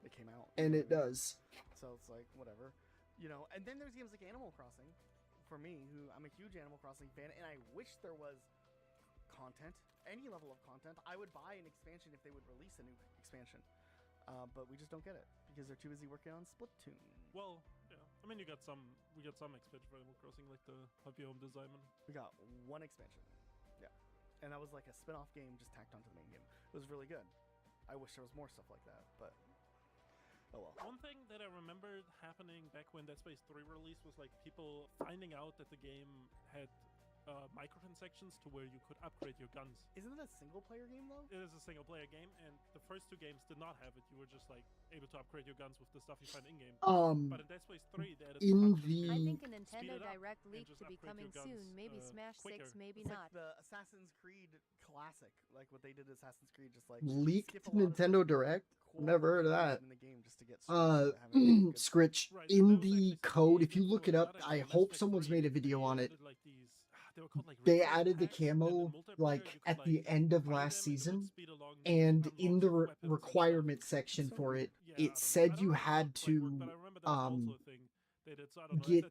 it came out. And it does. So it's like, whatever. You know, and then there's games like Animal Crossing, for me, who I'm a huge Animal Crossing fan, and I wish there was content, any level of content. I would buy an expansion if they would release a new expansion, but we just don't get it because they're too busy working on Splatoon. Well, yeah. I mean, we got some expansion for Animal Crossing, like the Happy Home Design. We got one expansion, yeah, and that was like a spin-off game just tacked onto the main game. It was really good. I wish there was more stuff like that, but. Oh well. One thing that I remember happening back when Dead Space 3 released was like people finding out that the game had microtransactions to where you could upgrade your guns. Isn't it a single-player game though? It is a single-player game, and the first 2 games did not have it. You were just like able to upgrade your guns with the stuff you find in game. But in Dead Space 3, they added I think a Nintendo Direct leak to be coming soon. Maybe Smash 6, maybe it's not. Like the Assassin's Creed classic, like what they did to Assassin's Creed, just like Leaked Nintendo Direct? Never heard of that. in the game just to get Scritch, in the code, if you look it up, I hope someone's made a video on it. They added the camo like at the end of last season, and in the requirement section for it, it said you had to get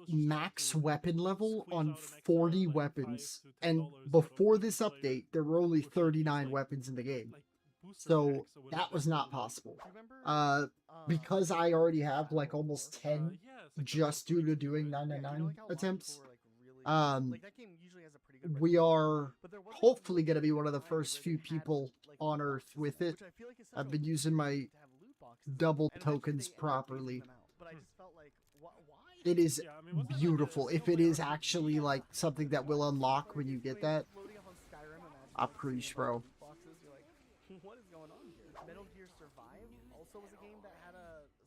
max weapon level on 40 weapons, and before this update there were only 39 weapons in the game, so that was not possible. Because I already have like almost 10 just due to doing 999 attempts, we are hopefully going to be one of the first few people on Earth with it. I've been using my double tokens properly. but I just felt like, why? It is Yeah, I mean, wasn't it like a beautiful. If it single-player is RPG? actually like something that will unlock when you get that, Loading up on Skyrim, imagine I'm like, pretty seeing a sure, bunch bro. of loot boxes. You're like, what is going on here? Metal Gear Survive also was a game that had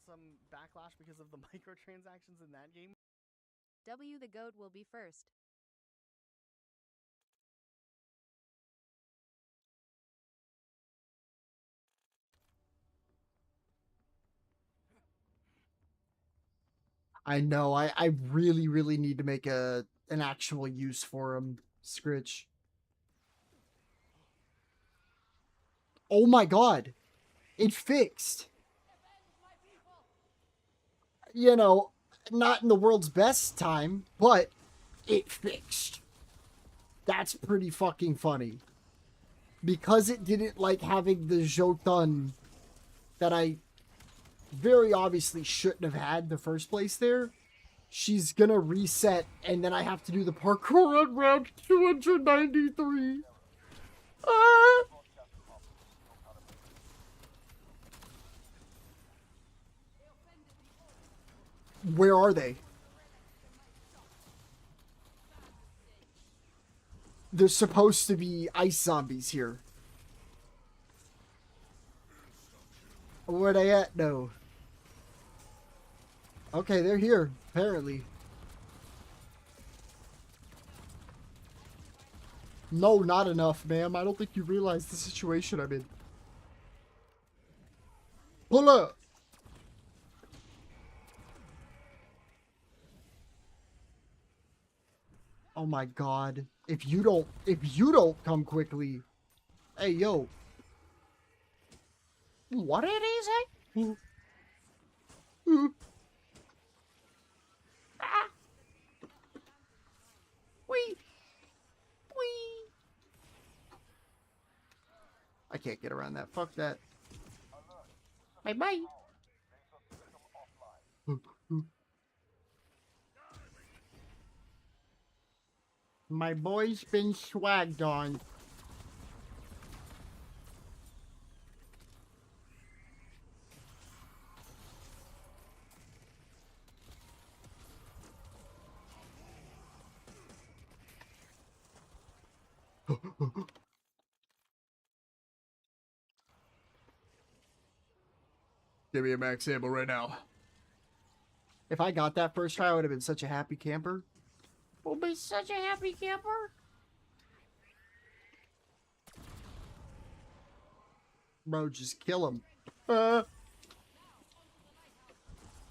some backlash because of the microtransactions in that game. W the goat will be first. I know. I really, really need to make an actual use for him, Scritch. Oh my god. It fixed. You know, not in the world's best time, but it fixed. That's pretty fucking funny. Because it didn't like having the Jotun that I very obviously shouldn't have had in the first place there, she's gonna reset and then I have to do the parkour on round 293. Ah! Where are they? There's supposed to be ice zombies here. Where they at? No. Okay, they're here, apparently. No, not enough, ma'am. I don't think you realize the situation I'm in. Pull up! Oh my god. If you don't come quickly. Hey, yo. What did he say? Ah. Wee. Wee. I can't get around that. Fuck that. Bye-bye. My boy's been swagged on. Give me a max ammo right now. If I got that first try, I would have been such a happy camper. We'll be such a happy camper. Bro, just kill him.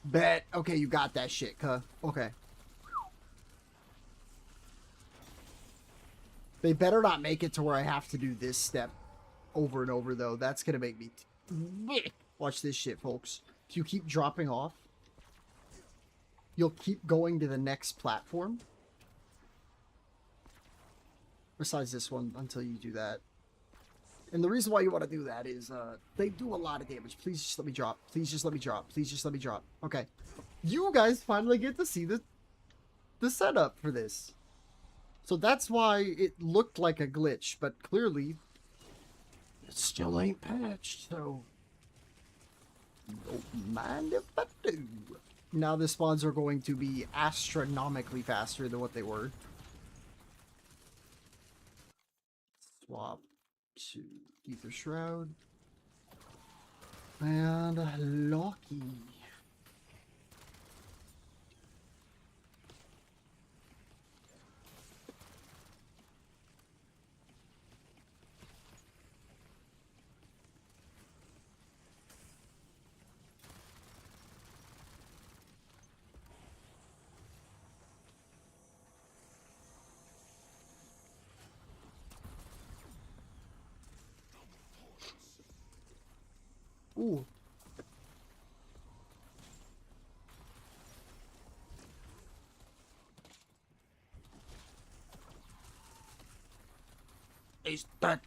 Bet. Okay, you got that shit, cuh. Okay. They better not make it to where I have to do this step over and over, though. That's gonna make me... Watch this shit, folks. If you keep dropping off, you'll keep going to the next platform. Besides this one, until you do that. And the reason why you want to do that is, they do a lot of damage. Please just let me drop. Please just let me drop. Please just let me drop. Okay. You guys finally get to see the setup for this. So that's why it looked like a glitch, but clearly it still ain't patched, so don't mind if I do. Now the spawns are going to be astronomically faster than what they were. Swap to Ether Shroud. And Loki. Ooh. Is that...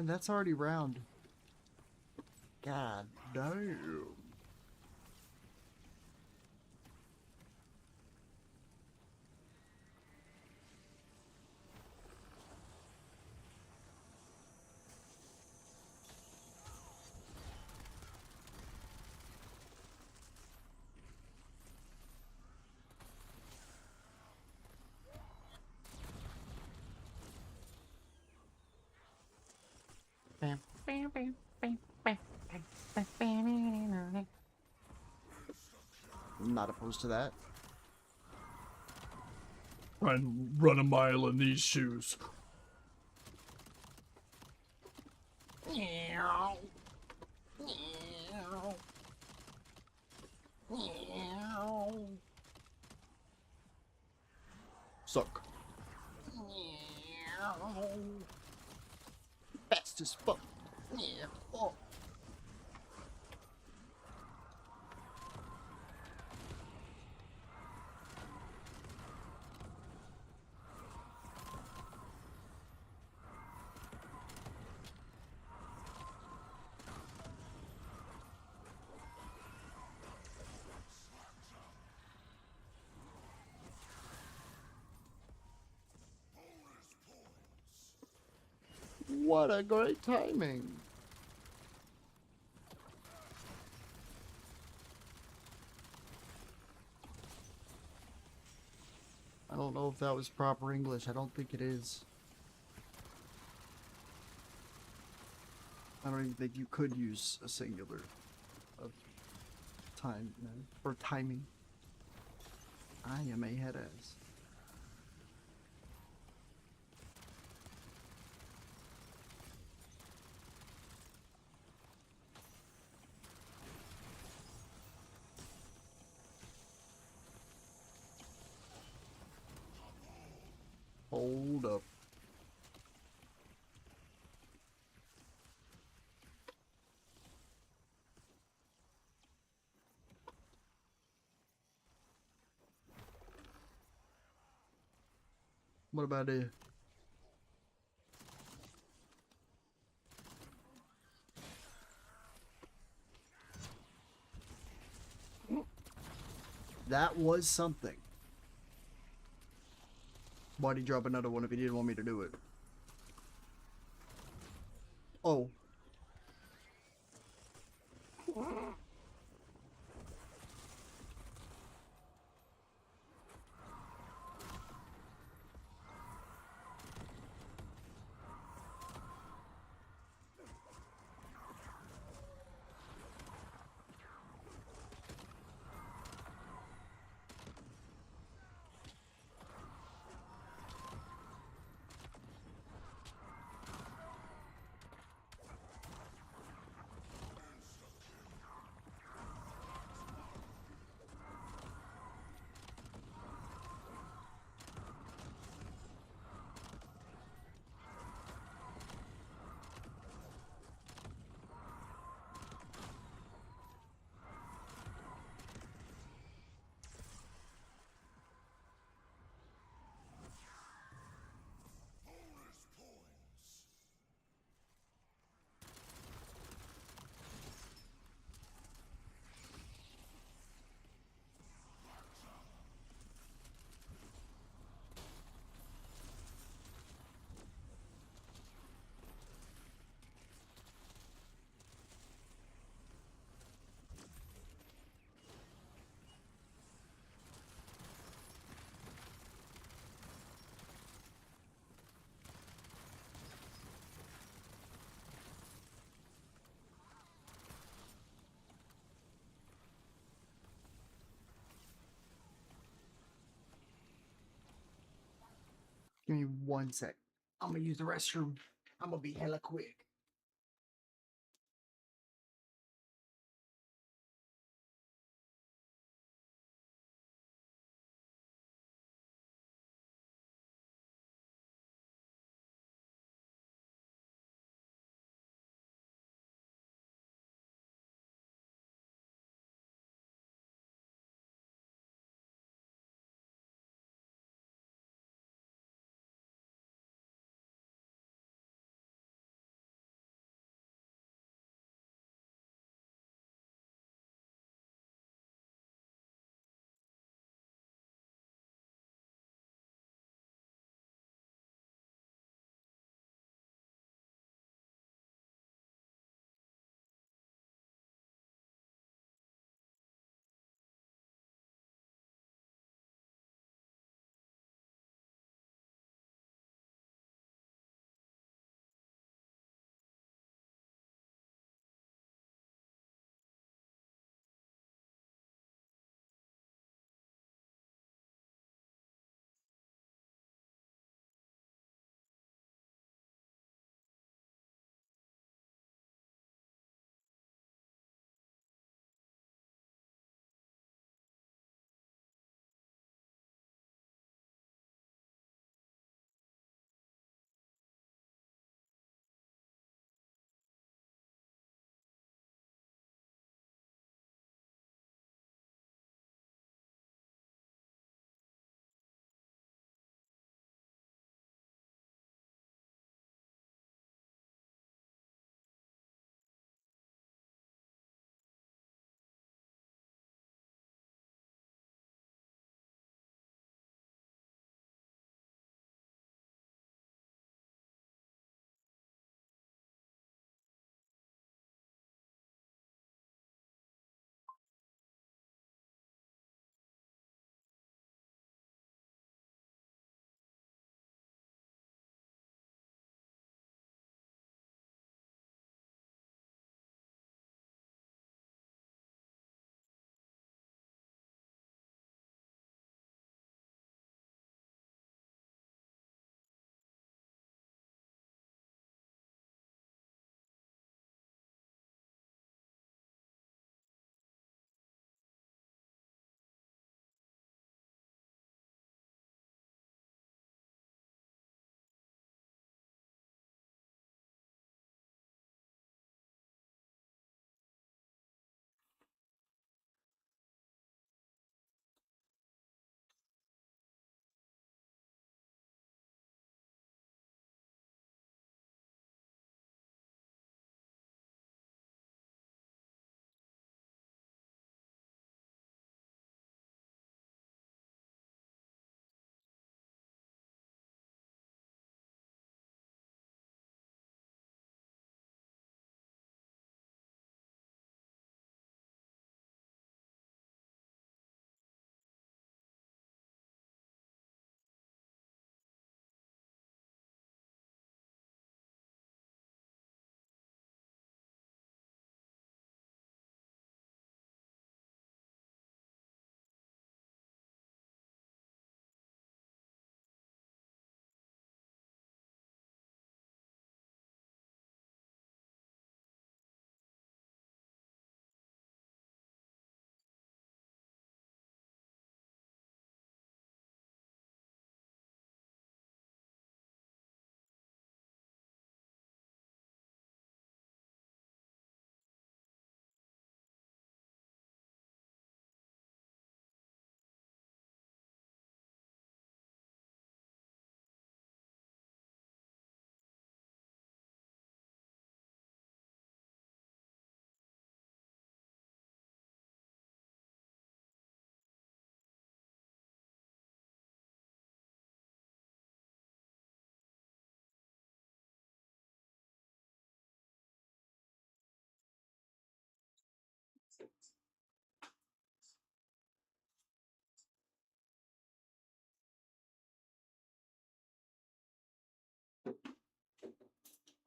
Damn, that's already round. God damn. I'm not opposed to that. Try and run a mile in these shoes. Suck. Fast as fuck. Oh. What a great timing. I don't know if that was proper English. I don't think it is. I don't even think you could use a singular of time, man, or timing. I am a head ass. Hold up. What about it? That was something. Why'd he drop another one if he didn't want me to do it? Oh. Give me 1 sec. I'm gonna use the restroom. I'm gonna be hella quick.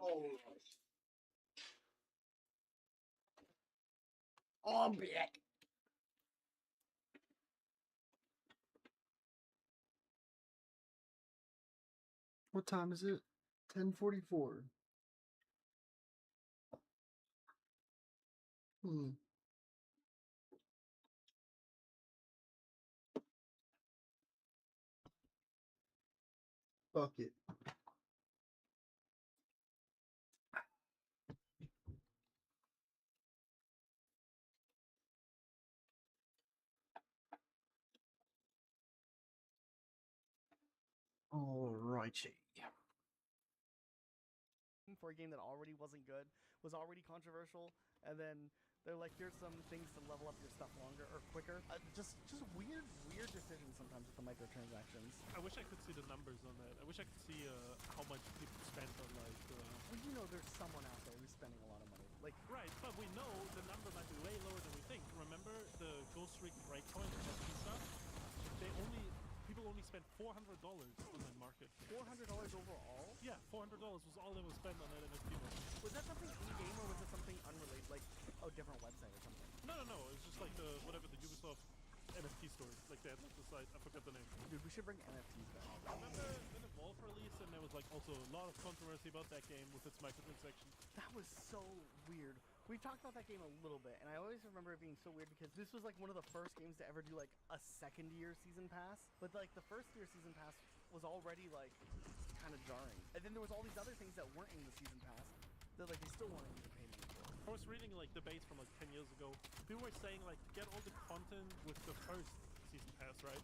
Oh, I'm back. What time is it? 10:44. Hmm. Fuck it. Alrighty. For a game that already wasn't good, was already controversial, and then they're like, here's some things to level up your stuff longer or quicker. Just weird decisions sometimes with the microtransactions. I wish I could see the numbers on that. I wish I could see how much people spent on like. Well, you know, there's someone out there who's spending a lot of money. Like, right, but we know the number might be way lower than we think. Remember the Ghost Rig Breakpoint NFT stuff? People only spent $400 on that market. $400 overall? Yeah, $400 was all they would spend on that NFT market. Was that something in-game or was it something unrelated, like a different website or something? No. It was just like the Ubisoft NFT store. Like they had like the site. I forgot the name. Dude, we should bring NFTs back. Remember when Evolve released and there was like also a lot of controversy about that game with its microtransactions? That was so weird. We've talked about that game a little bit, and I always remember it being so weird because this was like one of the first games to ever do like a second-year season pass. But like the first-year season pass was already like kind of jarring, and then there was all these other things that weren't in the season pass that like they still weren't even paying for. I was reading like debates from like 10 years ago. People were saying like to get all the content with the first season pass, right?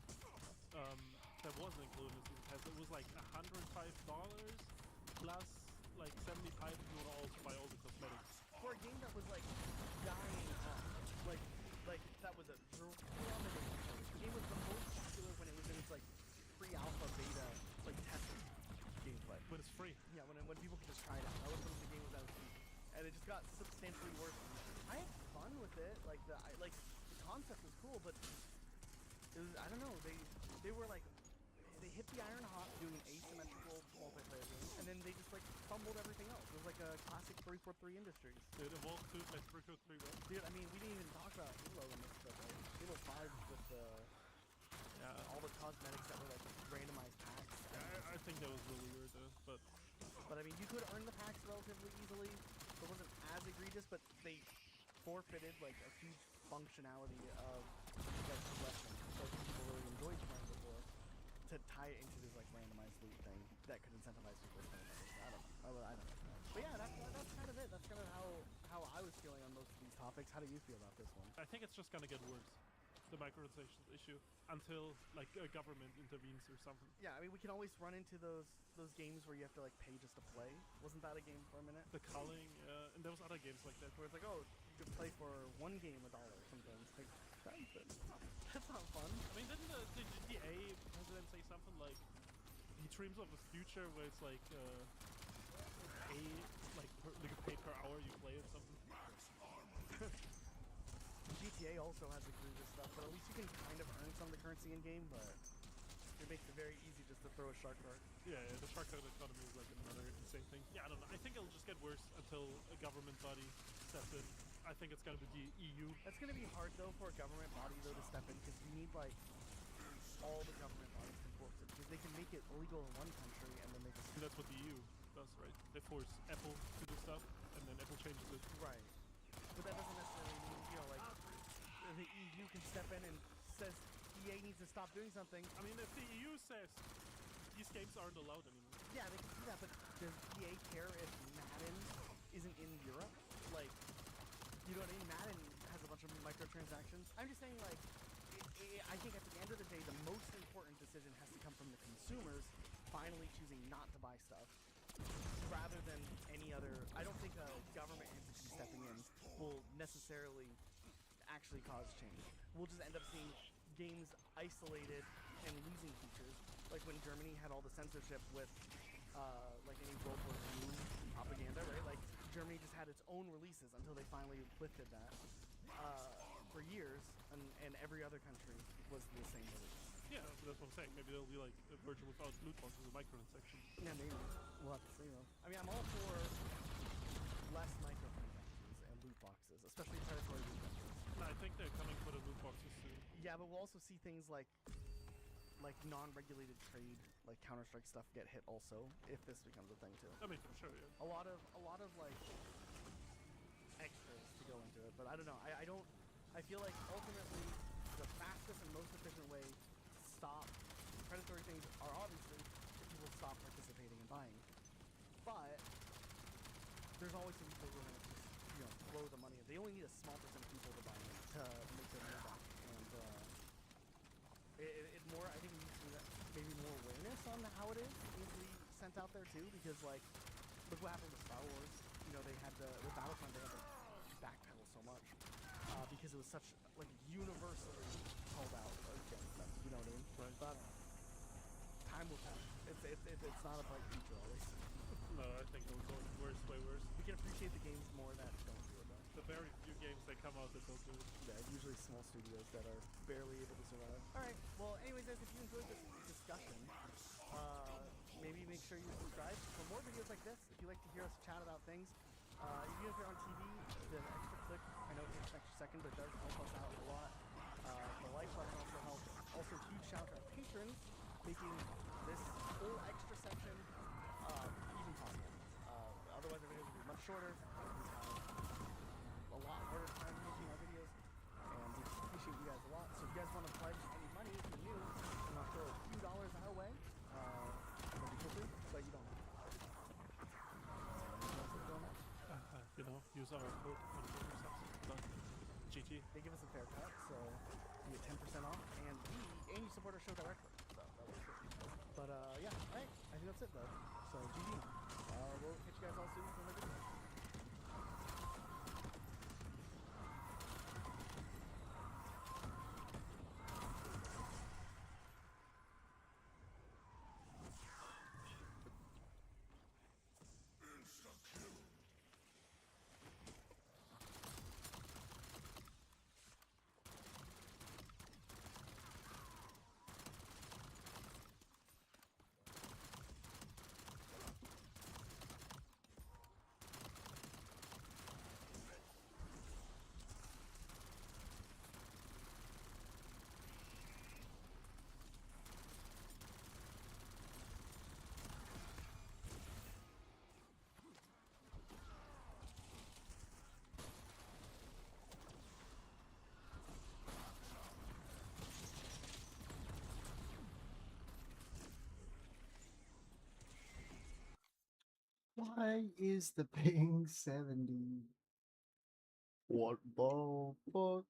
That wasn't included in the season pass. It was like $105 plus like 75 if you want to also buy all the cosmetics. For a game that was like dying off, like that was a plummeting. The game was the most popular when it was in its like pre-alpha beta like testing gameplay. When it's free. Yeah, when people could just try it out. That was when the game was out of peak, and it just got substantially worse. I had fun with it. Like the concept was cool, but it was, I don't know. They were like they hit the iron hot doing asymmetrical multiplayer games, and then they just like fumbled everything else. It was like a classic 343 Industries. Did it evolve to like 343, right? Dude, I mean, we didn't even talk about Halo in this, but like Halo 5 with all the cosmetics that were like randomized packs. I think that was really weird though, but I mean, you could earn the packs relatively easily. So it wasn't as egregious, but they forfeited like a huge functionality of like progression that people really enjoyed playing before to tie it into this like randomized loot thing that could incentivize people to play members. I don't know. But yeah, that's kind of it. That's kind of how I was feeling on most of these topics. How do you feel about this one? I think it's just gonna get worse, the microtransactions issue, until like a government intervenes or something. Yeah, I mean, we can always run into those games where you have to like pay just to play. Wasn't that a game for a minute? The culling, and there was other games like that where it's like, oh, you could play for one game $1 sometimes. Like, that's not fun. I mean, didn't the GTA president say something like he dreams of a future where it's like pay per hour you play or something? GTA also has egregious stuff, but at least you can kind of earn some of the currency in game, but it makes it very easy just to throw a shark card. Yeah, the shark card economy is like another insane thing. Yeah, I don't know. I think it'll just get worse until a government body steps in. I think it's gonna be the EU. That's gonna be hard though for a government body though to step in, because you need like all the government bodies to enforce it, because they can make it illegal in one country and then they just... That's what the EU does, right? They force Apple to do stuff, and then Apple changes it. Right. But that doesn't necessarily mean, you know, like, the EU can step in and says EA needs to stop doing something. I mean, if the EU says these games aren't allowed anymore. Yeah, they can do that, but does EA care if Madden isn't in Europe? Like, you know what I mean? Madden has a bunch of microtransactions. I'm just saying, like, I think at the end of the day, the most important decision has to come from the consumers finally choosing not to buy stuff, rather than any other... I don't think a government entity stepping in will necessarily actually cause change. We'll just end up seeing games isolated and losing features, like when Germany had all the censorship with like any World War II propaganda, right? Like Germany just had its own releases until they finally lifted that for years, and every other country was the same release. Yeah, but that's what I'm saying. Maybe there'll be like a version without loot boxes and microtransactions. Yeah, maybe. We'll have to see though. I mean, I'm all for less microtransactions and loot boxes, especially predatory loot boxes. No, I think they're coming for the loot boxes soon. Yeah, but we'll also see things like non-regulated trade, like Counter-Strike stuff get hit also if this becomes a thing too. I mean, for sure, yeah. A lot of like extras to go into it, but I don't know. I feel like ultimately the fastest and most efficient way to stop predatory things are obviously if people stop participating and buying. But there's always some people who are gonna just throw the money. They only need a small percent of people to buy in to make their money back, and it more. I think we need to do that. Maybe more awareness on how it is needs to be sent out there too, because like look what happened with Star Wars. They had with Battlefront they had to backpedal so much because it was such like universally called out against them. You know what I mean? Right. But time will tell. It's not a bright future always. No, I think it'll go worse, way worse. We can appreciate the games more that don't do it though. The very few games that come out that don't do it. Yeah, usually small studios that are barely able to survive. Alright, well anyways guys, if you enjoyed this discussion, maybe make sure you subscribe for more videos like this. If you like to hear us chat about things, even if you're on TV, the extra click, I know it takes an extra second, but it does help us out a lot. The like button also helps. Also, huge shout out to our patrons, making this whole extra section even possible. Otherwise our videos would be much shorter. We have a lot harder time making our videos, and we appreciate you guys a lot. So if you guys want to pledge any money, if you're new, and want to throw a few dollars our way, that'd be cool too, but you don't have to. Use our code on GT. They give us a fair cut, so you get 10% off, and you support our show directly. So that works good. But yeah, alright, I think that's it though. So GG. We'll catch you guys all soon for another video. Why is the ping 70? What the fuck?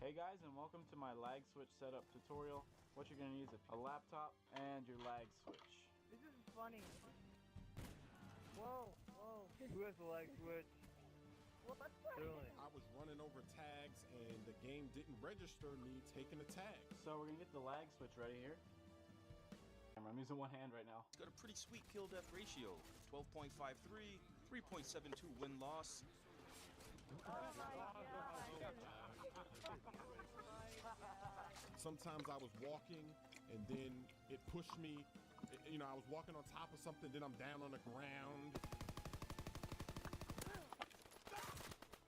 Hey guys, and welcome to my lag switch setup tutorial. What you're gonna need is a laptop and your lag switch. This is funny. Whoa, whoa. Who has the lag switch? What's that? Really? I was running over tags and the game didn't register me taking the tag. So we're gonna get the lag switch ready here. I'm using one hand right now. It's got a pretty sweet kill death ratio. 12.53, 3.72 win loss. Sometimes I was walking and then it pushed me. I was walking on top of something, then I'm down on the ground.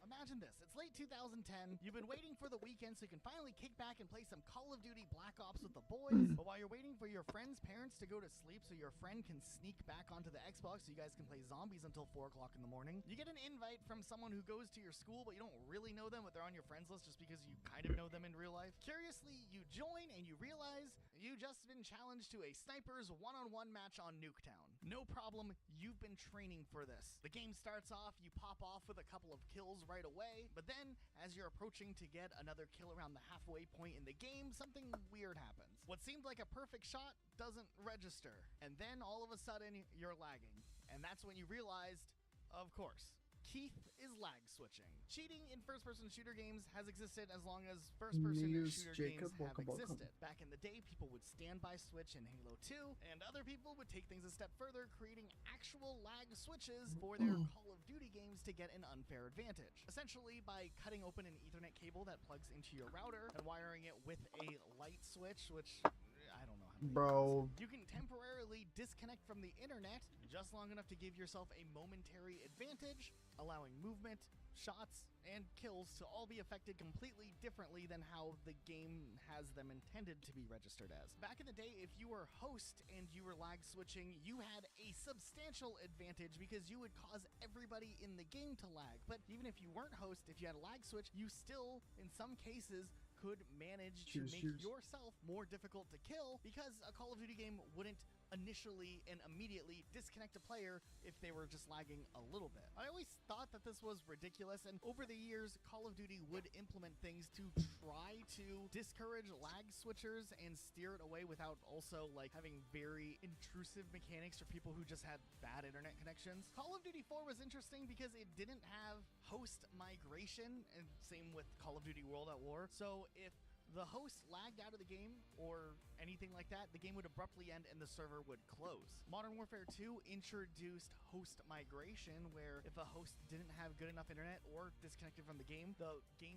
Imagine this. It's late 2010, you've been waiting for the weekend so you can finally kick back and play some Call of Duty Black Ops with the boys. But while you're waiting for your friend's parents to go to sleep so your friend can sneak back onto the Xbox so you guys can play zombies until 4 o'clock in the morning, you get an invite from someone who goes to your school but you don't really know them, but they're on your friends list just because you kind of know them in real life. Curiously, you join and you realize you just been challenged to a sniper's one-on-one match on Nuketown. No problem, you've been training for this. The game starts off, you pop off with a couple of kills right away, but then as you're approaching to get another kill around the halfway point in the game, something weird happens. What seemed like a perfect shot doesn't register, and then all of a sudden you're lagging. And that's when you realized, of course, Keith is lag switching. Cheating in first-person shooter games has existed as long as first-person News, shooter Jacob, games have welcome. existed. Back in the day, people would standby switch in Halo 2, and other people would take things a step further, creating actual lag switches for their Call of Duty games to get an unfair advantage. Essentially, by cutting open an Ethernet cable that plugs into your router and wiring it with a light switch, which I don't know how many Bro. you can temporarily disconnect from the internet just long enough to give yourself a momentary advantage, allowing movement, shots, and kills to all be affected completely differently than how the game has them intended to be registered as. Back in the day, if you were host and you were lag switching, you had a substantial advantage because you would cause everybody in the game to lag. But even if you weren't host, if you had a lag switch, you still, in some cases, could manage to make yourself more difficult to kill because a Call of Duty game wouldn't initially and immediately disconnect a player if they were just lagging a little bit. I always thought that this was ridiculous, and over the years, Call of Duty would implement things to try to discourage lag switchers and steer it away without also like having very intrusive mechanics for people who just had bad internet connections. Call of Duty 4 was interesting because it didn't have host migration, and same with Call of Duty World at War. So if the host lagged out of the game or anything like that, the game would abruptly end and the server would close. Modern Warfare 2 introduced host migration, where if a host didn't have good enough internet or disconnected from the game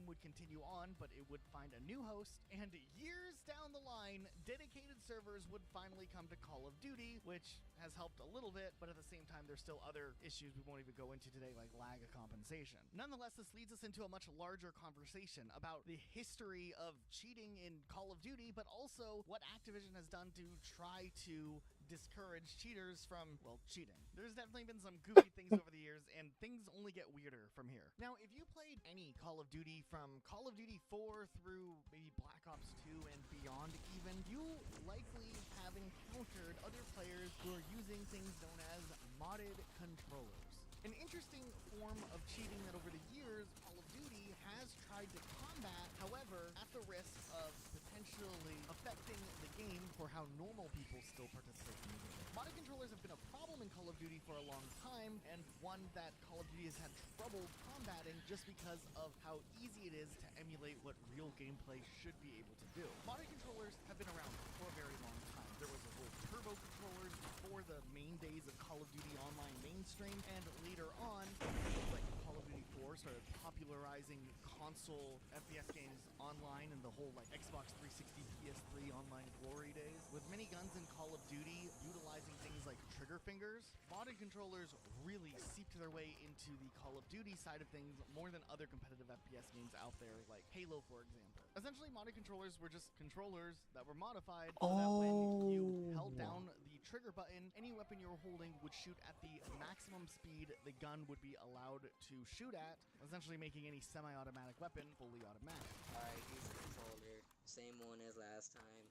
would continue on, but it would find a new host, and years down the line, dedicated servers would finally come to Call of Duty, which has helped a little bit, but at the same time, there's still other issues we won't even go into today, like lag compensation. Nonetheless, this leads us into a much larger conversation about the history of cheating in Call of Duty, but also what Activision has done to try to discourage cheaters from, well, cheating. There's definitely been some goofy things over the years, and things only get weirder from here. Now, if you played any Call of Duty from Call of Duty 4 through maybe Black Ops 2 and beyond even, you likely have encountered other players who are using things known as modded controllers. An interesting form of cheating that over the years Call of Duty has tried to combat, however, at the risk of potentially affecting the game for how normal people still participate in the game. Modded controllers have been a problem in Call of Duty for a long time, and one that Call of Duty has had trouble combating just because of how easy it is to emulate what real gameplay should be able to do. Modded controllers have been around for a very long time. There was a whole turbo controllers before the main days of Call of Duty Online mainstream, and later on, like Call of Duty 4 started popularizing console FPS games online in the whole like Xbox 360, PS3 online glory days. With many guns in Call of Duty utilizing things like trigger fingers, modded controllers really seeped their way into the Call of Duty side of things more than other competitive FPS games out there, like Halo, for example. Essentially, modded controllers were just controllers that were modified so that when you held down the trigger button, any weapon you were holding would shoot at the maximum speed the gun would be allowed to shoot at, essentially making any semi-automatic weapon fully automatic. Alright, here's the controller. Same one as last time.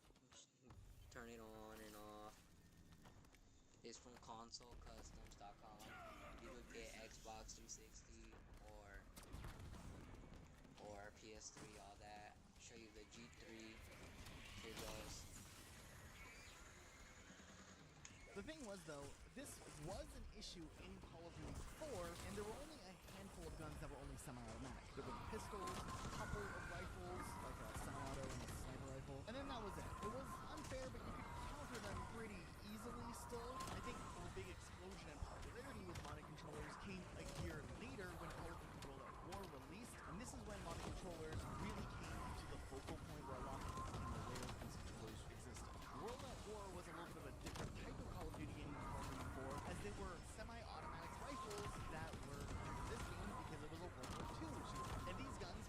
Turn it on and off. It's from consolecustoms.com. You could get Xbox 360 or PS3, all that. Show you the G3. Here goes. The thing was, though, this was an issue in Call of Duty 4, and there were only a handful of guns that were only semi-automatic. There were pistols, a couple of rifles, like a semi-auto and a sniper rifle, and then that was it. It was unfair, but you could counter them pretty easily still. I think the big explosion in popularity with modded controllers came a year later when Call of Duty World at War released, and this is when modded controllers really came to the focal point where a lot of people became aware that these controllers existed. World at War was a little bit of a different type of Call of Duty game than Call of Duty 4, as they were semi-automatic rifles that were in this game because it was a World War II shooter. And these guns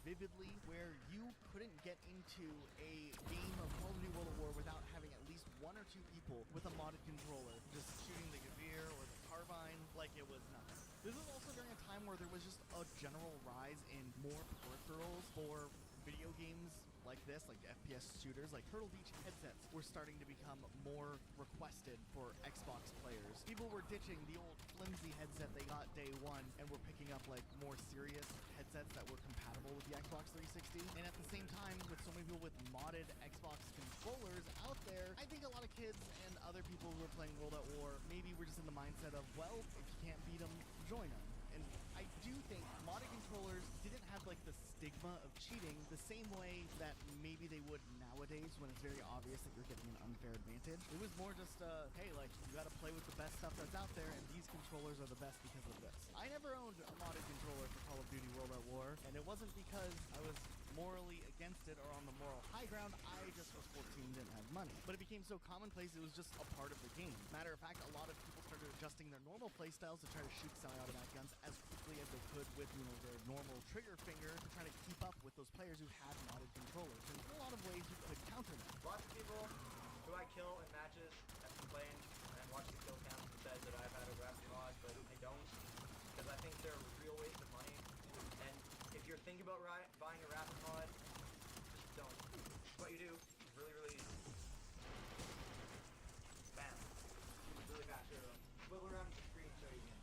vividly, where you couldn't get into a game of Call of Duty World at War without having at least one or two people with a modded controller just shooting the Gavir or the Carbine like it was nothing. This is also during a time where there was just a general rise in more peripherals for video games like this, like FPS shooters, like Turtle Beach headsets were starting to become more requested for Xbox players. People were ditching the old flimsy headset they got day one and were picking up like more serious headsets that were compatible with the Xbox 360. And at the same time, with so many people with modded Xbox controllers out there, I think a lot of kids and other people who are playing World at War maybe were just in the mindset of, well, if you can't beat them, join them. And I do think modded controllers didn't have like the stigma of cheating the same way that maybe they would nowadays when it's very obvious that you're getting an unfair advantage. It was more just, hey, like, you gotta play with the best stuff that's out there, and these controllers are the best because of this. I never owned a modded controller for Call of Duty World at War, and it wasn't because I was morally against it or on the moral high ground. I just was 14, didn't have money. But it became so commonplace, it was just a part of the game. Matter of fact, a lot of people started adjusting their normal playstyles to try to shoot semi-automatic guns as quickly as they could with, you know, their normal trigger finger to try to keep up with those players who had modded controllers. And in a lot of ways, you could counter them. Lots of people who I kill in matches have complained and watched the kill counts and said that I've had a rapid mod, but I don't, because I think they're a real waste of money. And if you're thinking about buying a rapid mod, just don't. What you do is really, really easy. Bam. Really fast. Wiggle around the screen so you can.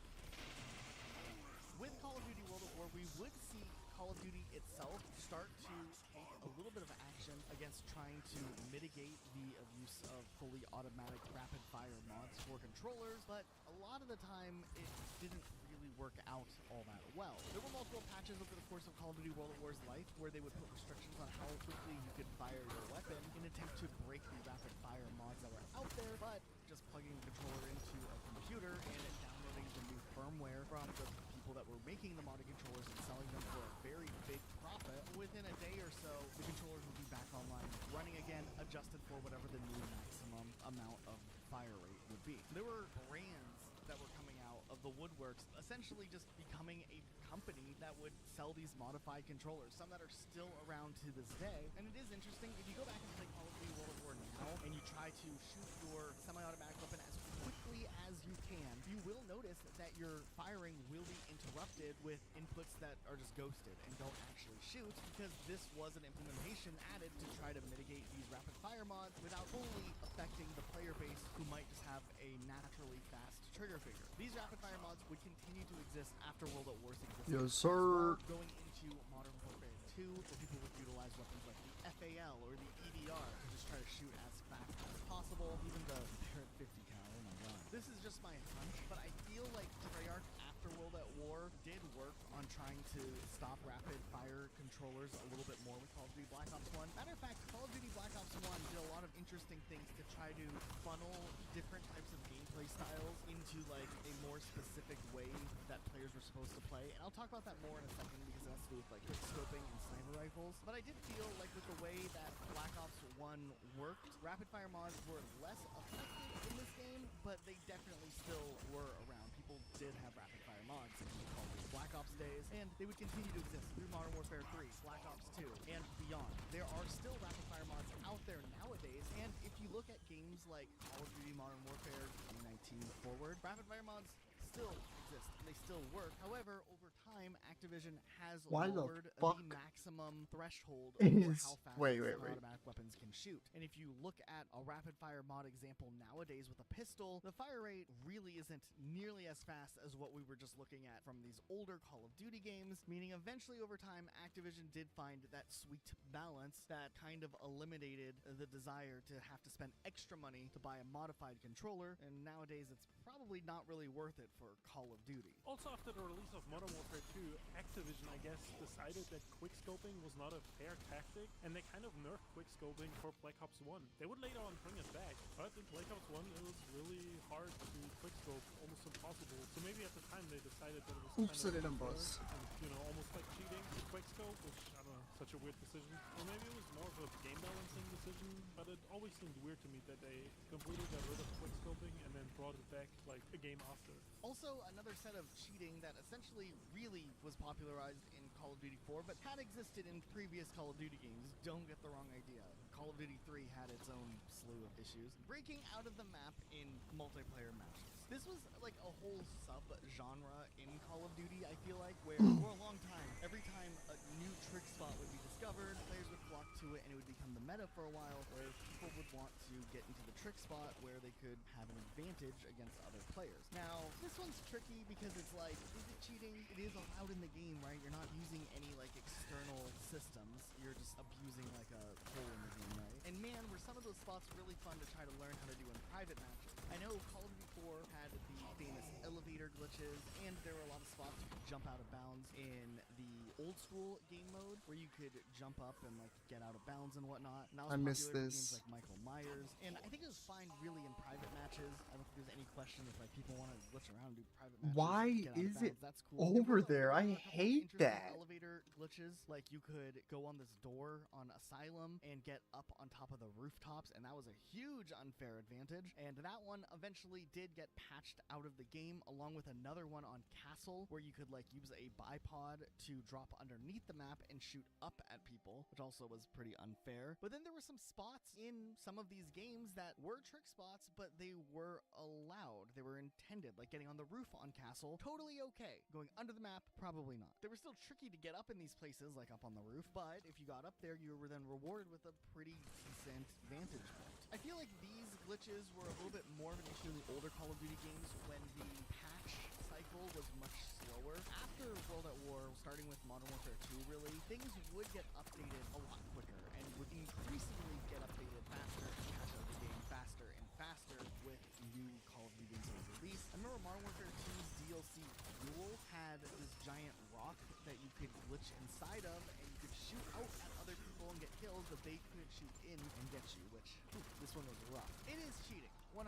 With Call of Duty World at War, we would see Call of Duty itself start to take a little bit of action against trying to mitigate the abuse of fully automatic rapid fire mods for controllers, but a lot of the time it didn't really work out all that well. There were multiple patches over the course of Call of Duty World at War's life where they would put restrictions on how quickly you could fire your weapon in an attempt to break the rapid fire mods that were out there, but just plugging the controller into a computer and downloading the new firmware from the people that were making the modded controllers and selling them for a very big profit, within a day or so, the controllers would be back online, running again, adjusted for whatever the new maximum amount of fire rate would be. There were brands that were coming out of the woodworks, essentially just becoming a company that would sell these modified controllers, some that are still around to this day. And it is interesting, if you go back and play Call of Duty World at War now, and you try to shoot your semi-automatic weapon as quickly as you can, you will notice that your firing will be interrupted with inputs that are just ghosted and don't actually shoot, because this was an implementation added to try to mitigate these rapid fire mods without fully affecting the player base who might just have a naturally fast trigger finger. These rapid fire mods would continue to exist after World at War's existence. Yes, sir. Going into Modern Warfare 2, where people would utilize weapons like the FAL or the EDR to just try to shoot as fast as possible. Even the Parrot 50 cal, oh my god. This is just my hunch, but I feel like Treyarch after World at War did work on trying to stop rapid fire controllers a little bit more with Call of Duty Black Ops 1. Matter of fact, Call of Duty Black Ops 1 did a lot of interesting things to try to funnel different types of gameplay styles into like a more specific way that players were supposed to play. And I'll talk about that more in a second because it has to do with like quick scoping and sniper rifles. But I did feel like with the way that Black Ops 1 worked, rapid fire mods were less effective in this game, but they definitely still were around. People did have rapid fire mods in Call of Duty Black Ops days, and they would continue to exist through Modern Warfare 3, Black Ops 2, and beyond. There are still rapid fire mods out there nowadays, and if you look at games like Call of Duty Modern Warfare 2019 forward, rapid fire mods still exist. They still work. However, over time, Activision has lowered the maximum threshold for how fast automatic weapons can shoot. And if you look at a rapid fire mod example nowadays with a pistol, the fire rate really isn't nearly as fast as what we were just looking at from these older Call of Duty games, meaning eventually over time, Activision did find that sweet balance that kind of eliminated the desire to have to spend extra money to buy a modified controller, and nowadays it's probably not really worth it for Call of Duty. Also, after the release of Modern Warfare 2, Activision, I guess, decided that quickscoping was not a fair tactic, and they kind of nerfed quickscoping for Black Ops 1. They would later on bring it back, but in Black Ops 1 it was really hard to quickscope, almost impossible. So maybe at the time they decided that it was kind of unfair and, you know, almost like cheating. quickscope, which, I don't know, such a weird decision. Or maybe it was more of a game balancing decision, but it always seemed weird to me that they completely got rid of quickscoping and then brought it back like a game after. Also, another set of cheating that essentially really was popularized in Call of Duty 4, but had existed in previous Call of Duty games. Don't get the wrong idea. Call of Duty 3 had its own slew of issues. Breaking out of the map in multiplayer matches. This was like a whole sub-genre in Call of Duty, I feel like, where for a long time, every time a new trick spot would be discovered, players would flock to it and it would become the meta for a while, where people would want to get into the trick spot where they could have an advantage against other players. Now, this one's tricky because it's like, is it cheating? It is allowed in the game, right? You're not using any like external systems. You're just abusing like a hole in the game, right? And man, were some of those spots really fun to try to learn how to do in private matches. I know Call of Duty 4 had the famous elevator glitches, and there were a lot of spots you could jump out of bounds in the old school game mode, where you could jump up and like get out of bounds and whatnot. And that was I missed popular for this. games like Michael Myers, and I think it was fine really in private matches. I don't think there's any question if like people want to glitch around and do private matches. Why get out of is it bounds, that's cool. over there? I hate Interesting that. elevator glitches, like you could go on this door on Asylum and get up on top of the rooftops, and that was a huge unfair advantage. And that one eventually did get patched out of the game, along with another one on Castle, where you could like use a bipod to drop underneath the map and shoot up at people, which also was pretty unfair. But then there were some spots in some of these games that were trick spots, but they were allowed. They were intended, like getting on the roof on Castle, totally okay. Going under the map, probably not. They were still tricky to get up in these places, like up on the roof, but if you got up there, you were then rewarded with a pretty decent vantage point. I feel like these glitches were a little bit more of an issue in the older Call of Duty games when the patch cycle was much slower. After World at War, starting with Modern Warfare 2 really, things would get updated a lot quicker and would increasingly get updated faster and patch out the game faster and faster with new Call of Duty games that was released. I remember Modern Warfare 2's DLC Fuel had this giant rock that you could glitch inside of, and you could shoot out at other people and get kills, but they couldn't shoot in and get you, which, this one was rough. It is cheating, 100%.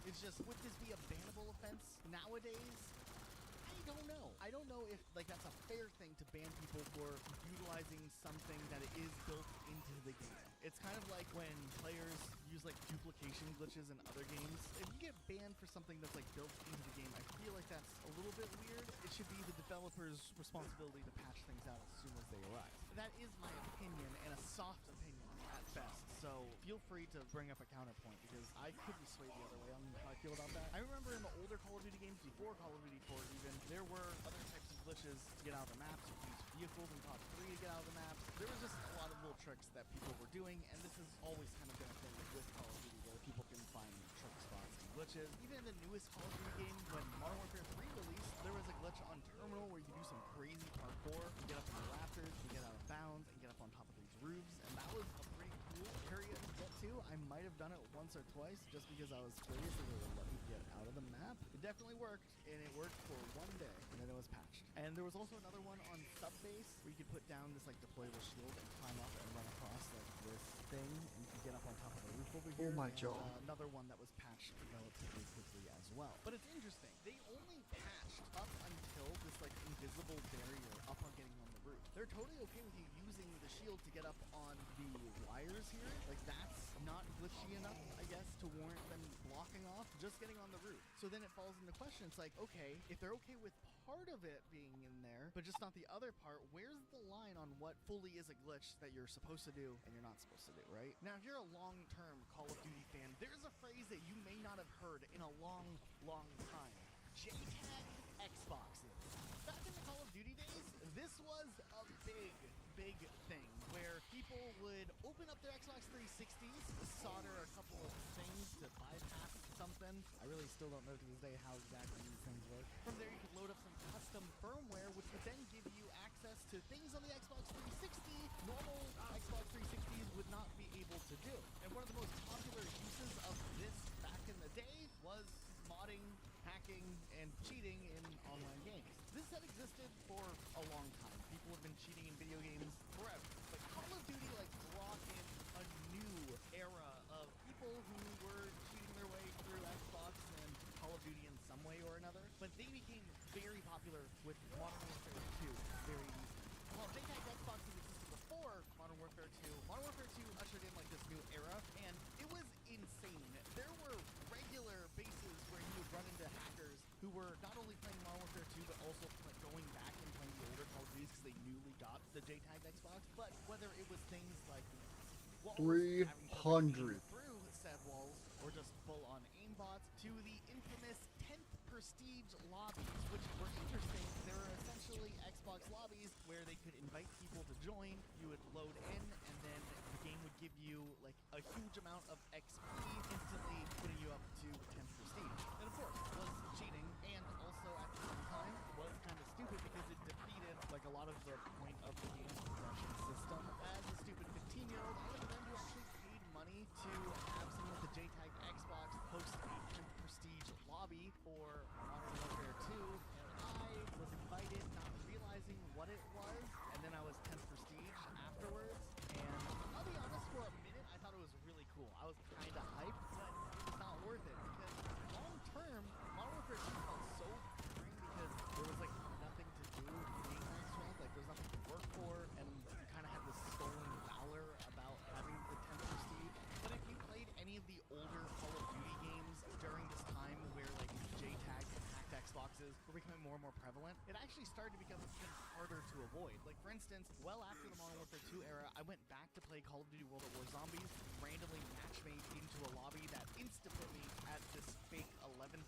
It's just, would this be a bannable offense nowadays? I don't know. I don't know if like that's a fair thing to ban people for utilizing something that is built into the game. It's kind of like when players use like duplication glitches in other games. If you get banned for something that's like built into the game, I feel like that's a little bit weird. It should be the developer's responsibility to patch things out as soon as they arrive. That is my opinion, and a soft opinion at best. So feel free to bring up a counterpoint, because I could be swayed the other way on how I feel about that. I remember in the older Call of Duty games, before Call of Duty 4 even, there were other types of glitches to get out of the maps. You could use vehicles in COD 3 to get out of the maps. There was just a lot of little tricks that people were doing, and this has always kind of been a thing with Call of Duty, where people can find trick spots and glitches. Even in the newest Call of Duty game, when Modern Warfare 3 released, there was a glitch on Terminal where you could do some crazy parkour and get up in the rafters, and get out of bounds, and get up on top of these roofs, and that was a pretty cool area to get to. I might have done it once or twice just because I was curious if it would let me get out of the map. It definitely worked, and it worked for one day, and then it was patched. And there was also another one on Subbase where you could put down this like deployable shield and climb up and run across like this thing, and you could get up on top of the roof over here. Oh my and, God. Another one that was patched relatively quickly as well. But it's interesting. They only patched up until this like invisible barrier up on getting on the roof. They're totally okay with you using the shield to get up on the wires here. Like that's not glitchy enough, I guess, to warrant them blocking off just getting on the roof. So then it falls into question. It's like, okay, if they're okay with part of it being in there, but just not the other part, where's the line on what fully is a glitch that you're supposed to do and you're not supposed to do, right? Now, if you're a long-term Call of Duty fan, there's a phrase that you may not have heard in a long, long time. JTAG Xboxes. Back in the Call of Duty days, this was a big, big thing where people would open up their Xbox 360s, solder a couple of things to bypass something. I really still don't know to this day how exactly these things work. From there, you could load up some custom firmware, which would then give you access to things on the Xbox 360 normal Xbox 360s would not be able to do. And one of the most popular uses of this back in the day was modding, hacking, and cheating in online games. This had existed for a long time. People have been cheating in video games forever. But Call of Duty like brought in a new era of people who were cheating their way through Xbox and Call of Duty in some way or another. But they became very popular with Modern Warfare 2 very easily. A Well, JTAG Xbox has existed before Modern Warfare 2. Modern Warfare 2 ushered in like this new era, and it was insane. There were regular bases where you would run into hackers who were not only playing Modern Warfare 2, but also going back and playing the older Call of Duties because they newly got the JTAG Xbox. But whether it was things like walls, having trouble 300. through said walls, or just full-on aimbots, to the infamous 10th Prestige lobbies, which were interesting. They were essentially Xbox lobbies where they could invite people to join. You would load in, and then the game would give you like a huge amount of XP, instantly putting you up to 10th Prestige. And of course, was cheating, and also at the same time was kind of stupid because it defeated like a lot of the point of the game's progression system. As a stupid 15-year-old, I was a friend who actually paid money to have someone with the JTAG Xbox host a 10th Prestige lobby for Modern Warfare 2, and I was invited not realizing what it was, and then I was 10th Prestige afterwards, and I'll be honest, for a minute I thought it was really cool. I was kind of hyped, but it was not worth it, because long term, Modern Warfare 2 felt so boring because there was like nothing to do being on strength, like there was nothing to work for, and you kind of had this stolen valor about having the 10th Prestige. But if you played any of the older Call of Duty games during this time where like JTAG and hacked Xboxes were becoming more and more prevalent, it actually started to become even harder to avoid. Like for instance, well after the Modern Warfare 2 era, I went back to play Call of Duty World at War Zombies, randomly matchmade into a lobby that insta-put me at this fake 11th